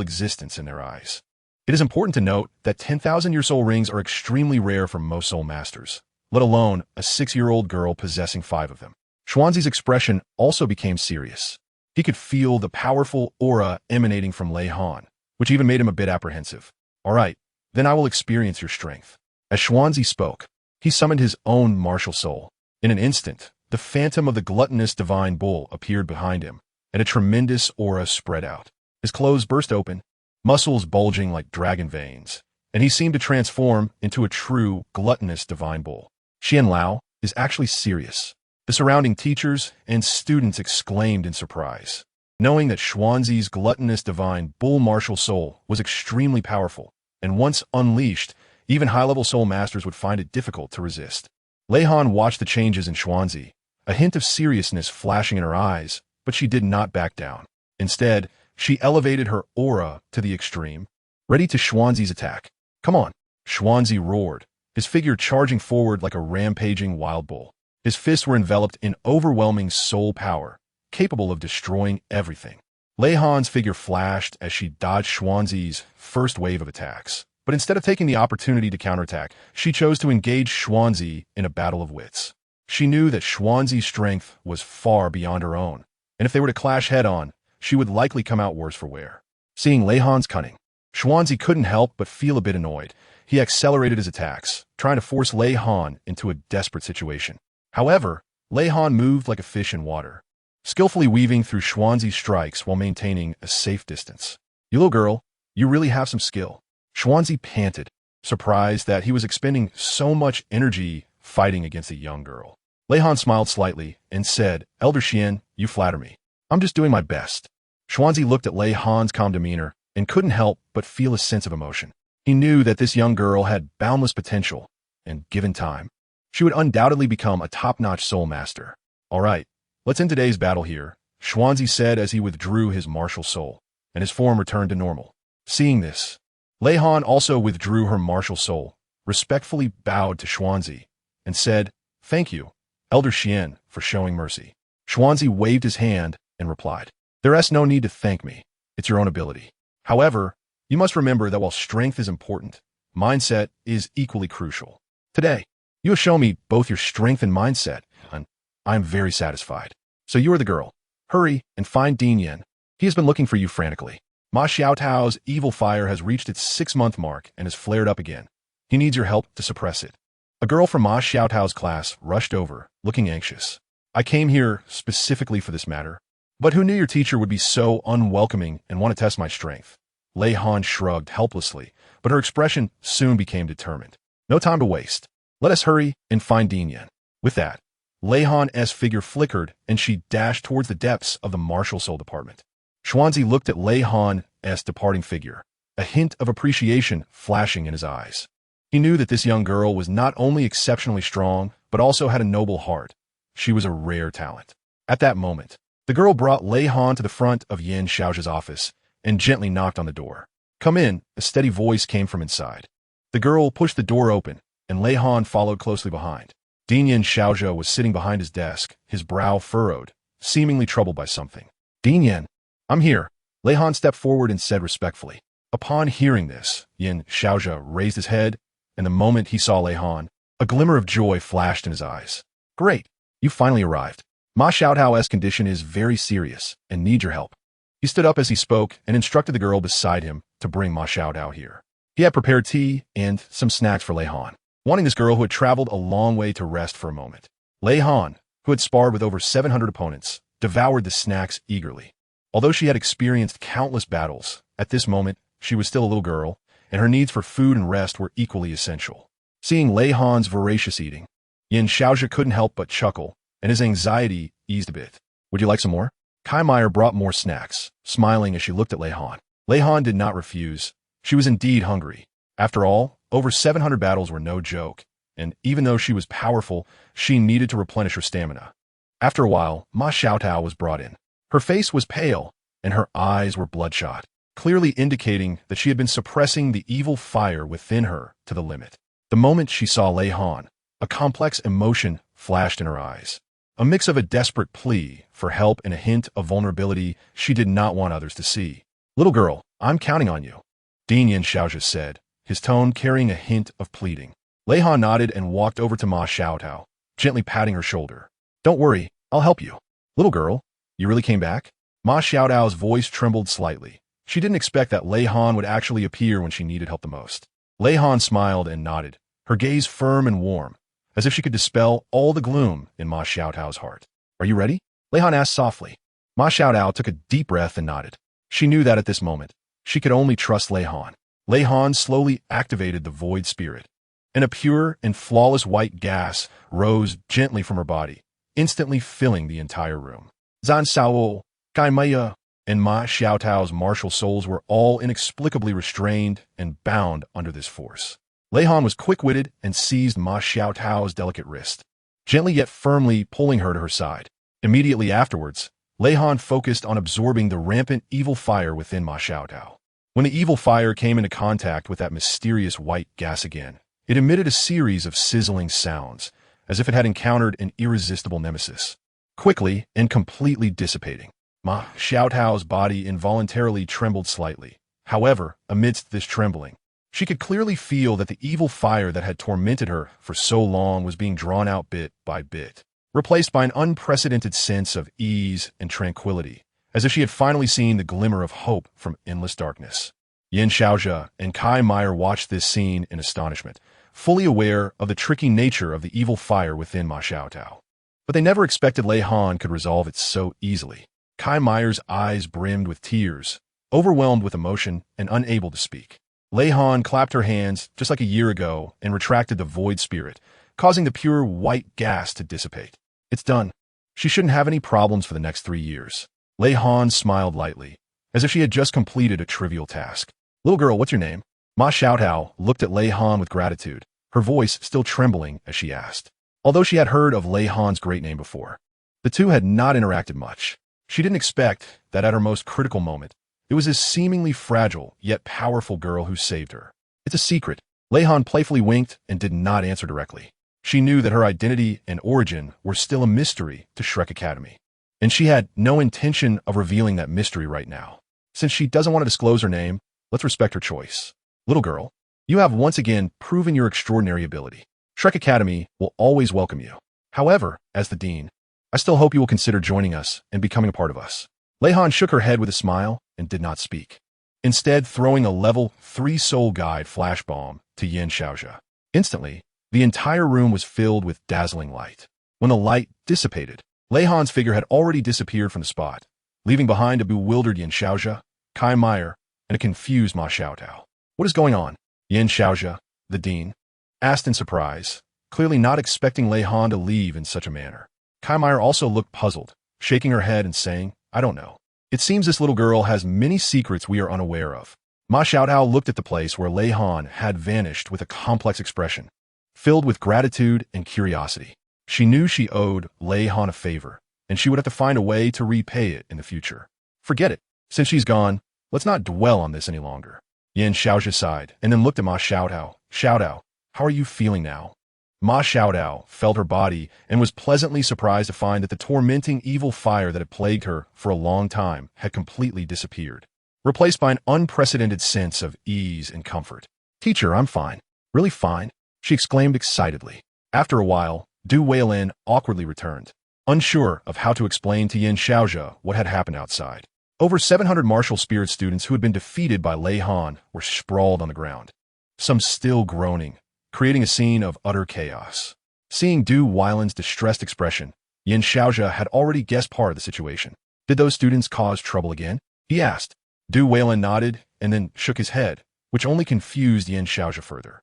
existence in their eyes. It is important to note that 10,000-year soul rings are extremely rare for most soul masters, let alone a 6-year-old girl possessing 5 of them. Xuanzi's expression also became serious. He could feel the powerful aura emanating from Lei Han, which even made him a bit apprehensive. All right, then I will experience your strength. As Xuanzi spoke, he summoned his own martial soul. In an instant, the phantom of the gluttonous divine bull appeared behind him, and a tremendous aura spread out. His clothes burst open, muscles bulging like dragon veins, and he seemed to transform into a true, gluttonous divine bull. Xian Lao is actually serious. The surrounding teachers and students exclaimed in surprise, knowing that Xuanzi's gluttonous divine bull martial soul was extremely powerful, and once unleashed, even high-level soul masters would find it difficult to resist. Lei Han watched the changes in Xuanzi, a hint of seriousness flashing in her eyes, but she did not back down. Instead, she elevated her aura to the extreme, ready to Xuanzi's attack. Come on, Xuanzi roared, his figure charging forward like a rampaging wild bull. His fists were enveloped in overwhelming soul power, capable of destroying everything. Lei Han's figure flashed as she dodged Xuanzi's first wave of attacks. But instead of taking the opportunity to counterattack, she chose to engage Xuanzi in a battle of wits. She knew that Xuanzi's strength was far beyond her own, and if they were to clash head-on, she would likely come out worse for wear. Seeing Lei Han's cunning, Xuanzi couldn't help but feel a bit annoyed. He accelerated his attacks, trying to force Lei Han into a desperate situation. However, Lei Han moved like a fish in water, skillfully weaving through Xuanzi's strikes while maintaining a safe distance. You little girl, you really have some skill. Xuanzi panted, surprised that he was expending so much energy fighting against a young girl. Lei Han smiled slightly and said, Elder Xian, you flatter me. I'm just doing my best. Xuanzi looked at Lei Han's calm demeanor and couldn't help but feel a sense of emotion. He knew that this young girl had boundless potential, and given time, she would undoubtedly become a top-notch soul master. All right, let's end today's battle here, Xuanzi said as he withdrew his martial soul, and his form returned to normal. Seeing this, Lei Han also withdrew her martial soul, respectfully bowed to Xuanzi, and said, Thank you, Elder Xian, for showing mercy. Xuanzi waved his hand and replied, There is no need to thank me. It's your own ability. However, you must remember that while strength is important, mindset is equally crucial. Today, you have shown me both your strength and mindset, and I am very satisfied. So you are the girl. Hurry and find Din Yan. He has been looking for you frantically. Ma Xiaotao's evil fire has reached its 6-month mark and has flared up again. He needs your help to suppress it. A girl from Ma Xiaotao's class rushed over, looking anxious. I came here specifically for this matter. But who knew your teacher would be so unwelcoming and want to test my strength? Lei Han shrugged helplessly, but her expression soon became determined. No time to waste. Let us hurry and find Din Yan. With that, Lei Han's figure flickered and she dashed towards the depths of the martial soul department. Xuanzi looked at Lei Han's departing figure, a hint of appreciation flashing in his eyes. He knew that this young girl was not only exceptionally strong, but also had a noble heart. She was a rare talent. At that moment, the girl brought Lei Han to the front of Yan Xiaozhi's office and gently knocked on the door. Come in, a steady voice came from inside. The girl pushed the door open, and Lei Han followed closely behind. Dinyan Xiaozhe was sitting behind his desk, his brow furrowed, seemingly troubled by something. Dinyan, I'm here. Lei Han stepped forward and said respectfully. Upon hearing this, Yin Xiaozhe raised his head, and the moment he saw Lei Han, a glimmer of joy flashed in his eyes. Great, you finally arrived. Ma Xiaotao's condition is very serious and needs your help. He stood up as he spoke and instructed the girl beside him to bring Ma Xiaotao here. He had prepared tea and some snacks for Lei Han, wanting this girl who had traveled a long way to rest for a moment. Lei Han, who had sparred with over 700 opponents, devoured the snacks eagerly. Although she had experienced countless battles, at this moment, she was still a little girl, and her needs for food and rest were equally essential. Seeing Lei Han's voracious eating, Yin Xiaozhe couldn't help but chuckle, and his anxiety eased a bit. Would you like some more? Kai Meyer brought more snacks, smiling as she looked at Lei Han. Lei Han did not refuse. She was indeed hungry. After all, over 700 battles were no joke, and even though she was powerful, she needed to replenish her stamina. After a while, Ma Xiaotao was brought in. Her face was pale, and her eyes were bloodshot, clearly indicating that she had been suppressing the evil fire within her to the limit. The moment she saw Lei Han, a complex emotion flashed in her eyes. A mix of a desperate plea for help and a hint of vulnerability she did not want others to see. Little girl, I'm counting on you, Dinyan Xiaozhe said, his tone carrying a hint of pleading. Lei Han nodded and walked over to Ma Xiaotao, gently patting her shoulder. Don't worry, I'll help you. Little girl, you really came back? Ma Xiaotao's voice trembled slightly. She didn't expect that Lei Han would actually appear when she needed help the most. Lei Han smiled and nodded, her gaze firm and warm, as if she could dispel all the gloom in Ma Xiaotao's heart. Are you ready? Lei Han asked softly. Ma Xiaotao took a deep breath and nodded. She knew that at this moment, she could only trust Lei Han. Lei Han slowly activated the void spirit, and a pure and flawless white gas rose gently from her body, instantly filling the entire room. Zan Xiao, Gai Maya, and Ma Xiaotao's martial souls were all inexplicably restrained and bound under this force. Lei Han was quick-witted and seized Ma Xiaotao's delicate wrist, gently yet firmly pulling her to her side. Immediately afterwards, Lei Han focused on absorbing the rampant evil fire within Ma Xiaotao. When the evil fire came into contact with that mysterious white gas again, it emitted a series of sizzling sounds, as if it had encountered an irresistible nemesis. Quickly and completely dissipating, Ma Xiaotao's body involuntarily trembled slightly. However, amidst this trembling, she could clearly feel that the evil fire that had tormented her for so long was being drawn out bit by bit, replaced by an unprecedented sense of ease and tranquility, as if she had finally seen the glimmer of hope from endless darkness. Yin Xiaozhe and Kai Meyer watched this scene in astonishment, fully aware of the tricky nature of the evil fire within Ma Xiaotao. But they never expected Lei Han could resolve it so easily. Kai Meyer's eyes brimmed with tears, overwhelmed with emotion and unable to speak. Lei Han clapped her hands just like a year ago and retracted the void spirit, causing the pure white gas to dissipate. It's done. She shouldn't have any problems for the next 3 years. Lei Han smiled lightly, as if she had just completed a trivial task. Little girl, what's your name? Ma Xiaotao looked at Lei Han with gratitude, her voice still trembling as she asked. Although she had heard of Lei Han's great name before, the two had not interacted much. She didn't expect that at her most critical moment, it was this seemingly fragile yet powerful girl who saved her. It's a secret. Lei Han playfully winked and did not answer directly. She knew that her identity and origin were still a mystery to Shrek Academy, and she had no intention of revealing that mystery right now. Since she doesn't want to disclose her name, let's respect her choice. Little girl, you have once again proven your extraordinary ability. Shrek Academy will always welcome you. However, as the dean, I still hope you will consider joining us and becoming a part of us. Lei Han shook her head with a smile and did not speak, instead throwing a level 3 soul guide flash bomb to Yin Xiaozhe. Instantly, the entire room was filled with dazzling light. When the light dissipated, Lei Han's figure had already disappeared from the spot, leaving behind a bewildered Yin Xiaozhe, Kai Meyer, and a confused Ma Xiaotao. What is going on? Yin Xiaozhe, the dean, asked in surprise, clearly not expecting Lei Han to leave in such a manner. Kai Meyer also looked puzzled, shaking her head and saying, I don't know. It seems this little girl has many secrets we are unaware of. Ma Xiaotao looked at the place where Lei Han had vanished with a complex expression, filled with gratitude and curiosity. She knew she owed Lei Han a favor, and she would have to find a way to repay it in the future. Forget it. Since she's gone, let's not dwell on this any longer. Yan Xiaozhi sighed, and then looked at Ma Xiaodao. Xiaodao, how are you feeling now? Ma Xiaodao felt her body and was pleasantly surprised to find that the tormenting evil fire that had plagued her for a long time had completely disappeared, replaced by an unprecedented sense of ease and comfort. Teacher, I'm fine. Really fine, she exclaimed excitedly. After a while, Du Weilin awkwardly returned, unsure of how to explain to Yan Xiaozhi what had happened outside. Over 700 martial spirit students who had been defeated by Lei Han were sprawled on the ground, some still groaning, creating a scene of utter chaos. Seeing Du Weilin's distressed expression, Yan Xiaozhi had already guessed part of the situation. Did those students cause trouble again? He asked. Du Weilin nodded and then shook his head, which only confused Yan Xiaozhi further.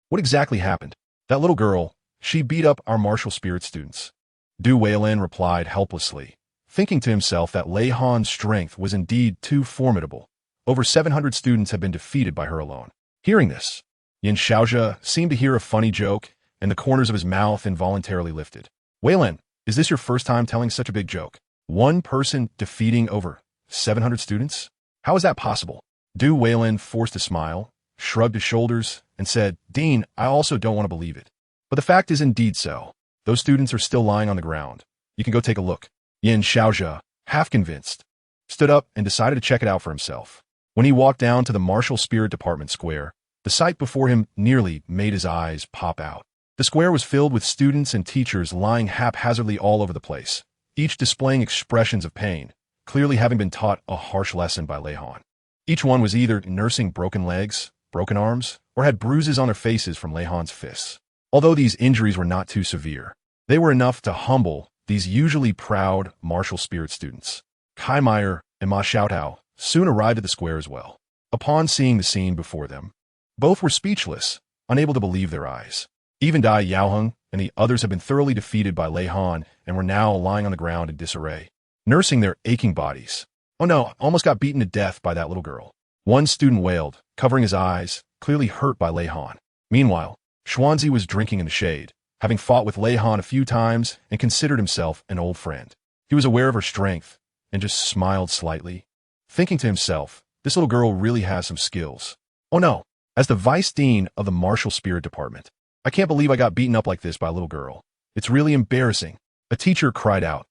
What exactly happened? That little girl, she beat up our martial spirit students. Du Weilin replied helplessly, thinking to himself that Lei Han's strength was indeed too formidable. Over 700 students had been defeated by her alone. Hearing this, Yan Xiaozhi seemed to hear a funny joke, and the corners of his mouth involuntarily lifted. Weilin, is this your first time telling such a big joke? One person defeating over 700 students? How is that possible? Du Weilin forced a smile, shrugged his shoulders, and said, Dean, I also don't want to believe it. But the fact is indeed so. Those students are still lying on the ground. You can go take a look. Yan Xiaozhi, half convinced, stood up and decided to check it out for himself. When he walked down to the martial spirit department square, the sight before him nearly made his eyes pop out. The square was filled with students and teachers lying haphazardly all over the place, each displaying expressions of pain, clearly having been taught a harsh lesson by Lei Han. Each one was either nursing broken legs, broken arms, or had bruises on their faces from Lei Han's fists. Although these injuries were not too severe, they were enough to humble these usually proud martial spirit students. Kai Meyer and Ma Xiaotao soon arrived at the square as well. Upon seeing the scene before them, both were speechless, unable to believe their eyes. Even Dai Yaoheng and the others had been thoroughly defeated by Lei Han and were now lying on the ground in disarray, nursing their aching bodies. Oh no, I almost got beaten to death by that little girl. One student wailed, covering his eyes, clearly hurt by Lei Han. Meanwhile, Xuanzi was drinking in the shade, having fought with Lei Han a few times and considered himself an old friend. He was aware of her strength and just smiled slightly, thinking to himself, this little girl really has some skills. Oh no, as the vice dean of the martial spirit department, I can't believe I got beaten up like this by a little girl. It's really embarrassing. A teacher cried out,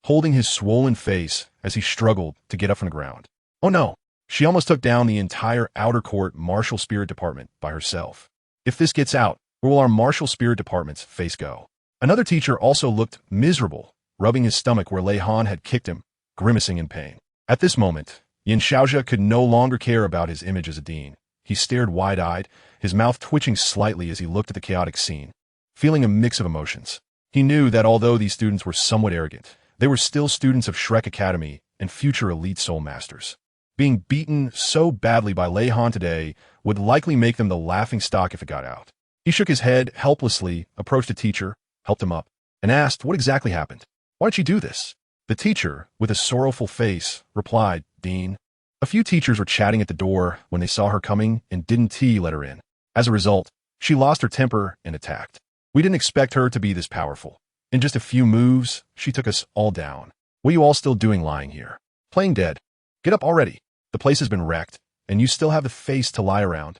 holding his swollen face as he struggled to get up from the ground. Oh no, she almost took down the entire outer court martial spirit department by herself. If this gets out, where will our martial spirit department's face go? Another teacher also looked miserable, rubbing his stomach where Lei Han had kicked him, grimacing in pain. At this moment, Yan Xiaozhi could no longer care about his image as a dean. He stared wide-eyed, his mouth twitching slightly as he looked at the chaotic scene, feeling a mix of emotions. He knew that although these students were somewhat arrogant, they were still students of Shrek Academy and future elite soul masters. Being beaten so badly by Lei Han today would likely make them the laughingstock if it got out. He shook his head helplessly, approached the teacher, helped him up, and asked what exactly happened. Why did you do this? The teacher, with a sorrowful face, replied, Dean. A few teachers were chatting at the door when they saw her coming and didn't let her in. As a result, she lost her temper and attacked. We didn't expect her to be this powerful. In just a few moves, she took us all down. What are you all still doing lying here? Playing dead. Get up already. The place has been wrecked, and you still have the face to lie around.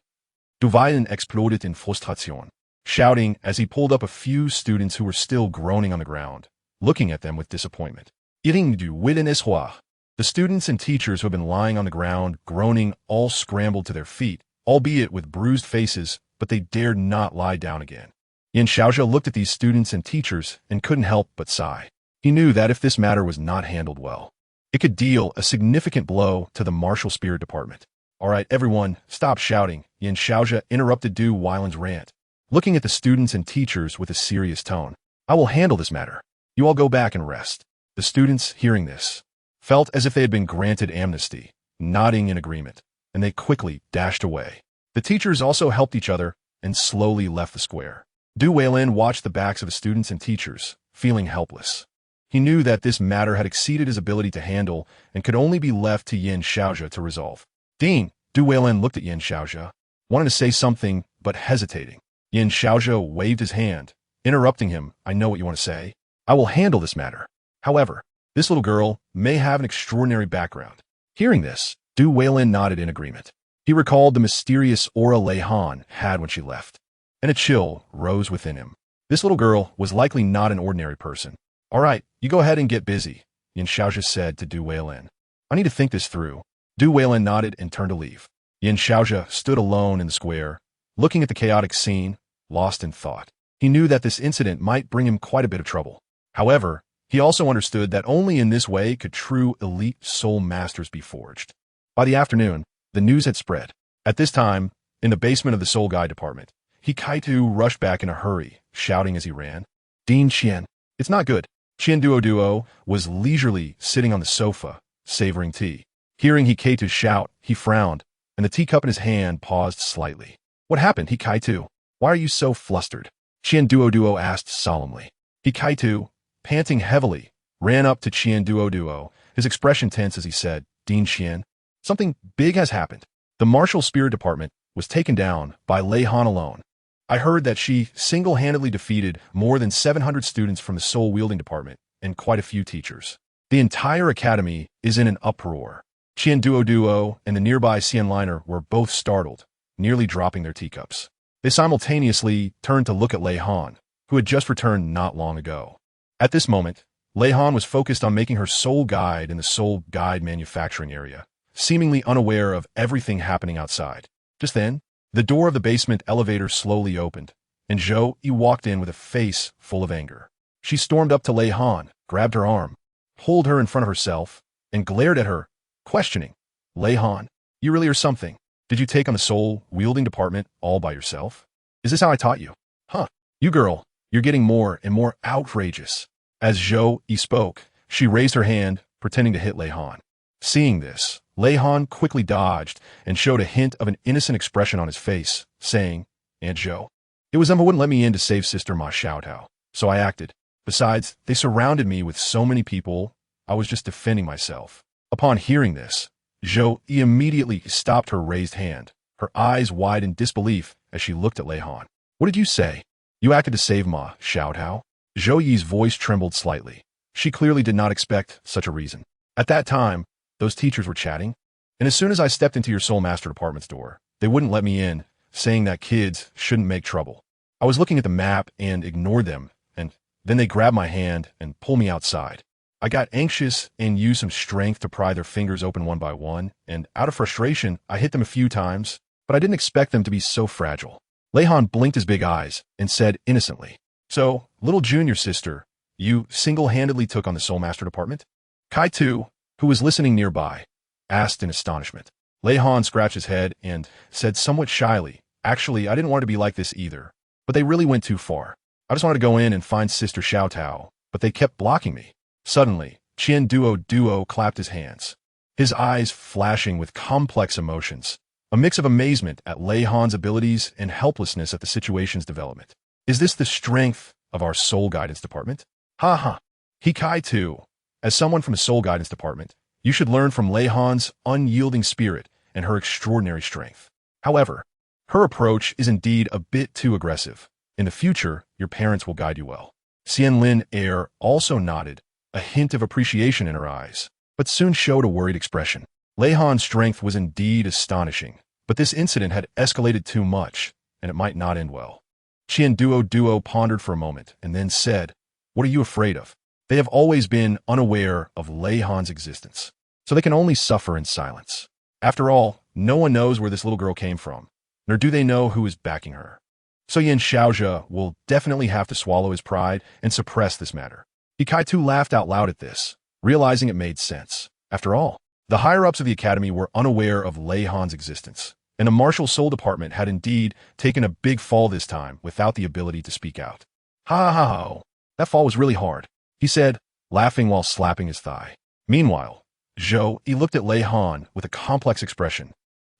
Du Weilin exploded in frustration, shouting as he pulled up a few students who were still groaning on the ground, looking at them with disappointment. Iring du Weilin espoir. The students and teachers who had been lying on the ground, groaning, all scrambled to their feet, albeit with bruised faces, but they dared not lie down again. Yan Xiaozhi looked at these students and teachers and couldn't help but sigh. He knew that if this matter was not handled well, it could deal a significant blow to the martial spirit department. All right, everyone, stop shouting, Yan Xiaozhi interrupted Du Weilin's rant, looking at the students and teachers with a serious tone. I will handle this matter. You all go back and rest. The students, hearing this, felt as if they had been granted amnesty, nodding in agreement, and they quickly dashed away. The teachers also helped each other and slowly left the square. Du Weilin watched the backs of the students and teachers, feeling helpless. He knew that this matter had exceeded his ability to handle and could only be left to Yan Xiaozhi to resolve. Dean, Du Weilin looked at Yan Xiaozhi, wanted to say something, but hesitating. Yan Xiaozhi waved his hand, interrupting him. I know what you want to say. I will handle this matter. However, this little girl may have an extraordinary background. Hearing this, Du Weilin nodded in agreement. He recalled the mysterious aura Lei Han had when she left, and a chill rose within him. This little girl was likely not an ordinary person. All right, you go ahead and get busy, Yin Xiaozhi said to Du Weilin. I need to think this through. Du Weilin nodded and turned to leave. Yin Xiaozhi stood alone in the square, looking at the chaotic scene, lost in thought. He knew that this incident might bring him quite a bit of trouble. However, he also understood that only in this way could true elite soul masters be forged. By the afternoon, the news had spread. At this time, in the basement of the Soul Guide department, Kaitu rushed back in a hurry, shouting as he ran, Dean Qian, it's not good. Qian Duo was leisurely sitting on the sofa, savoring tea. Hearing Hikaitu shout, he frowned, and the teacup in his hand paused slightly. What happened, Hikaitu? Why are you so flustered? Qian Duo asked solemnly. Hikaitu, panting heavily, ran up to Qian Duo, his expression tense as he said, Dean Qian, something big has happened. The martial spirit department was taken down by Lei Han alone. I heard that she single-handedly defeated more than 700 students from the soul-wielding department and quite a few teachers. The entire academy is in an uproar. Qian Duo and the nearby Xian Liner were both startled, nearly dropping their teacups. They simultaneously turned to look at Lei Han, who had just returned not long ago. At this moment, Lei Han was focused on making her soul guide in the soul guide manufacturing area, seemingly unaware of everything happening outside. Just then, the door of the basement elevator slowly opened, and Zhou Yi walked in with a face full of anger. She stormed up to Lei Han, grabbed her arm, pulled her in front of herself, and glared at her, questioning, Lei Han, you really are something. Did you take on the soul-wielding department all by yourself? Is this how I taught you? Huh, you girl, you're getting more and more outrageous. As Zhou Yi spoke, she raised her hand, pretending to hit Lei Han. Seeing this, Lei Han quickly dodged and showed a hint of an innocent expression on his face, saying, Aunt Zhou, it was Emma wouldn't let me in to save Sister Ma Xiaotao, so I acted. Besides, they surrounded me with so many people, I was just defending myself. Upon hearing this, Zhou Yi immediately stopped her raised hand, her eyes wide in disbelief as she looked at Lei Han. What did you say? You acted to save Ma Xiaotao? Zhou Yi's voice trembled slightly. She clearly did not expect such a reason. At that time, those teachers were chatting, and as soon as I stepped into your Soul Master department's door, they wouldn't let me in, saying that kids shouldn't make trouble. I was looking at the map and ignored them, and then they grabbed my hand and pulled me outside. I got anxious and used some strength to pry their fingers open one by one, and out of frustration, I hit them a few times, but I didn't expect them to be so fragile. Lei Han blinked his big eyes and said innocently, So, little junior sister, you single-handedly took on the Soul Master department? Kaitu, who was listening nearby, asked in astonishment. Lei Han scratched his head and said somewhat shyly, Actually, I didn't want to be like this either, but they really went too far. I just wanted to go in and find Sister Xiaotao, but they kept blocking me. Suddenly, Qian Duo clapped his hands, his eyes flashing with complex emotions, a mix of amazement at Lei Han's abilities and helplessness at the situation's development. Is this the strength of our soul guidance department? Ha ha. Hikaitu, as someone from the soul guidance department, you should learn from Lei Han's unyielding spirit and her extraordinary strength. However, her approach is indeed a bit too aggressive. In the future, your parents will guide you well. Xian Lin Air also nodded, a hint of appreciation in her eyes, but soon showed a worried expression. Lei Han's strength was indeed astonishing, but this incident had escalated too much, and it might not end well. Qian Duo pondered for a moment and then said, What are you afraid of? They have always been unaware of Lei Han's existence, so they can only suffer in silence. After all, no one knows where this little girl came from, nor do they know who is backing her. So Yin Xiaozhi will definitely have to swallow his pride and suppress this matter. Hikaitu laughed out loud at this, realizing it made sense. After all, the higher-ups of the academy were unaware of Lei Han's existence, and the martial soul department had indeed taken a big fall this time without the ability to speak out. Ha ha ha, that fall was really hard, he said, laughing while slapping his thigh. Meanwhile, Zhou Yi looked at Lei Han with a complex expression,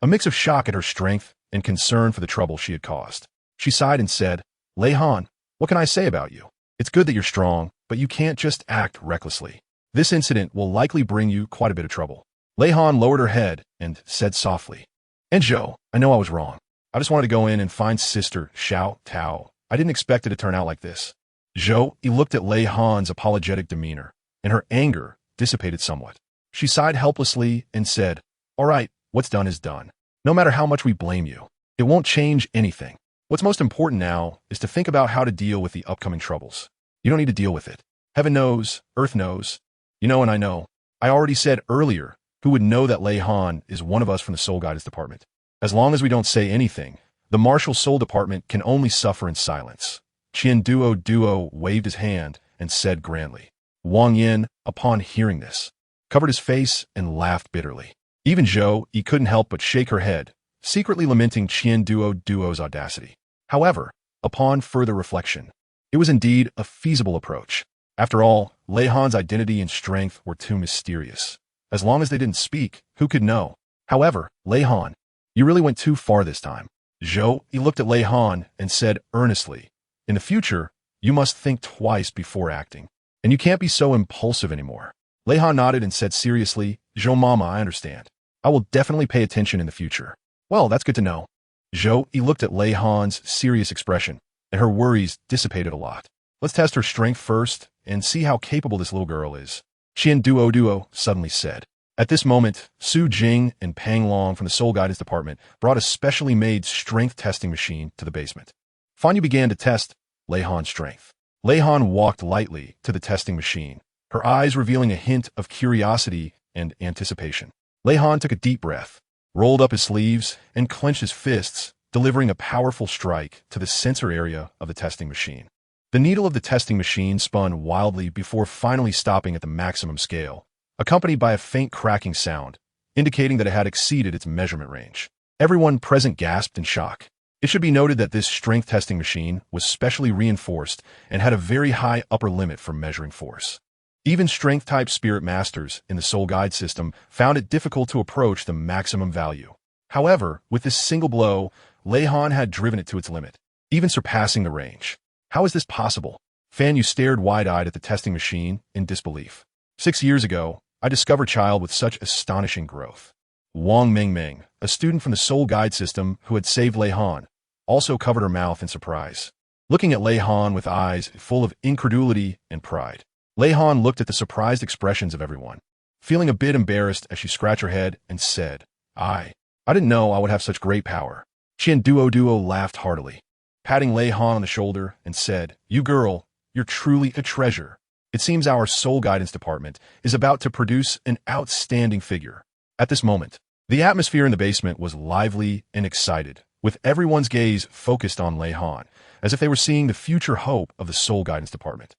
a mix of shock at her strength and concern for the trouble she had caused. She sighed and said, Lei Han, what can I say about you? It's good that you're strong, but you can't just act recklessly. This incident will likely bring you quite a bit of trouble. Lei Han lowered her head and said softly, And Zhou, I know I was wrong. I just wanted to go in and find Sister Xiaotao. I didn't expect it to turn out like this. Zhou Yi looked at Lei Han's apologetic demeanor, and her anger dissipated somewhat. She sighed helplessly and said, All right, what's done is done. No matter how much we blame you, it won't change anything. What's most important now is to think about how to deal with the upcoming troubles. You don't need to deal with it. Heaven knows, Earth knows. You know and I know. I already said earlier who would know that Lei Han is one of us from the Soul Guidance Department. As long as we don't say anything, the Martial Soul Department can only suffer in silence. Duo waved his hand and said grandly. Wang Yin, upon hearing this, covered his face and laughed bitterly. Even Zhou Yi couldn't help but shake her head, secretly lamenting Duo's audacity. However, upon further reflection, it was indeed a feasible approach. After all, Lei Han's identity and strength were too mysterious. As long as they didn't speak, who could know? However, Lei Han, you really went too far this time. Zhou Yi looked at Lei Han and said earnestly, in the future, you must think twice before acting, and you can't be so impulsive anymore. Lei Han nodded and said seriously, Zhou Mama, I understand. I will definitely pay attention in the future. Well, that's good to know. Zhou Yi looked at Lei Han's serious expression, and her worries dissipated a lot. Let's test her strength first and see how capable this little girl is. Duo suddenly said. At this moment, Su Jing and Pang Long from the Soul Guidance Department brought a specially made strength testing machine to the basement. Fanyu began to test Lei Han's strength. Lei Han walked lightly to the testing machine, her eyes revealing a hint of curiosity and anticipation. Lei Han took a deep breath, rolled up his sleeves, and clenched his fists, delivering a powerful strike to the sensor area of the testing machine. The needle of the testing machine spun wildly before finally stopping at the maximum scale, accompanied by a faint cracking sound, indicating that it had exceeded its measurement range. Everyone present gasped in shock. It should be noted that this strength testing machine was specially reinforced and had a very high upper limit for measuring force. Even strength-type spirit masters in the Soul Guide system found it difficult to approach the maximum value. However, with this single blow, Lei Han had driven it to its limit, even surpassing the range. How is this possible? Fanyu stared wide-eyed at the testing machine in disbelief. 6 years ago, I discovered child with such astonishing growth. Wang Mengmeng, a student from the Soul Guide system who had saved Lei Han, also covered her mouth in surprise, looking at Lei Han with eyes full of incredulity and pride. Lei Han looked at the surprised expressions of everyone, feeling a bit embarrassed as she scratched her head and said, I didn't know I would have such great power. Duo laughed heartily, patting Lei Han on the shoulder and said, You girl, you're truly a treasure. It seems our Soul Guidance Department is about to produce an outstanding figure. At this moment, the atmosphere in the basement was lively and excited, with everyone's gaze focused on Lei Han, as if they were seeing the future hope of the Soul Guidance Department.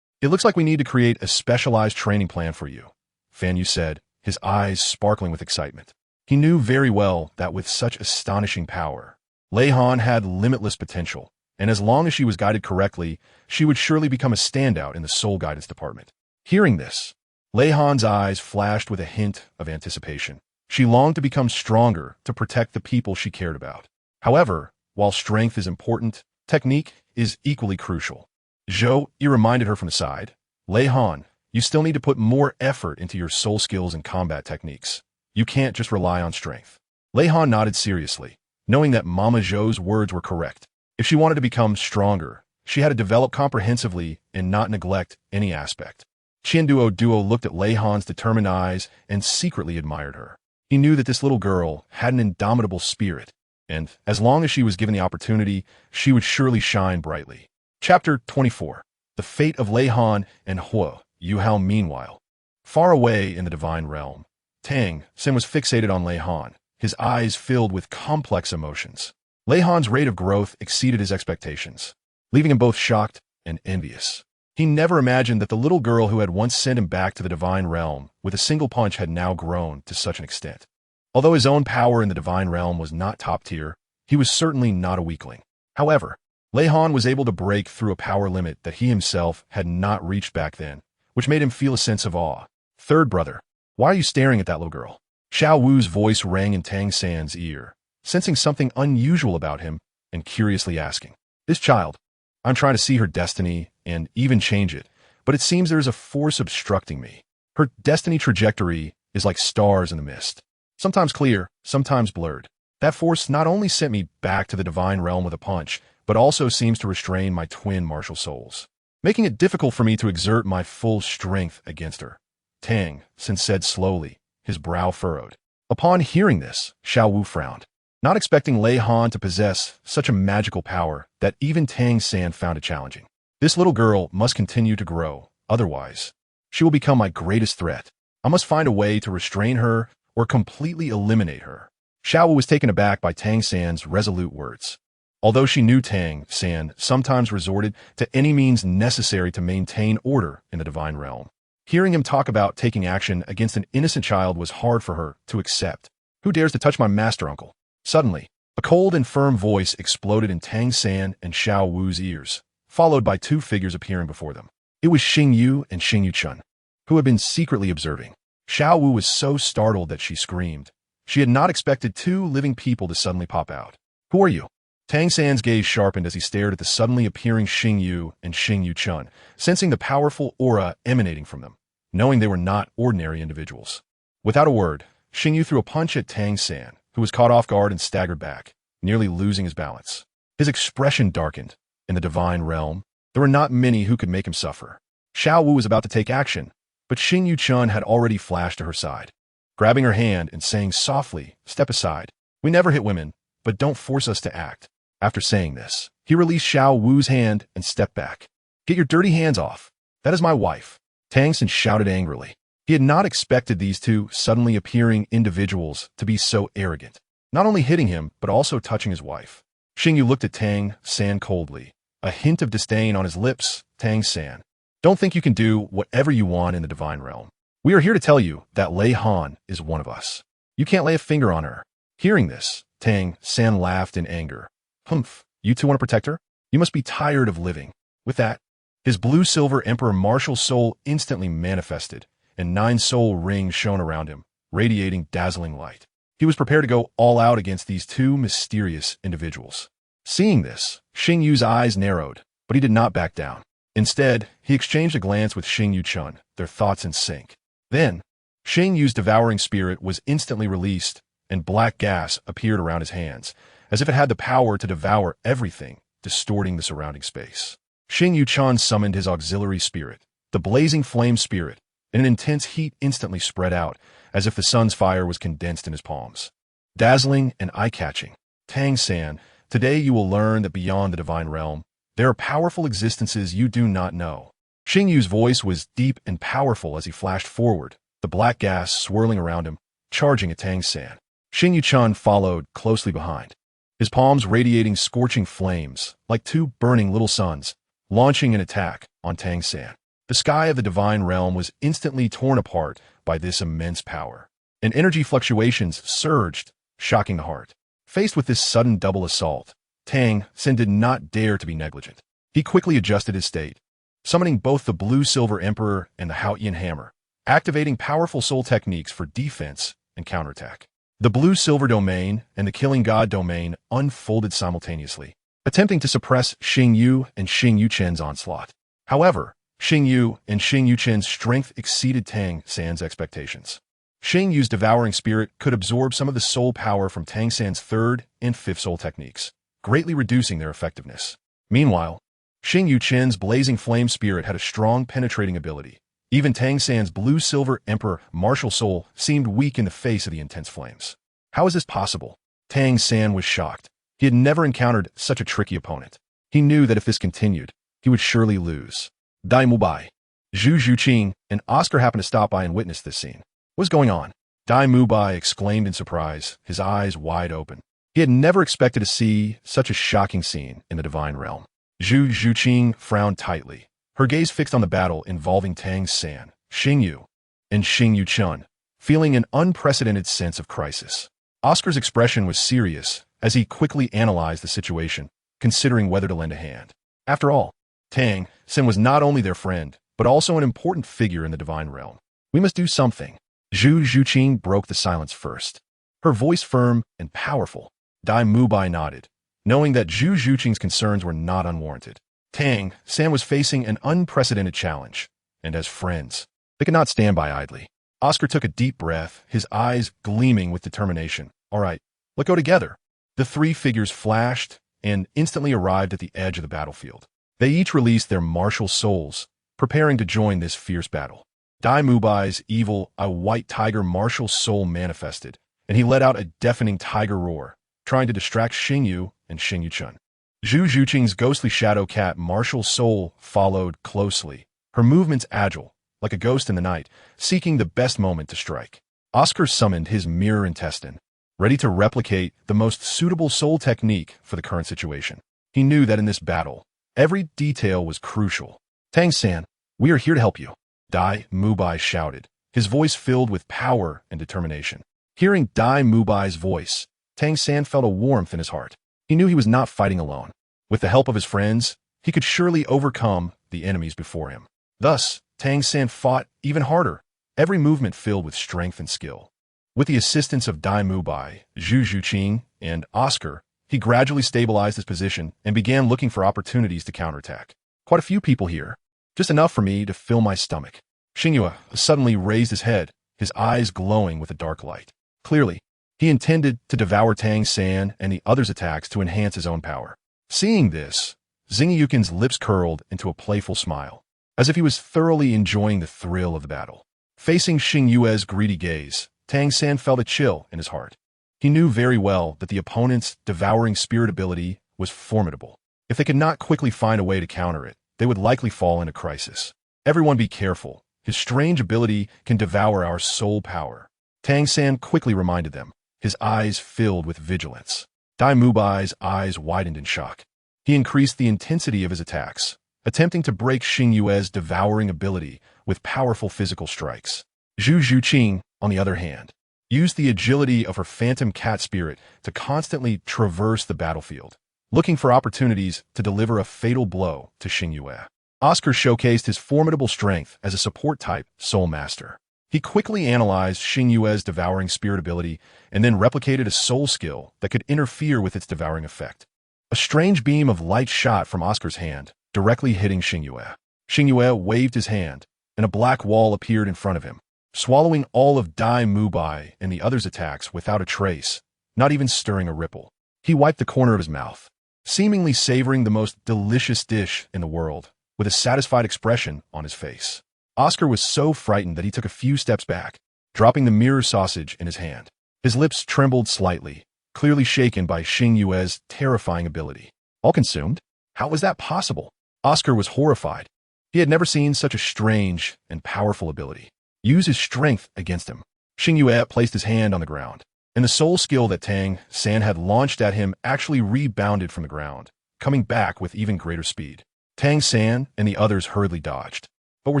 It looks like we need to create a specialized training plan for you, Fanyu said, his eyes sparkling with excitement. He knew very well that with such astonishing power, Lei Han had limitless potential, and as long as she was guided correctly, she would surely become a standout in the Soul Guidance Department. Hearing this, Lei Han's eyes flashed with a hint of anticipation. She longed to become stronger to protect the people she cared about. However, while strength is important, technique is equally crucial. Zhou Yi reminded her from the side, Lei Han, you still need to put more effort into your soul skills and combat techniques. You can't just rely on strength. Lei Han nodded seriously, knowing that Mama Zhou's words were correct. If she wanted to become stronger, she had to develop comprehensively and not neglect any aspect. Duo looked at Lei Han's determined eyes and secretly admired her. He knew that this little girl had an indomitable spirit, and as long as she was given the opportunity, she would surely shine brightly. Chapter 24. The Fate of Lei Han and Huo Yuhao. Meanwhile, far away in the divine realm, Tang Xin was fixated on Lei Han, his eyes filled with complex emotions. Lei Han's rate of growth exceeded his expectations, leaving him both shocked and envious. He never imagined that the little girl who had once sent him back to the divine realm with a single punch had now grown to such an extent. Although his own power in the divine realm was not top tier, he was certainly not a weakling. However, Lei Han was able to break through a power limit that he himself had not reached back then, which made him feel a sense of awe. Third brother, why are you staring at that little girl? Xiao Wu's voice rang in Tang San's ear, sensing something unusual about him and curiously asking, This child, I'm trying to see her destiny and even change it, but it seems there is a force obstructing me. Her destiny trajectory is like stars in the mist, sometimes clear, sometimes blurred. That force not only sent me back to the divine realm with a punch, but also seems to restrain my twin martial souls, making it difficult for me to exert my full strength against her. Tang Xin said slowly, his brow furrowed. Upon hearing this, Xiao Wu frowned. not expecting Lei Han to possess such a magical power that even Tang San found it challenging. This little girl must continue to grow, otherwise, she will become my greatest threat. I must find a way to restrain her or completely eliminate her. Xiao Wu was taken aback by Tang San's resolute words. Although she knew Tang San sometimes resorted to any means necessary to maintain order in the divine realm, hearing him talk about taking action against an innocent child was hard for her to accept. Who dares to touch my master, uncle? Suddenly, a cold and firm voice exploded in Tang San and Xiao Wu's ears, followed by two figures appearing before them. It was Xing Yu and Xing Yu Chun, who had been secretly observing. Xiao Wu was so startled that she screamed. She had not expected two living people to suddenly pop out. Who are you? Tang San's gaze sharpened as he stared at the suddenly appearing Xing Yu and Xing Yu Chun, sensing the powerful aura emanating from them, knowing they were not ordinary individuals. Without a word, Xing Yu threw a punch at Tang San, who was caught off guard and staggered back, nearly losing his balance. His expression darkened. In the divine realm, there were not many who could make him suffer. Xiao Wu was about to take action, but Xing Yu Chun had already flashed to her side, grabbing her hand and saying softly, "Step aside. We never hit women, but don't force us to act." After saying this, he released Xiao Wu's hand and stepped back. "Get your dirty hands off. That is my wife." Tang San shouted angrily. He had not expected these two suddenly appearing individuals to be so arrogant, not only hitting him, but also touching his wife. Xing Yu looked at Tang San coldly, a hint of disdain on his lips. "Tang San, don't think you can do whatever you want in the divine realm. We are here to tell you that Lei Han is one of us. You can't lay a finger on her." Hearing this, Tang San laughed in anger. "Humph, you two want to protect her? You must be tired of living." With that, his blue-silver Emperor martial soul instantly manifested, and 9 soul rings shone around him, radiating dazzling light. He was prepared to go all out against these two mysterious individuals. Seeing this, Xing Yu's eyes narrowed, but he did not back down. Instead, he exchanged a glance with Xing Yu Chun, their thoughts in sync. Then, Xing Yu's devouring spirit was instantly released, and black gas appeared around his hands, as if it had the power to devour everything, distorting the surrounding space. Xing Yu Chun summoned his auxiliary spirit, the blazing flame spirit, and an intense heat instantly spread out, as if the sun's fire was condensed in his palms. Dazzling and eye-catching. Tang San, today you will learn that beyond the divine realm, there are powerful existences you do not know. Xing Yu's voice was deep and powerful as he flashed forward, the black gas swirling around him, charging at Tang San. Xing Yu Chun followed closely behind, his palms radiating scorching flames, like two burning little suns, launching an attack on Tang San. The sky of the divine realm was instantly torn apart by this immense power, and energy fluctuations surged, shocking the heart. Faced with this sudden double assault, Tang San did not dare to be negligent. He quickly adjusted his state, summoning both the Blue-Silver Emperor and the Haotian Hammer, activating powerful soul techniques for defense and counterattack. The Blue-Silver Domain and the Killing God Domain unfolded simultaneously, attempting to suppress Xing Yu and Xing Yu Chen's onslaught. However, Xing Yu and Xing Yu Chen's strength exceeded Tang San's expectations. Xing Yu's devouring spirit could absorb some of the soul power from Tang San's 3rd and 5th soul techniques, greatly reducing their effectiveness. Meanwhile, Xing Yu Chen's blazing flame spirit had a strong penetrating ability. Even Tang San's Blue-Silver Emperor martial soul seemed weak in the face of the intense flames. How is this possible? Tang San was shocked. He had never encountered such a tricky opponent. He knew that if this continued, he would surely lose. Dai Mubai, Zhu Zhuqing, and Oscar happened to stop by and witness this scene. What's going on? Dai Mubai exclaimed in surprise, his eyes wide open. He had never expected to see such a shocking scene in the divine realm. Zhu Zhuqing frowned tightly, her gaze fixed on the battle involving Tang San, Xing Yu, and Xing Yu Chun, feeling an unprecedented sense of crisis. Oscar's expression was serious as he quickly analyzed the situation, considering whether to lend a hand. After all, Tang San was not only their friend, but also an important figure in the divine realm. We must do something. Zhu Zhuqing broke the silence first, her voice firm and powerful. Dai Mubai nodded, knowing that Zhu Zhuqing's concerns were not unwarranted. Tang San was facing an unprecedented challenge, and as friends, they could not stand by idly. Oscar took a deep breath, his eyes gleaming with determination. All right, let's go together. The 3 figures flashed and instantly arrived at the edge of the battlefield. They each released their martial souls, preparing to join this fierce battle. Dai Mubai's evil, a white tiger martial soul manifested, and he let out a deafening tiger roar, trying to distract Xingyu and Xingyu Chun. Zhu Zhuqing's ghostly shadow cat martial soul followed closely, her movements agile, like a ghost in the night, seeking the best moment to strike. Oscar summoned his mirror intestine, ready to replicate the most suitable soul technique for the current situation. He knew that in this battle, every detail was crucial. Tang-san, we are here to help you, Dai Mubai shouted, his voice filled with power and determination. Hearing Dai Mubai's voice, Tang-san felt a warmth in his heart. He knew he was not fighting alone. With the help of his friends, he could surely overcome the enemies before him. Thus, Tang-san fought even harder, every movement filled with strength and skill. With the assistance of Dai Mubai, Zhu Zhuqing, and Oscar, he gradually stabilized his position and began looking for opportunities to counterattack. Quite a few people here, just enough for me to fill my stomach. Xingyu suddenly raised his head, his eyes glowing with a dark light. Clearly, he intended to devour Tang-san and the others' attacks to enhance his own power. Seeing this, Xingyukin's lips curled into a playful smile, as if he was thoroughly enjoying the thrill of the battle. Facing Xingyu's greedy gaze, Tang-san felt a chill in his heart. He knew very well that the opponent's devouring spirit ability was formidable. If they could not quickly find a way to counter it, they would likely fall into crisis. Everyone be careful. His strange ability can devour our soul power. Tang-san quickly reminded them, his eyes filled with vigilance. Dai Mubai's eyes widened in shock. He increased the intensity of his attacks, attempting to break Xingyu's devouring ability with powerful physical strikes. Zhu Zhuqing, on the other hand, used the agility of her phantom cat spirit to constantly traverse the battlefield, looking for opportunities to deliver a fatal blow to Xingyu. Oscar showcased his formidable strength as a support-type soul master. He quickly analyzed Xingyu's devouring spirit ability and then replicated a soul skill that could interfere with its devouring effect. A strange beam of light shot from Oscar's hand, directly hitting Xingyu. Xingyu waved his hand, and a black wall appeared in front of him, swallowing all of Dai Mubai and the others' attacks without a trace, not even stirring a ripple. He wiped the corner of his mouth, seemingly savoring the most delicious dish in the world, with a satisfied expression on his face. Oscar was so frightened that he took a few steps back, dropping the mirror sausage in his hand. His lips trembled slightly, clearly shaken by Xingyu's terrifying ability. All consumed? How was that possible? Oscar was horrified. He had never seen such a strange and powerful ability. Use his strength against him. Xingyu placed his hand on the ground, and the soul skill that Tang-san had launched at him actually rebounded from the ground, coming back with even greater speed. Tang-san and the others hurriedly dodged, but were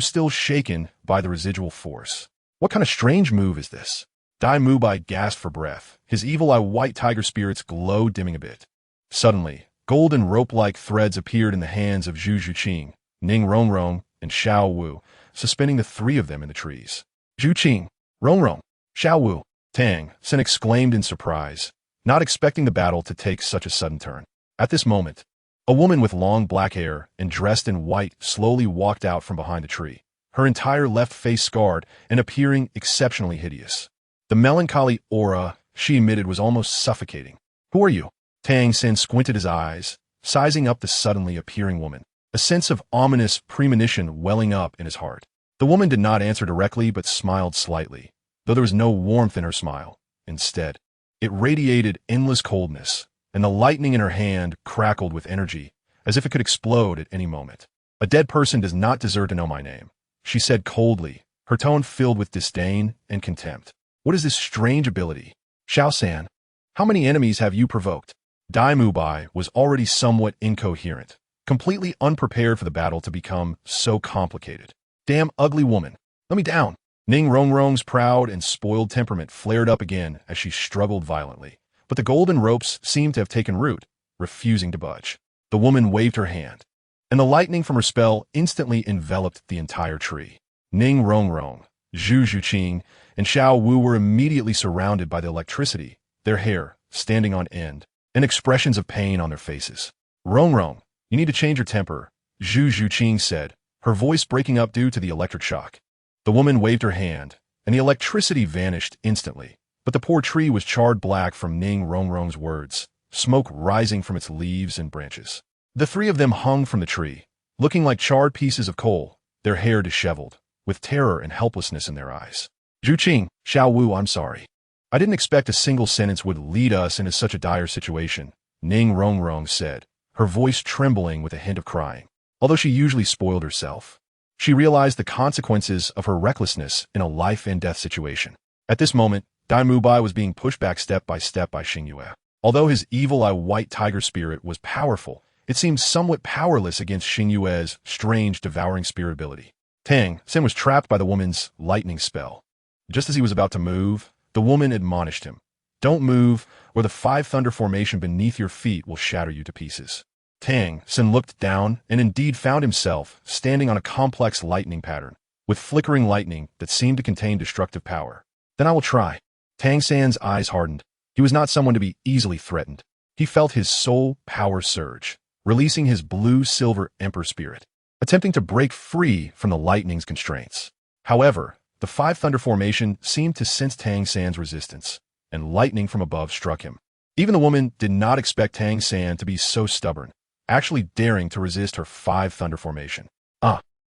still shaken by the residual force. What kind of strange move is this? Dai Mubai gasped for breath, his evil-eye white tiger spirits glow dimming a bit. Suddenly, golden rope-like threads appeared in the hands of Zhu Zhuqing, Ning Rongrong, and Xiao Wu, suspending the three of them in the trees. Zhuqing, Rongrong, Xiao Wu, Tang-san exclaimed in surprise, not expecting the battle to take such a sudden turn. At this moment, a woman with long black hair and dressed in white slowly walked out from behind the tree, her entire left face scarred and appearing exceptionally hideous. The melancholy aura she emitted was almost suffocating. Who are you? Tang-san squinted his eyes, sizing up the suddenly appearing woman, a sense of ominous premonition welling up in his heart. The woman did not answer directly but smiled slightly, though there was no warmth in her smile. Instead, it radiated endless coldness, and the lightning in her hand crackled with energy, as if it could explode at any moment. A dead person does not deserve to know my name, she said coldly, her tone filled with disdain and contempt. What is this strange ability? Xiao-san, how many enemies have you provoked? Dai Mubai was already somewhat incoherent, completely unprepared for the battle to become so complicated. Damn ugly woman, let me down. Ning Rongrong's proud and spoiled temperament flared up again as she struggled violently. But the golden ropes seemed to have taken root, refusing to budge. The woman waved her hand, and the lightning from her spell instantly enveloped the entire tree. Ning Rongrong, Zhu Zhuqing, and Xiao Wu were immediately surrounded by the electricity, their hair standing on end, and expressions of pain on their faces. Rongrong, you need to change your temper, Zhu Zhuqing said, her voice breaking up due to the electric shock. The woman waved her hand, and the electricity vanished instantly. But the poor tree was charred black from Ning Rongrong's words, smoke rising from its leaves and branches. The three of them hung from the tree, looking like charred pieces of coal, their hair disheveled, with terror and helplessness in their eyes. Zhuqing, Xiao Wu, I'm sorry. I didn't expect a single sentence would lead us into such a dire situation, Ning Rongrong said, her voice trembling with a hint of crying. Although she usually spoiled herself, she realized the consequences of her recklessness in a life-and-death situation. At this moment, Dai Mubai was being pushed back step by Xing Yue. Although his evil-eye white tiger spirit was powerful, it seemed somewhat powerless against Xing Yue's strange devouring spirit ability. Tang Xin was trapped by the woman's lightning spell. Just as he was about to move, the woman admonished him. Don't move, or the 5 thunder formation beneath your feet will shatter you to pieces. Tang Xin looked down and indeed found himself standing on a complex lightning pattern, with flickering lightning that seemed to contain destructive power. Then I will try. Tang San's eyes hardened. He was not someone to be easily threatened. He felt his soul power surge, releasing his blue-silver emperor spirit, attempting to break free from the lightning's constraints. However, the 5 thunder formation seemed to sense Tang San's resistance, and lightning from above struck him. Even the woman did not expect Tang San to be so stubborn, actually daring to resist her 5 thunder formation.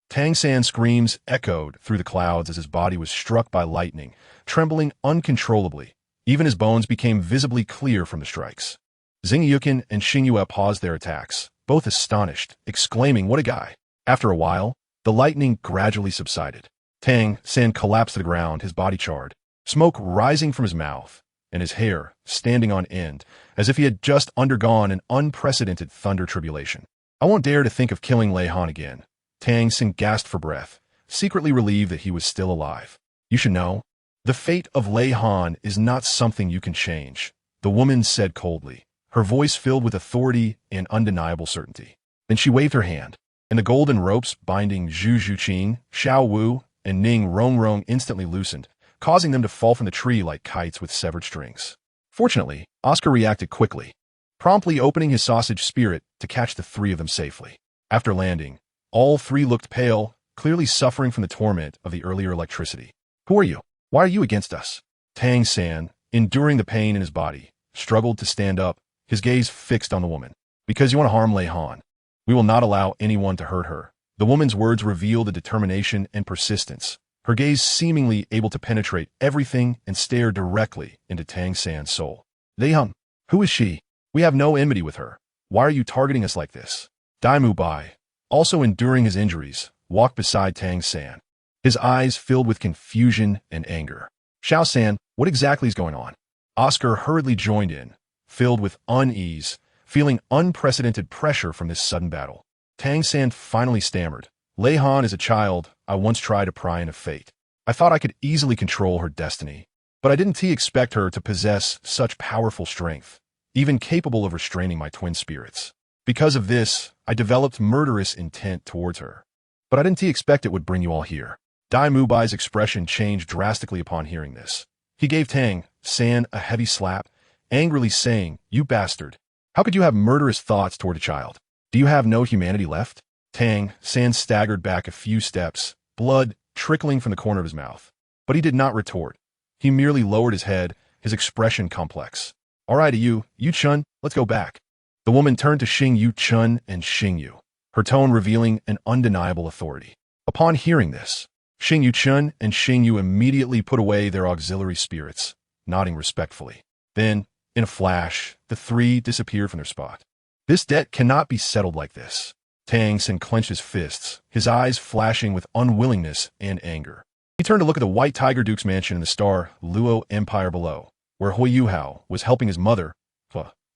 Tang San's screams echoed through the clouds as his body was struck by lightning, trembling uncontrollably. Even his bones became visibly clear from the strikes. Xing Yukin and Xing Yue paused their attacks, both astonished, exclaiming, "What a guy!" After a while, the lightning gradually subsided. Tang San collapsed to the ground, his body charred, smoke rising from his mouth, and his hair standing on end, as if he had just undergone an unprecedented thunder tribulation. I won't dare to think of killing Lei Han again. Tang Xin gasped for breath, secretly relieved that he was still alive. You should know, the fate of Lei Han is not something you can change, the woman said coldly, her voice filled with authority and undeniable certainty. Then she waved her hand, and the golden ropes binding Zhu Zhuqing, Xiao Wu, and Ning Rongrong instantly loosened, causing them to fall from the tree like kites with severed strings. Fortunately, Oscar reacted quickly, promptly opening his sausage spirit to catch the 3 of them safely. After landing, all 3 looked pale, clearly suffering from the torment of the earlier electricity. Who are you? Why are you against us? Tang San, enduring the pain in his body, struggled to stand up, his gaze fixed on the woman. Because you want to harm Lei Han. We will not allow anyone to hurt her. The woman's words revealed a determination and persistence, her gaze seemingly able to penetrate everything and stare directly into Tang San's soul. Lei Han, who is she? We have no enmity with her. Why are you targeting us like this? Dai Mubai, also enduring his injuries, walked beside Tang San, his eyes filled with confusion and anger. Xiao San, what exactly is going on? Oscar hurriedly joined in, filled with unease, feeling unprecedented pressure from this sudden battle. Tang San finally stammered. Lei Han is a child I once tried to pry into fate. I thought I could easily control her destiny, but I didn't expect her to possess such powerful strength, even capable of restraining my twin spirits. Because of this, I developed murderous intent towards her. But I didn't expect it would bring you all here. Dai Mubai's expression changed drastically upon hearing this. He gave Tang San a heavy slap, angrily saying, "You bastard! How could you have murderous thoughts toward a child? Do you have no humanity left?" Tang San staggered back a few steps, blood trickling from the corner of his mouth. But he did not retort. He merely lowered his head, his expression complex. "All right, you Chun, let's go back." The woman turned to Xing Yu Chun and Xing Yu, her tone revealing an undeniable authority. Upon hearing this, Xing Yu Chun and Xing Yu immediately put away their auxiliary spirits, nodding respectfully. Then, in a flash, the 3 disappeared from their spot. This debt cannot be settled like this. Tang Xin clenched his fists, his eyes flashing with unwillingness and anger. He turned to look at the White Tiger Duke's mansion in the star Luo Empire below, where Hui Yuhao was helping his mother,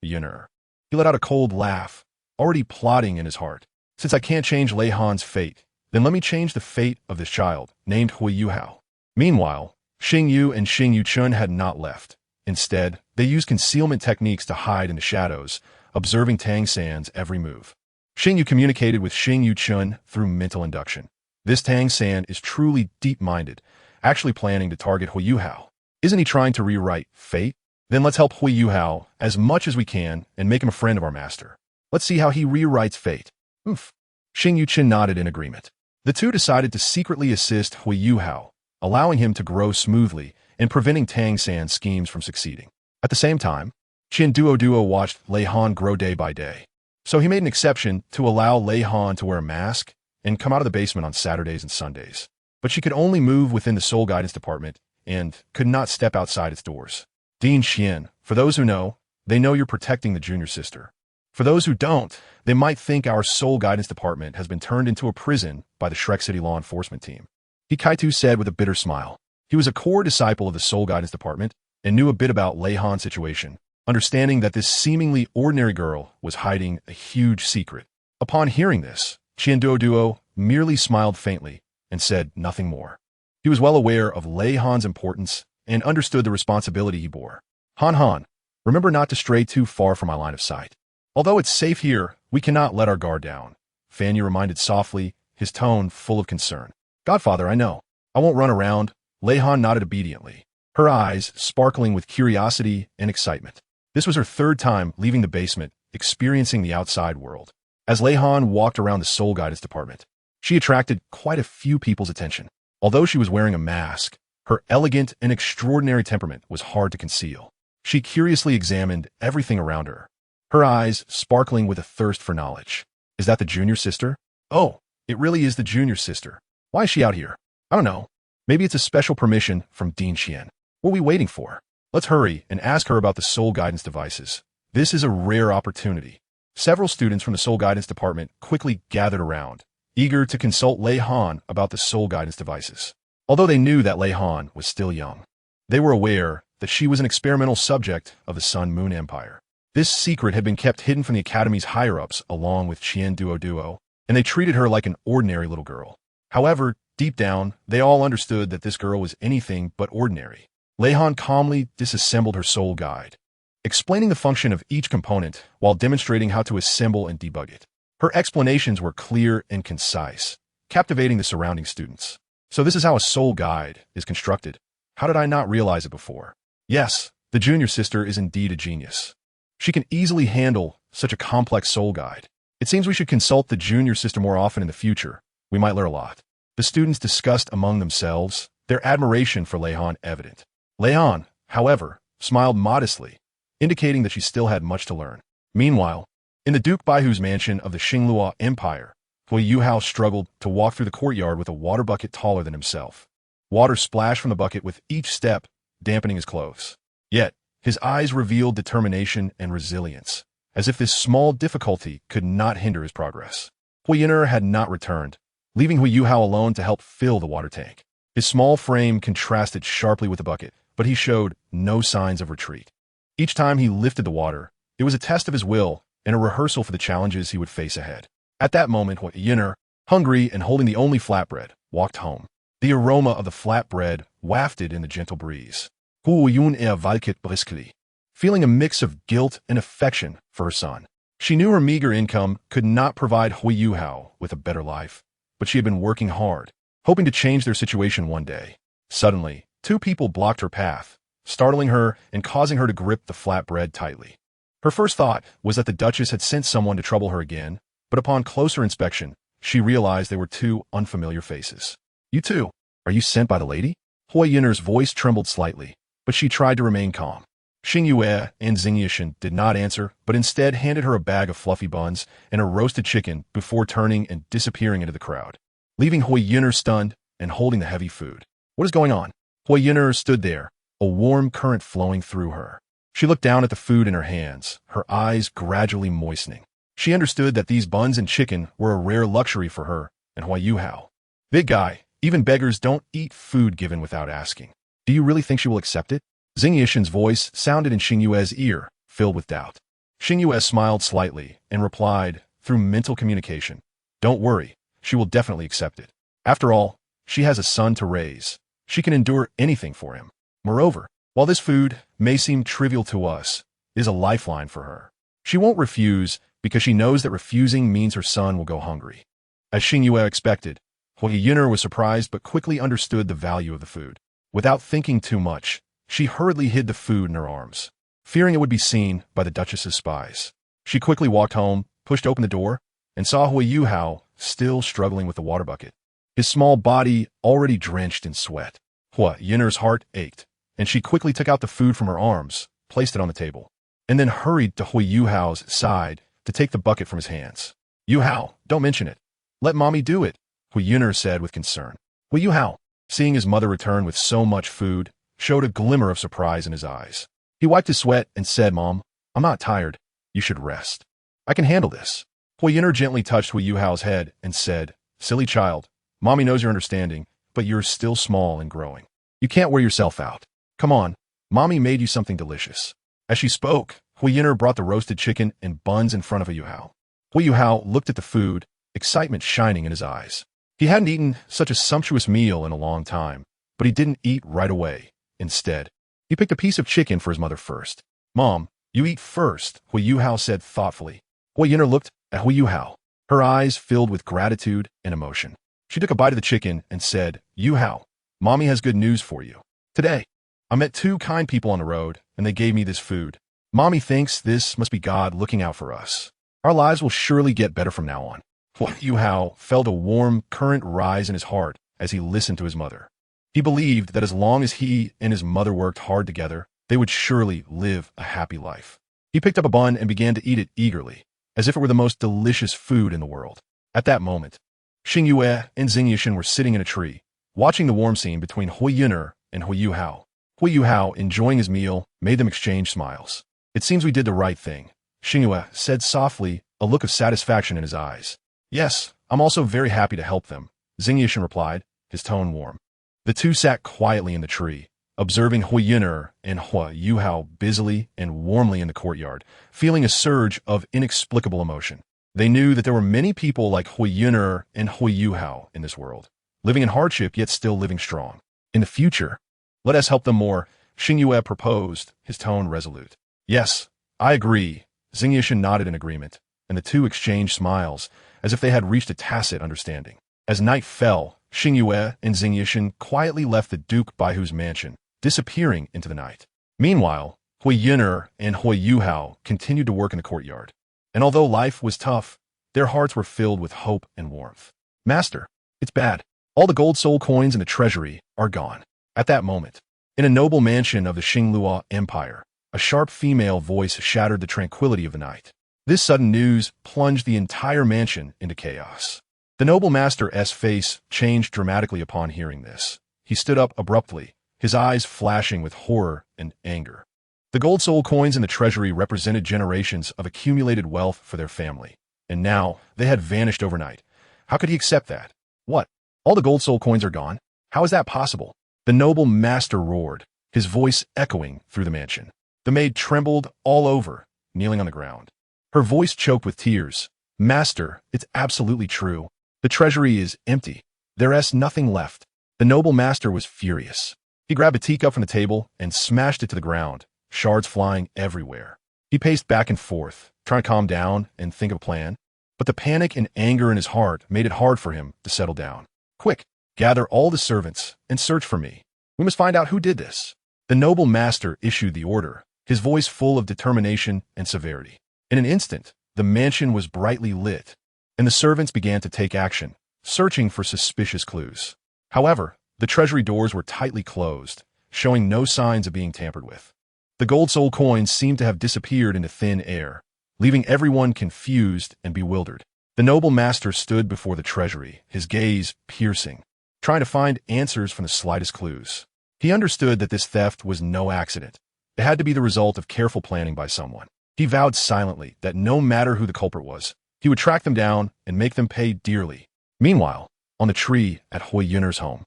Yun'er. He let out a cold laugh, already plotting in his heart. Since I can't change Lei Han's fate, then let me change the fate of this child, named Hui Yuhao. Meanwhile, Xing Yu and Xing Yu Chun had not left. Instead, they used concealment techniques to hide in the shadows, observing Tang San's every move. Xing Yu communicated with Xing Yu Chun through mental induction. This Tang San is truly deep-minded, actually planning to target Hui Yuhao. Isn't he trying to rewrite fate? Then let's help Hui Yuhao as much as we can and make him a friend of our master. Let's see how he rewrites fate. Xing Yu Chun nodded in agreement. The 2 decided to secretly assist Hui Yuhao, allowing him to grow smoothly and preventing Tang San's schemes from succeeding. At the same time, Duo watched Lei Han grow day by day. So he made an exception to allow Lei Han to wear a mask and come out of the basement on Saturdays and Sundays. But she could only move within the Soul Guidance Department and could not step outside its doors. Dean Xian, for those who know, they know you're protecting the junior sister. For those who don't, they might think our Soul Guidance Department has been turned into a prison by the Shrek City Law Enforcement Team. Hikaitu said with a bitter smile. He was a core disciple of the Soul Guidance Department and knew a bit about Lei Han's situation, understanding that this seemingly ordinary girl was hiding a huge secret. Upon hearing this, Duo merely smiled faintly and said nothing more. He was well aware of Lei Han's importance and understood the responsibility he bore. Han, remember not to stray too far from my line of sight. Although it's safe here, we cannot let our guard down, Fanny reminded softly, his tone full of concern. Godfather, I know. I won't run around. Lei Han nodded obediently, her eyes sparkling with curiosity and excitement. This was her third time leaving the basement, experiencing the outside world. As Lei Han walked around the Soul Guidance Department, she attracted quite a few people's attention. Although she was wearing a mask, her elegant and extraordinary temperament was hard to conceal. She curiously examined everything around her, her eyes sparkling with a thirst for knowledge. Is that the junior sister? Oh, it really is the junior sister. Why is she out here? I don't know. Maybe it's a special permission from Dean Xian. What are we waiting for? Let's hurry and ask her about the Soul Guidance devices. This is a rare opportunity. Several students from the Soul Guidance Department quickly gathered around, eager to consult Lei Han about the Soul Guidance devices. Although they knew that Lei Han was still young, they were aware that she was an experimental subject of the Sun Moon Empire. This secret had been kept hidden from the Academy's higher-ups along with Duo, and they treated her like an ordinary little girl. However, deep down, they all understood that this girl was anything but ordinary. Lei Han calmly disassembled her soul guide, explaining the function of each component while demonstrating how to assemble and debug it. Her explanations were clear and concise, captivating the surrounding students. So this is how a soul guide is constructed. How did I not realize it before? Yes, the junior sister is indeed a genius. She can easily handle such a complex soul guide. It seems we should consult the junior sister more often in the future. We might learn a lot. The students discussed among themselves, their admiration for Lei Han evident. Lei Han, however, smiled modestly, indicating that she still had much to learn. Meanwhile, in the Duke Baihu's mansion of the Xinglua Empire, Hui Yuhao struggled to walk through the courtyard with a water bucket taller than himself. Water splashed from the bucket with each step, dampening his clothes. Yet, his eyes revealed determination and resilience, as if this small difficulty could not hinder his progress. Hui Yin'er had not returned, leaving Hui Yuhao alone to help fill the water tank. His small frame contrasted sharply with the bucket, but he showed no signs of retreat. Each time he lifted the water, it was a test of his will and a rehearsal for the challenges he would face ahead. At that moment, Hui Yin'er, hungry and holding the only flatbread, walked home. The aroma of the flatbread wafted in the gentle breeze. Hui Yin'er walked briskly, feeling a mix of guilt and affection for her son. She knew her meager income could not provide Hui Yuhao with a better life, but she had been working hard, hoping to change their situation one day. Suddenly, two people blocked her path, startling her and causing her to grip the flatbread tightly. Her first thought was that the Duchess had sent someone to trouble her again, but upon closer inspection, she realized they were two unfamiliar faces. You two, are you sent by the lady? Hui Yin'er's voice trembled slightly, but she tried to remain calm. Xing Yue and Xing Yishan did not answer, but instead handed her a bag of fluffy buns and a roasted chicken before turning and disappearing into the crowd, leaving Hui Yin'er stunned and holding the heavy food. What is going on? Hui Yin'er stood there, a warm current flowing through her. She looked down at the food in her hands, her eyes gradually moistening. She understood that these buns and chicken were a rare luxury for her and Hui Yuhao. Big guy, even beggars don't eat food given without asking. Do you really think she will accept it? Xing Yishan's voice sounded in Xing Yue's ear, filled with doubt. Xing Yue smiled slightly and replied, through mental communication, "Don't worry, she will definitely accept it. After all, she has a son to raise. She can endure anything for him. Moreover, while this food may seem trivial to us, it is a lifeline for her. She won't refuse because she knows that refusing means her son will go hungry." As Xing Yue expected, Hui Yin'er was surprised but quickly understood the value of the food. Without thinking too much, she hurriedly hid the food in her arms, fearing it would be seen by the Duchess's spies. She quickly walked home, pushed open the door, and saw Hui Yuhao still struggling with the water bucket, his small body already drenched in sweat. Hui Yin'er's heart ached, and she quickly took out the food from her arms, placed it on the table, and then hurried to Hui Yuhao's side to take the bucket from his hands. "Yuhao, don't mention it. Let mommy do it," Hui Yin'er said with concern. Hui Yuhao, seeing his mother return with so much food, showed a glimmer of surprise in his eyes. He wiped his sweat and said, Mom, I'm not tired. You should rest. I can handle this. Hui Yin'er gently touched Hui Yuhao's head and said, Silly child, Mommy knows you're understanding, but you're still small and growing. You can't wear yourself out. Come on, Mommy made you something delicious. As she spoke, Hui Yin'er brought the roasted chicken and buns in front of Hui Yuhao. Hui Yuhao looked at the food, excitement shining in his eyes. He hadn't eaten such a sumptuous meal in a long time, but he didn't eat right away. Instead, he picked a piece of chicken for his mother first. Mom, you eat first, Hui Yuhao said thoughtfully. Hui Yin'er looked at Hui Yuhao, her eyes filled with gratitude and emotion. She took a bite of the chicken and said, Yuhao, Mommy has good news for you. Today, I met two kind people on the road, and they gave me this food. Mommy thinks this must be God looking out for us. Our lives will surely get better from now on. Hui Yuhao felt a warm current rise in his heart as he listened to his mother. He believed that as long as he and his mother worked hard together, they would surely live a happy life. He picked up a bun and began to eat it eagerly, as if it were the most delicious food in the world. At that moment, Xing Yue and Xing Yixin were sitting in a tree, watching the warm scene between Hui Yin'er and Hui Yuhao. Hui Yuhao, enjoying his meal, made them exchange smiles. It seems we did the right thing, Xing Yue said softly, a look of satisfaction in his eyes. Yes, I'm also very happy to help them, Xing Yixin replied, his tone warm. The two sat quietly in the tree, observing Hui Yin'er and Hui Yuhao busily and warmly in the courtyard, feeling a surge of inexplicable emotion. They knew that there were many people like Hui Yin'er and Hui Yuhao in this world, living in hardship yet still living strong. In the future, let us help them more, Xing Yue proposed, his tone resolute. Yes, I agree, Xing Yixin nodded in agreement, and the two exchanged smiles, as if they had reached a tacit understanding. As night fell, Xing Yue and Xing Yixin quietly left the Duke Baihu's mansion, disappearing into the night. Meanwhile, Hui Yin'er and Hui Yuhao continued to work in the courtyard. And although life was tough, their hearts were filled with hope and warmth. Master, it's bad. All the gold soul coins in the treasury are gone. At that moment, in a noble mansion of the Xingluo Empire, a sharp female voice shattered the tranquility of the night. This sudden news plunged the entire mansion into chaos. The noble master's face changed dramatically upon hearing this. He stood up abruptly, his eyes flashing with horror and anger. The gold soul coins in the treasury represented generations of accumulated wealth for their family, and now they had vanished overnight. How could he accept that? What? All the gold soul coins are gone? How is that possible? The noble master roared, his voice echoing through the mansion. The maid trembled all over, kneeling on the ground. Her voice choked with tears. Master, it's absolutely true. The treasury is empty. There's nothing left. The noble master was furious. He grabbed a teacup from the table and smashed it to the ground, shards flying everywhere. He paced back and forth, trying to calm down and think of a plan, but the panic and anger in his heart made it hard for him to settle down. Quick, gather all the servants and search for me. We must find out who did this. The noble master issued the order, his voice full of determination and severity. In an instant, the mansion was brightly lit, and the servants began to take action, searching for suspicious clues. However, the treasury doors were tightly closed, showing no signs of being tampered with. The gold soul coins seemed to have disappeared into thin air, leaving everyone confused and bewildered. The noble master stood before the treasury, his gaze piercing, trying to find answers from the slightest clues. He understood that this theft was no accident. It had to be the result of careful planning by someone. He vowed silently that no matter who the culprit was, he would track them down and make them pay dearly. Meanwhile, on the tree at Hui Yin'er's home,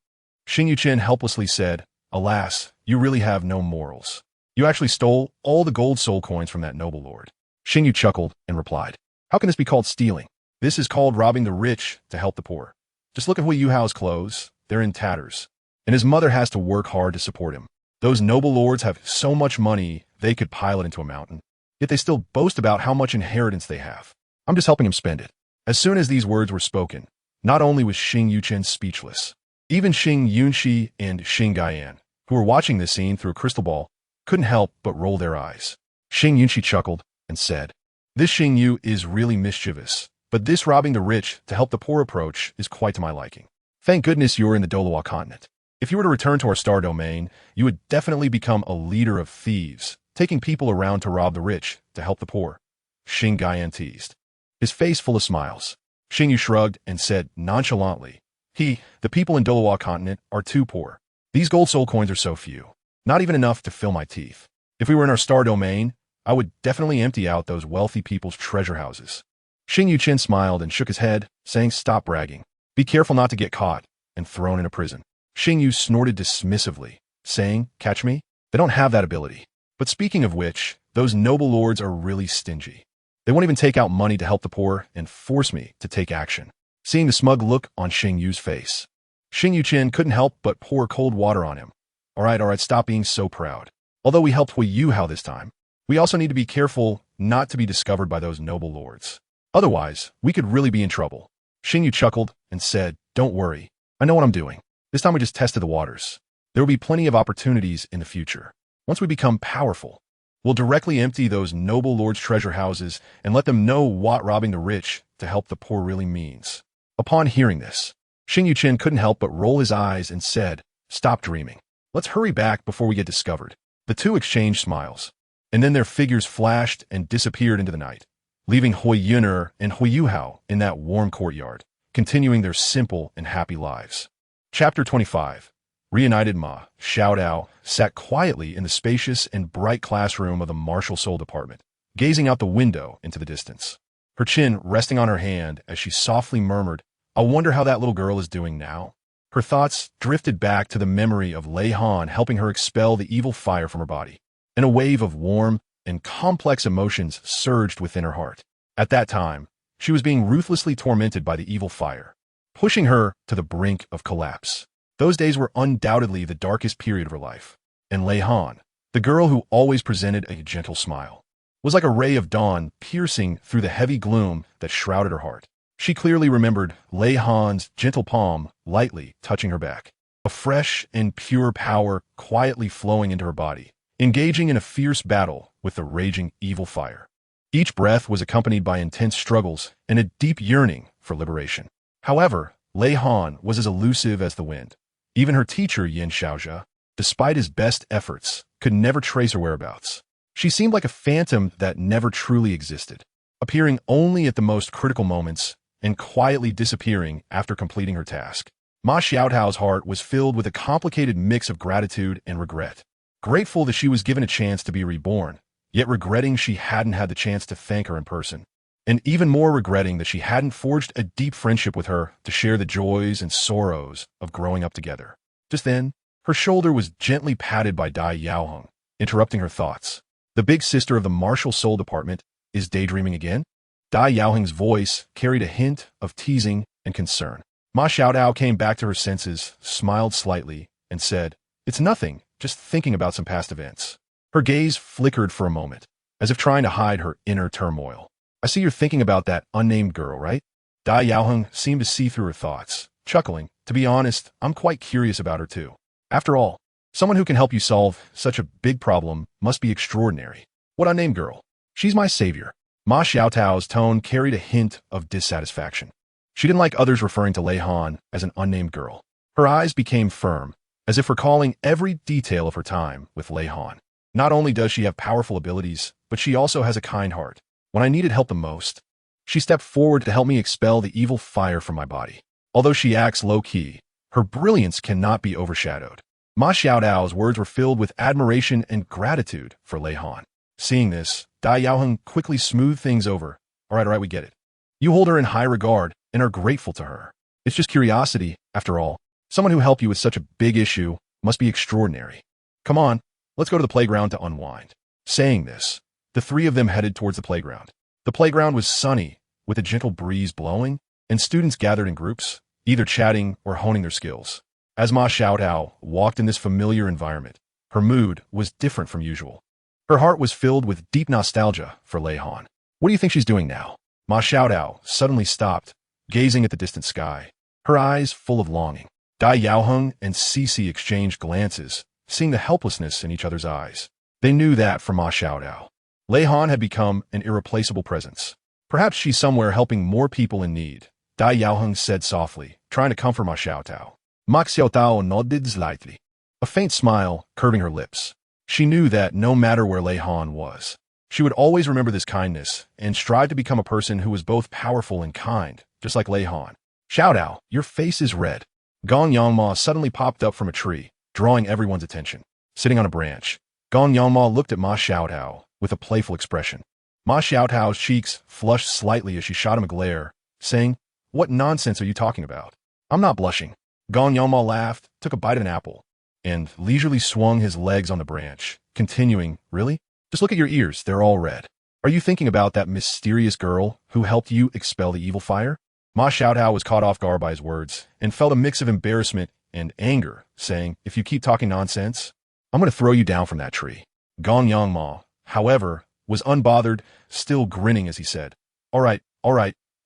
Xing Yuqin helplessly said, Alas, you really have no morals. You actually stole all the gold soul coins from that noble lord. Xing Yu chuckled and replied, How can this be called stealing? This is called robbing the rich to help the poor. Just look at Hui Yuhao's clothes. They're in tatters. And his mother has to work hard to support him. Those noble lords have so much money they could pile it into a mountain. Yet they still boast about how much inheritance they have. I'm just helping him spend it. As soon as these words were spoken, not only was Xing Yuqin speechless, even Xing Yunxi and Xing Gaiyan, who were watching this scene through a crystal ball, couldn't help but roll their eyes. Xing Yunxi chuckled and said, This Xing Yu is really mischievous, but this robbing the rich to help the poor approach is quite to my liking. Thank goodness you're in the Douluo continent. If you were to return to our star domain, you would definitely become a leader of thieves, taking people around to rob the rich to help the poor. Xing Gaiyan teased, his face full of smiles. Xing Yu shrugged and said nonchalantly, The people in Douluo continent are too poor. These gold soul coins are so few, not even enough to fill my teeth. If we were in our star domain, I would definitely empty out those wealthy people's treasure houses. Xing Yuqian smiled and shook his head, saying, "Stop bragging. Be careful not to get caught and thrown in a prison." Xing Yu snorted dismissively, saying, "Catch me? They don't have that ability. But speaking of which, those noble lords are really stingy. They won't even take out money to help the poor and force me to take action." Seeing the smug look on Xing Yu's face, Xing Yuqian couldn't help but pour cold water on him. All right, stop being so proud. Although we helped Hui Yuhao this time, we also need to be careful not to be discovered by those noble lords. Otherwise, we could really be in trouble." Xing Yu chuckled and said, "Don't worry. I know what I'm doing. This time we just tested the waters. There will be plenty of opportunities in the future. Once we become powerful, we'll directly empty those noble lords' treasure houses and let them know what robbing the rich to help the poor really means." Upon hearing this, Xing Yuqian couldn't help but roll his eyes and said, "Stop dreaming. Let's hurry back before we get discovered." The two exchanged smiles, and then their figures flashed and disappeared into the night, leaving Hui Yuner and Hui Yuhao in that warm courtyard, continuing their simple and happy lives. Chapter 25. Reunited Ma Xiaodao sat quietly in the spacious and bright classroom of the Martial Soul Department, gazing out the window into the distance. Her chin resting on her hand as she softly murmured, "I wonder how that little girl is doing now." Her thoughts drifted back to the memory of Lei Han helping her expel the evil fire from her body, and a wave of warm and complex emotions surged within her heart. At that time, she was being ruthlessly tormented by the evil fire, pushing her to the brink of collapse. Those days were undoubtedly the darkest period of her life, and Lei Han, the girl who always presented a gentle smile, was like a ray of dawn piercing through the heavy gloom that shrouded her heart. She clearly remembered Lei Han's gentle palm lightly touching her back, a fresh and pure power quietly flowing into her body, engaging in a fierce battle with the raging evil fire. Each breath was accompanied by intense struggles and a deep yearning for liberation. However, Lei Han was as elusive as the wind. Even her teacher, Yin Xiaozhe, despite his best efforts, could never trace her whereabouts. She seemed like a phantom that never truly existed, appearing only at the most critical moments and quietly disappearing after completing her task. Ma Xiaotao's heart was filled with a complicated mix of gratitude and regret. Grateful that she was given a chance to be reborn, yet regretting she hadn't had the chance to thank her in person. And even more regretting that she hadn't forged a deep friendship with her to share the joys and sorrows of growing up together. Just then, her shoulder was gently patted by Dai Yaoheng, interrupting her thoughts. The big sister of the Martial Soul Department is daydreaming again? Dai Yaoheng's voice carried a hint of teasing and concern. Ma Xiaodao came back to her senses, smiled slightly, and said, "It's nothing, just thinking about some past events." Her gaze flickered for a moment, as if trying to hide her inner turmoil. "I see you're thinking about that unnamed girl, right?" Dai Yaoheng seemed to see through her thoughts, chuckling. "To be honest, I'm quite curious about her too. After all, someone who can help you solve such a big problem must be extraordinary." "What unnamed girl?" "She's my savior." Ma Xiaotao's tone carried a hint of dissatisfaction. She didn't like others referring to Lei Han as an unnamed girl. Her eyes became firm, as if recalling every detail of her time with Lei Han. "Not only does she have powerful abilities, but she also has a kind heart. When I needed help the most, she stepped forward to help me expel the evil fire from my body. Although she acts low-key, her brilliance cannot be overshadowed." Ma Xiaotao's words were filled with admiration and gratitude for Lei Han. Seeing this, Dai Yaoheng quickly smoothed things over. All right, we get it. You hold her in high regard and are grateful to her. It's just curiosity, after all. Someone who helped you with such a big issue must be extraordinary. Come on, let's go to the playground to unwind." Saying this, the three of them headed towards the playground. The playground was sunny, with a gentle breeze blowing, and students gathered in groups, either chatting or honing their skills. As Ma Xiaotao walked in this familiar environment, her mood was different from usual. Her heart was filled with deep nostalgia for Lei Han. "What do you think she's doing now?" Ma Xiaodao suddenly stopped, gazing at the distant sky, her eyes full of longing. Dai Yaoheng and Cici exchanged glances, seeing the helplessness in each other's eyes. They knew that for Ma Xiaodao, Lei Han had become an irreplaceable presence. "Perhaps she's somewhere helping more people in need," Dai Yaoheng said softly, trying to comfort Ma Xiaotao. Ma Xiaotao nodded slightly, a faint smile curving her lips. She knew that no matter where Lei Han was, she would always remember this kindness and strive to become a person who was both powerful and kind, just like Lei Han. "Xiaodao, your face is red." Gong Yangma suddenly popped up from a tree, drawing everyone's attention. Sitting on a branch, Gong Yangma looked at Ma Xiaotao with a playful expression. Ma Xiaotao's cheeks flushed slightly as she shot him a glare, saying, "What nonsense are you talking about? I'm not blushing." Gong Yangma laughed, took a bite of an apple, and leisurely swung his legs on the branch, continuing, "Really? Just look at your ears, they're all red. Are you thinking about that mysterious girl who helped you expel the evil fire?" Ma Xiaotao was caught off guard by his words, and felt a mix of embarrassment and anger, saying, "If you keep talking nonsense, I'm going to throw you down from that tree." Gong Yangma, however, was unbothered, still grinning as he said, all right,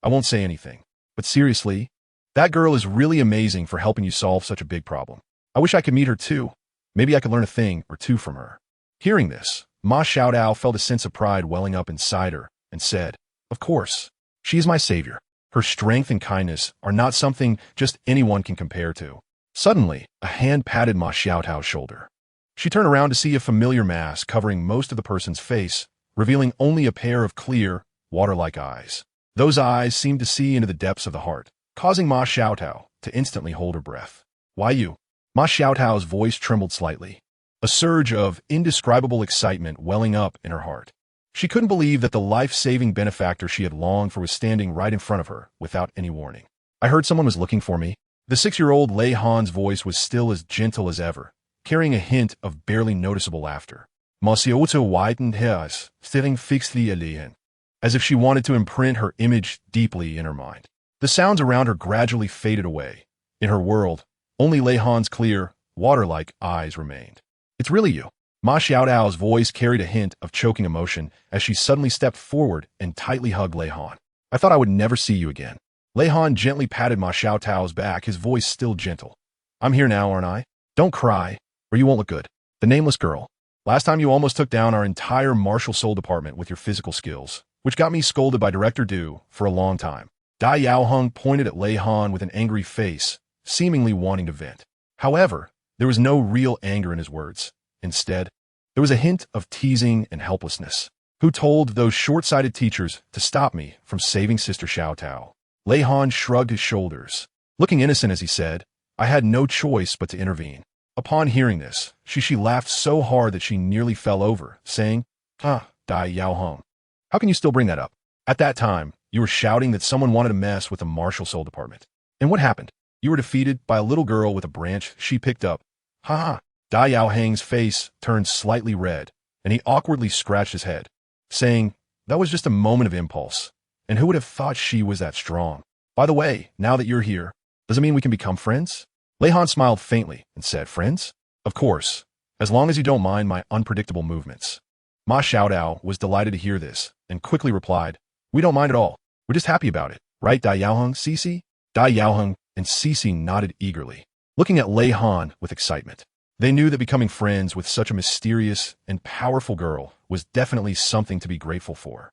I won't say anything. But seriously, that girl is really amazing for helping you solve such a big problem. I wish I could meet her too. Maybe I could learn a thing or two from her." Hearing this, Ma Xiaotao felt a sense of pride welling up inside her and said, "Of course, she is my savior. Her strength and kindness are not something just anyone can compare to." Suddenly, a hand patted Ma Xiaotao's shoulder. She turned around to see a familiar mask covering most of the person's face, revealing only a pair of clear, water-like eyes. Those eyes seemed to see into the depths of the heart, causing Ma Xiaotao to instantly hold her breath. "Why you?" Ma Xiaotao's voice trembled slightly, a surge of indescribable excitement welling up in her heart. She couldn't believe that the life-saving benefactor she had longed for was standing right in front of her without any warning. "I heard someone was looking for me." The 6-year-old Lei Han's voice was still as gentle as ever, carrying a hint of barely noticeable laughter. Monsieur widened her eyes, staring fixedly at Lei Han, as if she wanted to imprint her image deeply in her mind. The sounds around her gradually faded away. In her world, only Lei Han's clear, water-like eyes remained. "It's really you." Ma Xiaotao's voice carried a hint of choking emotion as she suddenly stepped forward and tightly hugged Lei Han. "I thought I would never see you again." Lei Han gently patted Ma Xiaotao's back, his voice still gentle. "I'm here now, aren't I? Don't cry, or you won't look good." The nameless girl. "Last time you almost took down our entire martial soul department with your physical skills, which got me scolded by Director Du for a long time." Dai Yaoheng pointed at Lei Han with an angry face, seemingly wanting to vent. However, there was no real anger in his words. Instead, there was a hint of teasing and helplessness. "Who told those short-sighted teachers to stop me from saving Sister Xiaotao?" Lei Han shrugged his shoulders. Looking innocent as he said, "I had no choice but to intervene." Upon hearing this, Shishi laughed so hard that she nearly fell over, saying, Dai Yaoheng, how can you still bring that up? At that time, you were shouting that someone wanted to mess with the martial soul department. And what happened? You were defeated by a little girl with a branch she picked up. Ha. Dai Yaoheng's face turned slightly red, and he awkwardly scratched his head, saying, "That was just a moment of impulse. And who would have thought she was that strong? By the way, now that you're here, does it mean we can become friends?" Lei Han smiled faintly and said, "Friends? Of course, as long as you don't mind my unpredictable movements." Ma Xiaotao was delighted to hear this, and quickly replied, "We don't mind at all. We're just happy about it. Right, Dai Yaoheng, Cici?" Dai Yaoheng and Cici nodded eagerly, looking at Lei Han with excitement. They knew that becoming friends with such a mysterious and powerful girl was definitely something to be grateful for.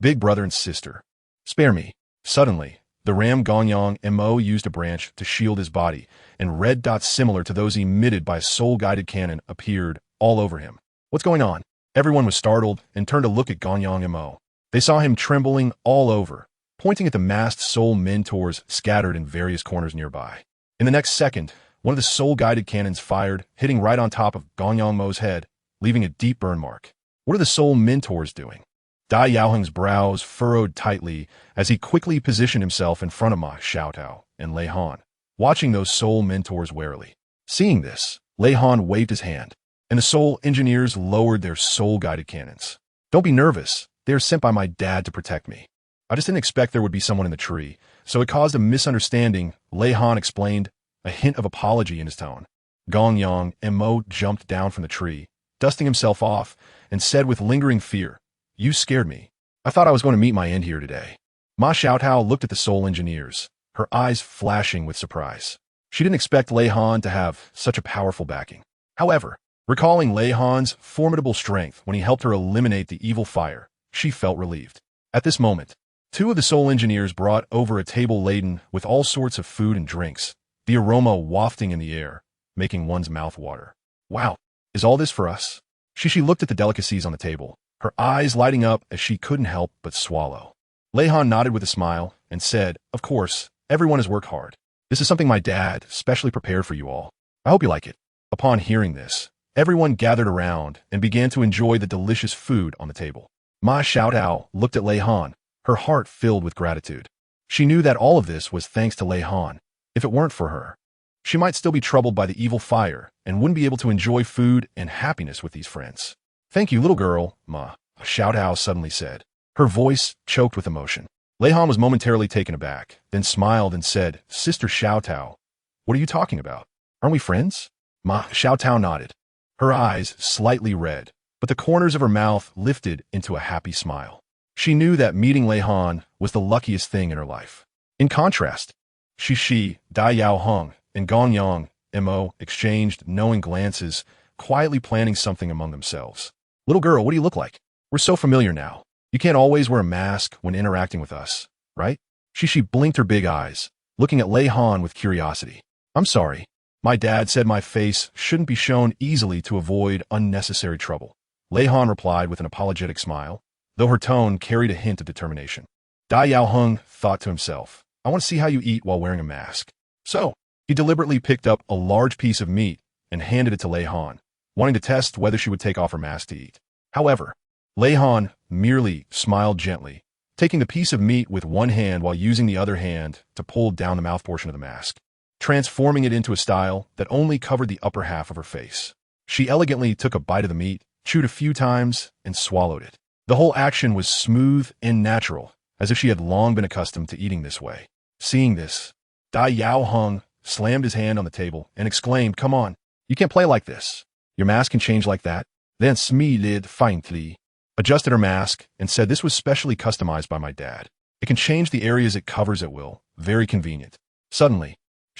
Big brother and sister. Spare me. Suddenly, the Ram Gonyang Mo used a branch to shield his body, and red dots similar to those emitted by a soul-guided cannon appeared all over him. What's going on? Everyone was startled and turned to look at Gonyang Mo. They saw him trembling all over, pointing at the masked soul mentors scattered in various corners nearby. In the next second, one of the soul-guided cannons fired, hitting right on top of Gonyang Mo's head, leaving a deep burn mark. What are the soul mentors doing? Dai Yaoheng's brows furrowed tightly as he quickly positioned himself in front of Ma Xiaotao and Lei Han, watching those soul mentors warily. Seeing this, Lei Han waved his hand, and the soul engineers lowered their soul-guided cannons. "Don't be nervous. They are sent by my dad to protect me. I just didn't expect there would be someone in the tree, so it caused a misunderstanding," Lei Han explained, a hint of apology in his tone. Gonyang Mo jumped down from the tree, dusting himself off, and said with lingering fear, "You scared me. I thought I was going to meet my end here today." Ma Xiaotao looked at the soul engineers, her eyes flashing with surprise. She didn't expect Lei Han to have such a powerful backing. However, recalling Lei Han's formidable strength when he helped her eliminate the evil fire, she felt relieved. At this moment, 2 of the soul engineers brought over a table laden with all sorts of food and drinks, the aroma wafting in the air, making one's mouth water. "Wow, is all this for us?" Shishi looked at the delicacies on the table, her eyes lighting up as she couldn't help but swallow. Lei Han nodded with a smile and said, "Of course, everyone has worked hard. This is something my dad specially prepared for you all. I hope you like it." Upon hearing this, Everyone gathered around and began to enjoy the delicious food on the table. Ma Xiaotao looked at Lei Han, her heart filled with gratitude. She knew that all of this was thanks to Lei Han. If it weren't for her, she might still be troubled by the evil fire and wouldn't be able to enjoy food and happiness with these friends. Thank you, little girl, Ma Xiaotao suddenly said. Her voice choked with emotion. Lei Han was momentarily taken aback, then smiled and said, Sister Xiaotao, what are you talking about? Aren't we friends? Ma Xiaotao nodded, her eyes slightly red, but the corners of her mouth lifted into a happy smile. She knew that meeting Lei Han was the luckiest thing in her life. In contrast, Shi, Dai Yao Hong, and Gong Yang, Mo, exchanged knowing glances, quietly planning something among themselves. Little girl, what do you look like? We're so familiar now. You can't always wear a mask when interacting with us, right? Shi blinked her big eyes, looking at Lei Han with curiosity. I'm sorry. My dad said my face shouldn't be shown easily to avoid unnecessary trouble. Lei Han replied with an apologetic smile, though her tone carried a hint of determination. Dai Yao Hung thought to himself, I want to see how you eat while wearing a mask. So, he deliberately picked up a large piece of meat and handed it to Lei Han, wanting to test whether she would take off her mask to eat. However, Lei Han merely smiled gently, taking the piece of meat with one hand while using the other hand to pull down the mouth portion of the mask, transforming it into a style that only covered the upper half of her face. She elegantly took a bite of the meat, chewed a few times, and swallowed it. The whole action was smooth and natural, as if she had long been accustomed to eating this way. Seeing this, Dai Yao Hung slammed his hand on the table and exclaimed, Come on, you can't play like this. Your mask can change like that. Then smiled faintly, adjusted her mask, and said this was specially customized by my dad. It can change the areas it covers at will. Very convenient. Suddenly,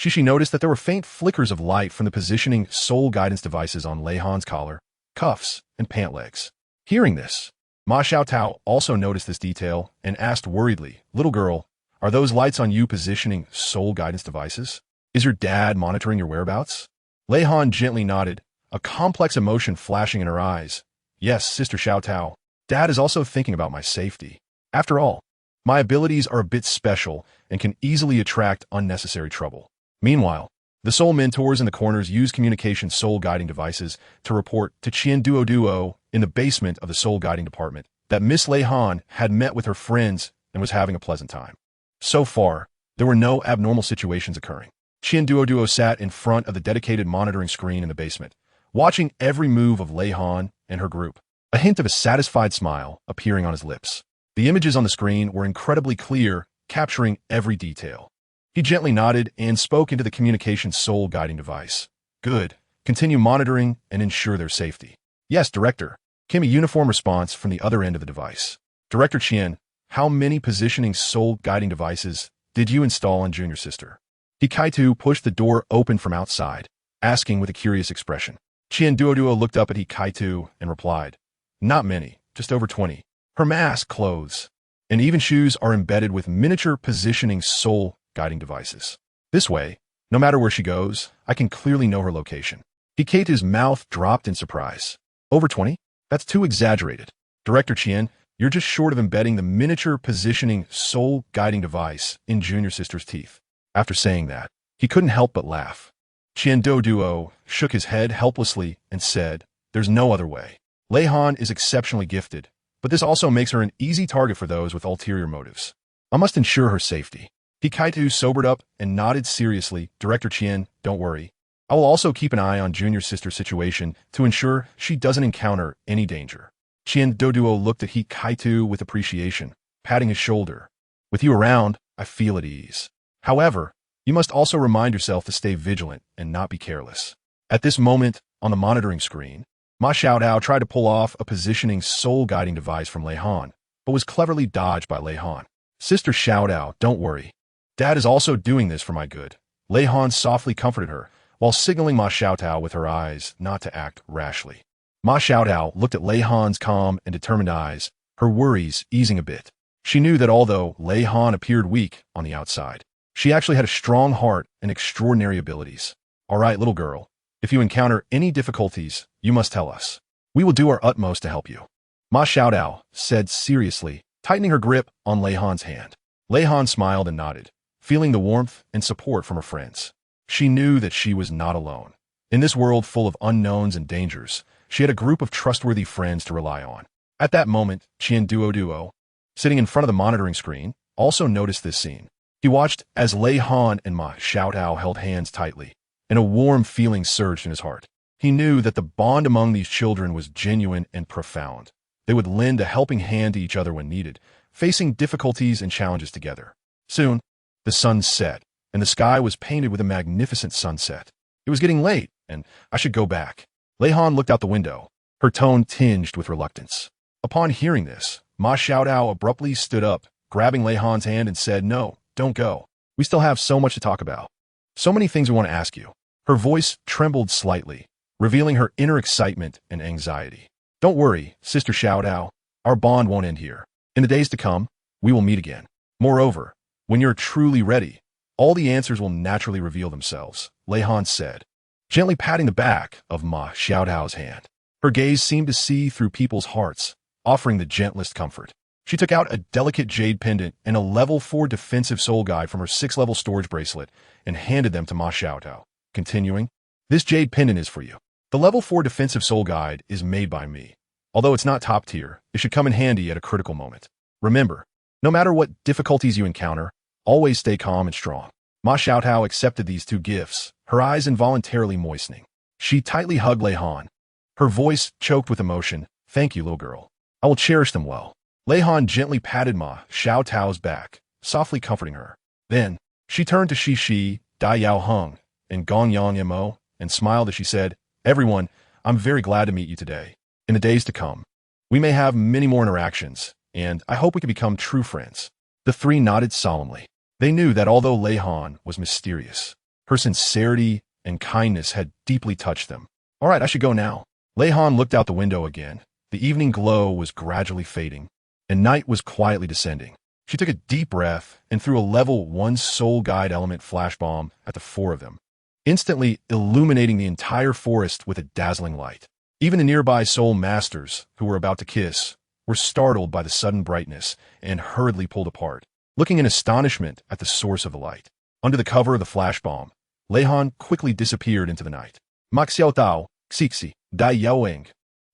Shi noticed that there were faint flickers of light from the positioning soul guidance devices on Lei Han's collar, cuffs, and pant legs. Hearing this, Ma Xiaotao also noticed this detail and asked worriedly, Little girl, are those lights on you positioning soul guidance devices? Is your dad monitoring your whereabouts? Lei Han gently nodded, a complex emotion flashing in her eyes. Yes, Sister Xiaotao, Dad is also thinking about my safety. After all, my abilities are a bit special and can easily attract unnecessary trouble. Meanwhile, the soul mentors in the corners use communication soul guiding devices to report to Douluo in the basement of the soul guiding department that Miss Lei Han had met with her friends and was having a pleasant time. So far, there were no abnormal situations occurring. Douluo sat in front of the dedicated monitoring screen in the basement, watching every move of Lei Han and her group, a hint of a satisfied smile appearing on his lips. The images on the screen were incredibly clear, capturing every detail. He gently nodded and spoke into the communication soul guiding device. Good. Continue monitoring and ensure their safety. Yes, Director, came a uniform response from the other end of the device. Director Qian, how many positioning soul guiding devices did you install on Junior Sister? Hikaitu pushed the door open from outside, asking with a curious expression. Douluo looked up at Hikaitu and replied, Not many, just over 20. Her mask, clothes, and even shoes are embedded with miniature positioning soul guiding devices. This way, no matter where she goes, I can clearly know her location. Hikaitu's mouth dropped in surprise. Over 20? That's too exaggerated. Director Qian, you're just short of embedding the miniature positioning soul guiding device in Junior Sister's teeth. After saying that, he couldn't help but laugh. Douluo shook his head helplessly and said, There's no other way. Lei Han is exceptionally gifted, but this also makes her an easy target for those with ulterior motives. I must ensure her safety. Hikaitu sobered up and nodded seriously. Director Qian, don't worry. I will also keep an eye on Junior Sister's situation to ensure she doesn't encounter any danger. Douluo looked at Hikaitu with appreciation, patting his shoulder. With you around, I feel at ease. However, you must also remind yourself to stay vigilant and not be careless. At this moment, on the monitoring screen, Ma Xiaotao tried to pull off a positioning soul guiding device from Lei Han, but was cleverly dodged by Lei Han. Sister Xiaotao, don't worry. Dad is also doing this for my good. Lei Han softly comforted her, while signaling Ma Xiaotao with her eyes not to act rashly. Ma Xiaotao looked at Lei Han's calm and determined eyes, her worries easing a bit. She knew that although Lei Han appeared weak on the outside, she actually had a strong heart and extraordinary abilities. All right, little girl, if you encounter any difficulties, you must tell us. We will do our utmost to help you. Ma Xiaotao said seriously, tightening her grip on Lei Han's hand. Lei Han smiled and nodded, feeling the warmth and support from her friends. She knew that she was not alone. In this world full of unknowns and dangers, she had a group of trustworthy friends to rely on. At that moment, Douluo, sitting in front of the monitoring screen, also noticed this scene. He watched as Lei Han and Ma Xiaotao held hands tightly, and a warm feeling surged in his heart. He knew that the bond among these children was genuine and profound. They would lend a helping hand to each other when needed, facing difficulties and challenges together. Soon, the sun set, and the sky was painted with a magnificent sunset. It was getting late, and I should go back. Lei Han looked out the window, her tone tinged with reluctance. Upon hearing this, Ma Xiaotao abruptly stood up, grabbing Lei Han's hand and said, "No, don't go. We still have so much to talk about. So many things we want to ask you." Her voice trembled slightly, revealing her inner excitement and anxiety. "Don't worry, Sister Xiaotao. Our bond won't end here. In the days to come, we will meet again. Moreover, when you're truly ready, all the answers will naturally reveal themselves," Lei Han said, gently patting the back of Ma Xiaotao's hand. Her gaze seemed to see through people's hearts, offering the gentlest comfort. She took out a delicate jade pendant and a level 4 defensive soul guide from her 6th-level storage bracelet and handed them to Ma Xiaotao, continuing, "This jade pendant is for you. The level 4 defensive soul guide is made by me. Although it's not top tier, it should come in handy at a critical moment. Remember, no matter what difficulties you encounter, always stay calm and strong." Ma Xiaotao accepted these 2 gifts, her eyes involuntarily moistening. She tightly hugged Lei Han, her voice choked with emotion. "Thank you, little girl. I will cherish them well." Lei Han gently patted Ma Xiaotao's back, softly comforting her. Then, she turned to Shi, Dai Yao Heng, and Gong Yang Mo, and smiled as she said, "Everyone, I'm very glad to meet you today. In the days to come, we may have many more interactions, and I hope we can become true friends." The 3 nodded solemnly. They knew that although Lei Han was mysterious, her sincerity and kindness had deeply touched them. "All right, I should go now." Lei Han looked out the window again. The evening glow was gradually fading, and night was quietly descending. She took a deep breath and threw a level 1 soul guide element flash bomb at the 4 of them, instantly illuminating the entire forest with a dazzling light. Even the nearby soul masters, who were about to kiss, were startled by the sudden brightness and hurriedly pulled apart, looking in astonishment at the source of the light. Under the cover of the flash bomb, Lei Han quickly disappeared into the night. Ma Xiaotao, Xixi, Dai Yaoeng,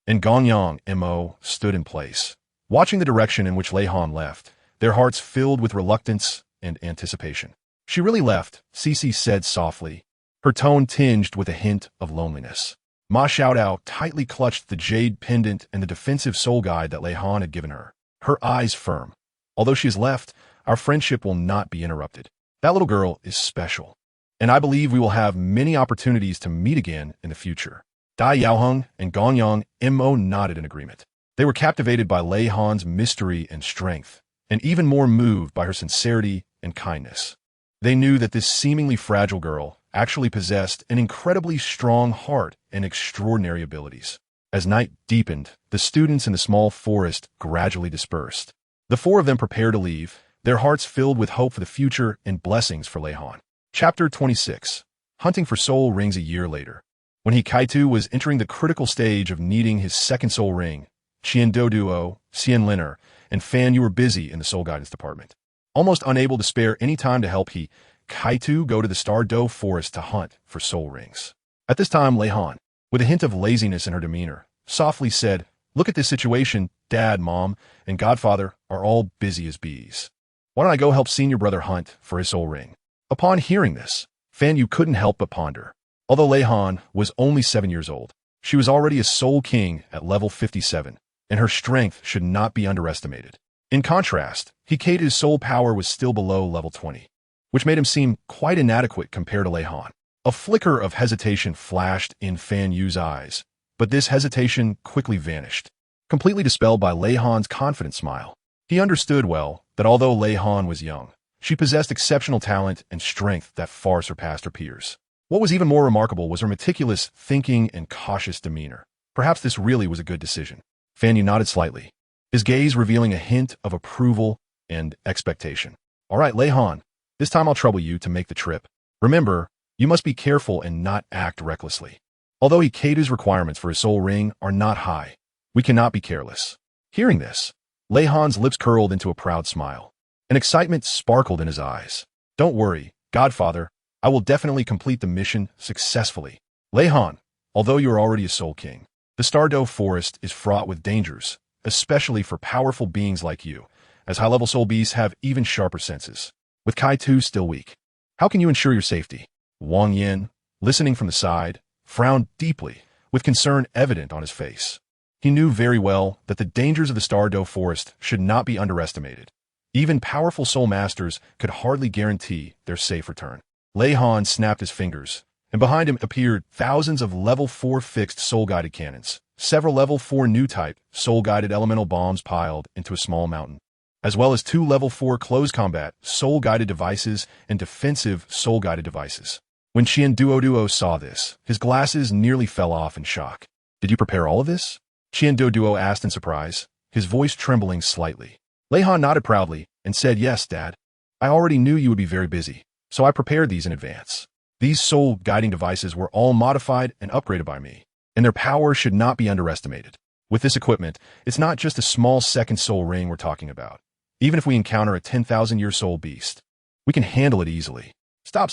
and Gong Yang Mo stood in place, watching the direction in which Lei Han left, their hearts filled with reluctance and anticipation. "She really left," Cece said softly, her tone tinged with a hint of loneliness. Ma Xiaotao tightly clutched the jade pendant and the defensive soul guide that Lei Han had given her, her eyes firm. "Although she has left, our friendship will not be interrupted. That little girl is special, and I believe we will have many opportunities to meet again in the future." Dai Yaoheng and Gong Yang Mo nodded in agreement. They were captivated by Lei Han's mystery and strength, and even more moved by her sincerity and kindness. They knew that this seemingly fragile girl actually possessed an incredibly strong heart and extraordinary abilities. As night deepened, the students in the small forest gradually dispersed. The 4 of them prepared to leave, their hearts filled with hope for the future and blessings for Lei Han. Chapter 26. Hunting for Soul Rings. A year later, when Hikaitu was entering the critical stage of needing his 2nd soul ring, Douluo, Xianliner, and Fan Yu were busy in the soul guidance department. Almost unable to spare any time to help Hikaitu go to the Star Doe forest to hunt for soul rings. At this time, Lei Han, with a hint of laziness in her demeanor, softly said, "Look at this situation. Dad, Mom, and Godfather are all busy as bees. Why don't I go help senior brother hunt for his soul ring?" Upon hearing this, Fan Yu couldn't help but ponder. Although Lei Han was only 7 years old, she was already a soul king at level 57, and her strength should not be underestimated. In contrast, Hikate's soul power was still below level 20, which made him seem quite inadequate compared to Lei Han. A flicker of hesitation flashed in Fan Yu's eyes, but this hesitation quickly vanished, completely dispelled by Lei Han's confident smile. He understood well that although Lei Han was young, she possessed exceptional talent and strength that far surpassed her peers. What was even more remarkable was her meticulous thinking and cautious demeanor. Perhaps this really was a good decision. Fan Yu nodded slightly, his gaze revealing a hint of approval and expectation. "All right, Lei Han, this time I'll trouble you to make the trip. Remember, you must be careful and not act recklessly. Although Hikate's requirements for his soul ring are not high, we cannot be careless." Hearing this, Lei Han's lips curled into a proud smile, and excitement sparkled in his eyes. "Don't worry, Godfather, I will definitely complete the mission successfully." Lei Han, although you are already a Soul King, the Douluo forest is fraught with dangers, especially for powerful beings like you, as high-level soul beasts have even sharper senses. With Kai-Tu still weak, how can you ensure your safety? Wang Yin, listening from the side, frowned deeply, with concern evident on his face. He knew very well that the dangers of the Douluo forest should not be underestimated. Even powerful soul masters could hardly guarantee their safe return. Lei Han snapped his fingers, and behind him appeared thousands of level 4 fixed soul-guided cannons, several level 4 new-type soul-guided elemental bombs piled into a small mountain, as well as 2 level 4 close combat soul-guided devices and defensive soul-guided devices. When Douluo saw this, his glasses nearly fell off in shock. Did you prepare all of this? Douluo asked in surprise, his voice trembling slightly. Lei Han nodded proudly and said, "Yes, Dad. I already knew you would be very busy, so I prepared these in advance. These soul-guiding devices were all modified and upgraded by me, and their power should not be underestimated. With this equipment, it's not just a small second soul ring we're talking about. Even if we encounter a 10,000-year soul beast, we can handle it easily." Stop.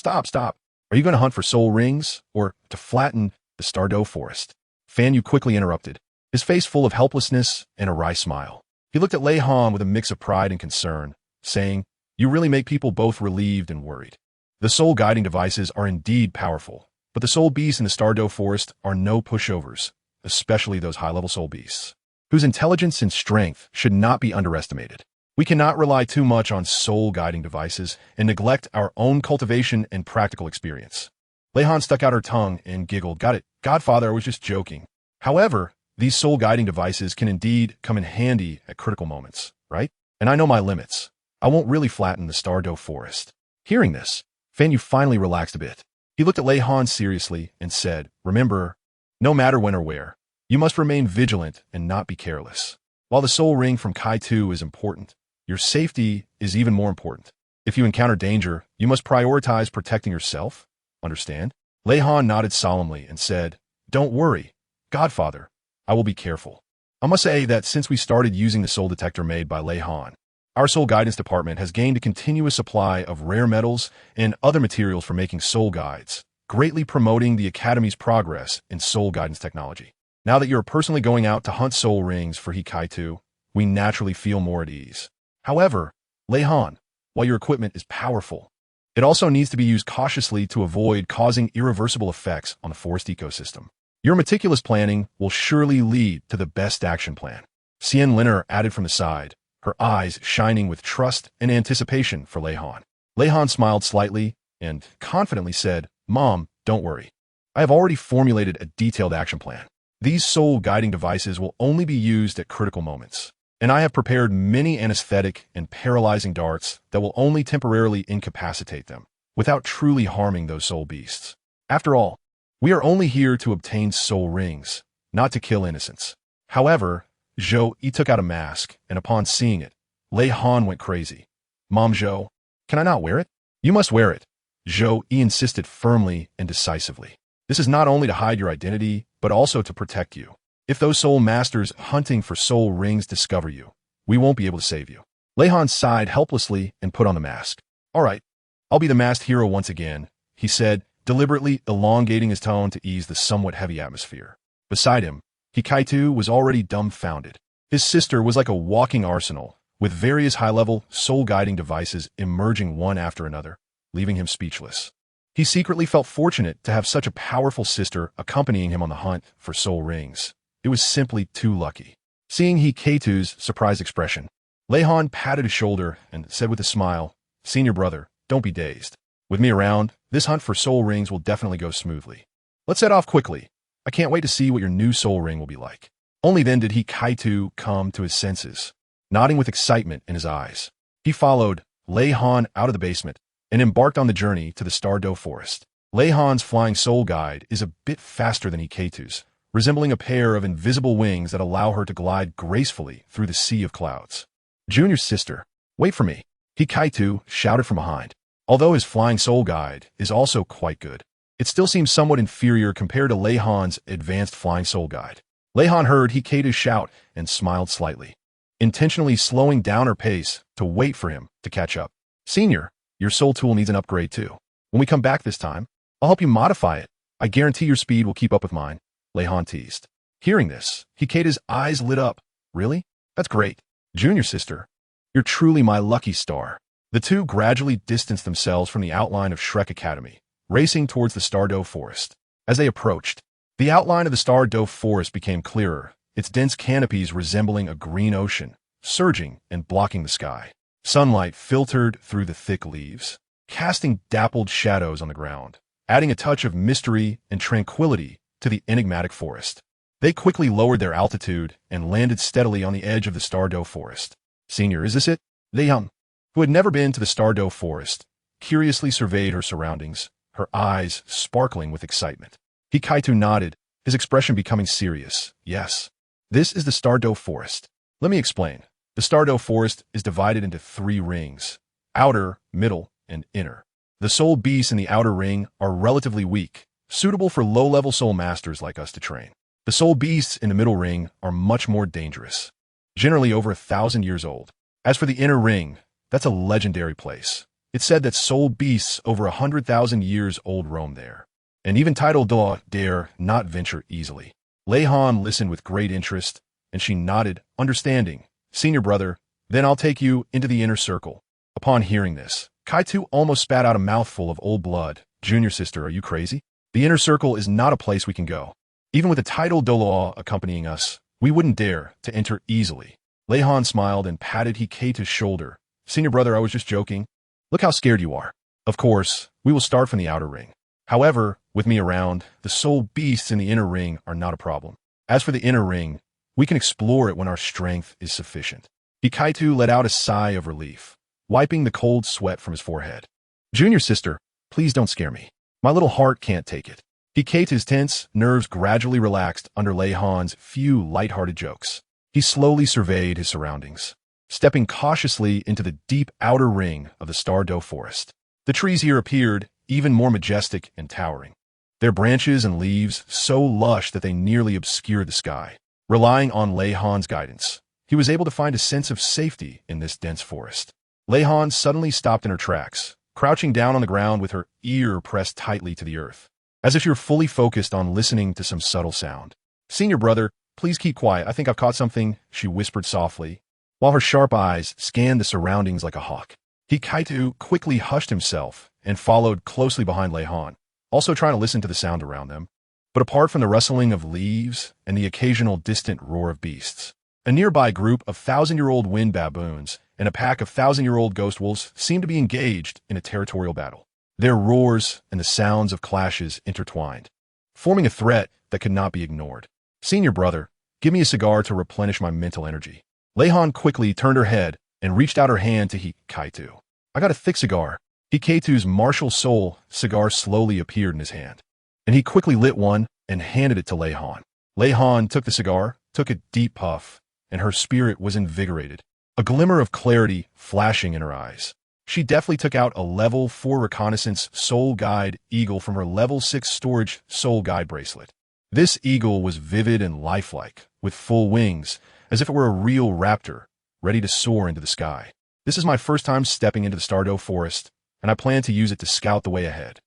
Are you going to hunt for soul rings, or to flatten the Douluo forest? Fan Yu quickly interrupted, his face full of helplessness and a wry smile. He looked at Lei Han with a mix of pride and concern, saying, "You really make people both relieved and worried. The soul-guiding devices are indeed powerful, but the soul beasts in the Douluo forest are no pushovers, especially those high-level soul beasts, whose intelligence and strength should not be underestimated. We cannot rely too much on soul-guiding devices and neglect our own cultivation and practical experience." Lei Han stuck out her tongue and giggled. "Got it, Godfather, I was just joking. However, these soul-guiding devices can indeed come in handy at critical moments, right? And I know my limits. I won't really flatten the Douluo forest." Hearing this, Fan Yu finally relaxed a bit. He looked at Lei Han seriously and said, "Remember, no matter when or where, you must remain vigilant and not be careless. While the soul ring from Kai-Tu is important, your safety is even more important. If you encounter danger, you must prioritize protecting yourself. Understand?" Lei Han nodded solemnly and said, "Don't worry, Godfather. I will be careful." I must say that since we started using the soul detector made by Lei Han, our soul guidance department has gained a continuous supply of rare metals and other materials for making soul guides, greatly promoting the Academy's progress in soul guidance technology. Now that you're personally going out to hunt soul rings for Kai-Tu, we naturally feel more at ease. However, Lei Han, while your equipment is powerful, it also needs to be used cautiously to avoid causing irreversible effects on the forest ecosystem. Your meticulous planning will surely lead to the best action plan. Xian Linner added from the side, her eyes shining with trust and anticipation for Lei Han. Lei Han smiled slightly and confidently said, "Mom, don't worry. I have already formulated a detailed action plan. These soul-guiding devices will only be used at critical moments, and I have prepared many anesthetic and paralyzing darts that will only temporarily incapacitate them, without truly harming those soul beasts. After all, we are only here to obtain soul rings, not to kill innocents." However, Zhou Yi took out a mask, and upon seeing it, Lei Han went crazy. "Mom Zhou, can I not wear it?" "You must wear it," Zhou Yi insisted firmly and decisively. "This is not only to hide your identity, but also to protect you. If those soul masters hunting for soul rings discover you, we won't be able to save you." Lei Han sighed helplessly and put on the mask. "All right, I'll be the masked hero once again," he said, deliberately elongating his tone to ease the somewhat heavy atmosphere. Beside him, Kai-Tu was already dumbfounded. His sister was like a walking arsenal, with various high-level, soul-guiding devices emerging one after another, leaving him speechless. He secretly felt fortunate to have such a powerful sister accompanying him on the hunt for soul rings. It was simply too lucky. Seeing Kai-Tu's surprised expression, Lei Han patted his shoulder and said with a smile, "Senior brother, don't be dazed. With me around, this hunt for soul rings will definitely go smoothly. Let's head off quickly. I can't wait to see what your new soul ring will be like." Only then did Kai-Tu come to his senses, nodding with excitement in his eyes. He followed Lei Han out of the basement and embarked on the journey to the Douluo forest. Lei Han's flying soul guide is a bit faster than Kai-Tu's, resembling a pair of invisible wings that allow her to glide gracefully through the sea of clouds. "Junior's sister, wait for me," Kai-Tu shouted from behind. Although his flying soul guide is also quite good, it still seems somewhat inferior compared to Lei Han's advanced flying soul guide. Lei Han heard Kai-Tu's shout and smiled slightly, intentionally slowing down her pace to wait for him to catch up. "Senior, your soul tool needs an upgrade too. When we come back this time, I'll help you modify it. I guarantee your speed will keep up with mine, Leihan teased. Hearing this, Hikate's eyes lit up. Really? That's great. Junior sister, you're truly my lucky star. The two gradually distanced themselves from the outline of Shrek Academy, racing towards the Stardow Forest. As they approached, the outline of the Stardow Forest became clearer, its dense canopies resembling a green ocean, surging and blocking the sky. Sunlight filtered through the thick leaves, casting dappled shadows on the ground, adding a touch of mystery and tranquility to the enigmatic forest. They quickly lowered their altitude and landed steadily on the edge of the Stardow Forest. Senior, is this it? Leihan, who had never been to the Stardow Forest, curiously surveyed her surroundings, her eyes sparkling with excitement. Hikaito nodded, his expression becoming serious. Yes, this is the Stardow Forest. Let me explain. The Stardow Forest is divided into 3 rings: outer, middle, and inner. The soul beasts in the outer ring are relatively weak, suitable for low-level soul masters like us to train. The soul beasts in the middle ring are much more dangerous, generally over 1,000 years old. As for the inner ring, that's a legendary place. It's said that soul beasts over 100,000 years old roam there, and even titled Douluo dare not venture easily. Leihan listened with great interest, and she nodded, understanding. Senior brother, then I'll take you into the inner circle. Upon hearing this, Kaito almost spat out a mouthful of old blood. Junior sister, are you crazy? The inner circle is not a place we can go. Even with the titled Douluo accompanying us, we wouldn't dare to enter easily. Leihan smiled and patted Hikate's shoulder. Senior brother, I was just joking. Look how scared you are. Of course, we will start from the outer ring. However, with me around, the soul beasts in the inner ring are not a problem. As for the inner ring, we can explore it when our strength is sufficient. Hikaito let out a sigh of relief, wiping the cold sweat from his forehead. Junior sister, please don't scare me. My little heart can't take it. Hikate's tense nerves gradually relaxed under Leihan's few light-hearted jokes. He slowly surveyed his surroundings, stepping cautiously into the deep outer ring of the Stardow Forest. The trees here appeared even more majestic and towering, their branches and leaves so lush that they nearly obscured the sky. Relying on Leihan's guidance, he was able to find a sense of safety in this dense forest. Leihan suddenly stopped in her tracks, crouching down on the ground with her ear pressed tightly to the earth, as if she were fully focused on listening to some subtle sound. Senior brother, please keep quiet. I think I've caught something, she whispered softly, while her sharp eyes scanned the surroundings like a hawk. Hikaito quickly hushed himself and followed closely behind Leihan, also trying to listen to the sound around them. But apart from the rustling of leaves and the occasional distant roar of beasts, a nearby group of 1,000-year-old wind baboons and a pack of 1,000-year-old ghost wolves seemed to be engaged in a territorial battle. Their roars and the sounds of clashes intertwined, forming a threat that could not be ignored. Senior brother, give me a cigar to replenish my mental energy. Leihan quickly turned her head and reached out her hand to Hikaito. I got a thick cigar. Hikaito's martial soul cigar slowly appeared in his hand, and he quickly lit one and handed it to Leihan. Leihan took the cigar, took a deep puff, and her spirit was invigorated, a glimmer of clarity flashing in her eyes. She deftly took out a level 4 reconnaissance soul guide eagle from her level 6 storage soul guide bracelet. This eagle was vivid and lifelike, with full wings, as if it were a real raptor, ready to soar into the sky. This is my first time stepping into the Stardow Forest, and I plan to use it to scout the way ahead.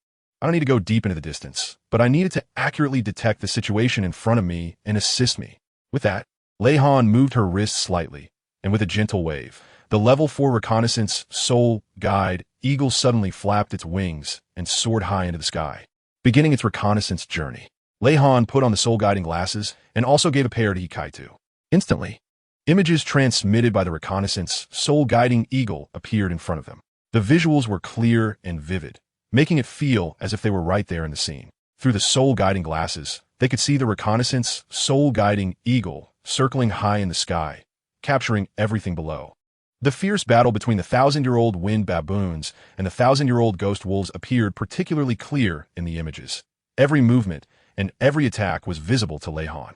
I don't need to go deep into the distance, but I needed to accurately detect the situation in front of me and assist me. With that, Leihan moved her wrist slightly, and with a gentle wave, the level 4 reconnaissance soul guide eagle suddenly flapped its wings and soared high into the sky, beginning its reconnaissance journey. Leihan put on the soul guiding glasses and also gave a pair to Hikaito. Instantly, images transmitted by the reconnaissance soul guiding eagle appeared in front of them. The visuals were clear and vivid, making it feel as if they were right there in the scene. Through the soul guiding glasses, they could see the reconnaissance soul guiding eagle circling high in the sky, capturing everything below. The fierce battle between the 1,000-year-old wind baboons and the 1,000-year-old ghost wolves appeared particularly clear in the images. Every movement and every attack was visible to Leihan.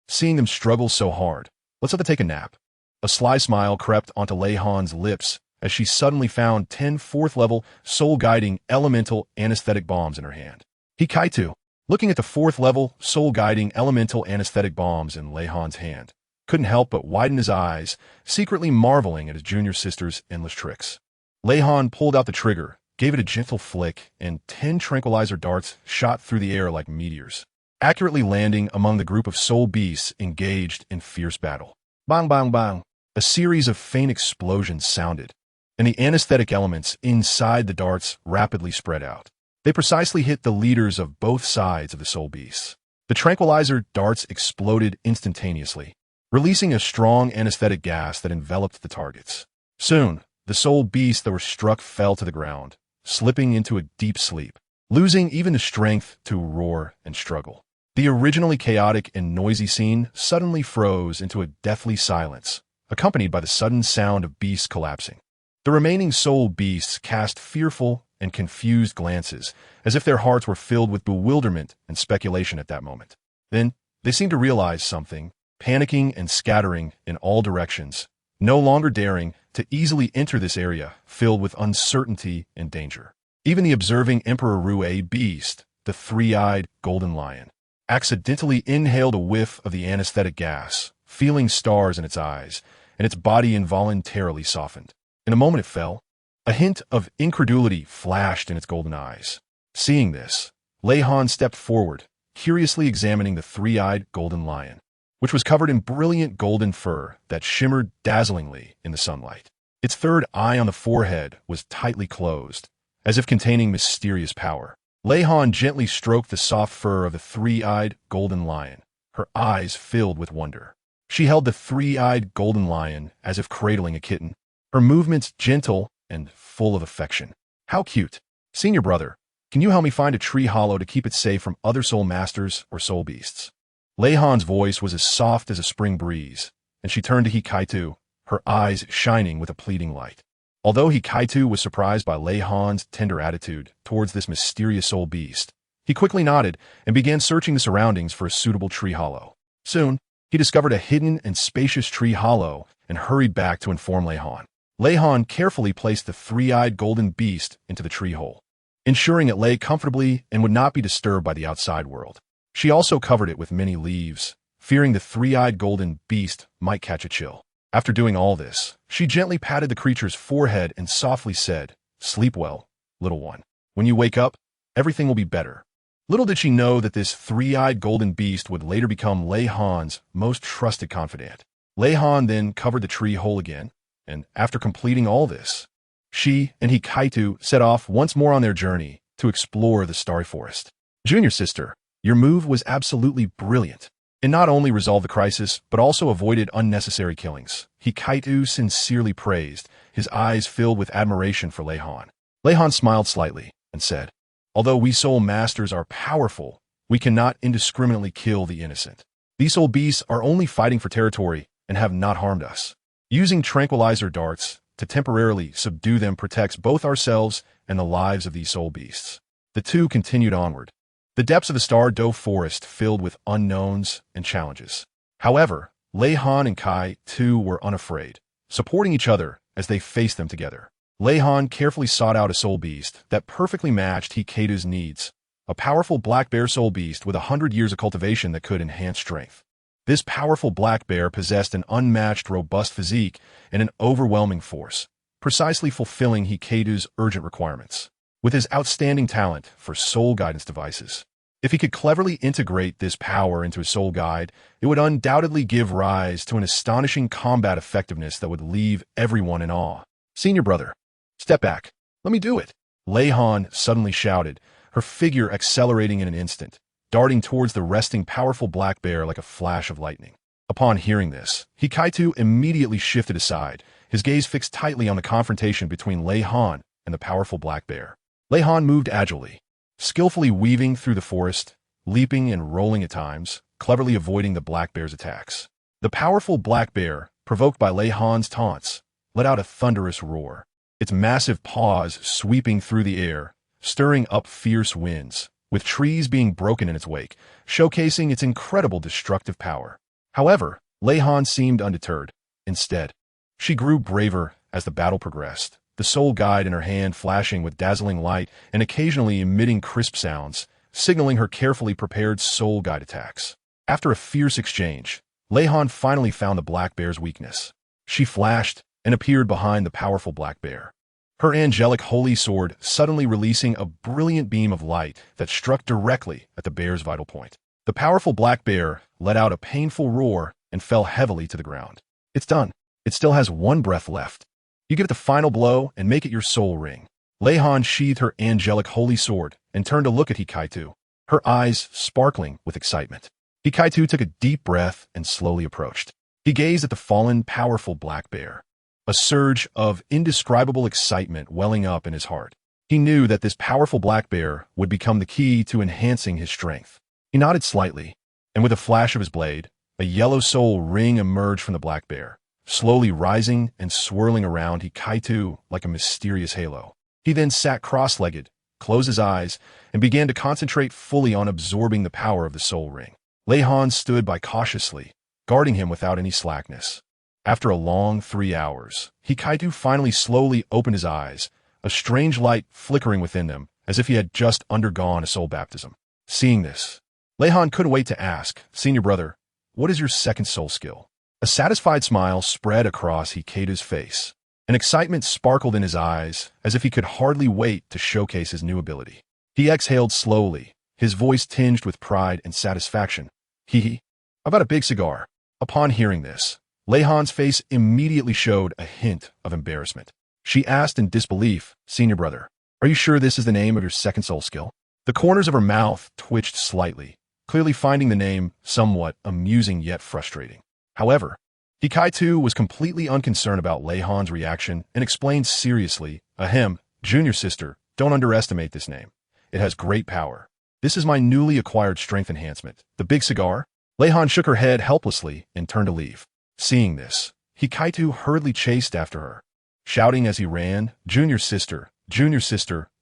Seeing them struggle so hard, let's let them take a nap. A sly smile crept onto Leihan's lips as she suddenly found 10 4th-level soul-guiding elemental anesthetic bombs in her hand. Hikaito, looking at the 4th-level soul-guiding elemental anesthetic bombs in Leihan's hand, couldn't help but widen his eyes, secretly marveling at his junior sister's endless tricks. Leihan pulled out the trigger, gave it a gentle flick, and 10 tranquilizer darts shot through the air like meteors, accurately landing among the group of soul beasts engaged in fierce battle. Bang, bang, bang. A series of faint explosions sounded, and the anesthetic elements inside the darts rapidly spread out. They precisely hit the leaders of both sides of the soul beasts. The tranquilizer darts exploded instantaneously, releasing a strong anesthetic gas that enveloped the targets. Soon, the soul beasts that were struck fell to the ground, slipping into a deep sleep, losing even the strength to roar and struggle. The originally chaotic and noisy scene suddenly froze into a deathly silence, accompanied by the sudden sound of beasts collapsing. The remaining soul beasts cast fearful and confused glances, as if their hearts were filled with bewilderment and speculation at that moment. Then, they seemed to realize something, panicking and scattering in all directions, no longer daring to easily enter this area filled with uncertainty and danger. Even the observing Emperor Rue beast, the three-eyed golden lion, accidentally inhaled a whiff of the anesthetic gas, feeling stars in its eyes, and its body involuntarily softened. In a moment it fell. A hint of incredulity flashed in its golden eyes. Seeing this, Lei Han stepped forward, curiously examining the three-eyed golden lion, which was covered in brilliant golden fur that shimmered dazzlingly in the sunlight. Its third eye on the forehead was tightly closed, as if containing mysterious power. Lei Han gently stroked the soft fur of the three-eyed golden lion, her eyes filled with wonder. She held the three-eyed golden lion as if cradling a kitten, her movements gentle and full of affection. How cute. Senior brother, can you help me find a tree hollow to keep it safe from other soul masters or soul beasts? Lei Han's voice was as soft as a spring breeze, and she turned to Hikaitu, her eyes shining with a pleading light. Although Hikaitu was surprised by Lei Han's tender attitude towards this mysterious soul beast, he quickly nodded and began searching the surroundings for a suitable tree hollow. Soon, he discovered a hidden and spacious tree hollow and hurried back to inform Lei Han. Lei Han carefully placed the three-eyed golden beast into the tree hole, ensuring it lay comfortably and would not be disturbed by the outside world. She also covered it with many leaves, fearing the three-eyed golden beast might catch a chill. After doing all this, she gently patted the creature's forehead and softly said, "Sleep well, little one. When you wake up, everything will be better." Little did she know that this three-eyed golden beast would later become Lei Han's most trusted confidant. Lei Han then covered the tree hole again, and after completing all this, she and Hikaitu set off once more on their journey to explore the starry forest. Junior sister, your move was absolutely brilliant. It not only resolved the crisis, but also avoided unnecessary killings. Hikaitu sincerely praised, his eyes filled with admiration for Lei Han. Lei Han smiled slightly and said, "Although we soul masters are powerful, we cannot indiscriminately kill the innocent. These soul beasts are only fighting for territory and have not harmed us. Using tranquilizer darts to temporarily subdue them protects both ourselves and the lives of these soul beasts." The two continued onward, the depths of the Star Doe forest filled with unknowns and challenges. However, Lei Han and Kai, too, were unafraid, supporting each other as they faced them together. Lei Han carefully sought out a soul beast that perfectly matched Hikaitu's needs, a powerful black bear soul beast with 100 years of cultivation that could enhance strength. This powerful black bear possessed an unmatched robust physique and an overwhelming force, precisely fulfilling Hikaitu's urgent requirements. With his outstanding talent for soul guidance devices, if he could cleverly integrate this power into his soul guide, it would undoubtedly give rise to an astonishing combat effectiveness that would leave everyone in awe. "Senior brother, step back. Let me do it." Lei Han suddenly shouted, her figure accelerating in an instant, darting towards the resting powerful black bear like a flash of lightning. Upon hearing this, Hikaitu immediately shifted aside, his gaze fixed tightly on the confrontation between Lei Han and the powerful black bear. Lei Han moved agilely, skillfully weaving through the forest, leaping and rolling at times, cleverly avoiding the black bear's attacks. The powerful black bear, provoked by Lei Han's taunts, let out a thunderous roar, its massive paws sweeping through the air, stirring up fierce winds, with trees being broken in its wake, showcasing its incredible destructive power. However, Lei Han seemed undeterred. Instead, she grew braver as the battle progressed, the soul guide in her hand flashing with dazzling light and occasionally emitting crisp sounds, signaling her carefully prepared soul guide attacks. After a fierce exchange, Lei Han finally found the black bear's weakness. She flashed and appeared behind the powerful black bear, her angelic holy sword suddenly releasing a brilliant beam of light that struck directly at the bear's vital point. The powerful black bear let out a painful roar and fell heavily to the ground. It's done. It still has one breath left. You give it the final blow and make it your soul ring. Lei Han sheathed her angelic holy sword and turned to look at Hikaitu, her eyes sparkling with excitement. Hikaitu took a deep breath and slowly approached. He gazed at the fallen, powerful black bear, a surge of indescribable excitement welling up in his heart. He knew that this powerful black bear would become the key to enhancing his strength. He nodded slightly, and with a flash of his blade, a yellow soul ring emerged from the black bear, slowly rising and swirling around Hikaitu like a mysterious halo. He then sat cross-legged, closed his eyes, and began to concentrate fully on absorbing the power of the soul ring. Lei Han stood by cautiously, guarding him without any slackness. After a long 3 hours, Hikaitu finally slowly opened his eyes, a strange light flickering within them, as if he had just undergone a soul baptism. Seeing this, Lei Han couldn't wait to ask, "Senior brother, what is your second soul skill?" A satisfied smile spread across Hikaitu's face. An excitement sparkled in his eyes, as if he could hardly wait to showcase his new ability. He exhaled slowly, his voice tinged with pride and satisfaction. Hee. About a big cigar. Upon hearing this, Lei Han's face immediately showed a hint of embarrassment. She asked in disbelief, "Senior brother, are you sure this is the name of your second soul skill?" The corners of her mouth twitched slightly, clearly finding the name somewhat amusing yet frustrating. However, Hikaitu was completely unconcerned about Lei Han's reaction and explained seriously, "Ahem, junior sister, don't underestimate this name. It has great power. This is my newly acquired strength enhancement, the big cigar." Lei Han shook her head helplessly and turned to leave. Seeing this, Hikaitu hurriedly chased after her, shouting as he ran, junior sister,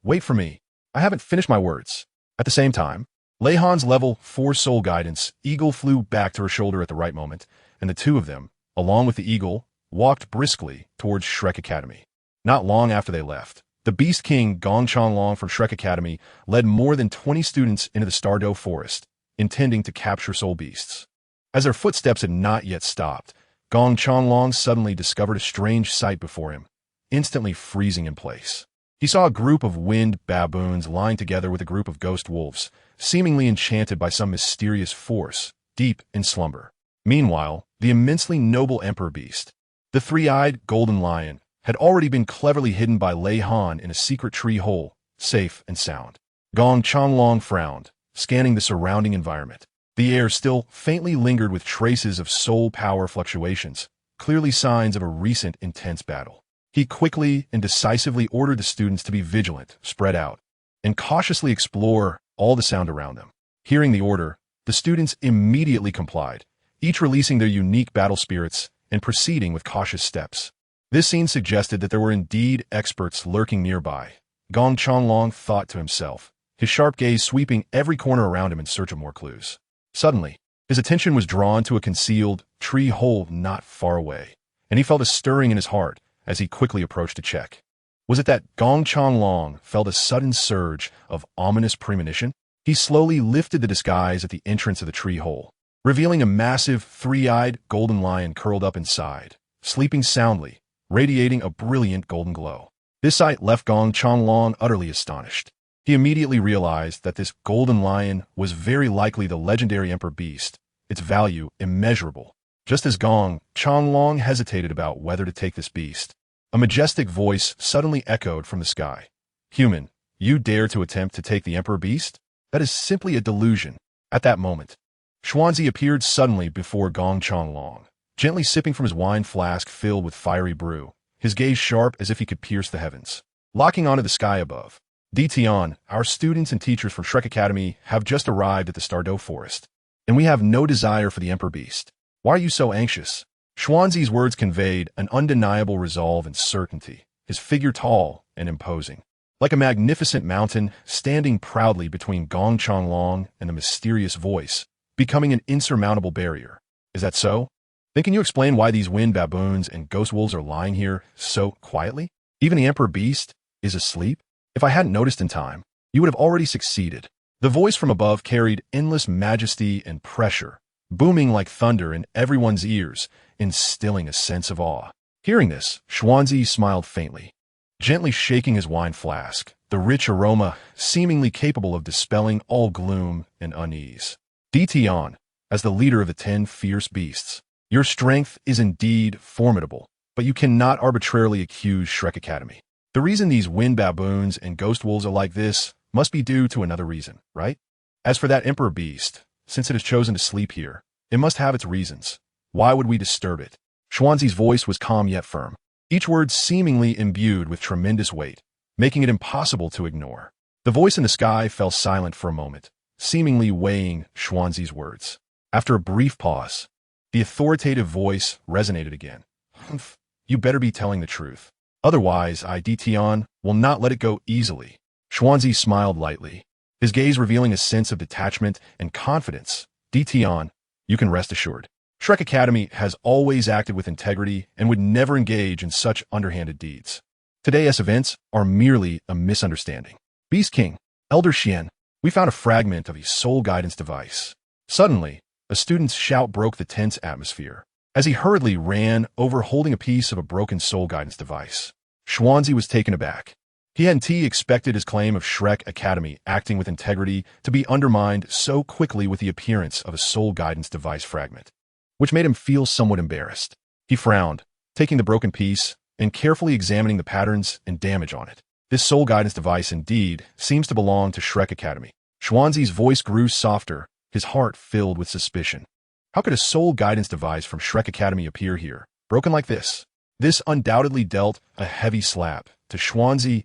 wait for me. I haven't finished my words." At the same time, Lei Han's level 4 soul guidance eagle flew back to her shoulder at the right moment, and the two of them, along with the eagle, walked briskly towards Shrek Academy. Not long after they left, the Beast King Gong Changlong from Shrek Academy led more than 20 students into the Douluo forest, intending to capture soul beasts. As their footsteps had not yet stopped, Gong Changlong suddenly discovered a strange sight before him, instantly freezing in place. He saw a group of wind baboons lying together with a group of ghost wolves, seemingly enchanted by some mysterious force, deep in slumber. Meanwhile, the immensely noble emperor beast, the three-eyed golden lion, had already been cleverly hidden by Lei Han in a secret tree hole, safe and sound. Gong Changlong frowned, scanning the surrounding environment. The air still faintly lingered with traces of soul power fluctuations, clearly signs of a recent intense battle. He quickly and decisively ordered the students to be vigilant, spread out, and cautiously explore all the sound around them. Hearing the order, the students immediately complied, each releasing their unique battle spirits and proceeding with cautious steps. This scene suggested that there were indeed experts lurking nearby. Gong Changlong thought to himself, his sharp gaze sweeping every corner around him in search of more clues. Suddenly, his attention was drawn to a concealed tree hole not far away, and he felt a stirring in his heart as he quickly approached to check. Was it that Gong Changlong felt a sudden surge of ominous premonition? He slowly lifted the disguise at the entrance of the tree hole, revealing a massive, three-eyed golden lion curled up inside, sleeping soundly, radiating a brilliant golden glow. This sight left Gong Changlong utterly astonished. He immediately realized that this golden lion was very likely the legendary Emperor Beast, its value immeasurable. Just as Gong Changlong hesitated about whether to take this beast, a majestic voice suddenly echoed from the sky. "Human, you dare to attempt to take the Emperor Beast? That is simply a delusion." At that moment, Xuanzi appeared suddenly before Gong Changlong, gently sipping from his wine flask filled with fiery brew, his gaze sharp as if he could pierce the heavens. Locking onto the sky above, Di Tian, our students and teachers from Shrek Academy have just arrived at the Douluo forest, and we have no desire for the Emperor Beast. Why are you so anxious? Xuanzi's words conveyed an undeniable resolve and certainty, his figure tall and imposing, like a magnificent mountain standing proudly between Gong Changlong and the mysterious voice, becoming an insurmountable barrier. Is that so? Then can you explain why these wind baboons and ghost wolves are lying here so quietly? Even the Emperor Beast is asleep? If I hadn't noticed in time, you would have already succeeded. The voice from above carried endless majesty and pressure, booming like thunder in everyone's ears, instilling a sense of awe. Hearing this, Xuanzi smiled faintly. gently shaking his wine flask, the rich aroma seemingly capable of dispelling all gloom and unease. Dition, as the leader of the 10 fierce beasts, your strength is indeed formidable, but you cannot arbitrarily accuse Shrek Academy. The reason these wind baboons and ghost wolves are like this must be due to another reason, right? As for that emperor beast, since it has chosen to sleep here, it must have its reasons. Why would we disturb it? Xuanzi's voice was calm yet firm, each word seemingly imbued with tremendous weight, making it impossible to ignore. The voice in the sky fell silent for a moment, seemingly weighing Xuanzi's words. After a brief pause, the authoritative voice resonated again. Humph, you better be telling the truth. Otherwise, Dition will not let it go easily. Xuanzi smiled lightly, his gaze revealing a sense of detachment and confidence. Dition, you can rest assured. Shrek Academy has always acted with integrity and would never engage in such underhanded deeds. Today's events are merely a misunderstanding. Beast King, Elder Xian, we found a fragment of a soul guidance device. Suddenly, a student's shout broke the tense atmosphere, as he hurriedly ran over holding a piece of a broken soul guidance device. Xuanzi was taken aback. He hadn't expected his claim of Shrek Academy acting with integrity to be undermined so quickly with the appearance of a soul guidance device fragment, which made him feel somewhat embarrassed. He frowned, taking the broken piece and carefully examining the patterns and damage on it. This soul guidance device indeed seems to belong to Shrek Academy. Xuanzi's voice grew softer, his heart filled with suspicion. How could a soul guidance device from Shrek Academy appear here, broken like this? This undoubtedly dealt a heavy slap to Xuanzi's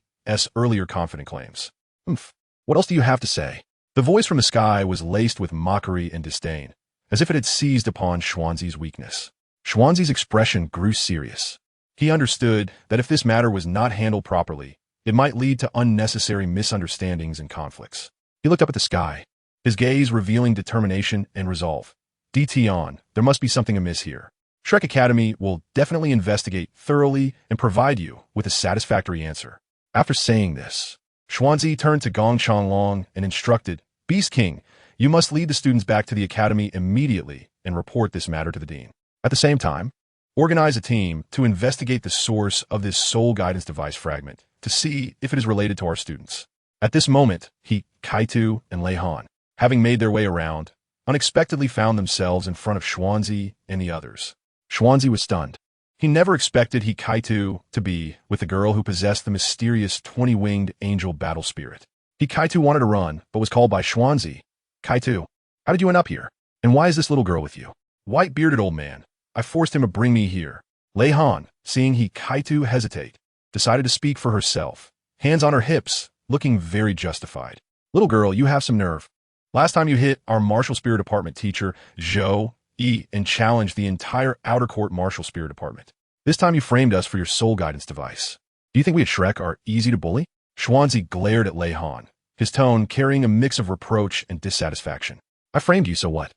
earlier confident claims. What else do you have to say? The voice from the sky was laced with mockery and disdain, as if it had seized upon Xuanzi's weakness. Xuanzi's expression grew serious. He understood that if this matter was not handled properly, it might lead to unnecessary misunderstandings and conflicts. He looked up at the sky, his gaze revealing determination and resolve. Dition, there must be something amiss here. Shrek Academy will definitely investigate thoroughly and provide you with a satisfactory answer. After saying this, Xuanzi turned to Gong Changlong and instructed, Beast King, you must lead the students back to the academy immediately and report this matter to the dean. At the same time, organize a team to investigate the source of this soul guidance device fragment to see if it is related to our students. At this moment, Kaitu, and Lei Han, having made their way around, unexpectedly found themselves in front of Xuanzi and the others. Xuanzi was stunned. He never expected Kaitu to be with the girl who possessed the mysterious 20-winged angel battle spirit. Kaitu wanted to run, but was called by Xuanzi. Kaitu, how did you end up here? And why is this little girl with you? White-bearded old man. I forced him to bring me here. Lei Han, seeing Kaitu hesitate, decided to speak for herself, hands on her hips, looking very justified. Little girl, you have some nerve. Last time you hit our martial spirit department teacher, Zhou Yi, and challenged the entire outer court martial spirit department. This time you framed us for your soul guidance device. Do you think we at Shrek are easy to bully? Xuanzi glared at Lei Han, his tone carrying a mix of reproach and dissatisfaction. I framed you, so what?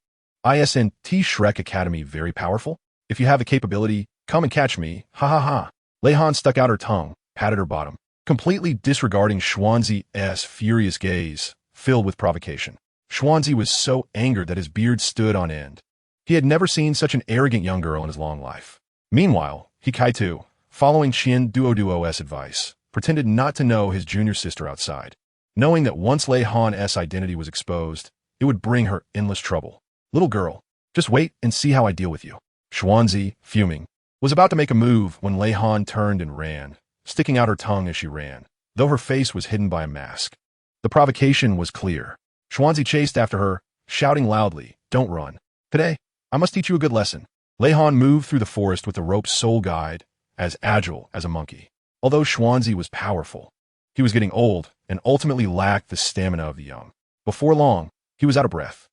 Isn't Shrek Academy very powerful? If you have the capability, come and catch me, ha ha ha. Lei Han stuck out her tongue, patted her bottom, completely disregarding Xuanzi's furious gaze, filled with provocation. Xuanzi was so angered that his beard stood on end. He had never seen such an arrogant young girl in his long life. Meanwhile, Kaitu, following Duo's advice, pretended not to know his junior sister outside, knowing that once Lei Han's identity was exposed, it would bring her endless trouble. Little girl, just wait and see how I deal with you. Xuanzi, fuming, was about to make a move when Lei Han turned and ran, sticking out her tongue as she ran, though her face was hidden by a mask. The provocation was clear. Xuanzi chased after her, shouting loudly, "Don't run. Today, I must teach you a good lesson." Lei Han moved through the forest with the rope's soul guide, as agile as a monkey. Although Xuanzi was powerful, he was getting old and ultimately lacked the stamina of the young. Before long, he was out of breath.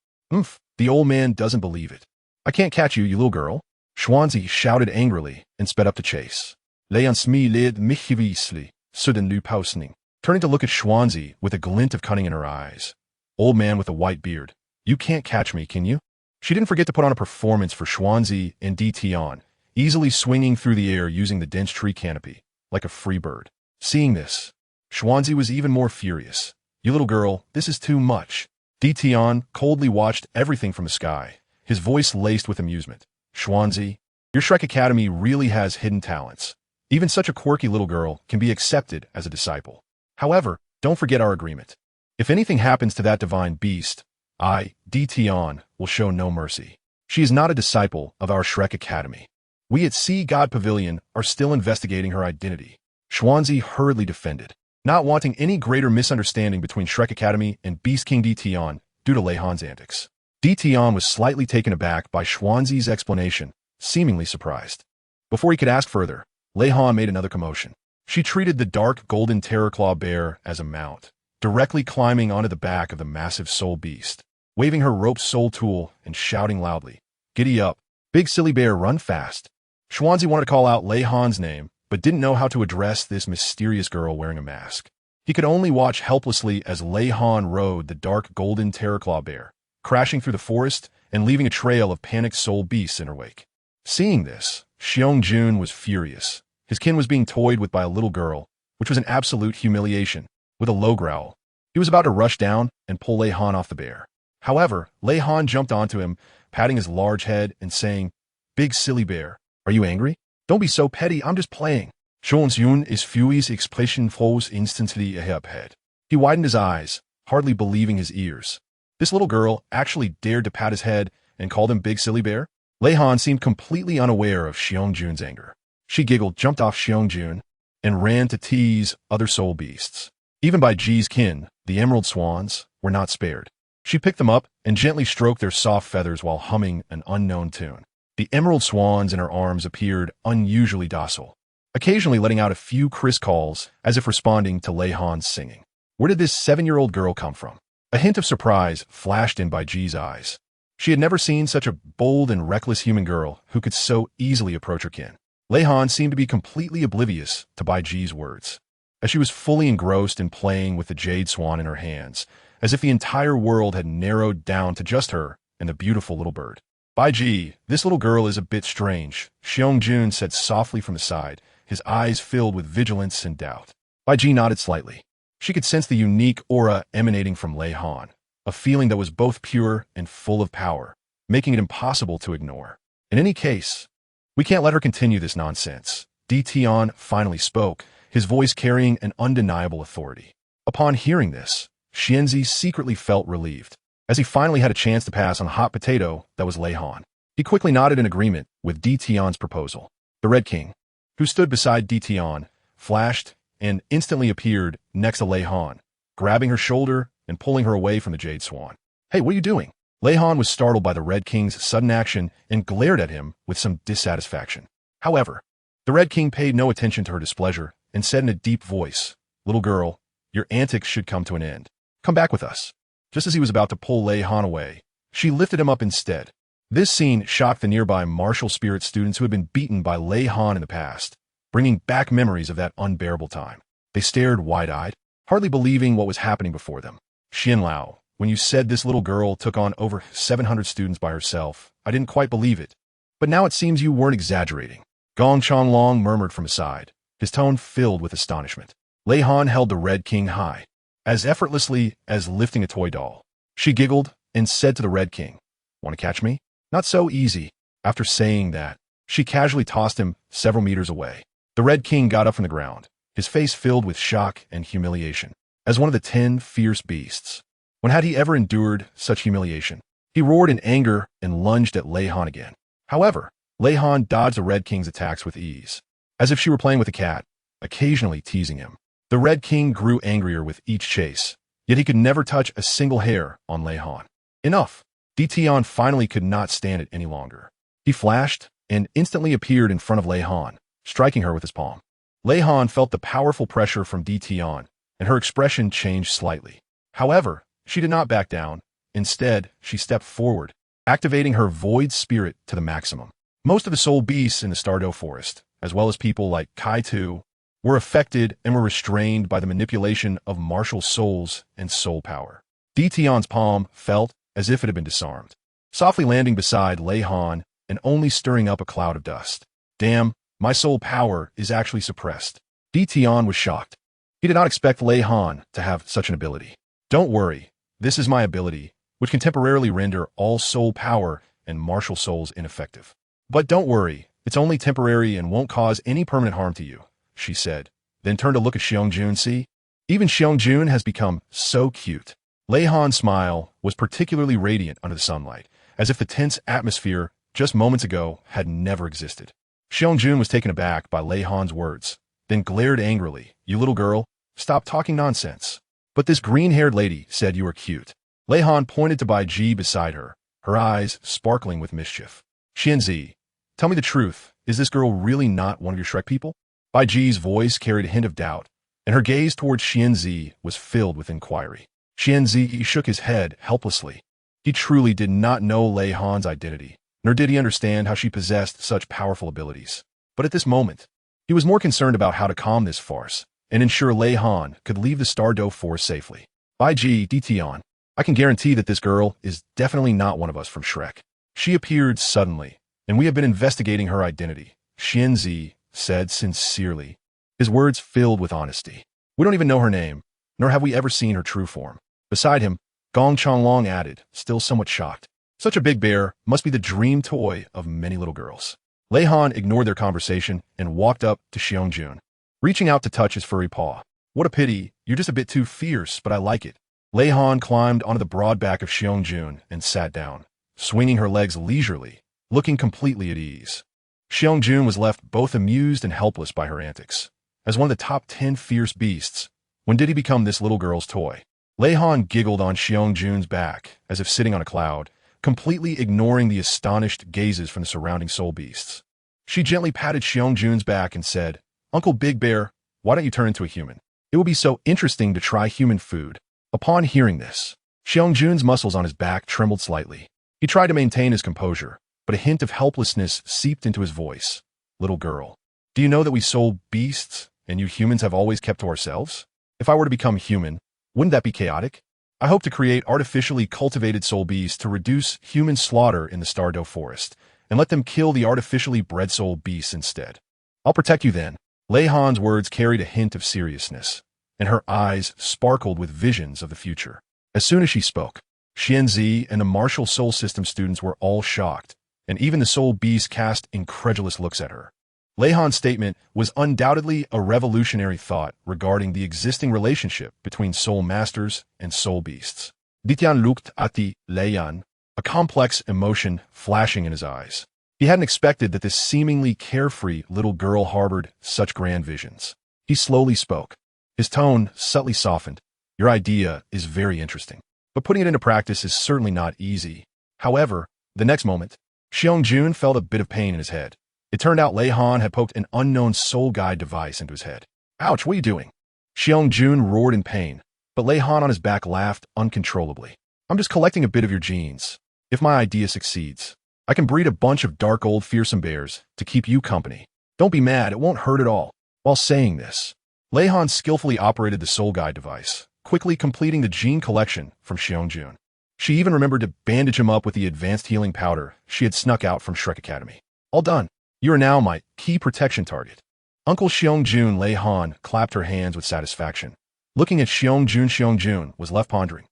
The old man doesn't believe it. I can't catch you, you little girl. Xuanzi shouted angrily and sped up to chase. Leon smiled mischieviously, suddenly pausing, turning to look at Xuanzi with a glint of cunning in her eyes. Old man with a white beard, you can't catch me, can you? She didn't forget to put on a performance for Xuanzi and Dition, easily swinging through the air using the dense tree canopy, like a free bird. Seeing this, Xuanzi was even more furious. You little girl, this is too much. Dition coldly watched everything from the sky, his voice laced with amusement. Xuanzi, your Shrek Academy really has hidden talents. Even such a quirky little girl can be accepted as a disciple. However, don't forget our agreement. If anything happens to that divine beast, I, Tion, will show no mercy. She is not a disciple of our Shrek Academy. We at Sea God Pavilion are still investigating her identity. Xuanzi hurriedly defended, not wanting any greater misunderstanding between Shrek Academy and Beast King Tion due to Lei Han's antics. Tion was slightly taken aback by Xuanzi's explanation, seemingly surprised. Before he could ask further, Lei Han made another commotion. She treated the dark golden terror-claw bear as a mount, directly climbing onto the back of the massive soul beast, waving her rope soul tool and shouting loudly, "Giddy up, big silly bear, run fast." Xuanzi wanted to call out Lei Han's name, but didn't know how to address this mysterious girl wearing a mask. He could only watch helplessly as Lei Han rode the dark golden terror-claw bear, crashing through the forest and leaving a trail of panicked soul beasts in her wake. Seeing this, Xiong-jun was furious. His kin was being toyed with by a little girl, which was an absolute humiliation. With a low growl, he was about to rush down and pull Lei Han off the bear. However, Lei Han jumped onto him, patting his large head and saying, "Big silly bear, are you angry? Don't be so petty, I'm just playing." Xiong-jun is furious expression froze instantly ahead. He widened his eyes, hardly believing his ears. This little girl actually dared to pat his head and called him Big Silly Bear? Lei Han seemed completely unaware of Xiong-jun's anger. She giggled, jumped off Xiong-jun, and ran to tease other soul beasts. Even by Ji's kin, the emerald swans were not spared. She picked them up and gently stroked their soft feathers while humming an unknown tune. The emerald swans in her arms appeared unusually docile, occasionally letting out a few crisp calls as if responding to Lei Han's singing. Where did this 7-year-old girl come from? A hint of surprise flashed in by Ji's eyes. She had never seen such a bold and reckless human girl who could so easily approach her kin. Lei Han seemed to be completely oblivious to Bai Ji's words, as she was fully engrossed in playing with the jade swan in her hands, as if the entire world had narrowed down to just her and the beautiful little bird. "Bai Ji, this little girl is a bit strange," Xiong-jun said softly from the side, his eyes filled with vigilance and doubt. Bai Ji nodded slightly. She could sense the unique aura emanating from Lei Han, a feeling that was both pure and full of power, making it impossible to ignore. In any case, we can't let her continue this nonsense. Tion finally spoke, his voice carrying an undeniable authority. Upon hearing this, Xianzi secretly felt relieved, as he finally had a chance to pass on a hot potato that was Lei Han. He quickly nodded in agreement with Tion's proposal. The Red King, who stood beside Tion, flashed and instantly appeared next to Lei Han, grabbing her shoulder and pulling her away from the Jade Swan. "Hey, what are you doing?" Lei Han was startled by the Red King's sudden action and glared at him with some dissatisfaction. However, the Red King paid no attention to her displeasure and said in a deep voice, "Little girl, your antics should come to an end. Come back with us." Just as he was about to pull Lei Han away, she lifted him up instead. This scene shocked the nearby martial spirit students who had been beaten by Lei Han in the past, bringing back memories of that unbearable time. They stared wide-eyed, hardly believing what was happening before them. "Xianlao, when you said this little girl took on over 700 students by herself, I didn't quite believe it. But now it seems you weren't exaggerating." Gong Changlong murmured from his side, his tone filled with astonishment. Lei Han held the Red King high, as effortlessly as lifting a toy doll. She giggled and said to the Red King, "Want to catch me? Not so easy." After saying that, she casually tossed him several meters away. The Red King got up from the ground, his face filled with shock and humiliation, as one of the 10 fierce beasts. When had he ever endured such humiliation? He roared in anger and lunged at Lei Han again. However, Lei Han dodged the Red King's attacks with ease, as if she were playing with a cat, occasionally teasing him. The Red King grew angrier with each chase, yet he could never touch a single hair on Lei Han. Enough! Tion finally could not stand it any longer. He flashed and instantly appeared in front of Lei Han, striking her with his palm. Lei Han felt the powerful pressure from Tion, and her expression changed slightly. However, she did not back down. Instead, she stepped forward, activating her void spirit to the maximum. Most of the soul beasts in the Stardew Forest, as well as people like Kai Tu, were affected and were restrained by the manipulation of martial souls and soul power. Tion's palm felt as if it had been disarmed, softly landing beside Lei Han and only stirring up a cloud of dust. "Damn, my soul power is actually suppressed." Tion was shocked. He did not expect Lei Han to have such an ability. "Don't worry, this is my ability, which can temporarily render all soul power and martial souls ineffective. But don't worry, It's only temporary and won't cause any permanent harm to you, she said, then turned to look at Xiong-jun. See? Even Xiong-jun has become so cute. Lei Han's smile was particularly radiant under the sunlight, as if the tense atmosphere just moments ago had never existed. Xiong-jun was taken aback by Lei Han's words, then glared angrily. You little girl, stop talking nonsense. But this green-haired lady said you were cute. Lei Han pointed to Bai Ji beside her, her eyes sparkling with mischief. Xianzi, tell me the truth, is this girl really not one of your Shrek people? Bai Ji's voice carried a hint of doubt, and her gaze towards Xianzi was filled with inquiry. Xianzi shook his head helplessly. He truly did not know Lei Han's identity, nor did he understand how she possessed such powerful abilities. But at this moment, he was more concerned about how to calm this farce and ensure Lei Han could leave the Stardow Forest safely. Bai Ji, Dtion, I can guarantee that this girl is definitely not one of us from Shrek. She appeared suddenly, and we have been investigating her identity, Xianzi said sincerely, his words filled with honesty. We don't even know her name, nor have we ever seen her true form. Beside him, Gong Changlong added, still somewhat shocked. Such a big bear must be the dream toy of many little girls. Lei Han ignored their conversation and walked up to Xiong-jun, reaching out to touch his furry paw. What a pity, you're just a bit too fierce, but I like it. Lei Han climbed onto the broad back of Xiong-jun and sat down, swinging her legs leisurely, looking completely at ease. Xiong-jun was left both amused and helpless by her antics. As one of the top 10 fierce beasts, when did he become this little girl's toy? Lei Han giggled on Xiong-jun's back, as if sitting on a cloud, completely ignoring the astonished gazes from the surrounding soul beasts. She gently patted Xiong-jun's back and said, Uncle Big Bear, why don't you turn into a human? It will be so interesting to try human food. Upon hearing this, Xiong-jun's muscles on his back trembled slightly. He tried to maintain his composure, but a hint of helplessness seeped into his voice. Little girl, do you know that we soul beasts and you humans have always kept to ourselves? If I were to become human, wouldn't that be chaotic? I hope to create artificially cultivated soul beasts to reduce human slaughter in the Stardow Forest, and let them kill the artificially bred soul beasts instead. I'll protect you then. Lei Han's words carried a hint of seriousness, and her eyes sparkled with visions of the future. As soon as she spoke, Xianzi and the Martial Soul System students were all shocked, and even the soul beasts cast incredulous looks at her. Lei Han's statement was undoubtedly a revolutionary thought regarding the existing relationship between soul masters and soul beasts. Ditian looked at the Lei Han, a complex emotion flashing in his eyes. He hadn't expected that this seemingly carefree little girl harbored such grand visions. He slowly spoke. His tone subtly softened. Your idea is very interesting, but putting it into practice is certainly not easy. However, the next moment, Xiong-jun felt a bit of pain in his head. It turned out Lei Han had poked an unknown soul guide device into his head. Ouch, what are you doing? Xiong-jun roared in pain, but Lei Han on his back laughed uncontrollably. I'm just collecting a bit of your genes. If my idea succeeds, I can breed a bunch of dark old fearsome bears to keep you company. Don't be mad, it won't hurt at all. While saying this, Lei Han skillfully operated the soul guide device, quickly completing the gene collection from Xiong-jun. She even remembered to bandage him up with the advanced healing powder she had snuck out from Shrek Academy. All done. You are now my key protection target. Uncle Xiong-jun. Lei Han clapped her hands with satisfaction. Looking at Xiong-jun was left pondering.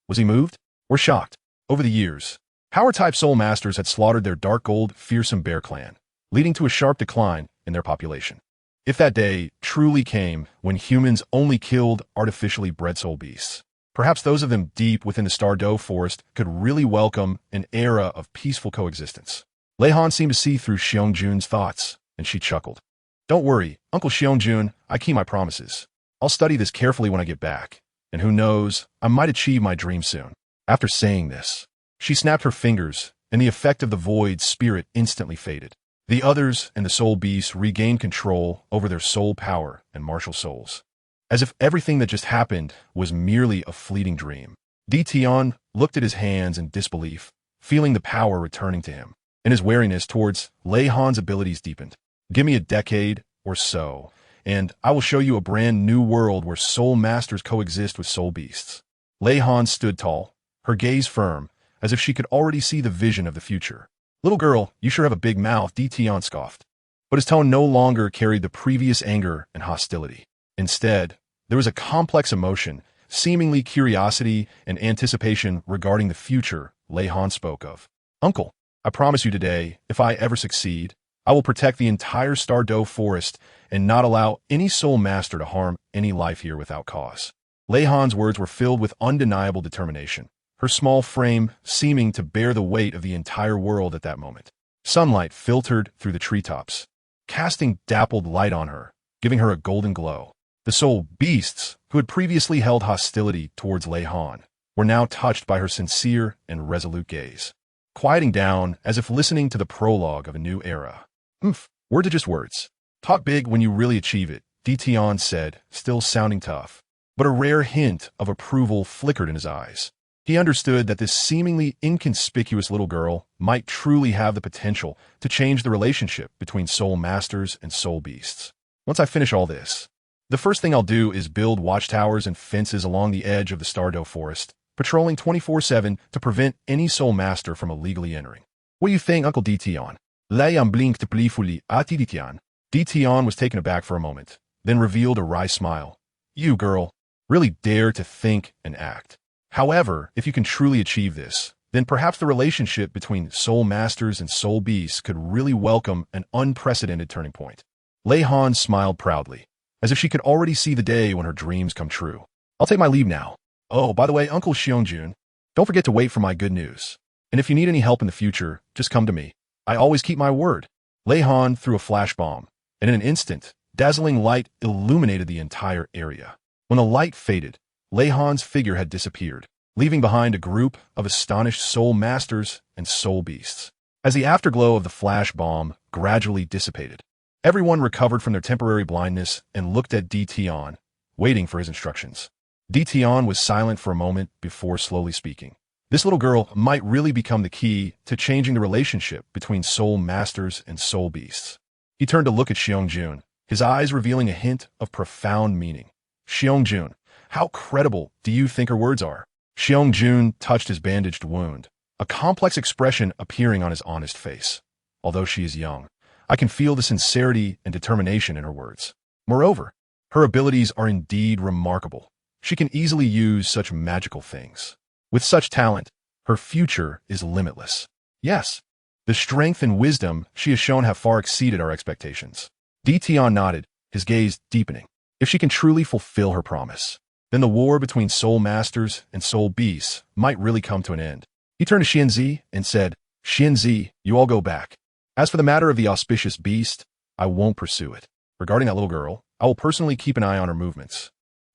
Was he moved or shocked? Over the years, power-type soul masters had slaughtered their dark gold fearsome bear clan, leading to a sharp decline in their population. If that day truly came when humans only killed artificially bred soul beasts, perhaps those of them deep within the Stardow Forest could really welcome an era of peaceful coexistence. Lei Han seemed to see through Xiong-jun's thoughts, and she chuckled. Don't worry, Uncle Xiong-jun, I keep my promises. I'll study this carefully when I get back, and who knows, I might achieve my dream soon. After saying this, she snapped her fingers, and the effect of the void spirit instantly faded. The others and the soul beasts regained control over their soul power and martial souls, as if everything that just happened was merely a fleeting dream. Dtion looked at his hands in disbelief, feeling the power returning to him, and his wariness towards Lei Han's abilities deepened. Give me a decade or so, and I will show you a brand new world where soul masters coexist with soul beasts. Lei Han stood tall, her gaze firm, as if she could already see the vision of the future. Little girl, you sure have a big mouth, Dtion scoffed. But his tone no longer carried the previous anger and hostility. Instead, there was a complex emotion, seemingly curiosity and anticipation regarding the future Lei Han spoke of. Uncle, I promise you today, if I ever succeed, I will protect the entire Douluo forest and not allow any soul master to harm any life here without cause. Lei Han's words were filled with undeniable determination, her small frame seeming to bear the weight of the entire world at that moment. Sunlight filtered through the treetops, casting dappled light on her, giving her a golden glow. The soul beasts, who had previously held hostility towards Lei Han, were now touched by her sincere and resolute gaze, quieting down as if listening to the prologue of a new era. Words are just words. Talk big when you really achieve it, Tian said, still sounding tough. But a rare hint of approval flickered in his eyes. He understood that this seemingly inconspicuous little girl might truly have the potential to change the relationship between soul masters and soul beasts. Once I finish all this, the first thing I'll do is build watchtowers and fences along the edge of the Douluo forest, patrolling 24/7 to prevent any soul master from illegally entering. What do you think, Uncle Tian? Lei blinked playfully at Tian. Tian was taken aback for a moment, then revealed a wry smile. You, girl, really dare to think and act. However, if you can truly achieve this, then perhaps the relationship between soul masters and soul beasts could really welcome an unprecedented turning point. Lei Han smiled proudly, as if she could already see the day when her dreams come true. I'll take my leave now. Oh, by the way, Uncle Xiangjun, don't forget to wait for my good news. And if you need any help in the future, just come to me. I always keep my word. Lei Han threw a flash bomb, and in an instant, dazzling light illuminated the entire area. When the light faded, Lei Han's figure had disappeared, leaving behind a group of astonished soul masters and soul beasts. As the afterglow of the flash bomb gradually dissipated, everyone recovered from their temporary blindness and looked at Tian, waiting for his instructions. Tian was silent for a moment before slowly speaking. This little girl might really become the key to changing the relationship between soul masters and soul beasts. He turned to look at Xiangjun, his eyes revealing a hint of profound meaning. Xiangjun, how credible do you think her words are? Xiangjun touched his bandaged wound, a complex expression appearing on his honest face. Although she is young, I can feel the sincerity and determination in her words. Moreover, her abilities are indeed remarkable. She can easily use such magical things. With such talent, her future is limitless. Yes, the strength and wisdom she has shown have far exceeded our expectations. Tian nodded, his gaze deepening. If she can truly fulfill her promise, then the war between soul masters and soul beasts might really come to an end. He turned to Xianzi and said, Xianzi, you all go back. As for the matter of the auspicious beast, I won't pursue it. Regarding that little girl, I will personally keep an eye on her movements.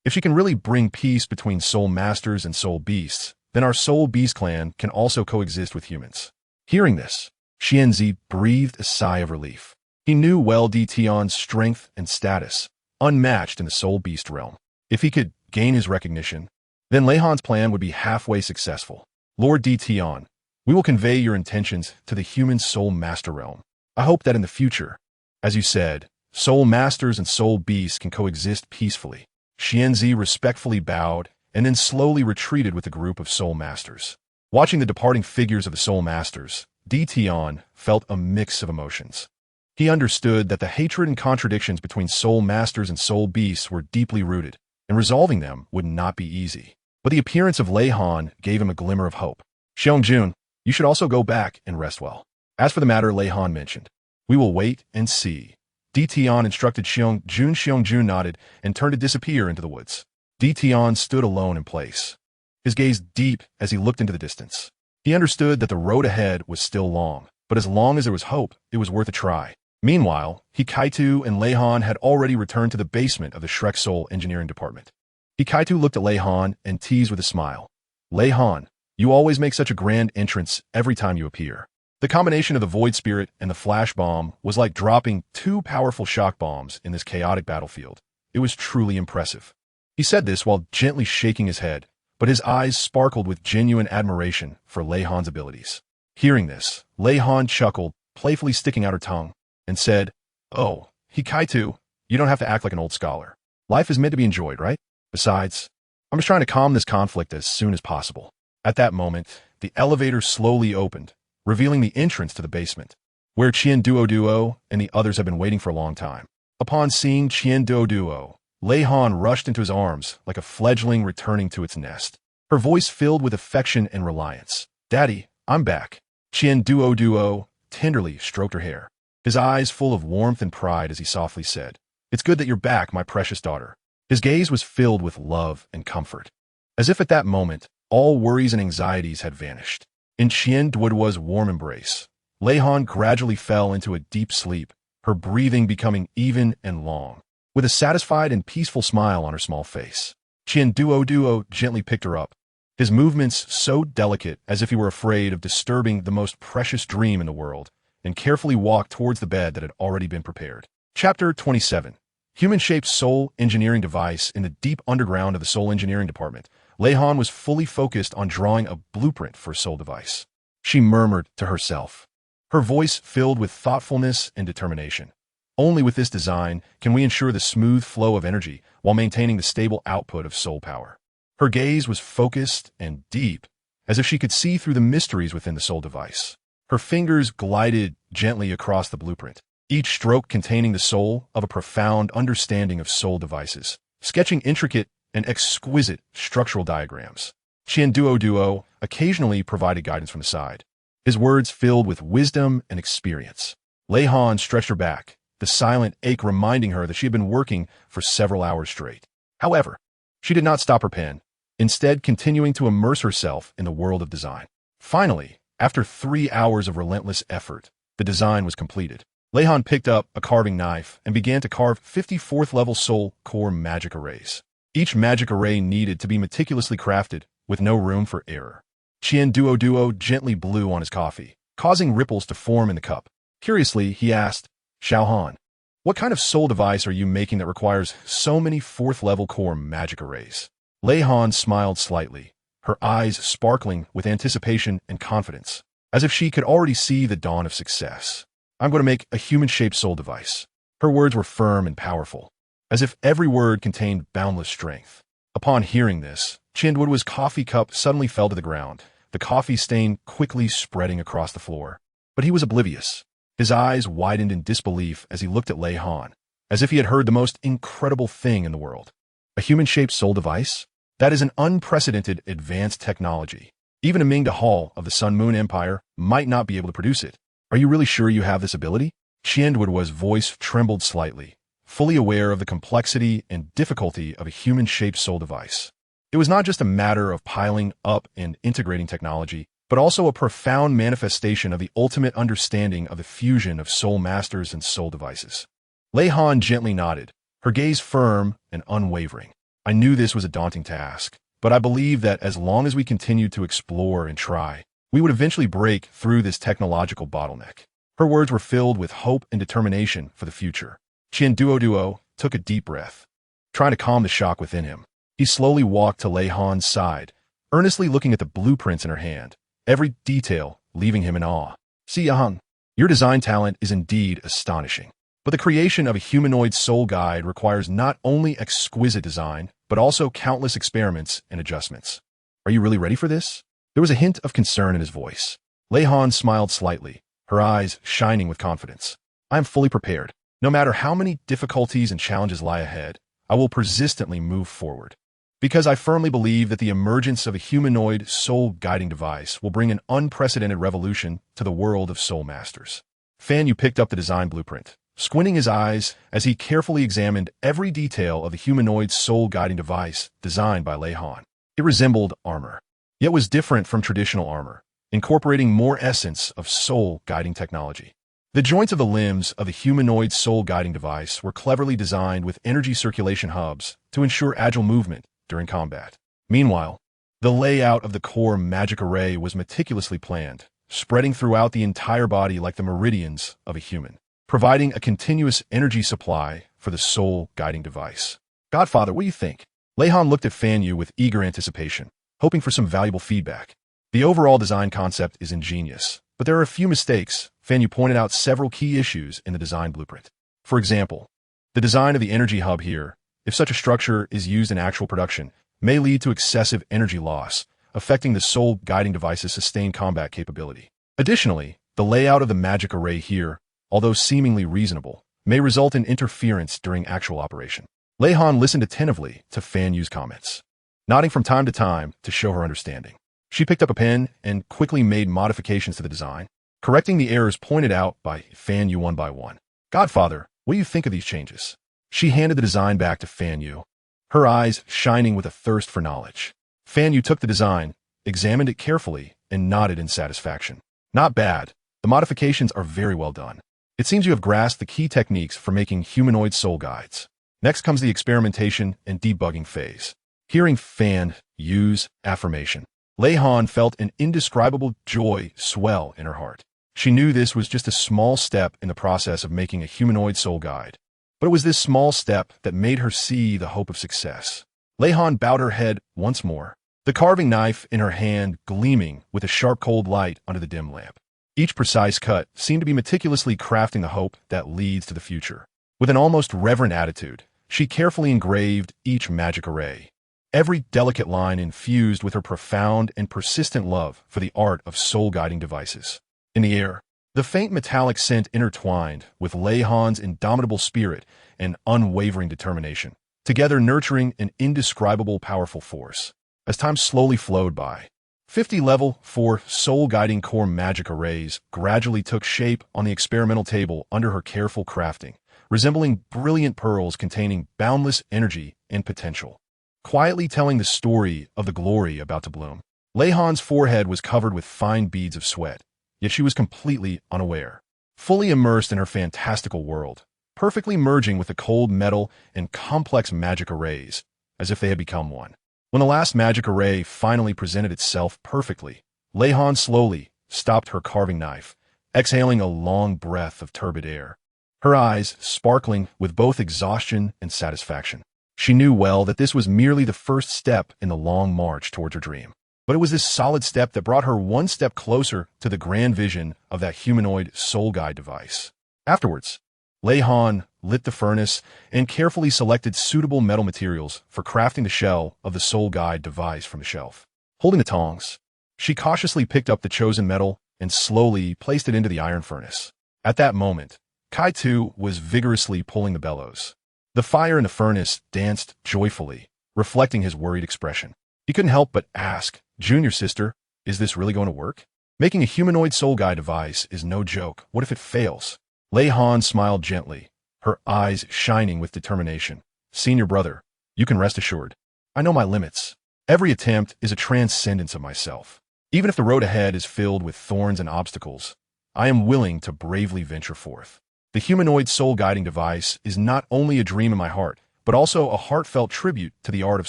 If she can really bring peace between soul masters and soul beasts, then our soul beast clan can also coexist with humans. Hearing this, Xianzi breathed a sigh of relief. He knew well Tian's strength and status, unmatched in the soul beast realm. If he could gain his recognition, then Lei Han's plan would be halfway successful. Lord Tian, we will convey your intentions to the human soul master realm. I hope that in the future, as you said, soul masters and soul beasts can coexist peacefully. Xianzi respectfully bowed and then slowly retreated with a group of soul masters. Watching the departing figures of the soul masters, Tian felt a mix of emotions. He understood that the hatred and contradictions between soul masters and soul beasts were deeply rooted, and resolving them would not be easy. But the appearance of Lei Han gave him a glimmer of hope. Xiangjun, you should also go back and rest well. As for the matter Lei Han mentioned, we will wait and see. Tian instructed Xiangjun. Xiangjun nodded and turned to disappear into the woods. Tian stood alone in place, his gaze deep as he looked into the distance. He understood that the road ahead was still long, but as long as there was hope, it was worth a try. Meanwhile, Hikaitu and Lei Han had already returned to the basement of the Shrek Soul Engineering Department. Hikaitu looked at Lei Han and teased with a smile. Lei Han, you always make such a grand entrance every time you appear. The combination of the Void Spirit and the Flash Bomb was like dropping two powerful shock bombs in this chaotic battlefield. It was truly impressive. He said this while gently shaking his head, but his eyes sparkled with genuine admiration for Lei Han's abilities. Hearing this, Lei Han chuckled, playfully sticking out her tongue, and said, Oh, Hikaitu, you don't have to act like an old scholar. Life is meant to be enjoyed, right? Besides, I'm just trying to calm this conflict as soon as possible. At that moment, the elevator slowly opened, revealing the entrance to the basement, where Duo and the others had been waiting for a long time. Upon seeing Duo, Lei Han rushed into his arms like a fledgling returning to its nest, her voice filled with affection and reliance. Daddy, I'm back. Duo tenderly stroked her hair. his eyes full of warmth and pride as he softly said, "It's good that you're back, my precious daughter." His gaze was filled with love and comfort. As if at that moment, all worries and anxieties had vanished. In Qian Duoduo's warm embrace, Lei Han gradually fell into a deep sleep, her breathing becoming even and long. With a satisfied and peaceful smile on her small face, Qian Duoduo gently picked her up, his movements so delicate as if he were afraid of disturbing the most precious dream in the world, and carefully walked towards the bed that had already been prepared. Chapter 27. Human-shaped soul engineering device. In the deep underground of the soul engineering department, Lei Han was fully focused on drawing a blueprint for a soul device. She murmured to herself, her voice filled with thoughtfulness and determination. Only with this design can we ensure the smooth flow of energy while maintaining the stable output of soul power. Her gaze was focused and deep, as if she could see through the mysteries within the soul device. Her fingers glided gently across the blueprint, each stroke containing the soul of a profound understanding of soul devices, sketching intricate and exquisite structural diagrams. Qian Duoduo occasionally provided guidance from the side, his words filled with wisdom and experience. Lei Han stretched her back, the silent ache reminding her that she had been working for several hours straight. However, she did not stop her pen, instead continuing to immerse herself in the world of design. Finally, after 3 hours of relentless effort, the design was completed. Lei Han picked up a carving knife and began to carve 54th level soul core magic arrays. Each magic array needed to be meticulously crafted, with no room for error. Qian Duoduo gently blew on his coffee, causing ripples to form in the cup. Curiously, he asked, "Xiao Han, what kind of soul device are you making that requires so many 4th level core magic arrays?" Lei Han smiled slightly, her eyes sparkling with anticipation and confidence, as if she could already see the dawn of success. "I'm going to make a human-shaped soul device." Her words were firm and powerful, as if every word contained boundless strength. Upon hearing this, Qian Duoduo's coffee cup suddenly fell to the ground, the coffee stain quickly spreading across the floor. But he was oblivious. His eyes widened in disbelief as he looked at Lei Han, as if he had heard the most incredible thing in the world. A human-shaped soul device? That is an unprecedented advanced technology. Even a Mingda Hall of the Sun Moon Empire might not be able to produce it. "Are you really sure you have this ability?" Qian Duoduo's voice trembled slightly, fully aware of the complexity and difficulty of a human-shaped soul device. It was not just a matter of piling up and integrating technology, but also a profound manifestation of the ultimate understanding of the fusion of soul masters and soul devices. Lei Han gently nodded, her gaze firm and unwavering. "I knew this was a daunting task, but I believe that as long as we continued to explore and try, we would eventually break through this technological bottleneck." Her words were filled with hope and determination for the future. Qian Duoduo took a deep breath, trying to calm the shock within him. He slowly walked to Lei Han's side, earnestly looking at the blueprints in her hand, every detail leaving him in awe. "See, Yang, your design talent is indeed astonishing. But the creation of a humanoid soul guide requires not only exquisite design, but also countless experiments and adjustments. Are you really ready for this?" There was a hint of concern in his voice. Lei Han smiled slightly, her eyes shining with confidence. "I am fully prepared. No matter how many difficulties and challenges lie ahead, I will persistently move forward. Because I firmly believe that the emergence of a humanoid soul guiding device will bring an unprecedented revolution to the world of soul masters." Fan Yu picked up the design blueprint, squinting his eyes as he carefully examined every detail of the humanoid soul guiding device designed by Lei Han. It resembled armor, yet was different from traditional armor, incorporating more essence of soul guiding technology. The joints of the limbs of the humanoid soul guiding device were cleverly designed with energy circulation hubs to ensure agile movement during combat. Meanwhile, the layout of the core magic array was meticulously planned, spreading throughout the entire body like the meridians of a human, providing a continuous energy supply for the soul guiding device. "Godfather, what do you think?" Lei Han looked at Fan Yu with eager anticipation, hoping for some valuable feedback. "The overall design concept is ingenious, but there are a few mistakes." Fan Yu pointed out several key issues in the design blueprint. For example, the design of the energy hub here, if such a structure is used in actual production, may lead to excessive energy loss, affecting the soul guiding device's sustained combat capability. Additionally, the layout of the magic array here, although seemingly reasonable, may result in interference during actual operation. Lei Han listened attentively to Fan Yu's comments, nodding from time to time to show her understanding. She picked up a pen and quickly made modifications to the design, correcting the errors pointed out by Fan Yu one by one. Godfather, what do you think of these changes? She handed the design back to Fan Yu, her eyes shining with a thirst for knowledge. Fan Yu took the design, examined it carefully, and nodded in satisfaction. Not bad. The modifications are very well done. It seems you have grasped the key techniques for making humanoid soul guides. Next comes the experimentation and debugging phase. Hearing Fan Yu's affirmation, Lei Han felt an indescribable joy swell in her heart. She knew this was just a small step in the process of making a humanoid soul guide. But it was this small step that made her see the hope of success. Lei Han bowed her head once more, the carving knife in her hand gleaming with a sharp cold light under the dim lamp. Each precise cut seemed to be meticulously crafting the hope that leads to the future. With an almost reverent attitude, she carefully engraved each magic array, every delicate line infused with her profound and persistent love for the art of soul-guiding devices. In the air, the faint metallic scent intertwined with Lei Han's indomitable spirit and unwavering determination, together nurturing an indescribable powerful force. As time slowly flowed by, 50 level 4 soul-guiding core magic arrays gradually took shape on the experimental table under her careful crafting, resembling brilliant pearls containing boundless energy and potential, quietly telling the story of the glory about to bloom. Lei Han's forehead was covered with fine beads of sweat, yet she was completely unaware, fully immersed in her fantastical world, perfectly merging with the cold metal and complex magic arrays, as if they had become one. When the last magic array finally presented itself perfectly, Lei Han slowly stopped her carving knife, exhaling a long breath of turbid air, her eyes sparkling with both exhaustion and satisfaction. She knew well that this was merely the first step in the long march towards her dream. But it was this solid step that brought her one step closer to the grand vision of that humanoid soul guide device. Afterwards, Lei Han lit the furnace and carefully selected suitable metal materials for crafting the shell of the soul guide device from the shelf. Holding the tongs, she cautiously picked up the chosen metal and slowly placed it into the iron furnace. At that moment, Kai Tu was vigorously pulling the bellows. The fire in the furnace danced joyfully, reflecting his worried expression. He couldn't help but ask, "Junior sister, is this really going to work? Making a humanoid soul guide device is no joke. What if it fails?" Lei Han smiled gently, her eyes shining with determination. "Senior brother, you can rest assured. I know my limits. Every attempt is a transcendence of myself. Even if the road ahead is filled with thorns and obstacles, I am willing to bravely venture forth. The humanoid soul guiding device is not only a dream in my heart, but also a heartfelt tribute to the art of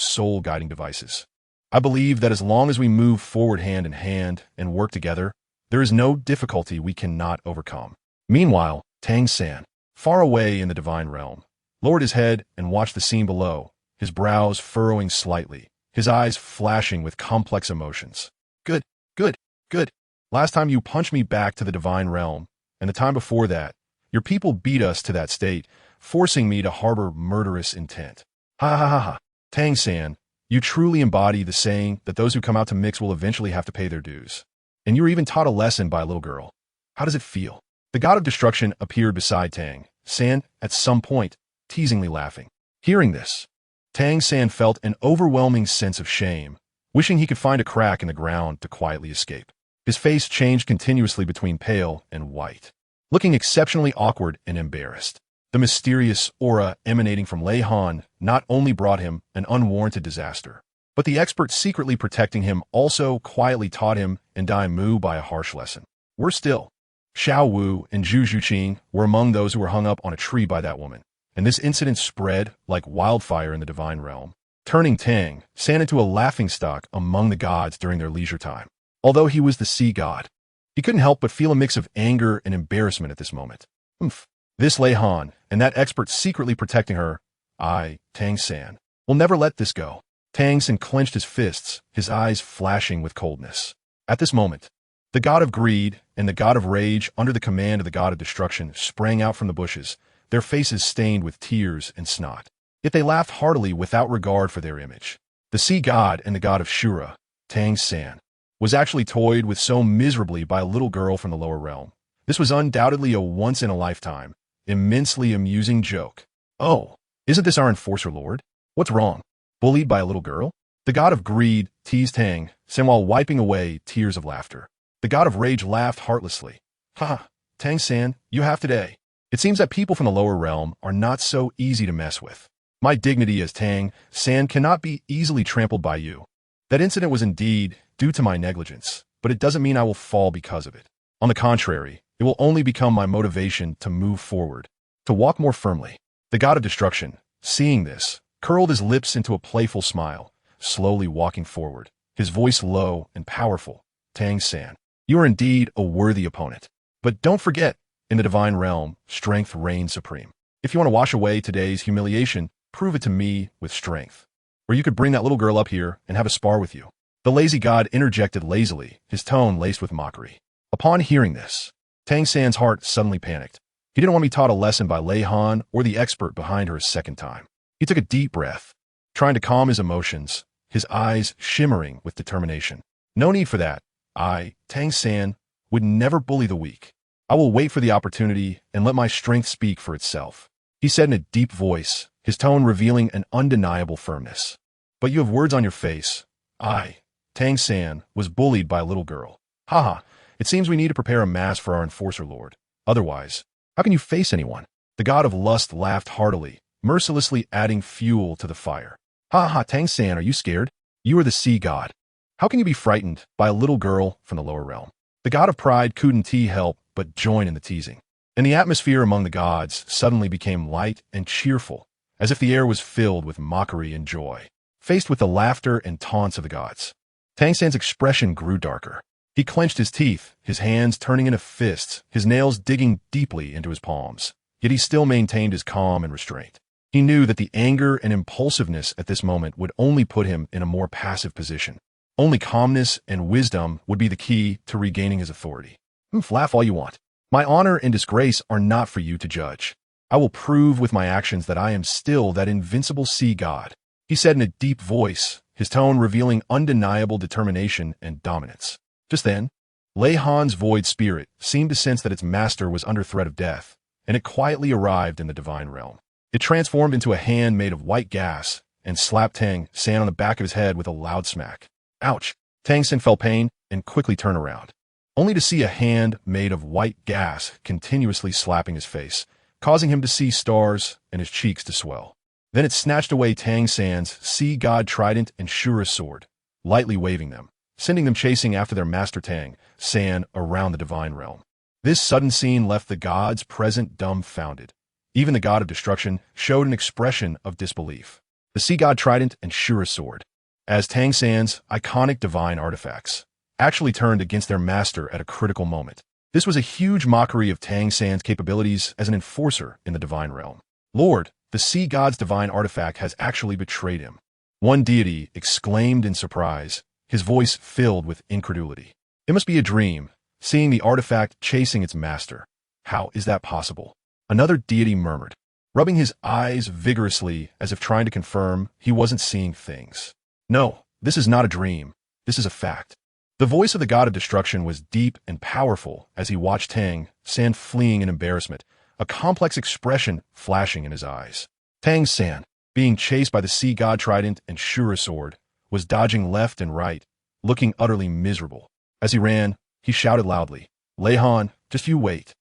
soul guiding devices. I believe that as long as we move forward hand in hand and work together, there is no difficulty we cannot overcome." Meanwhile, Tang San, far away in the divine realm, lowered his head and watched the scene below, his brows furrowing slightly, his eyes flashing with complex emotions. Good, good, good. Last time you punched me back to the divine realm, and the time before that, your people beat us to that state, forcing me to harbor murderous intent. Ha ha ha ha. Tang San, you truly embody the saying that those who come out to mix will eventually have to pay their dues. And you were even taught a lesson by a little girl. How does it feel? The god of destruction appeared beside Tang San at some point, teasingly laughing. Hearing this, Tang San felt an overwhelming sense of shame, wishing he could find a crack in the ground to quietly escape. His face changed continuously between pale and white, looking exceptionally awkward and embarrassed. The mysterious aura emanating from Lei Han not only brought him an unwarranted disaster, but the expert secretly protecting him also quietly taught him and Dai Mu by a harsh lesson. Worse still, Xiao Wu and Zhu Zhuqing were among those who were hung up on a tree by that woman, and this incident spread like wildfire in the divine realm, turning Tang San into a laughingstock among the gods during their leisure time. Although he was the sea god, he couldn't help but feel a mix of anger and embarrassment at this moment. This Lei Han, and that expert secretly protecting her, Tang San, will never let this go. Tang San clenched his fists, his eyes flashing with coldness. At this moment, the god of greed and the god of rage, under the command of the god of destruction, sprang out from the bushes, their faces stained with tears and snot. Yet they laughed heartily without regard for their image. The sea god and the god of Shura, Tang San, was actually toyed with so miserably by a little girl from the lower realm. This was undoubtedly a once-in-a-lifetime, immensely amusing joke. "Oh, isn't this our enforcer lord? What's wrong? Bullied by a little girl?" The god of greed teased Tang San while wiping away tears of laughter. The god of rage laughed heartlessly, Haha, Tang San, you have today. It seems that people from the lower realm are not so easy to mess with. My dignity as Tang San cannot be easily trampled by you. That incident was indeed due to my negligence, but it doesn't mean I will fall because of it. On the contrary, it will only become my motivation to move forward, to walk more firmly. The god of destruction, seeing this, curled his lips into a playful smile, slowly walking forward, his voice low and powerful. Tang San, you are indeed a worthy opponent. But don't forget, in the divine realm, strength reigns supreme. If you want to wash away today's humiliation, prove it to me with strength. Or you could bring that little girl up here and have a spar with you. The lazy god interjected lazily, his tone laced with mockery. Upon hearing this, Tang San's heart suddenly panicked. He didn't want to be taught a lesson by Lei Han or the expert behind her a second time. He took a deep breath, trying to calm his emotions, his eyes shimmering with determination. No need for that. I, Tang San, would never bully the weak. I will wait for the opportunity and let my strength speak for itself, he said in a deep voice, his tone revealing an undeniable firmness. But you have words on your face. I, Tang San, was bullied by a little girl. Haha, it seems we need to prepare a mask for our enforcer lord. Otherwise, how can you face anyone? The god of lust laughed heartily, mercilessly adding fuel to the fire. Haha, Tang San, are you scared? You are the sea god. How can you be frightened by a little girl from the lower realm? The god of pride couldn't help but join in the teasing. And the atmosphere among the gods suddenly became light and cheerful, as if the air was filled with mockery and joy. Faced with the laughter and taunts of the gods, Tang San's expression grew darker. He clenched his teeth, his hands turning into fists, his nails digging deeply into his palms. Yet he still maintained his calm and restraint. He knew that the anger and impulsiveness at this moment would only put him in a more passive position. Only calmness and wisdom would be the key to regaining his authority. Laugh all you want. My honor and disgrace are not for you to judge. I will prove with my actions that I am still that invincible sea god, he said in a deep voice, his tone revealing undeniable determination and dominance. Just then, Lei Han's void spirit seemed to sense that its master was under threat of death, and it quietly arrived in the divine realm. It transformed into a hand made of white gas and slapped Tang San on the back of his head with a loud smack. Ouch! Tang San felt pain and quickly turned around, only to see a hand made of white gas continuously slapping his face, causing him to see stars and his cheeks to swell. Then it snatched away Tang San's sea god trident and Shura sword, lightly waving them, sending them chasing after their master Tang San around the divine realm. This sudden scene left the gods present dumbfounded. Even the god of destruction showed an expression of disbelief. The sea god trident and Shura sword, as Tang San's iconic divine artifacts, actually turned against their master at a critical moment. This was a huge mockery of Tang San's capabilities as an enforcer in the divine realm. Lord, the sea god's divine artifact has actually betrayed him. One deity exclaimed in surprise, his voice filled with incredulity. It must be a dream, seeing the artifact chasing its master. How is that possible? Another deity murmured, rubbing his eyes vigorously as if trying to confirm he wasn't seeing things. No, this is not a dream. This is a fact. The voice of the god of destruction was deep and powerful as he watched Tang San fleeing in embarrassment, a complex expression flashing in his eyes. Tang San, being chased by the sea god trident and Shura sword, was dodging left and right, looking utterly miserable. As he ran, he shouted loudly, Lei Han, just you wait.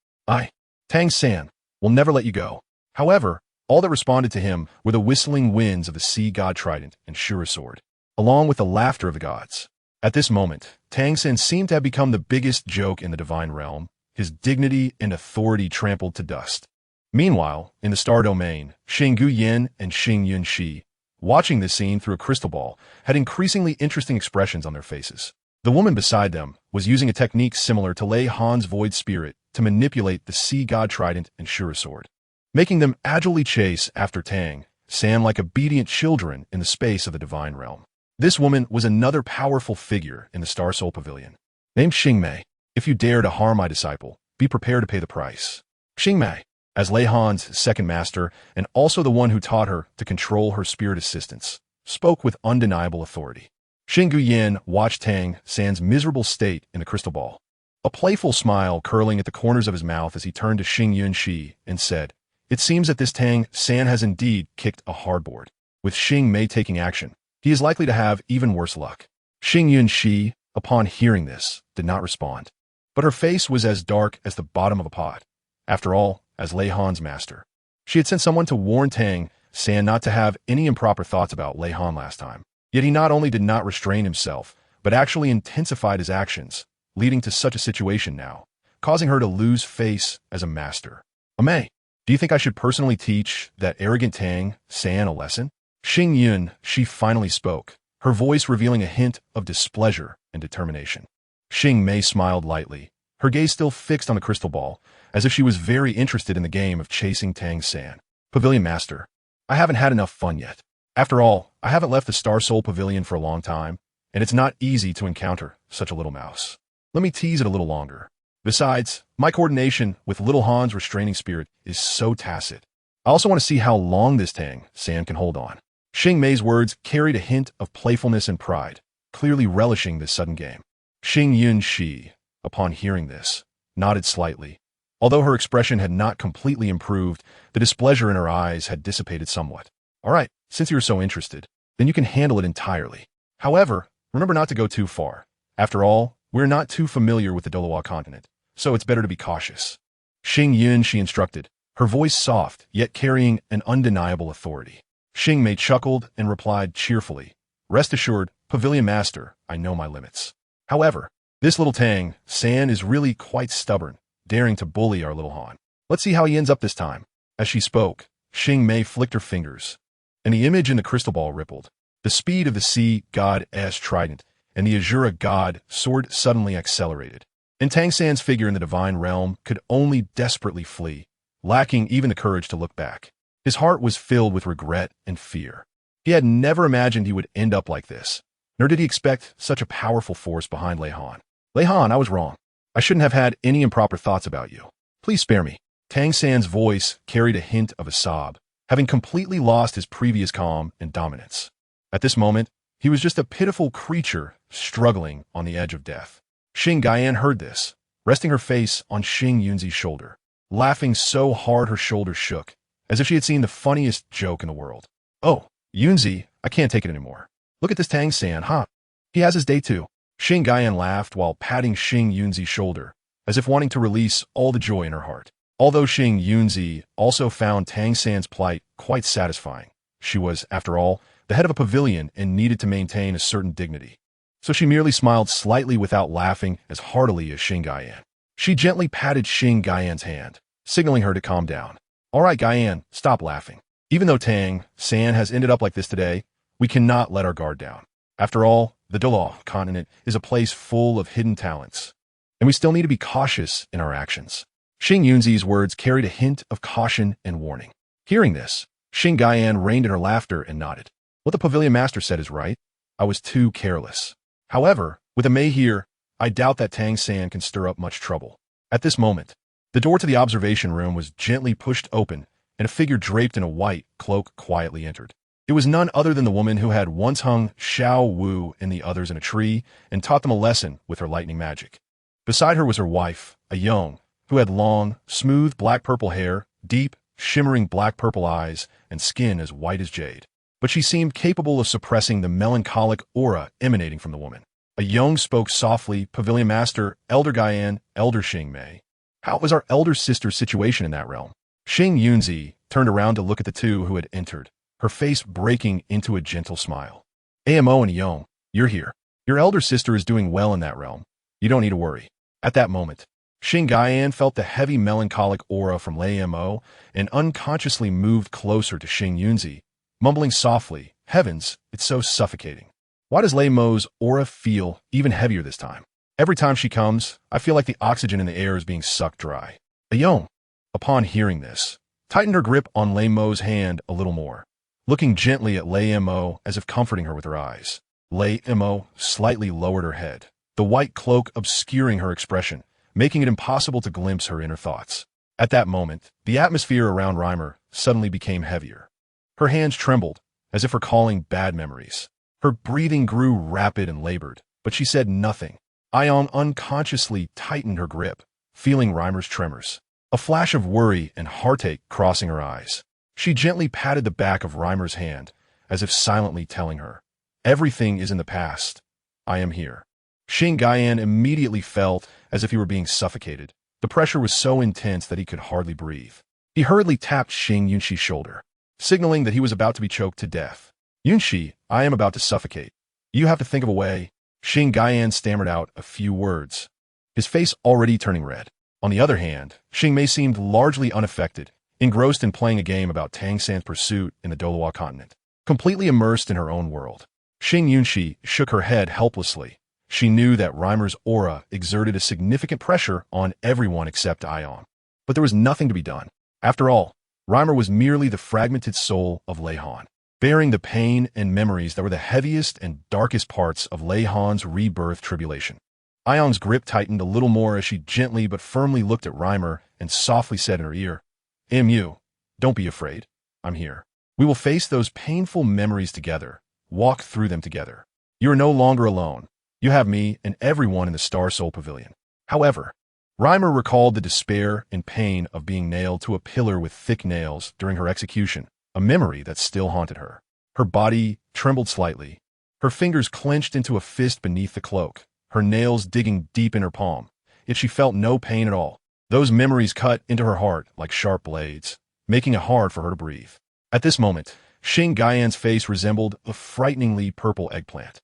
Tang San, will never let you go. However, all that responded to him were the whistling winds of the sea god trident and Shura sword, along with the laughter of the gods. At this moment, Tang San seemed to have become the biggest joke in the divine realm, his dignity and authority trampled to dust. Meanwhile, in the star domain, Xing Yin and Xing Yunxi, watching this scene through a crystal ball, had increasingly interesting expressions on their faces. The woman beside them was using a technique similar to Lei Han's void spirit to manipulate the sea god trident and Shura sword, making them agilely chase after Tang San like obedient children in the space of the divine realm. This woman was another powerful figure in the Star Soul Pavilion, named Xingmei. If you dare to harm my disciple, be prepared to pay the price. Xingmei, as Lei Han's second master and also the one who taught her to control her spirit assistants, spoke with undeniable authority. Xing Yin watched Tang San's miserable state in the crystal ball, a playful smile curling at the corners of his mouth as he turned to Xing Yunxi and said, It seems that this Tang San has indeed kicked a hardboard. With Xingmei taking action, he is likely to have even worse luck. Xing Yunxi, upon hearing this, did not respond. but her face was as dark as the bottom of a pot. After all, as Lei Han's master, she had sent someone to warn Tang San not to have any improper thoughts about Lei Han last time. Yet he not only did not restrain himself, but actually intensified his actions, leading to such a situation now, causing her to lose face as a master. Amei, do you think I should personally teach that arrogant Tang San a lesson? Xing Yun, she finally spoke, her voice revealing a hint of displeasure and determination. Xing Mei smiled lightly, her gaze still fixed on the crystal ball, as if she was very interested in the game of chasing Tang San. Pavilion Master, I haven't had enough fun yet. After all, I haven't left the Star Soul Pavilion for a long time, and it's not easy to encounter such a little mouse. Let me tease it a little longer. Besides, my coordination with Little Han's restraining spirit is so tacit. I also want to see how long this Tang San can hold on. Xing Mei's words carried a hint of playfulness and pride, clearly relishing this sudden game. Xing Yun Shi, upon hearing this, nodded slightly. Although her expression had not completely improved, the displeasure in her eyes had dissipated somewhat. All right, since you're so interested, then you can handle it entirely. However, remember not to go too far. After all, we're not too familiar with the Douluo continent, so it's better to be cautious. Xing Yun, she instructed, her voice soft, yet carrying an undeniable authority. Xing Mei chuckled and replied cheerfully, Rest assured, Pavilion Master, I know my limits. However, this little Tang San is really quite stubborn, daring to bully our Little Han. Let's see how he ends up this time. As she spoke, Xing Mei flicked her fingers, and the image in the crystal ball rippled. The speed of the sea god's trident and the Azura god sword suddenly accelerated, and Tang San's figure in the divine realm could only desperately flee, lacking even the courage to look back. His heart was filled with regret and fear. He had never imagined he would end up like this, nor did he expect such a powerful force behind Lei Han. Lei Han, I was wrong. I shouldn't have had any improper thoughts about you. Please spare me. Tang San's voice carried a hint of a sob, having completely lost his previous calm and dominance. At this moment, he was just a pitiful creature struggling on the edge of death. Xing Gaian heard this, resting her face on Xing Yunzi's shoulder, laughing so hard her shoulders shook, as if she had seen the funniest joke in the world. Oh, Yunzi, I can't take it anymore. Look at this Tang San, huh? He has his day too. Xing Gaian laughed while patting Xing Yunzi's shoulder, as if wanting to release all the joy in her heart. Although Xing Yunzi also found Tang San's plight quite satisfying, she was, after all, the head of a pavilion and needed to maintain a certain dignity. So she merely smiled slightly without laughing as heartily as Xing Gaian. She gently patted Xing Gaian's hand, signaling her to calm down. All right, Gaian, stop laughing. Even though Tang San has ended up like this today, we cannot let our guard down. After all, the Douluo continent is a place full of hidden talents, and we still need to be cautious in our actions. Xing Yunzi's words carried a hint of caution and warning. Hearing this, Xing Gaian reined in her laughter and nodded. What the Pavilion Master said is right. I was too careless. However, with Amei here, I doubt that Tang San can stir up much trouble. At this moment, the door to the observation room was gently pushed open, and a figure draped in a white cloak quietly entered. It was none other than the woman who had once hung Xiao Wu and the others in a tree and taught them a lesson with her lightning magic. Beside her was her wife, a Yong, who had long, smooth black-purple hair, deep, shimmering black-purple eyes, and skin as white as jade. But she seemed capable of suppressing the melancholic aura emanating from the woman. A Yong spoke softly, Pavilion Master, Elder Gaian, Elder Xing Mei. How was our elder sister's situation in that realm? Xing Yunzi turned around to look at the two who had entered, her face breaking into a gentle smile. Amo and Yong, you're here. Your elder sister is doing well in that realm. You don't need to worry. At that moment, Xing Gaian felt the heavy melancholic aura from Lei Mo and unconsciously moved closer to Xing Yunzi, mumbling softly, Heavens, it's so suffocating. Why does Lei Mo's aura feel even heavier this time? Every time she comes, I feel like the oxygen in the air is being sucked dry. Yong, upon hearing this, tightened her grip on Lei Mo's hand a little more, looking gently at Lei Mo as if comforting her with her eyes. Lei Mo slightly lowered her head, the white cloak obscuring her expression, making it impossible to glimpse her inner thoughts. At that moment, the atmosphere around Reimer suddenly became heavier. Her hands trembled, as if recalling bad memories. Her breathing grew rapid and labored, but she said nothing. Ion unconsciously tightened her grip, feeling Reimer's tremors, a flash of worry and heartache crossing her eyes. She gently patted the back of Reimer's hand, as if silently telling her, Everything is in the past. I am here. Xing Gaian immediately felt as if he were being suffocated. The pressure was so intense that he could hardly breathe. He hurriedly tapped Xing Yunxi's shoulder, signaling that he was about to be choked to death. Yunxi, I am about to suffocate. You have to think of a way. Xing Gaiyan stammered out a few words, his face already turning red. On the other hand, Xing Mei seemed largely unaffected, engrossed in playing a game about Tang San's pursuit in the Douluo continent, completely immersed in her own world. Xing Yunxi shook her head helplessly. She knew that Reimer's aura exerted a significant pressure on everyone except Ion. But there was nothing to be done. After all, Reimer was merely the fragmented soul of Lei Han, bearing the pain and memories that were the heaviest and darkest parts of Lei Han's rebirth tribulation. Ion's grip tightened a little more as she gently but firmly looked at Reimer and softly said in her ear, "Mu, don't be afraid. I'm here. We will face those painful memories together, walk through them together. You are no longer alone. You have me and everyone in the Star Soul Pavilion." However, Reimer recalled the despair and pain of being nailed to a pillar with thick nails during her execution, a memory that still haunted her. Her body trembled slightly. Her fingers clenched into a fist beneath the cloak, her nails digging deep in her palm, yet she felt no pain at all. Those memories cut into her heart like sharp blades, making it hard for her to breathe. At this moment, Xing Gaiyan's face resembled a frighteningly purple eggplant.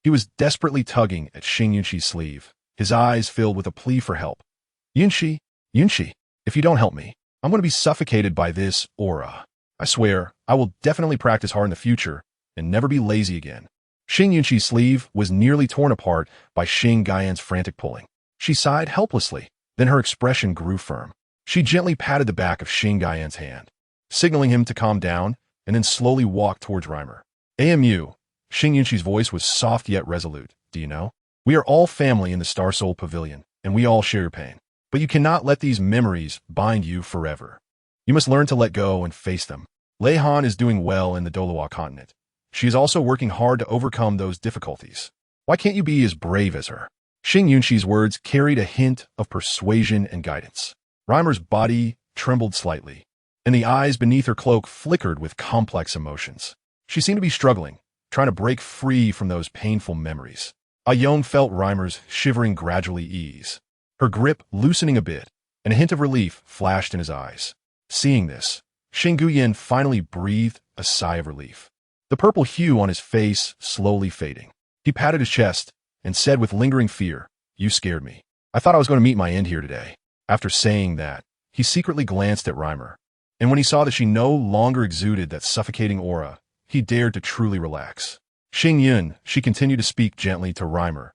He was desperately tugging at Xing Yunxi's sleeve, his eyes filled with a plea for help. Yunxi, if you don't help me, I'm going to be suffocated by this aura. I swear, I will definitely practice hard in the future and never be lazy again. Xing Yunxi's sleeve was nearly torn apart by Xing Gaiyan's frantic pulling. She sighed helplessly, then her expression grew firm. She gently patted the back of Xing Gaiyan's hand, signaling him to calm down, and then slowly walked towards Reimer. "Amu," Xing Yunxi's voice was soft yet resolute. "Do you know? We are all family in the Star Soul Pavilion, and we all share your pain. But you cannot let these memories bind you forever. You must learn to let go and face them. Lei Han is doing well in the Douluo continent. She is also working hard to overcome those difficulties. Why can't you be as brave as her?" Xing Yunxi's words carried a hint of persuasion and guidance. Reimer's body trembled slightly, and the eyes beneath her cloak flickered with complex emotions. She seemed to be struggling, trying to break free from those painful memories. Ayong felt Reimer's shivering gradually ease, her grip loosening a bit, and a hint of relief flashed in his eyes. Seeing this, Xing Guyan finally breathed a sigh of relief, the purple hue on his face slowly fading. He patted his chest and said with lingering fear, "You scared me. I thought I was going to meet my end here today." After saying that, he secretly glanced at Reimer, and when he saw that she no longer exuded that suffocating aura, he dared to truly relax. "Xing Yun," she continued to speak gently to Reimer.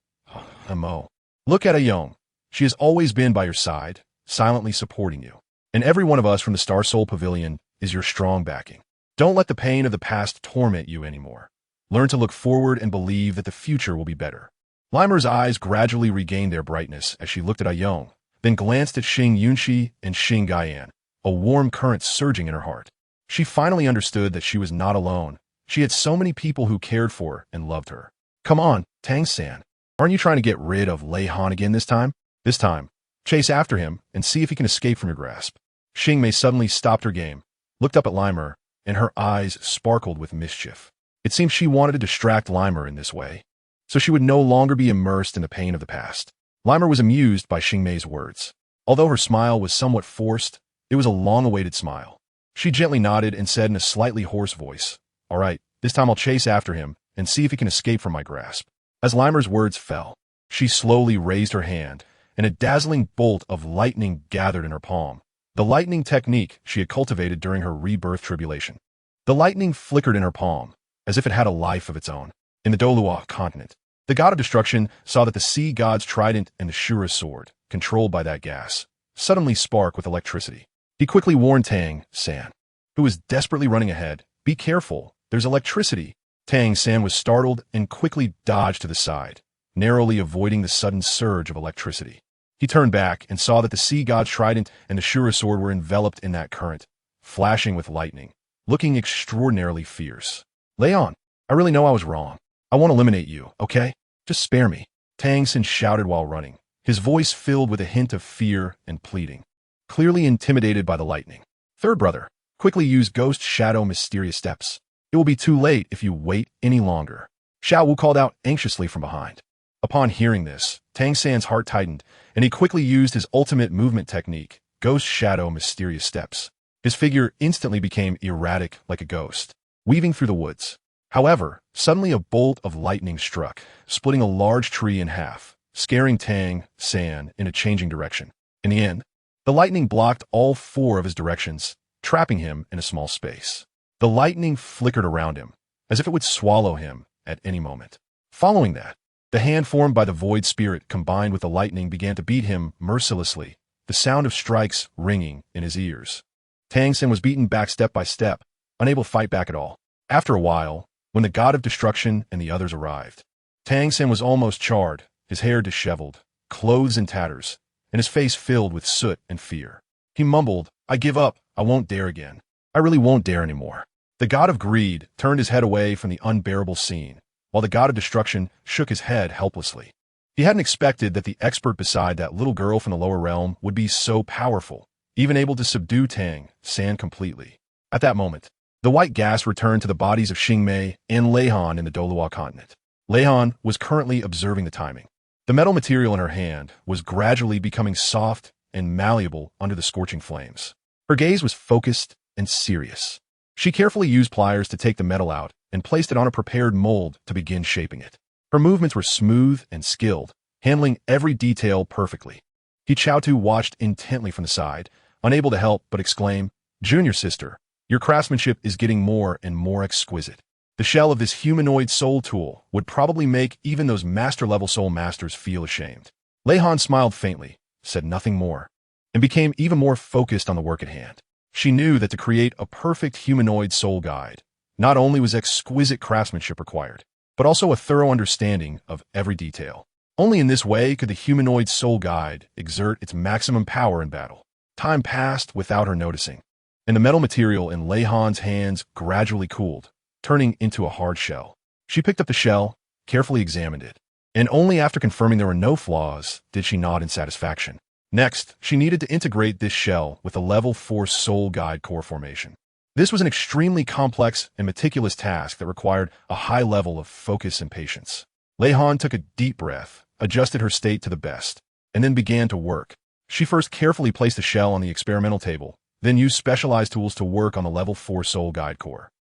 "Mo, look at Ayong. She has always been by your side, silently supporting you. And every one of us from the Star Soul Pavilion is your strong backing. Don't let the pain of the past torment you anymore. Learn to look forward and believe that the future will be better." Reimer's eyes gradually regained their brightness as she looked at Ayong, then glanced at Xing Yunxi and Xing Gaiyan, a warm current surging in her heart. She finally understood that she was not alone. She had so many people who cared for and loved her. "Come on, Tang San. Aren't you trying to get rid of Lei Han again this time? This time, chase after him and see if he can escape from your grasp." Xing Mei suddenly stopped her game, looked up at Reimer, and her eyes sparkled with mischief. It seemed she wanted to distract Reimer in this way, so she would no longer be immersed in the pain of the past. Reimer was amused by Xing Mei's words. Although her smile was somewhat forced, it was a long-awaited smile. She gently nodded and said in a slightly hoarse voice, "All right, this time I'll chase after him and see if he can escape from my grasp." As Reimer's words fell, she slowly raised her hand, and a dazzling bolt of lightning gathered in her palm, the lightning technique she had cultivated during her rebirth tribulation. The lightning flickered in her palm, as if it had a life of its own. In the Douluo continent, the god of destruction saw that the sea god's trident and the Shura sword, controlled by that gas, suddenly spark with electricity. He quickly warned Tang San, who was desperately running ahead, "Be careful, there's electricity." Tang San was startled and quickly dodged to the side, narrowly avoiding the sudden surge of electricity. He turned back and saw that the sea god's trident and the Shura sword were enveloped in that current, flashing with lightning, looking extraordinarily fierce. "Leon, I really know I was wrong. I won't eliminate you, okay? Just spare me," Tang San shouted while running, his voice filled with a hint of fear and pleading, clearly intimidated by the lightning. "Third brother, quickly use Ghost Shadow Mysterious Steps. It will be too late if you wait any longer," Xiao Wu called out anxiously from behind. Upon hearing this, Tang San's heart tightened, and he quickly used his ultimate movement technique, Ghost Shadow Mysterious Steps. His figure instantly became erratic like a ghost, weaving through the woods. However, suddenly a bolt of lightning struck, splitting a large tree in half, scaring Tang San in a changing direction. In the end, the lightning blocked all four of his directions, trapping him in a small space. The lightning flickered around him, as if it would swallow him at any moment. Following that, the hand formed by the void spirit combined with the lightning began to beat him mercilessly, the sound of strikes ringing in his ears. Tang San was beaten back step by step, unable to fight back at all. After a while, when the god of destruction and the others arrived, Tang San was almost charred, his hair disheveled, clothes in tatters, and his face filled with soot and fear. He mumbled, "I give up. I won't dare again. I really won't dare anymore." The god of greed turned his head away from the unbearable scene, while the god of destruction shook his head helplessly. He hadn't expected that the expert beside that little girl from the lower realm would be so powerful, even able to subdue Tang San completely. At that moment, the white gas returned to the bodies of Xingmei and Leihan in the Douluo continent. Leihan was currently observing the timing. The metal material in her hand was gradually becoming soft and malleable under the scorching flames. Her gaze was focused and serious. She carefully used pliers to take the metal out and placed it on a prepared mold to begin shaping it. Her movements were smooth and skilled, handling every detail perfectly. He Chaotu watched intently from the side, unable to help but exclaim, "Junior sister, your craftsmanship is getting more and more exquisite. The shell of this humanoid soul tool would probably make even those master-level soul masters feel ashamed." Leihan smiled faintly, said nothing more, and became even more focused on the work at hand. She knew that to create a perfect humanoid soul guide, not only was exquisite craftsmanship required, but also a thorough understanding of every detail. Only in this way could the humanoid soul guide exert its maximum power in battle. Time passed without her noticing, and the metal material in Leihan's hands gradually cooled, turning into a hard shell. She picked up the shell, carefully examined it, and only after confirming there were no flaws did she nod in satisfaction. Next, she needed to integrate this shell with a level 4 soul guide core formation. This was an extremely complex and meticulous task that required a high level of focus and patience. Leihan took a deep breath, adjusted her state to the best, and then began to work. She first carefully placed the shell on the experimental table, then used specialized tools to work on the level 4 soul guide core.